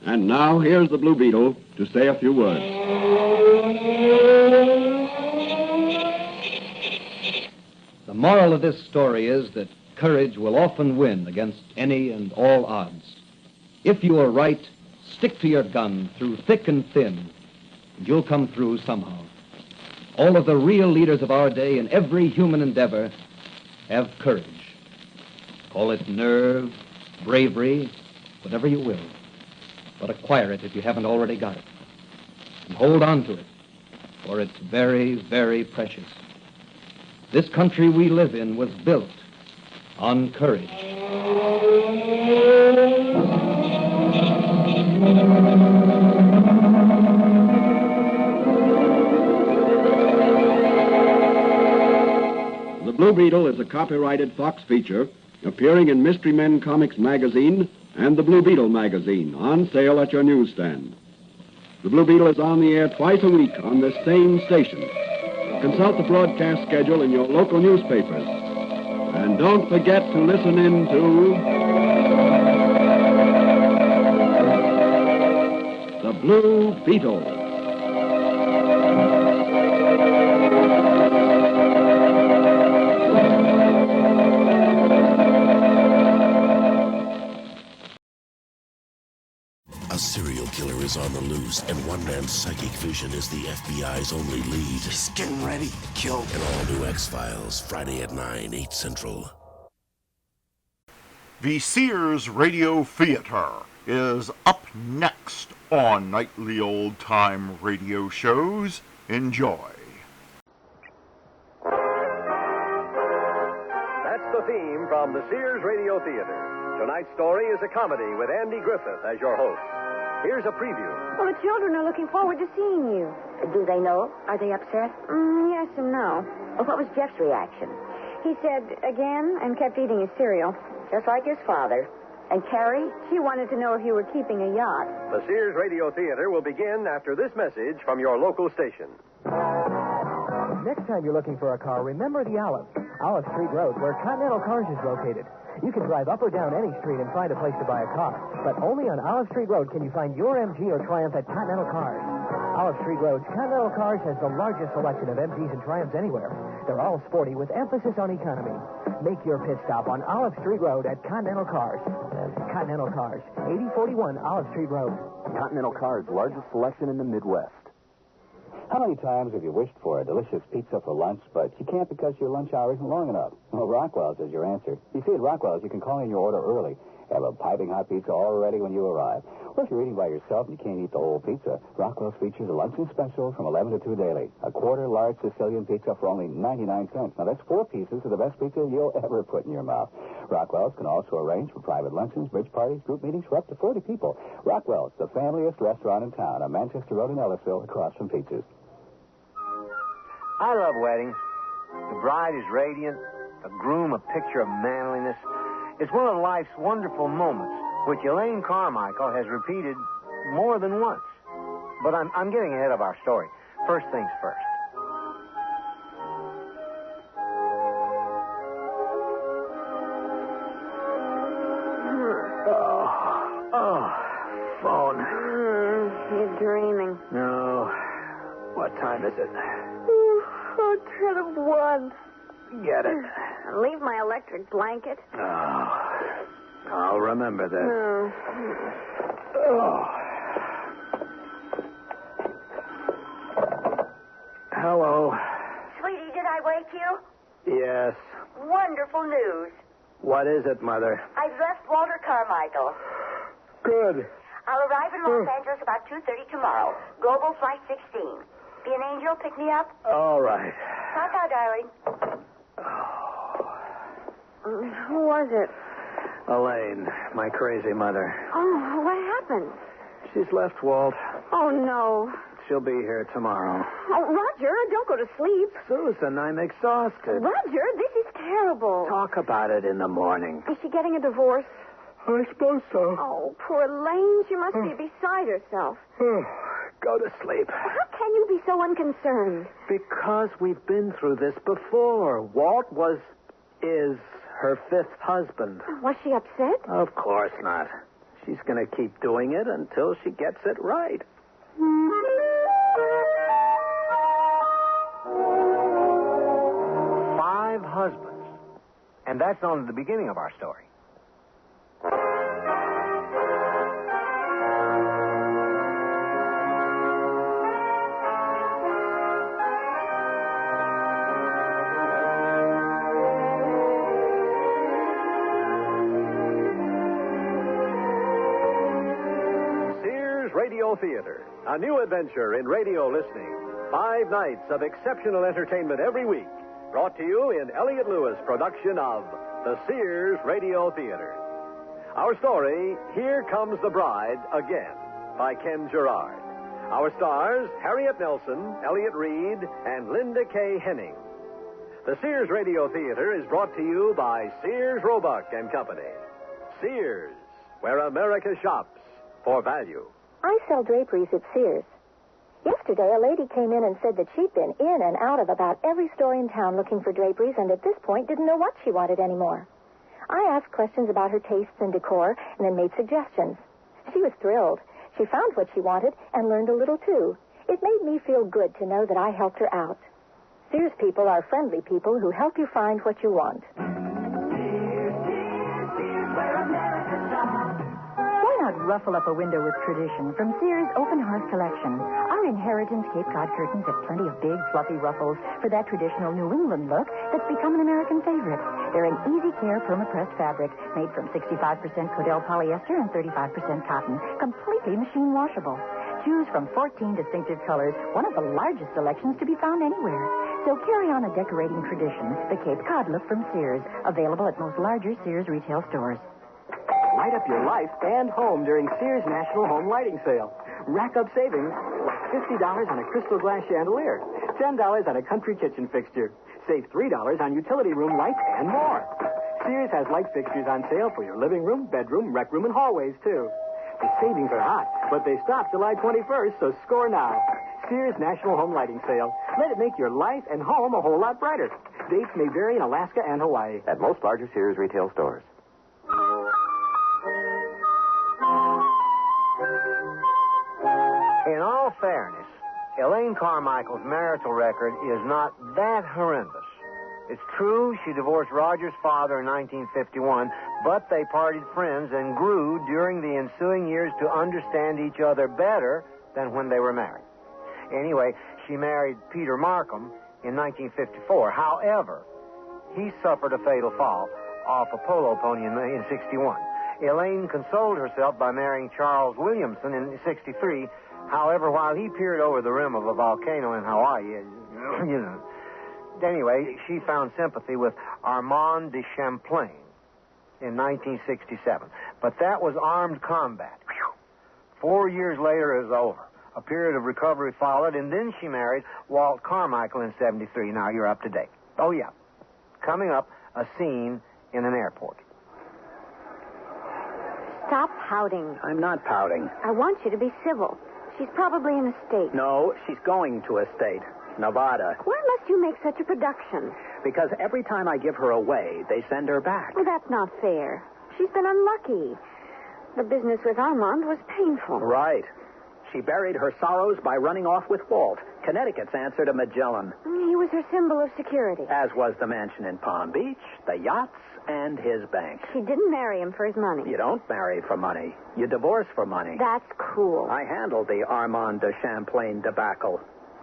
[SPEAKER 14] And now, here's the Blue Beetle to say a few words.
[SPEAKER 23] The moral of this story is that courage will often win against any and all odds. If you are right, stick to your gun through thick and thin, and you'll come through somehow. All of the real leaders of our day in every human endeavor have courage. Call it nerve, bravery, whatever you will. But acquire it if you haven't already got it. And hold on to it, for it's very, very precious. This country we live in was built on courage.
[SPEAKER 14] The Blue Beetle is a copyrighted Fox feature appearing in Mystery Men Comics magazine and the Blue Beetle magazine, on sale at your newsstand. The Blue Beetle is on the air twice a week on this same station. Consult the broadcast schedule in your local newspapers. And don't forget to listen in to The Blue Beetle.
[SPEAKER 25] A serial killer is on the loose, and one man's psychic vision is the FBI's only lead. He's getting ready to kill. An all-new X-Files, Friday at 9, 8 Central.
[SPEAKER 26] The Sears Radio Theater is up next on Nightly Old-Time Radio Shows. Enjoy.
[SPEAKER 1] That's the theme from the Sears Radio Theater. Tonight's story is a comedy with Andy Griffith as your host. Here's a preview.
[SPEAKER 11] Well, the children are looking forward to seeing you.
[SPEAKER 15] Do they know? Are they upset?
[SPEAKER 11] Yes and no.
[SPEAKER 15] Well, what was Jeff's reaction?
[SPEAKER 11] He said, again, and kept eating his cereal.
[SPEAKER 15] Just like his father. And Carrie?
[SPEAKER 11] She wanted to know if you were keeping a yacht.
[SPEAKER 1] The Sears Radio Theater will begin after this message from your local station.
[SPEAKER 16] Next time you're looking for a car, remember the Olive Street Road, where Continental Cars is located. You can drive up or down any street and find a place to buy a car. But only on Olive Street Road can you find your MG or Triumph at Continental Cars. Olive Street Road's Continental Cars has the largest selection of MGs and Triumphs anywhere. They're all sporty with emphasis on economy. Make your pit stop on Olive Street Road at Continental Cars. Continental Cars, 8041 Olive Street Road.
[SPEAKER 19] Continental Cars' largest selection in the Midwest. How many times have you wished for a delicious pizza for lunch, but you can't because your lunch hour isn't long enough? Well, Rockwell's is your answer. You see, at Rockwell's, you can call in your order early. Have a piping hot pizza all ready when you arrive. Or if you're eating by yourself and you can't eat the whole pizza, Rockwell's features a luncheon special from 11 to 2 daily. A quarter large Sicilian pizza for only 99 cents. Now, that's 4 pieces of the best pizza you'll ever put in your mouth. Rockwell's can also arrange for private luncheons, bridge parties, group meetings for up to 40 people. Rockwell's, the familiest restaurant in town on Manchester Road in Ellisville, across from Peaches.
[SPEAKER 1] I love weddings. The bride is radiant, the groom a picture of manliness. It's one of life's wonderful moments, which Elaine Carmichael has repeated more than once. But I'm getting ahead of our story. First things first. Phone.
[SPEAKER 11] You're dreaming.
[SPEAKER 1] No. What time is it?
[SPEAKER 11] 1:10.
[SPEAKER 1] Get it.
[SPEAKER 11] Leave my electric blanket.
[SPEAKER 1] Oh, I'll remember that. Hello.
[SPEAKER 15] Sweetie, did I wake you?
[SPEAKER 1] Yes.
[SPEAKER 15] Wonderful news.
[SPEAKER 1] What is it, Mother?
[SPEAKER 15] I've left Walter Carmichael.
[SPEAKER 1] Good.
[SPEAKER 15] I'll arrive in Los Angeles about 2:30 tomorrow. Global Flight 16. Be an angel, pick me up.
[SPEAKER 1] All right.
[SPEAKER 15] Ta-ta, darling.
[SPEAKER 11] Who was it?
[SPEAKER 1] Elaine, my crazy mother.
[SPEAKER 11] Oh, what happened?
[SPEAKER 1] She's left Walt.
[SPEAKER 11] Oh, no.
[SPEAKER 1] She'll be here tomorrow.
[SPEAKER 11] Oh, Roger, don't go to sleep.
[SPEAKER 1] Susan, I'm exhausted.
[SPEAKER 11] Roger, this is terrible.
[SPEAKER 1] Talk about it in the morning.
[SPEAKER 11] Is she getting a divorce?
[SPEAKER 1] I suppose so.
[SPEAKER 11] Oh, poor Elaine. She must be beside herself.
[SPEAKER 1] Go to sleep.
[SPEAKER 11] How can you be so unconcerned?
[SPEAKER 1] Because we've been through this before. Walt is her 5th husband.
[SPEAKER 11] Was she upset?
[SPEAKER 1] Of course not. She's going to keep doing it until she gets it right. 5 husbands. And that's only the beginning of our story. Radio Theater, a new adventure in radio listening. 5 nights of exceptional entertainment every week. Brought to you in Elliott Lewis' production of the Sears Radio Theater. Our story, Here Comes the Bride Again, by Ken Gerard. Our stars, Harriet Nelson, Elliott Reed, and Linda K. Henning. The Sears Radio Theater is brought to you by Sears Roebuck and Company. Sears, where America shops for value.
[SPEAKER 20] I sell draperies at Sears. Yesterday, a lady came in and said that she'd been in and out of about every store in town looking for draperies and at this point didn't know what she wanted anymore. I asked questions about her tastes and decor and then made suggestions. She was thrilled. She found what she wanted and learned a little, too. It made me feel good to know that I helped her out. Sears people are friendly people who help you find what you want.
[SPEAKER 24] Why not ruffle up a window with tradition from Sears Open Hearth Collection? Our inheritance Cape Cod curtains have plenty of big, fluffy ruffles for that traditional New England look that's become an American favorite. They're an easy care perma-pressed fabric made from 65% Codell polyester and 35% cotton, completely machine washable. Choose from 14 distinctive colors, one of the largest selections to be found anywhere. So carry on a decorating tradition, the Cape Cod look from Sears, available at most larger Sears retail stores.
[SPEAKER 16] Light up your life and home during Sears National Home Lighting Sale. Rack up savings like $50 on a crystal glass chandelier, $10 on a country kitchen fixture. Save $3 on utility room lights and more. Sears has light fixtures on sale for your living room, bedroom, rec room, and hallways, too. The savings are hot, but they stop July 21st, so score now. Sears National Home Lighting Sale. Let it make your life and home a whole lot brighter. Dates may vary in Alaska and Hawaii.
[SPEAKER 4] At most larger Sears retail stores.
[SPEAKER 7] In all fairness, Elaine Carmichael's marital record is not that horrendous. It's true she divorced Roger's father in 1951, but they parted friends and grew during the ensuing years to understand each other better than when they were married. Anyway, she married Peter Markham in 1954. However, he suffered a fatal fall off a polo pony in 61. Elaine consoled herself by marrying Charles Williamson in 63. However, while he peered over the rim of a volcano in Hawaii, Anyway, she found sympathy with Armand de Champlain in 1967. But that was armed combat. 4 years later, it was over. A period of recovery followed, and then she married Walt Carmichael in 73. Now you're up to date. Oh, yeah. Coming up, a scene in an airport.
[SPEAKER 11] Stop pouting.
[SPEAKER 19] I'm not pouting.
[SPEAKER 11] I want you to be civil. She's probably in a state.
[SPEAKER 19] No, she's going to a state. Nevada.
[SPEAKER 11] Why must you make such a production?
[SPEAKER 19] Because every time I give her away, they send her back.
[SPEAKER 11] Well, that's not fair. She's been unlucky. The business with Armand was painful.
[SPEAKER 19] Right. She buried her sorrows by running off with Walt, Connecticut's answer to Magellan.
[SPEAKER 11] He was her symbol of security.
[SPEAKER 19] As was the mansion in Palm Beach, the yachts, and his bank.
[SPEAKER 11] She didn't marry him for his money.
[SPEAKER 19] You don't marry for money. You divorce for money.
[SPEAKER 11] That's cool.
[SPEAKER 19] I handled the Armand de Champlain debacle.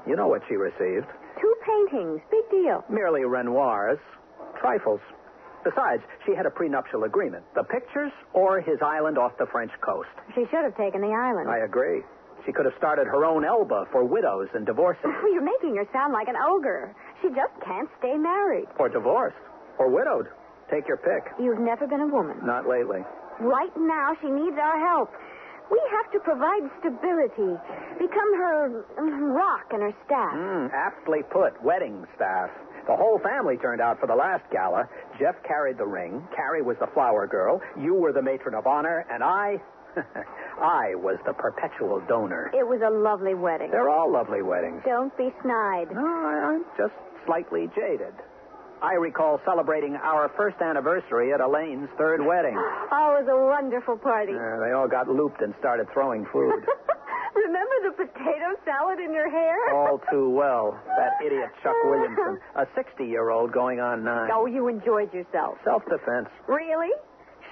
[SPEAKER 19] You know what she received.
[SPEAKER 11] 2 paintings. Big deal.
[SPEAKER 19] Merely Renoirs. Trifles. Besides, she had a prenuptial agreement. The pictures or his island off the French coast.
[SPEAKER 11] She should have taken the island.
[SPEAKER 19] I agree. She could have started her own Elba for widows and divorces.
[SPEAKER 11] You're making her sound like an ogre. She just can't stay married.
[SPEAKER 19] Or divorced. Or widowed. Take your pick.
[SPEAKER 11] You've never been a woman.
[SPEAKER 19] Not lately.
[SPEAKER 11] Right now, she needs our help. We have to provide stability. Become her rock and her staff.
[SPEAKER 19] Aptly put. Wedding staff. The whole family turned out for the last gala. Jeff carried the ring. Carrie was the flower girl. You were the matron of honor. And I was the perpetual donor.
[SPEAKER 11] It was a lovely wedding.
[SPEAKER 19] They're all lovely weddings.
[SPEAKER 11] Don't be snide.
[SPEAKER 19] No, I'm just slightly jaded. I recall celebrating our first anniversary at Elaine's third wedding.
[SPEAKER 11] Oh, it was a wonderful party.
[SPEAKER 19] They all got looped and started throwing food.
[SPEAKER 11] Remember the potato salad in your hair?
[SPEAKER 19] All too well. That idiot Chuck Williamson, a 60-year-old going on 9.
[SPEAKER 11] Oh, you enjoyed yourself.
[SPEAKER 19] Self-defense.
[SPEAKER 11] Really?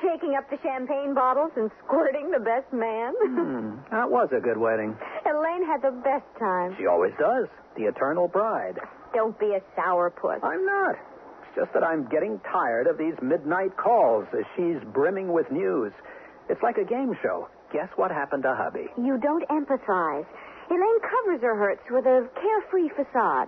[SPEAKER 11] Shaking up the champagne bottles and squirting the best man?
[SPEAKER 19] That was a good wedding.
[SPEAKER 11] Elaine had the best time.
[SPEAKER 19] She always does. The eternal bride.
[SPEAKER 11] Don't be a sourpuss.
[SPEAKER 19] I'm not. It's just that I'm getting tired of these midnight calls as she's brimming with news. It's like a game show. Guess what happened to hubby?
[SPEAKER 11] You don't empathize. Elaine covers her hurts with a carefree facade.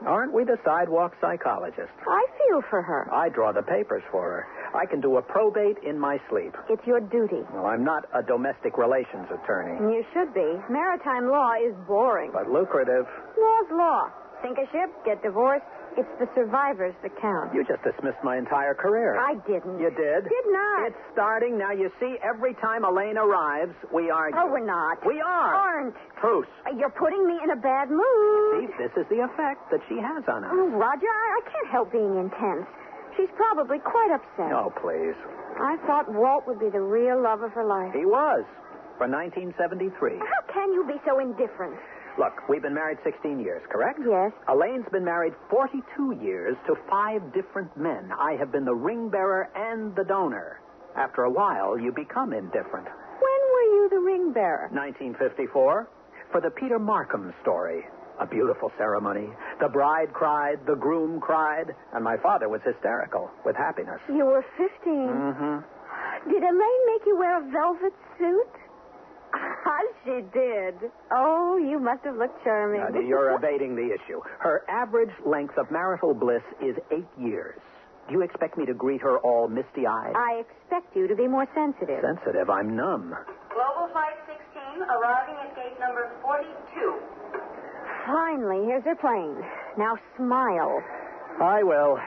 [SPEAKER 19] Aren't we the sidewalk psychologists?
[SPEAKER 11] I feel for her.
[SPEAKER 19] I draw the papers for her. I can do a probate in my sleep.
[SPEAKER 11] It's your duty.
[SPEAKER 19] Well, I'm not a domestic relations attorney.
[SPEAKER 11] You should be. Maritime law is boring.
[SPEAKER 19] But lucrative.
[SPEAKER 11] Law's law. Sink a ship, get divorced. It's the survivors that count.
[SPEAKER 19] You just dismissed my entire career.
[SPEAKER 11] I didn't.
[SPEAKER 19] You did?
[SPEAKER 11] Did not.
[SPEAKER 19] It's starting. Now, you see, every time Elaine arrives, we argue.
[SPEAKER 11] Oh, we're not.
[SPEAKER 19] We are.
[SPEAKER 11] Aren't.
[SPEAKER 19] Truce.
[SPEAKER 11] You're putting me in a bad mood.
[SPEAKER 19] See, this is the effect that she has on us.
[SPEAKER 11] Oh, Roger, I can't help being intense. She's probably quite upset.
[SPEAKER 19] Oh, please.
[SPEAKER 11] I thought Walt would be the real love of her life.
[SPEAKER 19] He was. For 1973.
[SPEAKER 11] How can you be so indifferent?
[SPEAKER 19] Look, we've been married 16 years, correct?
[SPEAKER 11] Yes.
[SPEAKER 19] Elaine's been married 42 years to 5 different men. I have been the ring bearer and the donor. After a while, you become indifferent.
[SPEAKER 11] When were you the ring bearer?
[SPEAKER 19] 1954. For the Peter Markham story. A beautiful ceremony. The bride cried, the groom cried, and my father was hysterical with happiness.
[SPEAKER 11] You were 15. Did Elaine make you wear a velvet suit? She did. Oh, you must have looked charming.
[SPEAKER 19] Now, you're evading the issue. Her average length of marital bliss is 8 years.
[SPEAKER 3] Do you expect me to greet her all misty-eyed?
[SPEAKER 11] I expect you to be more sensitive.
[SPEAKER 3] Sensitive? I'm numb.
[SPEAKER 15] Global Flight 16, arriving at gate number 42.
[SPEAKER 11] Finally, here's her plane. Now smile.
[SPEAKER 3] I will.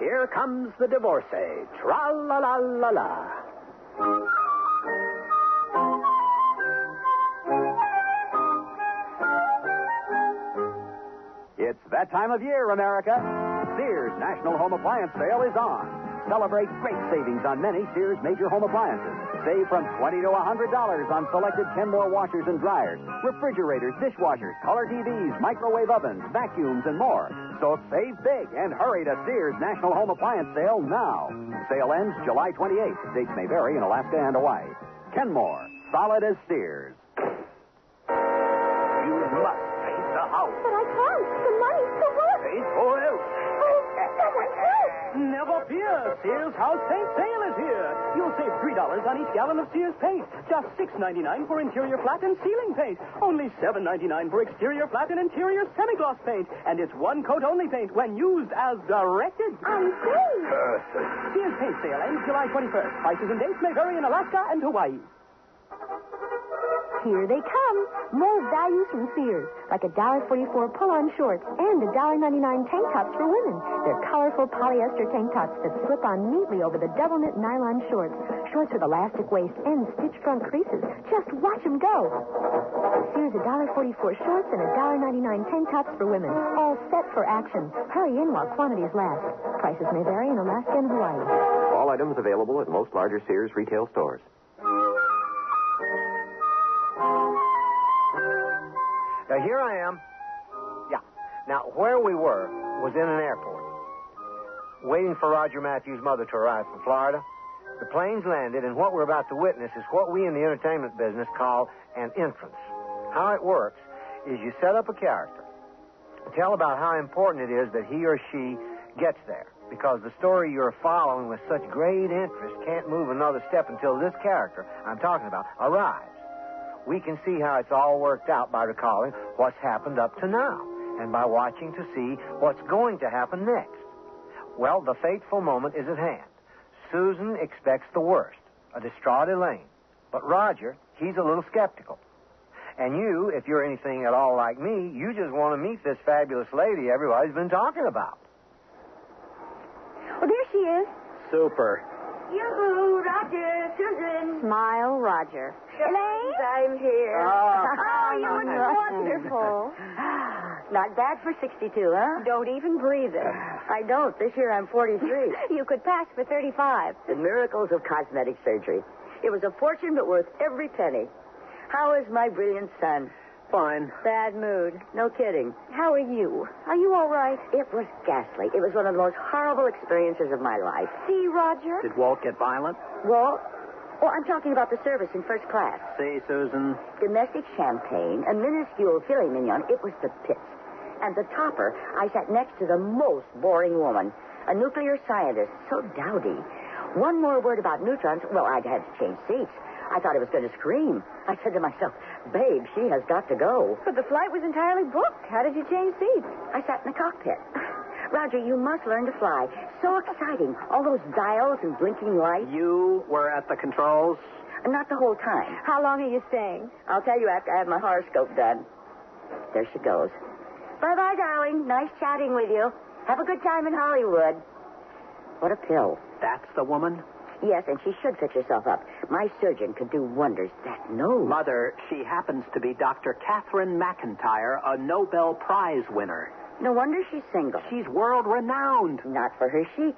[SPEAKER 3] Here comes the divorcee. Tra-la-la-la-la.
[SPEAKER 6] It's that time of year, America. Sears National Home Appliance Sale is on. Celebrate great savings on many Sears major home appliances. Save from $20 to $100 on selected Kenmore washers and dryers, refrigerators, dishwashers, color TVs, microwave ovens, vacuums, and more. So save big and hurry to Sears National Home Appliance Sale now. Sale ends July 28th. Dates may vary in Alaska and Hawaii. Kenmore, solid as Sears.
[SPEAKER 3] You must paint the house.
[SPEAKER 11] But I can't. The money's too much.
[SPEAKER 3] Paint or else.
[SPEAKER 11] Someone help!
[SPEAKER 8] Never fear. Sears House Paint Sale is here. You'll save $3 on each gallon of Sears paint. Just $6.99 for interior flat and ceiling paint. Only $7.99 for exterior flat and interior semi-gloss paint. And it's one coat only paint when used as directed.
[SPEAKER 11] I see.
[SPEAKER 8] Sears Paint Sale ends July 21st. Prices and dates may vary in Alaska and Hawaii.
[SPEAKER 20] Here they come. More values from Sears, like $1.44 pull-on shorts and $1.99 tank tops for women. They're colorful polyester tank tops that slip on neatly over the double knit nylon shorts. Shorts with elastic waist and stitched front creases. Just watch them go. Sears $1.44 shorts and $1.99 tank tops for women. All set for action. Hurry in while quantities last. Prices may vary in Alaska and Hawaii.
[SPEAKER 4] All items available at most larger Sears retail stores.
[SPEAKER 7] Now, here I am. Yeah. Now, where we were was in an airport, waiting for Roger Matthews' mother to arrive from Florida. The plane's landed, and what we're about to witness is what we in the entertainment business call an entrance. How it works is you set up a character, tell about how important it is that he or she gets there, because the story you're following with such great interest can't move another step until this character I'm talking about arrives. We can see how it's all worked out by recalling what's happened up to now and by watching to see what's going to happen next. Well, the fateful moment is at hand. Susan expects the worst, a distraught Elaine. But Roger, he's a little skeptical. And you, if you're anything at all like me, you just want to meet this fabulous lady everybody's been talking about.
[SPEAKER 11] Well, there she is.
[SPEAKER 3] Super.
[SPEAKER 15] Yoo-hoo, Roger, Susan.
[SPEAKER 11] Smile, Roger.
[SPEAKER 15] Elaine? I'm here.
[SPEAKER 11] Oh, you look wonderful.
[SPEAKER 15] Not bad for 62, huh?
[SPEAKER 11] Don't even breathe it.
[SPEAKER 15] I don't. This year I'm 43.
[SPEAKER 11] You could pass for 35.
[SPEAKER 15] The miracles of cosmetic surgery. It was a fortune, but worth every penny. How is my brilliant son?
[SPEAKER 3] Fine.
[SPEAKER 15] Bad mood. No kidding.
[SPEAKER 11] How are you? Are you all right?
[SPEAKER 15] It was ghastly. It was one of the most horrible experiences of my life.
[SPEAKER 11] See, Roger?
[SPEAKER 3] Did Walt get violent?
[SPEAKER 15] Walt? Oh, I'm talking about the service in first class.
[SPEAKER 3] See, Susan.
[SPEAKER 15] Domestic champagne, a minuscule filet mignon. It was the pits. And the topper, I sat next to the most boring woman, a nuclear scientist, so dowdy. One more word about neutrons. Well, I'd had to change seats. I thought I was going to scream. I said to myself, babe, she has got to go.
[SPEAKER 11] But the flight was entirely booked. How did you change seats?
[SPEAKER 15] I sat in the cockpit. Roger, you must learn to fly. So exciting. All those dials and blinking lights.
[SPEAKER 3] You were at the controls?
[SPEAKER 15] Not the whole time.
[SPEAKER 11] How long are you staying?
[SPEAKER 15] I'll tell you after I have my horoscope done. There she goes. Bye-bye, darling. Nice chatting with you. Have a good time in Hollywood. What a pill.
[SPEAKER 3] That's the woman?
[SPEAKER 15] Yes, and she should fix herself up. My surgeon could do wonders. That nose.
[SPEAKER 3] Mother, she happens to be Dr. Catherine McIntyre, a Nobel Prize winner.
[SPEAKER 15] No wonder she's single.
[SPEAKER 3] She's world-renowned.
[SPEAKER 15] Not for her chic.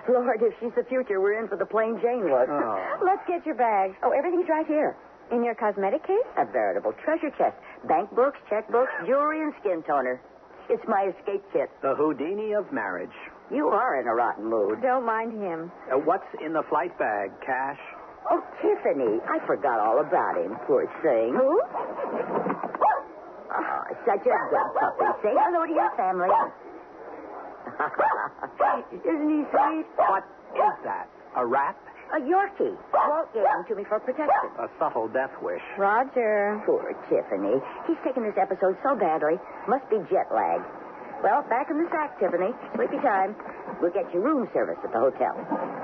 [SPEAKER 15] Lord, if she's the future, we're in for the plain Jane look.
[SPEAKER 3] Oh.
[SPEAKER 15] Let's get your bags. Oh, everything's right here.
[SPEAKER 11] In your cosmetic case?
[SPEAKER 15] A veritable treasure chest. Bank books, checkbooks, jewelry, and skin toner. It's my escape kit.
[SPEAKER 3] The Houdini of marriage.
[SPEAKER 15] You are in a rotten mood.
[SPEAKER 11] Don't mind him.
[SPEAKER 3] What's in the flight bag? Cash?
[SPEAKER 15] Oh, Tiffany. I forgot all about him, poor thing.
[SPEAKER 11] Who?
[SPEAKER 15] Oh, such a good puppy. Say hello to your family. Isn't he sweet?
[SPEAKER 3] What is that? A rat?
[SPEAKER 15] A Yorkie. Walt gave him to me for protection.
[SPEAKER 3] A subtle death wish.
[SPEAKER 11] Roger.
[SPEAKER 15] Poor Tiffany. He's taken this episode so badly. Must be jet lag. Well, back in the sack, Tiffany. Sleepy time. We'll get you room service at the hotel.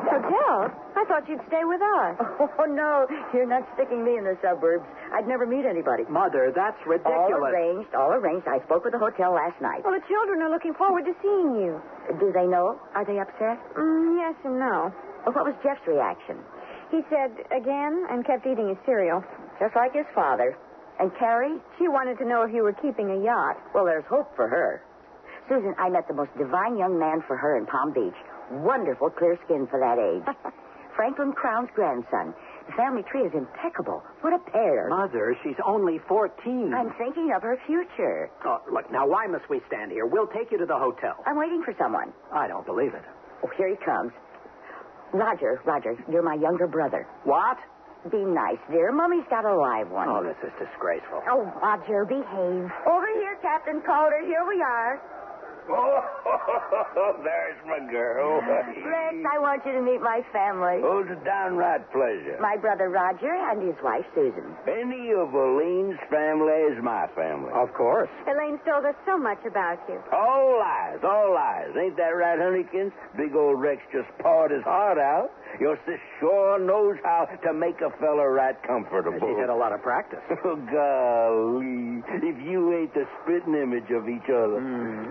[SPEAKER 11] Hotel? I thought you'd stay with us.
[SPEAKER 15] Oh, no. You're not sticking me in the suburbs. I'd never meet anybody.
[SPEAKER 3] Mother, that's ridiculous.
[SPEAKER 15] All arranged. I spoke with the hotel last night.
[SPEAKER 11] Well, the children are looking forward to seeing you.
[SPEAKER 15] Do they know? Are they upset?
[SPEAKER 11] Yes and no.
[SPEAKER 15] Well, what was Jeff's reaction?
[SPEAKER 11] He said again and kept eating his cereal.
[SPEAKER 15] Just like his father. And Carrie?
[SPEAKER 11] She wanted to know if you were keeping a yacht.
[SPEAKER 15] Well, there's hope for her. Susan, I met the most divine young man for her in Palm Beach. Wonderful clear skin for that age. Franklin Crown's grandson. The family tree is impeccable. What a pair.
[SPEAKER 3] Mother, she's only 14.
[SPEAKER 15] I'm thinking of her future.
[SPEAKER 3] Oh, look, now why must we stand here? We'll take you to the hotel.
[SPEAKER 15] I'm waiting for someone.
[SPEAKER 3] I don't believe it.
[SPEAKER 15] Oh, here he comes. Roger, you're my younger brother.
[SPEAKER 3] What?
[SPEAKER 15] Be nice, dear. Mummy's got a live one.
[SPEAKER 3] Oh, this is disgraceful.
[SPEAKER 11] Oh, Roger, behave.
[SPEAKER 15] Over here, Captain Calder. Here we are.
[SPEAKER 2] Oh, there's my girl.
[SPEAKER 15] Rex, I want you to meet my family.
[SPEAKER 2] Oh, it's a downright pleasure.
[SPEAKER 15] My brother Roger and his wife Susan.
[SPEAKER 2] Any of Elaine's family is my family.
[SPEAKER 3] Of course.
[SPEAKER 11] Elaine told us so much about you.
[SPEAKER 2] All lies, all lies. Ain't that right, Honeykins? Big old Rex just pawed his heart out. Your sis sure knows how to make a fella right comfortable.
[SPEAKER 3] She's had a lot of practice.
[SPEAKER 2] Oh, golly. If you ain't the spitting image of each other.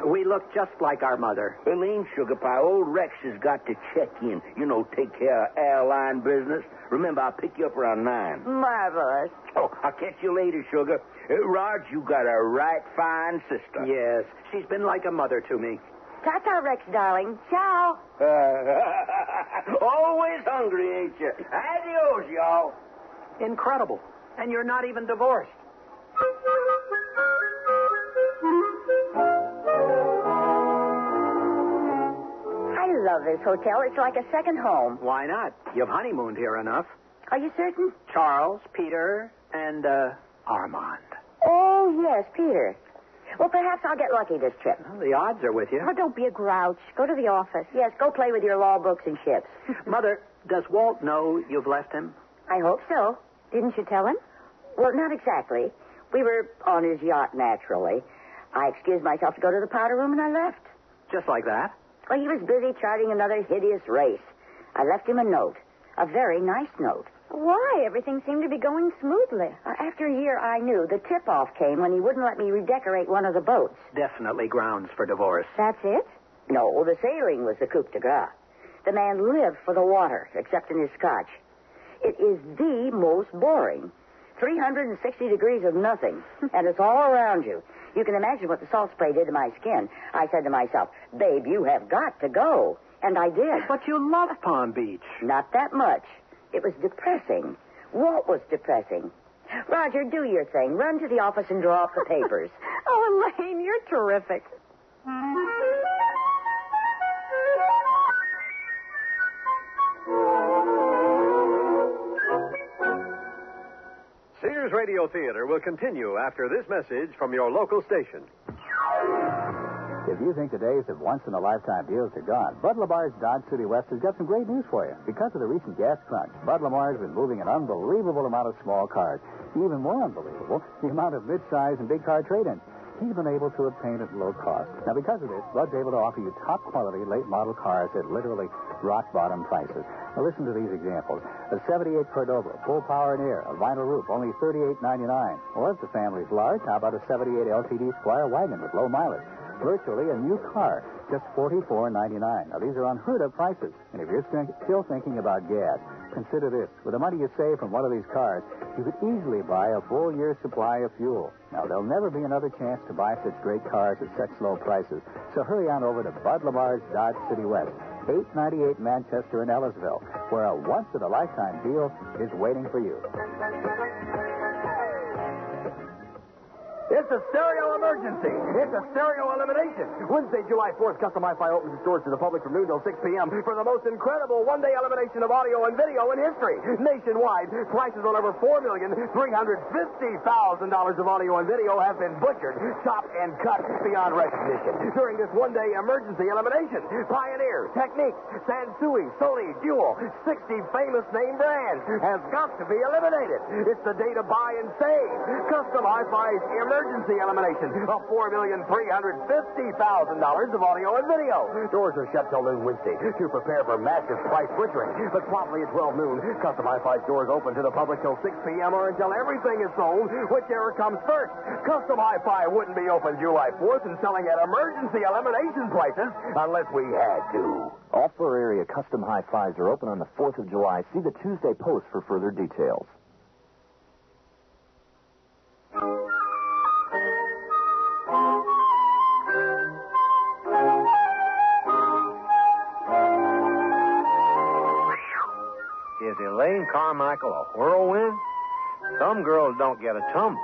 [SPEAKER 3] We look just like our mother.
[SPEAKER 2] Elaine, sugar pie, old Rex has got to check in. You know, take care of airline business. Remember, I'll pick you up around 9.
[SPEAKER 15] Marvelous.
[SPEAKER 2] Oh, I'll catch you later, sugar. Rog, you got a right fine sister.
[SPEAKER 3] Yes, she's been like a mother to me.
[SPEAKER 15] Ta-ta, Rex, darling. Ciao.
[SPEAKER 2] Always hungry, ain't you? Adios, y'all.
[SPEAKER 3] Incredible. And you're not even divorced.
[SPEAKER 15] I love this hotel. It's like a second home.
[SPEAKER 3] Why not? You've honeymooned here enough.
[SPEAKER 15] Are you certain?
[SPEAKER 3] Charles, Peter, and Armand.
[SPEAKER 15] Oh, yes, Peter. Well, perhaps I'll get lucky this trip.
[SPEAKER 3] Well, the odds are with you.
[SPEAKER 11] Oh, don't be a grouch. Go to the office.
[SPEAKER 15] Yes, go play with your law books and ships.
[SPEAKER 3] Mother, does Walt know you've left him?
[SPEAKER 15] I hope so.
[SPEAKER 11] Didn't you tell him?
[SPEAKER 15] Well, not exactly. We were on his yacht, naturally. I excused myself to go to the powder room, and I left.
[SPEAKER 3] Just like that?
[SPEAKER 15] Well, he was busy charting another hideous race. I left him a note. A very nice note.
[SPEAKER 11] Why? Everything seemed to be going smoothly.
[SPEAKER 15] After a year, I knew. The tip-off came when he wouldn't let me redecorate one of the boats.
[SPEAKER 3] Definitely grounds for divorce.
[SPEAKER 11] That's it?
[SPEAKER 15] No, the sailing was the coup de grace. The man lived for the water, except in his scotch. It is the most boring. 360 degrees of nothing, and it's all around you. You can imagine what the salt spray did to my skin. I said to myself, babe, you have got to go. And I did.
[SPEAKER 3] But you love Palm Beach.
[SPEAKER 15] Not that much. It was depressing. Walt was depressing. Roger, do your thing. Run to the office and draw up the papers.
[SPEAKER 11] Oh, Elaine, you're terrific.
[SPEAKER 1] Sears Radio Theater will continue after this message from your local station.
[SPEAKER 19] If you think the days of once-in-a-lifetime deals are gone, Bud Lamar's Dodge City West has got some great news for you. Because of the recent gas crunch, Bud Lamar's been moving an unbelievable amount of small cars. Even more unbelievable, the amount of mid-size and big car trade-ins. He's been able to obtain at low cost. Now, because of this, Bud's able to offer you top-quality late-model cars at literally rock-bottom prices. Now, listen to these examples. A 78 Cordova, full power and air, a vinyl roof, only $38.99. Or if the family's large, how about a 78 LTD Squire wagon with low mileage? Virtually a new car, just $44.99. Now, these are unheard of prices. And if you're still thinking about gas, consider this. With the money you save from one of these cars, you could easily buy a full year's supply of fuel. Now, there'll never be another chance to buy such great cars at such low prices. So hurry on over to Bud Lamar's Dodge City West, 898 Manchester in Ellisville, where a once-in-a-lifetime deal is waiting for you.
[SPEAKER 6] It's a stereo emergency. It's a stereo elimination. Wednesday, July 4th, Custom Hi-Fi opens its doors to the public from noon till 6 p.m. for the most incredible one-day elimination of audio and video in history. Nationwide, prices on over $4,350,000 of audio and video have been butchered, chopped, and cut beyond recognition. During this one-day emergency elimination, Pioneer, Technique, Sansui, Sony, Dual, 60 famous name brands has got to be eliminated. It's the day to buy and save. Custom Hi-Fi's emergency
[SPEAKER 5] emergency elimination of $4,350,000 of audio and video. Doors are shut till noon Wednesday to prepare for massive price butchering. But promptly at 12 noon, Custom Hi-Fi's doors open to the public till 6 p.m. or until everything is sold, whichever comes first. Custom Hi-Fi wouldn't be open July 4th and selling at emergency elimination prices unless we had to.
[SPEAKER 9] All four area Custom Hi-Fis are open on the 4th of July. See the Tuesday Post for further details.
[SPEAKER 7] Is Elaine Carmichael a whirlwind? Some girls don't get a tumble.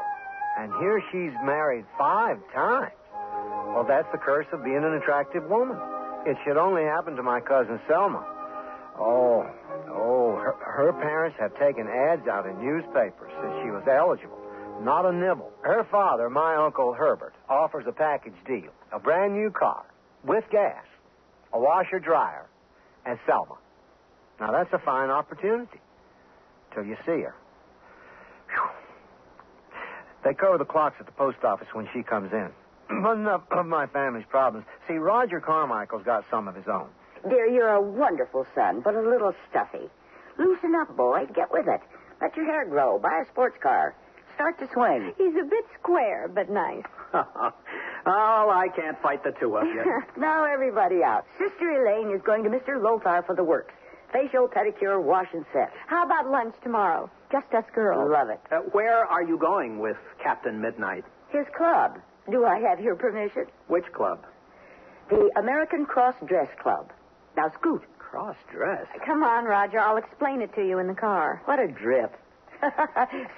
[SPEAKER 7] And here she's married 5 times. Well, that's the curse of being an attractive woman. It should only happen to my cousin Selma. Her parents have taken ads out in newspapers since she was eligible. Not a nibble. Her father, my Uncle Herbert, offers a package deal. A brand new car, with gas, a washer-dryer, and Selma. Now, that's a fine opportunity. Till you see her. Whew. They cover the clocks at the post office when she comes in. But enough of my family's problems. See, Roger Carmichael's got some of his own.
[SPEAKER 15] Dear, you're a wonderful son, but a little stuffy. Loosen up, boy. Get with it. Let your hair grow. Buy a sports car. Start to swing.
[SPEAKER 11] He's a bit square, but nice.
[SPEAKER 3] Oh, I can't fight the two of you.
[SPEAKER 15] Now everybody out. Sister Elaine is going to Mr. Lothar for the works. Facial, pedicure, wash, and set.
[SPEAKER 11] How about lunch tomorrow? Just us girls.
[SPEAKER 15] Love it.
[SPEAKER 3] Where are you going with Captain Midnight?
[SPEAKER 15] His club. Do I have your permission?
[SPEAKER 3] Which club?
[SPEAKER 15] The American Cross Dress Club. Now, scoot.
[SPEAKER 3] Cross dress?
[SPEAKER 11] Come on, Roger. I'll explain it to you in the car.
[SPEAKER 15] What a drip.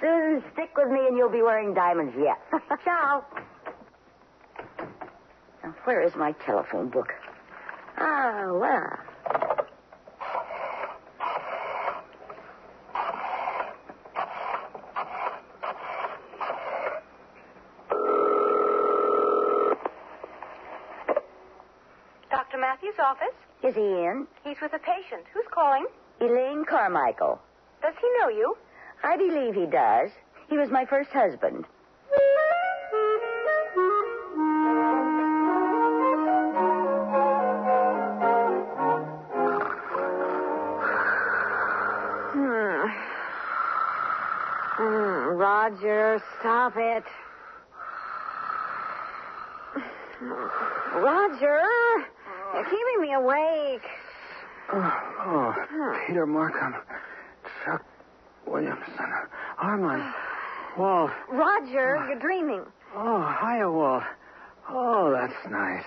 [SPEAKER 15] Susan, stick with me and you'll be wearing diamonds yet. Ciao. Now, where is my telephone book? Wow.
[SPEAKER 20] Dr. Matthews' office?
[SPEAKER 15] Is he in?
[SPEAKER 20] He's with a patient. Who's calling?
[SPEAKER 15] Elaine Carmichael.
[SPEAKER 20] Does he know you?
[SPEAKER 15] I believe he does. He was my first husband.
[SPEAKER 11] Roger, stop it. Roger, you're keeping me awake.
[SPEAKER 22] Peter Markham, Chuck Williamson, Armand, Walt.
[SPEAKER 11] Roger, you're dreaming.
[SPEAKER 22] Oh, hiya, Walt. Oh, that's nice.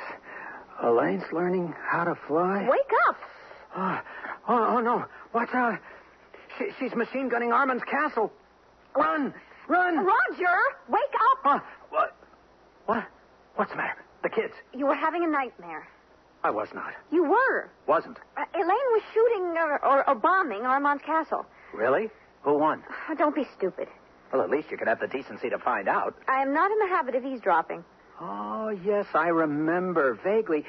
[SPEAKER 22] Elaine's learning how to fly?
[SPEAKER 11] Wake up.
[SPEAKER 22] Oh, no. Watch out. She's machine gunning Armand's castle. Run!
[SPEAKER 11] Roger, wake up.
[SPEAKER 22] What? What's the matter? The kids.
[SPEAKER 11] You were having a nightmare.
[SPEAKER 22] I was not.
[SPEAKER 11] You were.
[SPEAKER 22] Wasn't.
[SPEAKER 11] Elaine was shooting or bombing Armand's castle.
[SPEAKER 3] Really? Who won?
[SPEAKER 11] Don't be stupid.
[SPEAKER 3] Well, at least you could have the decency to find out.
[SPEAKER 11] I am not in the habit of eavesdropping.
[SPEAKER 3] Oh, yes, I remember vaguely.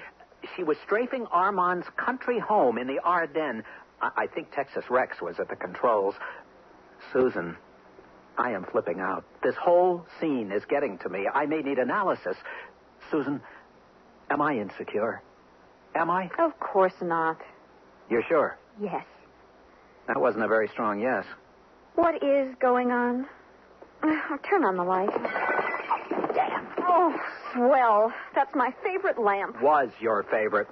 [SPEAKER 3] She was strafing Armand's country home in the Ardennes. I think Texas Rex was at the controls. Susan, I am flipping out. This whole scene is getting to me. I may need analysis. Susan, am I insecure? Am I?
[SPEAKER 11] Of course not.
[SPEAKER 3] You're sure?
[SPEAKER 11] Yes.
[SPEAKER 3] That wasn't a very strong yes.
[SPEAKER 11] What is going on? Turn on the light.
[SPEAKER 3] Damn.
[SPEAKER 11] Oh, swell. That's my favorite lamp.
[SPEAKER 3] Was your favorite.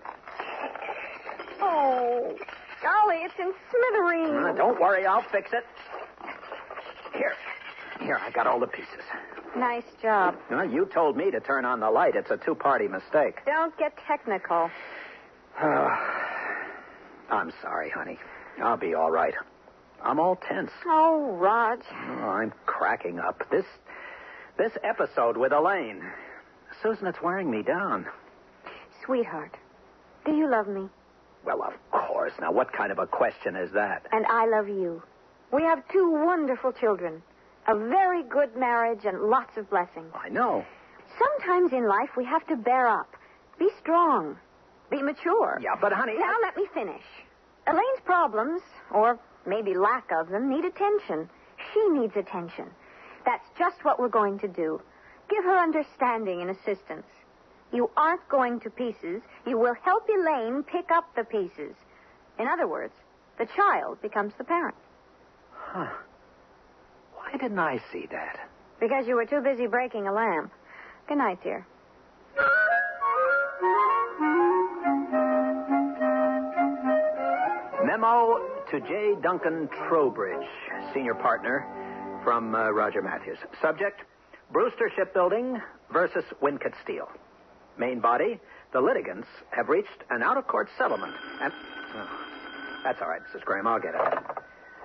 [SPEAKER 11] Oh, golly, it's in smithereens.
[SPEAKER 3] Don't worry, I'll fix it. Here, I got all the pieces.
[SPEAKER 11] Nice job.
[SPEAKER 3] Well, you told me to turn on the light. It's a two-party mistake.
[SPEAKER 11] Don't get technical.
[SPEAKER 3] I'm sorry, honey. I'll be all right. I'm all tense.
[SPEAKER 11] Oh, Raj.
[SPEAKER 3] Oh, I'm cracking up. This episode with Elaine. Susan, it's wearing me down.
[SPEAKER 11] Sweetheart, do you love me?
[SPEAKER 3] Well, of course. Now, what kind of a question is that?
[SPEAKER 11] And I love you. We have 2 wonderful children. A very good marriage and lots of blessings.
[SPEAKER 3] I know.
[SPEAKER 11] Sometimes in life we have to bear up. Be strong. Be mature.
[SPEAKER 3] Yeah, but honey...
[SPEAKER 11] Now let me finish. Elaine's problems, or maybe lack of them, need attention. She needs attention. That's just what we're going to do. give her understanding and assistance. You aren't going to pieces. You will help Elaine pick up the pieces. In other words, the child becomes the parent.
[SPEAKER 3] Huh. Why didn't I see that?
[SPEAKER 11] Because you were too busy breaking a lamp. Good night, dear.
[SPEAKER 3] Memo to J. Duncan Trowbridge, senior partner, from Roger Matthews. Subject, Brewster Shipbuilding versus Wincott Steel. Main body, the litigants have reached an out-of-court settlement. And... that's all right, Mrs. Graham. I'll get it.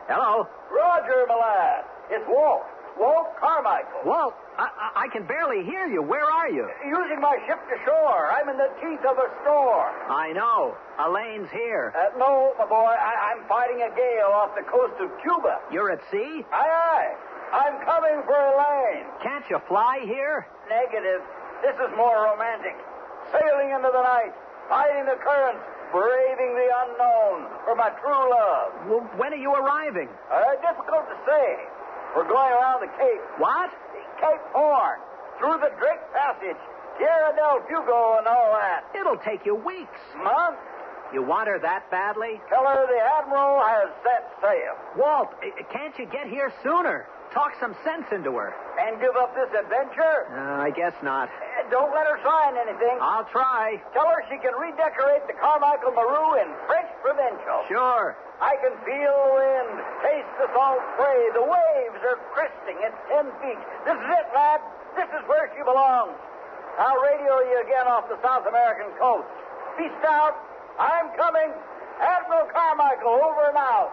[SPEAKER 3] Hello?
[SPEAKER 10] Roger, my lad. It's Walt. Walt Carmichael.
[SPEAKER 3] Walt, I can barely hear you. Where are you?
[SPEAKER 10] Using my ship to shore. I'm in the teeth of a storm.
[SPEAKER 3] I know. Elaine's here.
[SPEAKER 10] No, my boy. I'm fighting a gale off the coast of Cuba.
[SPEAKER 3] You're at sea?
[SPEAKER 10] Aye. I'm coming for Elaine.
[SPEAKER 3] Can't you fly here?
[SPEAKER 10] Negative. This is more romantic. Sailing into the night, fighting the currents, braving the unknown for my true love.
[SPEAKER 3] Well, when are you arriving?
[SPEAKER 10] Difficult to say. We're going around the Cape.
[SPEAKER 3] What?
[SPEAKER 10] Cape Horn, through the Drake Passage, Tierra del Fuego and all that.
[SPEAKER 3] It'll take you weeks.
[SPEAKER 10] Months.
[SPEAKER 3] You want her that badly?
[SPEAKER 10] Tell her the Admiral has set sail.
[SPEAKER 3] Walt, can't you get here sooner? Talk some sense into her.
[SPEAKER 10] And give up this adventure?
[SPEAKER 3] I guess not.
[SPEAKER 10] Don't let her sign anything.
[SPEAKER 3] I'll try.
[SPEAKER 10] Tell her she can redecorate the Carmichael Maru in French Provincial.
[SPEAKER 3] Sure.
[SPEAKER 10] I can feel the wind, taste the salt spray. The waves are cresting at 10 feet. This is it, lad. This is where she belongs. I'll radio you again off the South American coast. Peace out. I'm coming. Admiral Carmichael, over and out.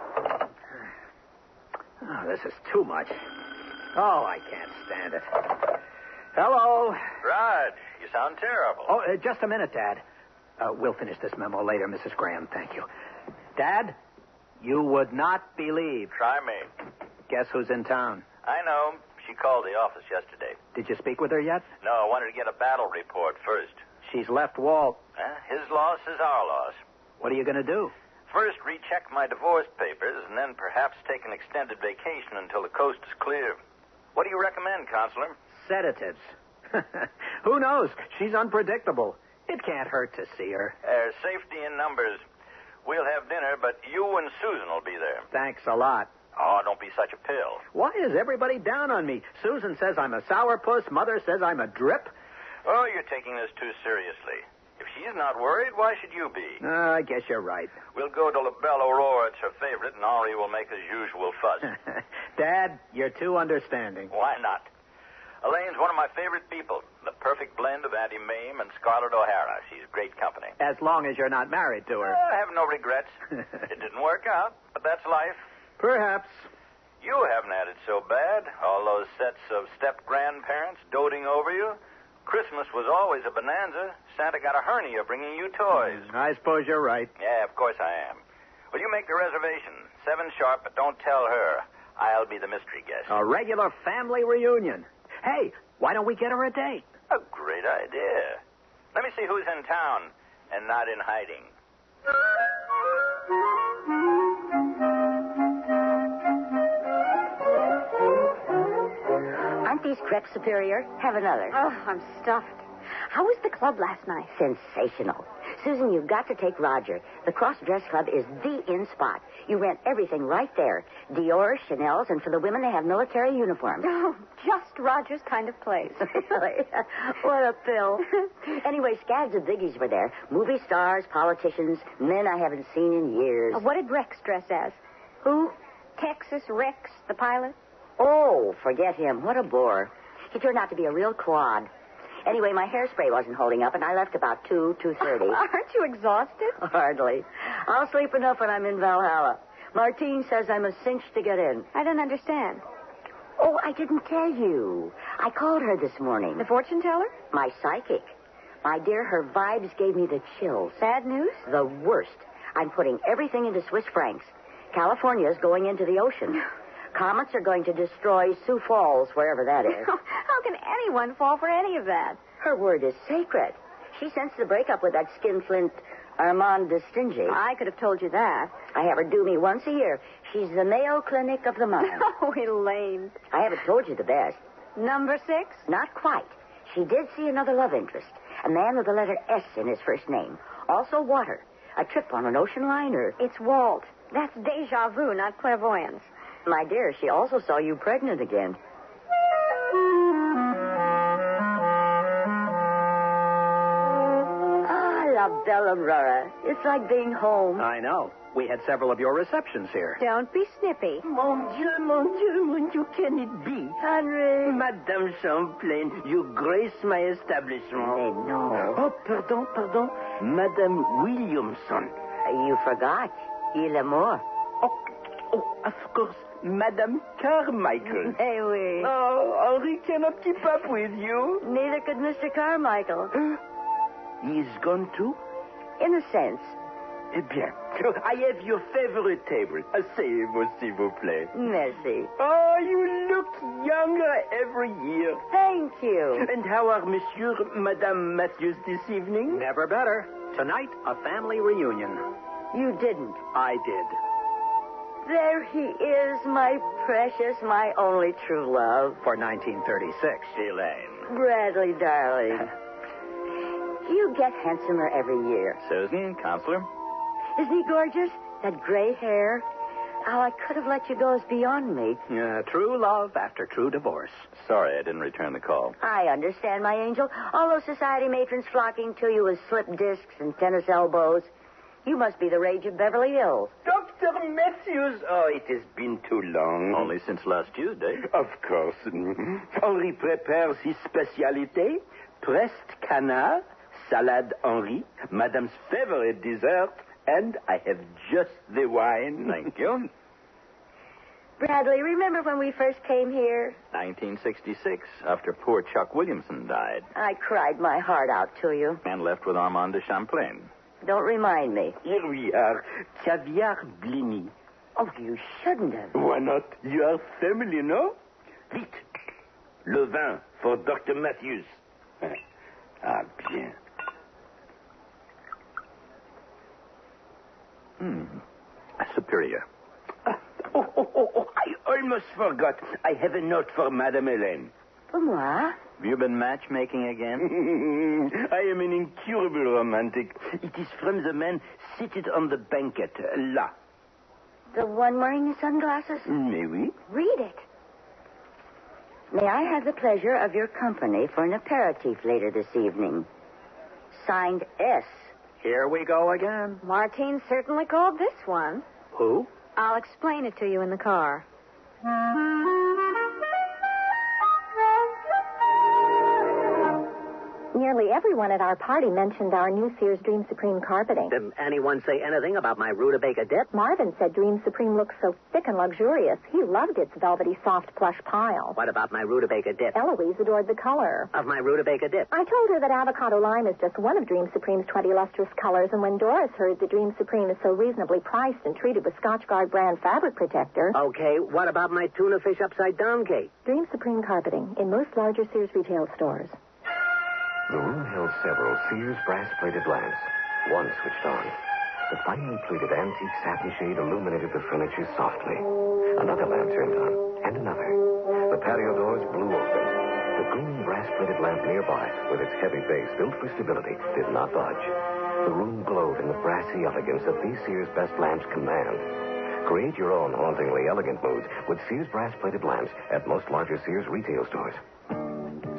[SPEAKER 3] Oh, this is too much. Oh, I can't stand it. Hello.
[SPEAKER 12] Rod, you sound terrible.
[SPEAKER 3] Oh, just a minute, Dad. We'll finish this memo later, Mrs. Graham. Thank you. Dad, you would not believe.
[SPEAKER 12] Try me.
[SPEAKER 3] Guess who's in town?
[SPEAKER 12] I know. She called the office yesterday.
[SPEAKER 3] Did you speak with her yet?
[SPEAKER 12] No, I wanted to get a battle report first.
[SPEAKER 3] She's left Walt.
[SPEAKER 12] His loss is our loss.
[SPEAKER 3] What are you going to do?
[SPEAKER 12] First, recheck my divorce papers, and then perhaps take an extended vacation until the coast is clear. What do you recommend, Counselor?
[SPEAKER 3] Sedatives. Who knows? She's unpredictable. It can't hurt to see her.
[SPEAKER 12] Safety in numbers. We'll have dinner, but you and Susan will be there.
[SPEAKER 3] Thanks a lot.
[SPEAKER 12] Oh, don't be such a pill.
[SPEAKER 3] Why is everybody down on me? Susan says I'm a sourpuss. Mother says I'm a drip.
[SPEAKER 12] Oh, you're taking this too seriously. If she's not worried, why should you be?
[SPEAKER 3] I guess you're right.
[SPEAKER 12] We'll go to La Belle Aurora. It's her favorite, and Henri will make his usual fuss.
[SPEAKER 3] Dad, you're too understanding.
[SPEAKER 12] Why not? Elaine's one of my favorite people. The perfect blend of Auntie Mame and Scarlett O'Hara. She's great company.
[SPEAKER 3] As long as you're not married to her.
[SPEAKER 12] I have no regrets. It didn't work out, but that's life.
[SPEAKER 3] Perhaps.
[SPEAKER 12] You haven't had it so bad. All those sets of step-grandparents doting over you. Christmas was always a bonanza. Santa got a hernia bringing you toys.
[SPEAKER 3] I suppose you're right.
[SPEAKER 12] Yeah, of course I am. Will you make the reservation? 7 sharp, but don't tell her. I'll be the mystery guest.
[SPEAKER 3] A regular family reunion. Hey, why don't we get her a date?
[SPEAKER 12] A great idea. Let me see who's in town and not in hiding.
[SPEAKER 15] Aren't these crepes superior? Have another.
[SPEAKER 11] Oh, I'm stuffed. How was the club last night?
[SPEAKER 15] Sensational. Susan, you've got to take Roger. The Cross Dress Club is the in spot. You rent everything right there. Dior, Chanel's, and for the women, they have military uniforms.
[SPEAKER 11] Oh, just Roger's kind of place.
[SPEAKER 15] Really? What a pill. Anyway, scads of biggies were there. Movie stars, politicians, men I haven't seen in years.
[SPEAKER 11] What did Rex dress as?
[SPEAKER 15] Who?
[SPEAKER 11] Texas Rex, the pilot?
[SPEAKER 15] Oh, forget him. What a bore. He turned out to be a real quad. Anyway, my hairspray wasn't holding up, and I left about 2:30.
[SPEAKER 11] Aren't you exhausted?
[SPEAKER 15] Hardly. I'll sleep enough when I'm in Valhalla. Martine says I'm a cinch to get in.
[SPEAKER 11] I don't understand.
[SPEAKER 15] Oh, I didn't tell you. I called her this morning.
[SPEAKER 11] The fortune teller?
[SPEAKER 15] My psychic. My dear, her vibes gave me the chills.
[SPEAKER 11] Bad news?
[SPEAKER 15] The worst. I'm putting everything into Swiss francs. California's going into the ocean. Comets are going to destroy Sioux Falls, wherever that is.
[SPEAKER 11] How can anyone fall for any of that?
[SPEAKER 15] Her word is sacred. She sensed the breakup with that skinflint Armand de Stingy.
[SPEAKER 11] I could have told you that.
[SPEAKER 15] I have her do me once a year. She's the Mayo Clinic of the mind.
[SPEAKER 11] Oh, Elaine.
[SPEAKER 15] I haven't told you the best.
[SPEAKER 11] Number 6?
[SPEAKER 15] Not quite. She did see another love interest, a man with the letter S in his first name. Also water, a trip on an ocean liner.
[SPEAKER 11] It's Walt. That's deja vu, not clairvoyance.
[SPEAKER 15] My dear, she also saw you pregnant again. Ah, la belle Aurora. It's like being home.
[SPEAKER 3] I know. We had several of your receptions here.
[SPEAKER 11] Don't be snippy.
[SPEAKER 2] Mon Dieu, can it be?
[SPEAKER 15] Henry.
[SPEAKER 2] Madame Champlain, you grace my establishment.
[SPEAKER 15] No.
[SPEAKER 2] Oh, pardon. Madame Williamson.
[SPEAKER 15] You forgot. Il est mort.
[SPEAKER 2] Oh, of course, Madame Carmichael.
[SPEAKER 15] Hey, oui.
[SPEAKER 2] Oh, Henri cannot keep up with you.
[SPEAKER 15] Neither could Mr. Carmichael.
[SPEAKER 2] He's gone too?
[SPEAKER 15] In a sense.
[SPEAKER 2] Eh bien, I have your favorite table. Asseyez-vous, s'il vous plaît.
[SPEAKER 15] Merci.
[SPEAKER 2] Oh, you look younger every year.
[SPEAKER 15] Thank you.
[SPEAKER 2] And how are Monsieur, Madame Matthews this evening?
[SPEAKER 3] Never better. Tonight, a family reunion.
[SPEAKER 15] You didn't.
[SPEAKER 3] I did.
[SPEAKER 15] There he is, my precious, my only true love.
[SPEAKER 3] For 1936.
[SPEAKER 2] Elaine.
[SPEAKER 15] Bradley, darling. You get handsomer every year.
[SPEAKER 12] Susan, counselor?
[SPEAKER 15] Isn't he gorgeous? That gray hair. How I could have let you go is beyond me.
[SPEAKER 3] True love after true divorce.
[SPEAKER 12] Sorry I didn't return the call.
[SPEAKER 15] I understand, my angel. All those society matrons flocking to you with slip discs and tennis elbows. You must be the rage of Beverly Hills.
[SPEAKER 2] Dr. Matthews. Oh, it has been too long.
[SPEAKER 12] Only since last Tuesday.
[SPEAKER 2] Of course. Henri prepares his speciality, pressed canard, salade Henri, Madame's favorite dessert, and I have just the wine.
[SPEAKER 12] Thank you.
[SPEAKER 15] Bradley, remember when we first came here?
[SPEAKER 12] 1966, after poor Chuck Williamson died.
[SPEAKER 15] I cried my heart out to you.
[SPEAKER 12] And left with Armand de Champlain.
[SPEAKER 15] Don't remind me.
[SPEAKER 2] Here we are. Caviar blini.
[SPEAKER 15] Oh, you shouldn't have.
[SPEAKER 2] Why not? You are family, no? Vite. Le vin for Dr. Matthews. Ah, bien.
[SPEAKER 12] Superior.
[SPEAKER 2] Oh, I almost forgot. I have a note for Madame Hélène.
[SPEAKER 15] For moi?
[SPEAKER 12] Have you been matchmaking again?
[SPEAKER 2] I am an incurable romantic. It is from the man seated on the banquet, là.
[SPEAKER 15] The one wearing the sunglasses?
[SPEAKER 2] Mais oui.
[SPEAKER 15] Read it. May I have the pleasure of your company for an aperitif later this evening? Signed S.
[SPEAKER 3] Here we go again.
[SPEAKER 11] Martine certainly called this one.
[SPEAKER 3] Who?
[SPEAKER 11] I'll explain it to you in the car.
[SPEAKER 20] Nearly everyone at our party mentioned our new Sears Dream Supreme carpeting.
[SPEAKER 3] Did anyone say anything about my rutabaga dip?
[SPEAKER 20] Marvin said Dream Supreme looks so thick and luxurious. He loved its velvety, soft, plush pile.
[SPEAKER 3] What about my rutabaga dip?
[SPEAKER 20] Eloise adored the color.
[SPEAKER 3] Of my rutabaga dip?
[SPEAKER 20] I told her that avocado lime is just one of Dream Supreme's 20 lustrous colors, and when Doris heard that Dream Supreme is so reasonably priced and treated with Scotchgard brand fabric protector...
[SPEAKER 3] Okay, what about my tuna fish upside down cake?
[SPEAKER 20] Dream Supreme carpeting in most larger Sears retail stores.
[SPEAKER 4] The room held several Sears brass-plated lamps. One switched on. The finely plated antique satin shade illuminated the furniture softly. Another lamp turned on, and another. The patio doors blew open. The green brass-plated lamp nearby, with its heavy base built for stability, did not budge. The room glowed in the brassy elegance that these Sears best lamps command. Create your own hauntingly elegant moods with Sears brass-plated lamps at most larger Sears retail stores.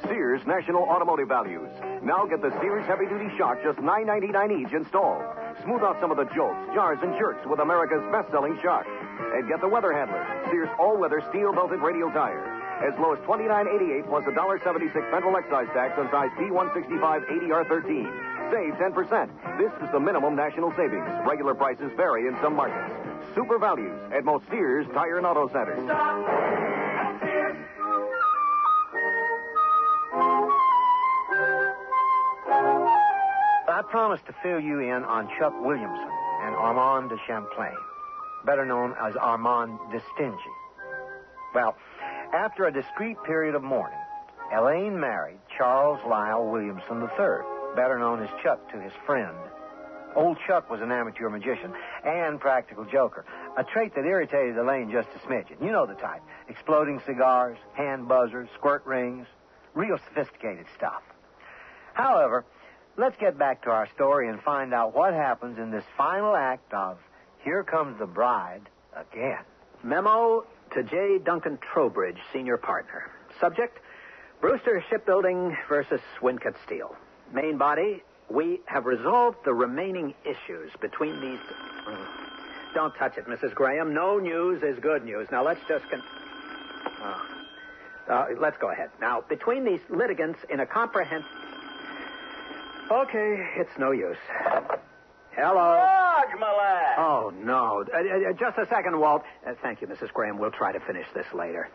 [SPEAKER 1] Sears National Automotive Values. Now get the Sears Heavy Duty Shock, just $9.99 each installed. Smooth out some of the jolts, jars, and jerks with America's best-selling shock. And get the Weather Handler, Sears all-weather steel-belted radial tire. As low as $29.88 plus a $1.76 federal excise tax on size P165 ADR13. Save 10%. This is the minimum national savings. Regular prices vary in some markets. Super values at most Sears Tire and Auto Centers.
[SPEAKER 7] I promised to fill you in on Chuck Williamson and Armand de Champlain, better known as Armand de Stingy. Well, after a discreet period of mourning, Elaine married Charles Lyle Williamson III, better known as Chuck to his friend. Old Chuck was an amateur magician and practical joker, a trait that irritated Elaine just a smidgen. You know the type. Exploding cigars, hand buzzers, squirt rings. Real sophisticated stuff. However, let's get back to our story and find out what happens in this final act of Here Comes the Bride Again.
[SPEAKER 3] Memo to J. Duncan Trowbridge, senior partner. Subject, Brewster Shipbuilding versus Wincott Steel. Main body, we have resolved the remaining issues between these... Don't touch it, Mrs. Graham. No news is good news. Now, let's just... let's go ahead. Now, between these litigants in a comprehensive... Okay, it's no use. Hello?
[SPEAKER 10] Raj, my lad.
[SPEAKER 3] Oh, no. Just a second, Walt. Thank you, Mrs. Graham. We'll try to finish this later.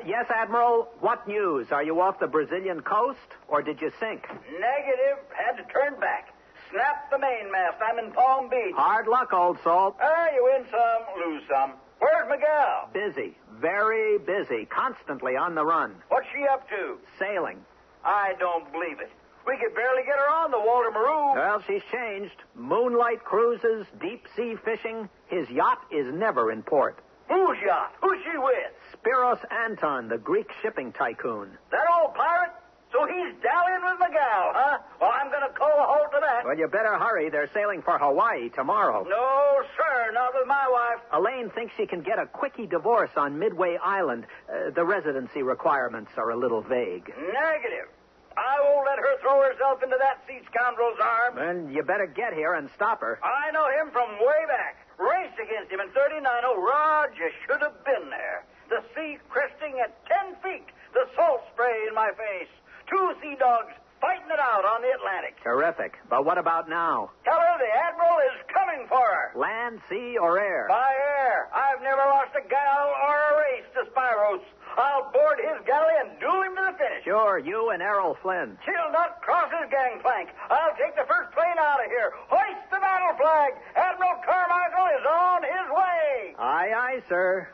[SPEAKER 3] Yes, Admiral, what news? Are you off the Brazilian coast, or did you sink?
[SPEAKER 10] Negative. Had to turn back. Snap the mainmast. I'm in Palm Beach.
[SPEAKER 3] Hard luck, old salt.
[SPEAKER 10] You win some, lose some. Where's Miguel?
[SPEAKER 3] Busy. Very busy. Constantly on the run.
[SPEAKER 10] What's she up to?
[SPEAKER 3] Sailing.
[SPEAKER 10] I don't believe it. We could barely get her on the Walter Maru.
[SPEAKER 3] Well, she's changed. Moonlight cruises, deep-sea fishing. His yacht is never in port.
[SPEAKER 10] Whose yacht? Who's she with?
[SPEAKER 3] Spiros Anton, the Greek shipping tycoon.
[SPEAKER 10] That old pirate? So he's dallying with Miguel, huh? Well, I'm going to call a halt to that.
[SPEAKER 3] Well, you better hurry. They're sailing for Hawaii tomorrow.
[SPEAKER 10] No, sir, not with my wife.
[SPEAKER 3] Elaine thinks she can get a quickie divorce on Midway Island. The residency requirements are a little vague.
[SPEAKER 10] Negative. I won't let her throw herself into that sea scoundrel's arms.
[SPEAKER 3] Then you better get here and stop her.
[SPEAKER 10] I know him from way back. Raced against him in 39. Oh, Rod, you should have been there. The sea cresting at 10 feet. The salt spray in my face. 2 sea dogs fighting it out on the Atlantic.
[SPEAKER 3] Terrific. But what about now?
[SPEAKER 10] Tell her the Admiral is coming for her.
[SPEAKER 3] Land, sea, or air?
[SPEAKER 10] By air. I've never lost a gal or a race to Spiros. I'll board his galley and duel him to the finish.
[SPEAKER 3] Sure, you and Errol Flynn.
[SPEAKER 10] She'll not cross his gangplank. I'll take the first plane out of here. Hoist the battle flag. Admiral Carmichael is on his way.
[SPEAKER 3] Aye, aye, sir.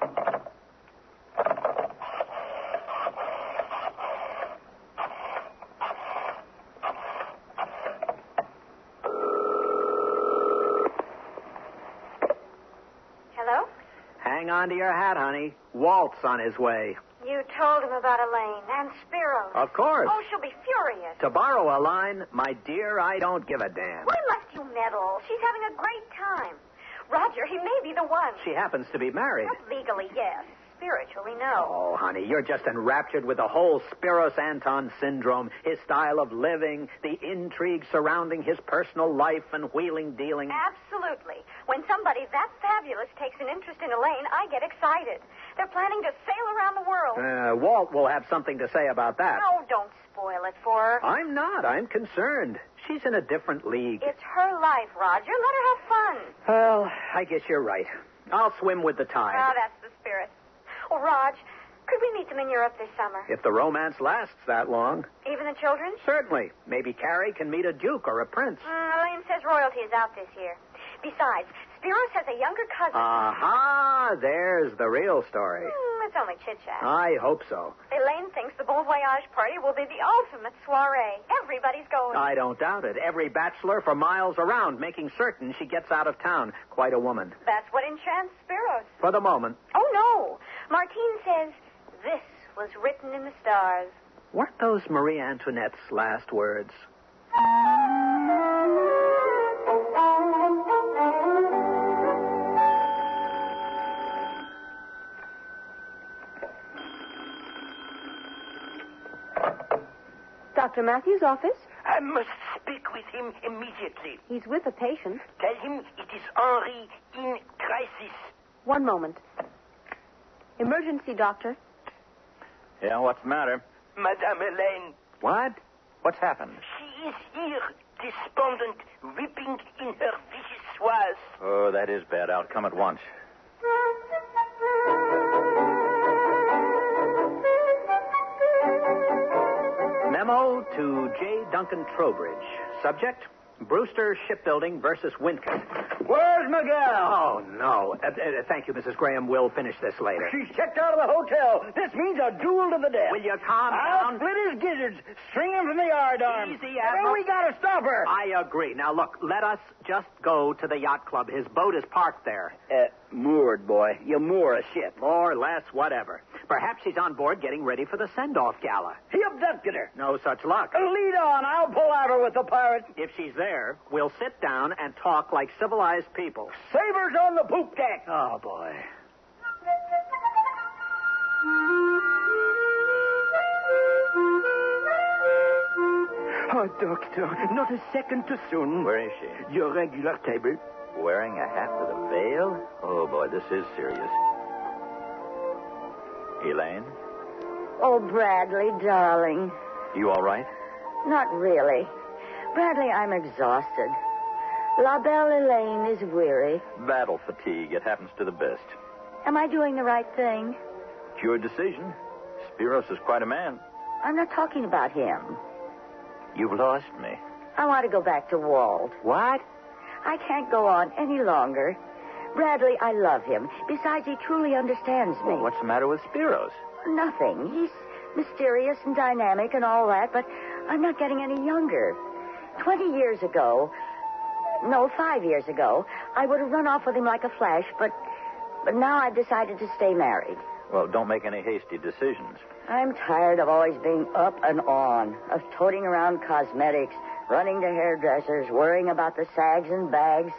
[SPEAKER 3] Hang on to your hat, honey. Walt's on his way.
[SPEAKER 11] You told him about Elaine and Spiros.
[SPEAKER 3] Of course.
[SPEAKER 11] Oh, she'll be furious.
[SPEAKER 3] To borrow a line, my dear, I don't give a damn.
[SPEAKER 11] Why must you meddle? She's having a great time. Roger, he may be the one.
[SPEAKER 3] She happens to be married.
[SPEAKER 11] Not legally, yes. Spiritually, no.
[SPEAKER 3] Oh, honey, you're just enraptured with the whole Spiros Anton syndrome, his style of living, the intrigue surrounding his personal life and wheeling dealing.
[SPEAKER 11] Absolutely. When somebody that fabulous takes an interest in Elaine, I get excited. They're planning to sail around the world.
[SPEAKER 3] Walt will have something to say about that.
[SPEAKER 11] Oh, don't spoil it for her.
[SPEAKER 3] I'm not. I'm concerned. She's in a different league.
[SPEAKER 11] It's her life, Roger. Let her have fun.
[SPEAKER 3] Well, I guess you're right. I'll swim with the tide.
[SPEAKER 11] Ah, that's the spirit. Oh, Raj, could we meet them in Europe this summer?
[SPEAKER 3] If the romance lasts that long.
[SPEAKER 11] Even the children?
[SPEAKER 3] Certainly. Maybe Carrie can meet a duke or a prince.
[SPEAKER 11] Elaine says royalty is out this year. Besides, Spiros has a younger cousin.
[SPEAKER 3] Aha! There's the real story.
[SPEAKER 11] It's only chit-chat.
[SPEAKER 3] I hope so.
[SPEAKER 11] Elaine thinks the Bon Voyage party will be the ultimate soiree. Everybody's going.
[SPEAKER 3] I don't doubt it. Every bachelor for miles around, making certain she gets out of town. Quite a woman.
[SPEAKER 11] That's what enchants Spiros.
[SPEAKER 3] For the moment.
[SPEAKER 11] Oh, no. Martine says this was written in the stars.
[SPEAKER 3] Weren't those Marie Antoinette's last words?
[SPEAKER 13] Dr. Matthews' office?
[SPEAKER 2] I must speak with him immediately.
[SPEAKER 13] He's with a patient.
[SPEAKER 2] Tell him it is Henri in crisis.
[SPEAKER 13] One moment. Emergency, doctor.
[SPEAKER 12] Yeah, what's the matter?
[SPEAKER 2] Madame Elaine.
[SPEAKER 3] What? What's happened?
[SPEAKER 2] She is here, despondent, weeping in her vichyssoise.
[SPEAKER 12] Oh, that is bad. I'll come at once.
[SPEAKER 3] Memo to J. Duncan Trowbridge. Subject, Brewster Shipbuilding versus Wincott.
[SPEAKER 10] Where's Miguel?
[SPEAKER 3] Oh, no. Thank you, Mrs. Graham. We'll finish this later.
[SPEAKER 10] She's checked out of the hotel. This means a duel to the death.
[SPEAKER 3] Will you calm
[SPEAKER 10] I'll
[SPEAKER 3] down?
[SPEAKER 10] split his gizzards, string him from the yardarm.
[SPEAKER 3] Easy, Admiral.
[SPEAKER 10] We gotta stop her.
[SPEAKER 3] I agree. Now, look, let us just go to the yacht club. His boat is parked there.
[SPEAKER 2] Moored, boy. You moor a ship.
[SPEAKER 3] More or less, whatever. Perhaps she's on board getting ready for the send-off gala.
[SPEAKER 10] He abducted her.
[SPEAKER 3] No such luck.
[SPEAKER 10] Lead on. I'll pull out her with the pirate.
[SPEAKER 3] If she's there, we'll sit down and talk like civilized people.
[SPEAKER 10] Sabers on the poop deck.
[SPEAKER 3] Oh, boy.
[SPEAKER 2] Oh, Doctor, not a second too soon.
[SPEAKER 12] Where is she?
[SPEAKER 2] Your regular table.
[SPEAKER 12] Wearing a hat with a veil? Oh, boy, this is serious. Elaine?
[SPEAKER 15] Oh, Bradley, darling.
[SPEAKER 12] You all right?
[SPEAKER 15] Not really. Bradley, I'm exhausted. La belle Elaine is weary.
[SPEAKER 12] Battle fatigue. It happens to the best.
[SPEAKER 15] Am I doing the right thing?
[SPEAKER 12] It's your decision. Spiros is quite a man.
[SPEAKER 15] I'm not talking about him.
[SPEAKER 12] You've lost me.
[SPEAKER 15] I want to go back to Walt.
[SPEAKER 3] What?
[SPEAKER 15] I can't go on any longer. Bradley, I love him. Besides, he truly understands me.
[SPEAKER 12] Well, what's the matter with Spiros?
[SPEAKER 15] Nothing. He's mysterious and dynamic and all that, but I'm not getting any younger. 20 years ago, no, 5 years ago, I would have run off with him like a flash, but now I've decided to stay married.
[SPEAKER 12] Well, don't make any hasty decisions.
[SPEAKER 15] I'm tired of always being up and on, of toting around cosmetics, running to hairdressers, worrying about the sags and bags.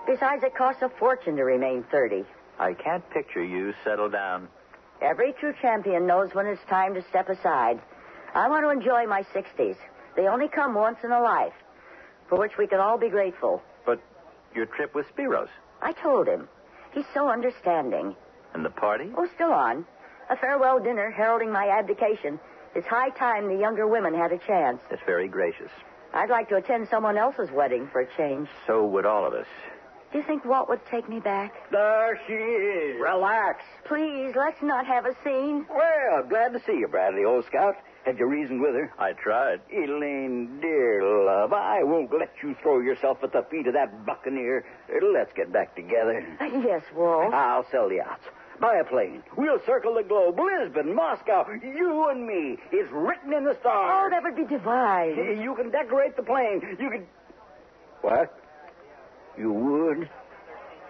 [SPEAKER 15] Besides, it costs a fortune to remain 30.
[SPEAKER 12] I can't picture you settle down.
[SPEAKER 15] Every true champion knows when it's time to step aside. I want to enjoy my 60s. They only come once in a life, for which we can all be grateful.
[SPEAKER 12] But your trip with Spiros?
[SPEAKER 15] I told him. He's so understanding.
[SPEAKER 12] And the party?
[SPEAKER 15] Oh, still on. A farewell dinner heralding my abdication. It's high time the younger women had a chance.
[SPEAKER 12] That's very gracious.
[SPEAKER 15] I'd like to attend someone else's wedding for a change.
[SPEAKER 12] So would all of us.
[SPEAKER 15] Do you think Walt would take me back?
[SPEAKER 10] There she is.
[SPEAKER 2] Relax.
[SPEAKER 15] Please, let's not have a scene.
[SPEAKER 2] Well, glad to see you, Bradley, old scout. Have you reasoned with her?
[SPEAKER 12] I tried.
[SPEAKER 2] Elaine, dear love, I won't let you throw yourself at the feet of that buccaneer. Let's get back together.
[SPEAKER 15] Yes, Walt.
[SPEAKER 2] I'll sell the yachts. Buy a plane. We'll circle the globe. Lisbon, Moscow, you and me. It's written in the stars.
[SPEAKER 15] Oh, that would be divine.
[SPEAKER 2] You can decorate the plane. You can... What? You would?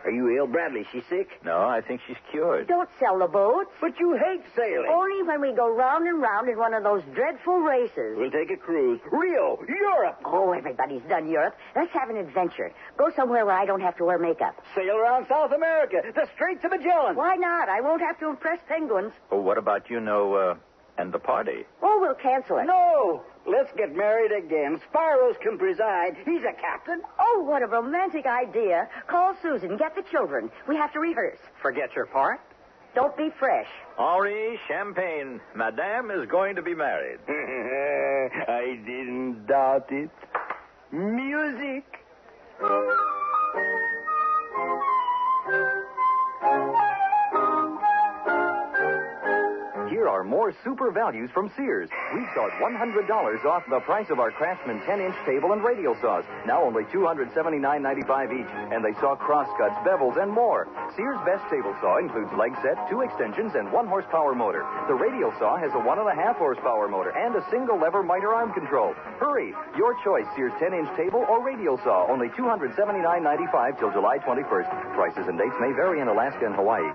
[SPEAKER 2] Are you ill, Bradley? She sick?
[SPEAKER 12] No, I think she's cured.
[SPEAKER 15] Don't sell the boats.
[SPEAKER 2] But you hate sailing.
[SPEAKER 15] Only when we go round and round in one of those dreadful races.
[SPEAKER 2] We'll take a cruise. Rio, Europe.
[SPEAKER 15] Oh, everybody's done Europe. Let's have an adventure. Go somewhere where I don't have to wear makeup.
[SPEAKER 2] Sail around South America, the Straits of Magellan.
[SPEAKER 15] Why not? I won't have to impress penguins.
[SPEAKER 12] Oh, what about and the party?
[SPEAKER 15] Oh, we'll cancel it.
[SPEAKER 2] No. Let's get married again. Spiros can preside. He's a captain.
[SPEAKER 15] Oh, what a romantic idea. Call Susan. Get the children. We have to rehearse.
[SPEAKER 3] Forget your part?
[SPEAKER 15] Don't be fresh.
[SPEAKER 12] Henri Champagne. Madame is going to be married.
[SPEAKER 2] I didn't doubt it. Music.
[SPEAKER 14] Here are more super values from Sears. We start $100 off the price of our Craftsman 10-inch table and radial saws. Now only $279.95 each. And they saw crosscuts, bevels, and more. Sears' best table saw includes leg set, 2 extensions, and 1 horsepower motor. The radial saw has a 1.5 horsepower motor and a single lever miter arm control. Hurry! Your choice, Sears 10-inch table or radial saw. Only $279.95 till July 21st. Prices and dates may vary in Alaska and Hawaii.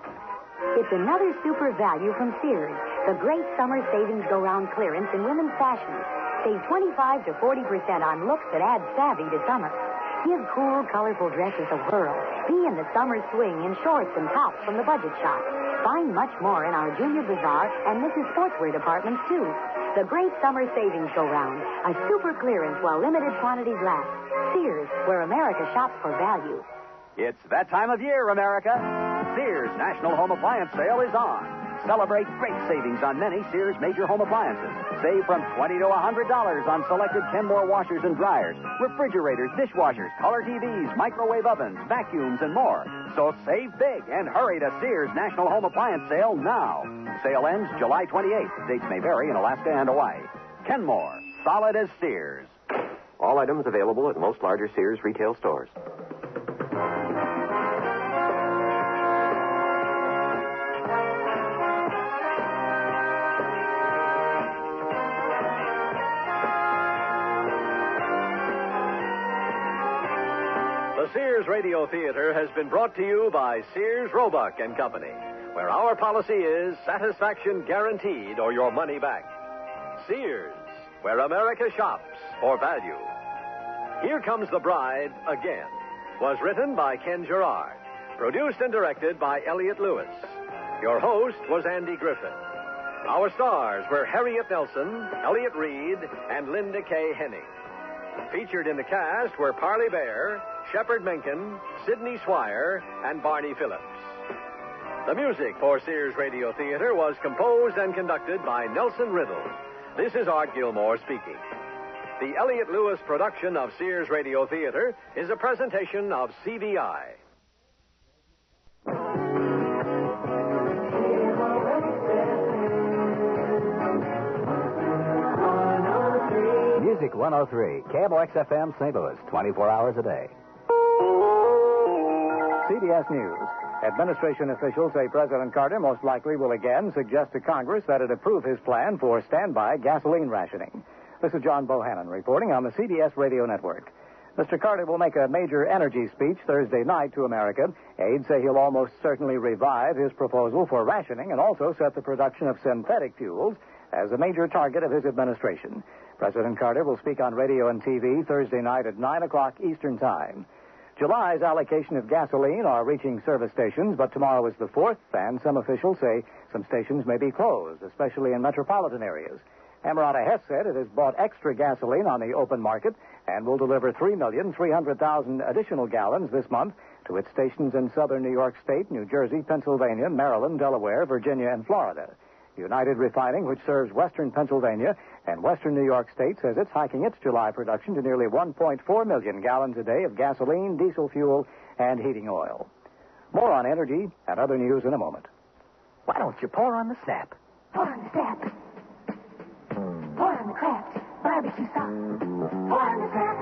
[SPEAKER 24] It's another super value from Sears. The great summer savings go round clearance in women's fashion. Save 25 to 40% on looks that add savvy to summer. Give cool, colorful dresses a whirl. Be in the summer swing in shorts and tops from the budget shop. Find much more in our Junior Bazaar and Mrs. Sportswear departments, too. The great summer savings go round. A super clearance while limited quantities last. Sears, where America shops for value.
[SPEAKER 6] It's that time of year, America. Sears National Home Appliance Sale is on. Celebrate great savings on many Sears major home appliances. Save from $20 to $100 on selected Kenmore washers and dryers, refrigerators, dishwashers, color TVs, microwave ovens, vacuums, and more. So save big and hurry to Sears National Home Appliance Sale now. Sale ends July 28th. Dates may vary in Alaska and Hawaii. Kenmore, solid as Sears.
[SPEAKER 4] All items available at most larger Sears retail stores.
[SPEAKER 1] The Sears Radio Theater has been brought to you by Sears, Roebuck and Company, where our policy is satisfaction guaranteed or your money back. Sears, where America shops for value. Here Comes the Bride Again was written by Ken Gerard, produced and directed by Elliott Lewis. Your host was Andy Griffith. Our stars were Harriet Nelson, Elliott Reed, and Linda K. Henning. Featured in the cast were Parley Bear, Shepard Mencken, Sidney Swire, and Barney Phillips. The music for Sears Radio Theater was composed and conducted by Nelson Riddle. This is Art Gilmore speaking. The Elliott Lewis production of Sears Radio Theater is a presentation of CVI.
[SPEAKER 17] Music 103, KMOX-FM St. Louis, 24 hours a day.
[SPEAKER 6] CBS News. Administration officials say President Carter most likely will again suggest to Congress that it approve his plan for standby gasoline rationing. This is John Bohannon reporting on the CBS Radio Network. Mr. Carter will make a major energy speech Thursday night to America. Aides say he'll almost certainly revive his proposal for rationing and also set the production of synthetic fuels as a major target of his administration. President Carter will speak on radio and TV Thursday night at 9 o'clock Eastern Time. July's allocation of gasoline are reaching service stations, but tomorrow is the 4th, and some officials say some stations may be closed, especially in metropolitan areas. Amaranta Hess said it has bought extra gasoline on the open market and will deliver 3,300,000 additional gallons this month to its stations in southern New York State, New Jersey, Pennsylvania, Maryland, Delaware, Virginia, and Florida. United Refining, which serves western Pennsylvania and western New York State, says it's hiking its July production to nearly 1.4 million gallons a day of gasoline, diesel fuel, and heating oil. More on energy and other news in a moment.
[SPEAKER 3] Why don't you pour on the snap?
[SPEAKER 24] Pour on the snap. Pour on the Kraft barbecue sauce. Pour on the snap.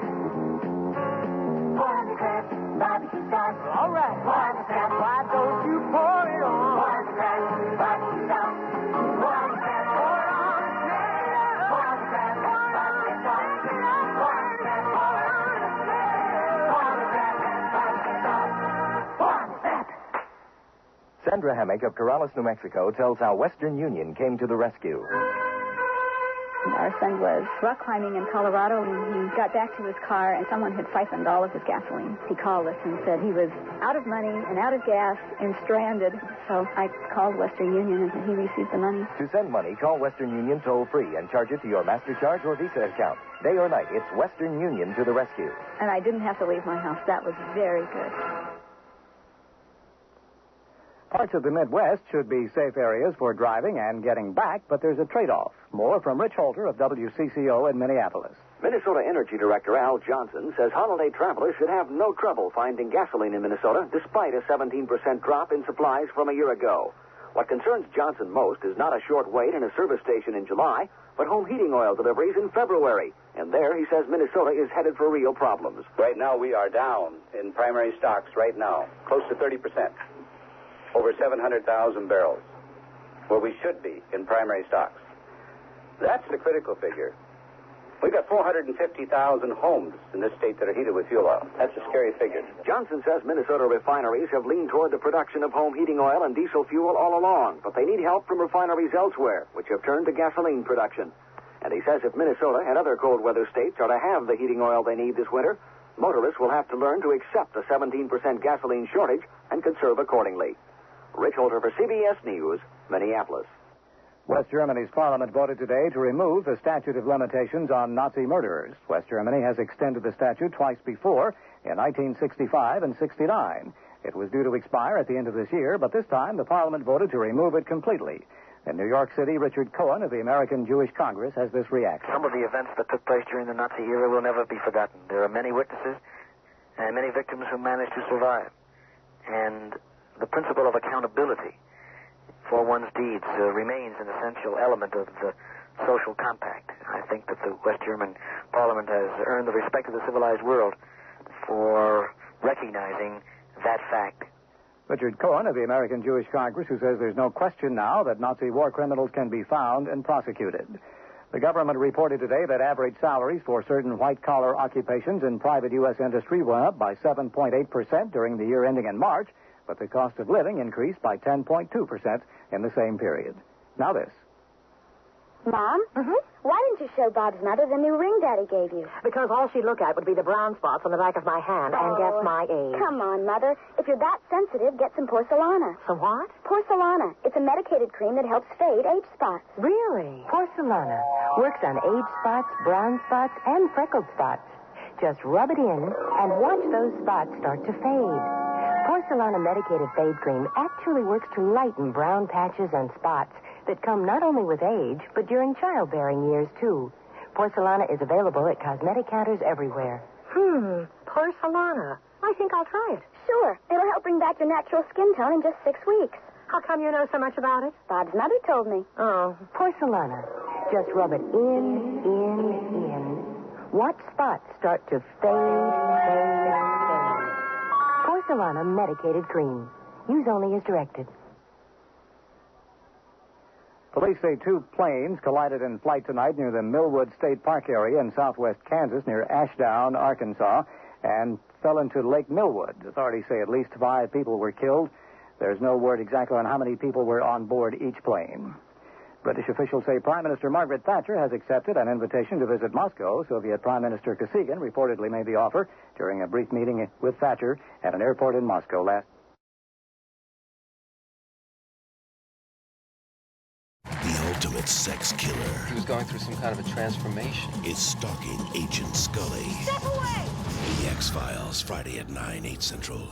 [SPEAKER 24] Pour on the Kraft barbecue sauce.
[SPEAKER 7] All right.
[SPEAKER 24] Pour on the snap.
[SPEAKER 7] Why don't you pour it on?
[SPEAKER 24] Pour on the Kraft barbecue sauce. Pour on the Kraft. Pour on the snap. Pour on the Kraft barbecue sauce. Pour on the Kraft. Pour on the snap. Pour on the Kraft barbecue sauce. Pour on the snap.
[SPEAKER 18] Sandra Hammock of Corrales, New Mexico, tells how Western Union came to the rescue.
[SPEAKER 21] Our son was rock climbing in Colorado, and he got back to his car, and someone had siphoned all of his gasoline. He called us and said he was out of money and out of gas and stranded. So I called Western Union, and he received the money.
[SPEAKER 18] To send money, call Western Union toll-free and charge it to your MasterCharge or Visa account. Day or night, it's Western Union to the rescue.
[SPEAKER 21] And I didn't have to leave my house. That was very good.
[SPEAKER 6] Parts of the Midwest should be safe areas for driving and getting back, but there's a trade-off. More from Rich Holter of WCCO in Minneapolis.
[SPEAKER 4] Minnesota Energy Director Al Johnson says holiday travelers should have no trouble finding gasoline in Minnesota, despite a 17% drop in supplies from a year ago. What concerns Johnson most is not a short wait in a service station in July, but home heating oil deliveries in February. And there, he says Minnesota is headed for real problems.
[SPEAKER 23] Right now, we are down in primary stocks right now, close to 30%. Over 700,000 barrels, where we should be in primary stocks. That's the critical figure. We've got 450,000 homes in this state that are heated with fuel oil. That's a scary figure.
[SPEAKER 4] Johnson says Minnesota refineries have leaned toward the production of home heating oil and diesel fuel all along, but they need help from refineries elsewhere, which have turned to gasoline production. And he says if Minnesota and other cold weather states are to have the heating oil they need this winter, motorists will have to learn to accept the 17% gasoline shortage and conserve accordingly. Rich Holter for CBS News, Minneapolis.
[SPEAKER 6] West Germany's parliament voted today to remove the statute of limitations on Nazi murderers. West Germany has extended the statute twice before, in 1965 and 69. It was due to expire at the end of this year, but this time the parliament voted to remove it completely. In New York City, Richard Cohen of the American Jewish Congress has this reaction.
[SPEAKER 25] Some of the events that took place during the Nazi era will never be forgotten. There are many witnesses and many victims who managed to survive. And the principle of accountability for one's deeds remains an essential element of the social compact. I think that the West German Parliament has earned the respect of the civilized world for recognizing that fact.
[SPEAKER 6] Richard Cohen of the American Jewish Congress, who says there's no question now that Nazi war criminals can be found and prosecuted. The government reported today that average salaries for certain white-collar occupations in private U.S. industry went up by 7.8% during the year ending in March,
[SPEAKER 5] but the cost of living increased by 10.2% in the same period. Now this.
[SPEAKER 8] Mom? Why didn't you show Bob's mother the new ring Daddy gave you?
[SPEAKER 24] Because all she'd look at would be the brown spots on the back of my hand and guess my age.
[SPEAKER 8] Come on, Mother. If you're that sensitive, get some Porcelana.
[SPEAKER 24] Some what?
[SPEAKER 8] Porcelana. It's a medicated cream that helps fade age spots.
[SPEAKER 24] Really?
[SPEAKER 9] Porcelana works on age spots, brown spots, and freckled spots. Just rub it in and watch those spots start to fade. Porcelana medicated fade cream actually works to lighten brown patches and spots that come not only with age, but during childbearing years, too. Porcelana is available at cosmetic counters everywhere.
[SPEAKER 24] Porcelana. I think I'll try it.
[SPEAKER 8] Sure. It'll help bring back your natural skin tone in just 6 weeks.
[SPEAKER 24] How come you know so much about it?
[SPEAKER 8] Bob's mother told me.
[SPEAKER 9] Oh. Porcelana. Just rub it in. Watch spots start to fade. Porcelana medicated cream. Use only as directed.
[SPEAKER 5] Police say 2 planes collided in flight tonight near the Millwood State Park area in southwest Kansas near Ashdown, Arkansas, and fell into Lake Millwood. Authorities say at least 5 people were killed. There's no word exactly on how many people were on board each plane. British officials say Prime Minister Margaret Thatcher has accepted an invitation to visit Moscow. Soviet Prime Minister Kosygin reportedly made the offer during a brief meeting with Thatcher at an airport in Moscow last.
[SPEAKER 16] Ultimate sex killer.
[SPEAKER 19] He was going through some kind of a transformation.
[SPEAKER 16] Is stalking Agent Scully.
[SPEAKER 8] Step away!
[SPEAKER 16] The X-Files, Friday at 9, 8 Central.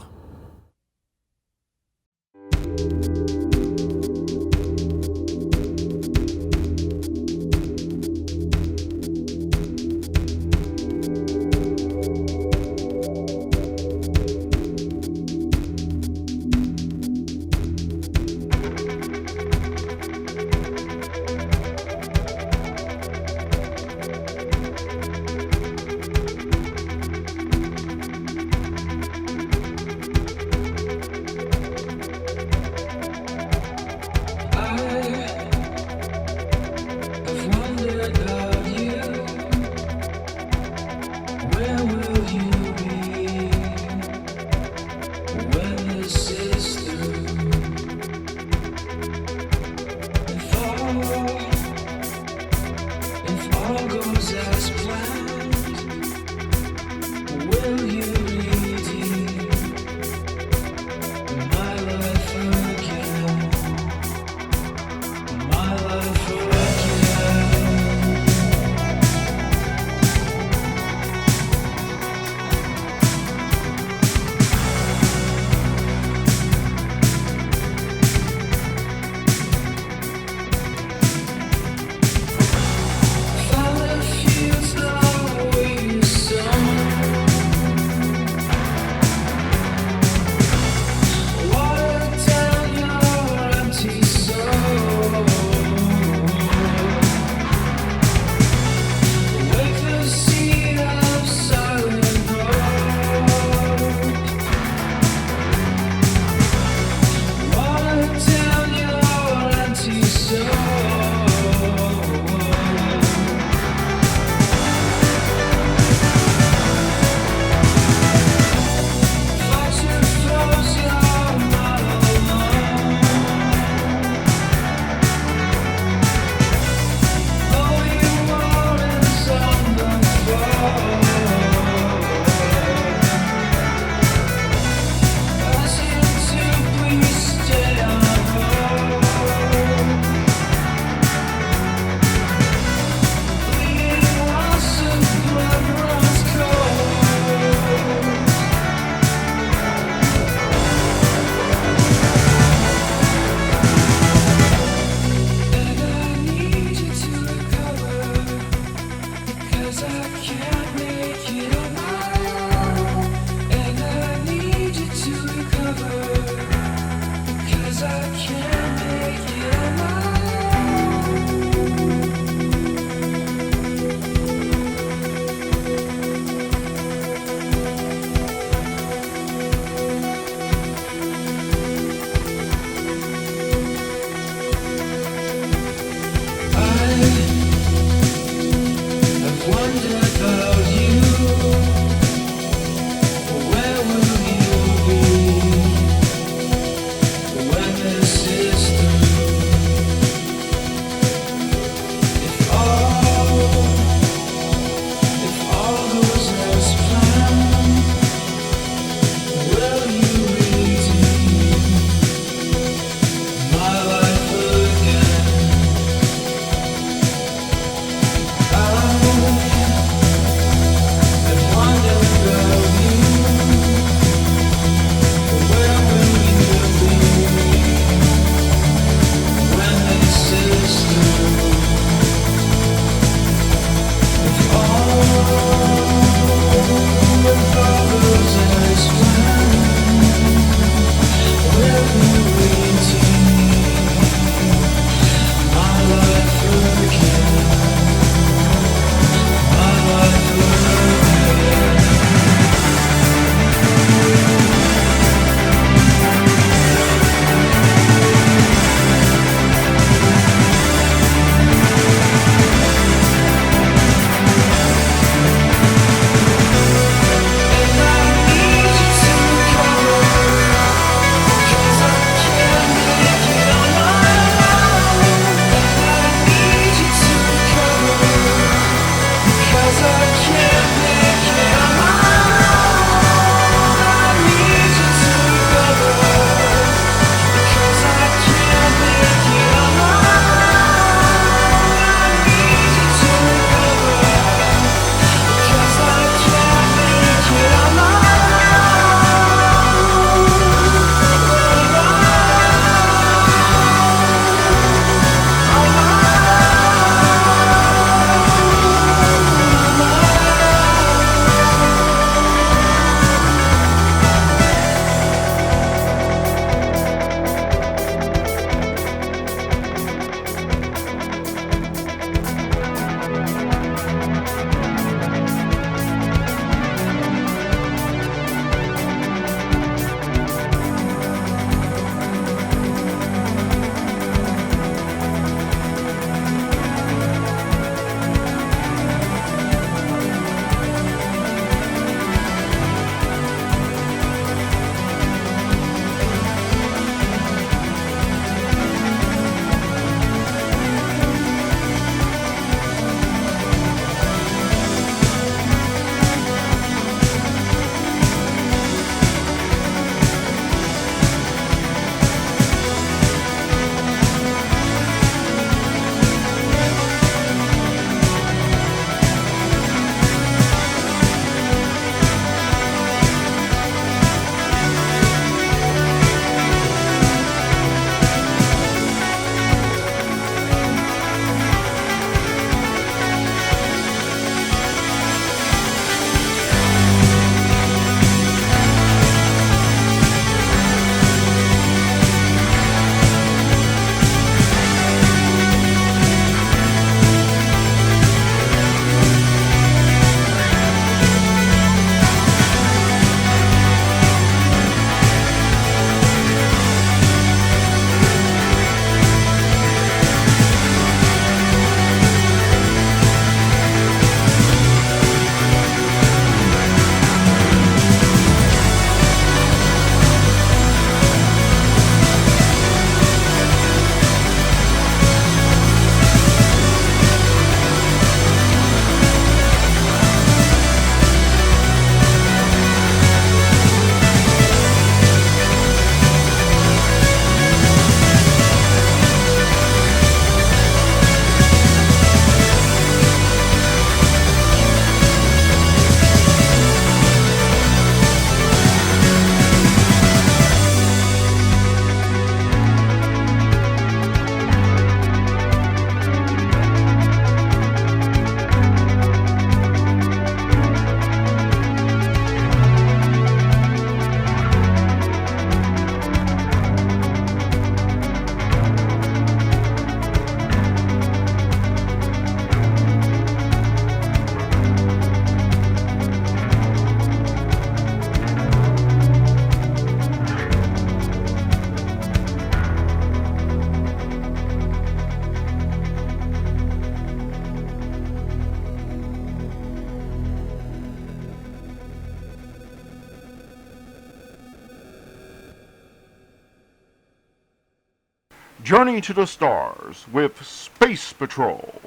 [SPEAKER 10] Journey to the Stars with Space Patrol.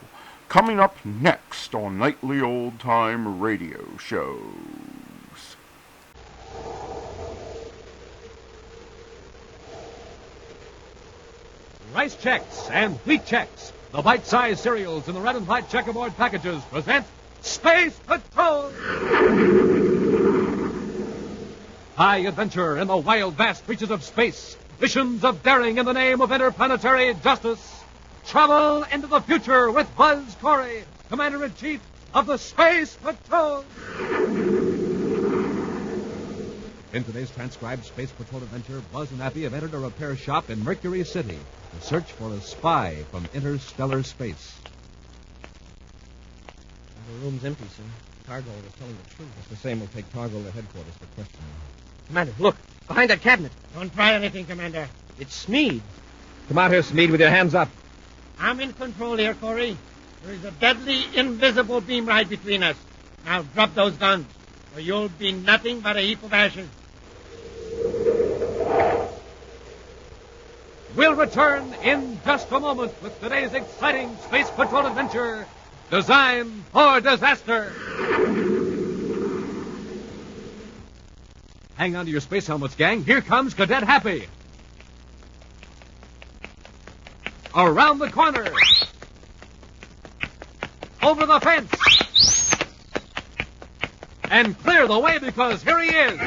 [SPEAKER 10] Coming up next on Nightly Old Time Radio Shows.
[SPEAKER 11] Rice Chex and Wheat Chex, the bite-sized cereals in the red and white checkerboard packages, present Space Patrol! High adventure in the wild, vast reaches of space. Missions of daring in the name of interplanetary justice. Travel into the future with Buzz Corey, Commander-in-Chief of the Space Patrol. In today's transcribed Space Patrol adventure, Buzz and Appy have entered a repair shop in Mercury City to search for a spy from interstellar space.
[SPEAKER 13] The room's empty, sir. Targold is telling the truth.
[SPEAKER 11] It's the same. We'll take Targold to headquarters for questioning.
[SPEAKER 13] Commander, look. Behind that cabinet. Don't try anything, Commander. It's Smead.
[SPEAKER 11] Come out here, Smead, with your hands up.
[SPEAKER 20] I'm in control here, Corey. There is a deadly, invisible beam right between us. Now drop those guns, or you'll be nothing but a heap of ashes.
[SPEAKER 11] We'll return in just a moment with today's exciting Space Patrol adventure, Design for Disaster. Hang on to your space helmets, gang. Here comes Cadet Happy. Around the corner. Over the fence. And clear the way because here he is.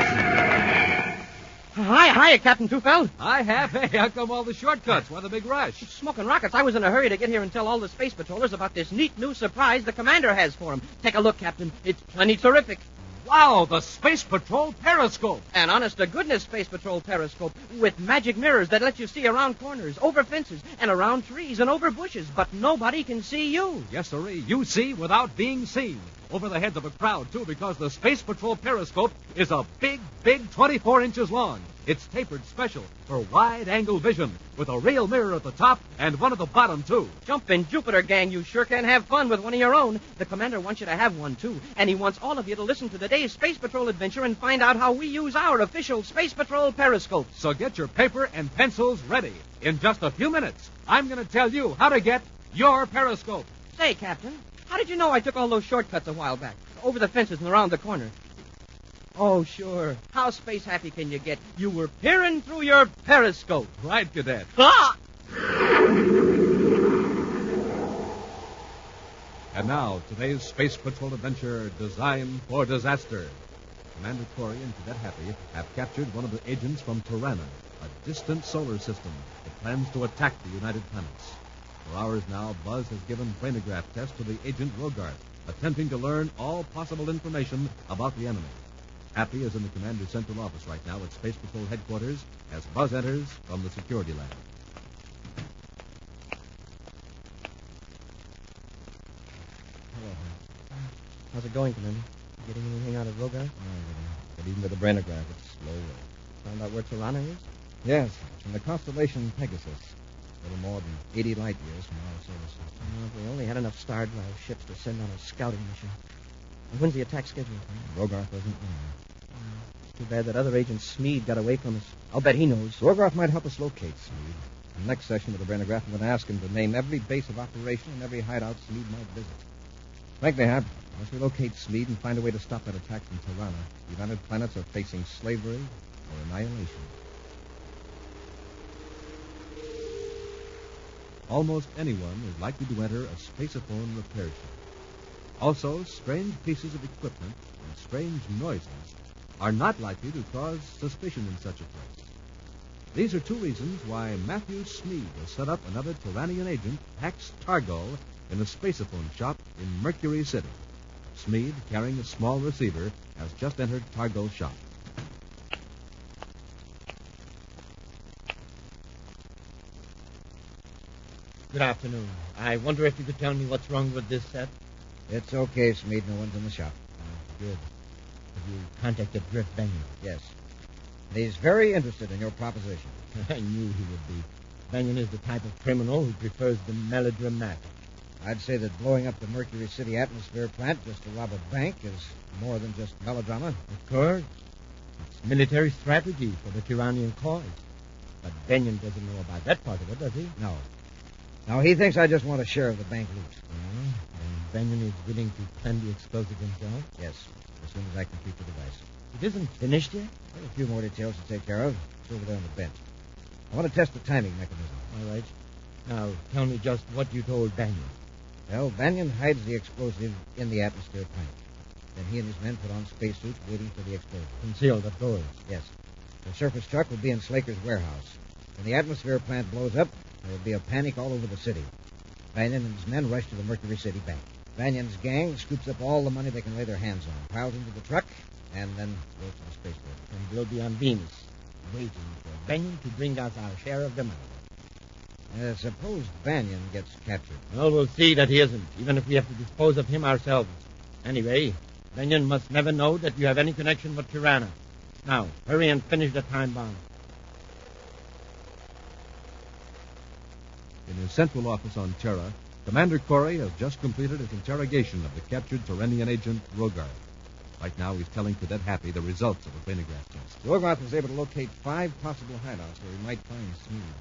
[SPEAKER 13] Hi, Captain Tufeld.
[SPEAKER 11] Hi, Hap. Hey, how come all the shortcuts? Why the big rush?
[SPEAKER 13] Smoking rockets. I was in a hurry to get here and tell all the space patrollers about this neat new surprise the commander has for them. Take a look, Captain. It's plenty terrific.
[SPEAKER 11] Wow, the Space Patrol periscope.
[SPEAKER 13] An honest-to-goodness Space Patrol periscope with magic mirrors that let you see around corners, over fences, and around trees and over bushes, but nobody can see you.
[SPEAKER 11] Yes, sirree. You see without being seen. Over the heads of a crowd, too, because the Space Patrol periscope is a big 24 inches long. It's tapered special for wide-angle vision, with a real mirror at the top and one at the bottom, too.
[SPEAKER 13] Jumpin' Jupiter, gang, you sure can have fun with one of your own. The commander wants you to have one, too, and he wants all of you to listen to today's Space Patrol adventure and find out how we use our official Space Patrol periscope.
[SPEAKER 11] So get your paper and pencils ready. In just a few minutes, I'm going to tell you how to get your periscope.
[SPEAKER 13] Say, Captain, how did you know I took all those shortcuts a while back? Over the fences and around the corner. Oh, sure. How space happy can you get? You were peering through your periscope.
[SPEAKER 11] Right, Cadet.
[SPEAKER 13] Ah!
[SPEAKER 11] And now, today's Space Patrol adventure, Design for Disaster. Commander Corey and Cadet Happy have captured one of the agents from Tarzan, a distant solar system that plans to attack the United Planets. For hours now, Buzz has given brainograph tests to the agent Rogarth, attempting to learn all possible information about the enemy. Happy is in the commander's central office right now at Space Patrol headquarters as Buzz enters from the security lab.
[SPEAKER 13] Hello, how's it going, Commander? Getting anything out of Rogarth?
[SPEAKER 22] But even with the brainograph, it's slow.
[SPEAKER 13] Found out where Tirana is?
[SPEAKER 22] Yes, from the constellation Pegasus. A little more than 80 light years from our solar system.
[SPEAKER 13] If we only had enough star drive ships to send on a scouting mission. And when's the attack scheduled?
[SPEAKER 22] Rogarth doesn't know.
[SPEAKER 13] It's too bad that other agent Smead got away from us. I'll bet he knows.
[SPEAKER 22] Rogarth might help us locate Smead. In the next session with the brainograph, I'm going to ask him to name every base of operation and every hideout Smead might visit. Frankly, Hap, once we locate Smead and find a way to stop that attack from Tirana, the United Planets are facing slavery or annihilation.
[SPEAKER 11] Almost anyone is likely to enter a spaceophone repair shop. Also, strange pieces of equipment and strange noises are not likely to cause suspicion in such a place. These are two reasons why Matthew Smead has set up another Turanian agent, Pax Targo, in a spaceophone shop in Mercury City. Smead, carrying a small receiver, has just entered Targo's shop.
[SPEAKER 20] Good afternoon. I wonder if you could tell me what's wrong with this set?
[SPEAKER 22] It's okay, Smead. No one's in the shop.
[SPEAKER 20] Good. Have you contacted Griff Benyon?
[SPEAKER 22] Yes. And he's very interested in your proposition.
[SPEAKER 20] I knew he would be. Benyon is the type of criminal who prefers the melodramatic.
[SPEAKER 22] I'd say that blowing up the Mercury City atmosphere plant just to rob a bank is more than just melodrama.
[SPEAKER 20] Of course. It's military strategy for the Tiranian cause.
[SPEAKER 22] But Benyon doesn't know about that part of it, does he?
[SPEAKER 1] No. No, he thinks I just want a share of the bank loot.
[SPEAKER 22] And Benyon is willing to plan the explosive himself?
[SPEAKER 1] Yes, as soon as I complete the device.
[SPEAKER 22] It isn't finished yet?
[SPEAKER 1] Well, a few more details to take care of. It's over there on the bench. I want to test the timing mechanism.
[SPEAKER 22] All right. Now, tell me just what you told Benyon.
[SPEAKER 1] Well, Benyon hides the explosive in the atmosphere tank. Then he and his men put on spacesuits waiting for the explosion.
[SPEAKER 22] Concealed, of course.
[SPEAKER 1] Yes. The surface truck will be in Slaker's warehouse. When the atmosphere plant blows up, there will be a panic all over the city. Benyon and his men rush to the Mercury City Bank. Banyon's gang scoops up all the money they can lay their hands on, piles into the truck, and then goes to the spaceport.
[SPEAKER 22] And we'll be on Venus, waiting for Benyon to bring us our share of the money.
[SPEAKER 1] Suppose Benyon gets captured.
[SPEAKER 22] Well, we'll see that he isn't, even if we have to dispose of him ourselves. Anyway, Benyon must never know that you have any connection with Tirana. Now, hurry and finish the time bomb.
[SPEAKER 11] In his central office on Terra, Commander Corey has just completed his interrogation of the captured Turanian agent, Rogarth. Right now, he's telling Cadet Happy the results of a phonograph test.
[SPEAKER 22] Rogarth was able to locate 5 possible hideouts where he might find Smeed.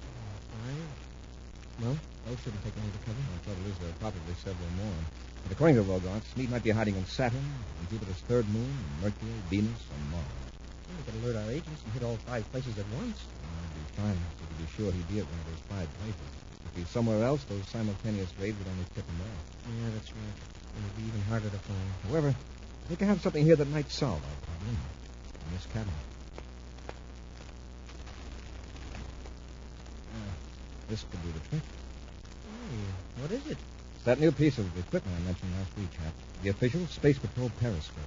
[SPEAKER 22] 5? Well, those shouldn't take long to cover. The trouble is there are probably several more. But according to Rogarth, Smeed might be hiding in Saturn, on Jupiter's third moon, Mercury, Venus, and Mars.
[SPEAKER 13] We could alert our agents and hit all 5 places at once.
[SPEAKER 22] It'd be fine if we could be sure he'd be at one of those 5 places. If he's somewhere else, those simultaneous raids would only tip him off.
[SPEAKER 13] Yeah, that's right. It would be even harder to find.
[SPEAKER 22] However, I think I have something here that might solve our problem. In this cabinet. This could do the trick.
[SPEAKER 13] Hey, what is it?
[SPEAKER 22] It's that new piece of equipment I mentioned last week, chap. The official Space Patrol periscope.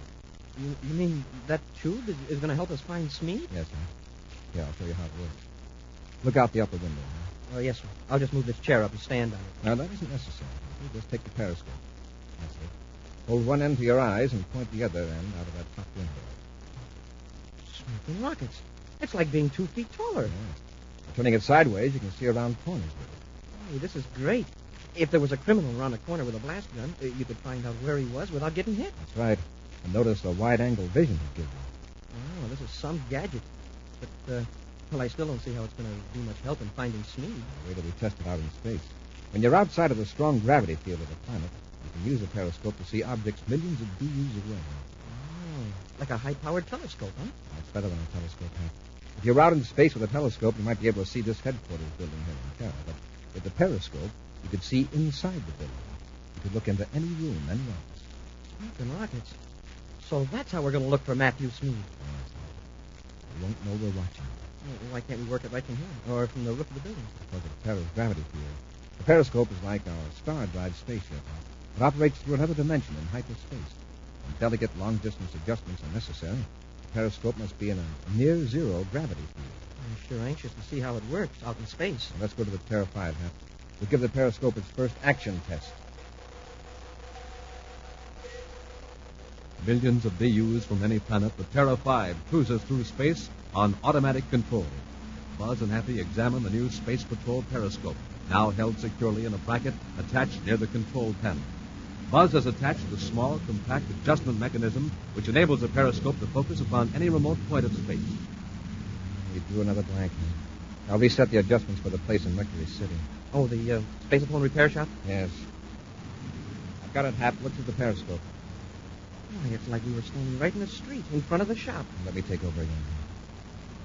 [SPEAKER 13] You mean that tube is going to help us find Smeed?
[SPEAKER 22] Yes, sir. Yeah, I'll show you how it works. Look out the upper window, huh?
[SPEAKER 13] Oh, yes, sir. I'll just move this chair up and stand on it.
[SPEAKER 22] No, that isn't necessary. You just take the periscope. That's it. Hold one end to your eyes and point the other end out of that top window.
[SPEAKER 13] Smoking rockets. It's like being 2 feet taller.
[SPEAKER 22] By turning it sideways, you can see around corners with it.
[SPEAKER 13] Hey, this is great. If there was a criminal around a corner with a blast gun, you could find out where he was without getting hit.
[SPEAKER 22] That's right. And notice the wide-angle vision it gives you.
[SPEAKER 13] Oh, this is some gadget. But, well, I still don't see how it's going to be much help in finding Smeed.
[SPEAKER 22] Wait till we test it out in space. When you're outside of the strong gravity field of the planet, you can use a periscope to see objects millions of BUs away.
[SPEAKER 13] Oh, like a high-powered telescope, huh?
[SPEAKER 22] That's better than a telescope, huh? If you're out in space with a telescope, you might be able to see this headquarters building here in Terra. But with the periscope, you could see inside the building. You could look into any room, any office.
[SPEAKER 13] Smoking rockets. So that's how we're going to look for Matthew Smeed.
[SPEAKER 22] You won't know we're watching.
[SPEAKER 13] Well, why can't we work it right from here? Or from the roof of the building?
[SPEAKER 22] Because of Terra's gravity field. The periscope is like our star-drive spaceship. It operates through another dimension in hyperspace. When delicate long-distance adjustments are necessary, the periscope must be in a near-zero gravity field.
[SPEAKER 13] I'm sure anxious to see how it works out in space.
[SPEAKER 22] Well, let's go to the Terra 5, huh? We'll give the periscope its first action test.
[SPEAKER 11] Millions of BUs from any planet, the Terra 5 cruises through space on automatic control. Buzz and Happy examine the new Space Patrol periscope, now held securely in a bracket attached near the control panel. Buzz has attached the small, compact adjustment mechanism which enables the periscope to focus upon any remote point of space.
[SPEAKER 22] We drew another blank. I'll reset the adjustments for the place in Mercury City.
[SPEAKER 13] Oh, the Space Patrol repair shop?
[SPEAKER 22] Yes. I've got it, Hap. Look through the periscope.
[SPEAKER 13] Why, it's like we were standing right in the street in front of the shop.
[SPEAKER 22] Let me take over again.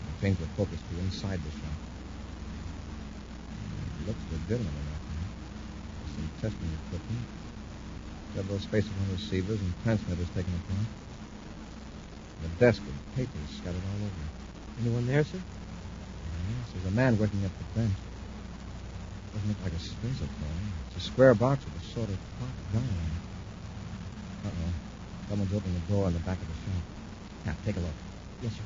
[SPEAKER 22] I'll change the focus to inside the shop. It looks legitimate enough. Some testing equipment. Several Space Patrol receivers and transmitters taken apart. The desk with papers scattered all over it.
[SPEAKER 13] Anyone there, sir?
[SPEAKER 22] Yes, there's a man working at the bench. Doesn't look like a space patrol. It's a square box with a sort of clock dial on it. Uh-oh. Someone's opening the door in the back of the shop. Now, take a look.
[SPEAKER 13] Yes, sir.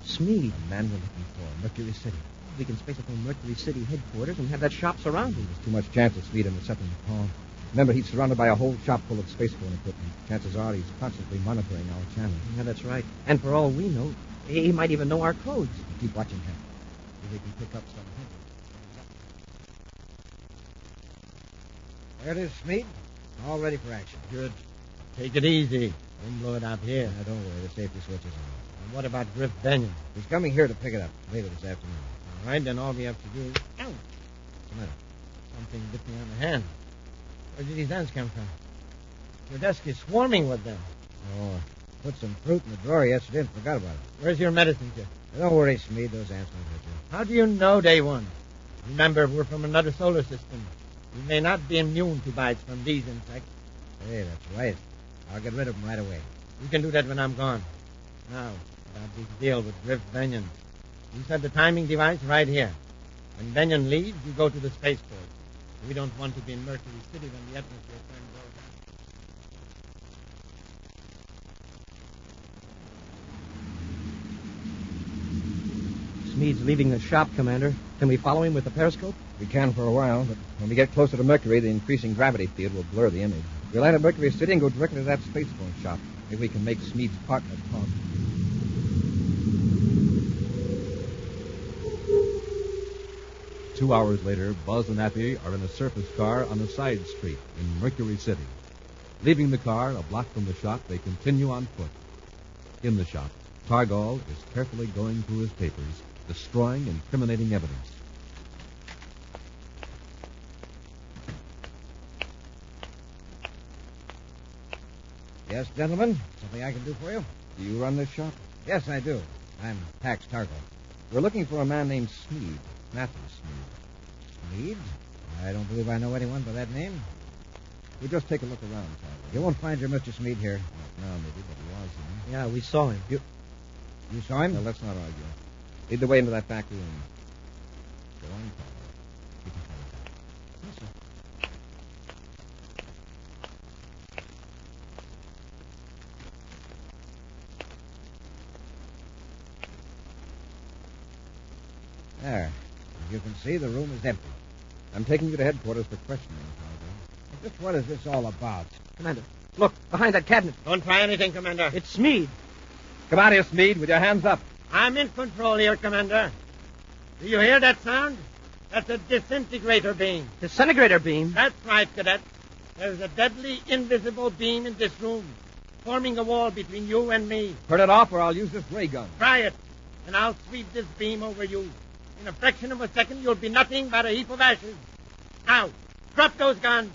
[SPEAKER 13] Smeed.
[SPEAKER 22] The man we're looking for, Mercury City.
[SPEAKER 13] We can space up on Mercury City headquarters and have that shop surrounded.
[SPEAKER 22] There's too much chance of Smeed intercepting the call. Remember, he's surrounded by a whole shop full of spacephone equipment. Chances are he's constantly monitoring our channels.
[SPEAKER 13] Yeah, that's right. And for all we know, he might even know our codes.
[SPEAKER 22] Keep watching him. Maybe we can pick up some hints.
[SPEAKER 1] There it is, Smeed. All ready for action.
[SPEAKER 22] Good.
[SPEAKER 1] Take it easy. Don't blow it out here.
[SPEAKER 22] Don't worry. The safety switch is on.
[SPEAKER 20] And what about Griff Benyon?
[SPEAKER 1] He's coming here to pick it up later this afternoon.
[SPEAKER 20] All right, then all we have to do is... Ow!
[SPEAKER 1] What's the matter?
[SPEAKER 20] Something bit me on the hand. Where did these ants come from? Your desk is swarming with them.
[SPEAKER 1] Oh, put some fruit in the drawer yesterday and forgot about it.
[SPEAKER 20] Where's your medicine kit?
[SPEAKER 1] Don't worry, Smeed. Those ants won't hurt you.
[SPEAKER 20] How do you know they won't? Remember, we're from another solar system. We may not be immune to bites from these insects.
[SPEAKER 1] Hey, that's right. I'll get rid of them right away.
[SPEAKER 20] You can do that when I'm gone. Now, about this deal with Griff Benyon. You set the timing device right here. When Benyon leaves, you go to the spaceport. We don't want to be in Mercury City when the atmosphere turns over.
[SPEAKER 13] Smeed's leaving the shop, Commander. Can we follow him with the periscope?
[SPEAKER 22] We can for a while, but when we get closer to Mercury, the increasing gravity field will blur the image. We'll land at Mercury City and go directly to that space phone shop. Maybe we can make Smeed's partner talk.
[SPEAKER 11] Two hours later, Buzz and Appy are in a surface car on a side street in Mercury City. Leaving the car a block from the shop, they continue on foot. In the shop, Targall is carefully going through his papers, destroying incriminating evidence.
[SPEAKER 1] Yes, gentlemen? Something I can do for you?
[SPEAKER 22] Do you run this shop?
[SPEAKER 1] Yes, I do. I'm Pax Targall.
[SPEAKER 22] We're looking for a man named Smeed. Matthew Smeed.
[SPEAKER 1] Smeed? I don't believe I know anyone by that name.
[SPEAKER 22] We'll just take a look around, Targall.
[SPEAKER 1] You won't find your Mr. Smeed here.
[SPEAKER 22] Not now, maybe, but he was, you know.
[SPEAKER 13] Yeah, we saw him.
[SPEAKER 1] You saw him?
[SPEAKER 22] No, let's not argue. Lead the way into that back room. Go on, Targall. Keep him covered.
[SPEAKER 1] Yes, sir. There. As you can see, the room is empty.
[SPEAKER 22] I'm taking you to headquarters for questioning, Targall.
[SPEAKER 1] Just what is this all about?
[SPEAKER 13] Commander, look, behind that cabinet.
[SPEAKER 20] Don't try anything, Commander.
[SPEAKER 13] It's Smeed.
[SPEAKER 22] Come out here, Smeed, with your hands up.
[SPEAKER 20] I'm in control here, Commander. Do you hear that sound? That's a disintegrator beam.
[SPEAKER 13] Disintegrator beam?
[SPEAKER 20] That's right, Cadet. There's a deadly, invisible beam in this room, forming a wall between you and me.
[SPEAKER 22] Turn it off or I'll use this ray gun.
[SPEAKER 20] Try it, and I'll sweep this beam over you. In a fraction of a second, you'll be nothing but a heap of ashes. Now, drop those guns.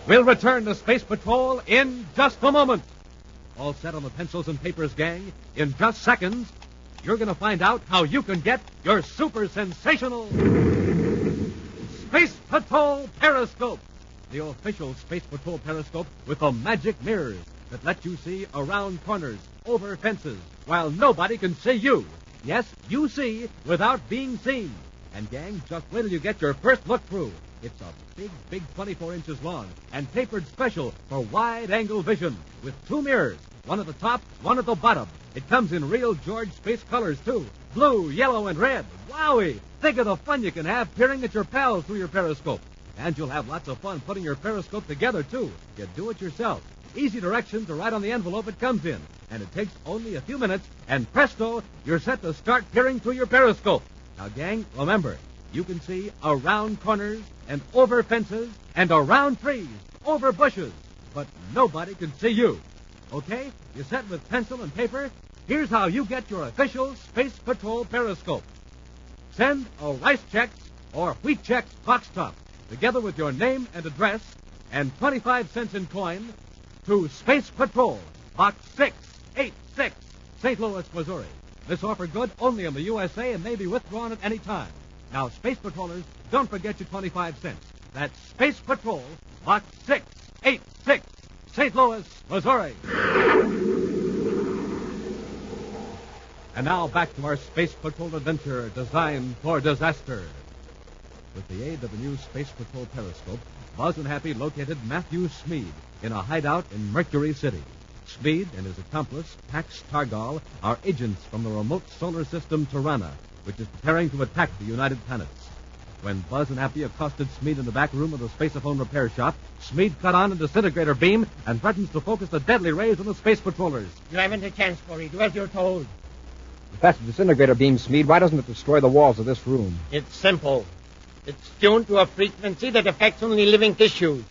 [SPEAKER 11] We'll return to Space Patrol in just a moment. All set on the pencils and papers, gang. In just seconds, you're going to find out how you can get your super sensational Space Patrol Periscope. The official Space Patrol Periscope with the magic mirrors that let you see around corners, over fences, while nobody can see you. Yes, you see without being seen. And, gang, just wait till you get your first look through. It's a big 24 inches long and tapered special for wide-angle vision with two mirrors, one at the top, one at the bottom. It comes in real George Space colors, too. Blue, yellow, and red. Wowie! Think of the fun you can have peering at your pals through your periscope. And you'll have lots of fun putting your periscope together, too. You do it yourself. Easy directions are right on the envelope it comes in. And it takes only a few minutes, and presto, you're set to start peering through your periscope. Now, gang, remember, you can see around corners and over fences and around trees, over bushes, but nobody can see you. Okay? You set with pencil and paper? Here's how you get your official Space Patrol Periscope. Send a Rice Chex or Wheat Chex box top, together with your name and address, and 25 cents in coin, to Space Patrol, Box 686, St. Louis, Missouri. This offer good only in the USA and may be withdrawn at any time. Now, Space Patrollers, don't forget your 25 cents. That's Space Patrol, Box 686, St. Louis, Missouri. And now back to our Space Patrol adventure designed for disaster. With the aid of the new Space Patrol Periscope, Buzz and Happy located Matthew Smeed in a hideout in Mercury City. Smeed and his accomplice, Pax Targall, are agents from the remote solar system Tirana, which is preparing to attack the United Planets. When Buzz and Happy accosted Smeed in the back room of the Spaceophone repair shop, Smeed cut on a disintegrator beam and threatens to focus the deadly rays on the Space Patrollers.
[SPEAKER 20] You haven't a chance, Corey. Do as you're told.
[SPEAKER 22] If that's a disintegrator beam, Smeed, why doesn't it destroy the walls of this room?
[SPEAKER 20] It's simple. It's tuned to a frequency that affects only living tissues.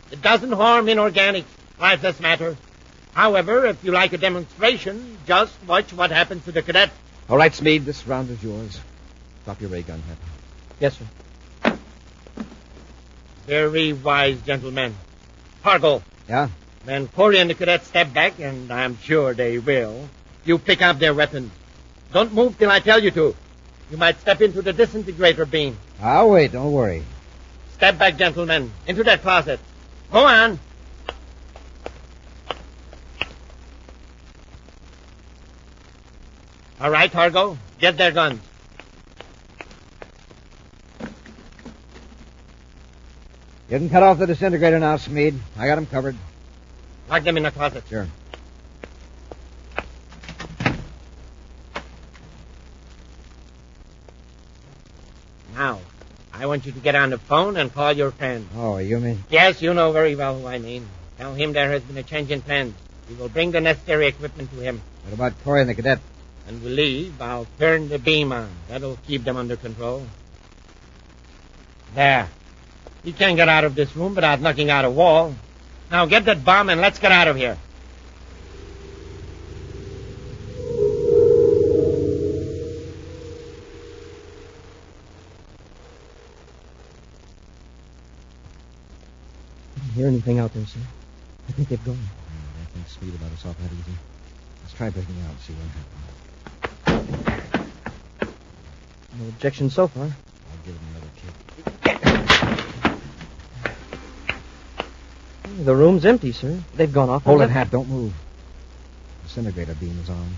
[SPEAKER 20] It doesn't harm inorganics. lifeless matter. However, if you like a demonstration, just watch what happens to the cadet.
[SPEAKER 22] All right, Smeed, this round is yours. Drop your ray gun, Hep.
[SPEAKER 20] Yes, sir. Very wise, gentlemen. Fargo.
[SPEAKER 1] Yeah?
[SPEAKER 20] When Corey and the cadets step back, and I'm sure they will, you pick up their weapons. Don't move till I tell you to. You might step into the disintegrator beam.
[SPEAKER 1] I'll wait, don't worry.
[SPEAKER 20] Step back, gentlemen, into that closet. Go on. All right, Fargo, get their guns.
[SPEAKER 1] You can cut off the disintegrator now, Smeed. I got them covered.
[SPEAKER 20] Lock them in the closet.
[SPEAKER 1] Sure.
[SPEAKER 20] Now, I want you to get on the phone and call your friend.
[SPEAKER 1] Oh, you mean?
[SPEAKER 20] Yes, you know very well who I mean. Tell him there has been a change in plans. We will bring the necessary equipment to him.
[SPEAKER 1] What about Corey and the cadet?
[SPEAKER 20] When we leave, I'll turn the beam on. That'll keep them under control. There. He can't get out of this room without knocking out a wall. Now get that bomb and let's get out of here.
[SPEAKER 13] Didn't hear anything out there, sir. I think they've gone.
[SPEAKER 22] I think Smeed about us off that easy. Let's try breaking out and see what happens.
[SPEAKER 13] No objection so far.
[SPEAKER 22] I'll give him another kick.
[SPEAKER 13] The room's empty, sir. They've gone off.
[SPEAKER 22] Hold it, Hat. Don't move. The disintegrator beam is on.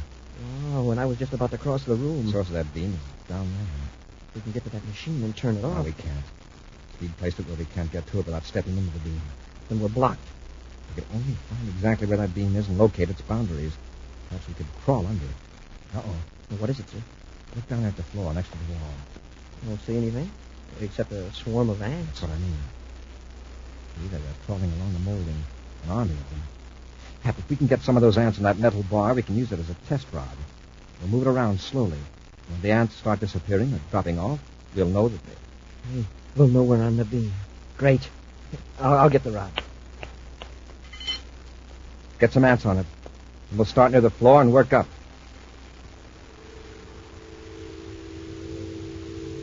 [SPEAKER 13] Oh, when I was just about to cross the room.
[SPEAKER 22] The source of that beam is down there.
[SPEAKER 13] We can get to that machine and turn it off.
[SPEAKER 22] No, we can't. Speed placed it where we can't get to it without stepping into the beam.
[SPEAKER 13] Then we're blocked.
[SPEAKER 22] We could only find exactly where that beam is and locate its boundaries. Perhaps we could crawl under it. Uh-oh.
[SPEAKER 13] Well, what is it, sir?
[SPEAKER 22] Look down at the floor next to the wall.
[SPEAKER 13] You don't see anything? Except a swarm of ants.
[SPEAKER 22] That's what I mean. See, they're crawling along the molding. An army of them. Hap, if we can get some of those ants in that metal bar, we can use it as a test rod. We'll move it around slowly. When the ants start disappearing or dropping off, we'll know that they...
[SPEAKER 13] We'll know we're on the beam. Great. I'll get the rod.
[SPEAKER 22] Get some ants on it. And we'll start near the floor and work up.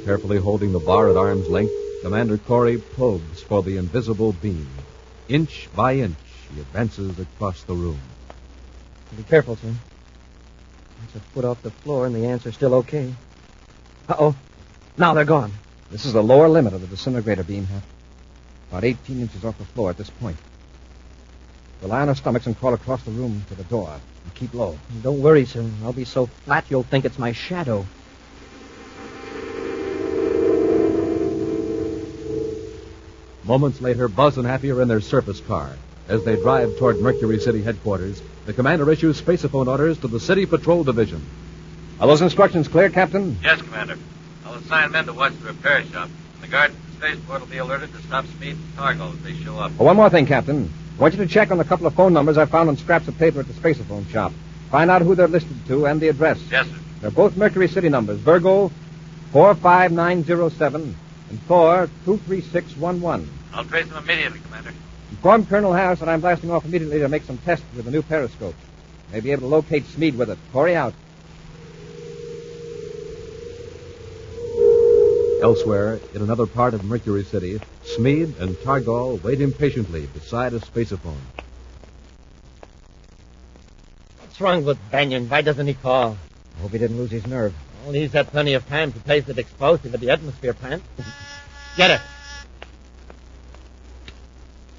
[SPEAKER 11] Carefully holding the bar at arm's length, Commander Corey probes for the invisible beam. Inch by inch, he advances across the room.
[SPEAKER 13] Be careful, sir. It's a foot off the floor, and the ants are still okay. Uh-oh. Now they're gone.
[SPEAKER 22] This is the lower limit of the disintegrator beam, Hap. About 18 inches off the floor at this point. We'll lie on our stomachs and crawl across the room to the door. And keep low.
[SPEAKER 13] Don't worry, sir. I'll be so flat you'll think it's my shadow.
[SPEAKER 11] Moments later, Buzz and Happy are in their surface car. As they drive toward Mercury City headquarters, the commander issues spaceophone orders to the City Patrol Division.
[SPEAKER 22] Are those instructions clear, Captain?
[SPEAKER 2] Yes, Commander. I'll assign men to watch the repair shop. The guards at the spaceport will be alerted to stop Speed and Cargo as they show up.
[SPEAKER 22] Oh, one more thing, Captain. I want you to check on a couple of phone numbers I found on scraps of paper at the spaceophone shop. Find out who they're listed to and the address.
[SPEAKER 2] Yes, sir.
[SPEAKER 22] They're both Mercury City numbers. Virgo 45907 and 423611.
[SPEAKER 2] I'll trace them immediately, Commander.
[SPEAKER 22] Inform Colonel Harris that I'm blasting off immediately to make some tests with the new periscope. May be able to locate Smeed with it. Corey out.
[SPEAKER 11] Elsewhere, in another part of Mercury City, Smeed and Targol wait impatiently beside a spaceophone.
[SPEAKER 20] What's wrong with Banyan? Why doesn't he call?
[SPEAKER 1] I hope he didn't lose his nerve.
[SPEAKER 20] Well, he's had plenty of time to place that explosive at the atmosphere plant. Get it.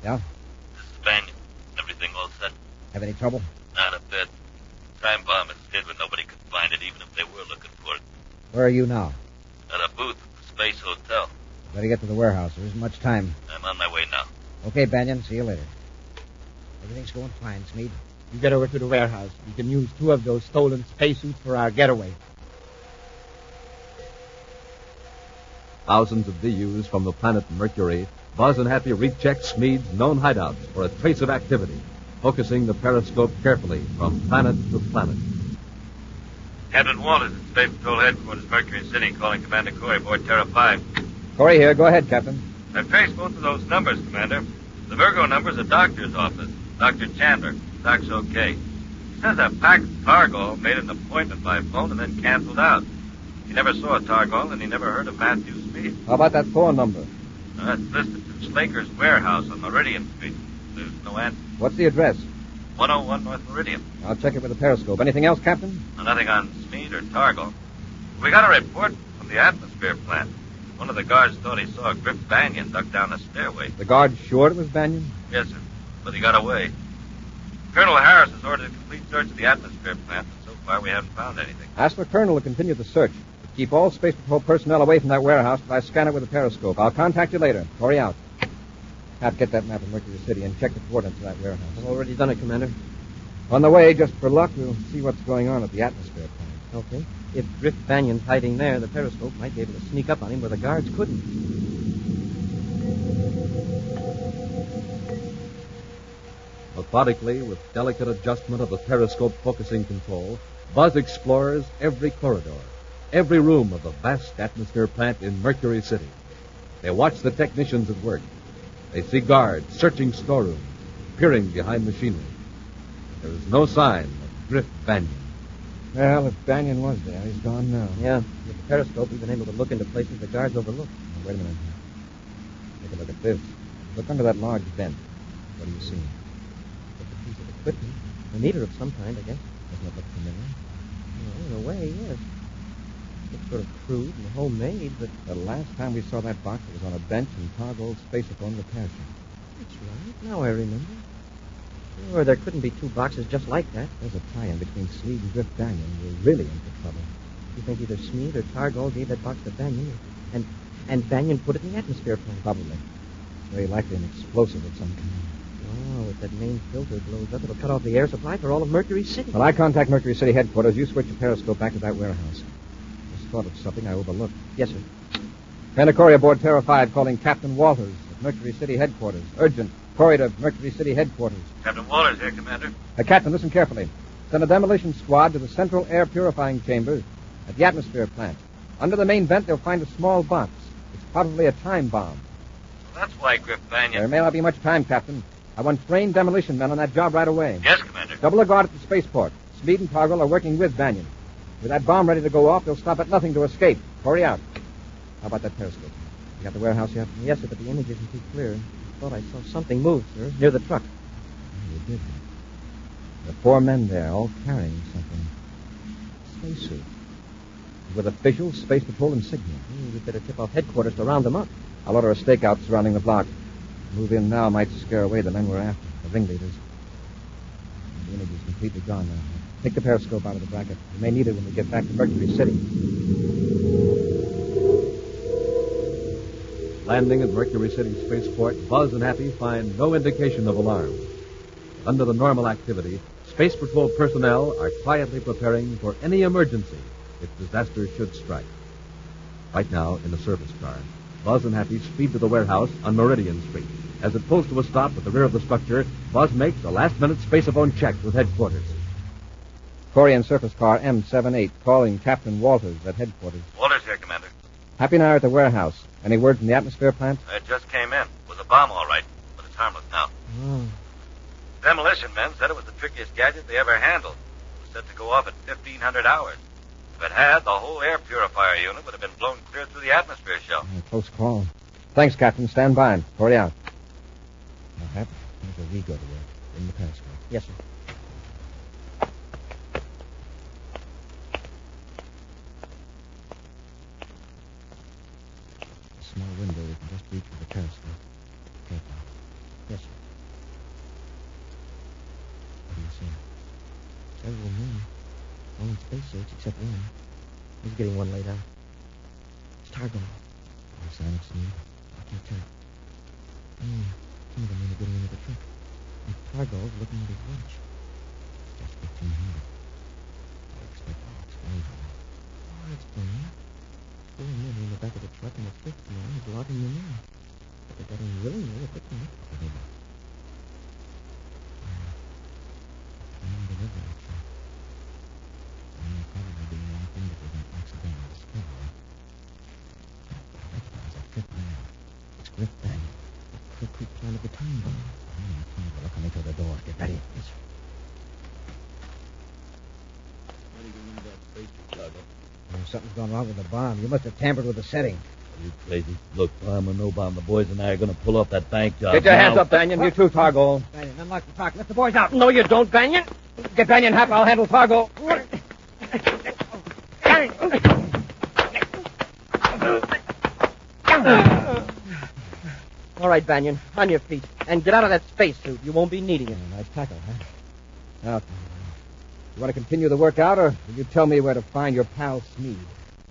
[SPEAKER 1] Yeah?
[SPEAKER 2] This is Banyan. Everything all set?
[SPEAKER 1] Have any trouble?
[SPEAKER 2] Not a bit. Time bomb is hid where nobody could find it, even if they were looking for it.
[SPEAKER 1] Where are you now?
[SPEAKER 2] At a booth at the Space Hotel.
[SPEAKER 1] Better get to the warehouse. There isn't much time.
[SPEAKER 2] I'm on my way now.
[SPEAKER 1] Okay, Banyan. See you later. Everything's going fine, Smeed.
[SPEAKER 20] You get over to the warehouse. We can use 2 of those stolen spacesuits for our getaway.
[SPEAKER 11] Thousands of DUs from the planet Mercury, Buzz and Happy recheck Smeed's known hideouts for a trace of activity, focusing the periscope carefully from planet to planet.
[SPEAKER 2] Captain Walters at Space Patrol Headquarters, Mercury City, calling Commander Corey, aboard Terra 5.
[SPEAKER 22] Corey here. Go ahead, Captain.
[SPEAKER 2] I've traced both of those numbers, Commander. The Virgo number's a doctor's office. Dr. Chandler. Doc's okay. He says a packed Targol made an appointment by phone and then canceled out. He never saw a Targol, and he never heard of Matthew Speed.
[SPEAKER 22] How about that phone number?
[SPEAKER 2] It's listed to Slaker's warehouse on Meridian Street. There's no answer.
[SPEAKER 22] What's the address?
[SPEAKER 2] 101 North Meridian.
[SPEAKER 22] I'll check it with a periscope. Anything else, Captain?
[SPEAKER 2] Nothing on Smead or Targol. We got a report from the atmosphere plant. One of the guards thought he saw Griff Banyan duck down the stairway.
[SPEAKER 22] The guard sure it was Banyan?
[SPEAKER 2] Yes, sir. But he got away. Colonel Harris has ordered a complete search of the atmosphere plant, and so far we haven't found anything.
[SPEAKER 22] Ask the colonel to continue the search. But keep all Space Patrol personnel away from that warehouse till I scan it with a periscope. I'll contact you later. Corey out. Hap, get that map of Mercury City and check the coordinates of that warehouse.
[SPEAKER 13] I've already done it, Commander.
[SPEAKER 22] On the way, just for luck, we'll see what's going on at the atmosphere plant.
[SPEAKER 13] Okay. If Griff Banyan's hiding there, the periscope might be able to sneak up on him where the guards couldn't.
[SPEAKER 11] Methodically, with delicate adjustment of the periscope focusing control, Buzz explores every corridor, every room of the vast atmosphere plant in Mercury City. They watch the technicians at work. They see guards searching storerooms, peering behind machinery. There is no sign of Griff Banyan.
[SPEAKER 22] Well, if Banyan was there, he's gone now.
[SPEAKER 13] Yeah, with the periscope, we've been able to look into places the guards overlook.
[SPEAKER 22] Now, wait a minute. Take a look at this. Look under that large vent. What do you see?
[SPEAKER 13] It's a piece of equipment. A meter of some kind, I guess.
[SPEAKER 22] Doesn't it look familiar?
[SPEAKER 13] Well, in a way, yes. Looks sort of crude and homemade, but...
[SPEAKER 22] The last time we saw that box, it was on a bench in Targo's spacephone repair shop.
[SPEAKER 13] That's right. Now I remember. Sure, there couldn't be two boxes just like that.
[SPEAKER 22] There's a tie-in between Smead and Griff Banyan. We're really into trouble.
[SPEAKER 13] You think either Smead or Targol gave that box to Banyan, and Banyan put it in the atmosphere plant?
[SPEAKER 22] Probably. Very likely an explosive of some kind.
[SPEAKER 13] Oh, if that main filter blows up, it'll cut off the air supply for all of Mercury City.
[SPEAKER 22] Well, I contact Mercury City headquarters. You switch the periscope back to that warehouse. Just thought of something I overlooked.
[SPEAKER 13] Yes, sir.
[SPEAKER 22] Courier aboard Terra 5 calling Captain Walters at Mercury City headquarters. Urgent. Courier to Mercury City headquarters.
[SPEAKER 2] Captain Walters here, Commander.
[SPEAKER 22] Captain, listen carefully. Send a demolition squad to the central air purifying chambers at the atmosphere plant. Under the main vent, they'll find a small box. It's probably a time bomb.
[SPEAKER 2] Well, that's why Griff Banyan...
[SPEAKER 22] There may not be much time, Captain. I want trained demolition men on that job right away.
[SPEAKER 2] Yes, Commander.
[SPEAKER 22] Double the guard at the spaceport. Smead and Targol are working with Banyan. With that bomb ready to go off, they'll stop at nothing to escape. Hurry out. How about that periscope? You got the warehouse yet?
[SPEAKER 13] Yes, sir, but the image isn't too clear. I thought I saw something move, sir, near the truck.
[SPEAKER 22] You did. There are 4 men there, all carrying something. Spacesuit. With official Space Patrol insignia.
[SPEAKER 13] We'd better tip off headquarters to round them up.
[SPEAKER 22] I'll order a stakeout surrounding the block. Move in now might scare away the men we're after, the ringleaders. The image is completely gone now. Take the periscope out of the bracket. We may need it when we get back to Mercury City.
[SPEAKER 11] Landing at Mercury City Spaceport, Buzz and Happy find no indication of alarm. Under the normal activity, Space Patrol personnel are quietly preparing for any emergency if disaster should strike. Right now, in the service car, Buzz and Happy speed to the warehouse on Meridian Street. As it pulls to a stop at the rear of the structure, Buzz makes a last-minute spaceophone check with headquarters.
[SPEAKER 22] Korean surface car M78 calling Captain Walters at headquarters.
[SPEAKER 2] Walters here, Commander.
[SPEAKER 22] Happy and I are at the warehouse. Any word from the atmosphere plant?
[SPEAKER 2] It just came in. It was a bomb, all right, but it's harmless now.
[SPEAKER 22] Oh.
[SPEAKER 2] Demolition men said it was the trickiest gadget they ever handled. It was set to go off at 1,500 hours. If it had, the whole air purifier unit would have been blown clear through the atmosphere shell.
[SPEAKER 22] Close call. Thanks, Captain. Stand by. Hurry out. Now, Hap, here's where we go to work. In the periscope.
[SPEAKER 13] Yes, sir.
[SPEAKER 22] A small window we can just reach with the periscope. Careful.
[SPEAKER 13] Yes, sir.
[SPEAKER 22] What do you see?
[SPEAKER 13] Several men. All in spacesuits except one. He's getting one laid out. It's Targon.
[SPEAKER 22] No sign of Smead?
[SPEAKER 13] I can't tell. Some of the men are getting into the truck. And Targon's looking at his watch.
[SPEAKER 22] Just 1,500. I expect an explosion.
[SPEAKER 13] Oh, that's funny. 4 men are in the back of the truck, and the 5th man is logging them in. But they got in willingly at the time.
[SPEAKER 22] Delivery truck. Probably doing anything that was an accidental discovery. I recognize that 5th man. It's Griff Banyan.
[SPEAKER 13] The crook who planted the time bomb.
[SPEAKER 1] They're coming to the door. Get ready. Yes, sir. Something's gone wrong with the bomb. You must have tampered with the setting.
[SPEAKER 3] You crazy. Look, bomb or no bomb, the boys and I are going to pull off that bank job.
[SPEAKER 20] Get your
[SPEAKER 3] now.
[SPEAKER 20] hands up, Banyan. You too, Targo.
[SPEAKER 1] Banyan, unlock the clock. Let the boys out.
[SPEAKER 20] No, you don't, Banyan. Get Banyan half. I'll handle Targo. All right, Banyan. On your feet. And get out of that spacesuit. You won't be needing it.
[SPEAKER 22] Nice tackle, huh? Now, you want to continue the workout, or will you tell me where to find your pal Smeed?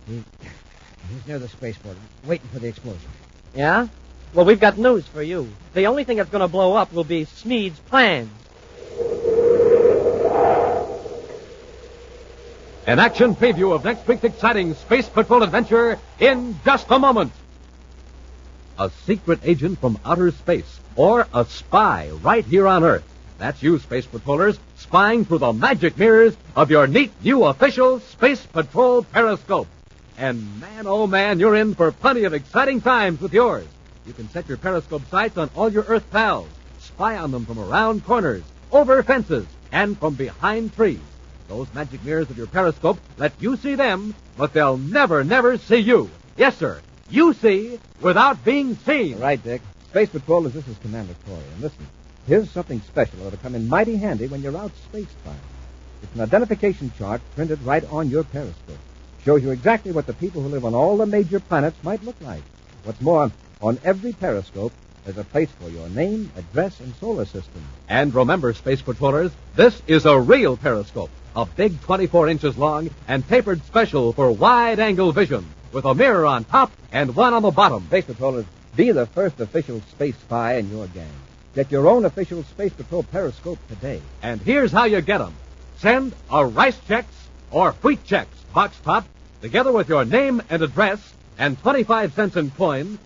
[SPEAKER 1] He's near the spaceport, waiting for the explosion.
[SPEAKER 13] Yeah? Well, we've got news for you. The only thing that's going to blow up will be Smeed's plans.
[SPEAKER 11] An action preview of next week's exciting Space Patrol adventure in just a moment. A secret agent from outer space, or a spy right here on Earth. That's you, Space Patrollers, spying through the magic mirrors of your neat new official Space Patrol periscope. And man, oh man, you're in for plenty of exciting times with yours. You can set your periscope sights on all your Earth pals, spy on them from around corners, over fences, and from behind trees. Those magic mirrors of your periscope let you see them, but they'll never see you. Yes, sir, you see without being seen.
[SPEAKER 22] Right, Dick. Space Patrollers, this is Commander Corey. And listen, here's something special that'll come in mighty handy when you're out space spying. It's an identification chart printed right on your periscope. Shows you exactly what the people who live on all the major planets might look like. What's more, on every periscope, there's a place for your name, address, and solar system.
[SPEAKER 11] And remember, Space Patrollers, this is a real periscope, a big 24 inches long and tapered special for wide-angle vision, with a mirror on top and one on the bottom.
[SPEAKER 22] Space Patrollers, be the first official space spy in your gang. Get your own official Space Patrol periscope today.
[SPEAKER 11] And here's how you get them. Send a Rice Chex or Wheat Chex box top, together with your name and address and 25 cents in coin,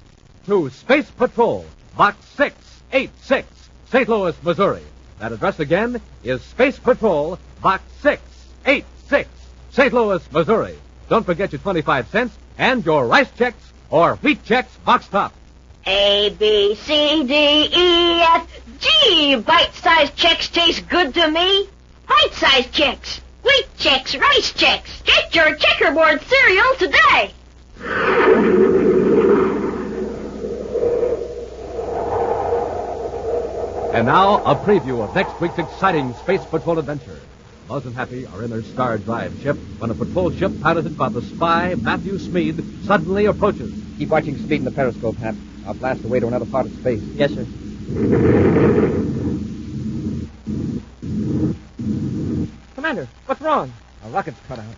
[SPEAKER 11] to Space Patrol, Box 686, St. Louis, Missouri. That address again is Space Patrol, Box 686, St. Louis, Missouri. Don't forget your 25 cents and your Rice Chex or Wheat Chex box top.
[SPEAKER 12] A, B, C, D, E, F, G. Bite-sized checks taste good to me. Bite-sized checks. Wheat checks, rice checks. Get your checkerboard cereal today.
[SPEAKER 11] And now, a preview of next week's exciting Space Patrol adventure. Buzz and Happy are in their Star Drive ship when a patrol ship piloted by the spy Matthew Smeed suddenly approaches.
[SPEAKER 22] Keep watching Smeed in the periscope, Hap. I'll blast away to another part of space.
[SPEAKER 13] Yes, sir. Commander, what's wrong?
[SPEAKER 22] A rocket's cut out.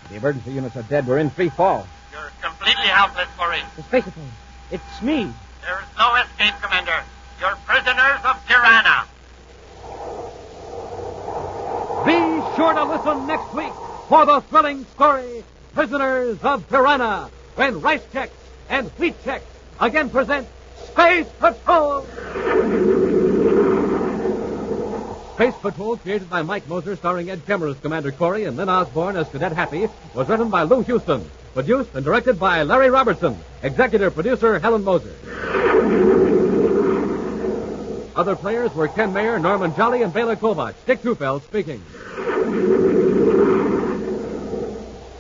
[SPEAKER 22] The emergency units are dead. We're in free fall.
[SPEAKER 14] You're completely helpless, Corey.
[SPEAKER 13] The space patrol. It's Smeed.
[SPEAKER 14] There is no escape, Commander. You're prisoners of Tirana.
[SPEAKER 11] Be sure to listen next week for the thrilling story, Prisoners of Tirana, when Rice Chex and Wheat Chex again present Space Patrol. Space Patrol, created by Mike Moser, starring Ed Kemmer as Commander Corey and Lynn Osborne as Cadet Happy, was written by Lou Houston, produced and directed by Larry Robertson, executive producer Helen Moser. Other players were Ken Mayer, Norman Jolly, and Bela Kovach. Dick Tufeld speaking.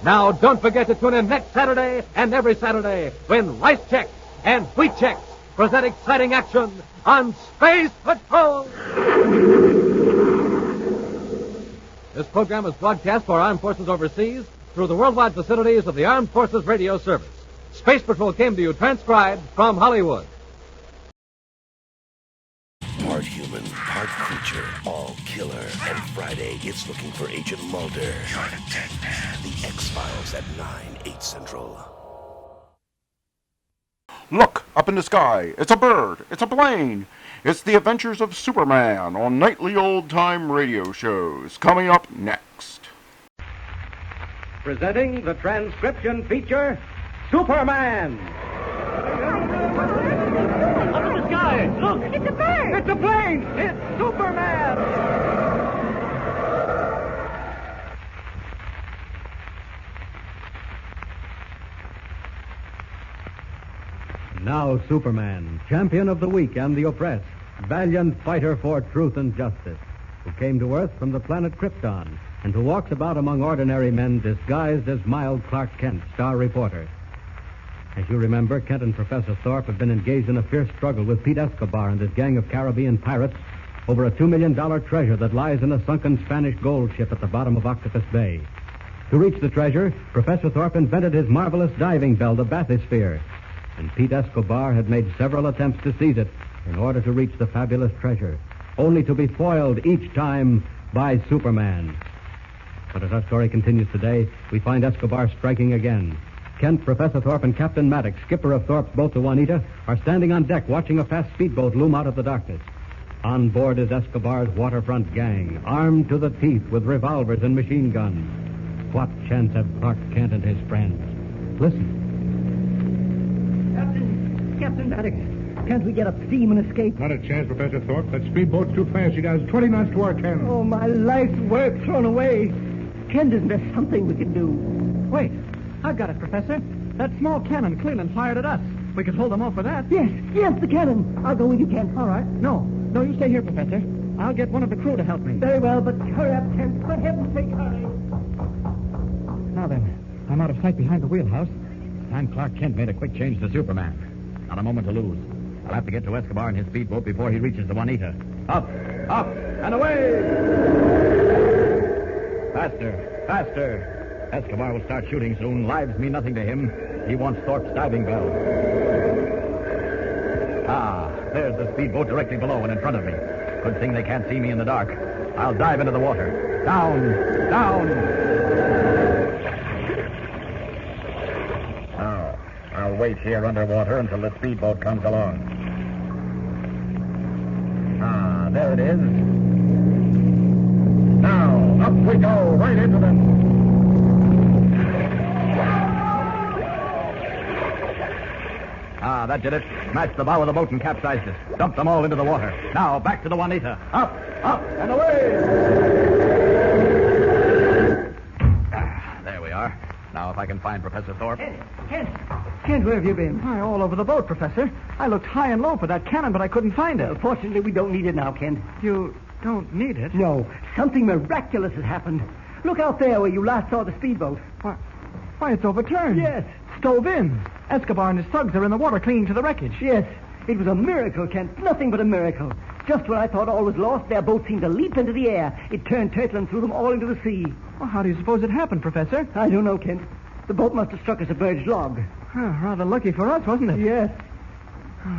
[SPEAKER 11] Now, don't forget to tune in next Saturday and every Saturday when Rice Chex and Wheat Chex present exciting action on Space Patrol. This program is broadcast for Armed Forces overseas through the worldwide facilities of the Armed Forces Radio Service. Space Patrol came to you transcribed from Hollywood.
[SPEAKER 16] Part human, part creature, all killer. And Friday, it's looking for Agent Mulder. You're the dead man. The X-Files at 9, 8 Central.
[SPEAKER 10] Look, up in the sky. It's a bird. It's a plane. It's the Adventures of Superman on nightly old-time radio shows. Coming up next.
[SPEAKER 6] Presenting the transcription feature, Superman.
[SPEAKER 14] Up in the sky. Look.
[SPEAKER 12] It's a bird.
[SPEAKER 6] It's a plane. It's Superman.
[SPEAKER 15] Now Superman, champion of the weak and the oppressed,
[SPEAKER 7] valiant fighter for truth and justice, who came to Earth from the planet Krypton and who walks about among ordinary men disguised as mild Clark Kent, star reporter. As you remember, Kent and Professor Thorpe have been engaged in a fierce struggle with Pete Escobar and his gang of Caribbean pirates over a $2 million treasure that lies in a sunken Spanish gold ship at the bottom of Octopus Bay. To reach the treasure, Professor Thorpe invented his marvelous diving bell, the bathysphere, and Pete Escobar had made several attempts to seize it in order to reach the fabulous treasure, only to be foiled each time by Superman. But as our story continues today, we find Escobar striking again. Kent, Professor Thorpe, and Captain Maddox, skipper of Thorpe's boat, the Juanita, are standing on deck watching a fast speedboat loom out of the darkness. On board is Escobar's waterfront gang, armed to the teeth with revolvers and machine guns. What chance have Clark Kent and his friends? Listen.
[SPEAKER 15] Captain Maddox, can't we get up steam and escape?
[SPEAKER 17] Not a chance, Professor Thorpe. That speedboat's too fast. She does 20 knots to our 10.
[SPEAKER 15] Oh, my life's work thrown away. Kent, isn't there something we can do?
[SPEAKER 18] Wait. I've got it, Professor. That small cannon Cleland fired at us. We could hold them off with that.
[SPEAKER 15] Yes, the cannon. I'll go with you, Kent.
[SPEAKER 18] All right. No, you stay here, Professor. I'll get one of the crew to help me.
[SPEAKER 15] Very well, but hurry up, Kent. For heaven's sake, hurry.
[SPEAKER 18] Now then, I'm out of sight behind the wheelhouse.
[SPEAKER 21] Time Clark Kent made a quick change to Superman. Not a moment to lose. I'll have to get to Escobar in his speedboat before he reaches the Juanita. Up, and away! Faster. Escobar will start shooting soon. Lives mean nothing to him. He wants Thorpe's diving bell. There's the speedboat directly below and in front of me. Good thing they can't see me in the dark. I'll dive into the water. Down! Now, I'll wait here underwater until the speedboat comes along. There it is. Now, up we go, right into the... That did it. Smashed the bow of the boat and capsized it. Dumped them all into the water. Now, back to the Juanita. Up, and away! There we are. Now, if I can find Professor Thorpe.
[SPEAKER 15] Kent, where have you been?
[SPEAKER 18] Why, all over the boat, Professor. I looked high and low for that cannon, but I couldn't find it.
[SPEAKER 15] Well, fortunately, we don't need it now, Kent.
[SPEAKER 18] You don't need it?
[SPEAKER 15] No. Something miraculous has happened. Look out there where you last saw the speedboat.
[SPEAKER 18] Why, it's overturned.
[SPEAKER 15] Yes.
[SPEAKER 18] Stove in. Escobar and his thugs are in the water clinging to the wreckage.
[SPEAKER 15] Yes. It was a miracle, Kent. Nothing but a miracle. Just when I thought all was lost, their boat seemed to leap into the air. It turned turtle and threw them all into the sea.
[SPEAKER 18] Well, how do you suppose it happened, Professor?
[SPEAKER 15] I don't know, Kent. The boat must have struck a submerged log.
[SPEAKER 18] Rather lucky for us, wasn't it?
[SPEAKER 15] Yes.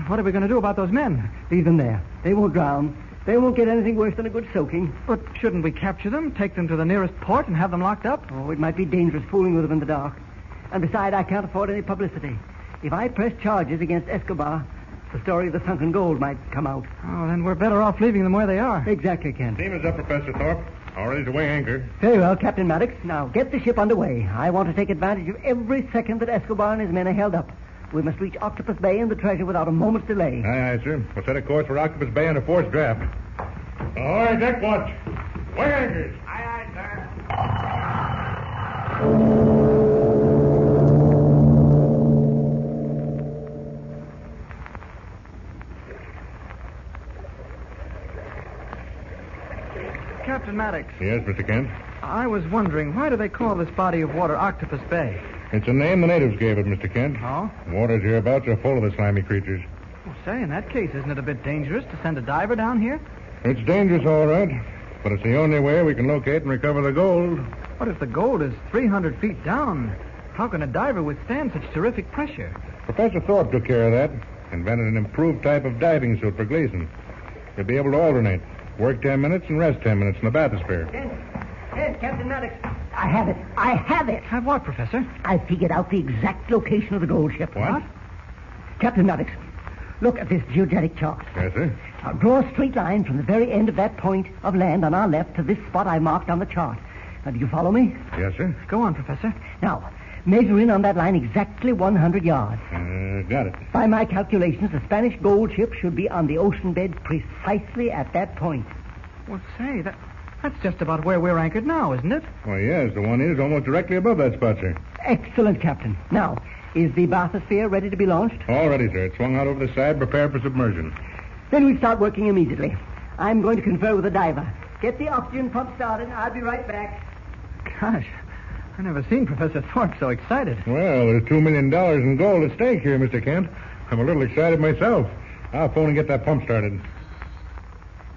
[SPEAKER 18] What are we going to do about those men?
[SPEAKER 15] Leave them there. They won't drown. They won't get anything worse than a good soaking.
[SPEAKER 18] But shouldn't we capture them, take them to the nearest port, and have them locked up?
[SPEAKER 15] Oh, it might be dangerous fooling with them in the dark. And besides, I can't afford any publicity. If I press charges against Escobar, the story of the sunken gold might come out.
[SPEAKER 18] Oh, then we're better off leaving them where they are.
[SPEAKER 15] Exactly, Kent.
[SPEAKER 17] Steam is up, Professor Thorpe. All ready to weigh anchor.
[SPEAKER 15] Very well, Captain Maddox. Now, get the ship underway. I want to take advantage of every second that Escobar and his men are held up. We must reach Octopus Bay and the treasure without a moment's delay.
[SPEAKER 17] Aye, sir. We'll set a course for Octopus Bay on a forced draft. All right, deck watch. Weigh anchors.
[SPEAKER 14] Aye, sir.
[SPEAKER 18] Captain Maddox.
[SPEAKER 17] Yes, Mr. Kent?
[SPEAKER 18] I was wondering, why do they call this body of water Octopus Bay?
[SPEAKER 17] It's a name the natives gave it, Mr. Kent.
[SPEAKER 18] Oh?
[SPEAKER 17] Waters hereabouts are full of the slimy creatures.
[SPEAKER 18] Well, say, in that case, isn't it a bit dangerous to send a diver down here?
[SPEAKER 17] It's dangerous, all right. But it's the only way we can locate and recover the gold.
[SPEAKER 18] What if the gold is 300 feet down? How can a diver withstand such terrific pressure?
[SPEAKER 17] Professor Thorpe took care of that. Invented an improved type of diving suit for Gleason. He'll be able to alternate. Work 10 minutes and rest 10 minutes in the bathysphere.
[SPEAKER 15] Kent, Captain Maddox. I have it.
[SPEAKER 18] Have what, Professor?
[SPEAKER 15] I figured out the exact location of the gold ship.
[SPEAKER 17] What?
[SPEAKER 15] Captain Maddox, look at this geodetic chart.
[SPEAKER 17] Yes, sir.
[SPEAKER 15] Now, draw a straight line from the very end of that point of land on our left to this spot I marked on the chart. Now, do you follow me?
[SPEAKER 17] Yes, sir.
[SPEAKER 18] Go on, Professor.
[SPEAKER 15] Now, measure in on that line exactly 100 yards.
[SPEAKER 17] Got it.
[SPEAKER 15] By my calculations, the Spanish gold ship should be on the ocean bed precisely at that point.
[SPEAKER 18] Well, say, that's just about where we're anchored now, isn't it?
[SPEAKER 17] Why, yes, the one is almost directly above that spot, sir.
[SPEAKER 15] Excellent, Captain. Now, is the bathysphere ready to be launched?
[SPEAKER 17] All ready, sir. It's swung out over the side, prepared for submersion.
[SPEAKER 15] Then we start working immediately. I'm going to confer with the diver. Get the oxygen pump started. I'll be right back.
[SPEAKER 18] Gosh, I've never seen Professor Thorpe so excited.
[SPEAKER 17] Well, there's $2 million in gold at stake here, Mr. Kent. I'm a little excited myself. I'll phone and get that pump started.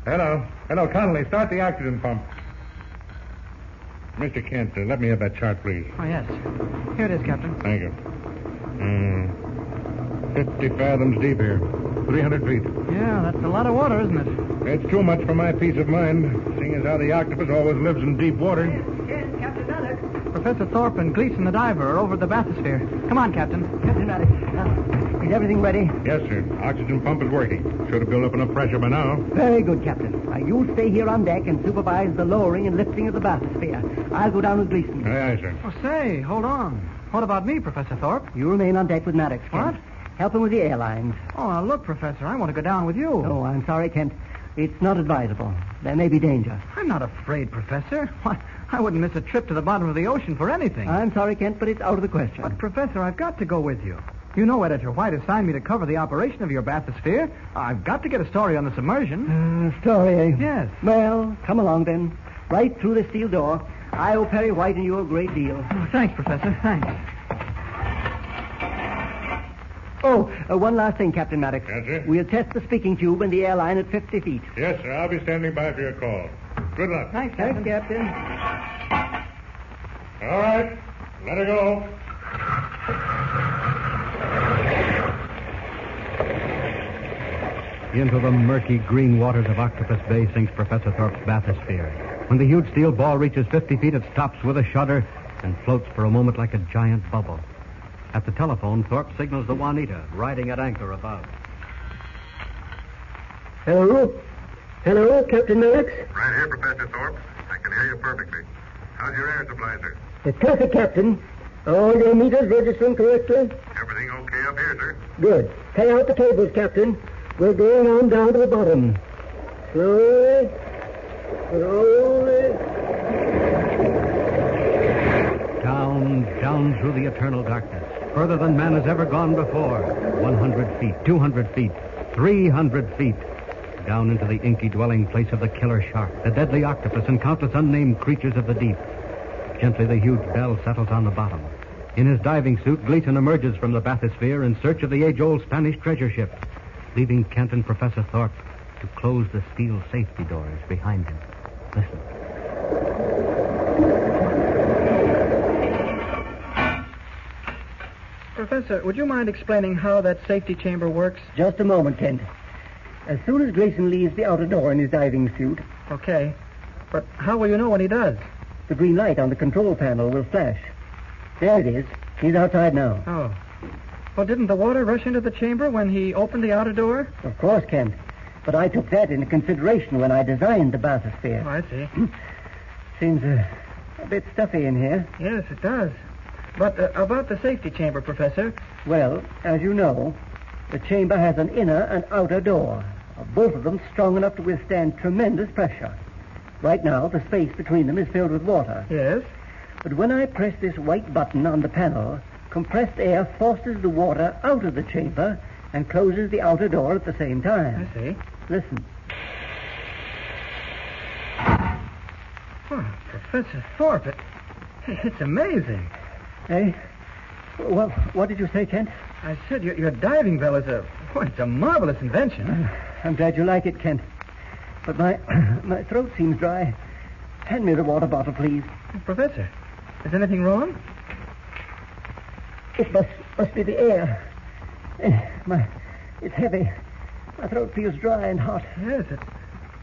[SPEAKER 17] Hello, Connolly. Start the oxygen pump. Mr. Kent, let me have that chart, please.
[SPEAKER 18] Oh, yes. Here it is, Captain.
[SPEAKER 17] Thank you. 50 fathoms deep here. 300 feet.
[SPEAKER 18] Yeah, that's a lot of water, isn't it?
[SPEAKER 17] It's too much for my peace of mind, seeing as how the octopus always lives in deep water.
[SPEAKER 15] Yes, Captain Maddox.
[SPEAKER 18] Professor Thorpe and Gleason, the diver, are over at the bathysphere. Come on, Captain.
[SPEAKER 15] Captain Maddox. Now, is everything ready?
[SPEAKER 17] Yes, sir. Oxygen pump is working. Should have built up enough pressure by now.
[SPEAKER 15] Very good, Captain. Now, you stay here on deck and supervise the lowering and lifting of the bathysphere. I'll go down with Gleason.
[SPEAKER 17] Aye, sir.
[SPEAKER 18] Oh, say, hold on. What about me, Professor Thorpe?
[SPEAKER 15] You remain on deck with Maddox, Kent.
[SPEAKER 18] What?
[SPEAKER 15] Help him with the airlines.
[SPEAKER 18] Oh, now look, Professor, I want to go down with you.
[SPEAKER 15] Oh, I'm sorry, Kent. It's not advisable. There may be danger.
[SPEAKER 18] I'm not afraid, Professor. Why, I wouldn't miss a trip to the bottom of the ocean for anything.
[SPEAKER 15] I'm sorry, Kent, but it's out of the question.
[SPEAKER 18] But, Professor, I've got to go with you. You know Editor White assigned me to cover the operation of your bathysphere. I've got to get a story on the submersion.
[SPEAKER 15] Story, eh?
[SPEAKER 18] Yes.
[SPEAKER 15] Well, come along then. Right through the steel door. I owe Perry White and you a great deal.
[SPEAKER 18] Oh, thanks, Professor. Thanks.
[SPEAKER 15] Oh, one last thing, Captain Maddox.
[SPEAKER 17] Yes, sir?
[SPEAKER 15] We'll test the speaking tube and the airline at 50 feet.
[SPEAKER 17] Yes, sir. I'll be standing by for your call. Good luck.
[SPEAKER 18] Thanks, Captain.
[SPEAKER 15] Thanks, Captain.
[SPEAKER 17] All right. Let her go.
[SPEAKER 7] Into the murky green waters of Octopus Bay sinks Professor Thorpe's bathysphere. When the huge steel ball reaches 50 feet, it stops with a shudder and floats for a moment like a giant bubble. At the telephone, Thorpe signals the Juanita, riding at anchor above.
[SPEAKER 15] Hello? Hello, Captain Maddox?
[SPEAKER 17] Right here, Professor Thorpe. I can hear you perfectly. How's your air supply, sir?
[SPEAKER 15] It's perfect, Captain. All your meters registering correctly?
[SPEAKER 17] Everything okay up here, sir?
[SPEAKER 15] Good. Pay out the cables, Captain. We're going on down to the bottom. Slowly. Slowly.
[SPEAKER 7] Down through the eternal darkness. Further than man has ever gone before. 100 feet, 200 feet, 300 feet. Down into the inky dwelling place of the killer shark, the deadly octopus, and countless unnamed creatures of the deep. Gently, the huge bell settles on the bottom. In his diving suit, Gleason emerges from the bathysphere in search of the age-old Spanish treasure ship, leaving Kent and Professor Thorpe to close the steel safety doors behind him. Listen.
[SPEAKER 18] Professor, would you mind explaining how that safety chamber works?
[SPEAKER 15] Just a moment, Kent. As soon as Gleason leaves the outer door in his diving suit...
[SPEAKER 18] Okay. But how will you know when he does?
[SPEAKER 15] The green light on the control panel will flash. There it is. He's outside now.
[SPEAKER 18] Oh. Well, didn't the water rush into the chamber when he opened the outer door?
[SPEAKER 15] Of course, Kent. But I took that into consideration when I designed the bathysphere.
[SPEAKER 18] Oh, I see.
[SPEAKER 15] Seems a bit stuffy in here.
[SPEAKER 18] Yes, it does. But about the safety chamber, Professor?
[SPEAKER 15] Well, as you know, the chamber has an inner and outer door. Both of them strong enough to withstand tremendous pressure. Right now, the space between them is filled with water.
[SPEAKER 18] Yes?
[SPEAKER 15] But when I press this white button on the panel, compressed air forces the water out of the chamber and closes the outer door at the same time.
[SPEAKER 18] I see.
[SPEAKER 15] Listen.
[SPEAKER 18] Oh, Professor Thorpe, it's amazing.
[SPEAKER 15] Hey? Well, what did you say, Kent?
[SPEAKER 18] I said your diving bell is it's a marvelous invention.
[SPEAKER 15] I'm glad you like it, Kent. But my throat seems dry. Hand me the water bottle, please.
[SPEAKER 18] Professor, is anything wrong?
[SPEAKER 15] It must be the air. It's heavy. My throat feels dry and hot.
[SPEAKER 18] Yes,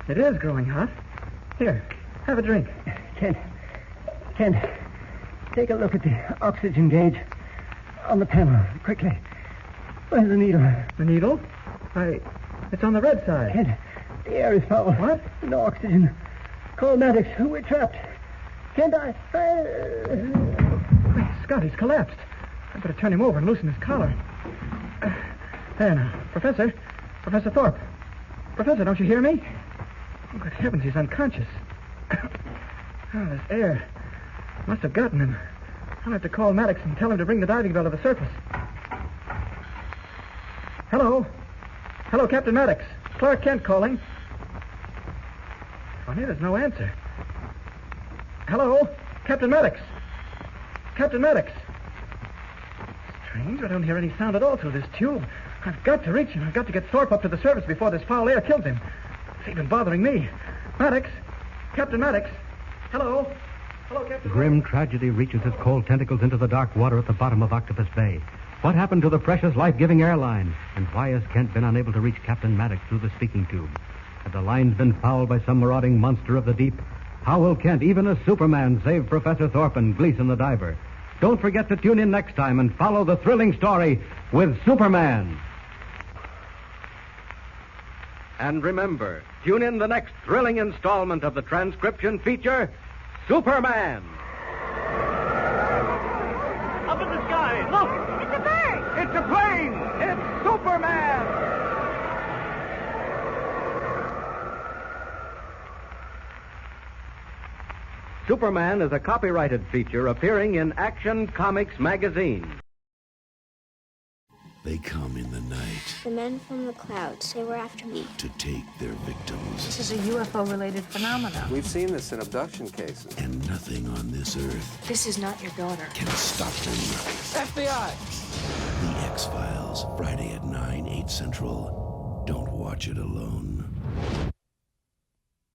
[SPEAKER 18] it is growing hot. Here, have a drink.
[SPEAKER 15] Kent, take a look at the oxygen gauge on the panel, quickly. Where's the needle?
[SPEAKER 18] The needle? It's on the red side.
[SPEAKER 15] Kent, the air is foul.
[SPEAKER 18] What?
[SPEAKER 15] No oxygen. Call Maddox. We're trapped. Kent,
[SPEAKER 18] Wait, Scott, he's collapsed. I better turn him over and loosen his collar. There now. Professor Thorpe. Professor, don't you hear me? Oh, good heavens, he's unconscious. This air must have gotten him. I'll have to call Maddox and tell him to bring the diving bell to the surface. Hello, Hello, Captain Maddox. Clark Kent calling. Funny, there's no answer. Hello, Captain Maddox. Captain Maddox. Strange, I don't hear any sound at all through this tube. I've got to reach him. I've got to get Thorpe up to the surface before this foul air kills him. It's even bothering me. Maddox. Captain Maddox. Hello. Hello, Captain.
[SPEAKER 7] Grim tragedy reaches its cold tentacles into the dark water at the bottom of Octopus Bay. What happened to the precious life-giving airline? And why has Kent been unable to reach Captain Maddox through the speaking tube? Have the lines been fouled by some marauding monster of the deep? How will Kent, even as Superman, save Professor Thorpe and Gleason the diver? Don't forget to tune in next time and follow the thrilling story with Superman. And remember, tune in the next thrilling installment of the transcription feature, Superman.
[SPEAKER 4] Up in the sky, look! It's a bird!
[SPEAKER 7] It's a plane! It's Superman! Superman is a copyrighted feature appearing in Action Comics magazine.
[SPEAKER 16] They come in the night
[SPEAKER 9] The men from the clouds, they were after me.
[SPEAKER 16] to take their victims.
[SPEAKER 23] This is a UFO-related phenomenon.
[SPEAKER 19] We've seen this in abduction cases.
[SPEAKER 16] And nothing on this earth
[SPEAKER 23] This is not your daughter.
[SPEAKER 16] can stop them.
[SPEAKER 19] FBI!
[SPEAKER 16] The X-Files, Friday at 9, 8 Central. Don't watch it alone.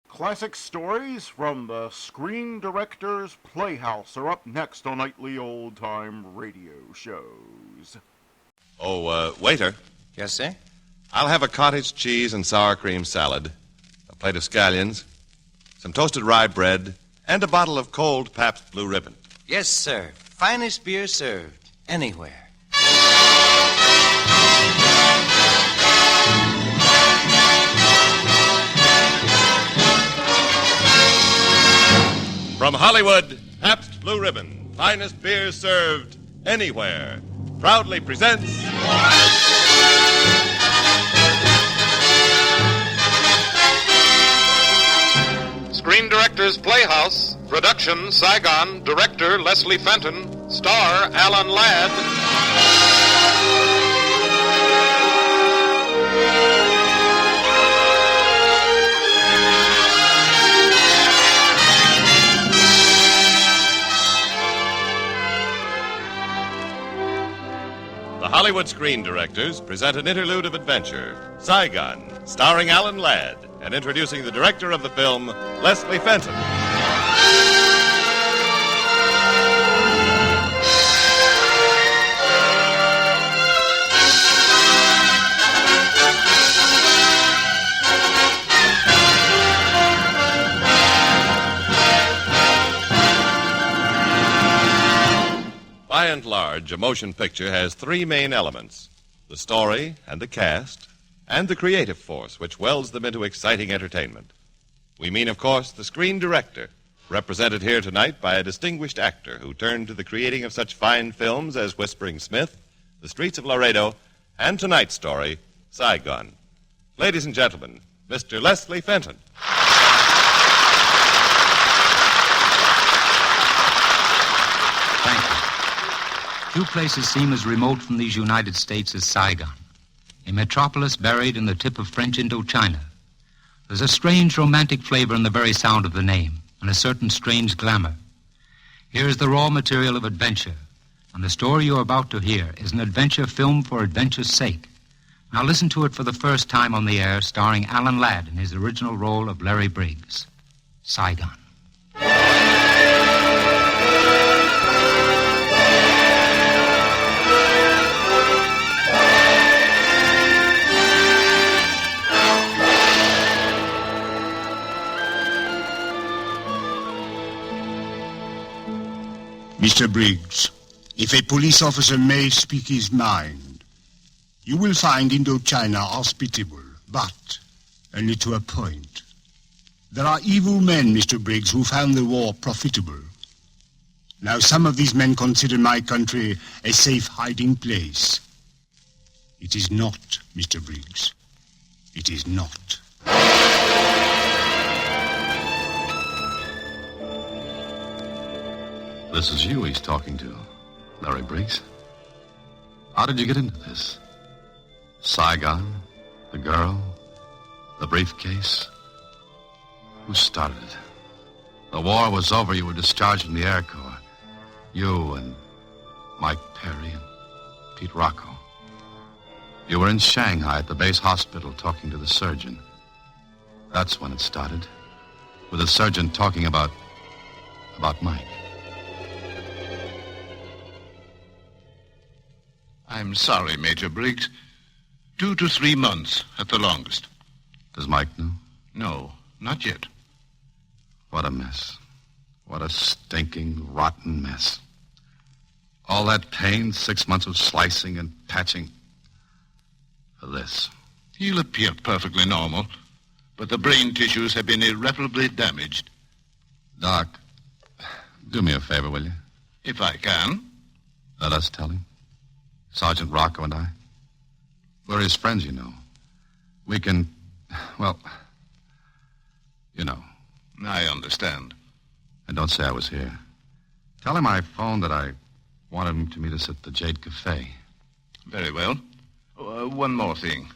[SPEAKER 10] Classic stories from the Screen Directors Playhouse are up next on nightly old-time radio shows.
[SPEAKER 24] Oh, waiter.
[SPEAKER 25] Yes, sir?
[SPEAKER 24] I'll have a cottage cheese and sour cream salad, a plate of scallions, some toasted rye bread, and a bottle of cold Pabst Blue Ribbon.
[SPEAKER 25] Yes, sir. Finest beer served anywhere.
[SPEAKER 24] From Hollywood, Pabst Blue Ribbon, finest beer served anywhere, proudly presents...
[SPEAKER 26] Screen Directors Playhouse, production Saigon, director Leslie Fenton, star Alan Ladd.
[SPEAKER 24] The Hollywood Screen Directors present an interlude of adventure, Saigon, starring Alan Ladd, and introducing the director of the film, Leslie Fenton. By and large, a motion picture has three main elements: the story and the cast, and the creative force which welds them into exciting entertainment. We mean, of course, the screen director, represented here tonight by a distinguished actor who turned to the creating of such fine films as Whispering Smith, The Streets of Laredo, and tonight's story, Saigon. Ladies and gentlemen, Mr. Leslie Fenton.
[SPEAKER 27] Thank you. Few places seem as remote from these United States as Saigon, a metropolis buried in the tip of French Indochina. There's a strange romantic flavor in the very sound of the name, and a certain strange glamour. Here's the raw material of adventure, and the story you're about to hear is an adventure film for adventure's sake. Now listen to it for the first time on the air, starring Alan Ladd in his original role of Larry Briggs. Saigon.
[SPEAKER 28] Mr. Briggs, if a police officer may speak his mind, you will find Indochina hospitable, but only to a point. There are evil men, Mr. Briggs, who found the war profitable. Now, some of these men consider my country a safe hiding place. It is not, Mr. Briggs. It is not.
[SPEAKER 29] This is you he's talking to, Larry Briggs. How did you get into this? Saigon? The girl? The briefcase? Who started it? The war was over. You were discharged from the Air Corps. You and Mike Perry and Pete Rocco. You were in Shanghai at the base hospital talking to the surgeon. That's when it started. With the surgeon talking about Mike.
[SPEAKER 1] I'm sorry, Major Briggs. 2 to 3 months at the longest.
[SPEAKER 29] Does Mike know?
[SPEAKER 1] No, not yet.
[SPEAKER 29] What a mess. What a stinking, rotten mess. All that pain, 6 months of slicing and patching. For this.
[SPEAKER 1] He'll appear perfectly normal, but the brain tissues have been irreparably damaged.
[SPEAKER 29] Doc, do me a favor, will you?
[SPEAKER 1] If I can.
[SPEAKER 29] Let us tell him. Sergeant Rocco and I. We're his friends, you know. We can, well, you know.
[SPEAKER 1] I understand.
[SPEAKER 29] And don't say I was here. Tell him I phoned that I wanted him to meet us at the Jade Cafe.
[SPEAKER 1] Very well. One more thing.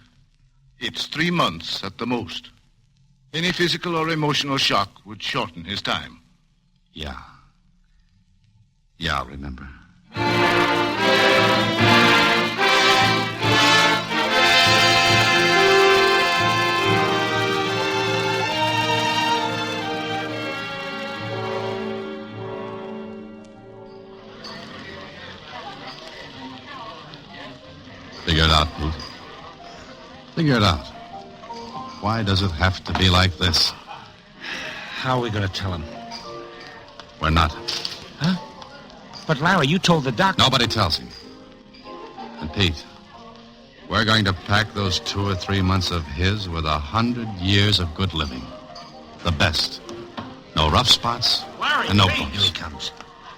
[SPEAKER 1] It's 3 months at the most. Any physical or emotional shock would shorten his time.
[SPEAKER 29] Yeah. Yeah, I'll remember. Figure it out, Pete. Figure it out. Why does it have to be like this?
[SPEAKER 2] How are we going to tell him?
[SPEAKER 29] We're not.
[SPEAKER 2] Huh? But, Larry, you told the doctor...
[SPEAKER 29] Nobody tells him. And, Pete, we're going to pack those 2 or 3 months of his with 100 years of good living. The best. No rough spots.
[SPEAKER 2] Larry,
[SPEAKER 29] and no
[SPEAKER 2] Pete.
[SPEAKER 29] bumps.
[SPEAKER 2] Here he comes.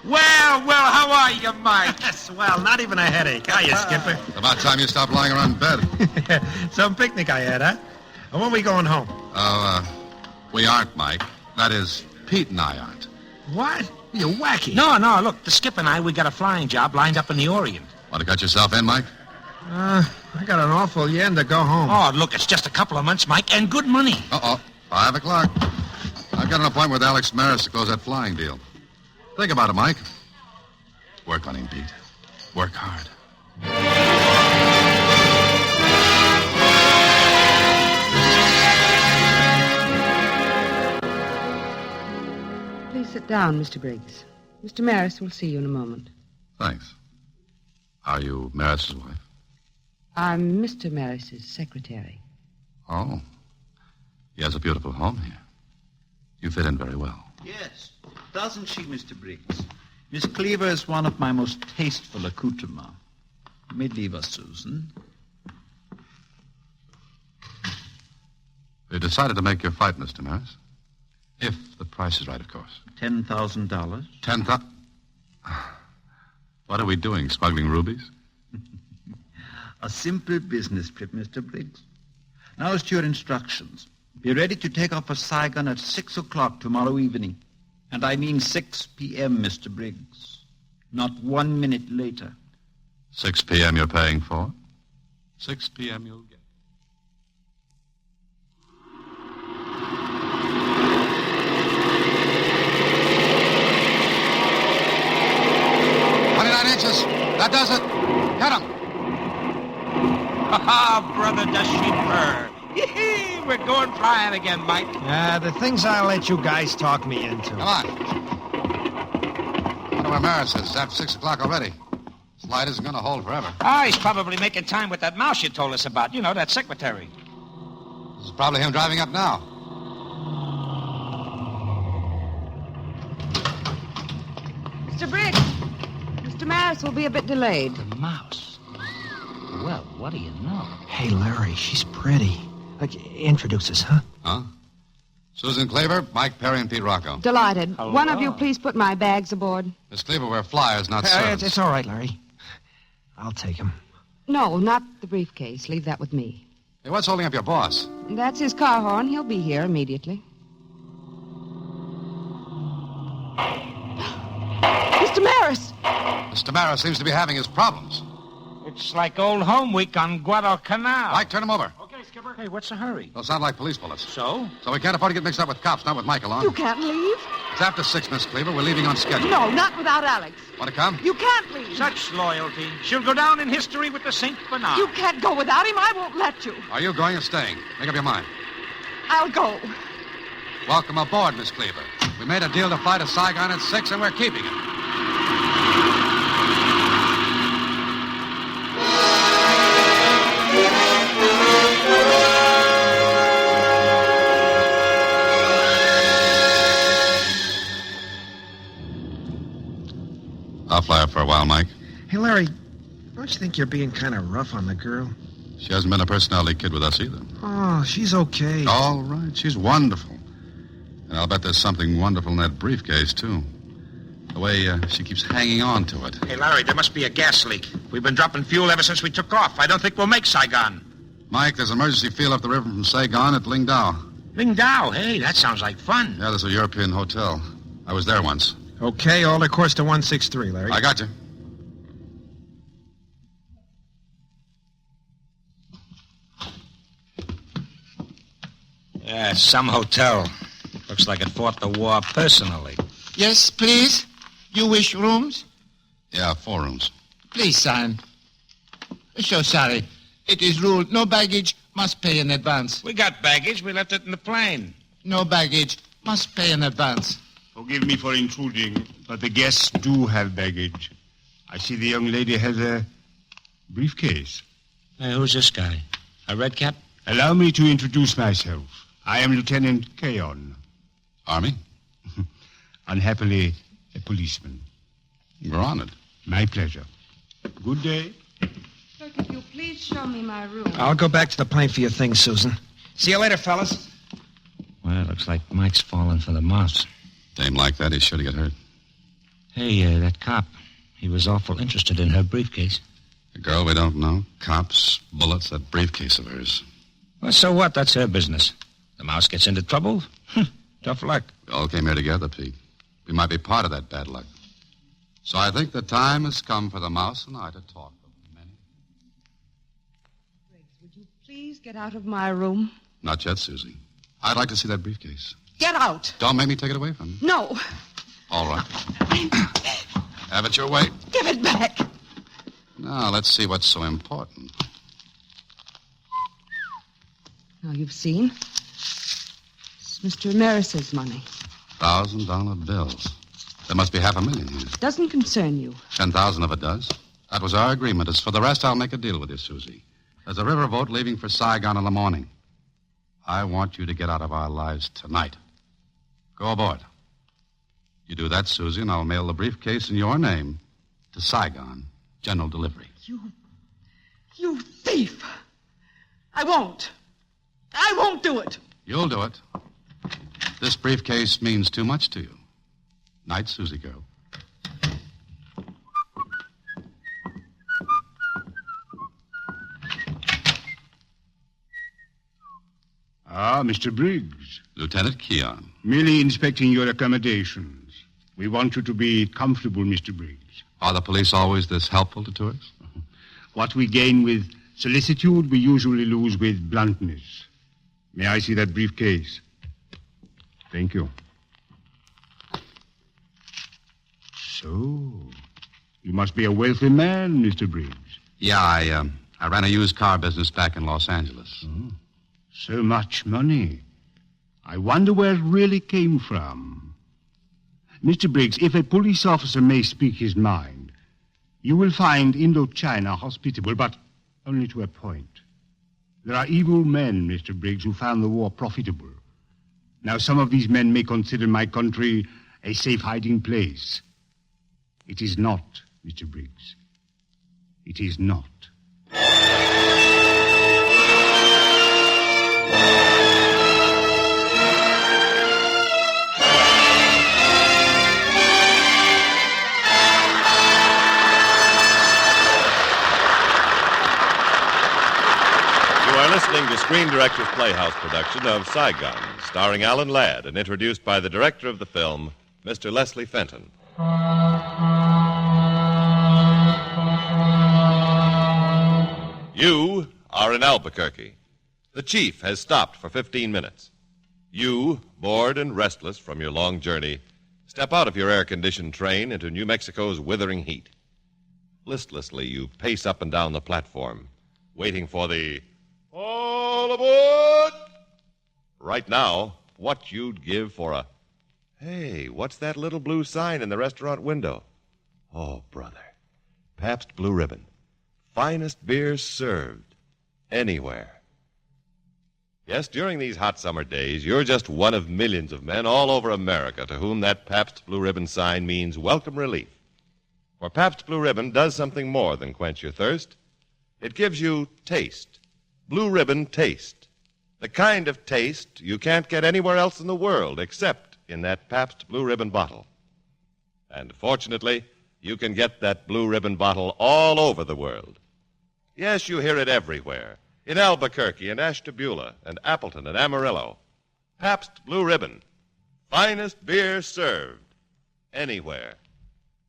[SPEAKER 2] Well, how are you, Mike? Swell, not even a headache. How you, Skipper?
[SPEAKER 29] It's about time you stopped lying around in bed.
[SPEAKER 2] Some picnic I had, huh? And when we going home?
[SPEAKER 29] We aren't, Mike. That is, Pete and I aren't.
[SPEAKER 2] What? You're wacky. No, look, the Skipper and I, we got a flying job lined up in the Orient.
[SPEAKER 29] Want to cut yourself in, Mike?
[SPEAKER 2] I got an awful yen to go home. Oh, look, it's just a couple of months, Mike, and good money.
[SPEAKER 29] 5 o'clock. I've got an appointment with Alex Maris to close that flying deal. Think about it, Mike. Work on him, Pete. Work hard.
[SPEAKER 3] Please sit down, Mr. Briggs. Mr. Maris will see you in a moment.
[SPEAKER 29] Thanks. Are you Maris's wife?
[SPEAKER 3] I'm Mr. Maris's secretary.
[SPEAKER 29] Oh. He has a beautiful home here. You fit in very well.
[SPEAKER 5] Yes. Doesn't she, Mr. Briggs? Miss Cleaver is one of my most tasteful accoutrements. You may leave us, Susan.
[SPEAKER 29] You decided to make your fight, Mr. Maris. If the price is right, of course.
[SPEAKER 5] $10,000?
[SPEAKER 29] 10,000? What are we doing, smuggling rubies?
[SPEAKER 5] A simple business trip, Mr. Briggs. Now as to your instructions. Be ready to take off for Saigon at 6 o'clock tomorrow evening. And I mean 6 p.m., Mr. Briggs. Not 1 minute later.
[SPEAKER 29] 6 p.m. you're paying for? 6 p.m. you'll get. Inches. That does it. Get him.
[SPEAKER 2] Ha, brother, does she purr. We're going flying again, Mike.
[SPEAKER 8] The things I'll let you guys talk me into.
[SPEAKER 29] Come on. I wonder where Maris is. It's after 6 o'clock already. This light isn't going to hold forever.
[SPEAKER 2] He's probably making time with that mouse you told us about. You know, that secretary.
[SPEAKER 29] This is probably him driving up now.
[SPEAKER 3] Mr. Briggs. Mr. Maris will be a bit delayed.
[SPEAKER 2] The mouse. Well, what do you know?
[SPEAKER 8] Hey, Larry, she's pretty. Introduce us, huh?
[SPEAKER 29] Huh? Susan Cleaver, Mike Perry, and Pete Rocco.
[SPEAKER 3] Delighted.
[SPEAKER 2] Hello.
[SPEAKER 3] One of you please put my bags aboard.
[SPEAKER 29] Miss Cleaver, we're flyers, not servants.
[SPEAKER 8] It's all right, Larry. I'll take him.
[SPEAKER 3] No, not the briefcase. Leave that with me.
[SPEAKER 29] Hey, what's holding up your boss?
[SPEAKER 3] That's his car horn. He'll be here immediately. Mr. Maris!
[SPEAKER 29] Mr. Maris seems to be having his problems.
[SPEAKER 2] It's like old home week on Guadalcanal.
[SPEAKER 29] Mike, turn him over.
[SPEAKER 2] Okay, Skipper. Hey, what's the hurry?
[SPEAKER 29] They'll sound like police bullets.
[SPEAKER 2] So?
[SPEAKER 29] So we can't afford to get mixed up with cops, not with Mike along.
[SPEAKER 3] You can't leave.
[SPEAKER 29] It's after 6, Miss Cleaver. We're leaving on schedule.
[SPEAKER 3] No, not without Alex.
[SPEAKER 29] Want to come?
[SPEAKER 3] You can't leave.
[SPEAKER 2] Such loyalty. She'll go down in history with the St. Bernard.
[SPEAKER 3] You can't go without him. I won't let you.
[SPEAKER 29] Are you going or staying? Make up your mind.
[SPEAKER 3] I'll go.
[SPEAKER 29] Welcome aboard, Miss Cleaver. We made a deal to fly to Saigon at 6, and we're keeping it. I'll fly her for a while, Mike.
[SPEAKER 8] Hey, Larry, don't you think you're being kind of rough on the girl?
[SPEAKER 29] She hasn't been a personality kid with us either.
[SPEAKER 8] Oh, she's okay.
[SPEAKER 29] All right, she's wonderful. And I'll bet there's something wonderful in that briefcase, too. The way she keeps hanging on to it.
[SPEAKER 2] Hey, Larry, there must be a gas leak. We've been dropping fuel ever since we took off. I don't think we'll make Saigon.
[SPEAKER 29] Mike, there's an emergency fuel up the river from Saigon at Lingdao.
[SPEAKER 2] Lingdao? Hey, that sounds like fun.
[SPEAKER 29] Yeah, there's a European hotel. I was there once.
[SPEAKER 8] Okay, alter course to 163, Larry.
[SPEAKER 29] I got you.
[SPEAKER 2] Yeah, some hotel. Looks like it fought the war personally.
[SPEAKER 6] Yes, please. You wish rooms?
[SPEAKER 29] Yeah, 4 rooms.
[SPEAKER 6] Please, son. So sorry. It is ruled no baggage must pay in advance.
[SPEAKER 2] We got baggage. We left it in the plane.
[SPEAKER 6] No baggage must pay in advance.
[SPEAKER 28] Forgive me for intruding, but the guests do have baggage. I see the young lady has a briefcase.
[SPEAKER 2] Hey, who's this guy? A red cap?
[SPEAKER 28] Allow me to introduce myself. I am Lieutenant Keon.
[SPEAKER 29] Army?
[SPEAKER 28] Unhappily, a policeman.
[SPEAKER 29] We're honored.
[SPEAKER 28] My pleasure. Good day.
[SPEAKER 3] Look, if you please show me my room.
[SPEAKER 8] I'll go back to the plane for your things, Susan. See you later, fellas.
[SPEAKER 2] Well, looks like Mike's falling for the mouse.
[SPEAKER 29] Dame like that, he's sure to get hurt.
[SPEAKER 2] Hey, that cop. He was awful interested in her briefcase.
[SPEAKER 29] A girl we don't know, cops, bullets, that briefcase of hers.
[SPEAKER 2] Well, so what? That's her business. The mouse gets into trouble. Tough luck.
[SPEAKER 29] We all came here together, Pete. We might be part of that bad luck. So I think the time has come for the mouse and I to talk of many.
[SPEAKER 3] Briggs, would you please get out of my room?
[SPEAKER 29] Not yet, Susie. I'd like to see that briefcase.
[SPEAKER 3] Get out.
[SPEAKER 29] Don't make me take it away from you.
[SPEAKER 3] No.
[SPEAKER 29] All right. Have it your way.
[SPEAKER 3] Give it back.
[SPEAKER 29] Now, let's see what's so important.
[SPEAKER 3] Now, you've seen. It's Mr. Maris's money.
[SPEAKER 29] $1,000 bills. There must be $500,000 here.
[SPEAKER 3] Doesn't concern you.
[SPEAKER 29] 10,000 of it does. That was our agreement. As for the rest, I'll make a deal with you, Susie. There's a river boat leaving for Saigon in the morning. I want you to get out of our lives tonight. Go aboard. You do that, Susie, and I'll mail the briefcase in your name to Saigon. General delivery.
[SPEAKER 3] You thief. I won't. I won't do it.
[SPEAKER 29] You'll do it. This briefcase means too much to you. Night, Susie girl.
[SPEAKER 28] Ah, Mr. Briggs.
[SPEAKER 29] Lieutenant Keon.
[SPEAKER 28] Merely inspecting your accommodations. We want you to be comfortable, Mr. Briggs.
[SPEAKER 29] Are the police always this helpful to tourists?
[SPEAKER 28] What we gain with solicitude, we usually lose with bluntness. May I see that briefcase? Thank you. So, you must be a wealthy man, Mr. Briggs.
[SPEAKER 29] Yeah, I ran a used car business back in Los Angeles.
[SPEAKER 28] Oh, so much money. I wonder where it really came from. Mr. Briggs, if a police officer may speak his mind, you will find Indochina hospitable, but only to a point. There are evil men, Mr. Briggs, who found the war profitable. Now, some of these men may consider my country a safe hiding place. It is not, Mr. Briggs. It is not.
[SPEAKER 24] Listening to Screen Director's Playhouse production of Saigon, starring Alan Ladd and introduced by the director of the film, Mr. Leslie Fenton. You are in Albuquerque. The chief has stopped for 15 minutes. You, bored and restless from your long journey, step out of your air-conditioned train into New Mexico's withering heat. Listlessly, you pace up and down the platform, waiting for the all aboard! Right now, what you'd give for a... Hey, what's that little blue sign in the restaurant window? Oh, brother. Pabst Blue Ribbon. Finest beer served. Anywhere. Yes, during these hot summer days, you're just one of millions of men all over America to whom that Pabst Blue Ribbon sign means welcome relief. For Pabst Blue Ribbon does something more than quench your thirst. It gives you taste. Blue Ribbon taste. The kind of taste you can't get anywhere else in the world except in that Pabst Blue Ribbon bottle. And fortunately, you can get that Blue Ribbon bottle all over the world. Yes, you hear it everywhere. In Albuquerque and Ashtabula and Appleton and Amarillo. Pabst Blue Ribbon. Finest beer served. Anywhere.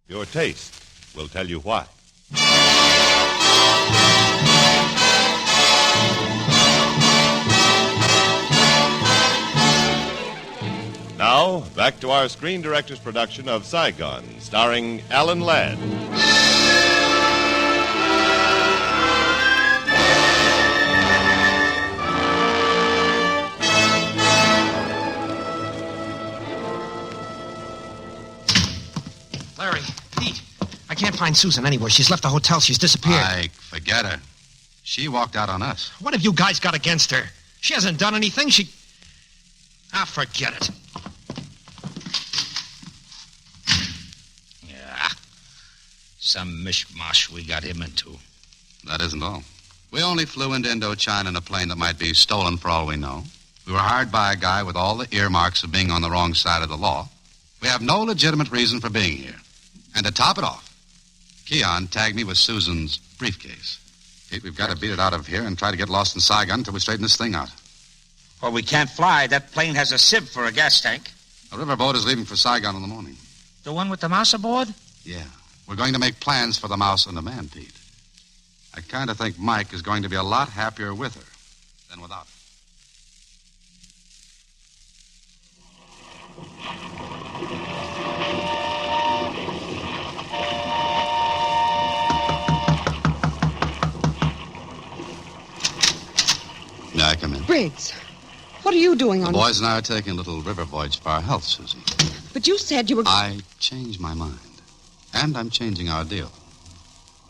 [SPEAKER 24] Your taste will tell you why. Now, back to our Screen Director's production of Saigon, starring Alan Ladd.
[SPEAKER 8] Larry, Pete, I can't find Susan anywhere. She's left the hotel. She's disappeared.
[SPEAKER 29] Mike, forget her. She walked out on us.
[SPEAKER 8] What have you guys got against her? She hasn't done anything. Forget it.
[SPEAKER 27] Yeah. Some mishmash we got him into.
[SPEAKER 29] That isn't all. We only flew into Indochina in a plane that might be stolen for all we know. We were hired by a guy with all the earmarks of being on the wrong side of the law. We have no legitimate reason for being here. And to top it off, Keon tagged me with Susan's briefcase. Pete, we've got to beat it out of here and try to get lost in Saigon until we straighten this thing out.
[SPEAKER 27] Well, we can't fly. That plane has a sieve for a gas tank.
[SPEAKER 29] A riverboat is leaving for Saigon in the morning.
[SPEAKER 27] The one with the mouse aboard?
[SPEAKER 29] Yeah. We're going to make plans for the mouse and the man, Pete. I kind of think Mike is going to be a lot happier with her than without her. May I come in?
[SPEAKER 3] Briggs, what are you doing on...
[SPEAKER 29] The boys and I are taking a little river voyage for our health, Susie.
[SPEAKER 3] But you said you were...
[SPEAKER 29] I changed my mind. And I'm changing our deal.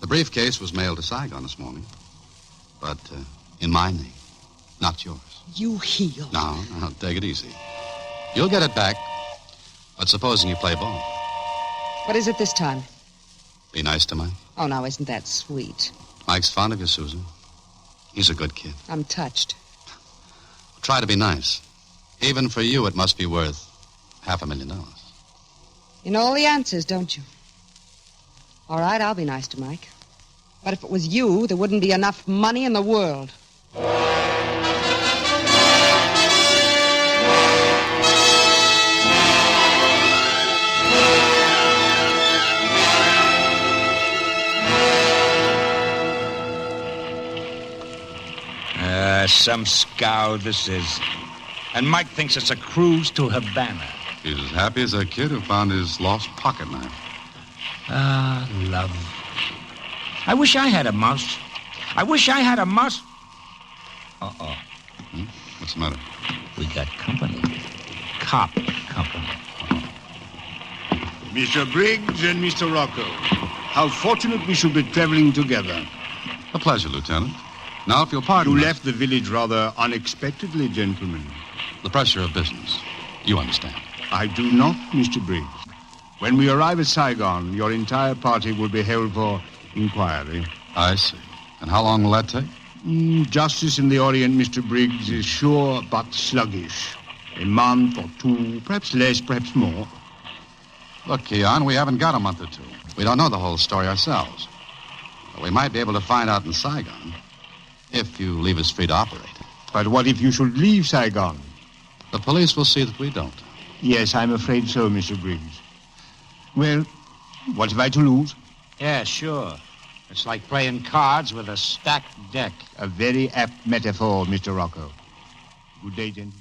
[SPEAKER 29] The briefcase was mailed to Saigon this morning. But in my name, not yours.
[SPEAKER 3] You heel.
[SPEAKER 29] No, take it easy. You'll get it back. But supposing you play ball.
[SPEAKER 3] What is it this time?
[SPEAKER 29] Be nice to Mike.
[SPEAKER 3] Oh, now, isn't that sweet?
[SPEAKER 29] Mike's fond of you, Susan. He's a good kid.
[SPEAKER 3] I'm touched.
[SPEAKER 29] Try to be nice. Even for you, it must be worth $500,000.
[SPEAKER 3] You know all the answers, don't you? All right, I'll be nice to Mike. But if it was you, there wouldn't be enough money in the world.
[SPEAKER 27] Some scow this is. And Mike thinks it's a cruise to Havana.
[SPEAKER 29] He's as happy as a kid who found his lost pocket knife.
[SPEAKER 27] Ah, love. I wish I had a mouse. I wish I had a mouse. Uh-oh.
[SPEAKER 29] What's the matter?
[SPEAKER 27] We got company. Cop company.
[SPEAKER 28] Mr. Briggs and Mr. Rocco, how fortunate we should be traveling together.
[SPEAKER 29] A pleasure, Lieutenant. Now, if you'll pardon...
[SPEAKER 28] You left the village rather unexpectedly, gentlemen.
[SPEAKER 29] The pressure of business. You understand.
[SPEAKER 28] I do not, Mr. Briggs. When we arrive at Saigon, your entire party will be held for inquiry.
[SPEAKER 29] I see. And how long will that take?
[SPEAKER 28] Justice in the Orient, Mr. Briggs, is sure but sluggish. A month or two, perhaps less, perhaps more.
[SPEAKER 29] Look, Keon, we haven't got a month or two. We don't know the whole story ourselves. But we might be able to find out in Saigon if you leave us free to operate.
[SPEAKER 28] But what if you should leave Saigon?
[SPEAKER 29] The police will see that we don't.
[SPEAKER 28] Yes, I'm afraid so, Mr. Briggs. Well, what have I to lose?
[SPEAKER 27] Yeah, sure.
[SPEAKER 11] It's like playing cards with a stacked deck.
[SPEAKER 6] A very apt metaphor, Mr. Rocco. Good day, gentlemen.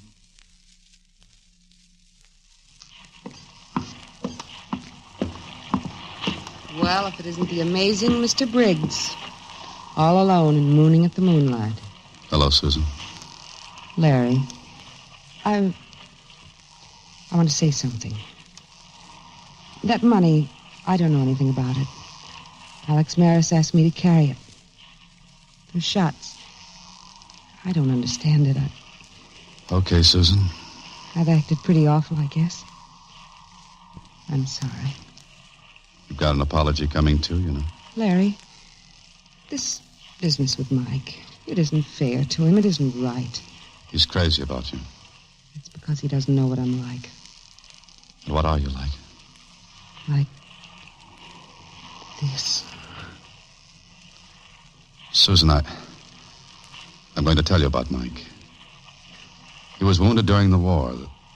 [SPEAKER 3] Well, if it isn't the amazing Mr. Briggs. All alone and mooning at the moonlight.
[SPEAKER 29] Hello, Susan.
[SPEAKER 3] Larry, I want to say something. That money, I don't know anything about it. Alex Maris asked me to carry it. Those shots. I don't understand it.
[SPEAKER 29] Okay, Susan.
[SPEAKER 3] I've acted pretty awful, I guess. I'm sorry.
[SPEAKER 29] You've got an apology coming, too, you know.
[SPEAKER 3] Larry, this business with Mike, it isn't fair to him. It isn't right.
[SPEAKER 29] He's crazy about you.
[SPEAKER 3] It's because he doesn't know what I'm like.
[SPEAKER 29] And what are you like?
[SPEAKER 3] Like this.
[SPEAKER 29] Susan, I'm going to tell you about Mike. He was wounded during the war.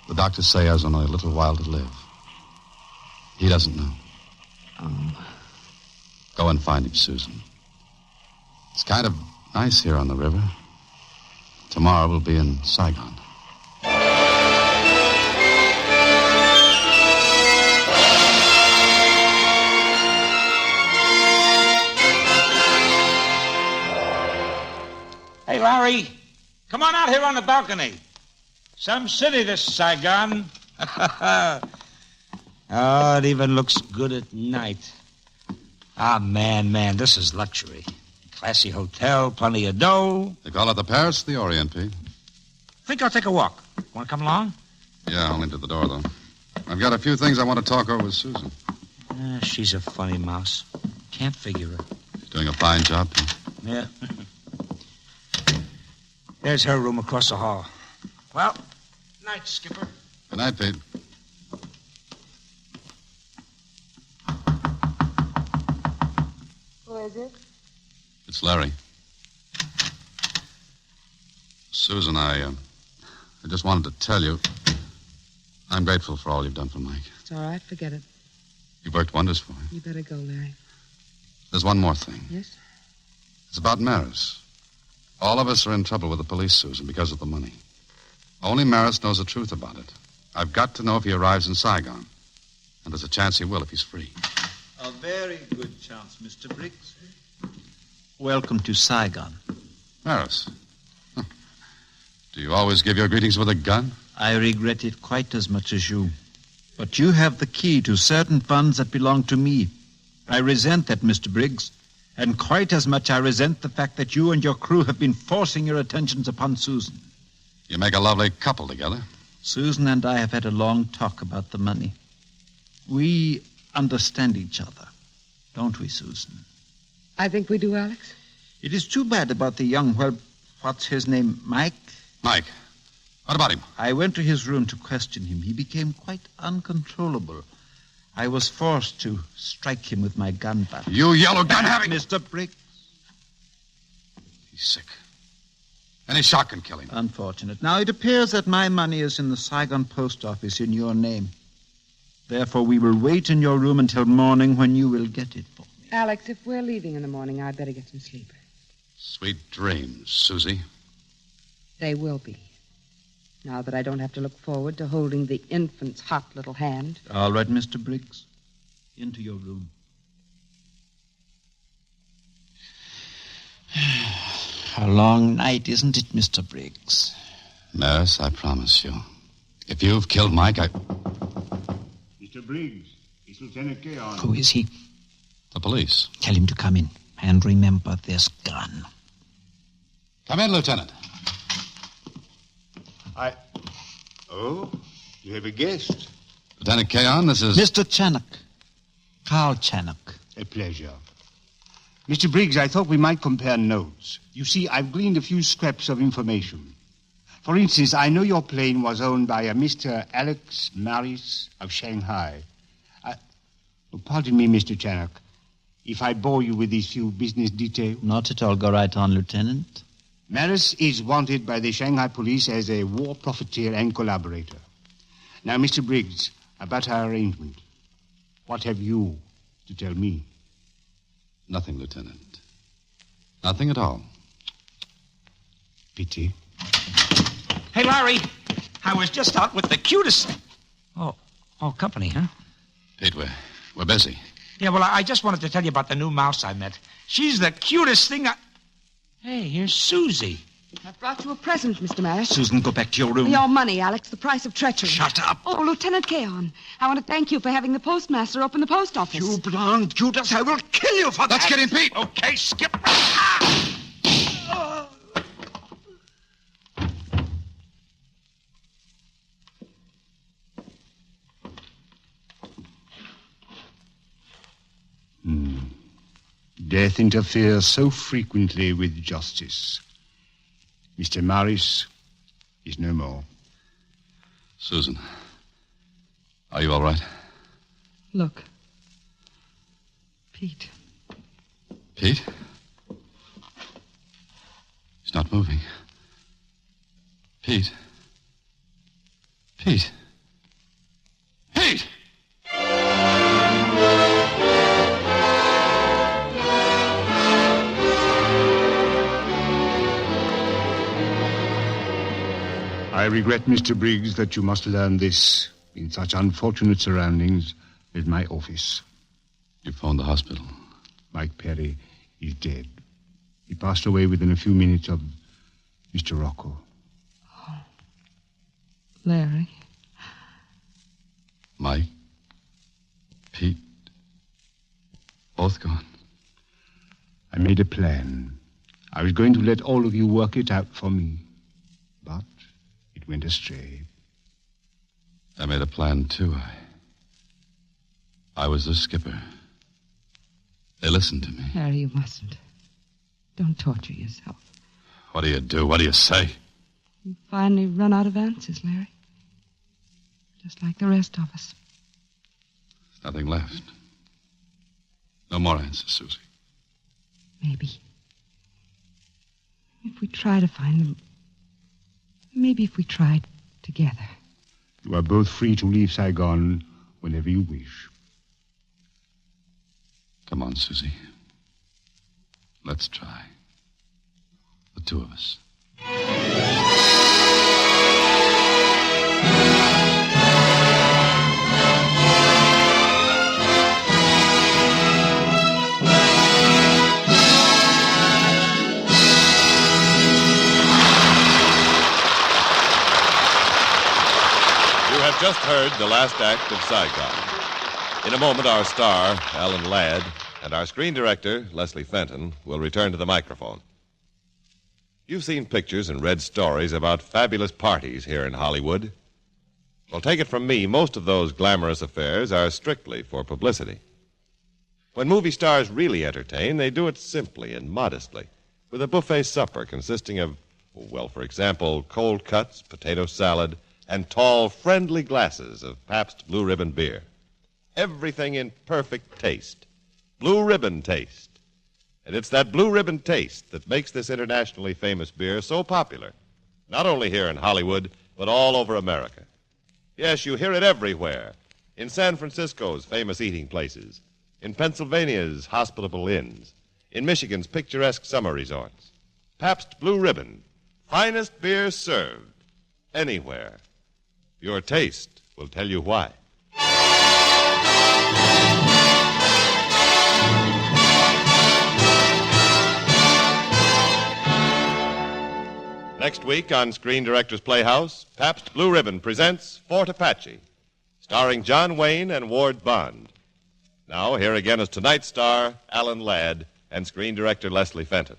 [SPEAKER 29] The doctors say he has only a little while to live. He doesn't know.
[SPEAKER 3] Oh.
[SPEAKER 29] Go and find him, Susan. It's kind of nice here on the river. Tomorrow we'll be in Saigon.
[SPEAKER 2] Hey, Larry, come on out here on the balcony. Some city, this Saigon. Oh, it even looks good at night. Ah, man, this is luxury. Classy hotel, plenty of dough.
[SPEAKER 29] They call it the Paris of the Orient, Pete.
[SPEAKER 2] Think I'll take a walk. Want to come along?
[SPEAKER 29] Yeah, only to the door, though. I've got a few things I want to talk over with Susan.
[SPEAKER 2] She's a funny mouse. Can't figure her.
[SPEAKER 29] She's doing a fine job, Pete.
[SPEAKER 2] Yeah. There's her room across the hall. Well, night, Skipper.
[SPEAKER 29] Good night, Pete.
[SPEAKER 3] Who is it?
[SPEAKER 29] It's Larry. Susan, I just wanted to tell you I'm grateful for all you've done for Mike.
[SPEAKER 3] It's all right. Forget it.
[SPEAKER 29] You've worked wonders for him.
[SPEAKER 3] You better go, Larry.
[SPEAKER 29] There's one more thing.
[SPEAKER 3] Yes?
[SPEAKER 29] It's about Maris. All of us are in trouble with the police, Susan, because of the money. Only Maris knows the truth about it. I've got to know if he arrives in Saigon. And there's a chance he will if he's free.
[SPEAKER 5] A very good chance, Mr. Briggs. Welcome to Saigon.
[SPEAKER 29] Maris. Do you always give your greetings with a gun?
[SPEAKER 5] I regret it quite as much as you. But you have the key to certain funds that belong to me. I resent that, Mr. Briggs. And quite as much I resent the fact that you and your crew have been forcing your attentions upon Susan.
[SPEAKER 29] You make a lovely couple together.
[SPEAKER 5] Susan and I have had a long talk about the money. We understand each other, don't we, Susan?
[SPEAKER 3] I think we do, Alex.
[SPEAKER 5] It is too bad about the young, what's his name, Mike?
[SPEAKER 29] Mike. What about him?
[SPEAKER 5] I went to his room to question him. He became quite uncontrollable. I was forced to strike him with my gun butt.
[SPEAKER 29] You yellow gun-having...
[SPEAKER 5] Mr. Briggs.
[SPEAKER 29] He's sick. Any shot can kill him.
[SPEAKER 5] Unfortunate. Now, it appears that my money is in the Saigon post office in your name. Therefore, we will wait in your room until morning when you will get it for me.
[SPEAKER 3] Alex, if we're leaving in the morning, I'd better get some sleep.
[SPEAKER 29] Sweet dreams, Susie.
[SPEAKER 3] They will be. Now that I don't have to look forward to holding the infant's hot little hand.
[SPEAKER 5] All right, Mr. Briggs. Into your room. A long night, isn't it, Mr. Briggs?
[SPEAKER 29] Maris, I promise you. If you've killed Mike,
[SPEAKER 28] Mr. Briggs, it's Lieutenant Keon.
[SPEAKER 5] Who is he?
[SPEAKER 29] The police.
[SPEAKER 5] Tell him to come in. And remember this gun.
[SPEAKER 29] Come in, Lieutenant.
[SPEAKER 28] Oh, you have a guest.
[SPEAKER 29] Lieutenant Keon, this is...
[SPEAKER 5] Mr. Channock. Carl Channock.
[SPEAKER 28] A pleasure. Mr. Briggs, I thought we might compare notes. You see, I've gleaned a few scraps of information. For instance, I know your plane was owned by a Mr. Alex Maris of Shanghai. Pardon me, Mr. Channock, if I bore you with these few business details.
[SPEAKER 5] Not at all. Go right on, Lieutenant.
[SPEAKER 28] Maris is wanted by the Shanghai police as a war profiteer and collaborator. Now, Mr. Briggs, about our arrangement, what have you to tell me?
[SPEAKER 29] Nothing, Lieutenant. Nothing at all.
[SPEAKER 28] Pity.
[SPEAKER 2] Hey, Larry, I was just out with the cutest... Oh, company, huh?
[SPEAKER 29] Pete, we're busy.
[SPEAKER 2] Yeah, well, I just wanted to tell you about the new mouse I met. She's the cutest thing I... Hey, here's Susie.
[SPEAKER 3] I've brought you a present, Mr. Marris.
[SPEAKER 2] Susan, go back to your room.
[SPEAKER 3] Your money, Alex, the price of treachery.
[SPEAKER 2] Shut up.
[SPEAKER 3] Oh, Lieutenant Keon, I want to thank you for having the postmaster open the post office.
[SPEAKER 2] You blonde Judas, I will kill you for that.
[SPEAKER 29] Let's get him, Pete.
[SPEAKER 2] Okay, skip.
[SPEAKER 28] Death interferes so frequently with justice. Mr. Marris is no more.
[SPEAKER 29] Susan, are you all right?
[SPEAKER 3] Look. Pete.
[SPEAKER 29] Pete? He's not moving. Pete. Pete. Pete!
[SPEAKER 28] I regret, Mr. Briggs, that you must learn this in such unfortunate surroundings as my office.
[SPEAKER 29] You phoned the hospital.
[SPEAKER 28] Mike Perry is dead. He passed away within a few minutes of Mr. Rocco.
[SPEAKER 3] Oh. Larry.
[SPEAKER 29] Mike. Pete. Both gone.
[SPEAKER 28] I made a plan. I was going to let all of you work it out for me. But it went astray.
[SPEAKER 29] I made a plan, too. I was the skipper. They listened to me.
[SPEAKER 3] Harry, you mustn't. Don't torture yourself.
[SPEAKER 29] What do you do? What do you say?
[SPEAKER 3] You finally run out of answers, Larry. Just like the rest of us.
[SPEAKER 29] There's nothing left. No more answers, Susie.
[SPEAKER 3] Maybe. If we try to find them... Maybe if we tried together.
[SPEAKER 28] You are both free to leave Saigon whenever you wish.
[SPEAKER 29] Come on, Susie. Let's try. The two of us.
[SPEAKER 24] Just heard the last act of Saigon. In a moment, our star, Alan Ladd, and our screen director, Leslie Fenton, will return to the microphone. You've seen pictures and read stories about fabulous parties here in Hollywood. Well, take it from me, most of those glamorous affairs are strictly for publicity. When movie stars really entertain, they do it simply and modestly, with a buffet supper consisting of, well, for example, cold cuts, potato salad, and tall, friendly glasses of Pabst Blue Ribbon beer. Everything in perfect taste. Blue Ribbon taste. And it's that Blue Ribbon taste that makes this internationally famous beer so popular, not only here in Hollywood, but all over America. Yes, you hear it everywhere. In San Francisco's famous eating places, in Pennsylvania's hospitable inns, in Michigan's picturesque summer resorts. Pabst Blue Ribbon, finest beer served anywhere. Your taste will tell you why. Next week on Screen Directors Playhouse, Pabst Blue Ribbon presents Fort Apache, starring John Wayne and Ward Bond. Now, here again is tonight's star, Alan Ladd, and screen director Leslie Fenton.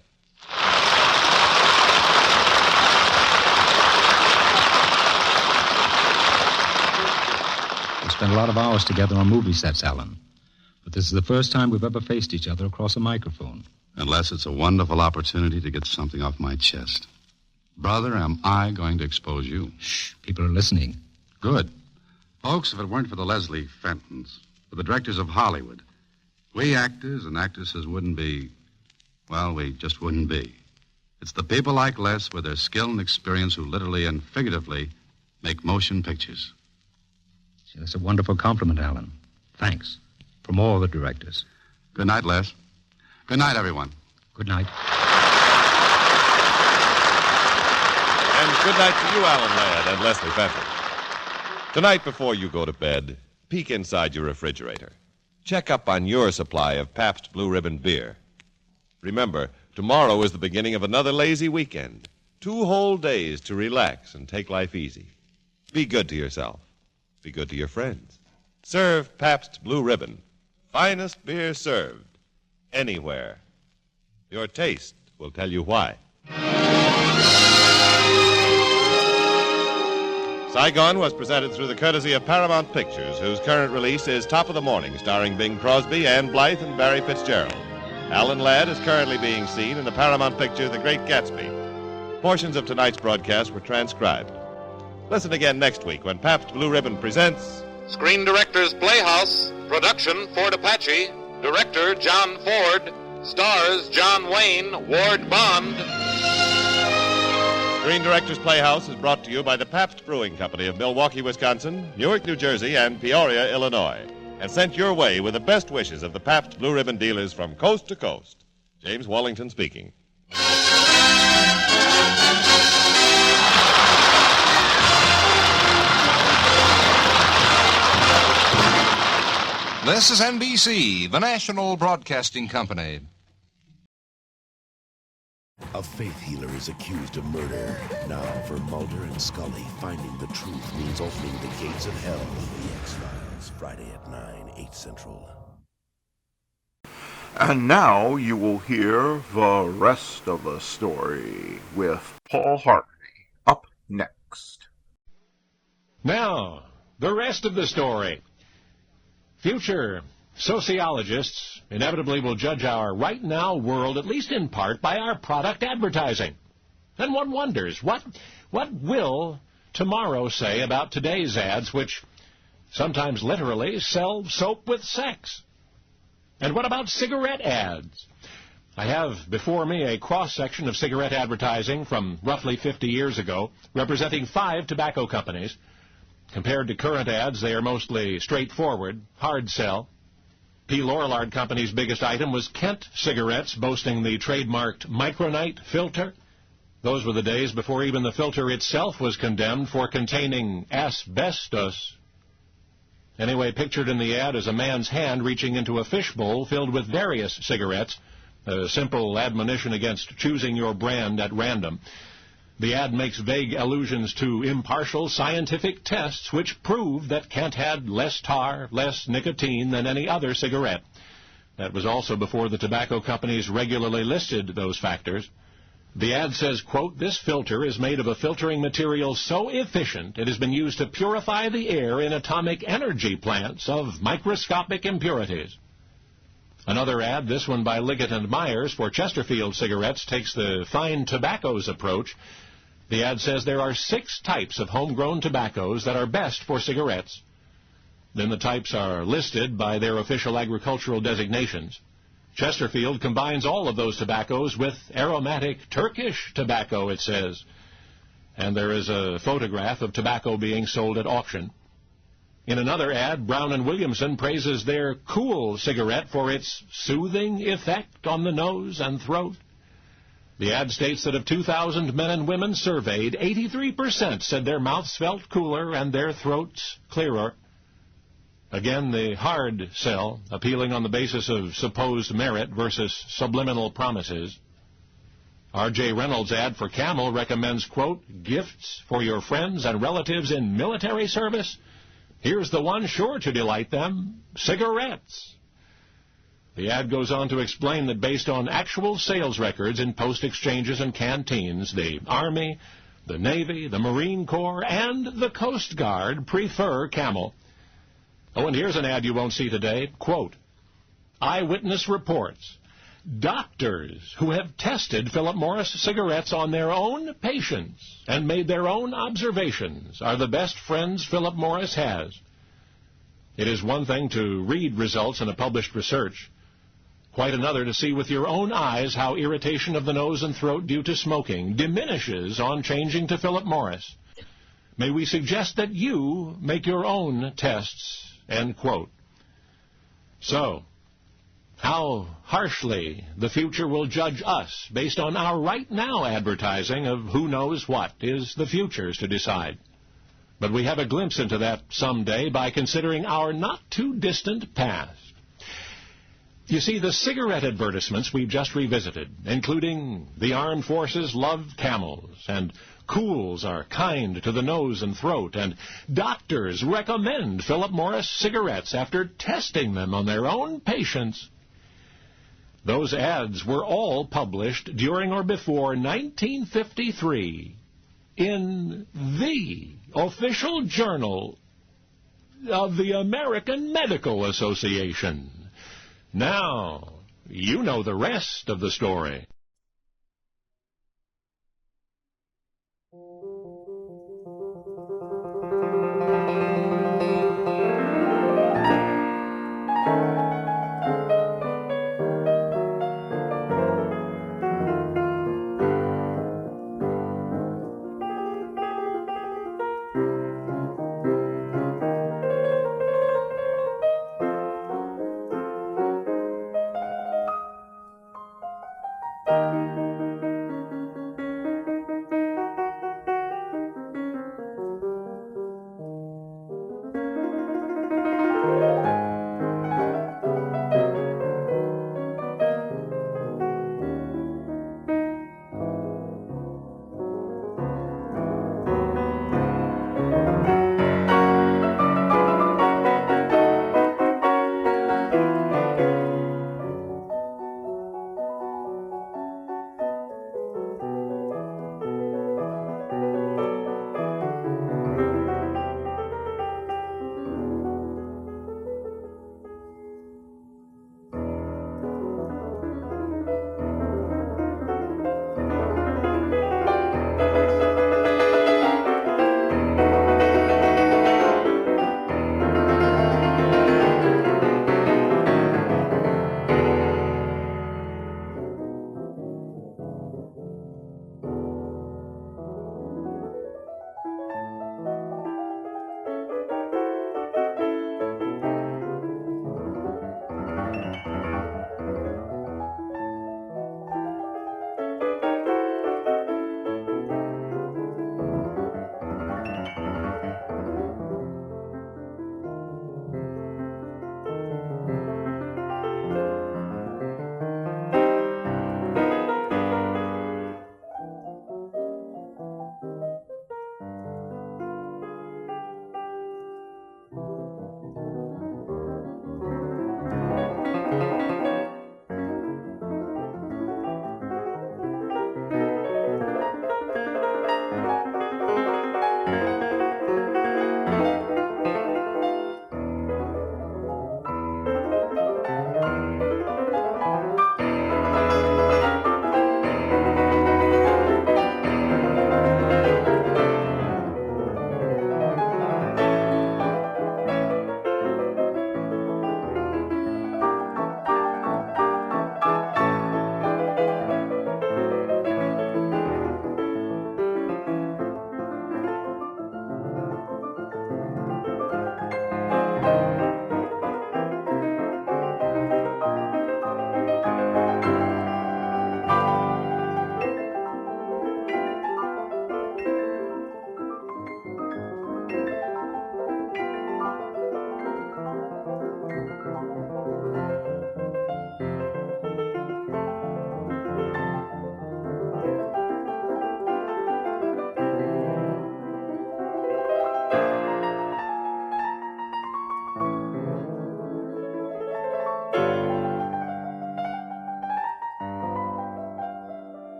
[SPEAKER 27] We spent a lot of hours together on movie sets, Alan. But this is the first time we've ever faced each other across a microphone.
[SPEAKER 29] Unless it's a wonderful opportunity to get something off my chest. Brother, am I going to expose you?
[SPEAKER 27] Shh, people are listening.
[SPEAKER 29] Good. Folks, if it weren't for the Leslie Fentons, for the directors of Hollywood, we actors and actresses wouldn't be, well, we just wouldn't be. It's the people like Les with their skill and experience who literally and figuratively make motion pictures.
[SPEAKER 27] Gee, that's a wonderful compliment, Alan. Thanks. From all the directors.
[SPEAKER 29] Good night, Les. Good night, everyone.
[SPEAKER 27] Good night.
[SPEAKER 24] And good night to you, Alan Ladd and Leslie Fenton. Tonight, before you go to bed, peek inside your refrigerator. Check up on your supply of Pabst Blue Ribbon beer. Remember, tomorrow is the beginning of another lazy weekend. 2 whole days to relax and take life easy. Be good to yourself. Be good to your friends. Serve Pabst Blue Ribbon. Finest beer served. Anywhere. Your taste will tell you why. Saigon was presented through the courtesy of Paramount Pictures, whose current release is Top of the Morning, starring Bing Crosby, Ann Blythe, and Barry Fitzgerald. Alan Ladd is currently being seen in the Paramount picture The Great Gatsby. Portions of tonight's broadcast were transcribed. Listen again next week when Pabst Blue Ribbon presents
[SPEAKER 26] Screen Directors Playhouse, production Ford Apache, director John Ford, stars John Wayne, Ward Bond.
[SPEAKER 24] Screen Directors Playhouse is brought to you by the Pabst Brewing Company of Milwaukee, Wisconsin, Newark, New Jersey, and Peoria, Illinois, and sent your way with the best wishes of the Pabst Blue Ribbon dealers from coast to coast. James Wallington speaking.
[SPEAKER 12] This is NBC, the national broadcasting company.
[SPEAKER 16] A faith healer is accused of murder. Now, for Mulder and Scully, finding the truth means opening the gates of hell. The X-Files, Friday at 9, 8 Central.
[SPEAKER 10] And now you will hear the rest of the story with Paul Harvey up next.
[SPEAKER 13] Now, the rest of the story. Future sociologists inevitably will judge our right-now world, at least in part, by our product advertising. And one wonders, what will tomorrow say about today's ads, which sometimes literally sell soap with sex? And what about cigarette ads? I have before me a cross-section of cigarette advertising from roughly 50 years ago, representing 5 tobacco companies. Compared to current ads, they are mostly straightforward, hard sell. P. Lorillard Company's biggest item was Kent cigarettes, boasting the trademarked Micronite filter. Those were the days before even the filter itself was condemned for containing asbestos. Anyway, pictured in the ad is a man's hand reaching into a fishbowl filled with various cigarettes, a simple admonition against choosing your brand at random. The ad makes vague allusions to impartial scientific tests which prove that Kent had less tar, less nicotine than any other cigarette. That was also before the tobacco companies regularly listed those factors. The ad says, quote, "This filter is made of a filtering material so efficient it has been used to purify the air in atomic energy plants of microscopic impurities." Another ad, this one by Liggett & Myers for Chesterfield cigarettes, takes the fine tobaccos approach. The ad says there are 6 types of homegrown tobaccos that are best for cigarettes. Then the types are listed by their official agricultural designations. Chesterfield combines all of those tobaccos with aromatic Turkish tobacco, it says. And there is a photograph of tobacco being sold at auction. In another ad, Brown & Williamson praises their Cool cigarette for its soothing effect on the nose and throat. The ad states that of 2,000 men and women surveyed, 83% said their mouths felt cooler and their throats clearer. Again, the hard sell, appealing on the basis of supposed merit versus subliminal promises. R.J. Reynolds' ad for Camel recommends, quote, "Gifts for your friends and relatives in military service? Here's the one sure to delight them, cigarettes." The ad goes on to explain that based on actual sales records in post exchanges and canteens, the Army, the Navy, the Marine Corps, and the Coast Guard prefer Camel. Oh, and here's an ad you won't see today. Quote, "Eyewitness reports. Doctors who have tested Philip Morris cigarettes on their own patients and made their own observations are the best friends Philip Morris has." It is one thing to read results in a published research. Quite another to see with your own eyes how irritation of the nose and throat due to smoking diminishes on changing to Philip Morris. May we suggest that you make your own tests, end quote. So, how harshly the future will judge us based on our right now advertising of who knows what is the future's to decide. But we have a glimpse into that someday by considering our not-too-distant past. You see, the cigarette advertisements we've just revisited, including the armed forces love camels, and cools are kind to the nose and throat, and doctors recommend Philip Morris cigarettes after testing them on their own patients. Those ads were all published during or before 1953 in the official journal of the American Medical Association. Now, you know the rest of the story.